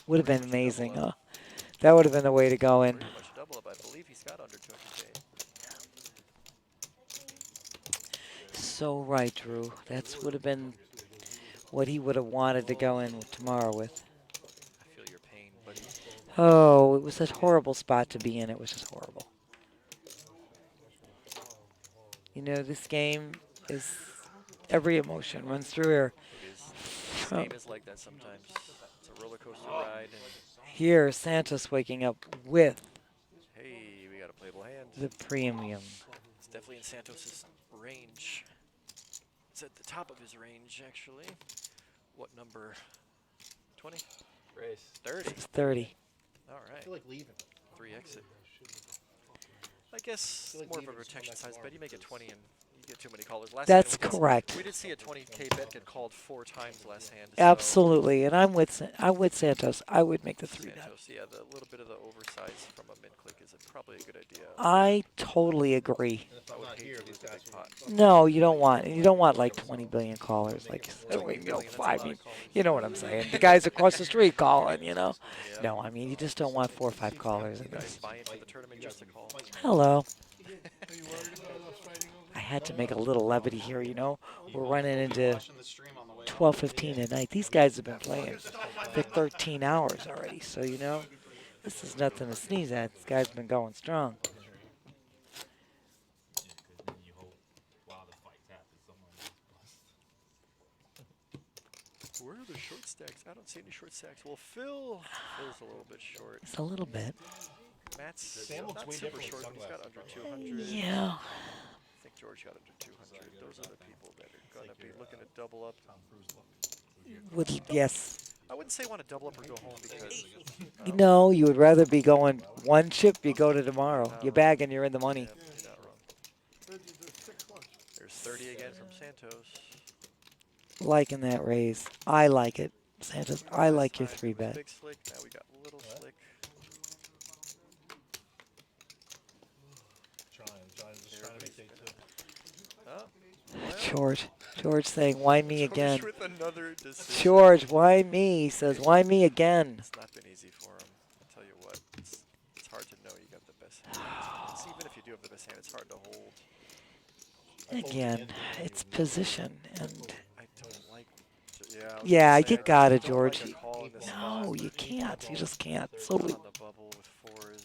[SPEAKER 2] Would have been amazing, huh? That would have been the way to go in.
[SPEAKER 5] Pretty much double up. I believe he's got under 200K.
[SPEAKER 2] So right, Drew. That would have been what he would have wanted to go in tomorrow with.
[SPEAKER 5] I feel your pain, buddy.
[SPEAKER 2] Oh, it was a horrible spot to be in. It was just horrible. You know, this game is every emotion runs through here.
[SPEAKER 5] It is. This game is like that sometimes. It's a roller coaster ride. And
[SPEAKER 2] Here, Santos waking up with
[SPEAKER 5] hey, we got a playable hand.
[SPEAKER 2] the premium.
[SPEAKER 5] It's definitely in Santos's range. It's at the top of his range, actually. What number? 20?
[SPEAKER 8] Race.
[SPEAKER 5] 30.
[SPEAKER 2] It's 30.
[SPEAKER 5] All right.
[SPEAKER 14] I feel like leaving.
[SPEAKER 5] 3 exit. I guess
[SPEAKER 14] like
[SPEAKER 5] more of a
[SPEAKER 14] leaving
[SPEAKER 5] protection
[SPEAKER 14] some
[SPEAKER 5] size bet. You make it 20 and you get too many callers. Last
[SPEAKER 2] That's
[SPEAKER 5] hand
[SPEAKER 2] correct.
[SPEAKER 5] We did see a 20K bet get called 4 times last hand. so
[SPEAKER 2] Absolutely, and I'm with Santos. I would make the 3 bet.
[SPEAKER 5] Santos, yeah, the little bit of the oversize from a mid click is probably a good idea.
[SPEAKER 2] I totally agree.
[SPEAKER 5] I would hate to lose the big pot.
[SPEAKER 2] No, you don't want like 20 billion callers, like 5. You know what I'm saying? The guys across the street calling, you know. No, I mean you just don't want 4 or 5 callers.
[SPEAKER 5] You guys buy into the tournament just to call.
[SPEAKER 2] Hello. I had to make a little levity here, you know. We're running into 12:15 at night. These guys have been playing for 13 hours already, so you know, this is nothing to sneeze at. This guy's been going strong.
[SPEAKER 5] Where are the short stacks? I don't see any short stacks. Well, Phil's a little bit short.
[SPEAKER 2] It's a little bit.
[SPEAKER 5] Matt's not super short. He's got under 200.
[SPEAKER 2] Yeah.
[SPEAKER 5] I think George got under 200. Those are the people that are going to be looking to double up.
[SPEAKER 2] Yes.
[SPEAKER 5] I wouldn't say want to double up or go home because
[SPEAKER 2] No, you would rather be going one chip, you go to tomorrow. You bag and you're in the money.
[SPEAKER 5] you're not wrong. There's 30 again from Santos.
[SPEAKER 2] Liking that raise. I like it. Santos, I like your 3 bet.
[SPEAKER 5] Big slick. Now we got little slick.
[SPEAKER 14] Just trying to make day 2.
[SPEAKER 5] Oh,
[SPEAKER 2] George saying, why me again?
[SPEAKER 5] With another decision.
[SPEAKER 2] George, why me? He says, why me again?
[SPEAKER 5] It's not been easy for him. I'll tell you what. It's hard to know you got the best hand. Even if you do have the best hand, it's hard to hold.
[SPEAKER 2] Again, it's position. And
[SPEAKER 5] I don't like.
[SPEAKER 2] yeah, you got it,
[SPEAKER 5] don't
[SPEAKER 2] George.
[SPEAKER 5] like a call in this
[SPEAKER 2] No,
[SPEAKER 5] spot.
[SPEAKER 2] you can't. You just can't. So
[SPEAKER 5] On the bubble with 4s.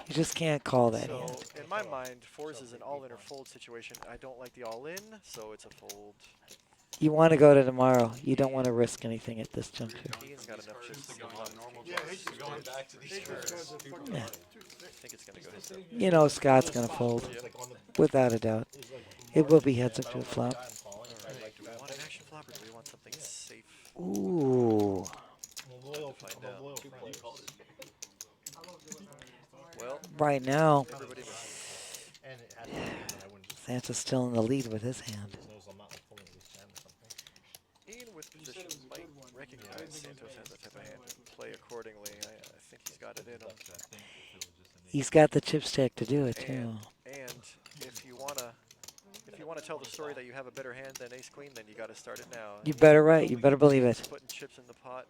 [SPEAKER 2] You just can't call that
[SPEAKER 5] So
[SPEAKER 2] hand.
[SPEAKER 5] in my mind, fours is an all-in or fold situation. I don't like the all-in, so it's a fold.
[SPEAKER 2] You want to go to tomorrow. You don't want to risk anything at this juncture.
[SPEAKER 5] Ian's got enough chips to go on normal.
[SPEAKER 6] Yeah, he's going back to these cards.
[SPEAKER 2] Yeah.
[SPEAKER 5] I think it's gonna go his way.
[SPEAKER 2] You know Scott's going to fold, without a doubt. It will be heads up to a flop.
[SPEAKER 5] All right. Do we want an action flop or do we want something safe?
[SPEAKER 2] Ooh.
[SPEAKER 5] Find out. Well,
[SPEAKER 2] Right now,
[SPEAKER 5] everybody
[SPEAKER 2] Santa's still in the lead with his hand.
[SPEAKER 5] Ian with position might recognize Santos has that type of hand and play accordingly. I think he's got it in him.
[SPEAKER 2] He's got the chip stack to do it, too.
[SPEAKER 5] And if you wanna tell the story that you have a better hand than Ace Queen, then you got to start it now.
[SPEAKER 2] You better right. You better believe it.
[SPEAKER 5] Putting chips in the pot.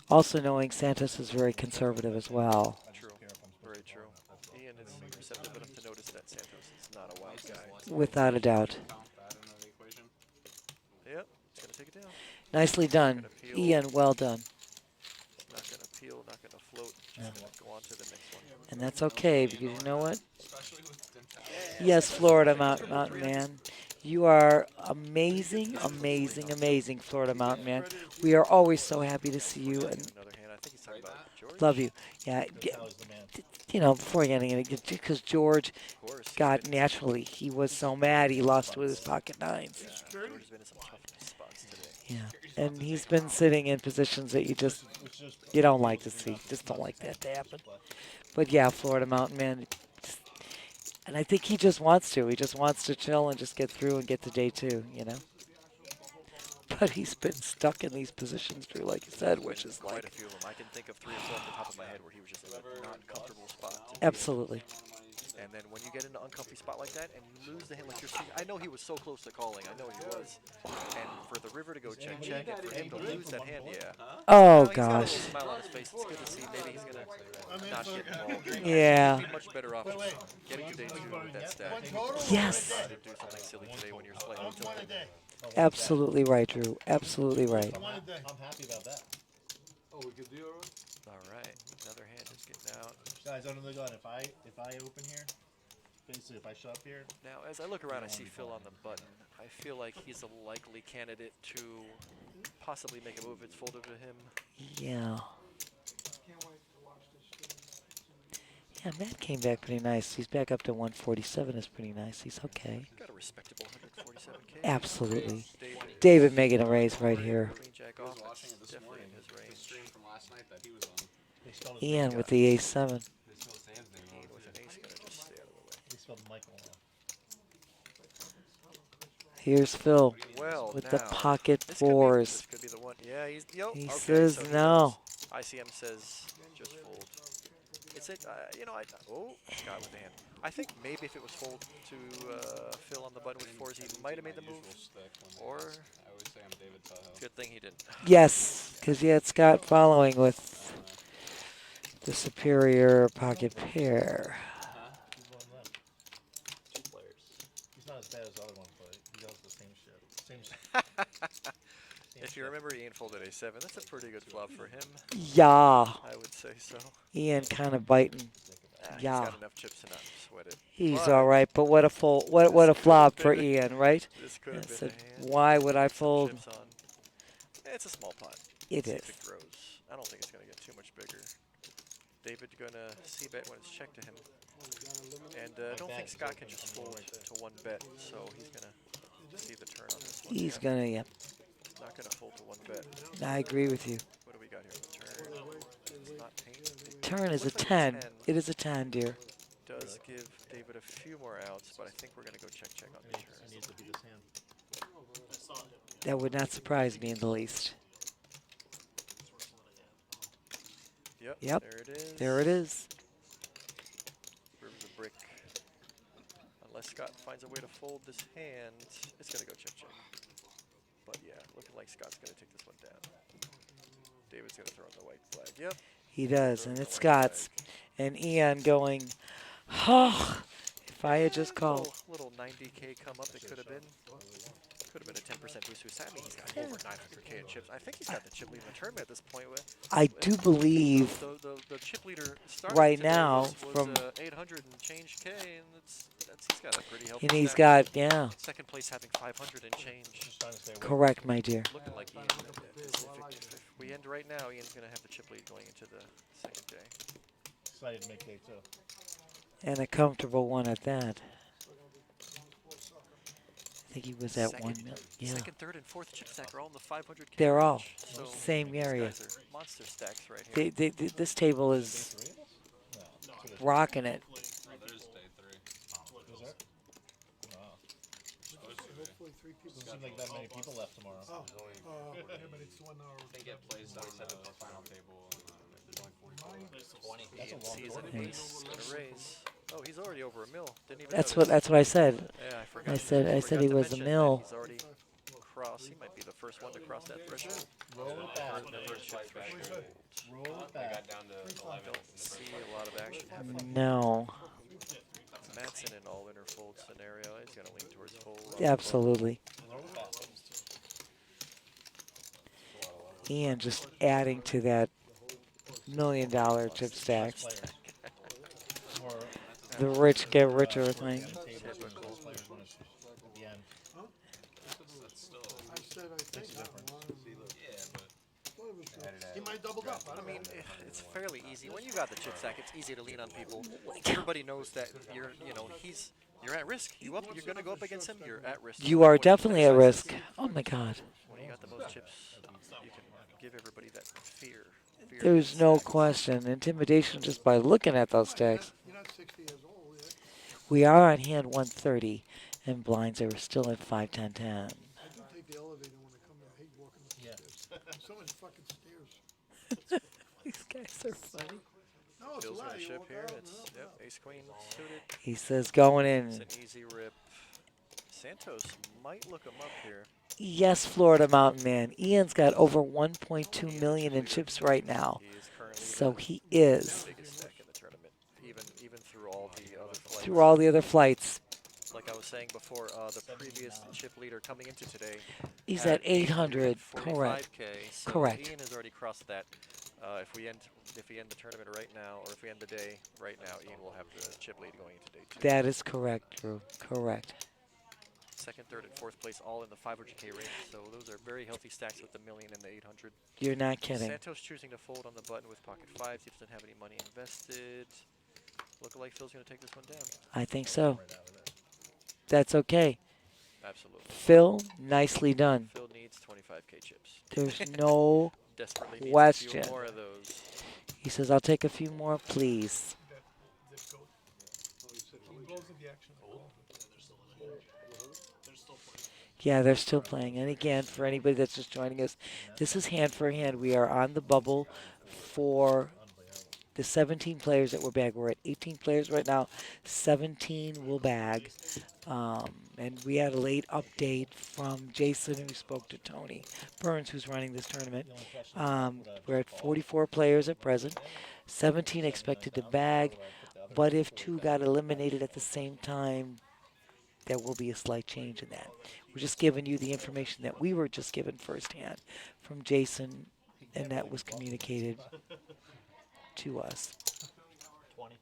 [SPEAKER 2] Also knowing Santos is very conservative as well.
[SPEAKER 5] True. Very true. Ian is receptive enough to notice that Santos is not a wild guy.
[SPEAKER 2] Without a doubt.
[SPEAKER 5] Yep, it's gonna take it down.
[SPEAKER 2] Nicely done. Ian, well done.
[SPEAKER 5] Not gonna peel, not gonna float. Just gonna go on to the next one.
[SPEAKER 2] And that's okay, because you know what? Yes, Florida Mountain Man. You are amazing, amazing, amazing, Florida Mountain Man. We are always so happy to see you and love you. Yeah, you know, before getting it, because George got naturally, he was so mad he lost with his pocket nines. Yeah, and he's been sitting in positions that you don't like to see. Just don't like that to happen. But yeah, Florida Mountain Man. And I think he just wants to. He just wants to chill and just get through and get to day two, you know? But he's been stuck in these positions, Drew, like you said, which is
[SPEAKER 5] quite
[SPEAKER 2] like...
[SPEAKER 5] a few of them. I can think of 3 or 4 off the top of my head where he was just in a non-comfortable spot.
[SPEAKER 2] Absolutely.
[SPEAKER 5] And then when you get in an uncomfy spot like that and you lose the hand like you're seeing, I know he was so close to calling. I know he was. And for the river to go check, and for him to lose that hand, yeah.
[SPEAKER 2] Oh,
[SPEAKER 5] now,
[SPEAKER 2] gosh.
[SPEAKER 5] He's got a little smile on his face. It's good to see. Maybe he's going to not get involved.
[SPEAKER 2] Yeah.
[SPEAKER 5] He'd be much better off just getting to day 2 with that stack.
[SPEAKER 2] Yes.
[SPEAKER 5] To do something silly today when you're slightly tilted.
[SPEAKER 2] Absolutely right, Drew. Absolutely right.
[SPEAKER 14] I'm happy about that.
[SPEAKER 10] Oh, we could do it.
[SPEAKER 5] All right, another hand is getting out.
[SPEAKER 14] Guys, under the gun, if I open here, basically if I shut up here.
[SPEAKER 5] Now, as I look around, I see Phil on the button. I feel like he's a likely candidate to possibly make a move. It's folded to him.
[SPEAKER 2] Yeah. Yeah, Matt came back pretty nice. He's back up to 147. Is pretty nice. He's okay.
[SPEAKER 5] Got a respectable 147K.
[SPEAKER 2] Absolutely. David making a raise right here.
[SPEAKER 5] Queen Jack off. That's definitely in his range.
[SPEAKER 12] From last night that he was on.
[SPEAKER 2] Ian with the ace 7.
[SPEAKER 5] Ian with an ace gonna just stay out of the way.
[SPEAKER 14] He spelled Michael now.
[SPEAKER 2] Here's Phil
[SPEAKER 5] Well,
[SPEAKER 2] with
[SPEAKER 5] now,
[SPEAKER 2] the pocket
[SPEAKER 5] this
[SPEAKER 2] 4s.
[SPEAKER 5] This could be the one. Yeah, he's. Yo,
[SPEAKER 2] He
[SPEAKER 5] okay,
[SPEAKER 2] says
[SPEAKER 5] so
[SPEAKER 2] no.
[SPEAKER 5] ICM says just fold. It's it. You know, oh, Scott with the hand. I think maybe if it was fold to Phil on the button with 4s, he might have made the move. Or
[SPEAKER 12] I always say I'm David Tahoe.
[SPEAKER 5] good thing he didn't.
[SPEAKER 2] Yes, because you had Scott following with the superior pocket pair.
[SPEAKER 14] Two players. He's not as bad as the other one, but he does the same shit. Same shit.
[SPEAKER 5] If you remember, Ian folded a7. That's a pretty good flop for him.
[SPEAKER 2] Yeah.
[SPEAKER 5] I would say so.
[SPEAKER 2] Ian kind of biting.
[SPEAKER 5] He's
[SPEAKER 2] Yeah.
[SPEAKER 5] got enough chips to not sweat it.
[SPEAKER 2] He's
[SPEAKER 5] But
[SPEAKER 2] all right, but what a what a flop for Ian, right?
[SPEAKER 5] This could have
[SPEAKER 2] Yes,
[SPEAKER 5] been a hand.
[SPEAKER 2] why would I
[SPEAKER 5] Some
[SPEAKER 2] fold?
[SPEAKER 5] chips on. It's a small pot.
[SPEAKER 2] It
[SPEAKER 5] See
[SPEAKER 2] is.
[SPEAKER 5] if it grows. I don't think it's going to get too much bigger. David going to c-bet when it's checked to him. And I don't think Scott can just fold to 1 bet, so he's going to see the turn on this one.
[SPEAKER 2] He's gonna, yeah.
[SPEAKER 5] Not going to fold to 1 bet.
[SPEAKER 2] I agree with you.
[SPEAKER 5] What do we got here? The turn. It's not painted.
[SPEAKER 2] Turn is a
[SPEAKER 5] Looks like
[SPEAKER 2] 10. It is a 10, dear.
[SPEAKER 5] Does give David a few more outs, but I think we're going to go check on the turn.
[SPEAKER 14] I need to beat his hand.
[SPEAKER 2] That would not surprise me in the least.
[SPEAKER 5] Yep. There it is.
[SPEAKER 2] There it is.
[SPEAKER 5] River's a brick. Unless Scott finds a way to fold this hand, it's going to go check. But yeah, looking like Scott's going to take this one down. David's going to throw in the white flag. Yep.
[SPEAKER 2] He does, and it's Scott's. And Ian going, oh, if I had just called.
[SPEAKER 5] Little 90K come up it could have been. could have been a 10% boost to Sammy. He's got over 900K in chips. I think he's got the chip lead in the tournament at this point.
[SPEAKER 2] I do believe
[SPEAKER 5] The chip leader starting
[SPEAKER 2] right
[SPEAKER 5] today
[SPEAKER 2] now
[SPEAKER 5] was
[SPEAKER 2] from
[SPEAKER 5] 800 and change K, and he's got a pretty healthy
[SPEAKER 2] and he's
[SPEAKER 5] stat.
[SPEAKER 2] got, yeah.
[SPEAKER 5] Second place having 500 and change.
[SPEAKER 2] Correct, my dear.
[SPEAKER 5] Looking like Ian. If we end right now, Ian's going to have the chip lead going into the second day.
[SPEAKER 14] Excited to make day 2.
[SPEAKER 2] And a comfortable one at that. I think he was at 1 million. Yeah.
[SPEAKER 5] Second, third, and fourth chip stack are all in the 500K.
[SPEAKER 2] They're all
[SPEAKER 5] so
[SPEAKER 2] same area.
[SPEAKER 5] These guys are monster stacks right here.
[SPEAKER 2] This table is rocking it.
[SPEAKER 14] Hopefully 3 people. Doesn't seem like that many people left tomorrow.
[SPEAKER 10] Oh, yeah, but it's 1 hour.
[SPEAKER 12] I think it plays on the final table. There's only 44.
[SPEAKER 14] 20. That's a long
[SPEAKER 5] He's gonna raise. Oh, he's already over a mil. Didn't even
[SPEAKER 2] That's
[SPEAKER 5] notice.
[SPEAKER 2] what I said.
[SPEAKER 5] Yeah, I forgot.
[SPEAKER 2] I said he
[SPEAKER 5] to
[SPEAKER 2] was a
[SPEAKER 5] mention
[SPEAKER 2] mil.
[SPEAKER 5] that He's already crossed. He might be the first one to cross that threshold.
[SPEAKER 14] Roll it back.
[SPEAKER 5] Roll
[SPEAKER 14] it back.
[SPEAKER 12] Got down to 11.
[SPEAKER 5] Don't see a lot of action happening.
[SPEAKER 2] No.
[SPEAKER 5] Matt's in an all-inner fold scenario. He's gonna lean towards fold.
[SPEAKER 2] Absolutely. Ian just adding to that $1 million chip stack. The rich get richer thing.
[SPEAKER 10] I said I think that one. He might double up.
[SPEAKER 5] I mean, it's fairly easy. When you got the chip stack, it's easy to lean on people. Everybody knows that you're at risk. You're gonna go up against him. You're at risk.
[SPEAKER 2] You are definitely at risk. Oh my God.
[SPEAKER 5] When you got the most chips, you can give everybody that fear.
[SPEAKER 2] There's no question. Intimidation just by looking at those stacks.
[SPEAKER 10] You're not 60 years old yet.
[SPEAKER 2] We are on hand 130, and blinds are still at 5, 10, 10.
[SPEAKER 10] I do take the elevator when I come down. I hate walking up the stairs. So many fucking stairs.
[SPEAKER 2] These guys are funny.
[SPEAKER 10] No, it's
[SPEAKER 5] Bill's
[SPEAKER 10] a lot.
[SPEAKER 5] gonna
[SPEAKER 10] You
[SPEAKER 5] ship
[SPEAKER 10] walk
[SPEAKER 5] here.
[SPEAKER 10] out,
[SPEAKER 5] It's
[SPEAKER 10] no.
[SPEAKER 5] ace queen suited.
[SPEAKER 2] He says going in.
[SPEAKER 5] It's an easy rip. Santos might look him up here.
[SPEAKER 2] Yes, Florida Mountain Man. Ian's got over 1.2 million in chips right now. So he is.
[SPEAKER 5] The biggest stack in the tournament, even through all the other flights.
[SPEAKER 2] Through all the other flights.
[SPEAKER 5] Like I was saying before, the previous chip leader coming into today.
[SPEAKER 2] He's
[SPEAKER 5] had
[SPEAKER 2] at 800.
[SPEAKER 5] 845K,
[SPEAKER 2] Correct.
[SPEAKER 5] So
[SPEAKER 2] Correct.
[SPEAKER 5] Ian has already crossed that. If we end the tournament right now, or if we end the day right now, Ian will have the chip lead going into day 2.
[SPEAKER 2] That is correct, Drew. Correct.
[SPEAKER 5] Second, third, and fourth place all in the 500K range. So those are very healthy stacks with the 1 million and the 800.
[SPEAKER 2] You're not kidding.
[SPEAKER 5] Santos choosing to fold on the button with pocket 5s. He doesn't have any money invested. Looking like Phil's going to take this one down.
[SPEAKER 2] I think so. That's okay.
[SPEAKER 5] Absolutely.
[SPEAKER 2] Phil, nicely done.
[SPEAKER 5] Phil needs 25K chips.
[SPEAKER 2] There's no
[SPEAKER 5] Desperately needs
[SPEAKER 2] question.
[SPEAKER 5] a few more of those.
[SPEAKER 2] He says, I'll take a few more, please. Yeah, they're still playing. And again, for anybody that's just joining us, this is hand for hand. We are on the bubble for the 17 players that were bagged. We're at 18 players right now. 17 will bag. And we had a late update from Jason, who spoke to Tony Burns, who's running this tournament. We're at 44 players at present. 17 expected to bag. But if 2 got eliminated at the same time, there will be a slight change in that. We're just giving you the information that we were just given firsthand from Jason, and that was communicated to us.
[SPEAKER 8] 20.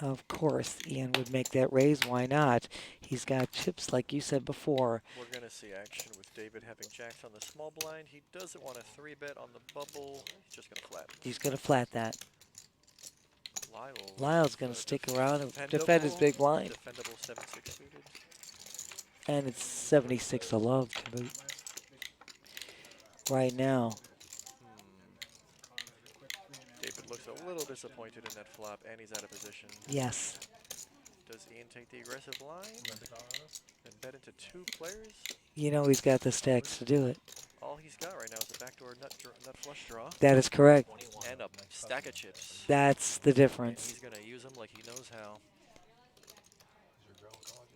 [SPEAKER 2] Of course, Ian would make that raise. Why not? He's got chips, like you said before.
[SPEAKER 5] We're going to see action with David having jacks on the small blind. He doesn't want a 3-bet on the bubble. He's just going to flat.
[SPEAKER 2] He's going to flat that.
[SPEAKER 5] Lyle
[SPEAKER 2] Lyle's going to stick around and defend his big blind.
[SPEAKER 5] Defendable 7-6 suited.
[SPEAKER 2] And it's 76 of love to boot. Right now.
[SPEAKER 5] David looks a little disappointed in that flop, and he's out of position.
[SPEAKER 2] Yes.
[SPEAKER 5] Does Ian take the aggressive line and bet into 2 players?
[SPEAKER 2] You know he's got the stacks to do it.
[SPEAKER 5] All he's got right now is a backdoor nut flush draw.
[SPEAKER 2] That is correct.
[SPEAKER 5] And a stack of chips.
[SPEAKER 2] That's the difference.
[SPEAKER 5] And he's going to use them like he knows how.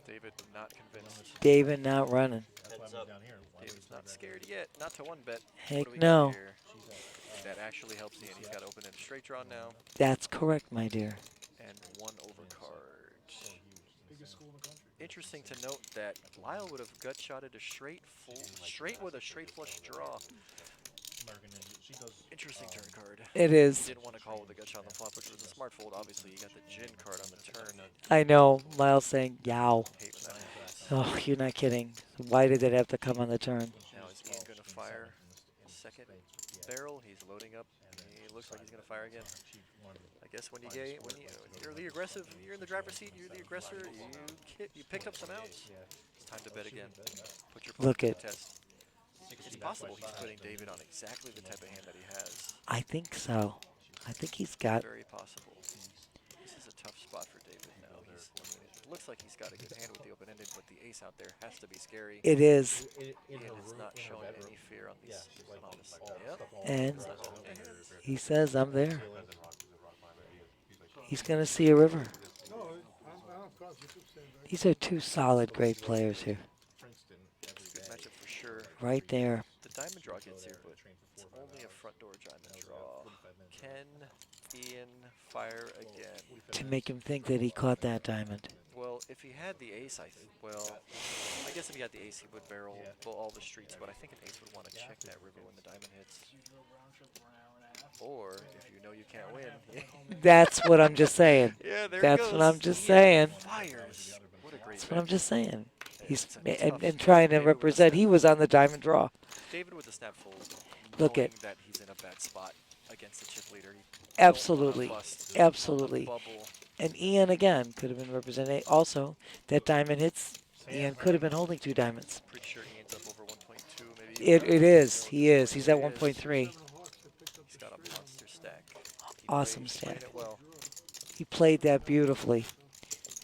[SPEAKER 5] David not convinced.
[SPEAKER 2] David not running.
[SPEAKER 5] David's not scared yet. Not to 1-bet.
[SPEAKER 2] Heck no.
[SPEAKER 5] That actually helps Ian. He's got to open in a straight draw now.
[SPEAKER 2] That's correct, my dear.
[SPEAKER 5] And 1 overcard.
[SPEAKER 11] Biggest school in the country.
[SPEAKER 5] Interesting to note that Lyle would have gut shotted a straight with a straight flush draw. Interesting turn card.
[SPEAKER 2] It is.
[SPEAKER 5] He didn't want to call with a gut shot on the flop, which was a smart fold. Obviously, you got the gin card on the turn.
[SPEAKER 2] I know. Lyle's saying, yow.
[SPEAKER 5] Hate when that happens.
[SPEAKER 2] Oh, you're not kidding. Why did it have to come on the turn?
[SPEAKER 5] Now is Ian going to fire second barrel? He's loading up. He looks like he's going to fire again. I guess when you're the aggressive, you're in the driver's seat. You're the aggressor. You picked up some outs. It's time to bet again. Put your
[SPEAKER 2] Look
[SPEAKER 5] opponent
[SPEAKER 2] at.
[SPEAKER 5] to the test. It's possible he's putting David on exactly the type of hand that he has.
[SPEAKER 2] I think so. I think he's got.
[SPEAKER 5] Very possible. This is a tough spot for David now. Looks like he's got a good hand with the open-ended, but the ace out there has to be scary.
[SPEAKER 2] It is.
[SPEAKER 5] Ian is not showing any fear on these. Yep.
[SPEAKER 2] And he says, I'm there. He's going to see a river. These are two solid, great players here.
[SPEAKER 5] Good matchup for sure.
[SPEAKER 2] Right there.
[SPEAKER 5] The diamond draw gets here, but it's only a front door diamond draw. Can Ian fire again?
[SPEAKER 2] To make him think that he caught that diamond.
[SPEAKER 5] Well, if he had the ace, I guess if he had the ace, he would barrel all the streets, but I think an ace would want to check that river when the diamond hits. Or, if you know you can't win.
[SPEAKER 2] That's what I'm just saying.
[SPEAKER 5] Yeah, there
[SPEAKER 2] That's
[SPEAKER 5] it goes.
[SPEAKER 2] what I'm just saying.
[SPEAKER 5] Fires. What a great
[SPEAKER 2] That's what I'm just saying. He's
[SPEAKER 5] tough
[SPEAKER 2] and trying to represent. He was on the diamond draw.
[SPEAKER 5] David with the snap fold.
[SPEAKER 2] Look
[SPEAKER 5] knowing
[SPEAKER 2] at.
[SPEAKER 5] that he's in a bad spot against the chip leader.
[SPEAKER 2] Absolutely.
[SPEAKER 5] Bust
[SPEAKER 2] Absolutely.
[SPEAKER 5] bubble.
[SPEAKER 2] And Ian, again, could have been represented. Also, that diamond hits. Ian could have been holding 2 diamonds.
[SPEAKER 5] Pretty sure Ian's up over 1.2, maybe.
[SPEAKER 2] It is. He is. He's at 1.3.
[SPEAKER 5] He's got a monster stack.
[SPEAKER 2] Awesome stack.
[SPEAKER 5] It well.
[SPEAKER 2] He played that beautifully.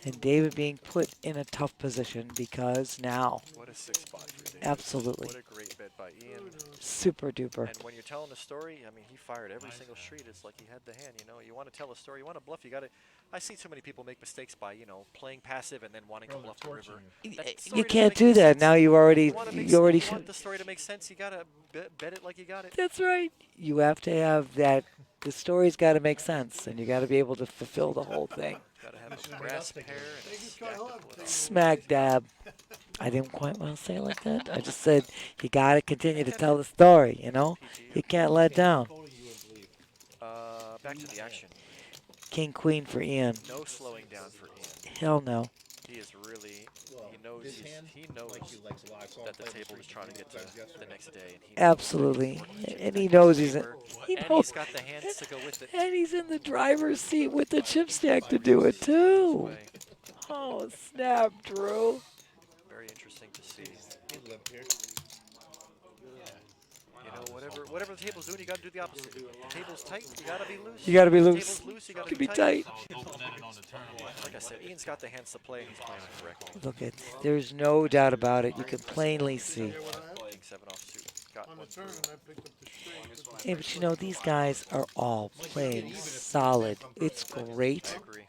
[SPEAKER 2] And David being put in a tough position because now.
[SPEAKER 5] What a sick spot for David.
[SPEAKER 2] Absolutely.
[SPEAKER 5] What a great bet by Ian.
[SPEAKER 2] Super duper.
[SPEAKER 5] And when you're telling a story, I mean, he fired every single street. It's like he had the hand, you know. You want to tell a story, you want to bluff, you got to. I see so many people make mistakes by, playing passive and then wanting to bluff the river.
[SPEAKER 2] You can't do that. Now you already
[SPEAKER 5] want the story to make sense. You got to bet it like you got it.
[SPEAKER 2] That's right. You have to have that. The story's got to make sense, and you got to be able to fulfill the whole thing.
[SPEAKER 5] Got to have a brass pair and a stack of
[SPEAKER 2] Smack dab. I didn't quite want to say it like that. I just said you got to continue to tell the story, You can't let down.
[SPEAKER 5] Back to the action.
[SPEAKER 2] King, queen for Ian.
[SPEAKER 5] No slowing down for Ian.
[SPEAKER 2] Hell no.
[SPEAKER 5] He is really, he knows that the table is trying to get to the next day. And he
[SPEAKER 2] Absolutely. And he knows he's in,
[SPEAKER 5] he's got the hands to go with it.
[SPEAKER 2] And he's in the driver's seat with the chip stack to do it, too. Oh, snap, Drew.
[SPEAKER 5] Very interesting to see. Whatever the table's doing, you got to do the opposite. The table's tight, you got to be loose.
[SPEAKER 2] You got to be
[SPEAKER 5] The
[SPEAKER 2] loose.
[SPEAKER 5] table's loose, you got
[SPEAKER 2] to
[SPEAKER 5] to
[SPEAKER 2] be tight.
[SPEAKER 5] Like I said, Ian's got the hands to play, and he's playing it correctly.
[SPEAKER 2] Look at, there's no doubt about it. You can plainly see.
[SPEAKER 5] King 7 offsuit. Got one through.
[SPEAKER 2] Hey, but these guys are all playing solid. It's great.
[SPEAKER 5] I agree.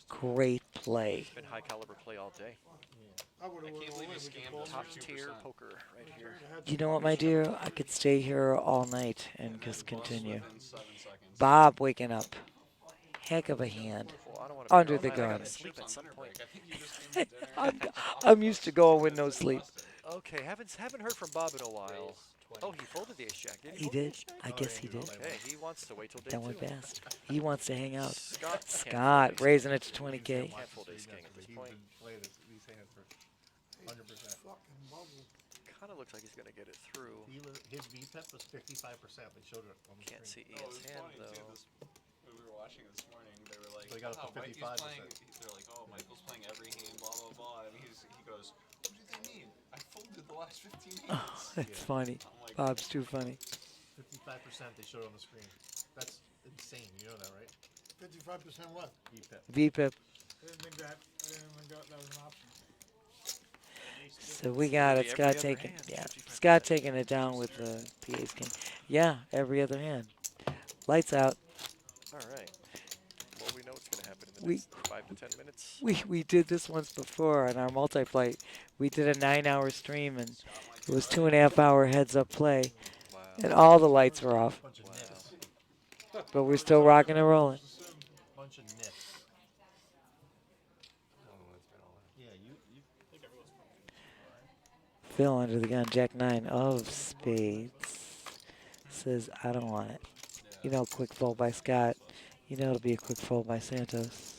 [SPEAKER 2] Great play.
[SPEAKER 5] It's been high caliber play all day.
[SPEAKER 12] I can't believe he scammed us.
[SPEAKER 5] Top tier poker right here.
[SPEAKER 2] You know what, my dear? I could stay here all night and just continue. Bob waking up. Heck of a hand. Under the gun. I'm used to going with no sleep.
[SPEAKER 5] Okay, haven't heard from Bob in a while. Oh, he folded the ace jack, didn't he?
[SPEAKER 2] He did. I guess he did.
[SPEAKER 5] Okay, he wants to wait till day
[SPEAKER 2] That went
[SPEAKER 5] 2.
[SPEAKER 2] fast. He wants to hang out.
[SPEAKER 5] Scott
[SPEAKER 2] raising it to 20K.
[SPEAKER 5] Can't fold ace king at this point. Kind of looks like he's going to get it through.
[SPEAKER 14] His VPEP was 55%. They showed it on the
[SPEAKER 5] Can't see
[SPEAKER 14] screen.
[SPEAKER 5] Ian's hand, though.
[SPEAKER 6] When we were watching this morning, they were like,
[SPEAKER 14] So he got up to
[SPEAKER 6] Mikey's
[SPEAKER 14] 55%.
[SPEAKER 6] playing, they're like, oh, Michael's playing every hand, blah, blah, blah. And he goes, what do they mean? I folded the last 15 hands.
[SPEAKER 2] Oh, that's funny. Bob's too funny.
[SPEAKER 14] 55% they showed on the screen. That's insane. You know that, right?
[SPEAKER 10] 55% what?
[SPEAKER 14] VPEP.
[SPEAKER 2] VPIP.
[SPEAKER 11] I didn't think that was an option.
[SPEAKER 2] So we got it. Scott taking, Scott taking it down with the PA's king. Yeah, every other hand. Lights out.
[SPEAKER 5] All right. Well, we know what's going to happen in the next 5 to 10 minutes.
[SPEAKER 2] We did this once before on our multi-flight. We did a 9-hour stream, and it was 2.5-hour heads-up play, and all the lights were off. But we're still rocking and rolling.
[SPEAKER 14] Bunch of nits. Yeah, you.
[SPEAKER 2] Phil under the gun, Jack 9 of spades. Says, I don't want it. You know, quick fold by Scott. You know it'll be a quick fold by Santos.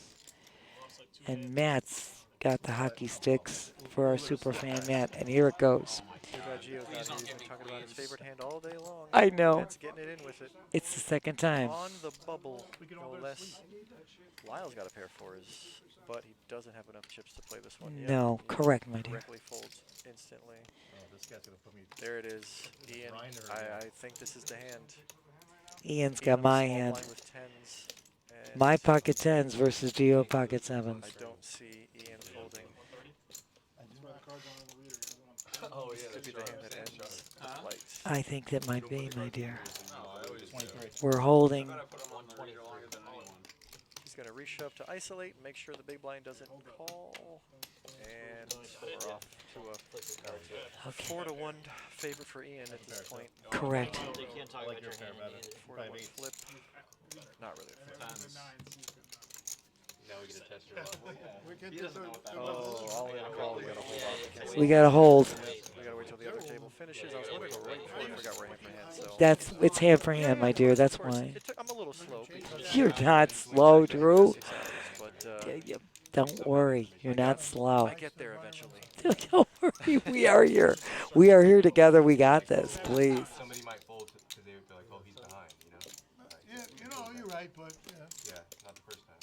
[SPEAKER 2] And Matt's got the hockey sticks for our super fan Matt, and here it goes.
[SPEAKER 5] Too bad Gio's not here. He's been talking about his favorite hand all day long.
[SPEAKER 2] I know.
[SPEAKER 5] Matt's getting it in with it.
[SPEAKER 2] It's the second time.
[SPEAKER 5] On the bubble, no less. Lyle's got a pair for his, but he doesn't have enough chips to play this one yet.
[SPEAKER 2] No, correct, my dear.
[SPEAKER 5] Directly folds instantly.
[SPEAKER 14] Oh, this guy's gonna put me.
[SPEAKER 5] There it is, Ian. I think this is the hand.
[SPEAKER 2] Ian's got my hand. My pocket tens versus Gio pocket sevens.
[SPEAKER 5] I don't see Ian folding.
[SPEAKER 6] Oh, yeah,
[SPEAKER 5] Could be the hand that ends light.
[SPEAKER 2] I think that might be, my dear. We're holding.
[SPEAKER 5] He's going to reshove to isolate, make sure the big blind doesn't call, and we're off to a 4-1 favorite for Ian at this point.
[SPEAKER 2] Correct.
[SPEAKER 8] They can't talk about your hand.
[SPEAKER 5] 4-1 flip. Not really.
[SPEAKER 6] Now we get to test your level. He doesn't know what that
[SPEAKER 5] all in a call. We got to hold on.
[SPEAKER 2] We got to hold.
[SPEAKER 5] We got to wait till the other table finishes. I was wondering right before I forgot where hand for hand. So.
[SPEAKER 2] It's hand for hand, my dear. That's why.
[SPEAKER 5] I'm a little slow.
[SPEAKER 2] You're not slow, Drew.
[SPEAKER 5] But,
[SPEAKER 2] don't worry. You're not slow.
[SPEAKER 5] I get there eventually.
[SPEAKER 2] Don't worry. We are here. We are here together. We got this. Please.
[SPEAKER 6] Somebody might fold because they would be like, oh, he's behind, you know?
[SPEAKER 10] Yeah, you know, you're right, but yeah.
[SPEAKER 6] Yeah, not the first time.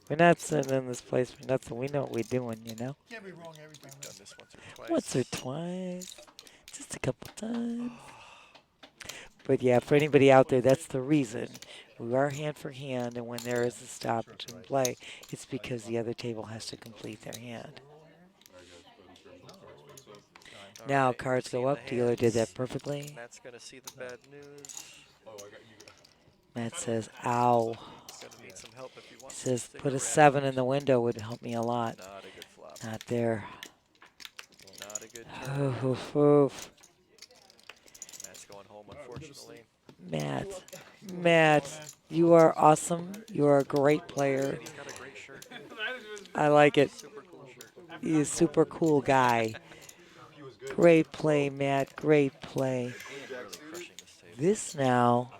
[SPEAKER 2] We're not sitting in this place for nothing. We know what we're doing, you know?
[SPEAKER 10] Can't be wrong every time.
[SPEAKER 5] We've done this once or twice.
[SPEAKER 2] Once or twice. Just a couple times. But yeah, for anybody out there, that's the reason. We are hand for hand, and when there is a stoppage in play, it's because the other table has to complete their hand. Now cards go up. Dealer did that perfectly.
[SPEAKER 5] Matt's going to see the bad news.
[SPEAKER 2] Matt says, ow.
[SPEAKER 5] He's going to need some help if he wants
[SPEAKER 2] Says,
[SPEAKER 5] to
[SPEAKER 2] put a 7 in the window would help me a lot.
[SPEAKER 5] Not a good flop.
[SPEAKER 2] Not there.
[SPEAKER 5] Not a good
[SPEAKER 2] Oof,
[SPEAKER 5] turn.
[SPEAKER 2] oof, oof.
[SPEAKER 5] Matt's going home, unfortunately.
[SPEAKER 2] Matt, you are awesome. You are a great player.
[SPEAKER 5] He's got a great shirt.
[SPEAKER 2] I like it.
[SPEAKER 5] Super cool shirt.
[SPEAKER 2] He's a super cool guy. Great play, Matt. Great play. This now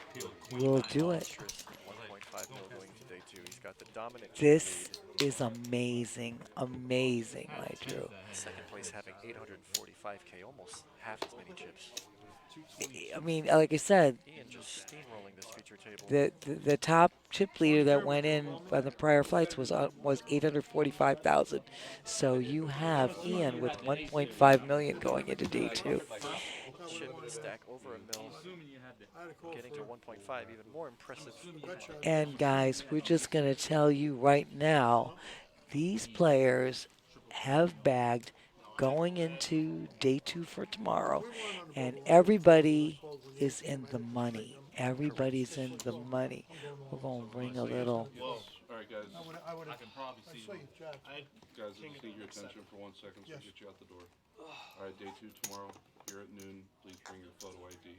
[SPEAKER 2] will do it.
[SPEAKER 5] 1.5 mil going to day 2. He's got the dominant
[SPEAKER 2] This is amazing. Amazing, my Drew.
[SPEAKER 5] Second place having 845K, almost half as many chips.
[SPEAKER 2] I mean, like I said,
[SPEAKER 5] Ian just steamrolling this feature table.
[SPEAKER 2] the top chip leader that went in on the prior flights was 845,000. So you have Ian with 1.5 million going into D2.
[SPEAKER 5] Chip stack over a mil, getting to 1.5, even more impressive.
[SPEAKER 2] And guys, we're just going to tell you right now, these players have bagged going into day 2 for tomorrow, and everybody is in the money. Everybody's in the money. We're going to bring a little.
[SPEAKER 16] All right, guys.
[SPEAKER 10] I
[SPEAKER 6] can probably see
[SPEAKER 10] saw you, Jack.
[SPEAKER 16] Guys, I just need your attention for 1 second so I get you out the door. All right, day 2 tomorrow, here at noon. Please bring your photo ID.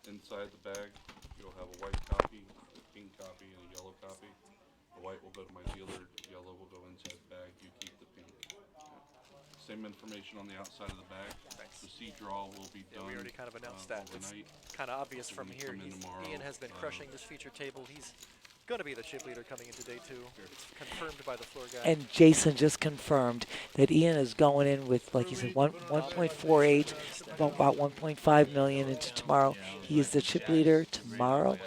[SPEAKER 16] Inside the bag, you'll have a white copy, a pink copy, and a yellow copy. The white will go to my dealer. Yellow will go inside the bag. You keep the pink. Same information on the outside of the bag. The seed draw will be done.
[SPEAKER 5] We already kind of announced that. It's
[SPEAKER 16] overnight.
[SPEAKER 5] kind of obvious from
[SPEAKER 16] When you
[SPEAKER 5] here.
[SPEAKER 16] come in tomorrow,
[SPEAKER 5] Ian has been crushing this feature table. He's going to be the chip leader coming into day 2. It's confirmed by the floor guy.
[SPEAKER 2] And Jason just confirmed that Ian is going in with, like he said, 1.48, about 1.5 million into tomorrow. He is the chip leader tomorrow.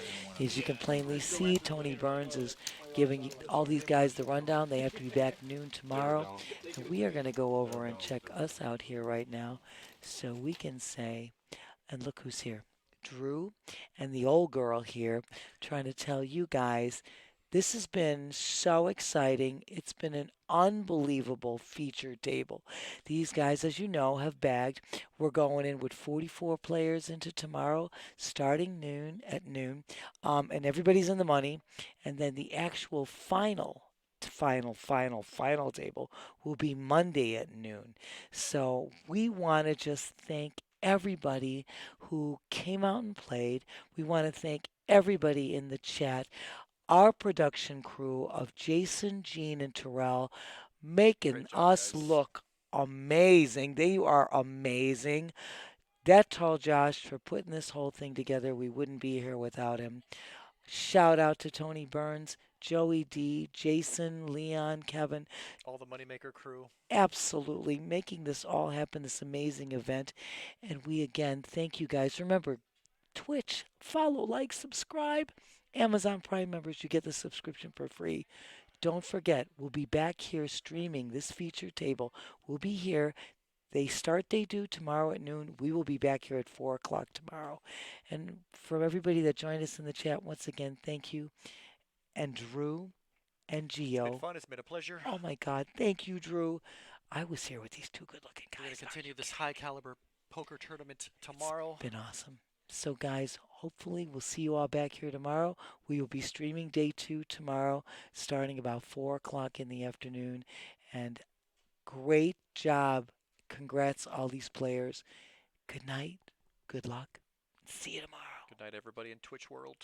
[SPEAKER 2] As you can plainly see, Tony Burns is giving all these guys the rundown. They have to be back noon tomorrow. And we are going to go over and check us out here right now so we can say, and look who's here. Drew and the old girl here trying to tell you guys this has been so exciting. It's been an unbelievable feature table. These guys, as you know, have bagged. We're going in with 44 players into tomorrow, starting at noon, and everybody's in the money. And then the actual final table will be Monday at noon. So we want to just thank everybody who came out and played. We want to thank everybody in the chat, our production crew of Jason, Gene, and Terrell making
[SPEAKER 5] Great job,
[SPEAKER 2] us
[SPEAKER 5] guys.
[SPEAKER 2] look amazing. They are amazing. That tall Josh for putting this whole thing together. We wouldn't be here without him. Shout out to Tony Burns, Joey D, Jason, Leon, Kevin.
[SPEAKER 5] All the Moneymaker crew.
[SPEAKER 2] Absolutely making this all happen, this amazing event. And we again thank you guys. Remember, Twitch, follow, like, subscribe. Amazon Prime members, you get the subscription for free. Don't forget, we'll be back here streaming this feature table. We'll be here. They start, they do tomorrow at noon. We will be back here at 4 o'clock tomorrow. And for everybody that joined us in the chat, once again, thank you. And Drew and
[SPEAKER 5] It's
[SPEAKER 2] Gio.
[SPEAKER 5] been fun. It's been a pleasure.
[SPEAKER 2] Oh my God, thank you, Drew. I was here with these two good-looking
[SPEAKER 5] We're going
[SPEAKER 2] guys.
[SPEAKER 5] to continue this high-caliber poker tournament tomorrow.
[SPEAKER 2] It's been awesome. So, guys, hopefully we'll see you all back here tomorrow. We will be streaming day 2 tomorrow, starting about 4 o'clock in the afternoon. And great job. Congrats, all these players. Good night. Good luck. See you tomorrow.
[SPEAKER 5] Good night, everybody in Twitch world.